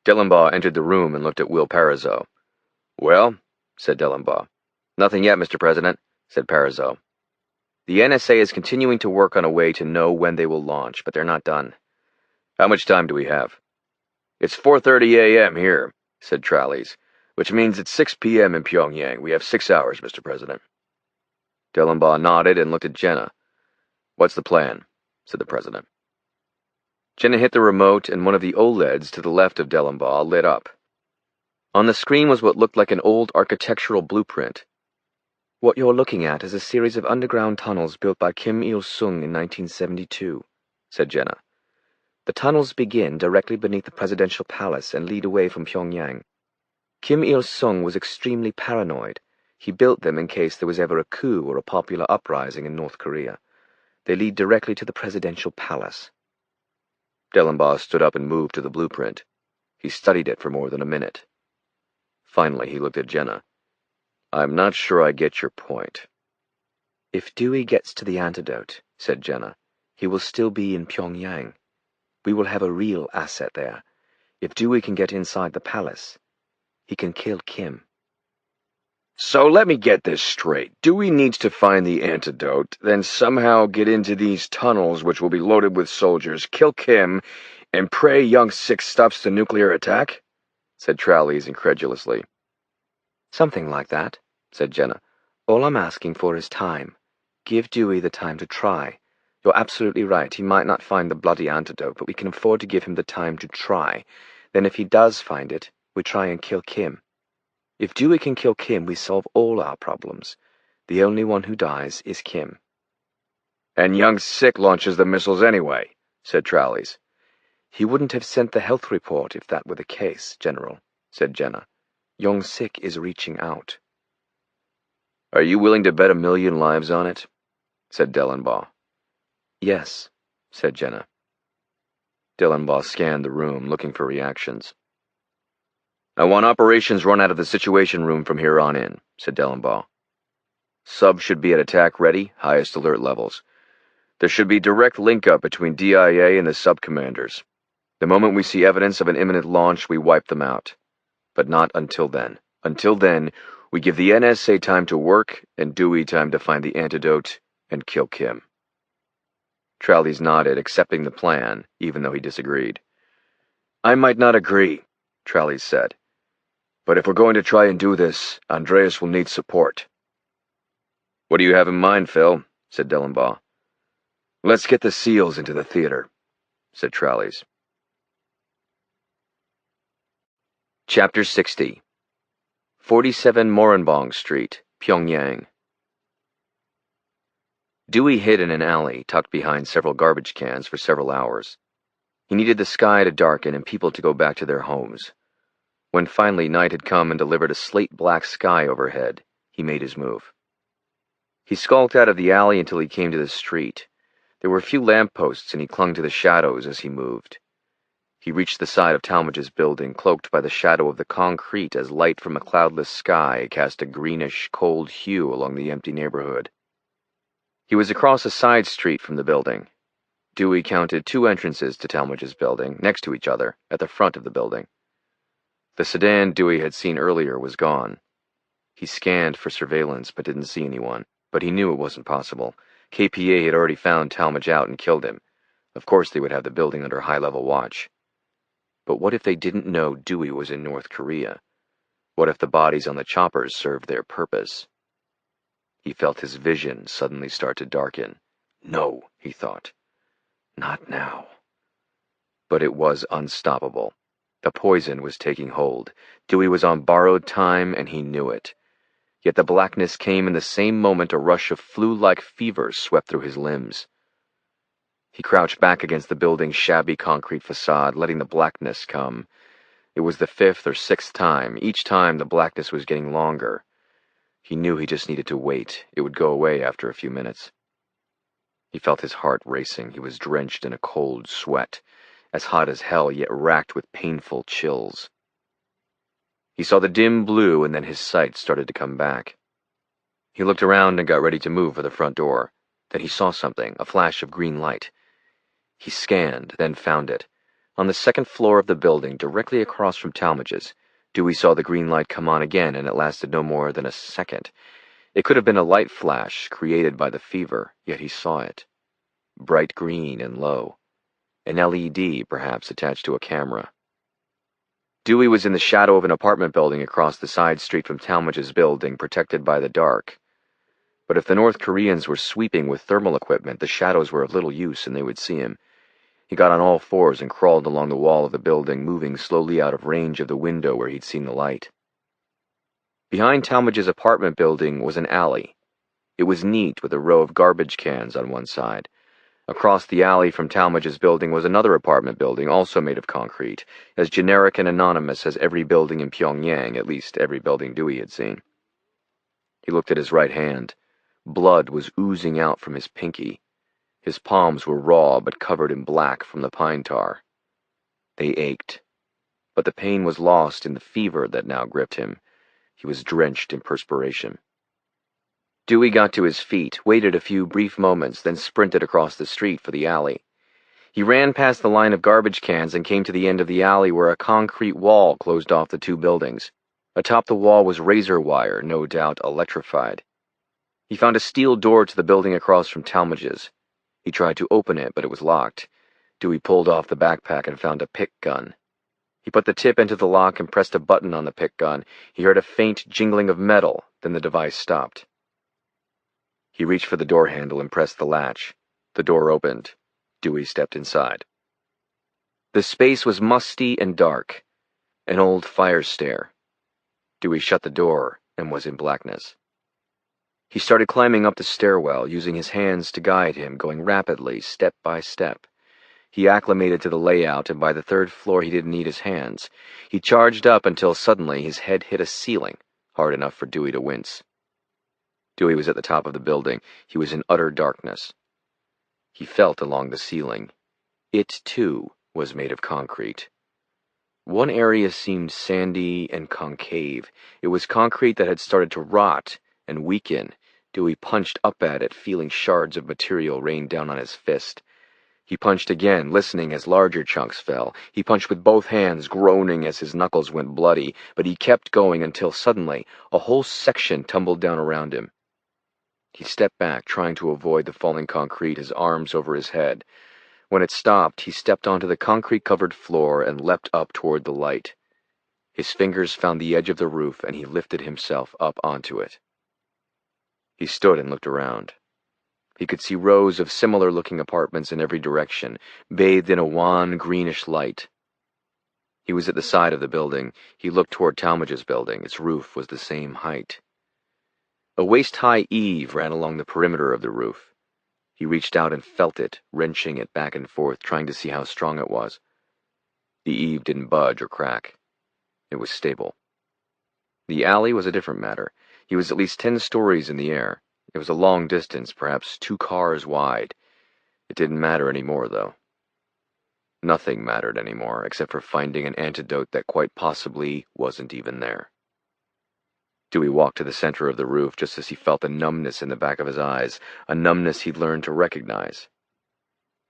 Dellenbaugh entered the room and looked at Will Parizeau. "Well," said Dellenbaugh. "Nothing yet, Mr. President," said Parizeau. "The NSA is continuing to work on a way to know when they will launch, but they're not done." "How much time do we have?" "It's 4:30 a.m. here," said Tralles, "which means it's 6 p.m. in Pyongyang. We have 6 hours, Mr. President." Dellenbaugh nodded and looked at Jenna. "What's the plan?" said the President. Jenna hit the remote, and one of the OLEDs to the left of Dellenbaugh lit up. On the screen was what looked like an old architectural blueprint. "What you're looking at is a series of underground tunnels built by Kim Il-sung in 1972, said Jenna. "The tunnels begin directly beneath the presidential palace and lead away from Pyongyang. Kim Il-sung was extremely paranoid. He built them in case there was ever a coup or a popular uprising in North Korea. They lead directly to the presidential palace." Dellenbaugh stood up and moved to the blueprint. He studied it for more than a minute. Finally, he looked at Jenna. "I'm not sure I get your point." "If Dewey gets to the antidote," said Jenna, "he will still be in Pyongyang. We will have a real asset there. If Dewey can get inside the palace, he can kill Kim." "So let me get this straight. Dewey needs to find the antidote, then somehow get into these tunnels which will be loaded with soldiers, kill Kim, and pray Young Six stops the nuclear attack?" said Tralles incredulously. "Something like that," said Jenna. "All I'm asking for is time. Give Dewey the time to try. You're absolutely right, he might not find the bloody antidote, but we can afford to give him the time to try. Then if he does find it, we try and kill Kim. If Dewey can kill Kim, we solve all our problems. The only one who dies is Kim." "And Young Sik launches the missiles anyway," said Tralles. "He wouldn't have sent the health report if that were the case, General," said Jenna. "Young Sik is reaching out." "Are you willing to bet 1,000,000 lives on it?" said Dellenbaugh. "Yes," said Jenna. Dellenbaugh scanned the room, looking for reactions. I want operations run out of the Situation Room from here on in, said Dellenbaugh. Subs should be at attack ready, highest alert levels. There should be direct link-up between DIA and the sub-commanders. The moment we see evidence of an imminent launch, we wipe them out. But not until then. Until then, we give the NSA time to work and Dewey time to find the antidote and kill Kim. Tralles nodded, accepting the plan, even though he disagreed. I might not agree, Tralles said. But if we're going to try and do this, Andreas will need support. What do you have in mind, Phil? Said Dellenbaugh. Let's get the SEALs into the theater, said Tralles. Chapter 60 47 Moranbong Street, Pyongyang. Dewey hid in an alley tucked behind several garbage cans for several hours. He needed the sky to darken and people to go back to their homes. When finally night had come and delivered a slate-black sky overhead, he made his move. He skulked out of the alley until he came to the street. There were few lampposts and he clung to the shadows as he moved. He reached the side of Talmadge's building, cloaked by the shadow of the concrete as light from a cloudless sky cast a greenish, cold hue along the empty neighborhood. He was across a side street from the building. Dewey counted 2 entrances to Talmadge's building, next to each other, at the front of the building. The sedan Dewey had seen earlier was gone. He scanned for surveillance but didn't see anyone, but he knew it wasn't possible. KPA had already found Talmadge out and killed him. Of course they would have the building under high-level watch. But what if they didn't know Dewey was in North Korea? What if the bodies on the choppers served their purpose? He felt his vision suddenly start to darken. No, he thought. Not now. But it was unstoppable. The poison was taking hold. Dewey was on borrowed time, and he knew it. Yet the blackness came in the same moment a rush of flu-like fever swept through his limbs. He crouched back against the building's shabby concrete facade, letting the blackness come. It was the 5th or 6th time. Each time the blackness was getting longer. He knew he just needed to wait. It would go away after a few minutes. He felt his heart racing. He was drenched in a cold sweat, as hot as hell, yet racked with painful chills. He saw the dim blue, and then his sight started to come back. He looked around and got ready to move for the front door. Then he saw something, a flash of green light. He scanned, then found it. On the 2nd floor of the building, directly across from Talmadge's, Dewey saw the green light come on again, and it lasted no more than a second. It could have been a light flash created by the fever, yet he saw it. Bright green and low. An LED, perhaps, attached to a camera. Dewey was in the shadow of an apartment building across the side street from Talmadge's building, protected by the dark. But if the North Koreans were sweeping with thermal equipment, the shadows were of little use and they would see him. He got on all fours and crawled along the wall of the building, moving slowly out of range of the window where he'd seen the light. Behind Talmadge's apartment building was an alley. It was neat with a row of garbage cans on one side. Across the alley from Talmadge's building was another apartment building, also made of concrete, as generic and anonymous as every building in Pyongyang, at least every building Dewey had seen. He looked at his right hand. Blood was oozing out from his pinky. His palms were raw but covered in black from the pine tar. They ached. But the pain was lost in the fever that now gripped him. He was drenched in perspiration. Dewey got to his feet, waited a few brief moments, then sprinted across the street for the alley. He ran past the line of garbage cans and came to the end of the alley where a concrete wall closed off the 2 buildings. Atop the wall was razor wire, no doubt electrified. He found a steel door to the building across from Talmadge's. He tried to open it, but it was locked. Dewey pulled off the backpack and found a pick gun. He put the tip into the lock and pressed a button on the pick gun. He heard a faint jingling of metal, then the device stopped. He reached for the door handle and pressed the latch. The door opened. Dewey stepped inside. The space was musty and dark. An old fire stair. Dewey shut the door and was in blackness. He started climbing up the stairwell, using his hands to guide him, going rapidly, step by step. He acclimated to the layout, and by the 3rd floor he didn't need his hands. He charged up until suddenly his head hit a ceiling, hard enough for Dewey to wince. Dewey was at the top of the building. He was in utter darkness. He felt along the ceiling. It, too, was made of concrete. One area seemed sandy and concave. It was concrete that had started to rot and weaken. Dewey punched up at it, feeling shards of material rain down on his fist. He punched again, listening as larger chunks fell. He punched with both hands, groaning as his knuckles went bloody, but he kept going until suddenly a whole section tumbled down around him. He stepped back, trying to avoid the falling concrete, his arms over his head. When it stopped, he stepped onto the concrete-covered floor and leapt up toward the light. His fingers found the edge of the roof, and he lifted himself up onto it. He stood and looked around. He could see rows of similar-looking apartments in every direction, bathed in a wan, greenish light. He was at the side of the building. He looked toward Talmadge's building. Its roof was the same height. A waist-high eave ran along the perimeter of the roof. He reached out and felt it, wrenching it back and forth, trying to see how strong it was. The eave didn't budge or crack. It was stable. The alley was a different matter. He was at least 10 stories in the air. It was a long distance, perhaps 2 cars wide. It didn't matter anymore, though. Nothing mattered anymore, except for finding an antidote that quite possibly wasn't even there. Dewey walked to the center of the roof just as he felt a numbness in the back of his eyes, a numbness he'd learned to recognize.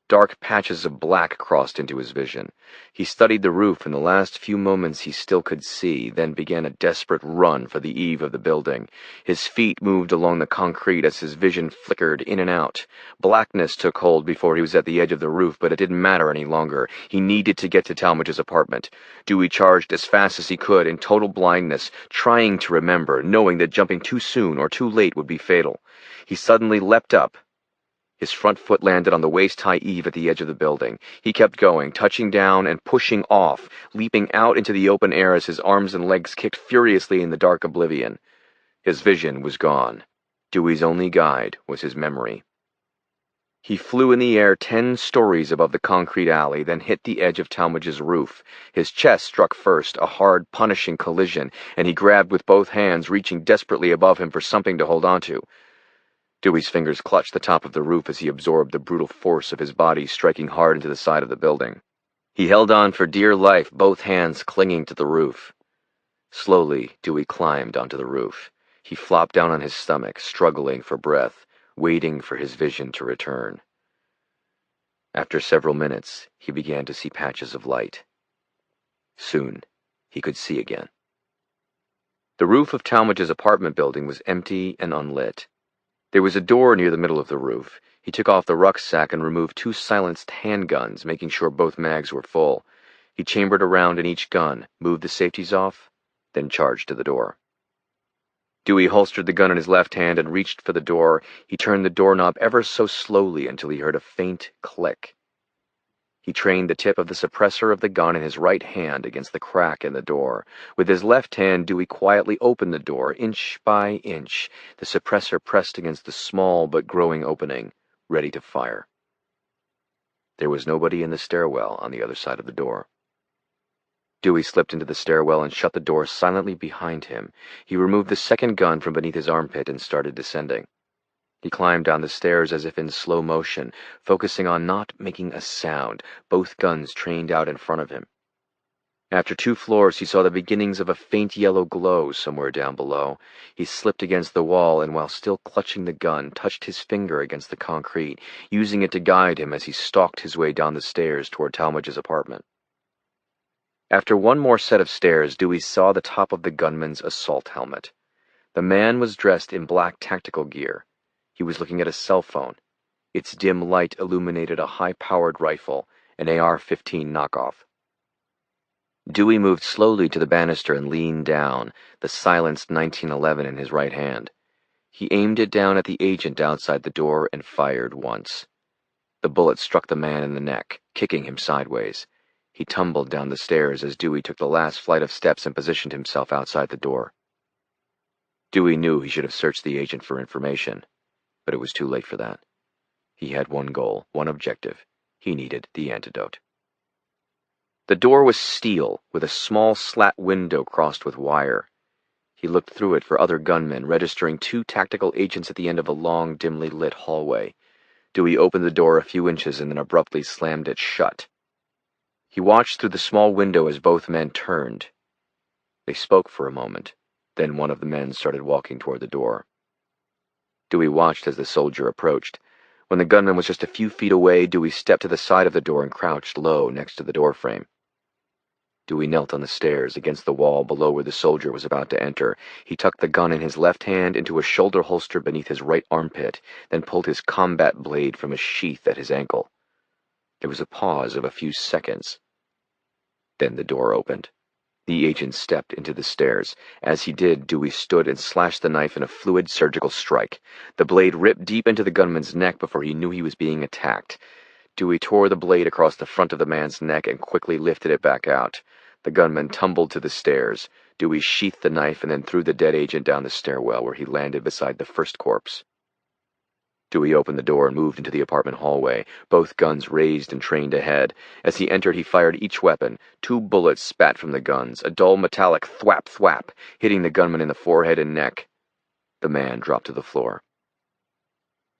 Dark patches of black crossed into his vision. He studied the roof in the last few moments he still could see, then began a desperate run for the eave of the building. His feet moved along the concrete as his vision flickered in and out. Blackness took hold before he was at the edge of the roof, but it didn't matter any longer. He needed to get to Talmadge's apartment. Dewey charged as fast as he could in total blindness, trying to remember, knowing that jumping too soon or too late would be fatal. He suddenly leapt up. His front foot landed on the waist-high eave at the edge of the building. He kept going, touching down and pushing off, leaping out into the open air as his arms and legs kicked furiously in the dark oblivion. His vision was gone. Dewey's only guide was his memory. He flew in the air 10 stories above the concrete alley, then hit the edge of Talmadge's roof. His chest struck first, a hard, punishing collision, and he grabbed with both hands, reaching desperately above him for something to hold onto. Dewey's fingers clutched the top of the roof as he absorbed the brutal force of his body striking hard into the side of the building. He held on for dear life, both hands clinging to the roof. Slowly, Dewey climbed onto the roof. He flopped down on his stomach, struggling for breath, waiting for his vision to return. After several minutes, he began to see patches of light. Soon, he could see again. The roof of Talmadge's apartment building was empty and unlit. There was a door near the middle of the roof. He took off the rucksack and removed 2 silenced handguns, making sure both mags were full. He chambered around in each gun, moved the safeties off, then charged to the door. Dewey holstered the gun in his left hand and reached for the door. He turned the doorknob ever so slowly until he heard a faint click. He trained the tip of the suppressor of the gun in his right hand against the crack in the door. With his left hand, Dewey quietly opened the door, inch by inch, the suppressor pressed against the small but growing opening, ready to fire. There was nobody in the stairwell on the other side of the door. Dewey slipped into the stairwell and shut the door silently behind him. He removed the second gun from beneath his armpit and started descending. He climbed down the stairs as if in slow motion, focusing on not making a sound, both guns trained out in front of him. After 2 floors, he saw the beginnings of a faint yellow glow somewhere down below. He slipped against the wall and, while still clutching the gun, touched his finger against the concrete, using it to guide him as he stalked his way down the stairs toward Talmadge's apartment. After one more set of stairs, Dewey saw the top of the gunman's assault helmet. The man was dressed in black tactical gear. He was looking at a cell phone. Its dim light illuminated a high-powered rifle, an AR-15 knockoff. Dewey moved slowly to the banister and leaned down, the silenced 1911 in his right hand. He aimed it down at the agent outside the door and fired once. The bullet struck the man in the neck, kicking him sideways. He tumbled down the stairs as Dewey took the last flight of steps and positioned himself outside the door. Dewey knew he should have searched the agent for information, but it was too late for that. He had one goal, one objective. He needed the antidote. The door was steel, with a small slat window crossed with wire. He looked through it for other gunmen, registering 2 tactical agents at the end of a long, dimly lit hallway. Dewey opened the door a few inches and then abruptly slammed it shut. He watched through the small window as both men turned. They spoke for a moment, then one of the men started walking toward the door. Dewey watched as the soldier approached. When the gunman was just a few feet away, Dewey stepped to the side of the door and crouched low next to the doorframe. Dewey knelt on the stairs against the wall below where the soldier was about to enter. He tucked the gun in his left hand into a shoulder holster beneath his right armpit, then pulled his combat blade from a sheath at his ankle. There was a pause of a few seconds. Then the door opened. The agent stepped into the stairs. As he did, Dewey stood and slashed the knife in a fluid surgical strike. The blade ripped deep into the gunman's neck before he knew he was being attacked. Dewey tore the blade across the front of the man's neck and quickly lifted it back out. The gunman tumbled to the stairs. Dewey sheathed the knife and then threw the dead agent down the stairwell where he landed beside the first corpse. Dewey opened the door and moved into the apartment hallway, both guns raised and trained ahead. As he entered, he fired each weapon. 2 bullets spat from the guns, a dull metallic thwap-thwap, hitting the gunman in the forehead and neck. The man dropped to the floor.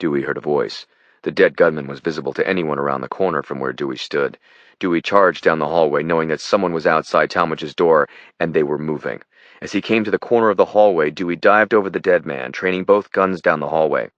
Dewey heard a voice. The dead gunman was visible to anyone around the corner from where Dewey stood. Dewey charged down the hallway, knowing that someone was outside Talmadge's door, and they were moving. As he came to the corner of the hallway, Dewey dived over the dead man, training both guns down the hallway.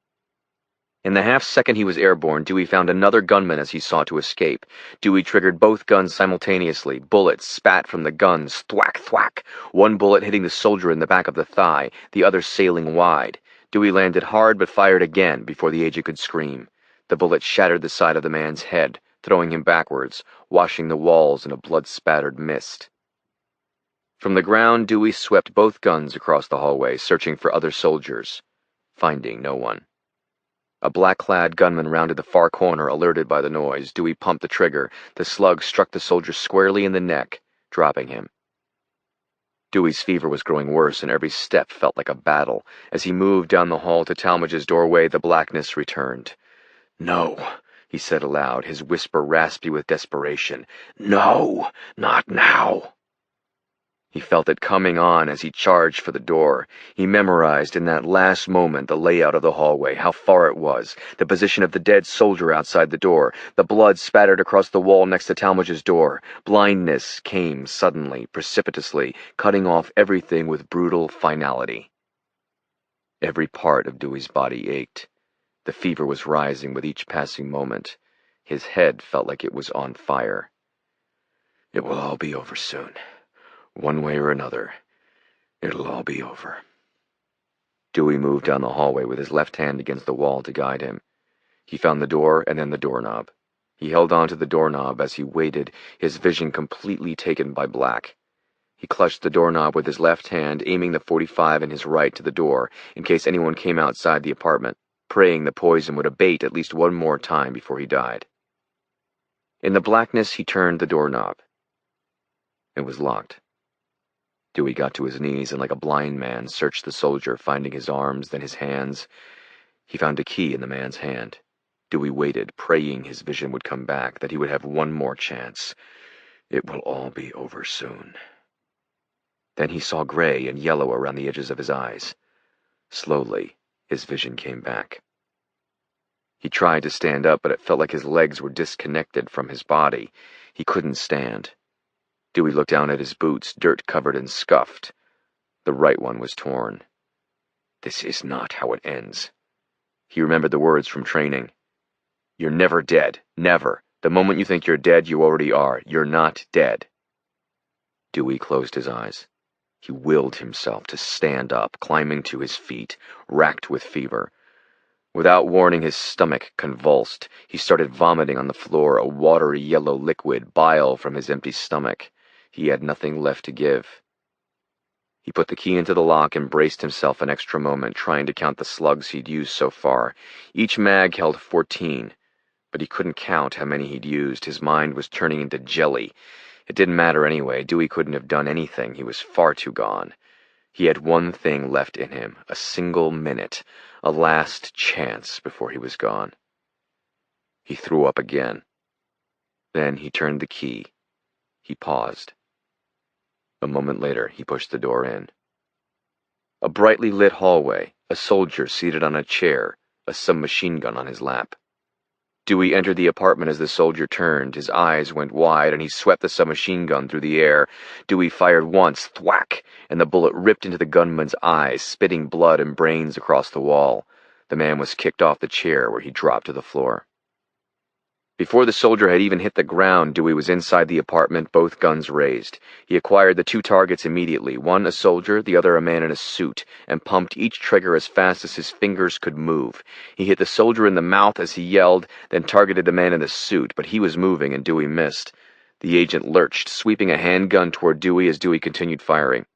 In the half-second he was airborne, Dewey found another gunman as he sought to escape. Dewey triggered both guns simultaneously. Bullets spat from the guns, thwack-thwack, one bullet hitting the soldier in the back of the thigh, the other sailing wide. Dewey landed hard but fired again before the agent could scream. The bullet shattered the side of the man's head, throwing him backwards, washing the walls in a blood-spattered mist. From the ground, Dewey swept both guns across the hallway, searching for other soldiers, finding no one. A black-clad gunman rounded the far corner, alerted by the noise. Dewey pumped the trigger. The slug struck the soldier squarely in the neck, dropping him. Dewey's fever was growing worse, and every step felt like a battle. As he moved down the hall to Talmadge's doorway, the blackness returned. "No," he said aloud, his whisper raspy with desperation. "No, not now." He felt it coming on as he charged for the door. He memorized in that last moment the layout of the hallway, how far it was, the position of the dead soldier outside the door. The blood spattered across the wall next to Talmadge's door. Blindness came suddenly, precipitously, cutting off everything with brutal finality. Every part of Dewey's body ached. The fever was rising with each passing moment. His head felt like it was on fire. "It will all be over soon. One way or another, it'll all be over." Dewey moved down the hallway with his left hand against the wall to guide him. He found the door and then the doorknob. He held on to the doorknob as he waited, his vision completely taken by black. He clutched the doorknob with his left hand, aiming the .45 in his right to the door, in case anyone came outside the apartment, praying the poison would abate at least one more time before he died. In the blackness, he turned the doorknob. It was locked. Dewey got to his knees and like a blind man searched the soldier, finding his arms, then his hands. He found a key in the man's hand. Dewey waited, praying his vision would come back, that he would have one more chance. It will all be over soon. Then he saw gray and yellow around the edges of his eyes. Slowly, his vision came back. He tried to stand up, but it felt like his legs were disconnected from his body. He couldn't stand. Dewey looked down at his boots, dirt-covered and scuffed. The right one was torn. This is not how it ends. He remembered the words from training. You're never dead. Never. The moment you think you're dead, you already are. You're not dead. Dewey closed his eyes. He willed himself to stand up, climbing to his feet, racked with fever. Without warning, his stomach convulsed. He started vomiting on the floor, a watery yellow liquid, bile from his empty stomach. He had nothing left to give. He put the key into the lock and braced himself an extra moment, trying to count the slugs he'd used so far. Each mag held 14, but he couldn't count how many he'd used. His mind was turning into jelly. It didn't matter anyway. Dewey couldn't have done anything. He was far too gone. He had one thing left in him, a single minute, a last chance before he was gone. He threw up again. Then he turned the key. He paused. A moment later, he pushed the door in. A brightly lit hallway, a soldier seated on a chair, a submachine gun on his lap. Dewey entered the apartment as the soldier turned. His eyes went wide, and he swept the submachine gun through the air. Dewey fired once, thwack, and the bullet ripped into the gunman's eyes, spitting blood and brains across the wall. The man was kicked off the chair, where he dropped to the floor. Before the soldier had even hit the ground, Dewey was inside the apartment, both guns raised. He acquired the two targets immediately, one a soldier, the other a man in a suit, and pumped each trigger as fast as his fingers could move. He hit the soldier in the mouth as he yelled, then targeted the man in the suit, but he was moving and Dewey missed. The agent lurched, sweeping a handgun toward Dewey as Dewey continued firing.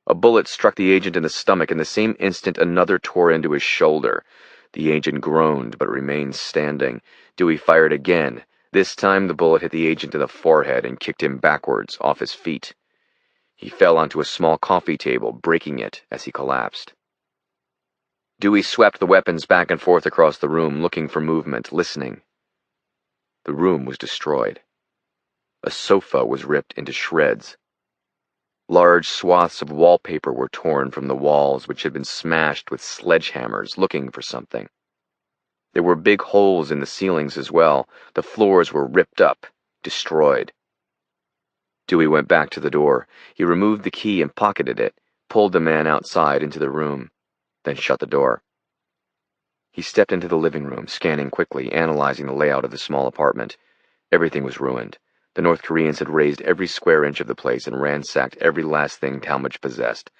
A bullet struck the agent in the stomach, and the same instant another tore into his shoulder. The agent groaned, but remained standing. Dewey fired again. This time the bullet hit the agent in the forehead and kicked him backwards, off his feet. He fell onto a small coffee table, breaking it as he collapsed. Dewey swept the weapons back and forth across the room, looking for movement, listening. The room was destroyed. A sofa was ripped into shreds. Large swaths of wallpaper were torn from the walls, which had been smashed with sledgehammers, looking for something. There were big holes in the ceilings as well. The floors were ripped up, destroyed. Dewey went back to the door. He removed the key and pocketed it, pulled the man outside into the room, then shut the door. He stepped into the living room, scanning quickly, analyzing the layout of the small apartment. Everything was ruined. The North Koreans had razed every square inch of the place and ransacked every last thing Talmadge possessed.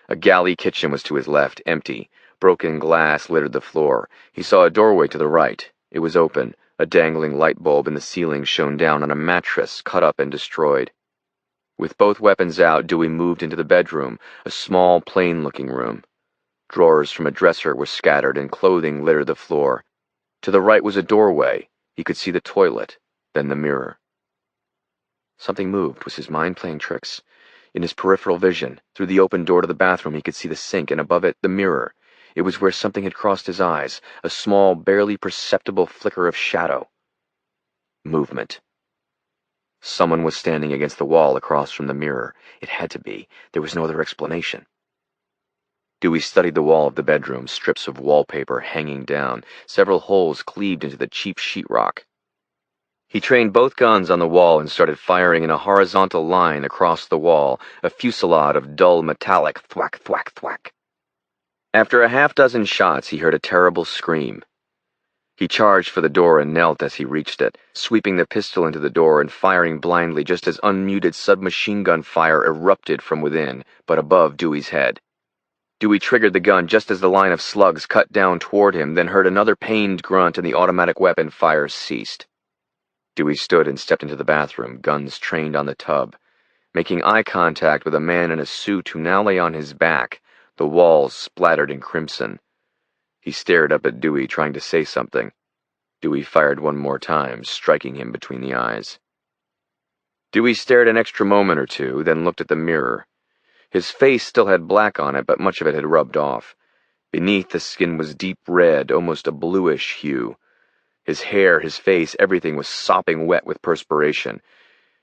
A galley kitchen was to his left, empty. Broken glass littered the floor. He saw a doorway to the right. It was open. A dangling light bulb in the ceiling shone down on a mattress cut up and destroyed. With both weapons out, Dewey moved into the bedroom, a small, plain-looking room. Drawers from a dresser were scattered and clothing littered the floor. To the right was a doorway. He could see the toilet, then the mirror. Something moved. Was his mind playing tricks? In his peripheral vision, through the open door to the bathroom, he could see the sink, and above it, the mirror. It was where something had crossed his eyes, a small, barely perceptible flicker of shadow. Movement. Someone was standing against the wall across from the mirror. It had to be. There was no other explanation. Dewey studied the wall of the bedroom, strips of wallpaper hanging down, several holes cleaved into the cheap sheetrock. He trained both guns on the wall and started firing in a horizontal line across the wall, a fusillade of dull metallic thwack, thwack, thwack. After a half-dozen shots, he heard a terrible scream. He charged for the door and knelt as he reached it, sweeping the pistol into the door and firing blindly just as unmuted submachine gun fire erupted from within, but above Dewey's head. Dewey triggered the gun just as the line of slugs cut down toward him, then heard another pained grunt and the automatic weapon fire ceased. Dewey stood and stepped into the bathroom, guns trained on the tub, making eye contact with a man in a suit who now lay on his back, the walls splattered in crimson. He stared up at Dewey, trying to say something. Dewey fired one more time, striking him between the eyes. Dewey stared an extra moment or two, then looked at the mirror. His face still had black on it, but much of it had rubbed off. Beneath, the skin was deep red, almost a bluish hue. His hair, his face, everything was sopping wet with perspiration.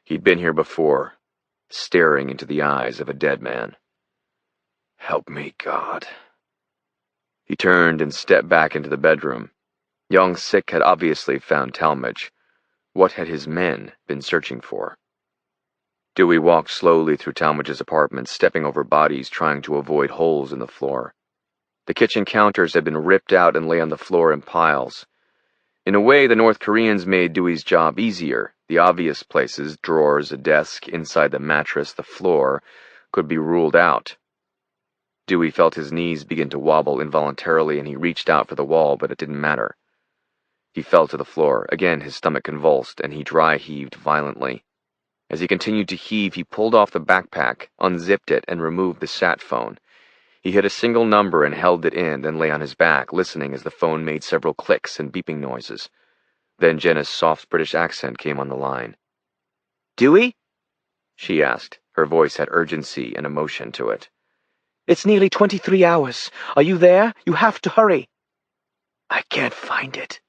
He'd been here before, staring into the eyes of a dead man. Help me, God. He turned and stepped back into the bedroom. Young Sick had obviously found Talmadge. What had his men been searching for? Dewey walked slowly through Talmadge's apartment, stepping over bodies, trying to avoid holes in the floor. The kitchen counters had been ripped out and lay on the floor in piles. In a way, the North Koreans made Dewey's job easier. The obvious places, drawers, a desk, inside the mattress, the floor, could be ruled out. Dewey felt his knees begin to wobble involuntarily, and he reached out for the wall, but it didn't matter. He fell to the floor. Again, his stomach convulsed, and he dry-heaved violently. As he continued to heave, he pulled off the backpack, unzipped it, and removed the sat phone. He hit a single number and held it in, then lay on his back, listening as the phone made several clicks and beeping noises. Then Jenna's soft British accent came on the line. "Dewey?" she asked. Her voice had urgency and emotion to it. "It's nearly 23 hours. Are you there? You have to hurry." "I can't find it,"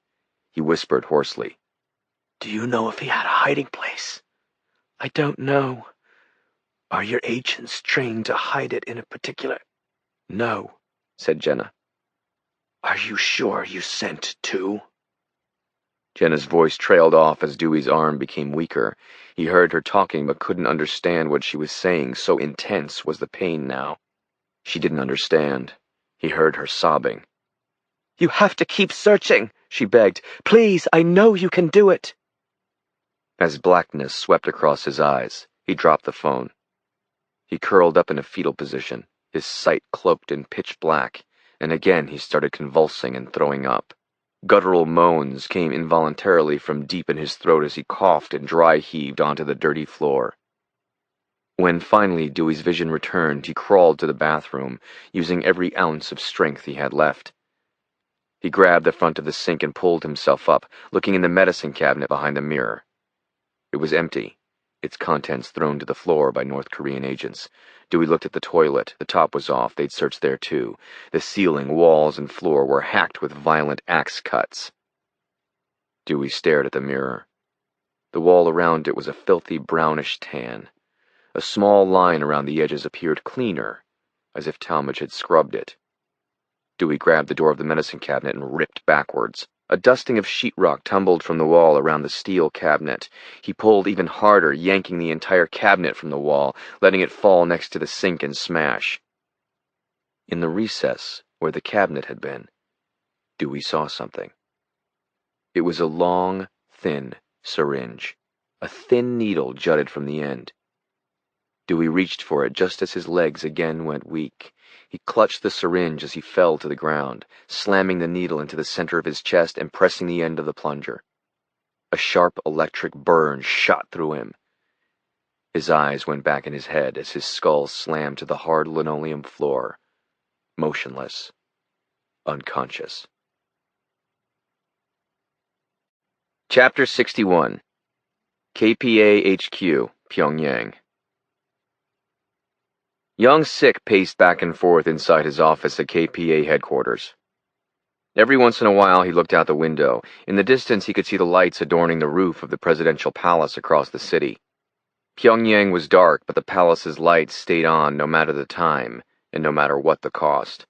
he whispered hoarsely. "Do you know if he had a hiding place?" "I don't know." "Are your agents trained to hide it in a particular—" "No," said Jenna. "Are you sure you sent two?" Jenna's voice trailed off as Dewey's arm became weaker. He heard her talking but couldn't understand what she was saying, so intense was the pain now. She didn't understand. He heard her sobbing. "You have to keep searching," she begged. "Please, I know you can do it." As blackness swept across his eyes, he dropped the phone. He curled up in a fetal position, his sight cloaked in pitch black, and again he started convulsing and throwing up. Guttural moans came involuntarily from deep in his throat as he coughed and dry-heaved onto the dirty floor. When finally Dewey's vision returned, he crawled to the bathroom, using every ounce of strength he had left. He grabbed the front of the sink and pulled himself up, looking in the medicine cabinet behind the mirror. It was empty, its contents thrown to the floor by North Korean agents. Dewey looked at the toilet. The top was off. They'd searched there too. The ceiling, walls, and floor were hacked with violent axe cuts. Dewey stared at the mirror. The wall around it was a filthy brownish tan. A small line around the edges appeared cleaner, as if Talmadge had scrubbed it. Dewey grabbed the door of the medicine cabinet and ripped backwards. A dusting of sheetrock tumbled from the wall around the steel cabinet. He pulled even harder, yanking the entire cabinet from the wall, letting it fall next to the sink and smash. In the recess, where the cabinet had been, Dewey saw something. It was a long, thin syringe. A thin needle jutted from the end. Dewey reached for it just as his legs again went weak. He clutched the syringe as he fell to the ground, slamming the needle into the center of his chest and pressing the end of the plunger. A sharp electric burn shot through him. His eyes went back in his head as his skull slammed to the hard linoleum floor, motionless, unconscious. Chapter 61. KPA HQ, Pyongyang. Young Sik paced back and forth inside his office at KPA headquarters. Every once in a while he looked out the window. In the distance he could see the lights adorning the roof of the presidential palace across the city. Pyongyang was dark, but the palace's lights stayed on no matter the time, and no matter what the cost.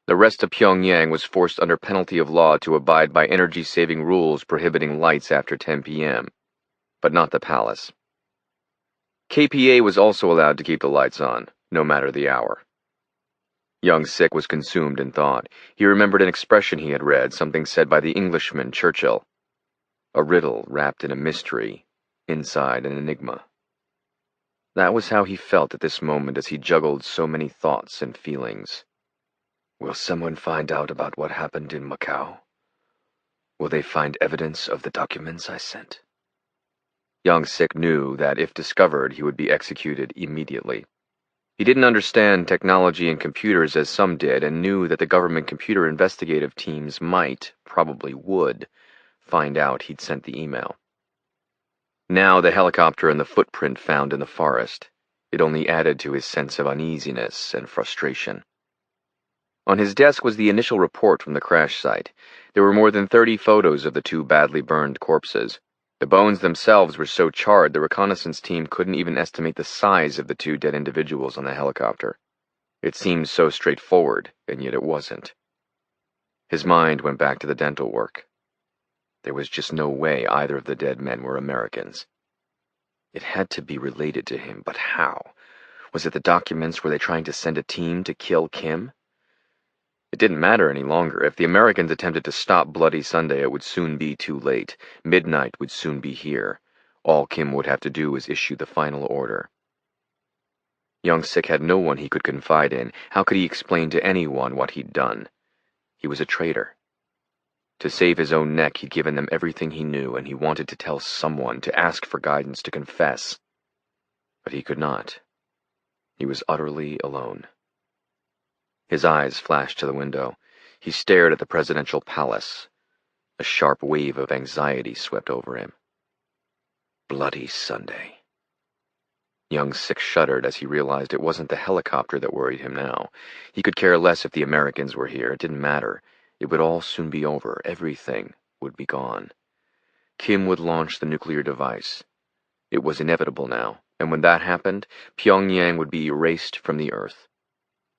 The rest of Pyongyang was forced under penalty of law to abide by energy-saving rules prohibiting lights after 10 p.m., but not the palace. KPA was also allowed to keep the lights on, no matter the hour. Young Sik was consumed in thought. He remembered an expression he had read, something said by the Englishman Churchill. A riddle wrapped in a mystery, inside an enigma. That was how he felt at this moment as he juggled so many thoughts and feelings. Will someone find out about what happened in Macau? Will they find evidence of the documents I sent? Young Sik knew that if discovered, he would be executed immediately. He didn't understand technology and computers as some did, and knew that the government computer investigative teams might, probably would, find out he'd sent the email. Now the helicopter and the footprint found in the forest, it only added to his sense of uneasiness and frustration. On his desk was the initial report from the crash site. There were more than 30 photos of the two badly burned corpses. The bones themselves were so charred the reconnaissance team couldn't even estimate the size of the two dead individuals on the helicopter. It seemed so straightforward, and yet it wasn't. His mind went back to the dental work. There was just no way either of the dead men were Americans. It had to be related to him, but how? Was it the documents? Were they trying to send a team to kill Kim? It didn't matter any longer. If the Americans attempted to stop Bloody Sunday, it would soon be too late. Midnight would soon be here. All Kim would have to do was issue the final order. Young Sik had no one he could confide in. How could he explain to anyone what he'd done? He was a traitor. To save his own neck, he'd given them everything he knew, and he wanted to tell someone, to ask for guidance, to confess. But he could not. He was utterly alone. His eyes flashed to the window. He stared at the presidential palace. A sharp wave of anxiety swept over him. Bloody Sunday. Young Sik shuddered as he realized it wasn't the helicopter that worried him now. He could care less if the Americans were here. It didn't matter. It would all soon be over. Everything would be gone. Kim would launch the nuclear device. It was inevitable now, and when that happened, Pyongyang would be erased from the earth.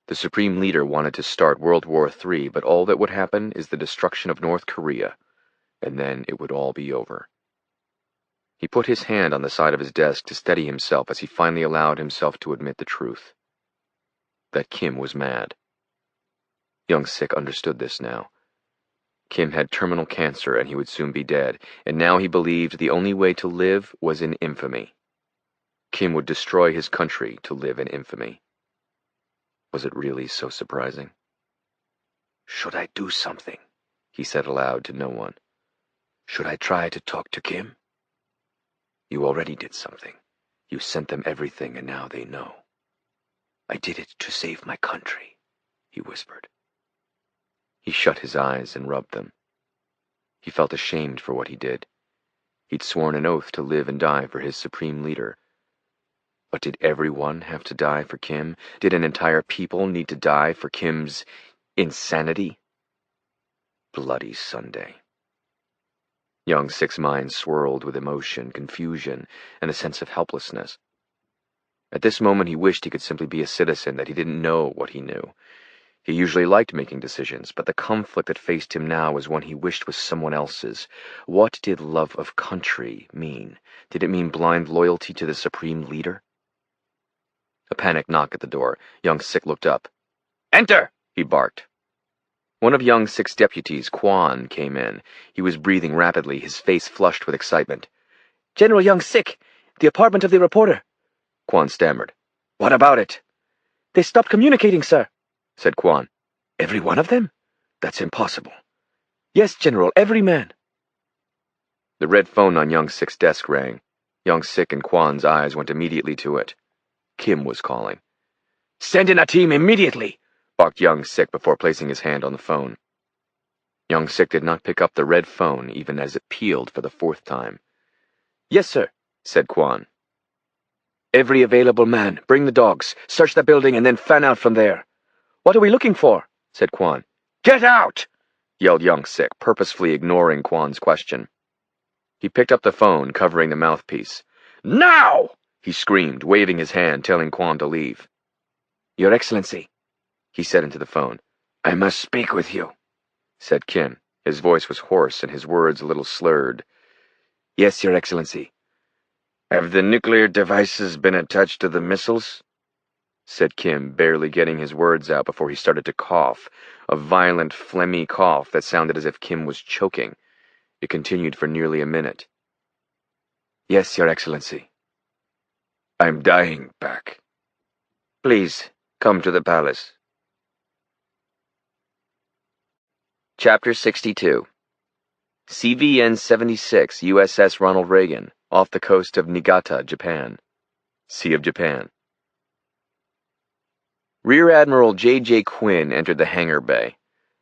The Supreme Leader wanted to start World War III, but all that would happen is the destruction of North Korea, and then it would all be over. He put his hand on the side of his desk to steady himself as he finally allowed himself to admit the truth. That Kim was mad. Young Sik understood this now. Kim had terminal cancer and he would soon be dead, and now he believed the only way to live was in infamy. Kim would destroy his country to live in infamy. Was it really so surprising? "Should I do something?" he said aloud to no one. "Should I try to talk to Kim?" "You already did something. You sent them everything and now they know." "I did it to save my country," he whispered. He shut his eyes and rubbed them. He felt ashamed for what he did. He'd sworn an oath to live and die for his supreme leader. But did everyone have to die for Kim? Did an entire people need to die for Kim's insanity? Bloody Sunday. Young Sik's mind swirled with emotion, confusion, and a sense of helplessness. At this moment he wished he could simply be a citizen, that he didn't know what he knew. He usually liked making decisions, but the conflict that faced him now was one he wished was someone else's. What did love of country mean? Did it mean blind loyalty to the supreme leader? A panic knock at the door. Young Sik looked up. "Enter!" he barked. One of Young Sik's deputies, Quan, came in. He was breathing rapidly, his face flushed with excitement. "General Young Sik, the apartment of the reporter," Quan stammered. "What about it?" "They stopped communicating, sir," said Quan. "Every one of them? That's impossible." "Yes, General, every man." The red phone on Young Sik's desk rang. Young Sik and Quan's eyes went immediately to it. Kim was calling. "Send in a team immediately," barked Young Sik before placing his hand on the phone. Young Sik did not pick up the red phone even as it pealed for the 4th time. "Yes, sir," said Quan. "Every available man, bring the dogs, search the building and then fan out from there." "What are we looking for?" said Quan. "Get out!" yelled Young Sik, purposefully ignoring Quan's question. He picked up the phone, covering the mouthpiece. "Now!" he screamed, waving his hand, telling Quan to leave. "Your Excellency," he said into the phone. "I must speak with you," said Kim. His voice was hoarse and his words a little slurred. "Yes, Your Excellency." "Have the nuclear devices been attached to the missiles?" said Kim, barely getting his words out before he started to cough, a violent, phlegmy cough that sounded as if Kim was choking. It continued for nearly a minute. "Yes, Your Excellency." "I'm dying, Pack. Please, come to the palace." Chapter 62. CVN-76 USS Ronald Reagan, off the coast of Niigata, Japan. Sea of Japan. Rear Admiral J.J. Quinn entered the hangar bay.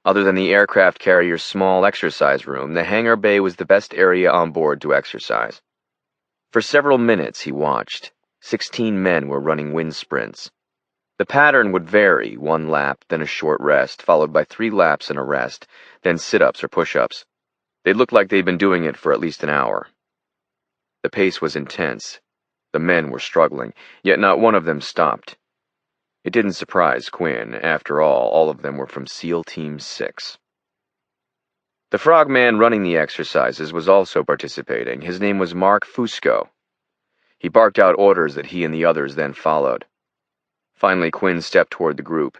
Other than the aircraft carrier's small exercise room, the hangar bay was the best area on board to exercise. For several minutes he watched. 16 men were running wind sprints. The pattern would vary, 1 lap, then a short rest, followed by 3 laps and a rest, then sit-ups or push-ups. They looked like they'd been doing it for at least an hour. The pace was intense. The men were struggling, yet not one of them stopped. It didn't surprise Quinn. After all of them were from SEAL Team 6. The frogman running the exercises was also participating. His name was Mark Fusco. He barked out orders that he and the others then followed. Finally, Quinn stepped toward the group.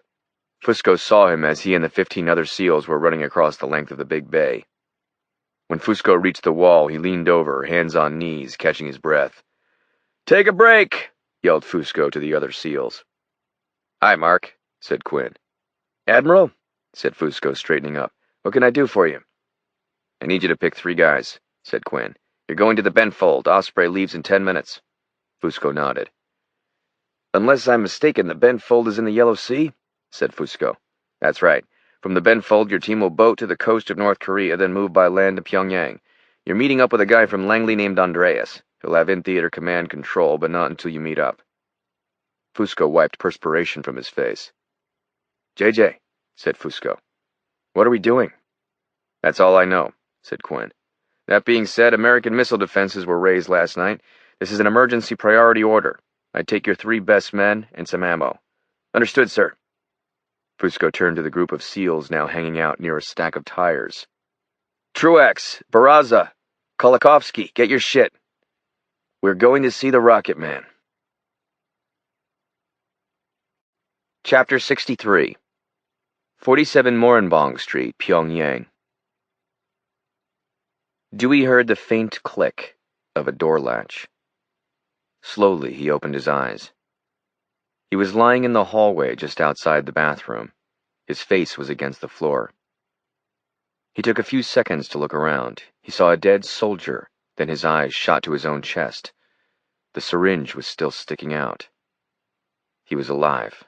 Fusco saw him as he and the 15 other SEALs were running across the length of the big bay. When Fusco reached the wall, he leaned over, hands on knees, catching his breath. "Take a break!" yelled Fusco to the other SEALs. "Hi, Mark," said Quinn. "Admiral," said Fusco, straightening up. "What can I do for you?" "I need you to pick 3 guys," said Quinn. "You're going to the Benfold. Osprey leaves in 10 minutes. Fusco nodded. "Unless I'm mistaken, the Benfold is in the Yellow Sea?" said Fusco. "That's right. From the Benfold, your team will boat to the coast of North Korea, then move by land to Pyongyang. You're meeting up with a guy from Langley named Andreas. He'll have in-theater command control, but not until you meet up." Fusco wiped perspiration from his face. "JJ," said Fusco, "what are we doing?" "That's all I know," said Quinn. "That being said, American missile defenses were raised last night. This is an emergency priority order. I'd take your 3 best men and some ammo." "Understood, sir." Fusco turned to the group of SEALs now hanging out near a stack of tires. Truex, Barraza, Kolakovsky, get your shit. We're going to see the Rocket Man. Chapter 63 47 Moranbong Street, Pyongyang. Dewey heard the faint click of a door latch. Slowly, he opened his eyes. He was lying in the hallway just outside the bathroom. His face was against the floor. He took a few seconds to look around. He saw a dead soldier, then his eyes shot to his own chest. The syringe was still sticking out. He was alive.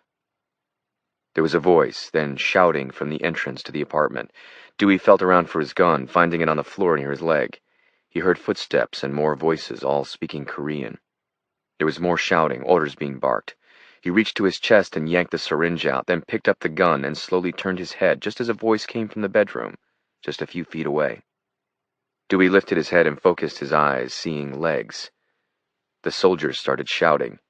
There was a voice, then shouting from the entrance to the apartment. Dewey felt around for his gun, finding it on the floor near his leg. He heard footsteps and more voices, all speaking Korean. There was more shouting, orders being barked. He reached to his chest and yanked the syringe out, then picked up the gun and slowly turned his head just as a voice came from the bedroom, just a few feet away. Dewey lifted his head and focused his eyes, seeing legs. The soldiers started shouting.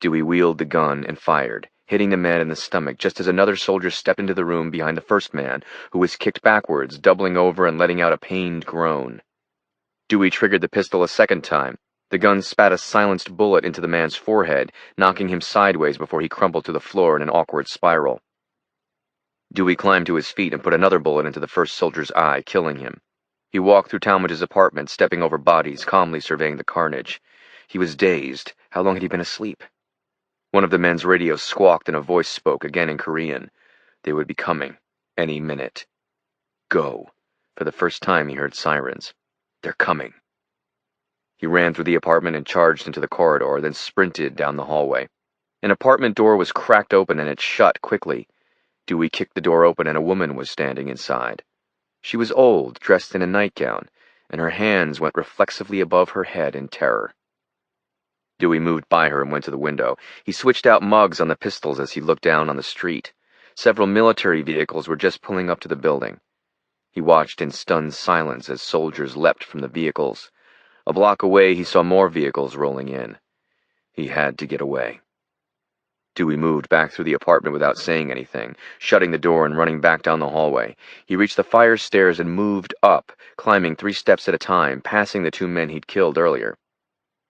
Dewey wheeled the gun and fired, hitting the man in the stomach just as another soldier stepped into the room behind the first man, who was kicked backwards, doubling over and letting out a pained groan. Dewey triggered the pistol a second time. The gun spat a silenced bullet into the man's forehead, knocking him sideways before he crumpled to the floor in an awkward spiral. Dewey climbed to his feet and put another bullet into the first soldier's eye, killing him. He walked through Talmadge's apartment, stepping over bodies, calmly surveying the carnage. He was dazed. How long had he been asleep? One of the men's radios squawked and a voice spoke, again in Korean. They would be coming. Any minute. Go. For the first time he heard sirens. They're coming. He ran through the apartment and charged into the corridor, then sprinted down the hallway. An apartment door was cracked open and it shut quickly. Dewey kicked the door open and a woman was standing inside. She was old, dressed in a nightgown, and her hands went reflexively above her head in terror. Dewey moved by her and went to the window. He switched out mugs on the pistols as he looked down on the street. Several military vehicles were just pulling up to the building. He watched in stunned silence as soldiers leapt from the vehicles. A block away, he saw more vehicles rolling in. He had to get away. Dewey moved back through the apartment without saying anything, shutting the door and running back down the hallway. He reached the fire stairs and moved up, climbing 3 steps at a time, passing the 2 men he'd killed earlier.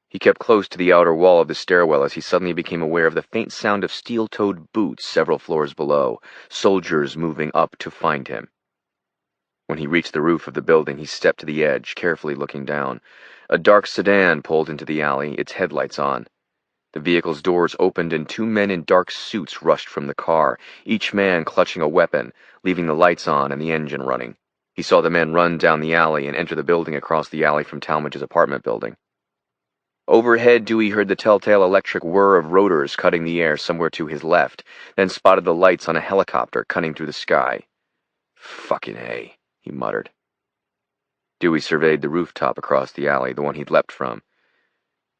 He kept close to the outer wall of the stairwell as he suddenly became aware of the faint sound of steel-toed boots several floors below, soldiers moving up to find him. When he reached the roof of the building, he stepped to the edge, carefully looking down. A dark sedan pulled into the alley, its headlights on. The vehicle's doors opened and 2 men in dark suits rushed from the car, each man clutching a weapon, leaving the lights on and the engine running. He saw the men run down the alley and enter the building across the alley from Talmadge's apartment building. Overhead, Dewey heard the telltale electric whir of rotors cutting the air somewhere to his left, then spotted the lights on a helicopter cutting through the sky. Fucking A, he muttered. Dewey surveyed the rooftop across the alley, the one he'd leapt from.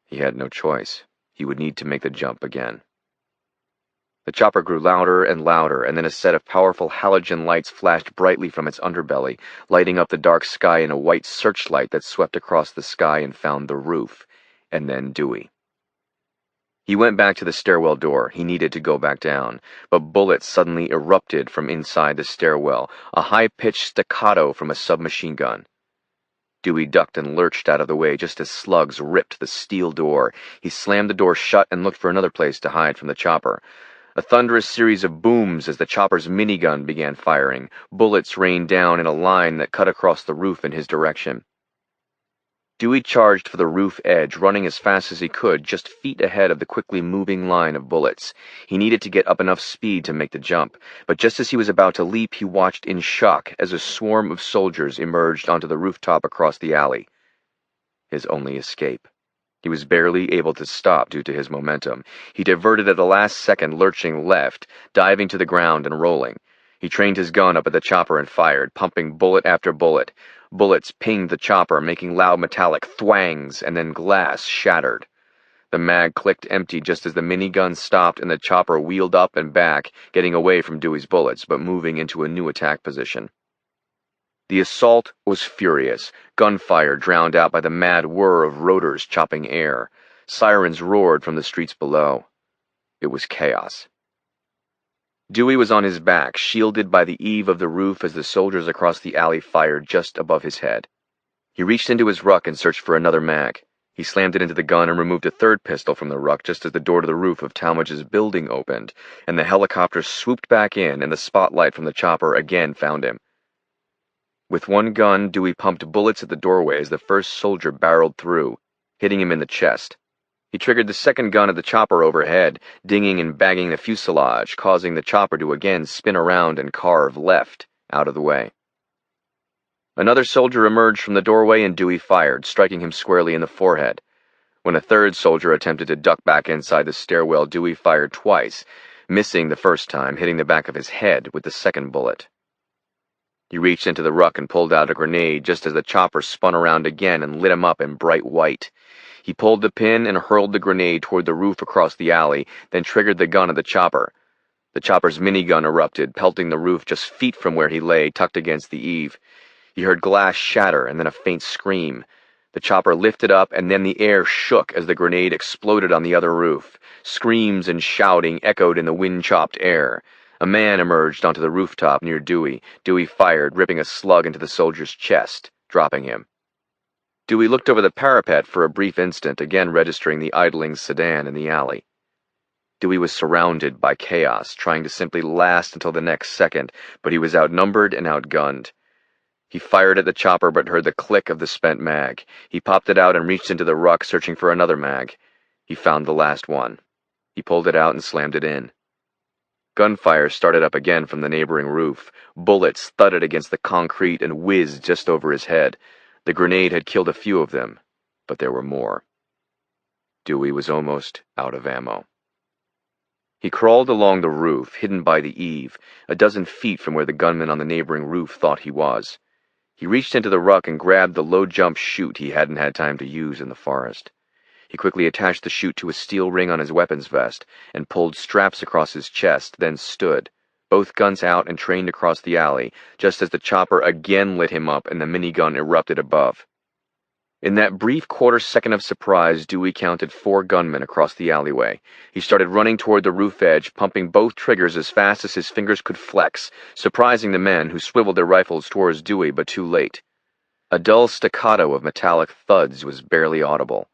He had no choice. He would need to make the jump again. The chopper grew louder and louder, and then a set of powerful halogen lights flashed brightly from its underbelly, lighting up the dark sky in a white searchlight that swept across the sky and found the roof, and then Dewey. He went back to the stairwell door. He needed to go back down, but bullets suddenly erupted from inside the stairwell, a high-pitched staccato from a submachine gun. Dewey ducked and lurched out of the way just as slugs ripped the steel door. He slammed the door shut and looked for another place to hide from the chopper. A thunderous series of booms as the chopper's minigun began firing. Bullets rained down in a line that cut across the roof in his direction. Dewey charged for the roof edge, running as fast as he could, just feet ahead of the quickly moving line of bullets. He needed to get up enough speed to make the jump, but just as he was about to leap, he watched in shock as a swarm of soldiers emerged onto the rooftop across the alley. His only escape. He was barely able to stop due to his momentum. He diverted at the last second, lurching left, diving to the ground and rolling. He trained his gun up at the chopper and fired, pumping bullet after bullet. Bullets pinged the chopper, making loud metallic thwangs, and then glass shattered. The mag clicked empty just as the minigun stopped and the chopper wheeled up and back, getting away from Dewey's bullets, but moving into a new attack position. The assault was furious, gunfire drowned out by the mad whir of rotors chopping air. Sirens roared from the streets below. It was chaos. Dewey was on his back, shielded by the eave of the roof as the soldiers across the alley fired just above his head. He reached into his ruck and searched for another mag. He slammed it into the gun and removed a third pistol from the ruck just as the door to the roof of Talmadge's building opened, and the helicopter swooped back in, and the spotlight from the chopper again found him. With one gun, Dewey pumped bullets at the doorway as the first soldier barreled through, hitting him in the chest. He triggered the second gun at the chopper overhead, dinging and bagging the fuselage, causing the chopper to again spin around and carve left, out of the way. Another soldier emerged from the doorway and Dewey fired, striking him squarely in the forehead. When a third soldier attempted to duck back inside the stairwell, Dewey fired twice, missing the first time, hitting the back of his head with the second bullet. He reached into the ruck and pulled out a grenade just as the chopper spun around again and lit him up in bright white. He pulled the pin and hurled the grenade toward the roof across the alley, then triggered the gun at the chopper. The chopper's minigun erupted, pelting the roof just feet from where he lay, tucked against the eave. He heard glass shatter and then a faint scream. The chopper lifted up and then the air shook as the grenade exploded on the other roof. Screams and shouting echoed in the wind-chopped air. A man emerged onto the rooftop near Dewey. Dewey fired, ripping a slug into the soldier's chest, dropping him. Dewey looked over the parapet for a brief instant, again registering the idling sedan in the alley. Dewey was surrounded by chaos, trying to simply last until the next second, but he was outnumbered and outgunned. He fired at the chopper but heard the click of the spent mag. He popped it out and reached into the ruck, searching for another mag. He found the last one. He pulled it out and slammed it in. Gunfire started up again from the neighboring roof. Bullets thudded against the concrete and whizzed just over his head. The grenade had killed a few of them, but there were more. Dewey was almost out of ammo. He crawled along the roof, hidden by the eave, a dozen feet from where the gunman on the neighboring roof thought he was. He reached into the ruck and grabbed the low-jump chute he hadn't had time to use in the forest. He quickly attached the chute to a steel ring on his weapons vest and pulled straps across his chest, then stood, both guns out and trained across the alley, just as the chopper again lit him up and the minigun erupted above. In that brief quarter-second of surprise, Dewey counted 4 gunmen across the alleyway. He started running toward the roof edge, pumping both triggers as fast as his fingers could flex, surprising the men who swiveled their rifles towards Dewey, but too late. A dull staccato of metallic thuds was barely audible.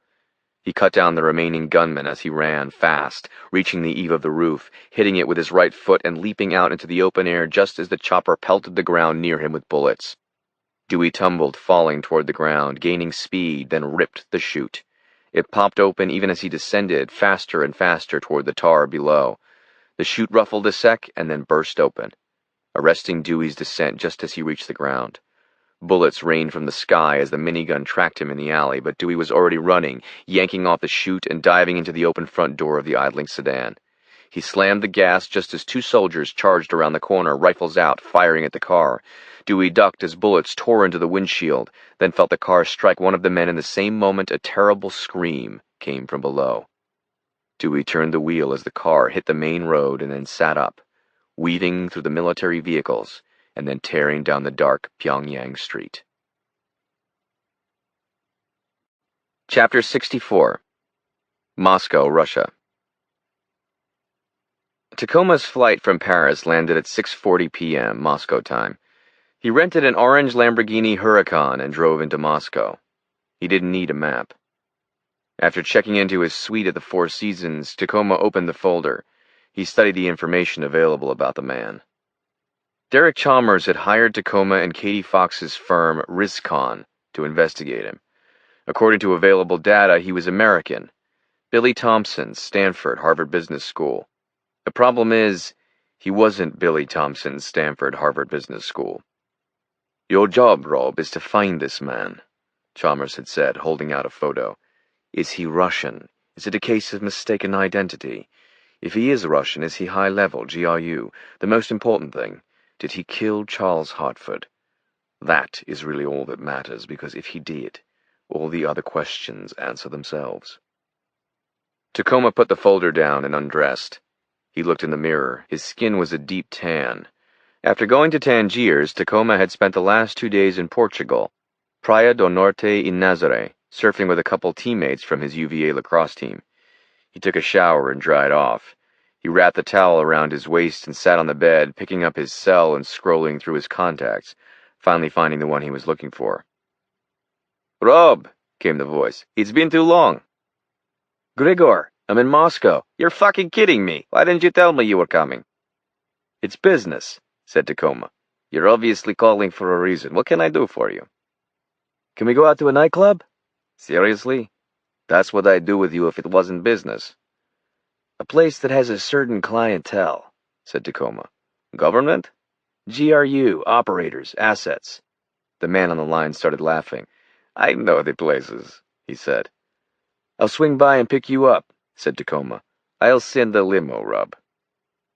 He cut down the remaining gunmen as he ran, fast, reaching the eave of the roof, hitting it with his right foot and leaping out into the open air just as the chopper pelted the ground near him with bullets. Dewey tumbled, falling toward the ground, gaining speed, then ripped the chute. It popped open even as he descended, faster and faster toward the tar below. The chute ruffled a sec and then burst open, arresting Dewey's descent just as he reached the ground. Bullets rained from the sky as the minigun tracked him in the alley, but Dewey was already running, yanking off the chute and diving into the open front door of the idling sedan. He slammed the gas just as 2 soldiers charged around the corner, rifles out, firing at the car. Dewey ducked as bullets tore into the windshield, then felt the car strike one of the men in the same moment a terrible scream came from below. Dewey turned the wheel as the car hit the main road and then sat up, weaving through the military vehicles and then tearing down the dark Pyongyang street. Chapter 64. Moscow, Russia. Tacoma's flight from Paris landed at 6:40 p.m. Moscow time. He rented an orange Lamborghini Huracan and drove into Moscow. He didn't need a map. After checking into his suite at the Four Seasons, Tacoma opened the folder. He studied the information available about the man. Derek Chalmers had hired Tacoma and Katie Fox's firm, Rizcon, to investigate him. According to available data, he was American. Billy Thompson, Stanford, Harvard Business School. The problem is, he wasn't Billy Thompson's Stanford, Harvard Business School. "Your job, Rob, is to find this man," Chalmers had said, holding out a photo. "Is he Russian? Is it a case of mistaken identity? If he is Russian, is he high-level, GRU? The most important thing, did he kill Charles Hartford? That is really all that matters, because if he did, all the other questions answer themselves." Tacoma put the folder down and undressed. He looked in the mirror. His skin was a deep tan. After going to Tangiers, Tacoma had spent the last 2 days in Portugal, Praia do Norte in Nazaré, surfing with a couple teammates from his UVA lacrosse team. He took a shower and dried off. He wrapped the towel around his waist and sat on the bed, picking up his cell and scrolling through his contacts, finally finding the one he was looking for. "Rob," came the voice. "It's been too long." "Grigor, I'm in Moscow." "You're fucking kidding me. Why didn't you tell me you were coming?" "It's business," said Tacoma. "You're obviously calling for a reason. What can I do for you?" "Can we go out to a nightclub?" "Seriously? That's what I'd do with you if it wasn't business." "A place that has a certain clientele," said Tacoma. "Government?" "GRU, operators, assets." The man on the line started laughing. "I know the places," he said. "I'll swing by and pick you up," said Tacoma. "I'll send the limo, Rob."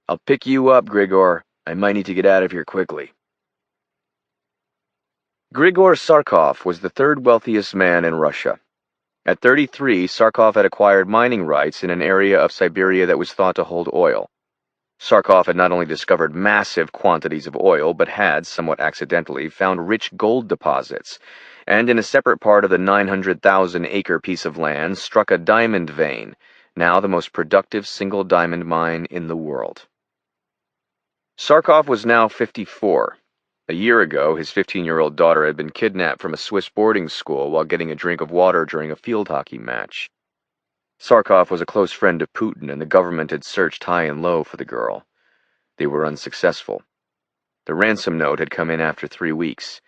"I'll pick you up, Grigor. I might need to get out of here quickly." Grigor Sarkov was the third wealthiest man in Russia. At 33, Sarkov had acquired mining rights in an area of Siberia that was thought to hold oil. Sarkov had not only discovered massive quantities of oil, but had, somewhat accidentally, found rich gold deposits, and in a separate part of the 900,000-acre piece of land struck a diamond vein, now the most productive single diamond mine in the world. Sarkov was now 54. A year ago, his 15-year-old daughter had been kidnapped from a Swiss boarding school while getting a drink of water during a field hockey match. Sarkov was a close friend of Putin, and the government had searched high and low for the girl. They were unsuccessful. The ransom note had come in after 3 weeks.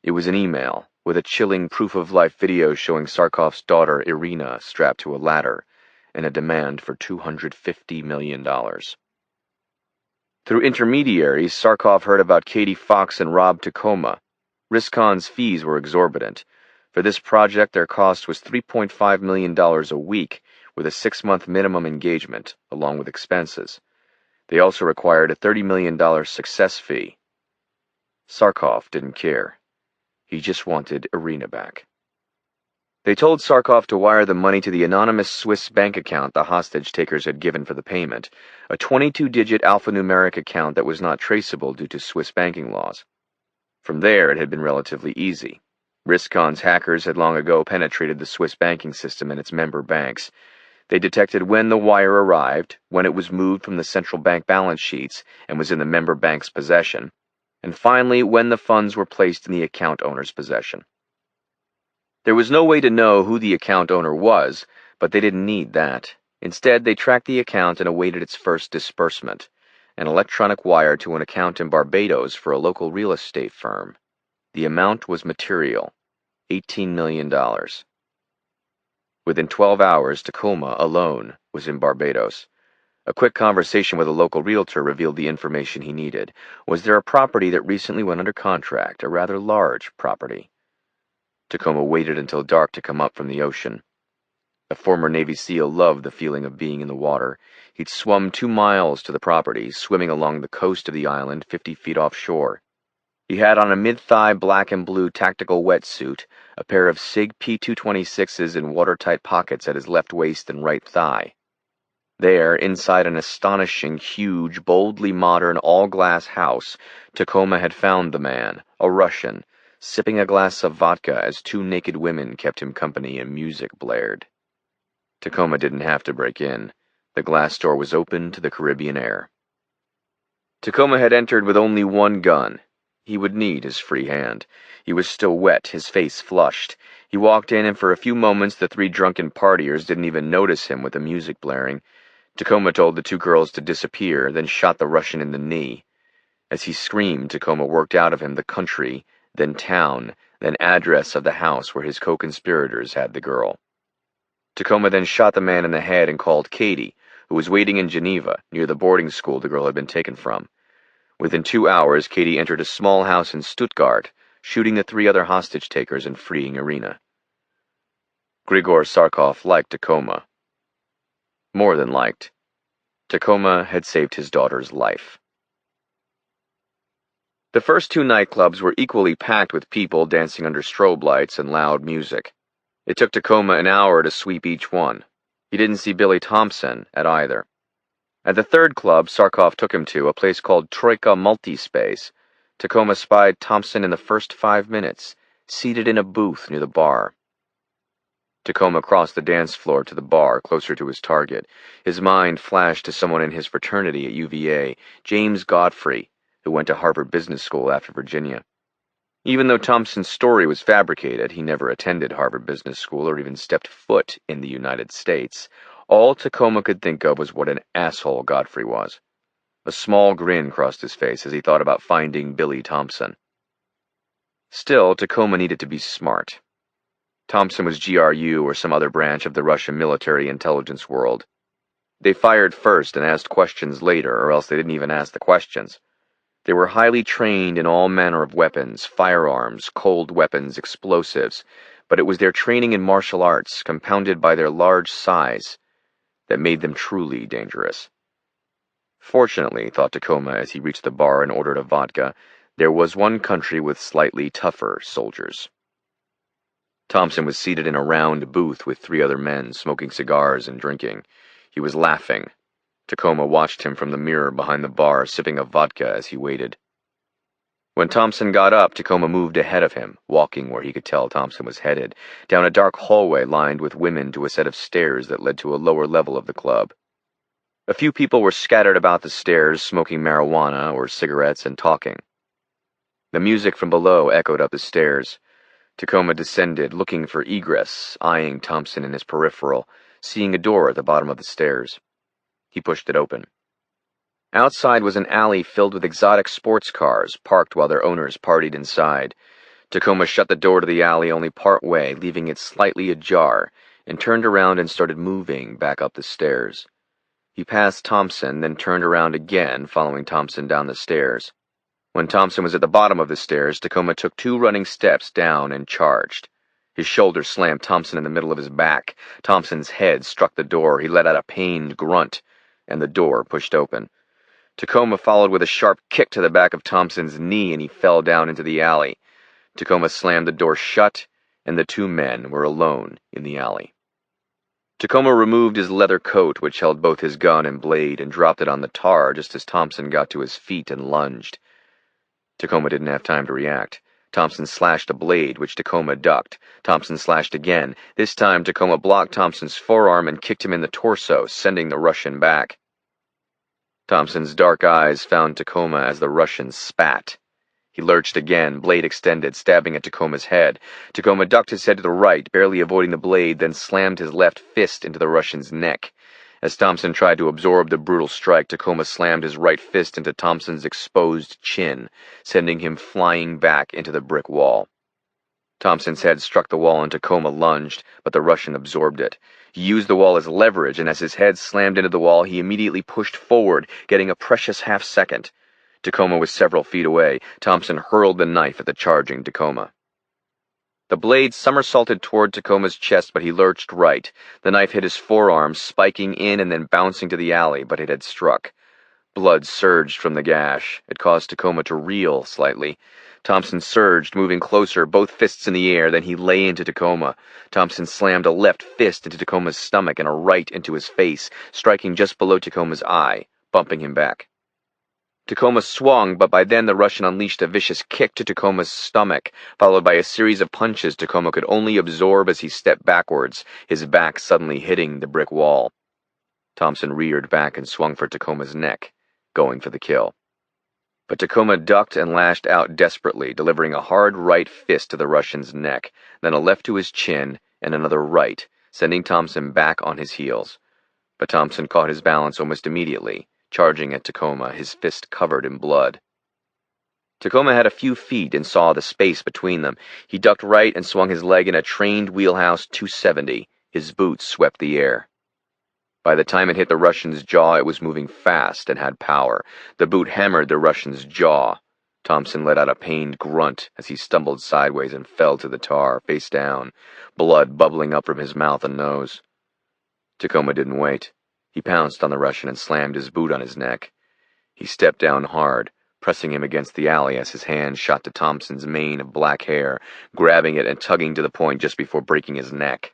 It was an email, with a chilling proof-of-life video showing Sarkov's daughter, Irina, strapped to a ladder, and a demand for $250 million. Through intermediaries, Sarkov heard about Katie Fox and Rob Tacoma. Riscon's fees were exorbitant. For this project, their cost was $3.5 million a week, with a 6-month minimum engagement, along with expenses. They also required a $30 million success fee. Sarkov didn't care. He just wanted Irina back. They told Sarkov to wire the money to the anonymous Swiss bank account the hostage-takers had given for the payment, a 22-digit alphanumeric account that was not traceable due to Swiss banking laws. From there, it had been relatively easy. Riscon's hackers had long ago penetrated the Swiss banking system and its member banks. They detected when the wire arrived, when it was moved from the central bank balance sheets and was in the member bank's possession, and finally when the funds were placed in the account owner's possession. There was no way to know who the account owner was, but they didn't need that. Instead, they tracked the account and awaited its first disbursement, an electronic wire to an account in Barbados for a local real estate firm. The amount was material, $18 million. Within 12 hours, Tacoma, alone, was in Barbados. A quick conversation with a local realtor revealed the information he needed. Was there a property that recently went under contract, a rather large property? Tacoma waited until dark to come up from the ocean. A former Navy SEAL loved the feeling of being in the water. He'd swum 2 miles to the property, swimming along the coast of the island 50 feet offshore. He had on a mid-thigh black and blue tactical wetsuit, a pair of SIG P226s in watertight pockets at his left waist and right thigh. There, inside an astonishing, huge, boldly modern, all-glass house, Tacoma had found the man, a Russian, sipping a glass of vodka as 2 naked women kept him company and music blared. Tacoma didn't have to break in. The glass door was open to the Caribbean air. Tacoma had entered with only 1 gun. He would need his free hand. He was still wet, his face flushed. He walked in, and for a few moments the 3 drunken partiers didn't even notice him with the music blaring. Tacoma told the 2 girls to disappear, then shot the Russian in the knee. As he screamed, Tacoma worked out of him the country, then town, then address of the house where his co-conspirators had the girl. Tacoma then shot the man in the head and called Katie, who was waiting in Geneva, near the boarding school the girl had been taken from. Within 2 hours, Katie entered a small house in Stuttgart, shooting the 3 other hostage-takers and freeing Irina. Grigor Sarkov liked Tacoma. More than liked. Tacoma had saved his daughter's life. The first 2 nightclubs were equally packed with people dancing under strobe lights and loud music. It took Tacoma an hour to sweep each one. He didn't see Billy Thompson at either. At the 3rd club Sarkov took him to, a place called Troika Multispace, Tacoma spied Thompson in the first 5 minutes, seated in a booth near the bar. Tacoma crossed the dance floor to the bar, closer to his target. His mind flashed to someone in his fraternity at UVA, James Godfrey, who went to Harvard Business School after Virginia. Even though Thompson's story was fabricated, he never attended Harvard Business School or even stepped foot in the United States. All Tacoma could think of was what an asshole Godfrey was. A small grin crossed his face as he thought about finding Billy Thompson. Still, Tacoma needed to be smart. Thompson was GRU or some other branch of the Russian military intelligence world. They fired first and asked questions later, or else they didn't even ask the questions. They were highly trained in all manner of weapons, firearms, cold weapons, explosives, but it was their training in martial arts, compounded by their large size, that made them truly dangerous. Fortunately, thought Tacoma as he reached the bar and ordered a vodka, there was one country with slightly tougher soldiers. Thompson was seated in a round booth with 3 other men, smoking cigars and drinking. He was laughing. Tacoma watched him from the mirror behind the bar, sipping a vodka as he waited. When Thompson got up, Tacoma moved ahead of him, walking where he could tell Thompson was headed, down a dark hallway lined with women to a set of stairs that led to a lower level of the club. A few people were scattered about the stairs, smoking marijuana or cigarettes and talking. The music from below echoed up the stairs. Tacoma descended, looking for egress, eyeing Thompson in his peripheral, seeing a door at the bottom of the stairs. He pushed it open. Outside was an alley filled with exotic sports cars, parked while their owners partied inside. Tacoma shut the door to the alley only part way, leaving it slightly ajar, and turned around and started moving back up the stairs. He passed Thompson, then turned around again, following Thompson down the stairs. When Thompson was at the bottom of the stairs, Tacoma took 2 running steps down and charged. His shoulder slammed Thompson in the middle of his back. Thompson's head struck the door. He let out a pained grunt, and the door pushed open. Tacoma followed with a sharp kick to the back of Thompson's knee, and he fell down into the alley. Tacoma slammed the door shut, and the 2 men were alone in the alley. Tacoma removed his leather coat, which held both his gun and blade, and dropped it on the tar just as Thompson got to his feet and lunged. Tacoma didn't have time to react. Thompson slashed a blade, which Tacoma ducked. Thompson slashed again. This time, Tacoma blocked Thompson's forearm and kicked him in the torso, sending the Russian back. Thompson's dark eyes found Tacoma as the Russian spat. He lurched again, blade extended, stabbing at Tacoma's head. Tacoma ducked his head to the right, barely avoiding the blade, then slammed his left fist into the Russian's neck. As Thompson tried to absorb the brutal strike, Tacoma slammed his right fist into Thompson's exposed chin, sending him flying back into the brick wall. Thompson's head struck the wall and Tacoma lunged, but the Russian absorbed it. He used the wall as leverage, and as his head slammed into the wall, he immediately pushed forward, getting a precious half-second. Tacoma was several feet away. Thompson hurled the knife at the charging Tacoma. The blade somersaulted toward Tacoma's chest, but he lurched right. The knife hit his forearm, spiking in and then bouncing to the alley, but it had struck. Blood surged from the gash. It caused Tacoma to reel slightly. Thompson surged, moving closer, both fists in the air, then he lay into Tacoma. Thompson slammed a left fist into Tacoma's stomach and a right into his face, striking just below Tacoma's eye, bumping him back. Tacoma swung, but by then the Russian unleashed a vicious kick to Tacoma's stomach, followed by a series of punches Tacoma could only absorb as he stepped backwards, his back suddenly hitting the brick wall. Thompson reared back and swung for Tacoma's neck, going for the kill. But Tacoma ducked and lashed out desperately, delivering a hard right fist to the Russian's neck, then a left to his chin, and another right, sending Thompson back on his heels. But Thompson caught his balance almost immediately, charging at Tacoma, his fist covered in blood. Tacoma had a few feet and saw the space between them. He ducked right and swung his leg in a trained wheelhouse 270. His boots swept the air. By the time it hit the Russian's jaw, it was moving fast and had power. The boot hammered the Russian's jaw. Thompson let out a pained grunt as he stumbled sideways and fell to the tar, face down, blood bubbling up from his mouth and nose. Tacoma didn't wait. He pounced on the Russian and slammed his boot on his neck. He stepped down hard, pressing him against the alley as his hand shot to Thompson's mane of black hair, grabbing it and tugging to the point just before breaking his neck.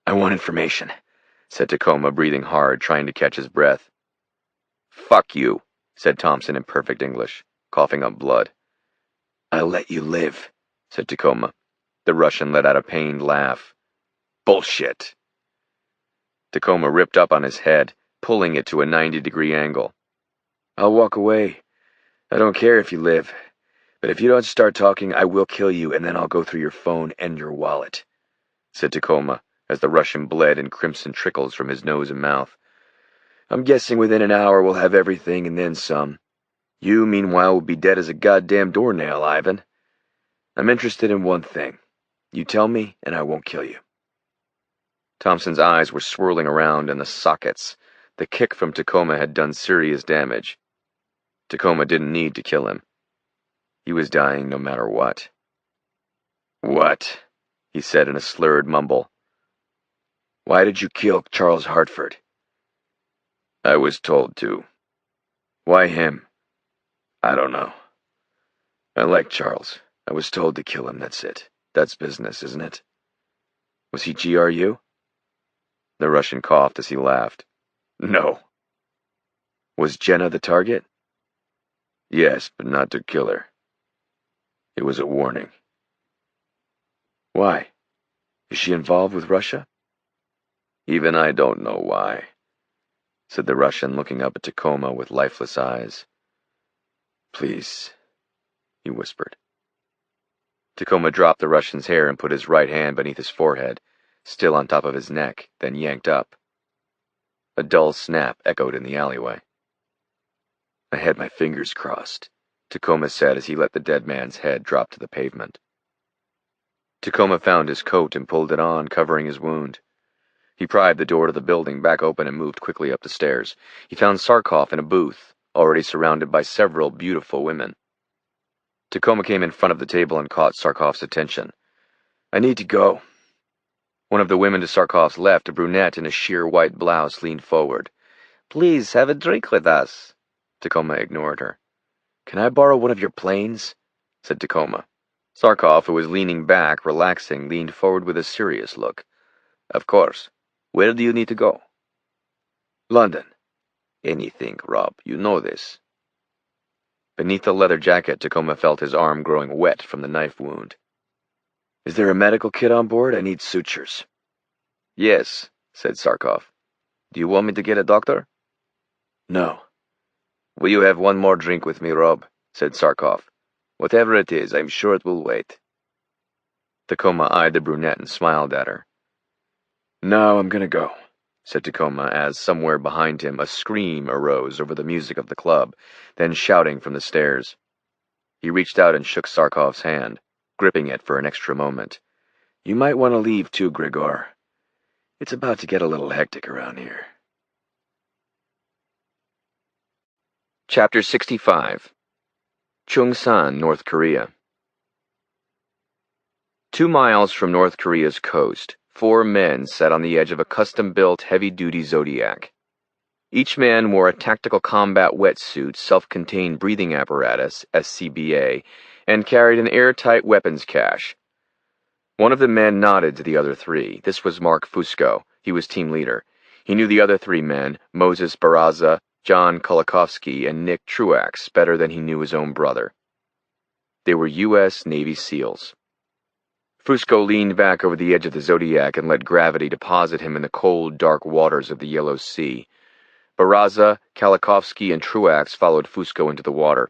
"I want information," said Tacoma, breathing hard, trying to catch his breath. "Fuck you," said Thompson in perfect English, coughing up blood. "I'll let you live," said Tacoma. The Russian let out a pained laugh. Bullshit. Tacoma ripped up on his head, pulling it to a 90-degree angle. I'll walk away. I don't care if you live. But if you don't start talking, I will kill you, and then I'll go through your phone and your wallet, said Tacoma, as the Russian bled in crimson trickles from his nose and mouth. I'm guessing within an hour we'll have everything and then some. You, meanwhile, will be dead as a goddamn doornail, Ivan. I'm interested in one thing. You tell me, and I won't kill you. Thompson's eyes were swirling around in the sockets. The kick from Tacoma had done serious damage. Tacoma didn't need to kill him. He was dying no matter what. What? He said in a slurred mumble. Why did you kill Charles Hartford? I was told to. Why him? I don't know. I like Charles. I was told to kill him, that's it. That's business, isn't it? Was he GRU? The Russian coughed as he laughed. No. Was Jenna the target? Yes, but not to kill her. It was a warning. Why? Is she involved with Russia? Even I don't know why, said the Russian, looking up at Tacoma with lifeless eyes. Please, he whispered. Tacoma dropped the Russian's hair and put his right hand beneath his forehead, still on top of his neck, then yanked up. A dull snap echoed in the alleyway. I had my fingers crossed, Tacoma said as he let the dead man's head drop to the pavement. Tacoma found his coat and pulled it on, covering his wound. He pried the door to the building back open and moved quickly up the stairs. He found Sarkov in a booth, already surrounded by several beautiful women. Tacoma came in front of the table and caught Sarkov's attention. I need to go. One of the women to Sarkov's left, a brunette in a sheer white blouse, leaned forward. Please have a drink with us. Tacoma ignored her. Can I borrow one of your planes? Said Tacoma. Sarkov, who was leaning back, relaxing, leaned forward with a serious look. Of course. Where do you need to go? London. Anything, Rob. You know this. Beneath the leather jacket, Tacoma felt his arm growing wet from the knife wound. Is there a medical kit on board? I need sutures. Yes, said Sarkov. Do you want me to get a doctor? No. Will you have one more drink with me, Rob? Said Sarkov. Whatever it is, I'm sure it will wait. Tacoma eyed the brunette and smiled at her. No, I'm gonna go, said Tacoma as, somewhere behind him, a scream arose over the music of the club, then shouting from the stairs. He reached out and shook Sarkov's hand, gripping it for an extra moment. You might want to leave too, Grigor. It's about to get a little hectic around here. Chapter 65. Chungsan, North Korea. 2 miles from North Korea's coast, 4 men sat on the edge of a custom-built heavy-duty Zodiac. Each man wore a tactical combat wetsuit, self-contained breathing apparatus, SCBA, and carried an airtight weapons cache. One of the men nodded to the other 3. This was Mark Fusco. He was team leader. He knew the other 3 men, Moses Baraza, John Kulikovsky, and Nick Truax, better than he knew his own brother. They were U.S. Navy SEALs. Fusco leaned back over the edge of the Zodiac and let gravity deposit him in the cold, dark waters of the Yellow Sea. Baraza, Kulikovsky, and Truax followed Fusco into the water.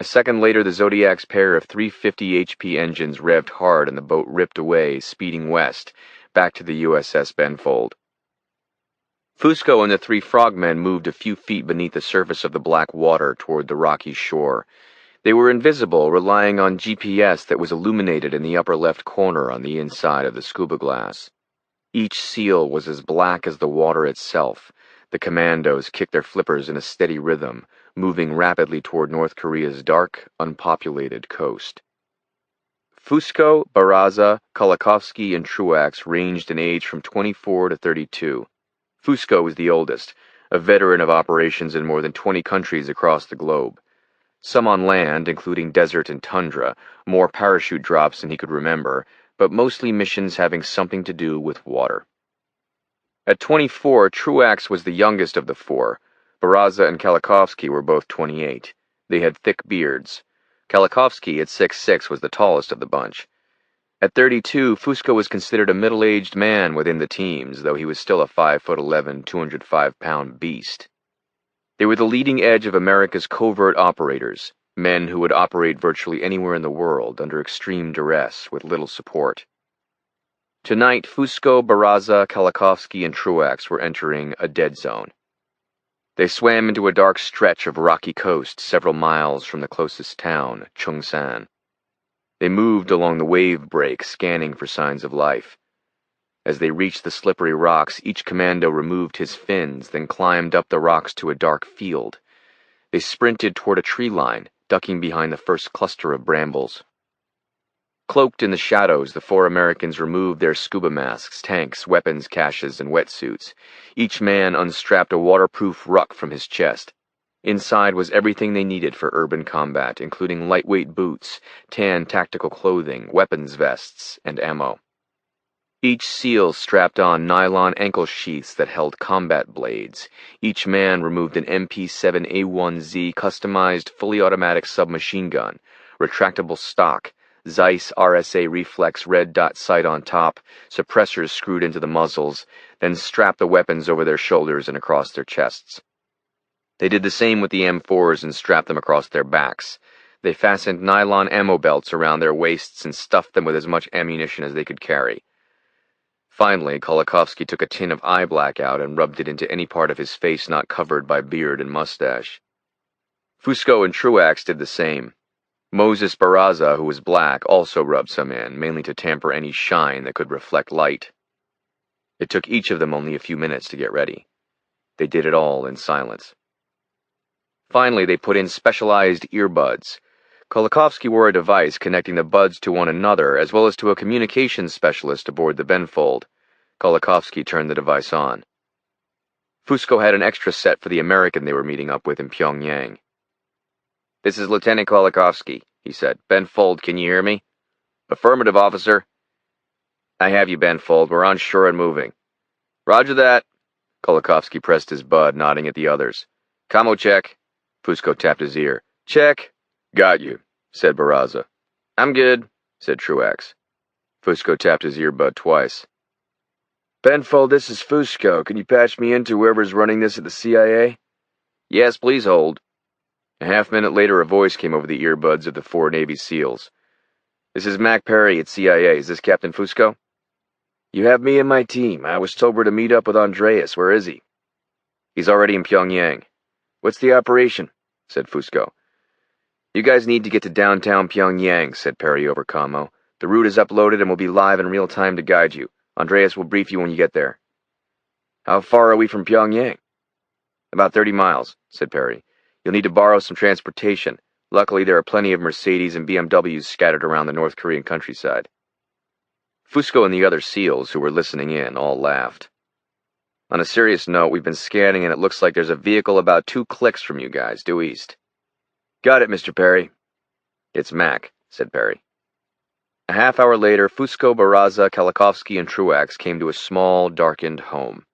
A second later, the Zodiac's pair of 350 HP engines revved hard and the boat ripped away, speeding west, back to the USS Benfold. Fusco and the 3 frogmen moved a few feet beneath the surface of the black water toward the rocky shore. They were invisible, relying on GPS that was illuminated in the upper left corner on the inside of the scuba glass. Each SEAL was as black as the water itself. The commandos kicked their flippers in a steady rhythm, moving rapidly toward North Korea's dark, unpopulated coast. Fusco, Baraza, Kulikovsky, and Truax ranged in age from 24 to 32. Fusco was the oldest, a veteran of operations in more than 20 countries across the globe. Some on land, including desert and tundra, more parachute drops than he could remember, but mostly missions having something to do with water. At 24, Truax was the youngest of the 4. Baraza and Kulikovsky were both 28. They had thick beards. Kulikovsky, at 6'6", was the tallest of the bunch. At 32, Fusco was considered a middle-aged man within the teams, though he was still a 5'11", 205-pound beast. They were the leading edge of America's covert operators, men who would operate virtually anywhere in the world under extreme duress with little support. Tonight, Fusco, Barraza, Kalakovsky, and Truax were entering a dead zone. They swam into a dark stretch of rocky coast several miles from the closest town, Chungsan. They moved along the wave break, scanning for signs of life. As they reached the slippery rocks, each commando removed his fins, then climbed up the rocks to a dark field. They sprinted toward a tree line, ducking behind the first cluster of brambles. Cloaked in the shadows, the 4 Americans removed their scuba masks, tanks, weapons caches, and wetsuits. Each man unstrapped a waterproof ruck from his chest. Inside was everything they needed for urban combat, including lightweight boots, tan tactical clothing, weapons vests, and ammo. Each SEAL strapped on nylon ankle sheaths that held combat blades. Each man removed an MP7A1Z customized fully automatic submachine gun, retractable stock, Zeiss RSA reflex red dot sight on top, suppressors screwed into the muzzles, then strapped the weapons over their shoulders and across their chests. They did the same with the M4s and strapped them across their backs. They fastened nylon ammo belts around their waists and stuffed them with as much ammunition as they could carry. Finally, Kolakovsky took a tin of eye black out and rubbed it into any part of his face not covered by beard and mustache. Fusco and Truax did the same. Moses Barraza, who was black, also rubbed some in, mainly to tamper any shine that could reflect light. It took each of them only a few minutes to get ready. They did it all in silence. Finally, they put in specialized earbuds. Kolakovsky wore a device connecting the buds to one another, as well as to a communications specialist aboard the Benfold. Kolakovsky turned the device on. Fusco had an extra set for the American they were meeting up with in Pyongyang. "This is Lieutenant Kolakovsky," he said. "Benfold, can you hear me?" "Affirmative, officer." "I have you, Benfold. We're on shore and moving." "Roger that." Kolakovsky pressed his bud, nodding at the others. "Commo check." Fusco tapped his ear. "Check." "Got you," said Barraza. "I'm good," said Truax. Fusco tapped his earbud twice. "Benfold, this is Fusco. Can you patch me into whoever's running this at the CIA?" "Yes, please hold." A half-minute later, a voice came over the earbuds of the 4 Navy SEALs. "This is Mac Perry at CIA. Is this Captain Fusco?" "You have me and my team. I was told we're to meet up with Andreas. Where is he?" "He's already in Pyongyang." "What's the operation?" said Fusco. "You guys need to get to downtown Pyongyang," said Perry over commo. "The route is uploaded and will be live in real time to guide you. Andreas will brief you when you get there." "How far are we from Pyongyang?" "About 30 miles, said Perry. "You'll need to borrow some transportation. Luckily, there are plenty of Mercedes and BMWs scattered around the North Korean countryside." Fusco and the other SEALs, who were listening in, all laughed. "On a serious note, we've been scanning and it looks like there's a vehicle about 2 clicks from you guys, due east." "Got it, Mr. Perry." "It's Mac," said Perry. A half-hour later, Fusco, Barraza, Kalakovsky, and Truax came to a small, darkened home.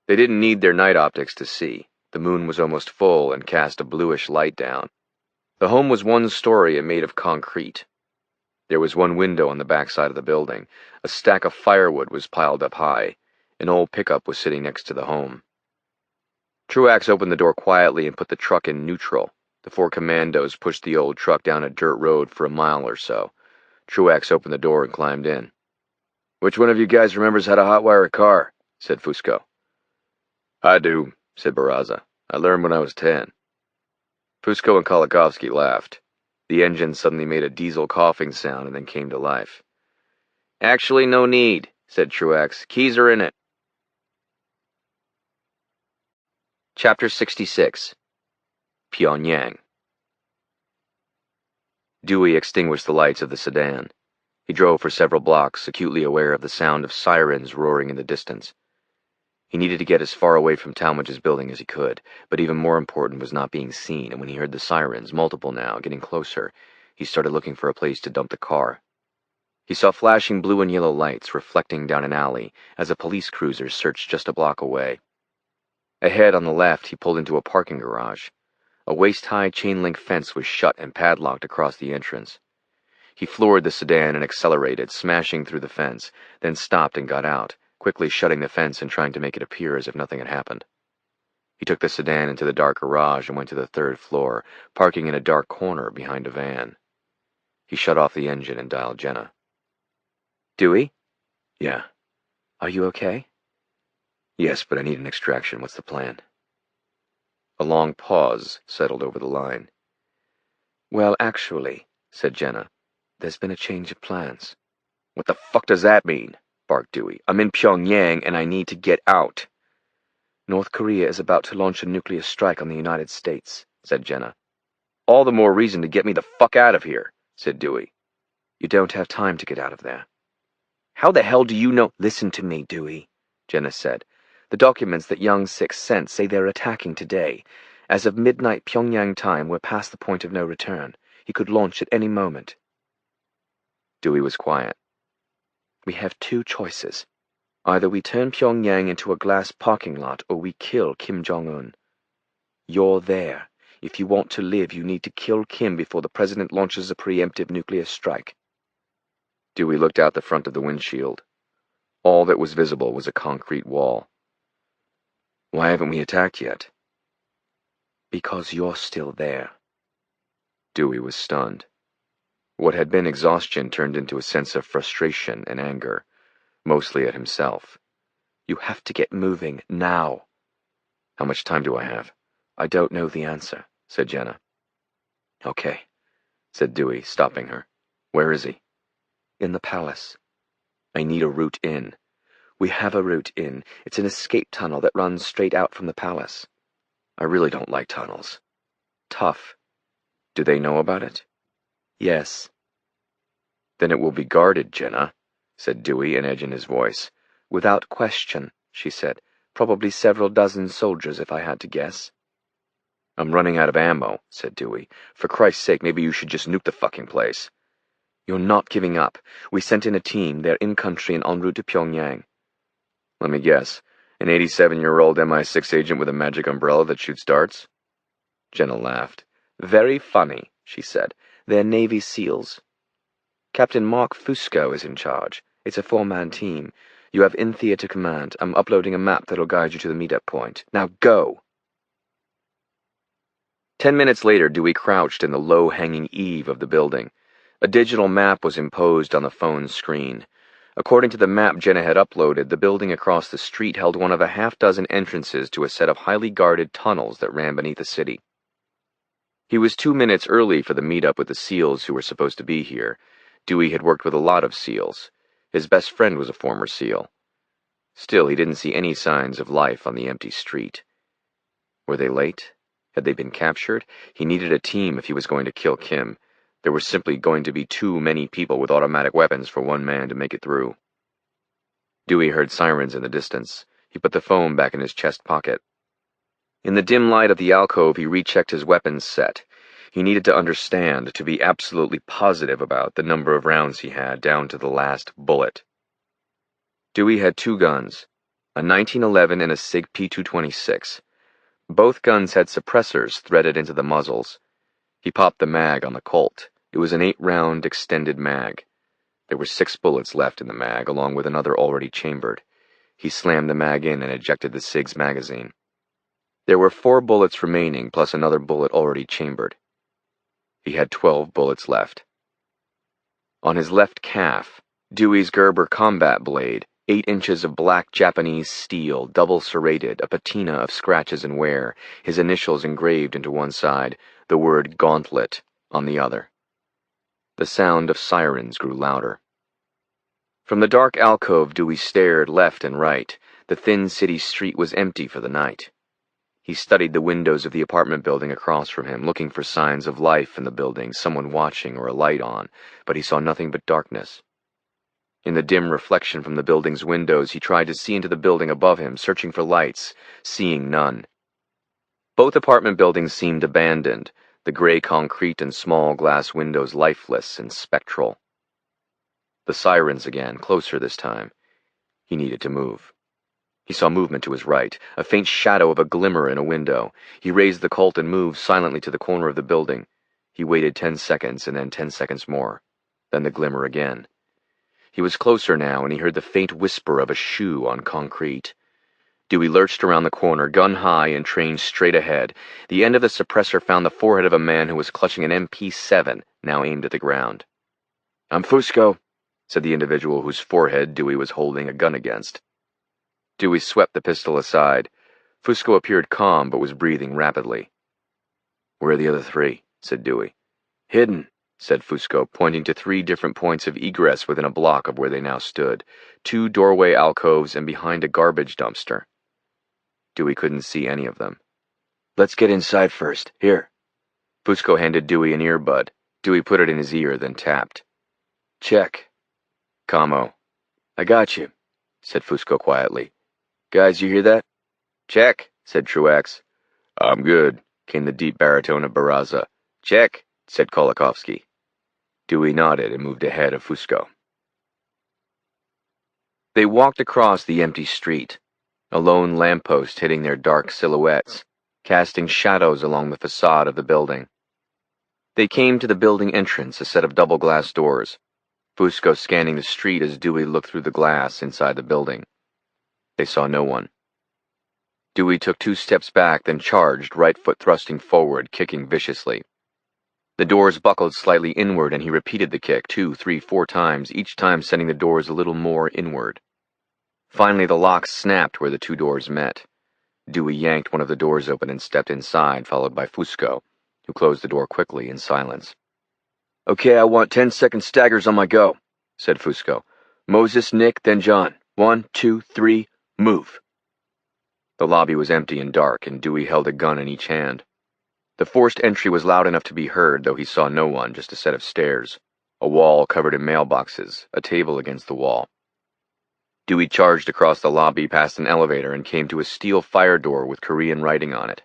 They didn't need their night optics to see. The moon was almost full and cast a bluish light down. The home was 1 story and made of concrete. There was 1 window on the backside of the building. A stack of firewood was piled up high. An old pickup was sitting next to the home. Truax opened the door quietly and put the truck in neutral. The 4 commandos pushed the old truck down a dirt road for a mile or so. Truax opened the door and climbed in. "Which one of you guys remembers how to hotwire a car?" said Fusco. "I do," said Barraza. "I learned when I was 10. Fusco and Kolakovsky laughed. The engine suddenly made a diesel coughing sound and then came to life. "Actually, no need," said Truax. "Keys are in it." Chapter 66. Pyongyang. Dewey extinguished the lights of the sedan. He drove for several blocks, acutely aware of the sound of sirens roaring in the distance. He needed to get as far away from Talmadge's building as he could, but even more important was not being seen, and when he heard the sirens, multiple now, getting closer, he started looking for a place to dump the car. He saw flashing blue and yellow lights reflecting down an alley as a police cruiser searched just a block away. Ahead on the left, he pulled into a parking garage. A waist-high chain-link fence was shut and padlocked across the entrance. He floored the sedan and accelerated, smashing through the fence, then stopped and got out, quickly shutting the fence and trying to make it appear as if nothing had happened. He took the sedan into the dark garage and went to the 3rd floor, parking in a dark corner behind a van. He shut off the engine and dialed Jenna. Dewey? Yeah. Are you okay? Yes, but I need an extraction. What's the plan? A long pause settled over the line. Well, actually, said Jenna, there's been a change of plans. What the fuck does that mean? Barked Dewey. I'm in Pyongyang and I need to get out. North Korea is about to launch a nuclear strike on the United States, said Jenna. All the more reason to get me the fuck out of here, said Dewey. You don't have time to get out of there. How the hell do you know? Listen to me, Dewey, Jenna said. The documents that Young Sik sent say they're attacking today. As of midnight Pyongyang time, we're past the point of no return. He could launch at any moment. Dewey was quiet. We have 2 choices. Either we turn Pyongyang into a glass parking lot or we kill Kim Jong-un. You're there. If you want to live, you need to kill Kim before the president launches a preemptive nuclear strike. Dewey looked out the front of the windshield. All that was visible was a concrete wall. Why haven't we attacked yet? Because you're still there. Dewey was stunned. What had been exhaustion turned into a sense of frustration and anger, mostly at himself. You have to get moving, now. How much time do I have? I don't know the answer, said Jenna. Okay, said Dewey, stopping her. Where is he? In the palace. I need a route in. We have a route in. It's an escape tunnel that runs straight out from the palace. I really don't like tunnels. Tough. Do they know about it? Yes. Then it will be guarded, Jenna, said Dewey, an edge in his voice. Without question, she said. Probably several dozen soldiers, if I had to guess. I'm running out of ammo, said Dewey. For Christ's sake, maybe you should just nuke the fucking place. You're not giving up. We sent in a team. They're in country and en route to Pyongyang. Let me guess. An 87-year-old MI6 agent with a magic umbrella that shoots darts? Jenna laughed. Very funny, she said. They're Navy SEALs. Captain Mark Fusco is in charge. It's a 4-man team. You have in-theater command. I'm uploading a map that'll guide you to the meet-up point. Now go! 10 minutes later, Dewey crouched in the low-hanging eave of the building. A digital map was imposed on the phone's screen. According to the map Jenna had uploaded, the building across the street held one of a half-dozen entrances to a set of highly guarded tunnels that ran beneath the city. He was 2 minutes early for the meetup with the SEALs who were supposed to be here. Dewey had worked with a lot of SEALs. His best friend was a former SEAL. Still, he didn't see any signs of life on the empty street. Were they late? Had they been captured? He needed a team if he was going to kill Kim. There were simply going to be too many people with automatic weapons for one man to make it through. Dewey heard sirens in the distance. He put the phone back in his chest pocket. In the dim light of the alcove, he rechecked his weapons set. He needed to understand, to be absolutely positive about the number of rounds he had, down to the last bullet. Dewey had 2 guns, a 1911 and a SIG P226. Both guns had suppressors threaded into the muzzles. He popped the mag on the Colt. It was an 8-round extended mag. There were 6 bullets left in the mag, along with another already chambered. He slammed the mag in and ejected the SIG's magazine. There were 4 bullets remaining, plus another bullet already chambered. He had 12 bullets left. On his left calf, Dewey's Gerber combat blade, 8 inches of black Japanese steel, double serrated, a patina of scratches and wear, his initials engraved into one side, the word gauntlet on the other. The sound of sirens grew louder. From the dark alcove, Dewey stared left and right. The thin city street was empty for the night. He studied the windows of the apartment building across from him, looking for signs of life in the building, someone watching or a light on, but he saw nothing but darkness. In the dim reflection from the building's windows, he tried to see into the building above him, searching for lights, seeing none. Both apartment buildings seemed abandoned, the gray concrete and small glass windows lifeless and spectral. The sirens again, closer this time. He needed to move. He saw movement to his right, a faint shadow of a glimmer in a window. He raised the Colt and moved silently to the corner of the building. He waited 10 seconds and then 10 seconds more. then the glimmer again. He was closer now, and he heard the faint whisper of a shoe on concrete. Dewey lurched around the corner, gun high, and trained straight ahead. The end of the suppressor found the forehead of a man who was clutching an MP7, now aimed at the ground. "I'm Fusco," said the individual whose forehead Dewey was holding a gun against. Dewey swept the pistol aside. Fusco appeared calm, but was breathing rapidly. "Where are the other three?" said Dewey. "Hidden," said Fusco, pointing to 3 different points of egress within a block of where they now stood, 2 doorway alcoves and behind a garbage dumpster. Dewey couldn't see any of them. "Let's get inside first. Here." Fusco handed Dewey an earbud. Dewey put it in his ear, then tapped. "Check." "Commo." "I got you," said Fusco quietly. "Guys, you hear that?" "Check," said Truax. "I'm good," came the deep baritone of Barraza. "Check," said Kolakowski. Dewey nodded and moved ahead of Fusco. They walked across the empty street, a lone lamppost hitting their dark silhouettes, casting shadows along the facade of the building. They came to the building entrance, a set of double-glass doors, Fusco scanning the street as Dewey looked through the glass inside the building. They saw no one. Dewey took 2 steps back, then charged, right foot thrusting forward, kicking viciously. The doors buckled slightly inward, and he repeated the kick 2, 3, 4 times, each time sending the doors a little more inward. Finally, the lock snapped where the 2 doors met. Dewey yanked one of the doors open and stepped inside, followed by Fusco, who closed the door quickly in silence. "Okay, I want 10-second staggers on my go," said Fusco. "Moses, Nick, then John. 1, 2, 3, move." The lobby was empty and dark, and Dewey held a gun in each hand. The forced entry was loud enough to be heard, though he saw no one, just a set of stairs, a wall covered in mailboxes, a table against the wall. Dewey charged across the lobby past an elevator and came to a steel fire door with Korean writing on it.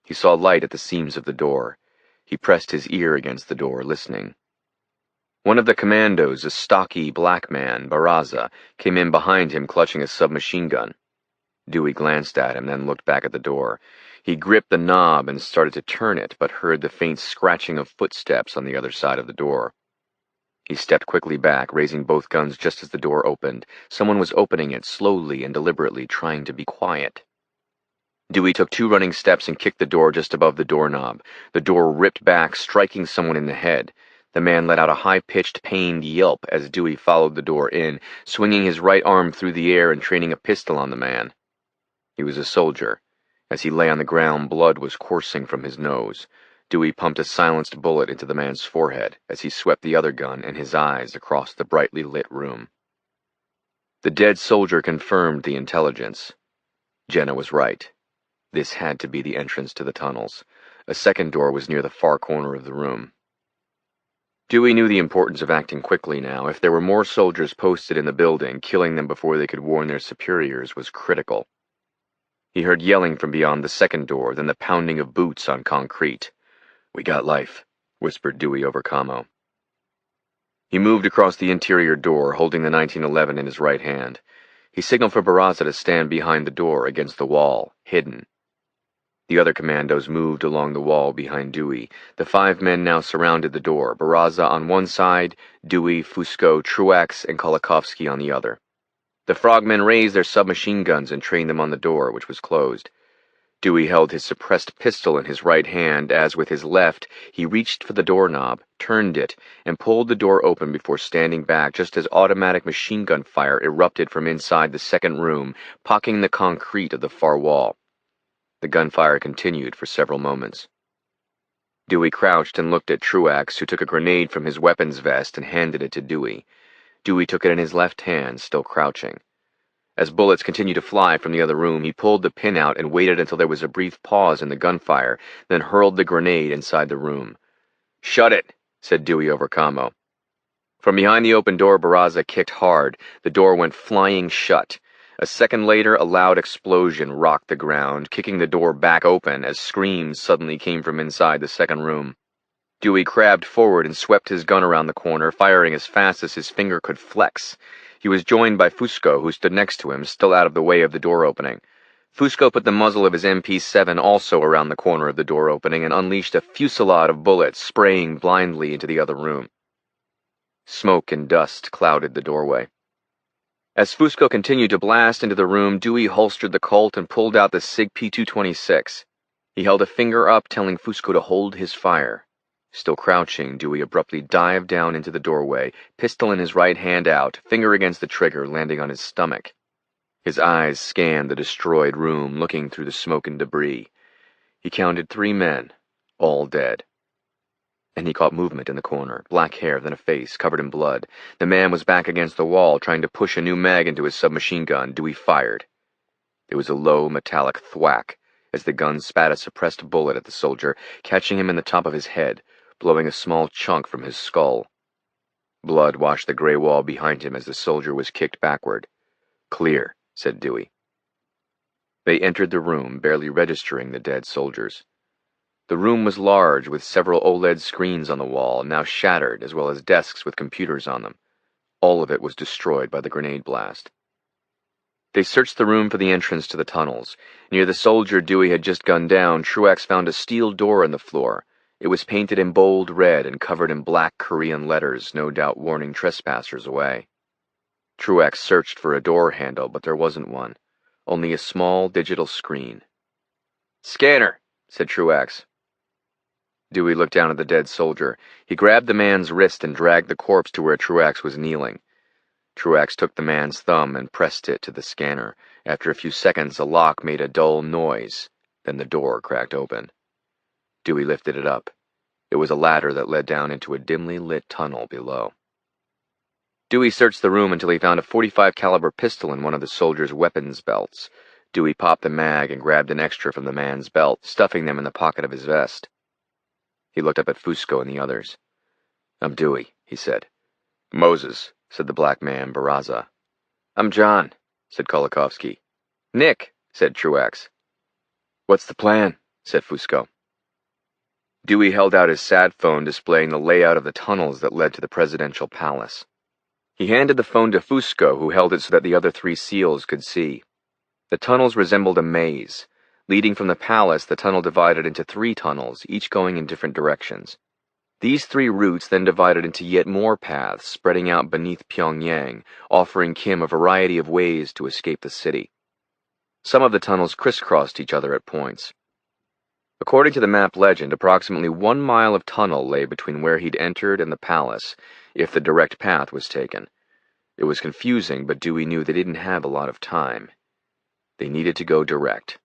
He saw light at the seams of the door. He pressed his ear against the door, listening. One of the commandos, a stocky black man, Barraza, came in behind him clutching a submachine gun. Dewey glanced at him, then looked back at the door. He gripped the knob and started to turn it, but heard the faint scratching of footsteps on the other side of the door. He stepped quickly back, raising both guns just as the door opened. Someone was opening it slowly and deliberately, trying to be quiet. Dewey took 2 running steps and kicked the door just above the doorknob. The door ripped back, striking someone in the head. The man let out a high-pitched, pained yelp as Dewey followed the door in, swinging his right arm through the air and training a pistol on the man. He was a soldier. As he lay on the ground, blood was coursing from his nose. Dewey pumped a silenced bullet into the man's forehead as he swept the other gun and his eyes across the brightly lit room. The dead soldier confirmed the intelligence. Jenna was right. This had to be the entrance to the tunnels. A second door was near the far corner of the room. Dewey knew the importance of acting quickly now. If there were more soldiers posted in the building, killing them before they could warn their superiors was critical. He heard yelling from beyond the second door, then the pounding of boots on concrete. "We got life," whispered Dewey over commo. He moved across the interior door, holding the 1911 in his right hand. He signaled for Barraza to stand behind the door, against the wall, hidden. The other commandos moved along the wall behind Dewey. The 5 men now surrounded the door, Barraza on one side, Dewey, Fusco, Truax, and Kolakowski on the other. The frogmen raised their submachine guns and trained them on the door, which was closed. Dewey held his suppressed pistol in his right hand as, with his left, he reached for the doorknob, turned it, and pulled the door open before standing back just as automatic machine gun fire erupted from inside the second room, pocking the concrete of the far wall. The gunfire continued for several moments. Dewey crouched and looked at Truax, who took a grenade from his weapons vest and handed it to Dewey. Dewey took it in his left hand, still crouching. As bullets continued to fly from the other room, he pulled the pin out and waited until there was a brief pause in the gunfire, then hurled the grenade inside the room. "Shut it," said Dewey over commo. From behind the open door, Barraza kicked hard. The door went flying shut. A second later, a loud explosion rocked the ground, kicking the door back open as screams suddenly came from inside the second room. Dewey crabbed forward and swept his gun around the corner, firing as fast as his finger could flex. He was joined by Fusco, who stood next to him, still out of the way of the door opening. Fusco put the muzzle of his MP7 also around the corner of the door opening and unleashed a fusillade of bullets, spraying blindly into the other room. Smoke and dust clouded the doorway. As Fusco continued to blast into the room, Dewey holstered the Colt and pulled out the SIG P226. He held a finger up, telling Fusco to hold his fire. Still crouching, Dewey abruptly dived down into the doorway, pistol in his right hand out, finger against the trigger, landing on his stomach. His eyes scanned the destroyed room, looking through the smoke and debris. He counted 3 men, all dead. And he caught movement in the corner, black hair, then a face covered in blood. The man was back against the wall, trying to push a new mag into his submachine gun. Dewey fired. There was a low, metallic thwack as the gun spat a suppressed bullet at the soldier, catching him in the top of his head, blowing a small chunk from his skull. Blood washed the gray wall behind him as the soldier was kicked backward. "Clear," said Dewey. They entered the room, barely registering the dead soldiers. The room was large, with several OLED screens on the wall, now shattered, as well as desks with computers on them. All of it was destroyed by the grenade blast. They searched the room for the entrance to the tunnels. Near the soldier Dewey had just gunned down, Truax found a steel door in the floor. It was painted in bold red and covered in black Korean letters, no doubt warning trespassers away. Truax searched for a door handle, but there wasn't one. Only a small digital screen. "Scanner," said Truax. Dewey looked down at the dead soldier. He grabbed the man's wrist and dragged the corpse to where Truax was kneeling. Truax took the man's thumb and pressed it to the scanner. After a few seconds, a lock made a dull noise. Then the door cracked open. Dewey lifted it up. It was a ladder that led down into a dimly lit tunnel below. Dewey searched the room until he found a .45 caliber pistol in one of the soldier's weapons belts. Dewey popped the mag and grabbed an extra from the man's belt, stuffing them in the pocket of his vest. He looked up at Fusco and the others. "I'm Dewey," he said. "Moses," said the black man, Barraza. "I'm John," said Kolakowski. "Nick," said Truax. "What's the plan?" said Fusco. Dewey held out his sat phone, displaying the layout of the tunnels that led to the presidential palace. He handed the phone to Fusco, who held it so that the other 3 SEALs could see. The tunnels resembled a maze. Leading from the palace, the tunnel divided into 3 tunnels, each going in different directions. These 3 routes then divided into yet more paths, spreading out beneath Pyongyang, offering Kim a variety of ways to escape the city. Some of the tunnels crisscrossed each other at points. According to the map legend, approximately 1 mile of tunnel lay between where he'd entered and the palace, if the direct path was taken. It was confusing, but Dewey knew they didn't have a lot of time. They needed to go direct.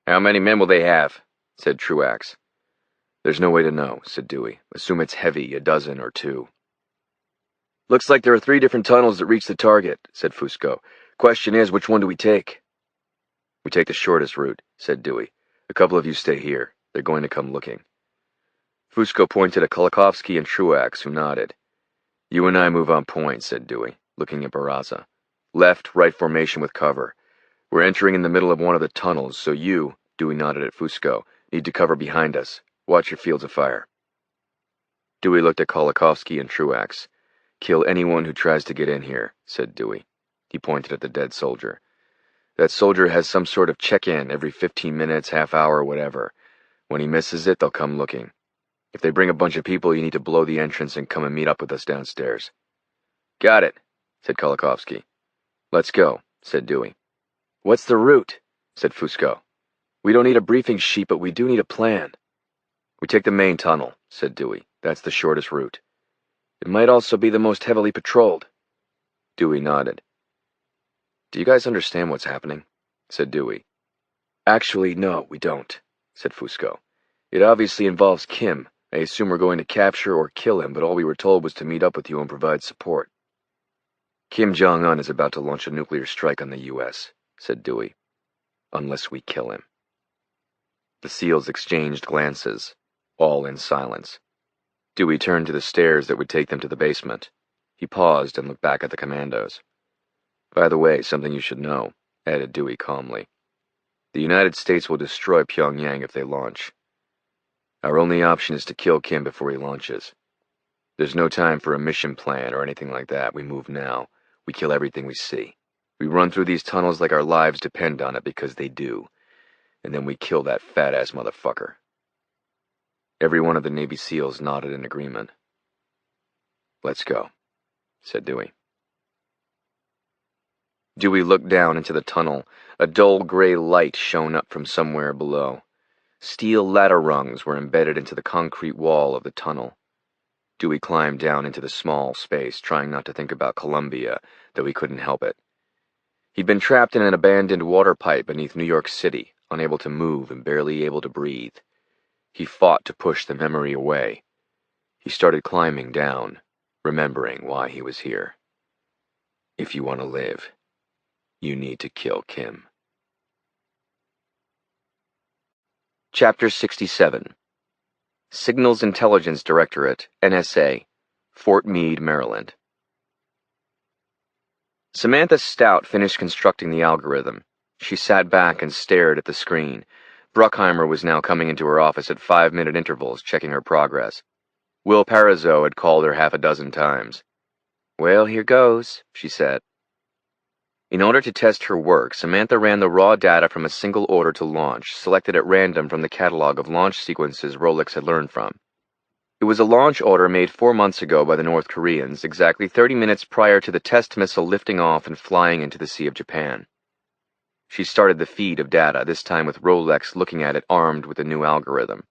"How many men will they have?" said Truax. "There's no way to know," said Dewey. "Assume it's heavy, 12 or 2. "Looks like there are 3 different tunnels that reach the target," said Fusco. "Question is, which one do we take?" "We take the shortest route," said Dewey. "A couple of you stay here. They're going to come looking." Fusco pointed at Kolakowski and Truax, who nodded. "You and I move on point," said Dewey, looking at Barraza. "Left, right formation with cover. We're entering in the middle of one of the tunnels, so you," Dewey nodded at Fusco, "need to cover behind us. Watch your fields of fire." Dewey looked at Kolakowski and Truax. "Kill anyone who tries to get in here," said Dewey. He pointed at the dead soldier. "That soldier has some sort of check-in every 15 minutes, half hour, whatever. When he misses it, they'll come looking. If they bring a bunch of people, you need to blow the entrance and come and meet up with us downstairs." "Got it," said Kolakowski. "Let's go," said Dewey. "What's the route?" said Fusco. "We don't need a briefing sheet, but we do need a plan." "We take the main tunnel," said Dewey. "That's the shortest route. It might also be the most heavily patrolled." Dewey nodded. "Do you guys understand what's happening?" said Dewey. "Actually, no, we don't," said Fusco. "It obviously involves Kim. I assume we're going to capture or kill him, but all we were told was to meet up with you and provide support." "Kim Jong-un is about to launch a nuclear strike on the U.S., said Dewey. "Unless we kill him." The SEALs exchanged glances, all in silence. Dewey turned to the stairs that would take them to the basement. He paused and looked back at the commandos. "By the way, something you should know," added Dewey calmly. "The United States will destroy Pyongyang if they launch. Our only option is to kill Kim before he launches. There's no time for a mission plan or anything like that. We move now. We kill everything we see. We run through these tunnels like our lives depend on it, because they do. And then we kill that fat-ass motherfucker." Every one of the Navy SEALs nodded in agreement. "Let's go," said Dewey. Dewey looked down into the tunnel. A dull gray light shone up from somewhere below. Steel ladder rungs were embedded into the concrete wall of the tunnel. Dewey climbed down into the small space, trying not to think about Columbia, though he couldn't help it. He'd been trapped in an abandoned water pipe beneath New York City, unable to move and barely able to breathe. He fought to push the memory away. He started climbing down, remembering why he was here. If you want to live, you need to kill Kim. Chapter 67. Signals Intelligence Directorate, NSA, Fort Meade, Maryland. Samantha Stout finished constructing the algorithm. She sat back and stared at the screen. Bruckheimer was now coming into her office at 5-minute intervals, checking her progress. Will Parizeau had called her half a dozen times. "Well, here goes," she said. In order to test her work, Samantha ran the raw data from a single order to launch, selected at random from the catalog of launch sequences Rolex had learned from. It was a launch order made 4 months ago by the North Koreans, exactly 30 minutes prior to the test missile lifting off and flying into the Sea of Japan. She started the feed of data, this time with Rolex looking at it armed with the new algorithm.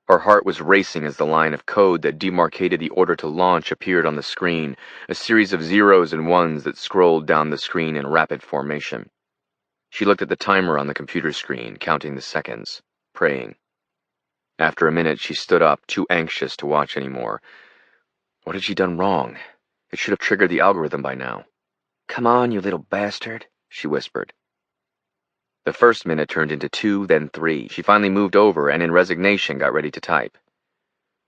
Her heart was racing as the line of code that demarcated the order to launch appeared on the screen, a series of zeros and ones that scrolled down the screen in rapid formation. She looked at the timer on the computer screen, counting the seconds, praying. After a minute, she stood up, too anxious to watch anymore. What had she done wrong? It should have triggered the algorithm by now. "Come on, you little bastard," she whispered. The first minute turned into 2, then 3. She finally moved over and in resignation got ready to type.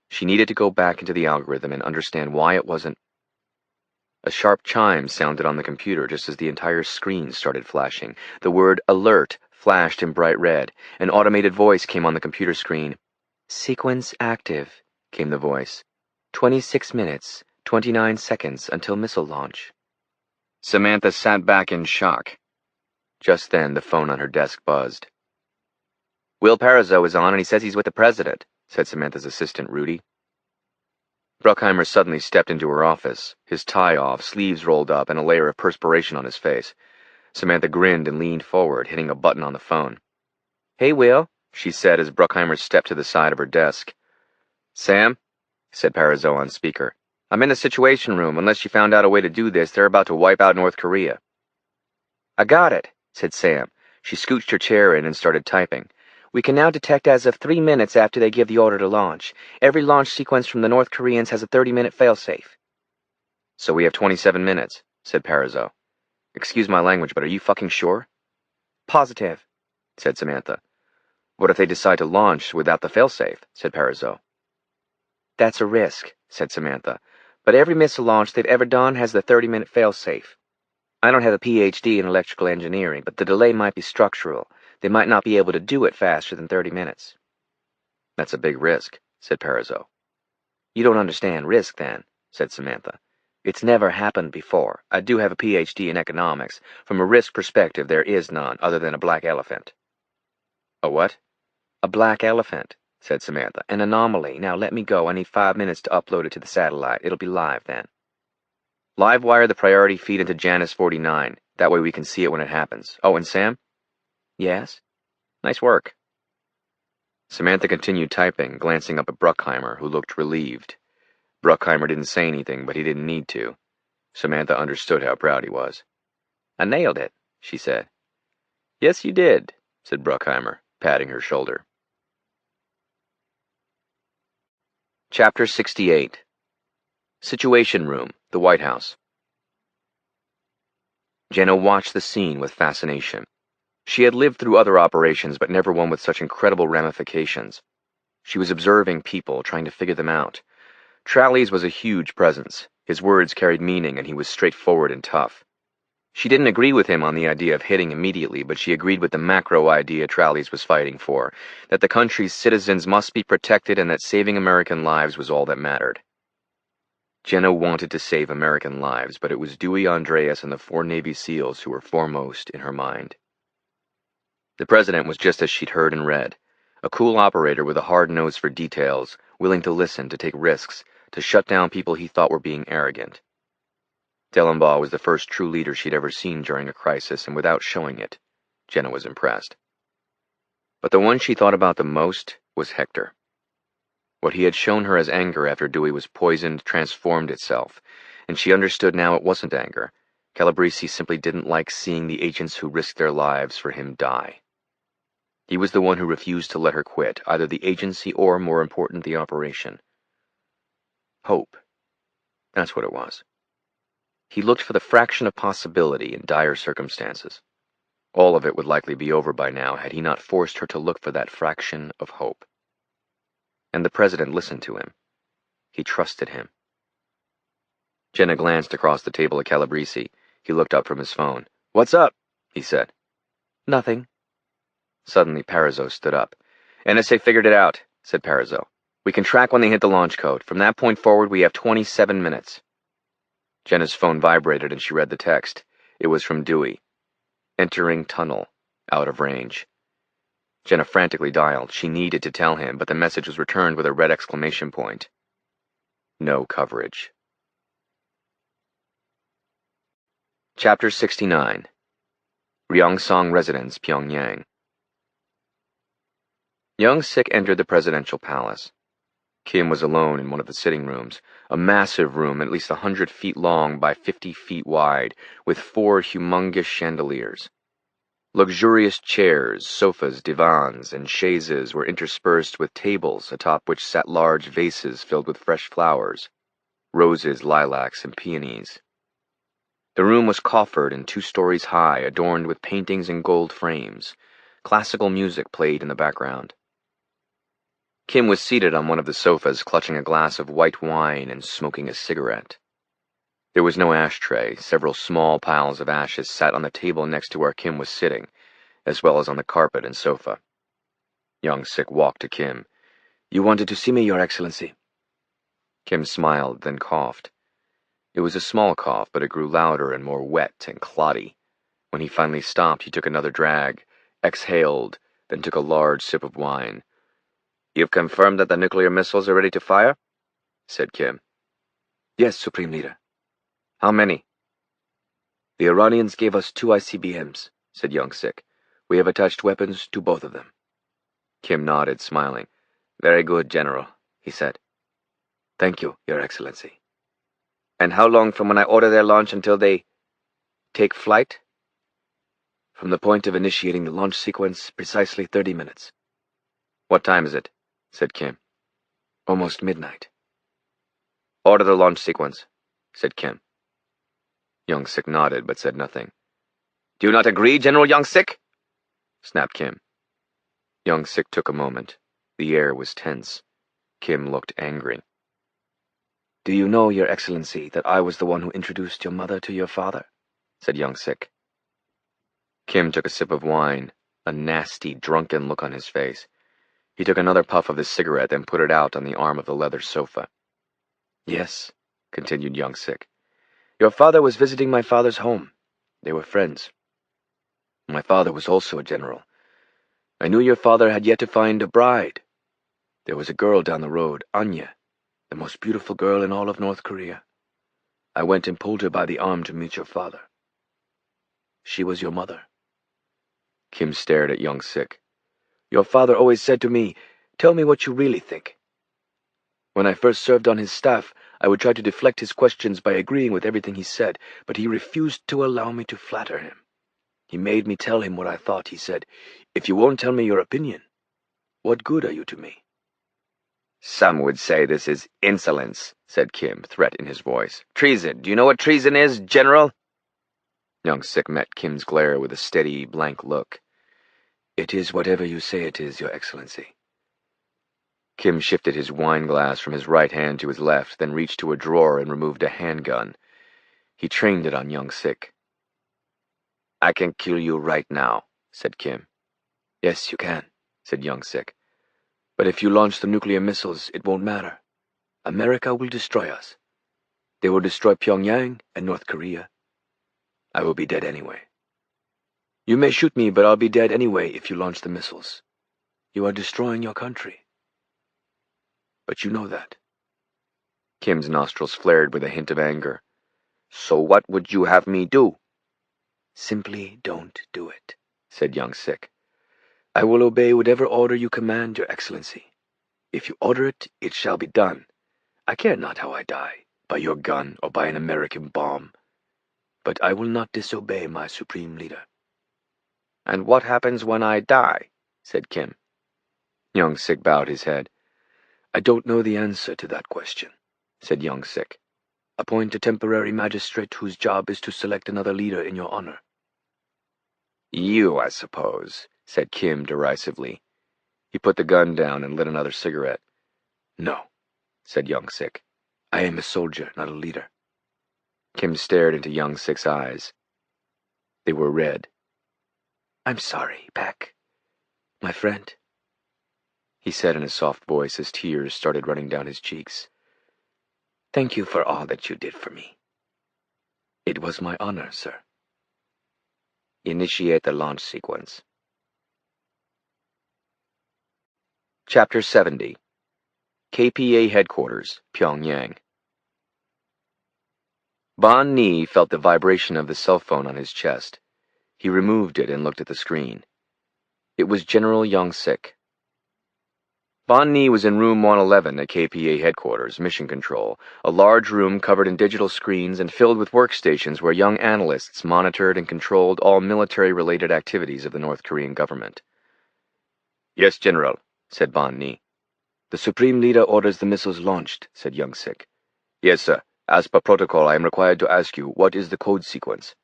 She needed to go back into the algorithm and understand why it wasn't. A sharp chime sounded on the computer just as the entire screen started flashing. The word alert flashed in bright red. An automated voice came on the computer screen. "Sequence active," came the voice. 26 minutes, 29 seconds until missile launch. Samantha sat back in shock. Just then, the phone on her desk buzzed. "Will Parizeau is on, and he says he's with the president," said Samantha's assistant, Rudy. Bruckheimer suddenly stepped into her office, his tie off, sleeves rolled up, and a layer of perspiration on his face. Samantha grinned and leaned forward, hitting a button on the phone. "Hey, Will," she said as Bruckheimer stepped to the side of her desk. "Sam," said Parizeau on speaker, "I'm in the Situation Room. Unless you found out a way to do this, they're about to wipe out North Korea." "I got it," said Sam. She scooched her chair in and started typing. "We can now detect as of 3 minutes after they give the order to launch. Every launch sequence from the North Koreans has a 30-minute failsafe." "So we have 27 minutes," said Parizeau. "Excuse my language, but are you fucking sure?" "Positive," said Samantha. "What if they decide to launch without the failsafe?" said Parizeau. "That's a risk," said Samantha. "But every missile launch they've ever done has the 30-minute failsafe. I don't have a PhD in electrical engineering, but the delay might be structural. They might not be able to do it faster than 30 minutes. "That's a big risk," said Parizeau. "You don't understand risk, then," said Samantha. "It's never happened before. I do have a PhD in economics. From a risk perspective, there is none, other than a black elephant." "A what?" "A black elephant," said Samantha. "An anomaly. Now let me go. I need 5 minutes to upload it to the satellite. It'll be live then." "Live wire the priority feed into Janus 49. That way we can see it when it happens. Oh, and Sam?" "Yes?" "Nice work." Samantha continued typing, glancing up at Bruckheimer, who looked relieved. Bruckheimer didn't say anything, but he didn't need to. Samantha understood how proud he was. "I nailed it," she said. "Yes, you did," said Bruckheimer, patting her shoulder. Chapter 68. Situation Room, the White House. Jenna watched the scene with fascination. She had lived through other operations, but never one with such incredible ramifications. She was observing people, trying to figure them out. Traley's was a huge presence. His words carried meaning, and he was straightforward and tough. She didn't agree with him on the idea of hitting immediately, but she agreed with the macro idea Traley's was fighting for, that the country's citizens must be protected and that saving American lives was all that mattered. Jenna wanted to save American lives, but it was Dewey Andreas and the 4 Navy SEALs who were foremost in her mind. The president was just as she'd heard and read. A cool operator with a hard nose for details, willing to listen, to take risks, to shut down people he thought were being arrogant. Dellenbaugh was the first true leader she'd ever seen during a crisis, and without showing it, Jenna was impressed. But the one she thought about the most was Hector. What he had shown her as anger after Dewey was poisoned transformed itself, and she understood now it wasn't anger. Calabrese simply didn't like seeing the agents who risked their lives for him die. He was the one who refused to let her quit, either the agency or, more important, the operation. Hope. That's what it was. He looked for the fraction of possibility in dire circumstances. All of it would likely be over by now had he not forced her to look for that fraction of hope. And the president listened to him. He trusted him. Jenna glanced across the table at Calabrese. He looked up from his phone. "What's up?" he said. Nothing. Suddenly, Parizeau stood up. "NSA figured it out," said Parizeau. "We can track when they hit the launch code. From that point forward, we have 27 minutes. Jenna's phone vibrated and she read the text. It was from Dewey. "Entering tunnel. Out of range." Jenna frantically dialed. She needed to tell him, but the message was returned with a red exclamation point. No coverage. Chapter 69. Ryongsong Residence, Pyongyang. Young Sik entered the presidential palace. Kim was alone in one of the sitting rooms, a massive room at least 100 feet long by 50 feet wide, with 4 humongous chandeliers. Luxurious chairs, sofas, divans, and chaises were interspersed with tables atop which sat large vases filled with fresh flowers, roses, lilacs, and peonies. The room was coffered and 2 stories high, adorned with paintings in gold frames. Classical music played in the background. Kim was seated on one of the sofas, clutching a glass of white wine and smoking a cigarette. There was no ashtray. Several small piles of ashes sat on the table next to where Kim was sitting, as well as on the carpet and sofa. Young Sik walked to Kim. "You wanted to see me, Your Excellency." Kim smiled, then coughed. It was a small cough, but it grew louder and more wet and clotty. When he finally stopped, he took another drag, exhaled, then took a large sip of wine. "You've confirmed that the nuclear missiles are ready to fire?" said Kim. "Yes, Supreme Leader." "How many?" "The Iranians gave us 2 ICBMs, said Young Sik. "We have attached weapons to both of them." Kim nodded, smiling. "Very good, General," he said. "Thank you, Your Excellency." "And how long from when I order their launch until they take flight?" "From the point of initiating the launch sequence, precisely 30 minutes. "What time is it?" said Kim. "Almost midnight." "Order the launch sequence," said Kim. Young Sik nodded, but said nothing. "Do you not agree, General Young Sik?" snapped Kim. Young Sik took a moment. The air was tense. Kim looked angry. "Do you know, Your Excellency, that I was the one who introduced your mother to your father?" said Young Sik. Kim took a sip of wine, a nasty, drunken look on his face. He took another puff of his cigarette, then put it out on the arm of the leather sofa. "Yes," continued Young Sik. "Your father was visiting my father's home. They were friends. My father was also a general. I knew your father had yet to find a bride. There was a girl down the road, Anya, the most beautiful girl in all of North Korea. I went and pulled her by the arm to meet your father. She was your mother." Kim stared at Young Sik. "Your father always said to me, 'Tell me what you really think.' When I first served on his staff, I would try to deflect his questions by agreeing with everything he said, but he refused to allow me to flatter him. He made me tell him what I thought. He said, 'If you won't tell me your opinion, what good are you to me?'" "Some would say this is insolence," said Kim, threat in his voice. "Treason. Do you know what treason is, General?" Young Sik met Kim's glare with a steady, blank look. "It is whatever you say it is, Your Excellency." Kim shifted his wine glass from his right hand to his left, then reached to a drawer and removed a handgun. He trained it on Young Sik. "I can kill you right now," said Kim. "Yes, you can," said Young Sik. "But if you launch the nuclear missiles, it won't matter. America will destroy us. They will destroy Pyongyang and North Korea. I will be dead anyway. You may shoot me, but I'll be dead anyway if you launch the missiles. You are destroying your country. But you know that." Kim's nostrils flared with a hint of anger. "So what would you have me do?" "Simply don't do it," said Young Sik. "I will obey whatever order you command, Your Excellency. If you order it, it shall be done. I care not how I die, by your gun or by an American bomb. But I will not disobey my supreme leader." "And what happens when I die?" said Kim. Young Sik bowed his head. "I don't know the answer to that question," said Young Sik. "Appoint a temporary magistrate whose job is to select another leader in your honor." "You, I suppose," said Kim derisively. He put the gun down and lit another cigarette. "No," said Young Sik. "I am a soldier, not a leader." Kim stared into Young Sik's eyes. They were red. "I'm sorry, Pack. My friend," He said in a soft voice as tears started running down his cheeks. "Thank you for all that you did for me." "It was my honor, sir." Initiate the launch sequence. Chapter 70. KPA Headquarters, Pyongyang. Bon Ni felt the vibration of the cell phone on his chest. He removed it and looked at the screen. It was General Young Sik. Bon Ni was in room 111 at KPA Headquarters, Mission Control, a large room covered in digital screens and filled with workstations where young analysts monitored and controlled all military-related activities of the North Korean government. "Yes, General," said Bon Ni. "The Supreme Leader orders the missiles launched," said Young Sik. "Yes, sir. As per protocol, I am required to ask you, what is the code sequence?"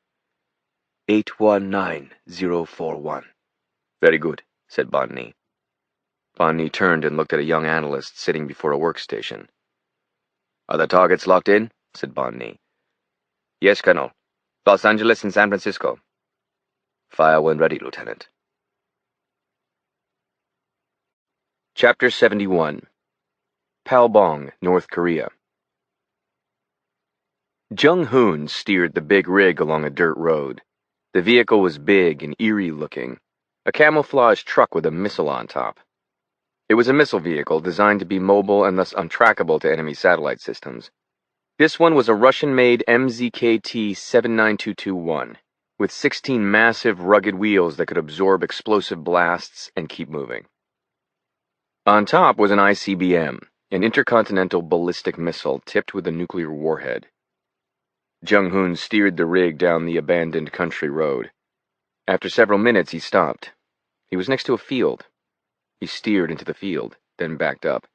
819041. "Very good," said Bon Ni. Bon Ni turned and looked at a young analyst sitting before a workstation. "Are the targets locked in?" said Bon Ni. "Yes, Colonel. Los Angeles and San Francisco." "Fire when ready, Lieutenant." Chapter 71. Palbong, North Korea. Jung Hoon steered the big rig along a dirt road. The vehicle was big and eerie-looking, a camouflage truck with a missile on top. It was a missile vehicle designed to be mobile and thus untrackable to enemy satellite systems. This one was a Russian-made MZKT-79221, with 16 massive, rugged wheels that could absorb explosive blasts and keep moving. On top was an ICBM, an intercontinental ballistic missile tipped with a nuclear warhead. Jung Hoon steered the rig down the abandoned country road. After several minutes, he stopped. He was next to a field. He steered into the field, then backed up,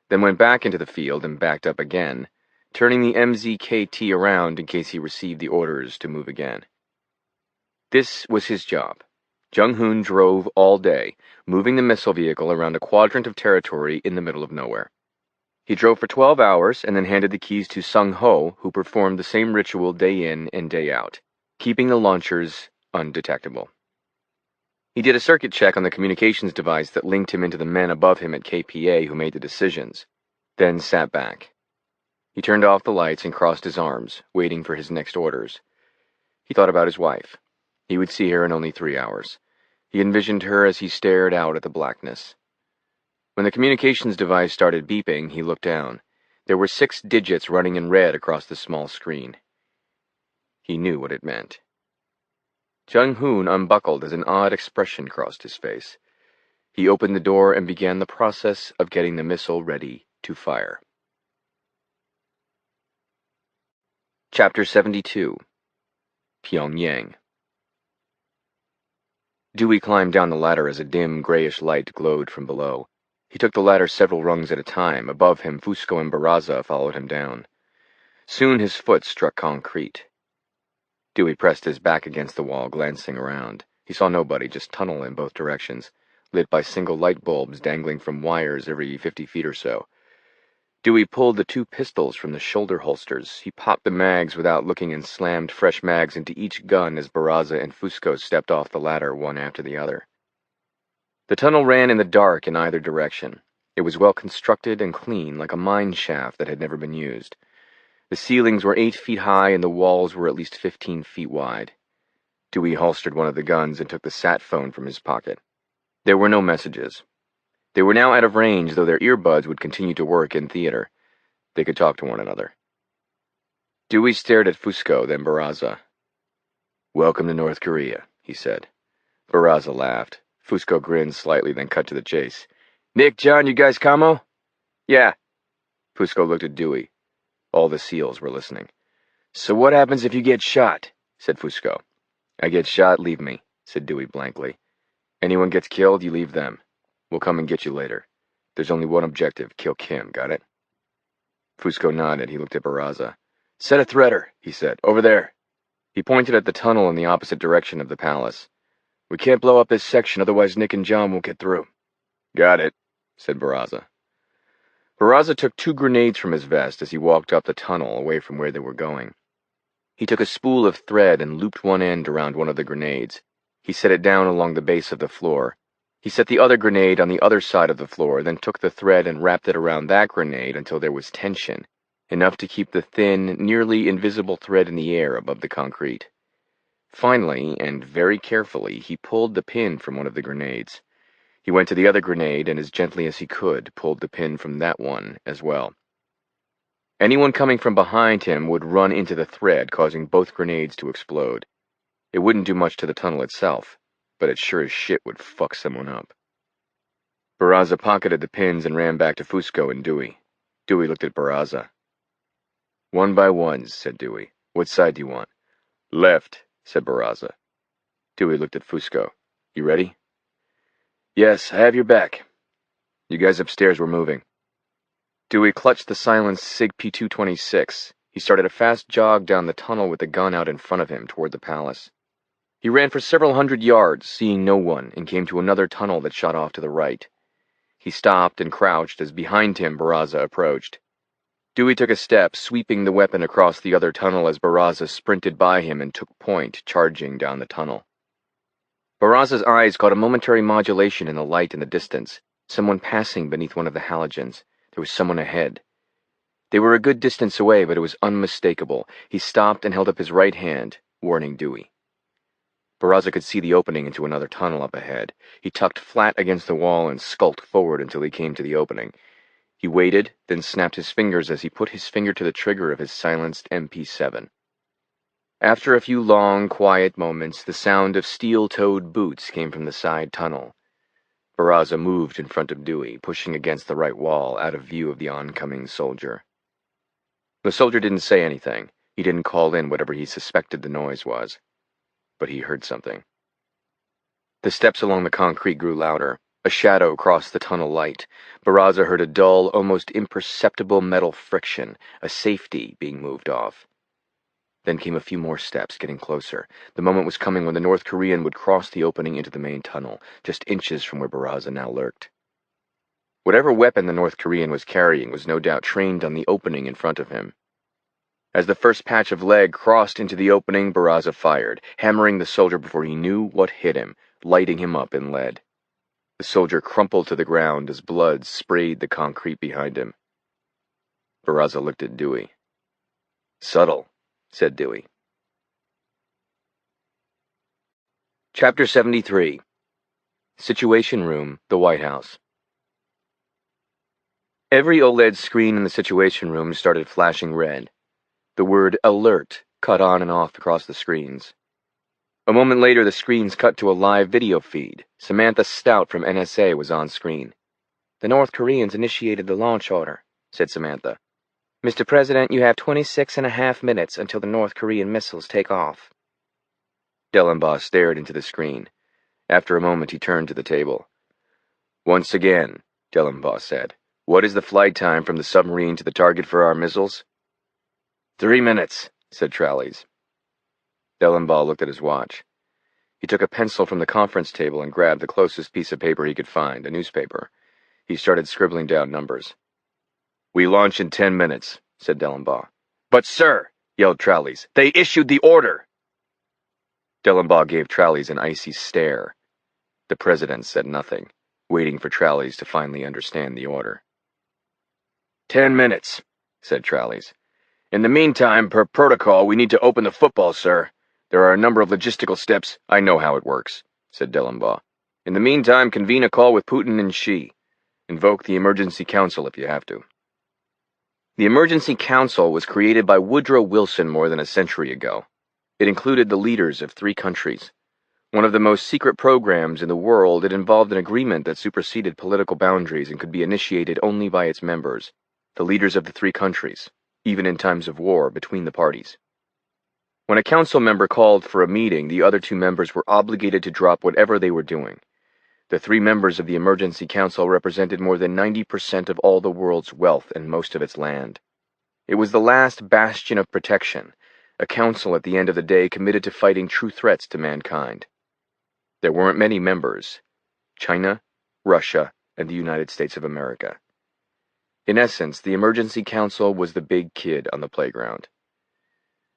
then went back into the field and backed up again, turning the MZKT around in case he received the orders to move again. This was his job. Jung Hoon drove all day, moving the missile vehicle around a quadrant of territory in the middle of nowhere. He drove for 12 hours and then handed the keys to Sung Ho, who performed the same ritual day in and day out, keeping the launchers undetectable. He did a circuit check on the communications device that linked him into the men above him at KPA who made the decisions, then sat back. He turned off the lights and crossed his arms, waiting for his next orders. He thought about his wife. He would see her in only 3 hours. He envisioned her as he stared out at the blackness. When the communications device started beeping, he looked down. There were 6 digits running in red across the small screen. He knew what it meant. Jung Hoon unbuckled as an odd expression crossed his face. He opened the door and began the process of getting the missile ready to fire. Chapter 72. Pyongyang. Dewey climbed down the ladder as a dim, grayish light glowed from below. He took the ladder several rungs at a time. Above him, Fusco and Barraza followed him down. Soon his foot struck concrete. Dewey pressed his back against the wall, glancing around. He saw nobody, just tunnel in both directions, lit by single light bulbs dangling from wires every 50 feet or so. Dewey pulled the 2 pistols from the shoulder holsters. He popped the mags without looking and slammed fresh mags into each gun as Barraza and Fusco stepped off the ladder one after the other. The tunnel ran in the dark in either direction. It was well constructed and clean, like a mine shaft that had never been used. The ceilings were 8 feet high and the walls were at least 15 feet wide. Dewey holstered one of the guns and took the sat phone from his pocket. There were no messages. They were now out of range, though their earbuds would continue to work in theater. They could talk to one another. Dewey stared at Fusco, then Barraza. "Welcome to North Korea," he said. Barraza laughed. Fusco grinned slightly, then cut to the chase. "Nick, John, you guys commo?" "Yeah." Fusco looked at Dewey. All the SEALs were listening. "So what happens if you get shot?" said Fusco. "I get shot, leave me," said Dewey blankly. "Anyone gets killed, you leave them. We'll come and get you later. There's only one objective, kill Kim, got it?" Fusco nodded. He looked at Barraza. "Set a threader," he said. "Over there." He pointed at the tunnel in the opposite direction of the palace. "We can't blow up this section, otherwise Nick and John won't get through." "Got it," said Barraza. Barraza took 2 grenades from his vest as he walked up the tunnel away from where they were going. He took a spool of thread and looped one end around one of the grenades. He set it down along the base of the floor. He set the other grenade on the other side of the floor, then took the thread and wrapped it around that grenade until there was tension, enough to keep the thin, nearly invisible thread in the air above the concrete. Finally, and very carefully, he pulled the pin from one of the grenades. He went to the other grenade and, as gently as he could, pulled the pin from that one as well. Anyone coming from behind him would run into the thread, causing both grenades to explode. It wouldn't do much to the tunnel itself, but it sure as shit would fuck someone up. Barraza pocketed the pins and ran back to Fusco and Dewey. Dewey looked at Barraza. "One by ones," said Dewey. "What side do you want?" "Left," said Barraza. Dewey looked at Fusco. "You ready?" "Yes, I have your back." "You guys upstairs were moving." Dewey clutched the silenced SIG P-226. He started a fast jog down the tunnel with the gun out in front of him toward the palace. He ran for several hundred yards, seeing no one, and came to another tunnel that shot off to the right. He stopped and crouched as behind him Barraza approached. Dewey took a step, sweeping the weapon across the other tunnel as Barraza sprinted by him and took point, charging down the tunnel. Barraza's eyes caught a momentary modulation in the light in the distance, someone passing beneath one of the halogens. There was someone ahead. They were a good distance away, but it was unmistakable. He stopped and held up his right hand, warning Dewey. Barraza could see the opening into another tunnel up ahead. He tucked flat against the wall and skulked forward until he came to the opening. He waited, then snapped his fingers as he put his finger to the trigger of his silenced MP7. After a few long, quiet moments, the sound of steel-toed boots came from the side tunnel. Barraza moved in front of Dewey, pushing against the right wall, out of view of the oncoming soldier. The soldier didn't say anything. He didn't call in whatever he suspected the noise was. But he heard something. The steps along the concrete grew louder. A shadow crossed the tunnel light. Barraza heard a dull, almost imperceptible metal friction, a safety being moved off. Then came a few more steps, getting closer. The moment was coming when the North Korean would cross the opening into the main tunnel, just inches from where Barraza now lurked. Whatever weapon the North Korean was carrying was no doubt trained on the opening in front of him. As the first patch of leg crossed into the opening, Barraza fired, hammering the soldier before he knew what hit him, lighting him up in lead. The soldier crumpled to the ground as blood sprayed the concrete behind him. Barraza looked at Dewey. "Subtle," said Dewey. Chapter 73. Situation Room, the White House. Every OLED screen in the Situation Room started flashing red. The word ALERT cut on and off across the screens. A moment later, the screens cut to a live video feed. Samantha Stout from NSA was on screen. "The North Koreans initiated the launch order," said Samantha. "Mr. President, you have 26.5 minutes until the North Korean missiles take off." Dellenbaugh stared into the screen. After a moment, he turned to the table. "Once again," Dellenbaugh said, "what is the flight time from the submarine to the target for our missiles?" 3 minutes, said Trallies. Dellenbaugh looked at his watch. He took a pencil from the conference table and grabbed the closest piece of paper he could find, a newspaper. He started scribbling down numbers. "We launch in 10 minutes, said Dellenbaugh. "But, sir," yelled Trallies, "they issued the order!" Dellenbaugh gave Trallies an icy stare. The president said nothing, waiting for Trallies to finally understand the order. 10 minutes, said Trallies. "In the meantime, per protocol, we need to open the football, sir. There are a number of logistical steps. I know how it works, said Dellenbaugh. In the meantime, convene a call with Putin and Xi. Invoke the emergency council if you have to." The Emergency Council was created by Woodrow Wilson more than a century ago. It included the leaders of 3 countries. One of the most secret programs in the world, it involved an agreement that superseded political boundaries and could be initiated only by its members, the leaders of the 3 countries, even in times of war between the parties. When a council member called for a meeting, the other 2 members were obligated to drop whatever they were doing. The 3 members of the Emergency Council represented more than 90% of all the world's wealth and most of its land. It was the last bastion of protection, a council at the end of the day committed to fighting true threats to mankind. There weren't many members: China, Russia, and the United States of America. In essence, the Emergency Council was the big kid on the playground.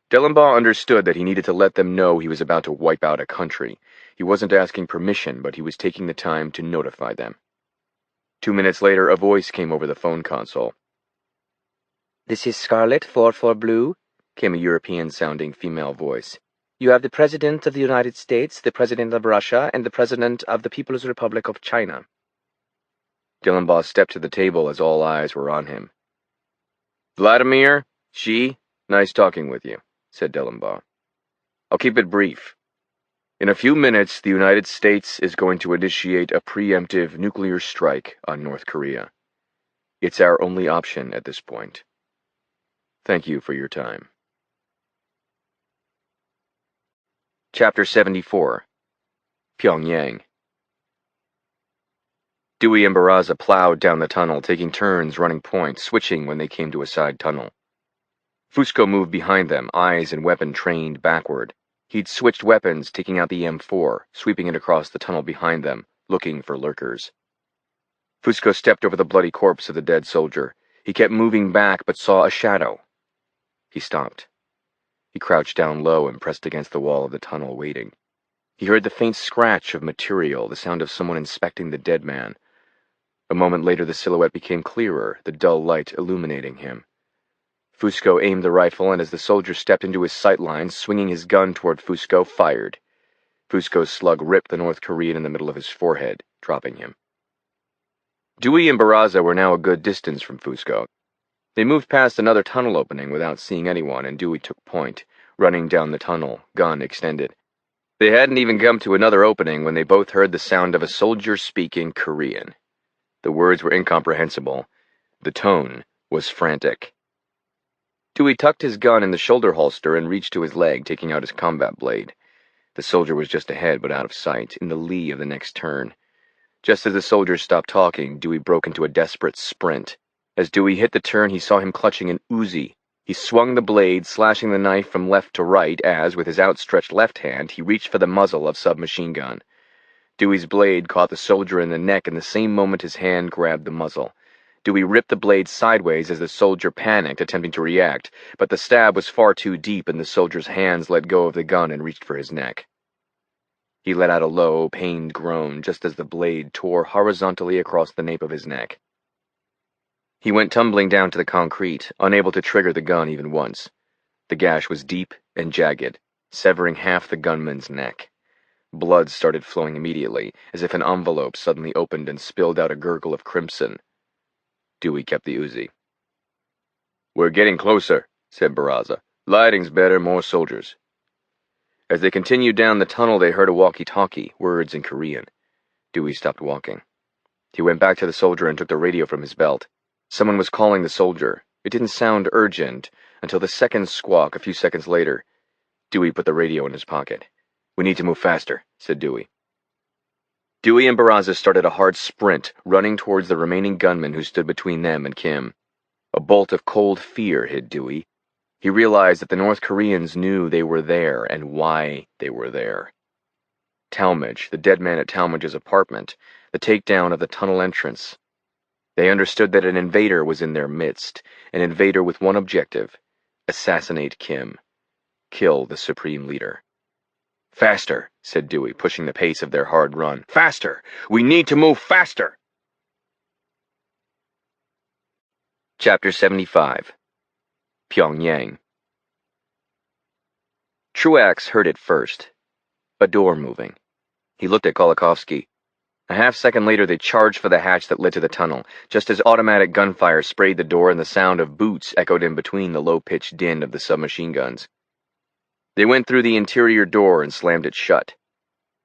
Dellenbaugh understood that he needed to let them know he was about to wipe out a country. He wasn't asking permission, but he was taking the time to notify them. 2 minutes later, a voice came over the phone console. "This is Scarlet 44 Blue," came a European-sounding female voice. "You have the President of the United States, the President of Russia, and the President of the People's Republic of China." Dellenbaugh stepped to the table as all eyes were on him. "Vladimir, Xi, nice talking with you," said Dellenbaugh. "I'll keep it brief. In a few minutes, the United States is going to initiate a preemptive nuclear strike on North Korea. It's our only option at this point. Thank you for your time." Chapter 74. Pyongyang. Dewey and Barraza plowed down the tunnel, taking turns running point, switching when they came to a side tunnel. Fusco moved behind them, eyes and weapon trained backward. He'd switched weapons, taking out the M4, sweeping it across the tunnel behind them, looking for lurkers. Fusco stepped over the bloody corpse of the dead soldier. He kept moving back, but saw a shadow. He stopped. He crouched down low and pressed against the wall of the tunnel, waiting. He heard the faint scratch of material, the sound of someone inspecting the dead man. A moment later, the silhouette became clearer, the dull light illuminating him. Fusco aimed the rifle, and as the soldier stepped into his sight lines, swinging his gun toward Fusco, fired. Fusco's slug ripped the North Korean in the middle of his forehead, dropping him. Dewey and Barraza were now a good distance from Fusco. They moved past another tunnel opening without seeing anyone, and Dewey took point, running down the tunnel, gun extended. They hadn't even come to another opening when they both heard the sound of a soldier speaking Korean. The words were incomprehensible. The tone was frantic. Dewey tucked his gun in the shoulder holster and reached to his leg, taking out his combat blade. The soldier was just ahead, but out of sight, in the lee of the next turn. Just as the soldier stopped talking, Dewey broke into a desperate sprint. As Dewey hit the turn, he saw him clutching an Uzi. He swung the blade, slashing the knife from left to right as, with his outstretched left hand, he reached for the muzzle of submachine gun. Dewey's blade caught the soldier in the neck in the same moment his hand grabbed the muzzle. Dewey ripped the blade sideways as the soldier panicked, attempting to react, but the stab was far too deep and the soldier's hands let go of the gun and reached for his neck. He let out a low, pained groan just as the blade tore horizontally across the nape of his neck. He went tumbling down to the concrete, unable to trigger the gun even once. The gash was deep and jagged, severing half the gunman's neck. Blood started flowing immediately, as if an envelope suddenly opened and spilled out a gurgle of crimson. Dewey kept the Uzi. "We're getting closer," said Barraza. "Lighting's better, more soldiers." As they continued down the tunnel, they heard a walkie-talkie, words in Korean. Dewey stopped walking. He went back to the soldier and took the radio from his belt. Someone was calling the soldier. It didn't sound urgent, until the second squawk a few seconds later. Dewey put the radio in his pocket. "We need to move faster," said Dewey. Dewey and Barraza started a hard sprint, running towards the remaining gunmen who stood between them and Kim. A bolt of cold fear hit Dewey. He realized that the North Koreans knew they were there and why they were there. Talmadge, the dead man at Talmadge's apartment, the takedown of the tunnel entrance. They understood that an invader was in their midst, an invader with one objective: assassinate Kim. Kill the Supreme Leader. "Faster," said Dewey, pushing the pace of their hard run. "Faster! We need to move faster!" Chapter 75. Pyongyang. Truax heard it first. A door moving. He looked at Kolakowski. A half-second later, they charged for the hatch that led to the tunnel, just as automatic gunfire sprayed the door and the sound of boots echoed in between the low-pitched din of the submachine guns. They went through the interior door and slammed it shut.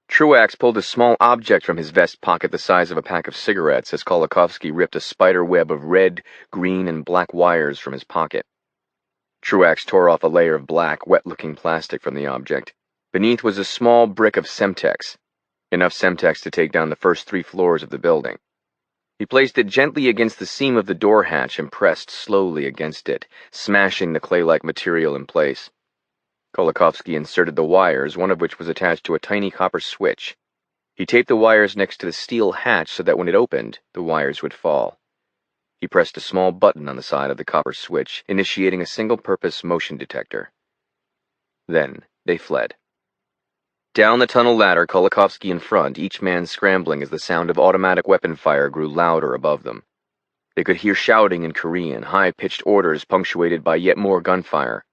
Truax pulled a small object from his vest pocket the size of a pack of cigarettes as Kolakowski ripped a spider web of red, green, and black wires from his pocket. Truax tore off a layer of black, wet-looking plastic from the object. Beneath was a small brick of Semtex, enough Semtex to take down the first 3 floors of the building. He placed it gently against the seam of the door hatch and pressed slowly against it, smashing the clay-like material in place. Kolakowski inserted the wires, one of which was attached to a tiny copper switch. He taped the wires next to the steel hatch so that when it opened, the wires would fall. He pressed a small button on the side of the copper switch, initiating a single-purpose motion detector. Then they fled. Down the tunnel ladder, Kolakowski in front, each man scrambling as the sound of automatic weapon fire grew louder above them. They could hear shouting in Korean, high-pitched orders punctuated by yet more gunfire.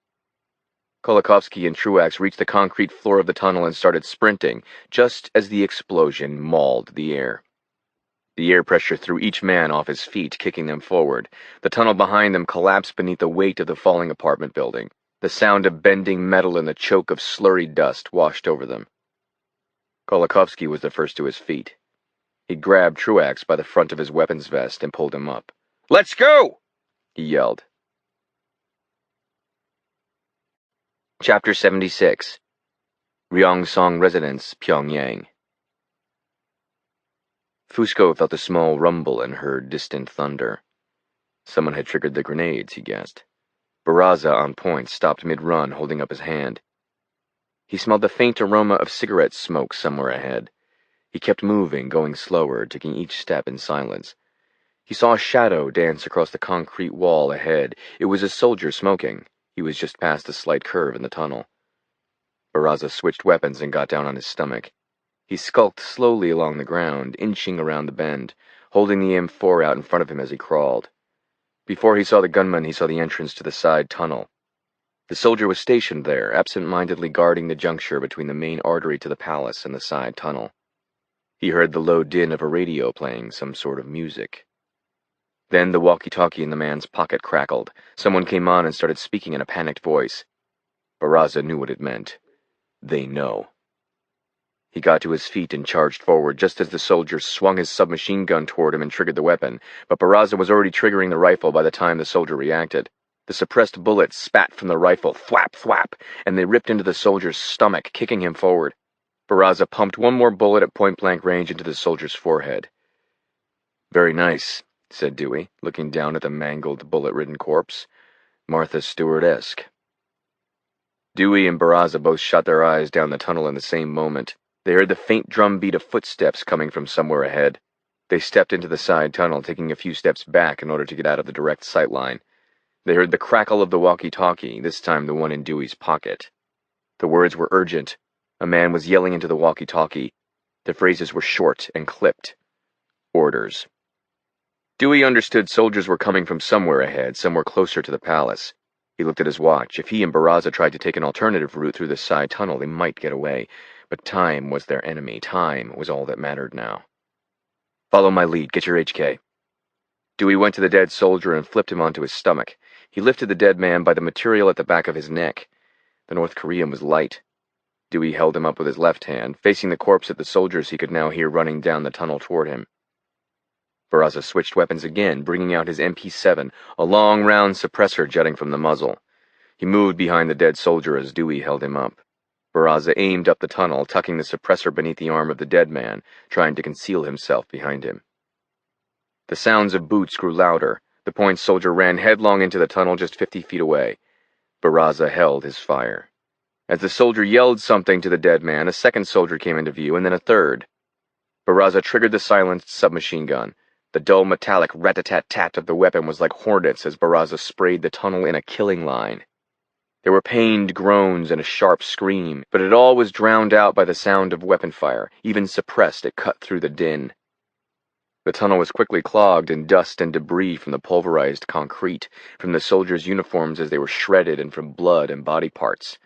Kolakowski and Truax reached the concrete floor of the tunnel and started sprinting, just as the explosion mauled the air. The air pressure threw each man off his feet, kicking them forward. The tunnel behind them collapsed beneath the weight of the falling apartment building. The sound of bending metal and the choke of slurry dust washed over them. Kolakowski was the first to his feet. He grabbed Truax by the front of his weapons vest and pulled him up. "Let's go!" he yelled. Chapter 76. Ryongsong Residence, Pyongyang. Fusco felt a small rumble and heard distant thunder. Someone had triggered the grenades, he guessed. Barraza, on point, stopped mid-run, holding up his hand. He smelled the faint aroma of cigarette smoke somewhere ahead. He kept moving, going slower, taking each step in silence. He saw a shadow dance across the concrete wall ahead. It was a soldier smoking. He was just past a slight curve in the tunnel. Barraza switched weapons and got down on his stomach. He skulked slowly along the ground, inching around the bend, holding the M4 out in front of him as he crawled. Before he saw the gunman, he saw the entrance to the side tunnel. The soldier was stationed there, absent-mindedly guarding the juncture between the main artery to the palace and the side tunnel. He heard the low din of a radio playing some sort of music. Then the walkie-talkie in the man's pocket crackled. Someone came on and started speaking in a panicked voice. Barraza knew what it meant. They know. He got to his feet and charged forward just as the soldier swung his submachine gun toward him and triggered the weapon, but Barraza was already triggering the rifle by the time the soldier reacted. The suppressed bullets spat from the rifle, thwap, thwap, and they ripped into the soldier's stomach, kicking him forward. Barraza pumped one more bullet at point-blank range into the soldier's forehead. "Very nice," said Dewey, looking down at the mangled, bullet-ridden corpse. "Martha Stewart-esque." Dewey and Barraza both shot their eyes down the tunnel in the same moment. They heard the faint drumbeat of footsteps coming from somewhere ahead. They stepped into the side tunnel, taking a few steps back in order to get out of the direct sight line. They heard the crackle of the walkie-talkie, this time the one in Dewey's pocket. The words were urgent. A man was yelling into the walkie-talkie. The phrases were short and clipped. Orders. Dewey understood soldiers were coming from somewhere ahead, somewhere closer to the palace. He looked at his watch. If he and Barraza tried to take an alternative route through the side tunnel, they might get away. But time was their enemy. Time was all that mattered now. "Follow my lead. Get your HK." Dewey went to the dead soldier and flipped him onto his stomach. He lifted the dead man by the material at the back of his neck. The North Korean was light. Dewey held him up with his left hand, facing the corpse at the soldiers he could now hear running down the tunnel toward him. Barraza switched weapons again, bringing out his MP7, a long, round suppressor jutting from the muzzle. He moved behind the dead soldier as Dewey held him up. Barraza aimed up the tunnel, tucking the suppressor beneath the arm of the dead man, trying to conceal himself behind him. The sounds of boots grew louder. The point soldier ran headlong into the tunnel just 50 feet away. Barraza held his fire. As the soldier yelled something to the dead man, a second soldier came into view, and then a third. Barraza triggered the silenced submachine gun. The dull metallic rat-a-tat-tat of the weapon was like hornets as Barraza sprayed the tunnel in a killing line. There were pained groans and a sharp scream, but it all was drowned out by the sound of weapon fire. Even suppressed, it cut through the din. The tunnel was quickly clogged in dust and debris from the pulverized concrete, from the soldiers' uniforms as they were shredded, and from blood and body parts.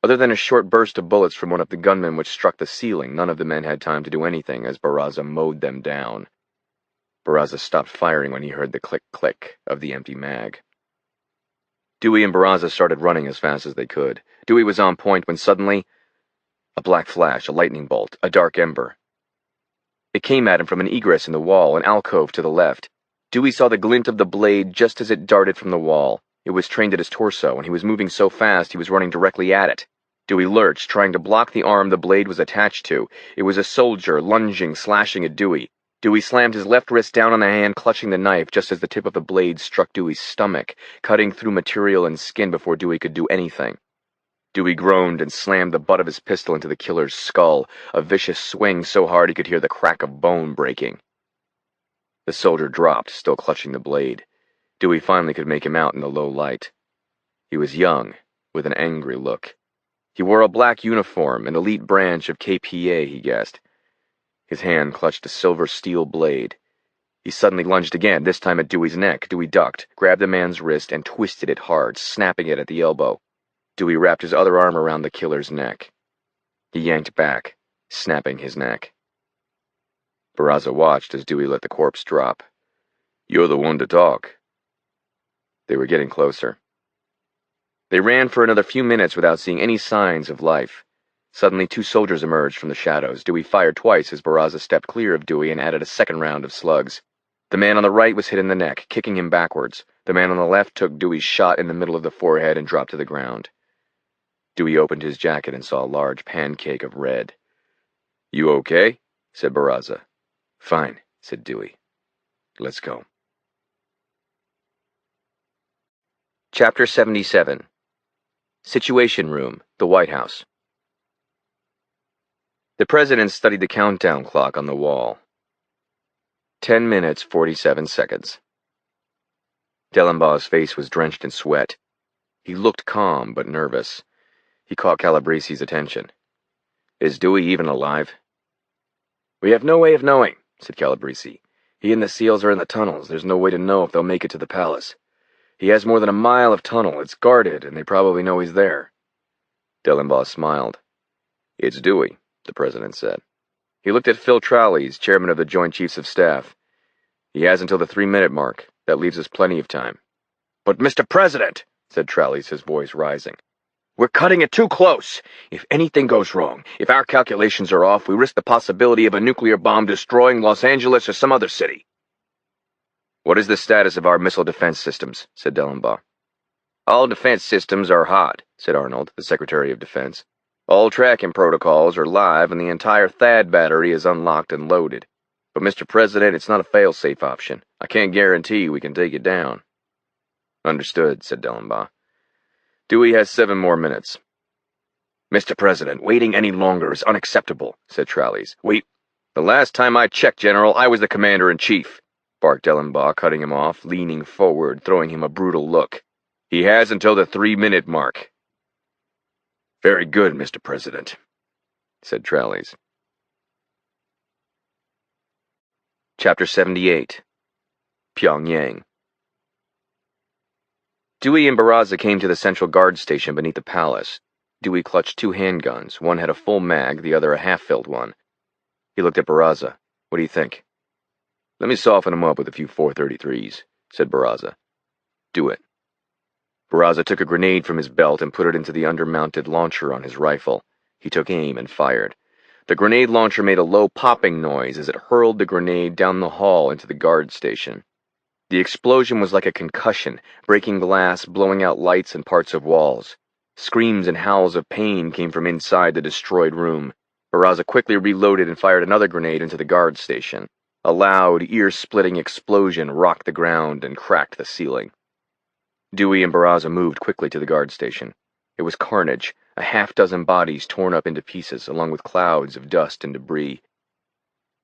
Other than a short burst of bullets from one of the gunmen which struck the ceiling, none of the men had time to do anything as Barraza mowed them down. Barraza stopped firing when he heard the click-click of the empty mag. Dewey and Barraza started running as fast as they could. Dewey was on point when suddenly, a black flash, a lightning bolt, a dark ember. It came at him from an egress in the wall, an alcove to the left. Dewey saw the glint of the blade just as it darted from the wall. It was trained at his torso, and he was moving so fast he was running directly at it. Dewey lurched, trying to block the arm the blade was attached to. It was a soldier, lunging, slashing at Dewey. Dewey slammed his left wrist down on the hand, clutching the knife just as the tip of the blade struck Dewey's stomach, cutting through material and skin before Dewey could do anything. Dewey groaned and slammed the butt of his pistol into the killer's skull, a vicious swing so hard he could hear the crack of bone breaking. The soldier dropped, still clutching the blade. Dewey finally could make him out in the low light. He was young, with an angry look. He wore a black uniform, an elite branch of KPA, he guessed. His hand clutched a silver steel blade. He suddenly lunged again, this time at Dewey's neck. Dewey ducked, grabbed the man's wrist, and twisted it hard, snapping it at the elbow. Dewey wrapped his other arm around the killer's neck. He yanked back, snapping his neck. Barraza watched as Dewey let the corpse drop. "You're the one to talk." They were getting closer. They ran for another few minutes without seeing any signs of life. Suddenly, two soldiers emerged from the shadows. Dewey fired twice as Barraza stepped clear of Dewey and added a second round of slugs. The man on the right was hit in the neck, kicking him backwards. The man on the left took Dewey's shot in the middle of the forehead and dropped to the ground. Dewey opened his jacket and saw a large pancake of red. "You okay?" said Barraza. "Fine," said Dewey. "Let's go." Chapter 77. Situation Room, the White House. The president studied the countdown clock on the wall. 10 minutes, 47 seconds. Dellenbaugh's face was drenched in sweat. He looked calm, but nervous. He caught Calabresi's attention. "Is Dewey even alive?" "We have no way of knowing," said Calabresi. "He and the SEALs are in the tunnels. There's no way to know if they'll make it to the palace. He has more than a mile of tunnel. It's guarded, and they probably know he's there." Dellenbaugh smiled. "It's Dewey," the president said. He looked at Phil Trowleys, chairman of the Joint Chiefs of Staff. "He has until the 3-minute mark. That leaves us plenty of time." "But, Mr. President," said Trowleys, his voice rising, "we're cutting it too close. If anything goes wrong, if our calculations are off, we risk the possibility of a nuclear bomb destroying Los Angeles or some other city." "What is the status of our missile defense systems?" said Dellenbaugh. "All defense systems are hot," said Arnold, the Secretary of Defense. "All tracking protocols are live and the entire THAAD battery is unlocked and loaded. But, Mr. President, it's not a fail-safe option. I can't guarantee we can take it down." "Understood," said Dellenbaugh. "Dewey has 7 more minutes." "Mr. President, waiting any longer is unacceptable," said Trowleys. "The last time I checked, General, I was the Commander-in-Chief," barked Dellenbaugh, cutting him off, leaning forward, throwing him a brutal look. "He has until the 3-minute mark." "Very good, Mr. President," said Trowleys. Chapter 78. Pyongyang. Dewey and Barraza came to the central guard station beneath the palace. Dewey clutched 2 handguns. One had a full mag, the other a half-filled one. He looked at Barraza. "What do you think?" "Let me soften him up with a few 433s, said Barraza. "Do it." Barraza took a grenade from his belt and put it into the undermounted launcher on his rifle. He took aim and fired. The grenade launcher made a low popping noise as it hurled the grenade down the hall into the guard station. The explosion was like a concussion, breaking glass, blowing out lights and parts of walls. Screams and howls of pain came from inside the destroyed room. Barraza quickly reloaded and fired another grenade into the guard station. A loud, ear-splitting explosion rocked the ground and cracked the ceiling. Dewey and Barraza moved quickly to the guard station. It was carnage, a half-dozen bodies torn up into pieces, along with clouds of dust and debris.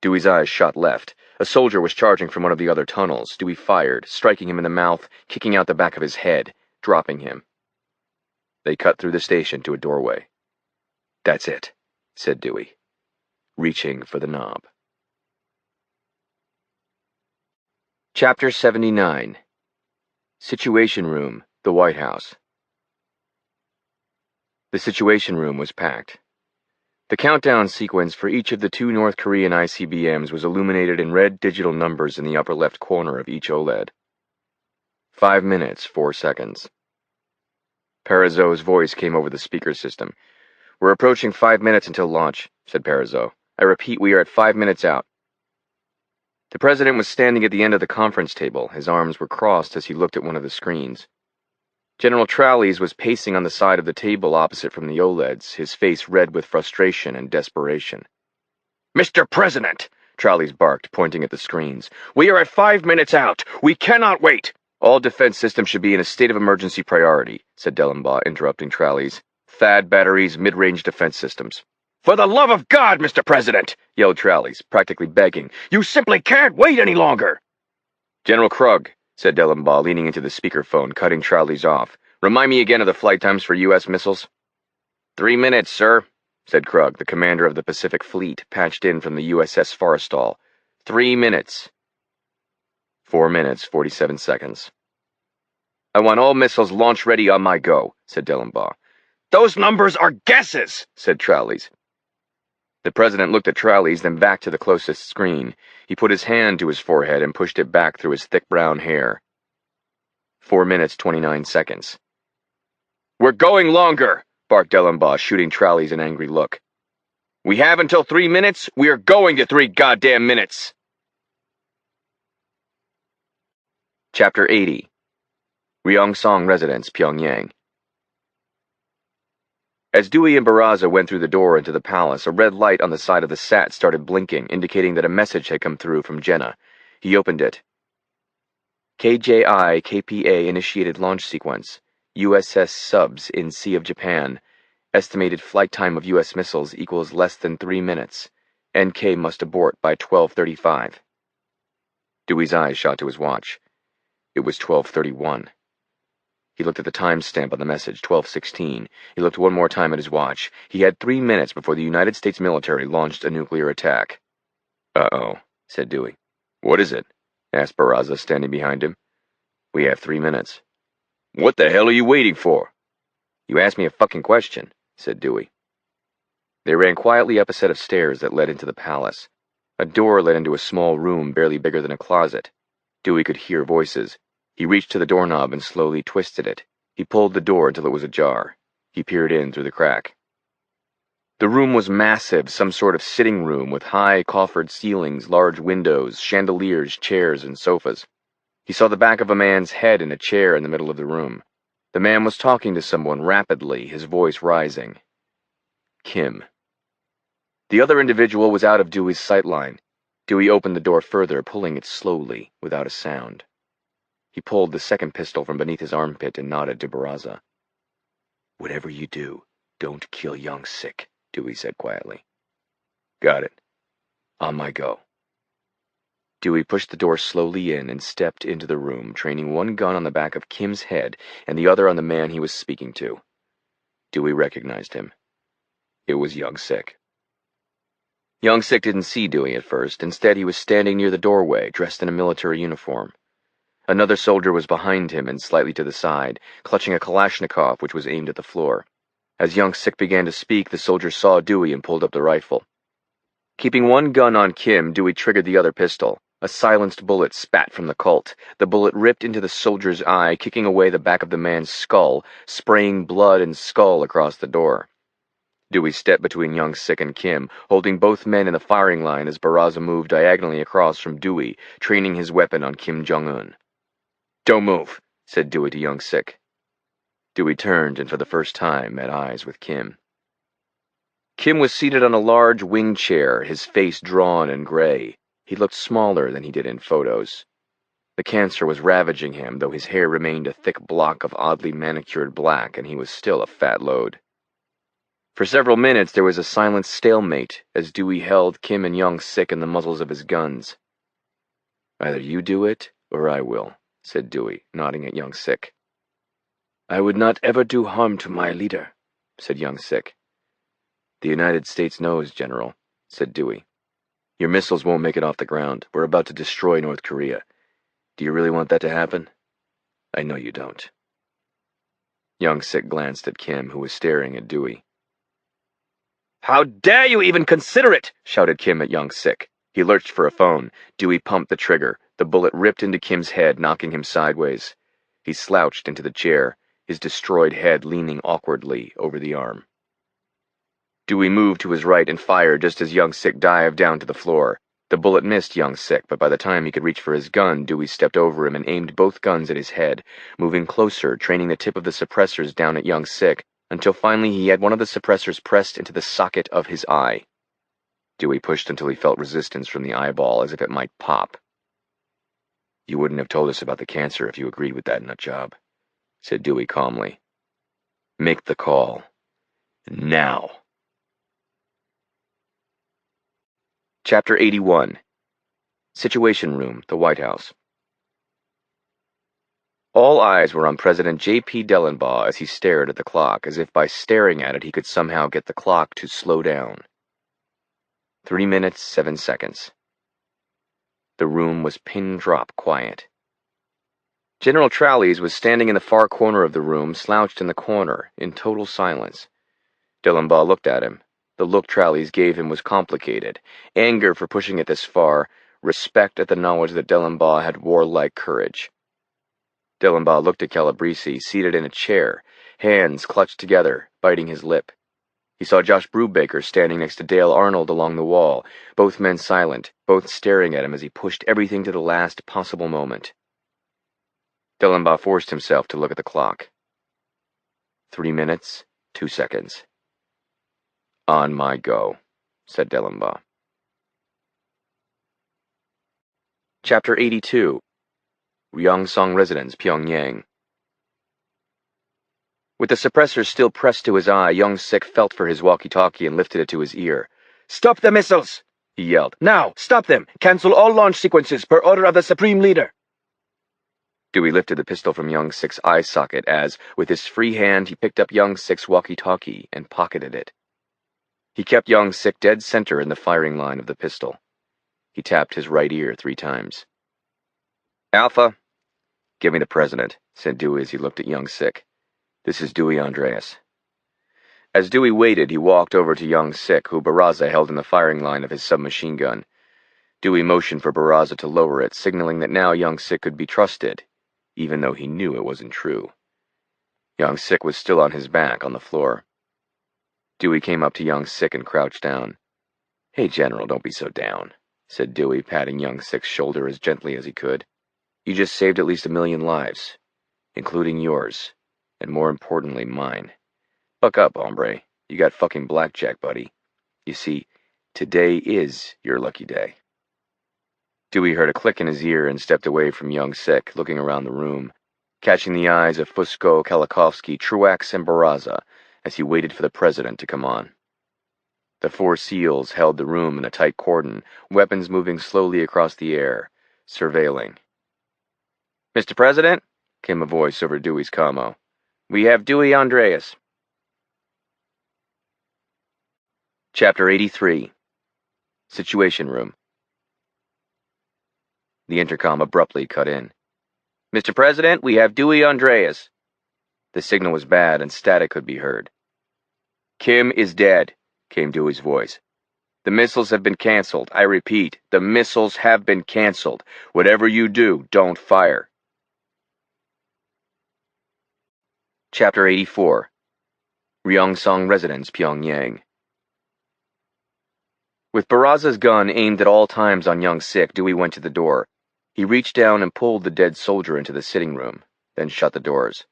Dewey's eyes shot left. A soldier was charging from one of the other tunnels. Dewey fired, striking him in the mouth, kicking out the back of his head, dropping him. They cut through the station to a doorway. "That's it," said Dewey, reaching for the knob. Chapter 79. Situation Room, the White House. The Situation Room was packed. The countdown sequence for each of the 2 North Korean ICBMs was illuminated in red digital numbers in the upper left corner of each OLED. 5 minutes, 4 seconds. Parazot's voice came over the speaker system. "We're approaching 5 minutes until launch," said Parazot. "I repeat, we are at 5 minutes out." The president was standing at the end of the conference table. His arms were crossed as he looked at one of the screens. General Tralles was pacing on the side of the table opposite from the OLEDs, his face red with frustration and desperation. "Mr. President!" Tralles barked, pointing at the screens. "We are at 5 minutes out! We cannot wait!" "All defense systems should be in a state of emergency priority," said Dellenbaugh, interrupting Tralles. "THAAD batteries, mid-range defense systems." "For the love of God, Mr. President!" yelled Tralles, practically begging. "You simply can't wait any longer!" "General Krug," said Dellenbaugh, leaning into the speakerphone, cutting Tralles off. "Remind me again of the flight times for U.S. missiles." 3 minutes, sir," said Krug, the commander of the Pacific Fleet, patched in from the USS Forrestal. 3 minutes. 4 minutes, 47 seconds. "I want all missiles launch ready on my go," said Dellenbaugh. "Those numbers are guesses," said Tralles. The president looked at Tralles, then back to the closest screen. He put his hand to his forehead and pushed it back through his thick brown hair. 4 minutes, 29 seconds. "We're going longer," barked Dellenbaugh, shooting Tralles an angry look. "We have until 3 minutes. We are going to 3 goddamn minutes." Chapter 80. Ryongsong Residence, Pyongyang. As Dewey and Barraza went through the door into the palace, a red light on the side of the SAT started blinking, indicating that a message had come through from Jenna. He opened it. KJI KPA initiated launch sequence. USS subs in Sea of Japan. Estimated flight time of U.S. missiles equals less than 3 minutes. NK must abort by 12:35. Dewey's eyes shot to his watch. It was 12:31. He looked at the timestamp on the message, 12:16. He looked one more time at his watch. He had 3 minutes before the United States military launched a nuclear attack. "Uh-oh," said Dewey. "What is it?" asked Barraza, standing behind him. "We have 3 minutes." "What the hell are you waiting for?" "You asked me a fucking question," said Dewey. They ran quietly up a set of stairs that led into the palace. A door led into a small room barely bigger than a closet. Dewey could hear voices. He reached to the doorknob and slowly twisted it. He pulled the door until it was ajar. He peered in through the crack. The room was massive, some sort of sitting room with high coffered ceilings, large windows, chandeliers, chairs, and sofas. He saw the back of a man's head in a chair in the middle of the room. The man was talking to someone rapidly, his voice rising. Kim. The other individual was out of Dewey's sightline. Dewey opened the door further, pulling it slowly, without a sound. He pulled the second pistol from beneath his armpit and nodded to Barraza. "Whatever you do, don't kill young Sick," Dewey said quietly. "Got it. On my go." Dewey pushed the door slowly in and stepped into the room, training one gun on the back of Kim's head and the other on the man he was speaking to. Dewey recognized him. It was young Sick. Young Sick didn't see Dewey at first. Instead, he was standing near the doorway, dressed in a military uniform. Another soldier was behind him and slightly to the side, clutching a Kalashnikov which was aimed at the floor. As young Sick began to speak, the soldier saw Dewey and pulled up the rifle. Keeping one gun on Kim, Dewey triggered the other pistol. A silenced bullet spat from the Colt. The bullet ripped into the soldier's eye, kicking away the back of the man's skull, spraying blood and skull across the door. Dewey stepped between young Sick and Kim, holding both men in the firing line as Barraza moved diagonally across from Dewey, training his weapon on Kim Jong-un. "Don't move," said Dewey to young Sick. Dewey turned and for the first time met eyes with Kim. Kim was seated on a large wing chair, his face drawn and gray. He looked smaller than he did in photos. The cancer was ravaging him, though his hair remained a thick block of oddly manicured black, and he was still a fat load. For several minutes there was a silent stalemate as Dewey held Kim and young Sick in the muzzles of his guns. "Either you do it, or I will," said Dewey, nodding at young Sick. "I would not ever do harm to my leader," said young Sick. "The United States knows, General," said Dewey. "Your missiles won't make it off the ground. We're about to destroy North Korea. Do you really want that to happen? I know you don't." Young Sik glanced at Kim, who was staring at Dewey. How dare you even consider it! Shouted Kim at Young Sik. He lurched for a phone. Dewey pumped the trigger. The bullet ripped into Kim's head, knocking him sideways. He slouched into the chair, his destroyed head leaning awkwardly over the arm. Dewey moved to his right and fired just as Young Sik dived down to the floor. The bullet missed Young Sik, but by the time he could reach for his gun, Dewey stepped over him and aimed both guns at his head, moving closer, training the tip of the suppressors down at Young Sik, until finally he had one of the suppressors pressed into the socket of his eye. Dewey pushed until he felt resistance from the eyeball, as if it might pop. "You wouldn't have told us about the cancer if you agreed with that nutjob," said Dewey calmly. "Make the call. Now." Chapter 81. Situation Room, the White House. All eyes were on President J.P. Dellenbaugh as he stared at the clock, as if by staring at it he could somehow get the clock to slow down. 3 minutes, 7 seconds. The room was pin-drop quiet. General Tralles was standing in the far corner of the room, slouched in the corner, in total silence. Dellenbaugh looked at him. The look Tralles gave him was complicated. Anger for pushing it this far, respect at the knowledge that Dellenbaugh had warlike courage. Dellenbaugh looked at Calabrese, seated in a chair, hands clutched together, biting his lip. He saw Josh Brubaker standing next to Dale Arnold along the wall, both men silent, both staring at him as he pushed everything to the last possible moment. Dellenbaugh forced himself to look at the clock. 3 minutes, 2 seconds. "On my go," said Dellenbaugh. Chapter 82. Ryongsong Residence, Pyongyang. With the suppressor still pressed to his eye, Young Sik felt for his walkie-talkie and lifted it to his ear. "Stop the missiles!" he yelled. "Now! Stop them! Cancel all launch sequences per order of the Supreme Leader!" Dewey lifted the pistol from Young Sik's eye socket as, with his free hand, he picked up Young Sik's walkie-talkie and pocketed it. He kept Young Sik dead center in the firing line of the pistol. He tapped his right ear 3 times. "Alpha." "Give me the president," said Dewey as he looked at Young Sik. "This is Dewey Andreas." As Dewey waited, he walked over to Young Sik, who Barraza held in the firing line of his submachine gun. Dewey motioned for Barraza to lower it, signaling that now Young Sik could be trusted, even though he knew it wasn't true. Young Sik was still on his back on the floor. Dewey came up to Young Sik and crouched down. "Hey, General, don't be so down," said Dewey, patting Young Sik's shoulder as gently as he could. "You just saved at least 1,000,000 lives, including yours, and more importantly, mine. Buck up, hombre. You got fucking blackjack, buddy. You see, today is your lucky day." Dewey heard a click in his ear and stepped away from Young Sik, looking around the room, catching the eyes of Fusco, Kalakovsky, Truax, and Barraza as he waited for the president to come on. The 4 SEALs held the room in a tight cordon, weapons moving slowly across the air, surveilling. "Mr. President," came a voice over Dewey's commo, "we have Dewey Andreas." Chapter 83. Situation Room. The intercom abruptly cut in. "Mr. President, we have Dewey Andreas." The signal was bad and static could be heard. "Kim is dead," came Dewey's voice. "The missiles have been canceled. I repeat, the missiles have been canceled. Whatever you do, don't fire." Chapter 84. Ryongsong Residence, Pyongyang. With Barraza's gun aimed at all times on Young Sik, Dewey went to the door. He reached down and pulled the dead soldier into the sitting room, then shut the doors.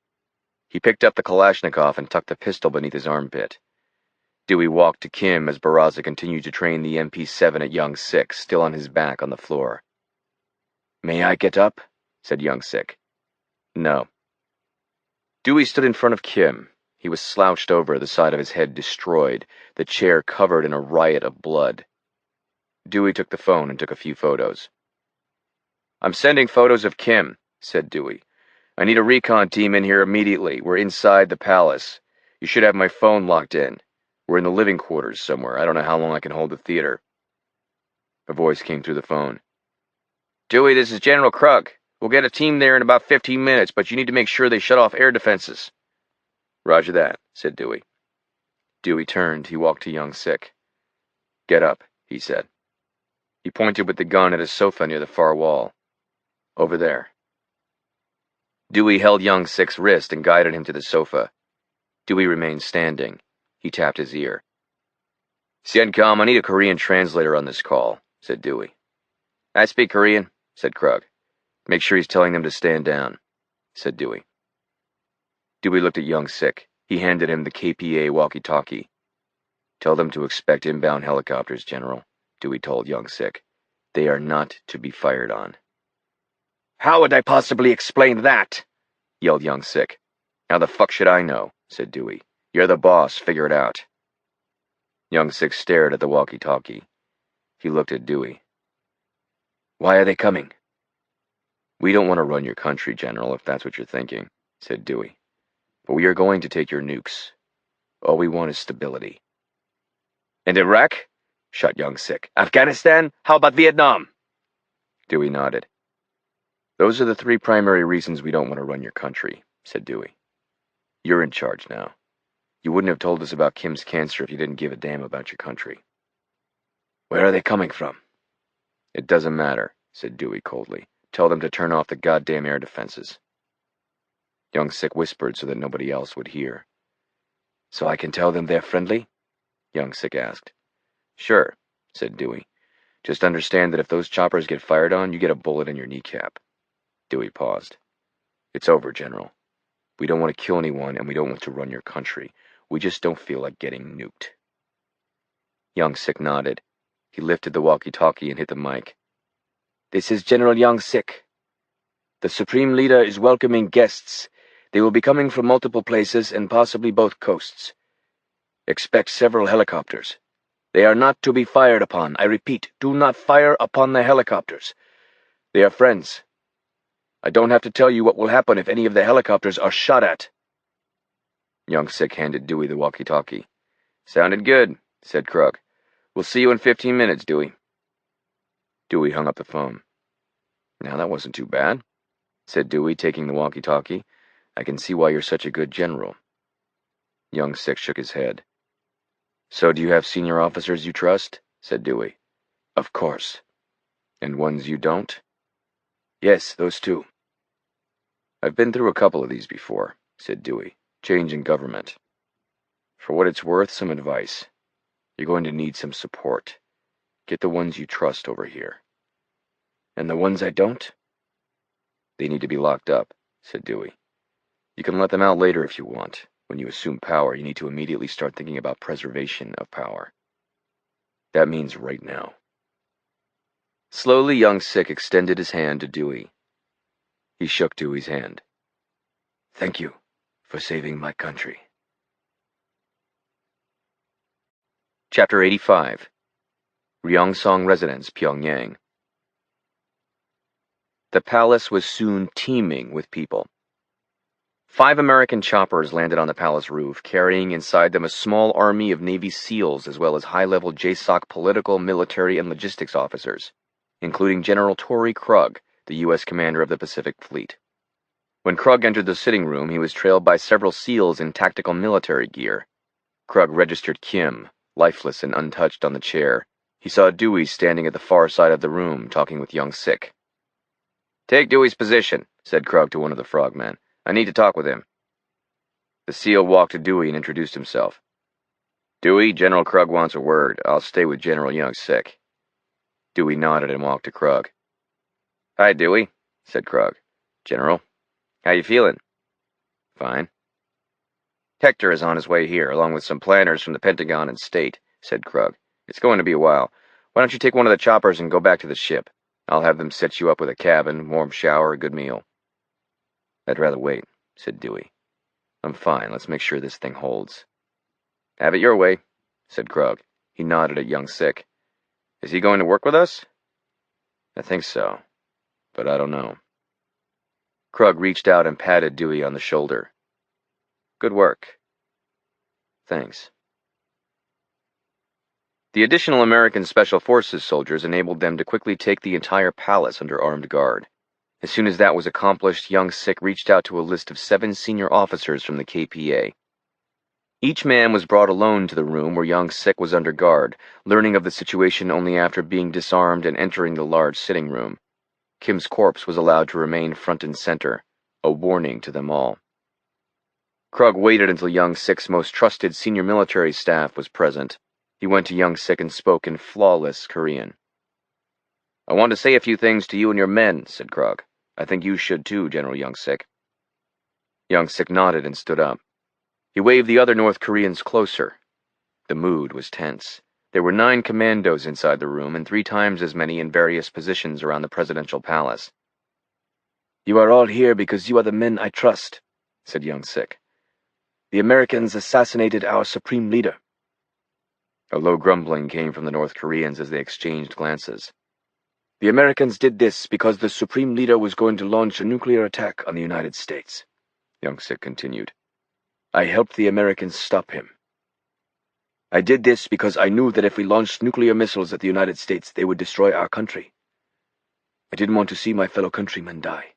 He picked up the Kalashnikov and tucked the pistol beneath his armpit. Dewey walked to Kim as Barraza continued to train the MP7 at Young Sik, still on his back on the floor. "May I get up?" said Young Sik. "No." Dewey stood in front of Kim. He was slouched over, the side of his head destroyed, the chair covered in a riot of blood. Dewey took the phone and took a few photos. "I'm sending photos of Kim," said Dewey. "I need a recon team in here immediately. We're inside the palace. You should have my phone locked in. We're in the living quarters somewhere. I don't know how long I can hold the theater." A voice came through the phone. "Dewey, this is General Krug. We'll get a team there in about 15 minutes, but you need to make sure they shut off air defenses." Roger that, said Dewey. Dewey turned. He walked to Young Sik. Get up, he said. He pointed with the gun at a sofa near the far wall. Over there. Dewey held Young Sik's wrist and guided him to the sofa. Dewey remained standing. He tapped his ear. CENTCOM, I need a Korean translator on this call, said Dewey. I speak Korean, said Krug. Make sure he's telling them to stand down, said Dewey. Dewey looked at Young Sik. He handed him the KPA walkie-talkie. Tell them to expect inbound helicopters, General, Dewey told Young Sik. They are not to be fired on. How would I possibly explain that? Yelled Young Sik. How the fuck should I know? Said Dewey. You're the boss, figure it out. Young Sik stared at the walkie-talkie. He looked at Dewey. Why are they coming? We don't want to run your country, General, if that's what you're thinking, said Dewey. But we are going to take your nukes. All we want is stability. And Iraq? Shut Young Sik. Afghanistan? How about Vietnam? Dewey nodded. Those are the three primary reasons we don't want to run your country, said Dewey. You're in charge now. You wouldn't have told us about Kim's cancer if you didn't give a damn about your country. Where are they coming from? It doesn't matter, said Dewey coldly. Tell them to turn off the goddamn air defenses. Young Sik whispered so that nobody else would hear. So I can tell them they're friendly? Young Sik asked. Sure, said Dewey. Just understand that if those choppers get fired on, you get a bullet in your kneecap. Dewey paused. It's over, General. We don't want to kill anyone, and we don't want to run your country. We just don't feel like getting nuked. Young Sik nodded. He lifted the walkie-talkie and hit the mic. This is General Young Sik. The Supreme Leader is welcoming guests. They will be coming from multiple places and possibly both coasts. Expect several helicopters. They are not to be fired upon. I repeat, do not fire upon the helicopters. They are friends. I don't have to tell you what will happen if any of the helicopters are shot at. Young Sik handed Dewey the walkie-talkie. Sounded good, said Krug. We'll see you in 15 minutes, Dewey. Dewey hung up the phone. Now that wasn't too bad, said Dewey, taking the walkie-talkie. I can see why you're such a good general. Young Sik shook his head. So do you have senior officers you trust? Said Dewey. Of course. And ones you don't? Yes, those two. I've been through a couple of these before, said Dewey. Change in government. For what it's worth, some advice. You're going to need some support. Get the ones you trust over here. And the ones I don't? They need to be locked up, said Dewey. You can let them out later if you want. When you assume power, you need to immediately start thinking about preservation of power. That means right now. Slowly, Young Sik extended his hand to Dewey. He shook Dewey's hand. Thank you for saving my country. Chapter 85. Ryongsong Residence, Pyongyang. The palace was soon teeming with people. 5 American choppers landed on the palace roof, carrying inside them a small army of Navy SEALs as well as high-level JSOC political, military, and logistics officers, including General Tory Krug, the U.S. commander of the Pacific Fleet. When Krug entered the sitting room, he was trailed by several SEALs in tactical military gear. Krug registered Kim, lifeless and untouched, on the chair. He saw Dewey standing at the far side of the room, talking with Young Sik. Take Dewey's position, said Krug to one of the frogmen. I need to talk with him. The SEAL walked to Dewey and introduced himself. Dewey, General Krug wants a word. I'll stay with General Young Sik. Dewey nodded and walked to Krug. Hi, Dewey, said Krug. General, how you feeling? Fine. Hector is on his way here, along with some planners from the Pentagon and State, said Krug. It's going to be a while. Why don't you take one of the choppers and go back to the ship? I'll have them set you up with a cabin, warm shower, a good meal. I'd rather wait, said Dewey. I'm fine. Let's make sure this thing holds. Have it your way, said Krug. He nodded at Young Sik. Is he going to work with us? I think so, but I don't know. Krug reached out and patted Dewey on the shoulder. Good work. Thanks. The additional American Special Forces soldiers enabled them to quickly take the entire palace under armed guard. As soon as that was accomplished, Young Sik reached out to a list of 7 senior officers from the KPA. Each man was brought alone to the room where young Sick was under guard, learning of the situation only after being disarmed and entering the large sitting room. Kim's corpse was allowed to remain front and center, a warning to them all. Krug waited until young Sick's most trusted senior military staff was present. He went to young Sick and spoke in flawless Korean. "I want to say a few things to you and your men," said Krug. "I think you should too, General Young Sick." Young Sick nodded and stood up. He waved the other North Koreans closer. The mood was tense. There were 9 commandos inside the room and 3 times as many in various positions around the presidential palace. "You are all here because you are the men I trust," said Young Sick. "The Americans assassinated our supreme leader." A low grumbling came from the North Koreans as they exchanged glances. "The Americans did this because the supreme leader was going to launch a nuclear attack on the United States," Young Sick continued. "I helped the Americans stop him. I did this because I knew that if we launched nuclear missiles at the United States, they would destroy our country. I didn't want to see my fellow countrymen die.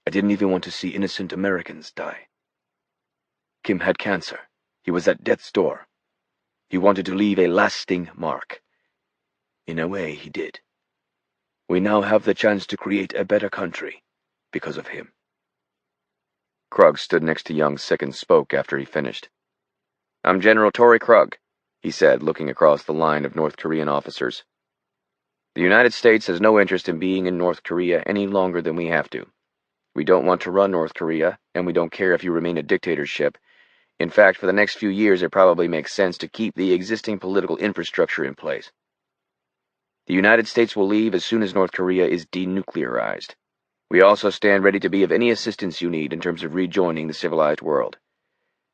I didn't even want to see innocent Americans die. Kim had cancer. He was at death's door. He wanted to leave a lasting mark. In a way, he did. We now have the chance to create a better country because of him." Krug stood next to Young Sick and spoke after he finished. "I'm General Torrey Krug," he said, looking across the line of North Korean officers. "The United States has no interest in being in North Korea any longer than we have to. We don't want to run North Korea, and we don't care if you remain a dictatorship. In fact, for the next few years, it probably makes sense to keep the existing political infrastructure in place. The United States will leave as soon as North Korea is denuclearized. We also stand ready to be of any assistance you need in terms of rejoining the civilized world.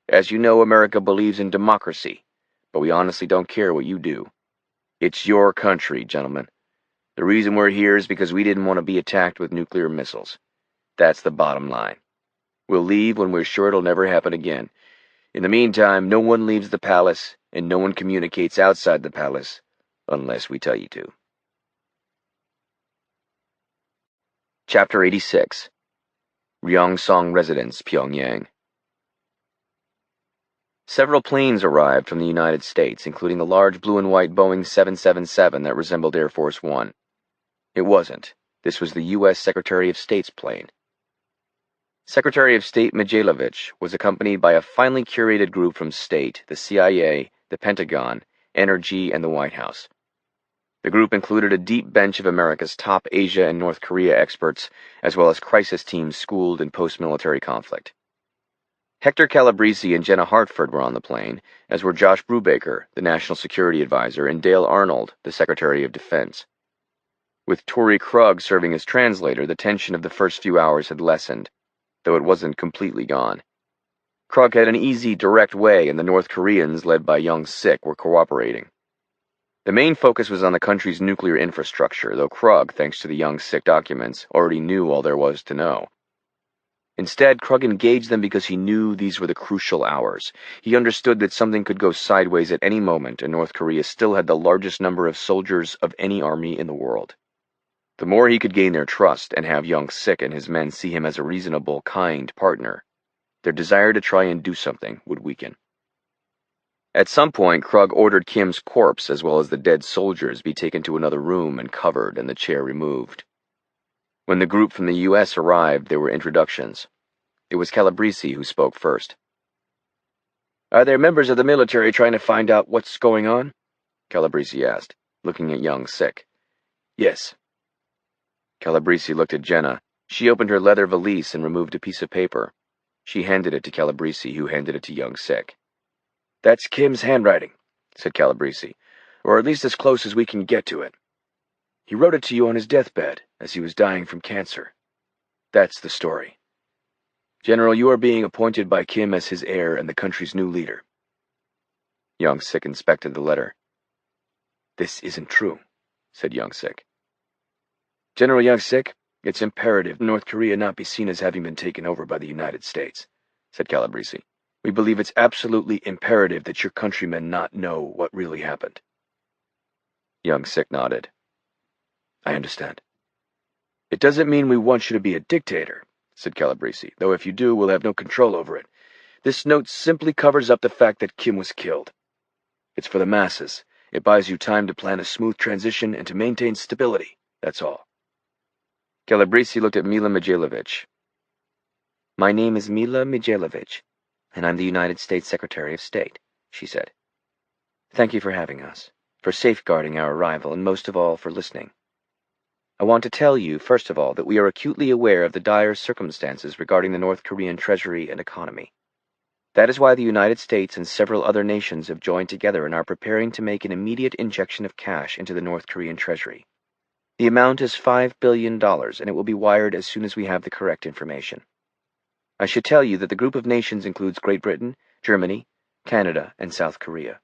As you know, America believes in democracy, but we honestly don't care what you do. It's your country, gentlemen. The reason we're here is because we didn't want to be attacked with nuclear missiles. That's the bottom line. We'll leave when we're sure it'll never happen again. In the meantime, no one leaves the palace, and no one communicates outside the palace, unless we tell you to." Chapter 86. Ryongsong Residence, Pyongyang. Several planes arrived from the United States, including a large blue and white Boeing 777 that resembled Air Force One. It wasn't. This was the U.S. Secretary of State's plane. Secretary of State Mijailovich was accompanied by a finely curated group from State, the CIA, the Pentagon, Energy, and the White House. The group included a deep bench of America's top Asia and North Korea experts, as well as crisis teams schooled in post-military conflict. Hector Calabrese and Jenna Hartford were on the plane, as were Josh Brubaker, the National Security Advisor, and Dale Arnold, the Secretary of Defense. With Torrey Krug serving as translator, the tension of the first few hours had lessened, though it wasn't completely gone. Krug had an easy, direct way, and the North Koreans, led by Young Sick, were cooperating. The main focus was on the country's nuclear infrastructure, though Krug, thanks to the Young Sick documents, already knew all there was to know. Instead, Krug engaged them because he knew these were the crucial hours. He understood that something could go sideways at any moment, and North Korea still had the largest number of soldiers of any army in the world. The more he could gain their trust and have Young Sick and his men see him as a reasonable, kind partner, their desire to try and do something would weaken. At some point, Krug ordered Kim's corpse, as well as the dead soldiers, be taken to another room and covered and the chair removed. When the group from the U.S. arrived, there were introductions. It was Calabrese who spoke first. "Are there members of the military trying to find out what's going on?" Calabrese asked, looking at Young Sick. "Yes." Calabrese looked at Jenna. She opened her leather valise and removed a piece of paper. She handed it to Calabrese, who handed it to Young Sick. "That's Kim's handwriting," said Calabrese, "or at least as close as we can get to it. He wrote it to you on his deathbed, as he was dying from cancer. That's the story. General, you are being appointed by Kim as his heir and the country's new leader." Young Sick inspected the letter. "This isn't true," said Young Sick. "General Young Sick, it's imperative North Korea not be seen as having been taken over by the United States," said Calabrese. "We believe it's absolutely imperative that your countrymen not know what really happened." Young Sick nodded. "I understand." "It doesn't mean we want you to be a dictator," said Calabrese, "though if you do, we'll have no control over it. This note simply covers up the fact that Kim was killed. It's for the masses. It buys you time to plan a smooth transition and to maintain stability. That's all. Calabresi looked at Mila Mijailovic. My name is Mila Mijailovic, and I'm the United States Secretary of State, she said. Thank you for having us, for safeguarding our arrival, and most of all, for listening. I want to tell you, first of all, that we are acutely aware of the dire circumstances regarding the North Korean treasury and economy. That is why the United States and several other nations have joined together and are preparing to make an immediate injection of cash into the North Korean treasury. The amount is $5 billion, and it will be wired as soon as we have the correct information. I should tell you that the group of nations includes Great Britain, Germany, Canada, and South Korea.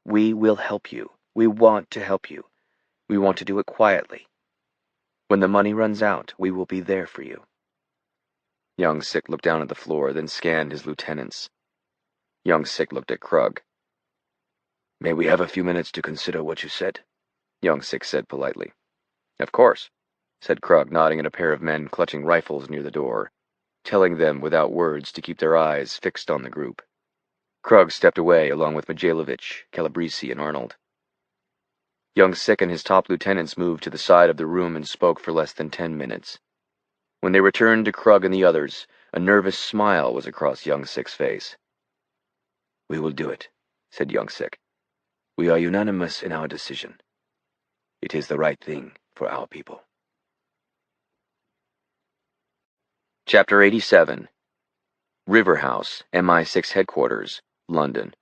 We will help you. We want to help you. We want to do it quietly. When the money runs out, we will be there for you. Young Sik looked down at the floor, then scanned his lieutenants. Young Sik looked at Krug. May we have a few minutes to consider what you said? Young Sik said politely. Of course, said Krug, nodding at a pair of men clutching rifles near the door, telling them without words to keep their eyes fixed on the group. Krug stepped away along with Mijailovic, Calabresi, and Arnold. Young Sik and his top lieutenants moved to the side of the room and spoke for less than 10 minutes. When they returned to Krug and the others, a nervous smile was across Young Sik's face. We will do it, said Young Sik. We are unanimous in our decision. It is the right thing for our people. Chapter 87. River House, MI6 Headquarters, London.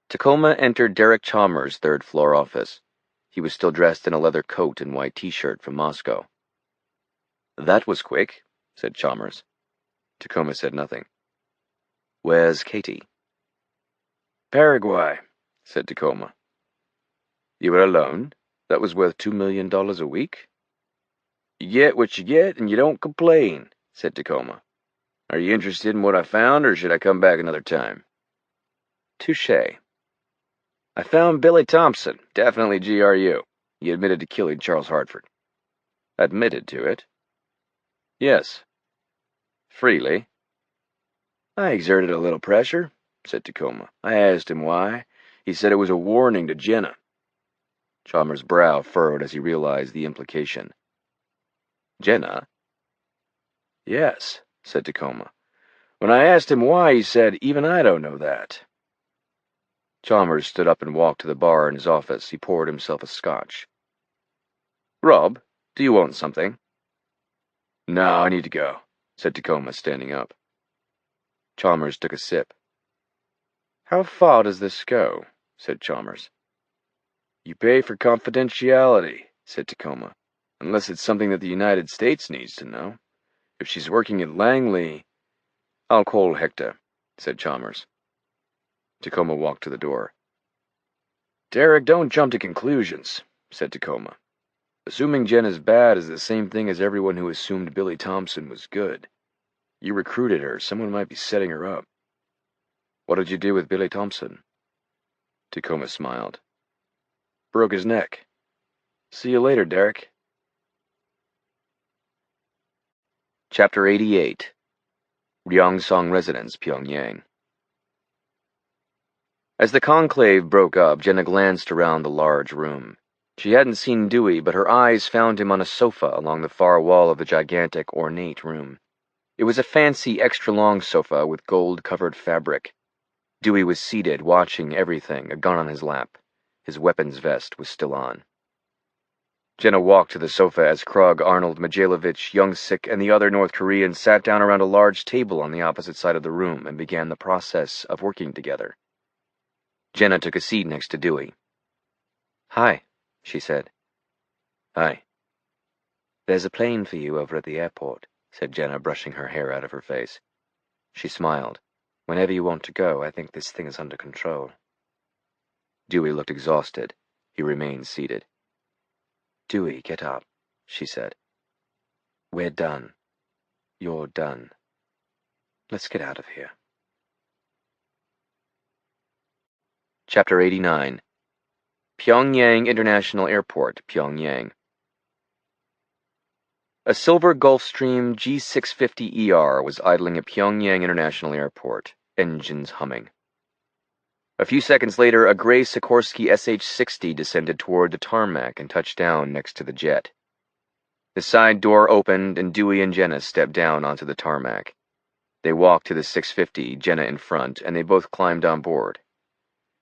Tacoma entered Derek Chalmers' third-floor office. He was still dressed in a leather coat and white t-shirt from Moscow. That was quick, said Chalmers. Tacoma said nothing. Where's Katie? Paraguay, said Tacoma. You were alone? That was worth $2 million a week? You get what you get and you don't complain, said Tacoma. Are you interested in what I found, or should I come back another time? Touché. I found Billy Thompson, definitely GRU. He admitted to killing Charles Hartford. Admitted to it? Yes. Freely? I exerted a little pressure, said Tacoma. I asked him why. He said it was a warning to Jenna. Chalmers' brow furrowed as he realized the implication. Jenna? Yes, said Tacoma. When I asked him why, he said, even I don't know that. Chalmers stood up and walked to the bar in his office. He poured himself a scotch. Rob, do you want something? No, I need to go, said Tacoma, standing up. Chalmers took a sip. How far does this go? Said Chalmers. You pay for confidentiality, said Tacoma, unless it's something that the United States needs to know. If she's working at Langley... I'll call Hector, said Chalmers. Tacoma walked to the door. Derek, don't jump to conclusions, said Tacoma. Assuming Jen is bad is the same thing as everyone who assumed Billy Thompson was good. You recruited her. Someone might be setting her up. What did you do with Billy Thompson? Tacoma smiled. Broke his neck. See you later, Derek. Chapter 88. Ryongsong Residence, Pyongyang. As the conclave broke up, Jenna glanced around the large room. She hadn't seen Dewey, but her eyes found him on a sofa along the far wall of the gigantic, ornate room. It was a fancy, extra-long sofa with gold-covered fabric. Dewey was seated, watching everything, a gun on his lap. His weapons vest was still on. Jenna walked to the sofa as Krug, Arnold, Mijailovic, Young Sik, and the other North Koreans sat down around a large table on the opposite side of the room and began the process of working together. Jenna took a seat next to Dewey. Hi, she said. Hi. There's a plane for you over at the airport, said Jenna, brushing her hair out of her face. She smiled. Whenever you want to go, I think this thing is under control. Dewey looked exhausted. He remained seated. Dewey, get up, she said. We're done. You're done. Let's get out of here. Chapter 89. Pyongyang International Airport, Pyongyang. A silver Gulfstream G650ER was idling at Pyongyang International Airport, engines humming. A few seconds later, a gray Sikorsky SH-60 descended toward the tarmac and touched down next to the jet. The side door opened, and Dewey and Jenna stepped down onto the tarmac. They walked to the 650, Jenna in front, and they both climbed on board.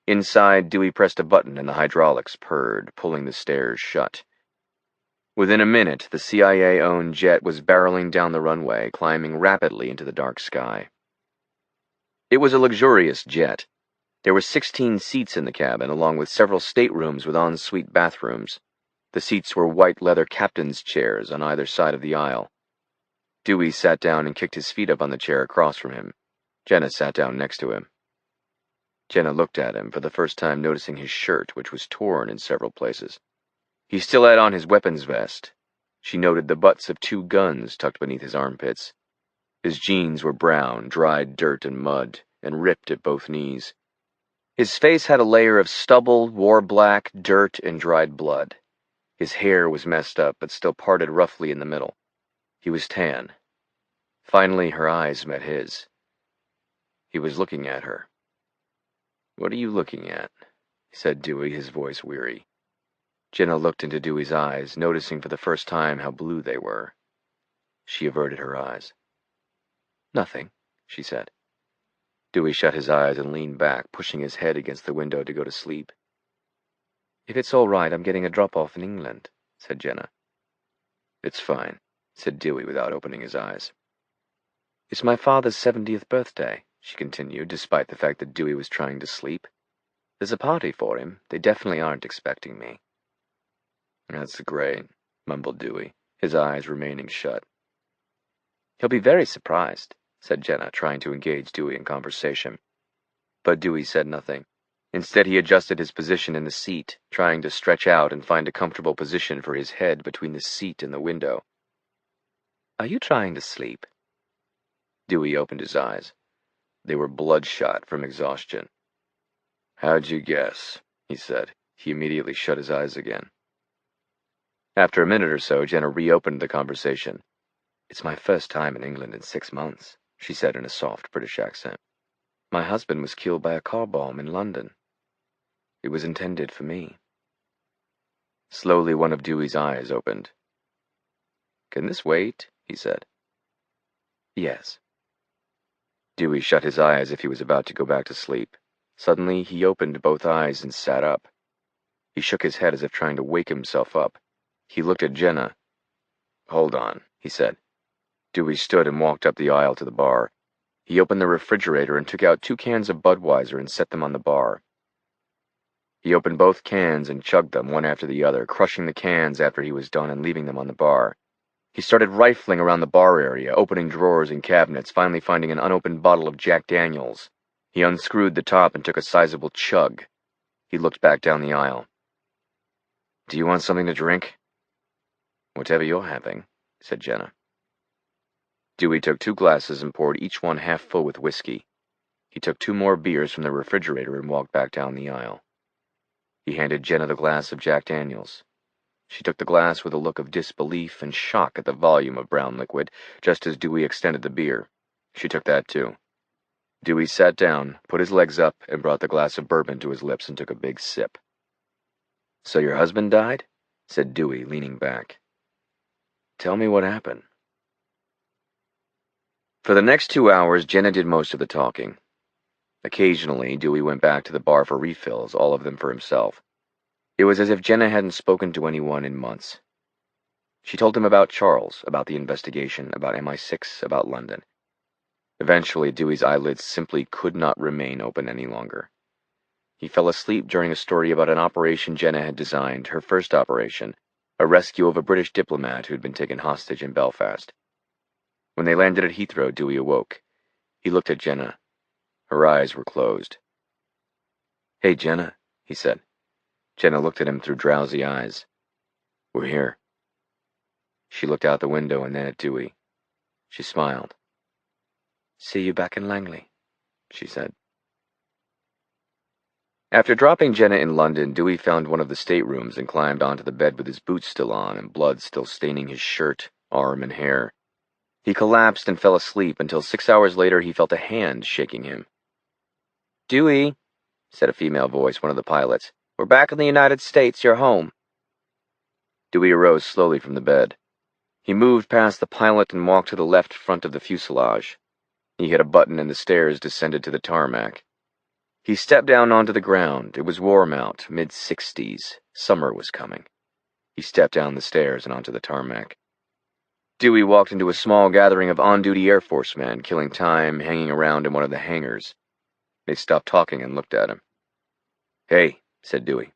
Inside, Dewey pressed a button and the hydraulics purred, pulling the stairs shut. Within a minute, the CIA-owned jet was barreling down the runway, climbing rapidly into the dark sky. It was a luxurious jet. There were 16 seats in the cabin, along with several staterooms with ensuite bathrooms. The seats were white leather captain's chairs on either side of the aisle. Dewey sat down and kicked his feet up on the chair across from him. Jenna sat down next to him. Jenna looked at him, for the first time noticing his shirt, which was torn in several places. He still had on his weapons vest. She noted the butts of 2 guns tucked beneath his armpits. His jeans were brown, dried dirt and mud, and ripped at both knees. His face had a layer of stubble, war-black, dirt, and dried blood. His hair was messed up, but still parted roughly in the middle. He was tan. Finally, her eyes met his. He was looking at her. "What are you looking at?" said Dewey, his voice weary. Jenna looked into Dewey's eyes, noticing for the first time how blue they were. She averted her eyes. "Nothing," she said. Dewey shut his eyes and leaned back, pushing his head against the window to go to sleep. "If it's all right, I'm getting a drop-off in England," said Jenna. "It's fine," said Dewey without opening his eyes. "It's my father's 70th birthday," she continued, despite the fact that Dewey was trying to sleep. "There's a party for him. They definitely aren't expecting me." "That's great," mumbled Dewey, his eyes remaining shut. "He'll be very surprised," said Jenna, trying to engage Dewey in conversation. But Dewey said nothing. Instead, he adjusted his position in the seat, trying to stretch out and find a comfortable position for his head between the seat and the window. "Are you trying to sleep?" Dewey opened his eyes. They were bloodshot from exhaustion. "How'd you guess?" he said. He immediately shut his eyes again. After a minute or so, Jenna reopened the conversation. "It's my first time in England in 6 months," she said in a soft British accent. "My husband was killed by a car bomb in London. It was intended for me." Slowly, one of Dewey's eyes opened. "Can this wait?" he said. "Yes." Dewey shut his eyes as if he was about to go back to sleep. Suddenly, he opened both eyes and sat up. He shook his head as if trying to wake himself up. He looked at Jenna. "Hold on," he said. Dewey stood and walked up the aisle to the bar. He opened the refrigerator and took out 2 cans of Budweiser and set them on the bar. He opened both cans and chugged them one after the other, crushing the cans after he was done and leaving them on the bar. He started rifling around the bar area, opening drawers and cabinets, finally finding an unopened bottle of Jack Daniels. He unscrewed the top and took a sizable chug. He looked back down the aisle. "Do you want something to drink?" "Whatever you're having," said Jenna. Dewey took 2 glasses and poured each one half full with whiskey. He took 2 more beers from the refrigerator and walked back down the aisle. He handed Jenna the glass of Jack Daniels. She took the glass with a look of disbelief and shock at the volume of brown liquid, just as Dewey extended the beer. She took that too. Dewey sat down, put his legs up, and brought the glass of bourbon to his lips and took a big sip. "So your husband died?" said Dewey, leaning back. "Tell me what happened." For the next 2 hours, Jenna did most of the talking. Occasionally, Dewey went back to the bar for refills, all of them for himself. It was as if Jenna hadn't spoken to anyone in months. She told him about Charles, about the investigation, about MI6, about London. Eventually, Dewey's eyelids simply could not remain open any longer. He fell asleep during a story about an operation Jenna had designed, her first operation, a rescue of a British diplomat who had been taken hostage in Belfast. When they landed at Heathrow, Dewey awoke. He looked at Jenna. Her eyes were closed. "Hey, Jenna," he said. Jenna looked at him through drowsy eyes. "We're here." She looked out the window and then at Dewey. She smiled. "See you back in Langley," she said. After dropping Jenna in London, Dewey found one of the staterooms and climbed onto the bed with his boots still on and blood still staining his shirt, arm and hair. He collapsed and fell asleep until 6 hours later he felt a hand shaking him. "Dewey," said a female voice, one of the pilots. "We're back in the United States. You're home." Dewey arose slowly from the bed. He moved past the pilot and walked to the left front of the fuselage. He hit a button and the stairs descended to the tarmac. He stepped down onto the ground. It was warm out, mid-60s. Summer was coming. He stepped down the stairs and onto the tarmac. Dewey walked into a small gathering of on-duty Air Force men, killing time, hanging around in one of the hangars. They stopped talking and looked at him. "Hey," said Dewey.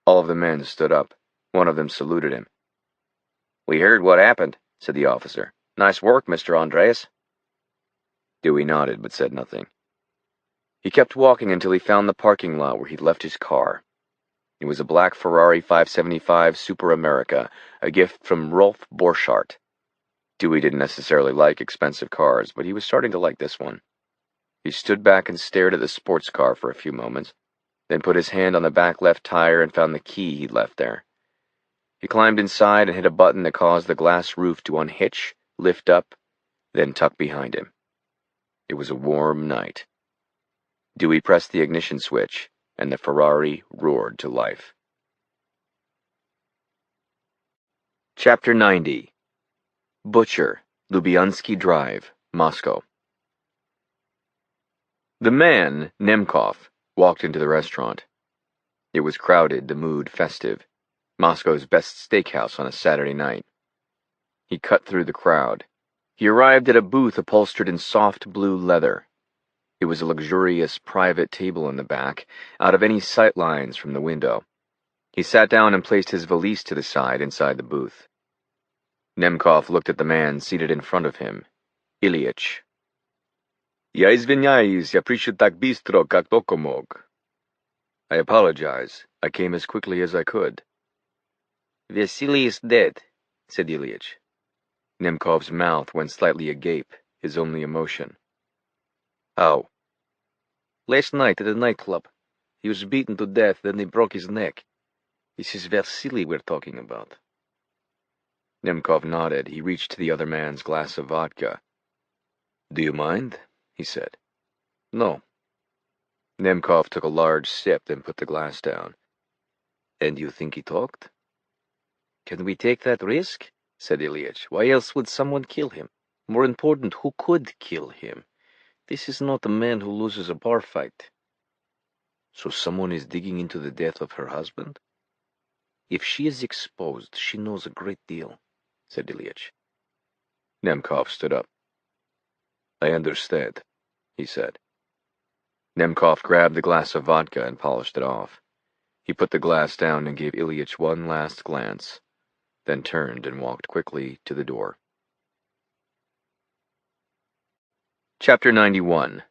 All of the men stood up. One of them saluted him. "We heard what happened," said the officer. "Nice work, Mr. Andreas." Dewey nodded but said nothing. He kept walking until he found the parking lot where he'd left his car. It was a black Ferrari 575 Super America, a gift from Rolf Borchardt. Dewey didn't necessarily like expensive cars, but he was starting to like this one. He stood back and stared at the sports car for a few moments, then put his hand on the back left tire and found the key he'd left there. He climbed inside and hit a button that caused the glass roof to unhitch, lift up, then tuck behind him. It was a warm night. Dewey pressed the ignition switch, and the Ferrari roared to life. Chapter 90. Butcher, Lubyansky Drive, Moscow. The man, Nemkov, walked into the restaurant. It was crowded, the mood festive. Moscow's best steakhouse on a Saturday night. He cut through the crowd. He arrived at a booth upholstered in soft blue leather. It was a luxurious private table in the back, out of any sight lines from the window. He sat down and placed his valise to the side inside the booth. Nemkov looked at the man seated in front of him, Ilyich. "Я извиняюсь, я пришел так быстро, как только мог." "I apologize. I came as quickly as I could." "Vasily is dead," said Ilyich. Nemkov's mouth went slightly agape, his only emotion. "How?" "Last night at a nightclub. He was beaten to death, then they broke his neck. This is Vasily we're talking about." Nemkov nodded. He reached to the other man's glass of vodka. "Do you mind?" he said. "No." Nemkov took a large sip, then put the glass down. "And you think he talked?" "Can we take that risk?" said Ilyich. "Why else would someone kill him? More important, who could kill him? This is not a man who loses a bar fight." "So someone is digging into the death of her husband?" "If she is exposed, she knows a great deal," said Ilyich. Nemkov stood up. "I understand," he said. Nemkov grabbed the glass of vodka and polished it off. He put the glass down and gave Ilyich one last glance, then turned and walked quickly to the door. Chapter 91.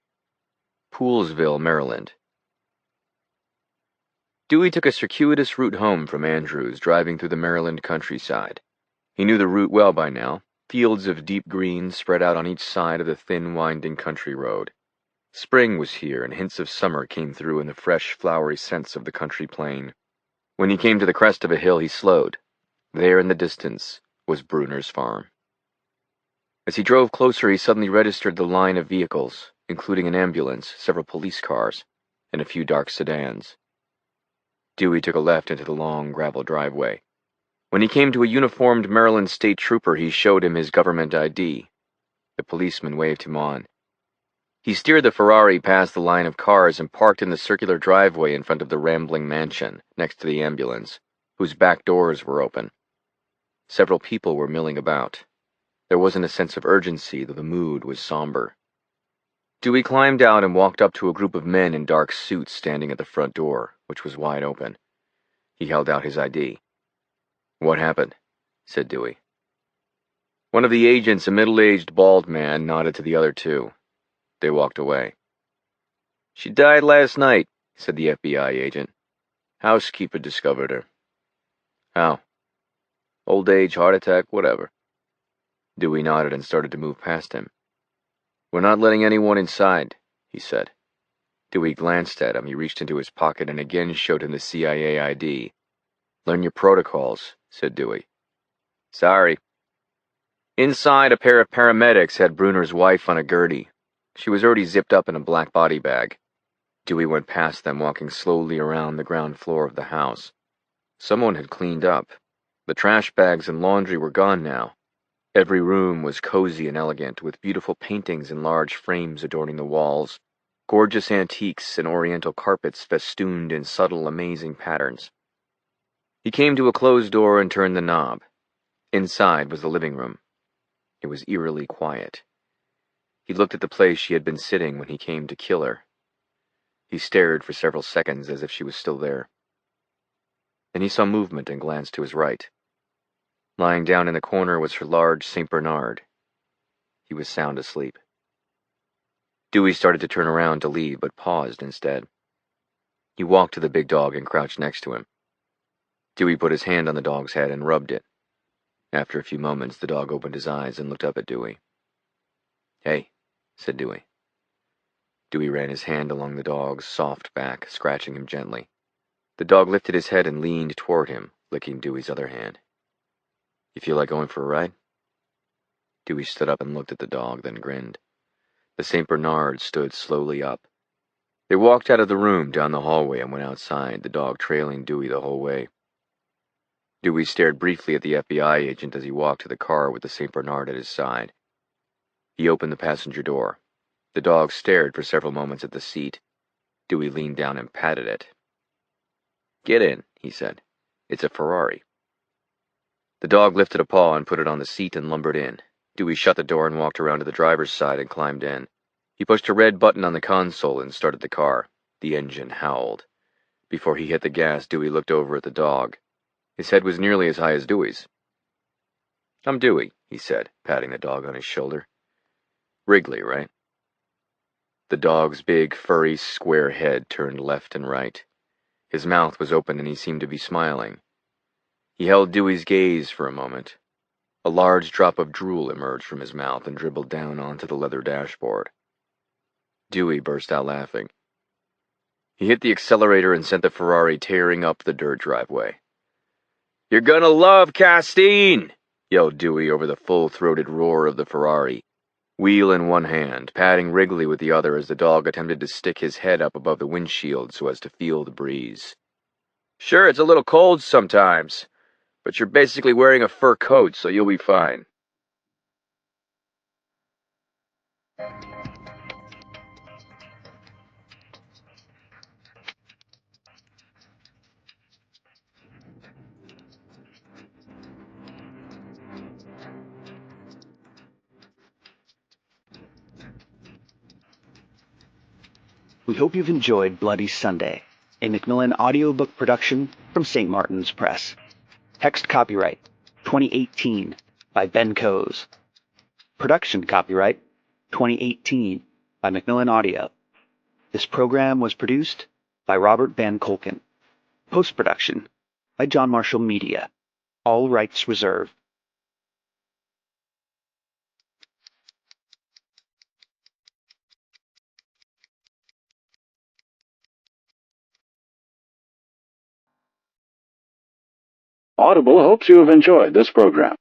Poolsville, Maryland. Dewey took a circuitous route home from Andrews, driving through the Maryland countryside. He knew the route well by now, fields of deep green spread out on each side of the thin, winding country road. Spring was here, and hints of summer came through in the fresh, flowery scents of the country plain. When he came to the crest of a hill, he slowed. There in the distance was Bruner's farm. As he drove closer, he suddenly registered the line of vehicles, including an ambulance, several police cars, and a few dark sedans. Dewey took a left into the long gravel driveway. When he came to a uniformed Maryland state trooper, he showed him his government ID. The policeman waved him on. He steered the Ferrari past the line of cars and parked in the circular driveway in front of the rambling mansion, next to the ambulance, whose back doors were open. Several people were milling about. There wasn't a sense of urgency, though the mood was somber. Dewey climbed out and walked up to a group of men in dark suits standing at the front door, which was wide open. He held out his ID. "What happened?" said Dewey. One of the agents, a middle-aged bald man, nodded to the other two. They walked away. "She died last night," said the FBI agent. "Housekeeper discovered her." "How?" "Old age, heart attack, whatever." Dewey nodded and started to move past him. "We're not letting anyone inside," he said. Dewey glanced at him. He reached into his pocket and again showed him the CIA ID. "Learn your protocols," said Dewey. "Sorry." Inside, a pair of paramedics had Bruner's wife on a gurney. She was already zipped up in a black body bag. Dewey went past them, walking slowly around the ground floor of the house. Someone had cleaned up. The trash bags and laundry were gone now. Every room was cozy and elegant, with beautiful paintings in large frames adorning the walls, gorgeous antiques and oriental carpets festooned in subtle, amazing patterns. He came to a closed door and turned the knob. Inside was the living room. It was eerily quiet. He looked at the place she had been sitting when he came to kill her. He stared for several seconds as if she was still there. Then he saw movement and glanced to his right. Lying down in the corner was her large St. Bernard. He was sound asleep. Dewey started to turn around to leave, but paused instead. He walked to the big dog and crouched next to him. Dewey put his hand on the dog's head and rubbed it. After a few moments, the dog opened his eyes and looked up at Dewey. "Hey," said Dewey. Dewey ran his hand along the dog's soft back, scratching him gently. The dog lifted his head and leaned toward him, licking Dewey's other hand. "You feel like going for a ride?" Dewey stood up and looked at the dog, then grinned. The St. Bernard stood slowly up. They walked out of the room, down the hallway, and went outside, the dog trailing Dewey the whole way. Dewey stared briefly at the FBI agent as he walked to the car with the St. Bernard at his side. He opened the passenger door. The dog stared for several moments at the seat. Dewey leaned down and patted it. "Get in," he said. "It's a Ferrari." The dog lifted a paw and put it on the seat and lumbered in. Dewey shut the door and walked around to the driver's side and climbed in. He pushed a red button on the console and started the car. The engine howled. Before he hit the gas, Dewey looked over at the dog. His head was nearly as high as Dewey's. "I'm Dewey," he said, patting the dog on his shoulder. "Wrigley, right?" The dog's big, furry, square head turned left and right. His mouth was open and he seemed to be smiling. He held Dewey's gaze for a moment. A large drop of drool emerged from his mouth and dribbled down onto the leather dashboard. Dewey burst out laughing. He hit the accelerator and sent the Ferrari tearing up the dirt driveway. "You're gonna love Castine!" yelled Dewey over the full-throated roar of the Ferrari, wheel in one hand, patting Wrigley with the other as the dog attempted to stick his head up above the windshield so as to feel the breeze. "Sure, it's a little cold sometimes, but you're basically wearing a fur coat, so you'll be fine." We hope you've enjoyed Bloody Sunday, a Macmillan audiobook production from St. Martin's Press. Text copyright 2018 by Ben Coes. Production copyright 2018 by Macmillan Audio. This program was produced by Robert Van Kolken. Post-production by John Marshall Media. All rights reserved. Audible hopes you have enjoyed this program.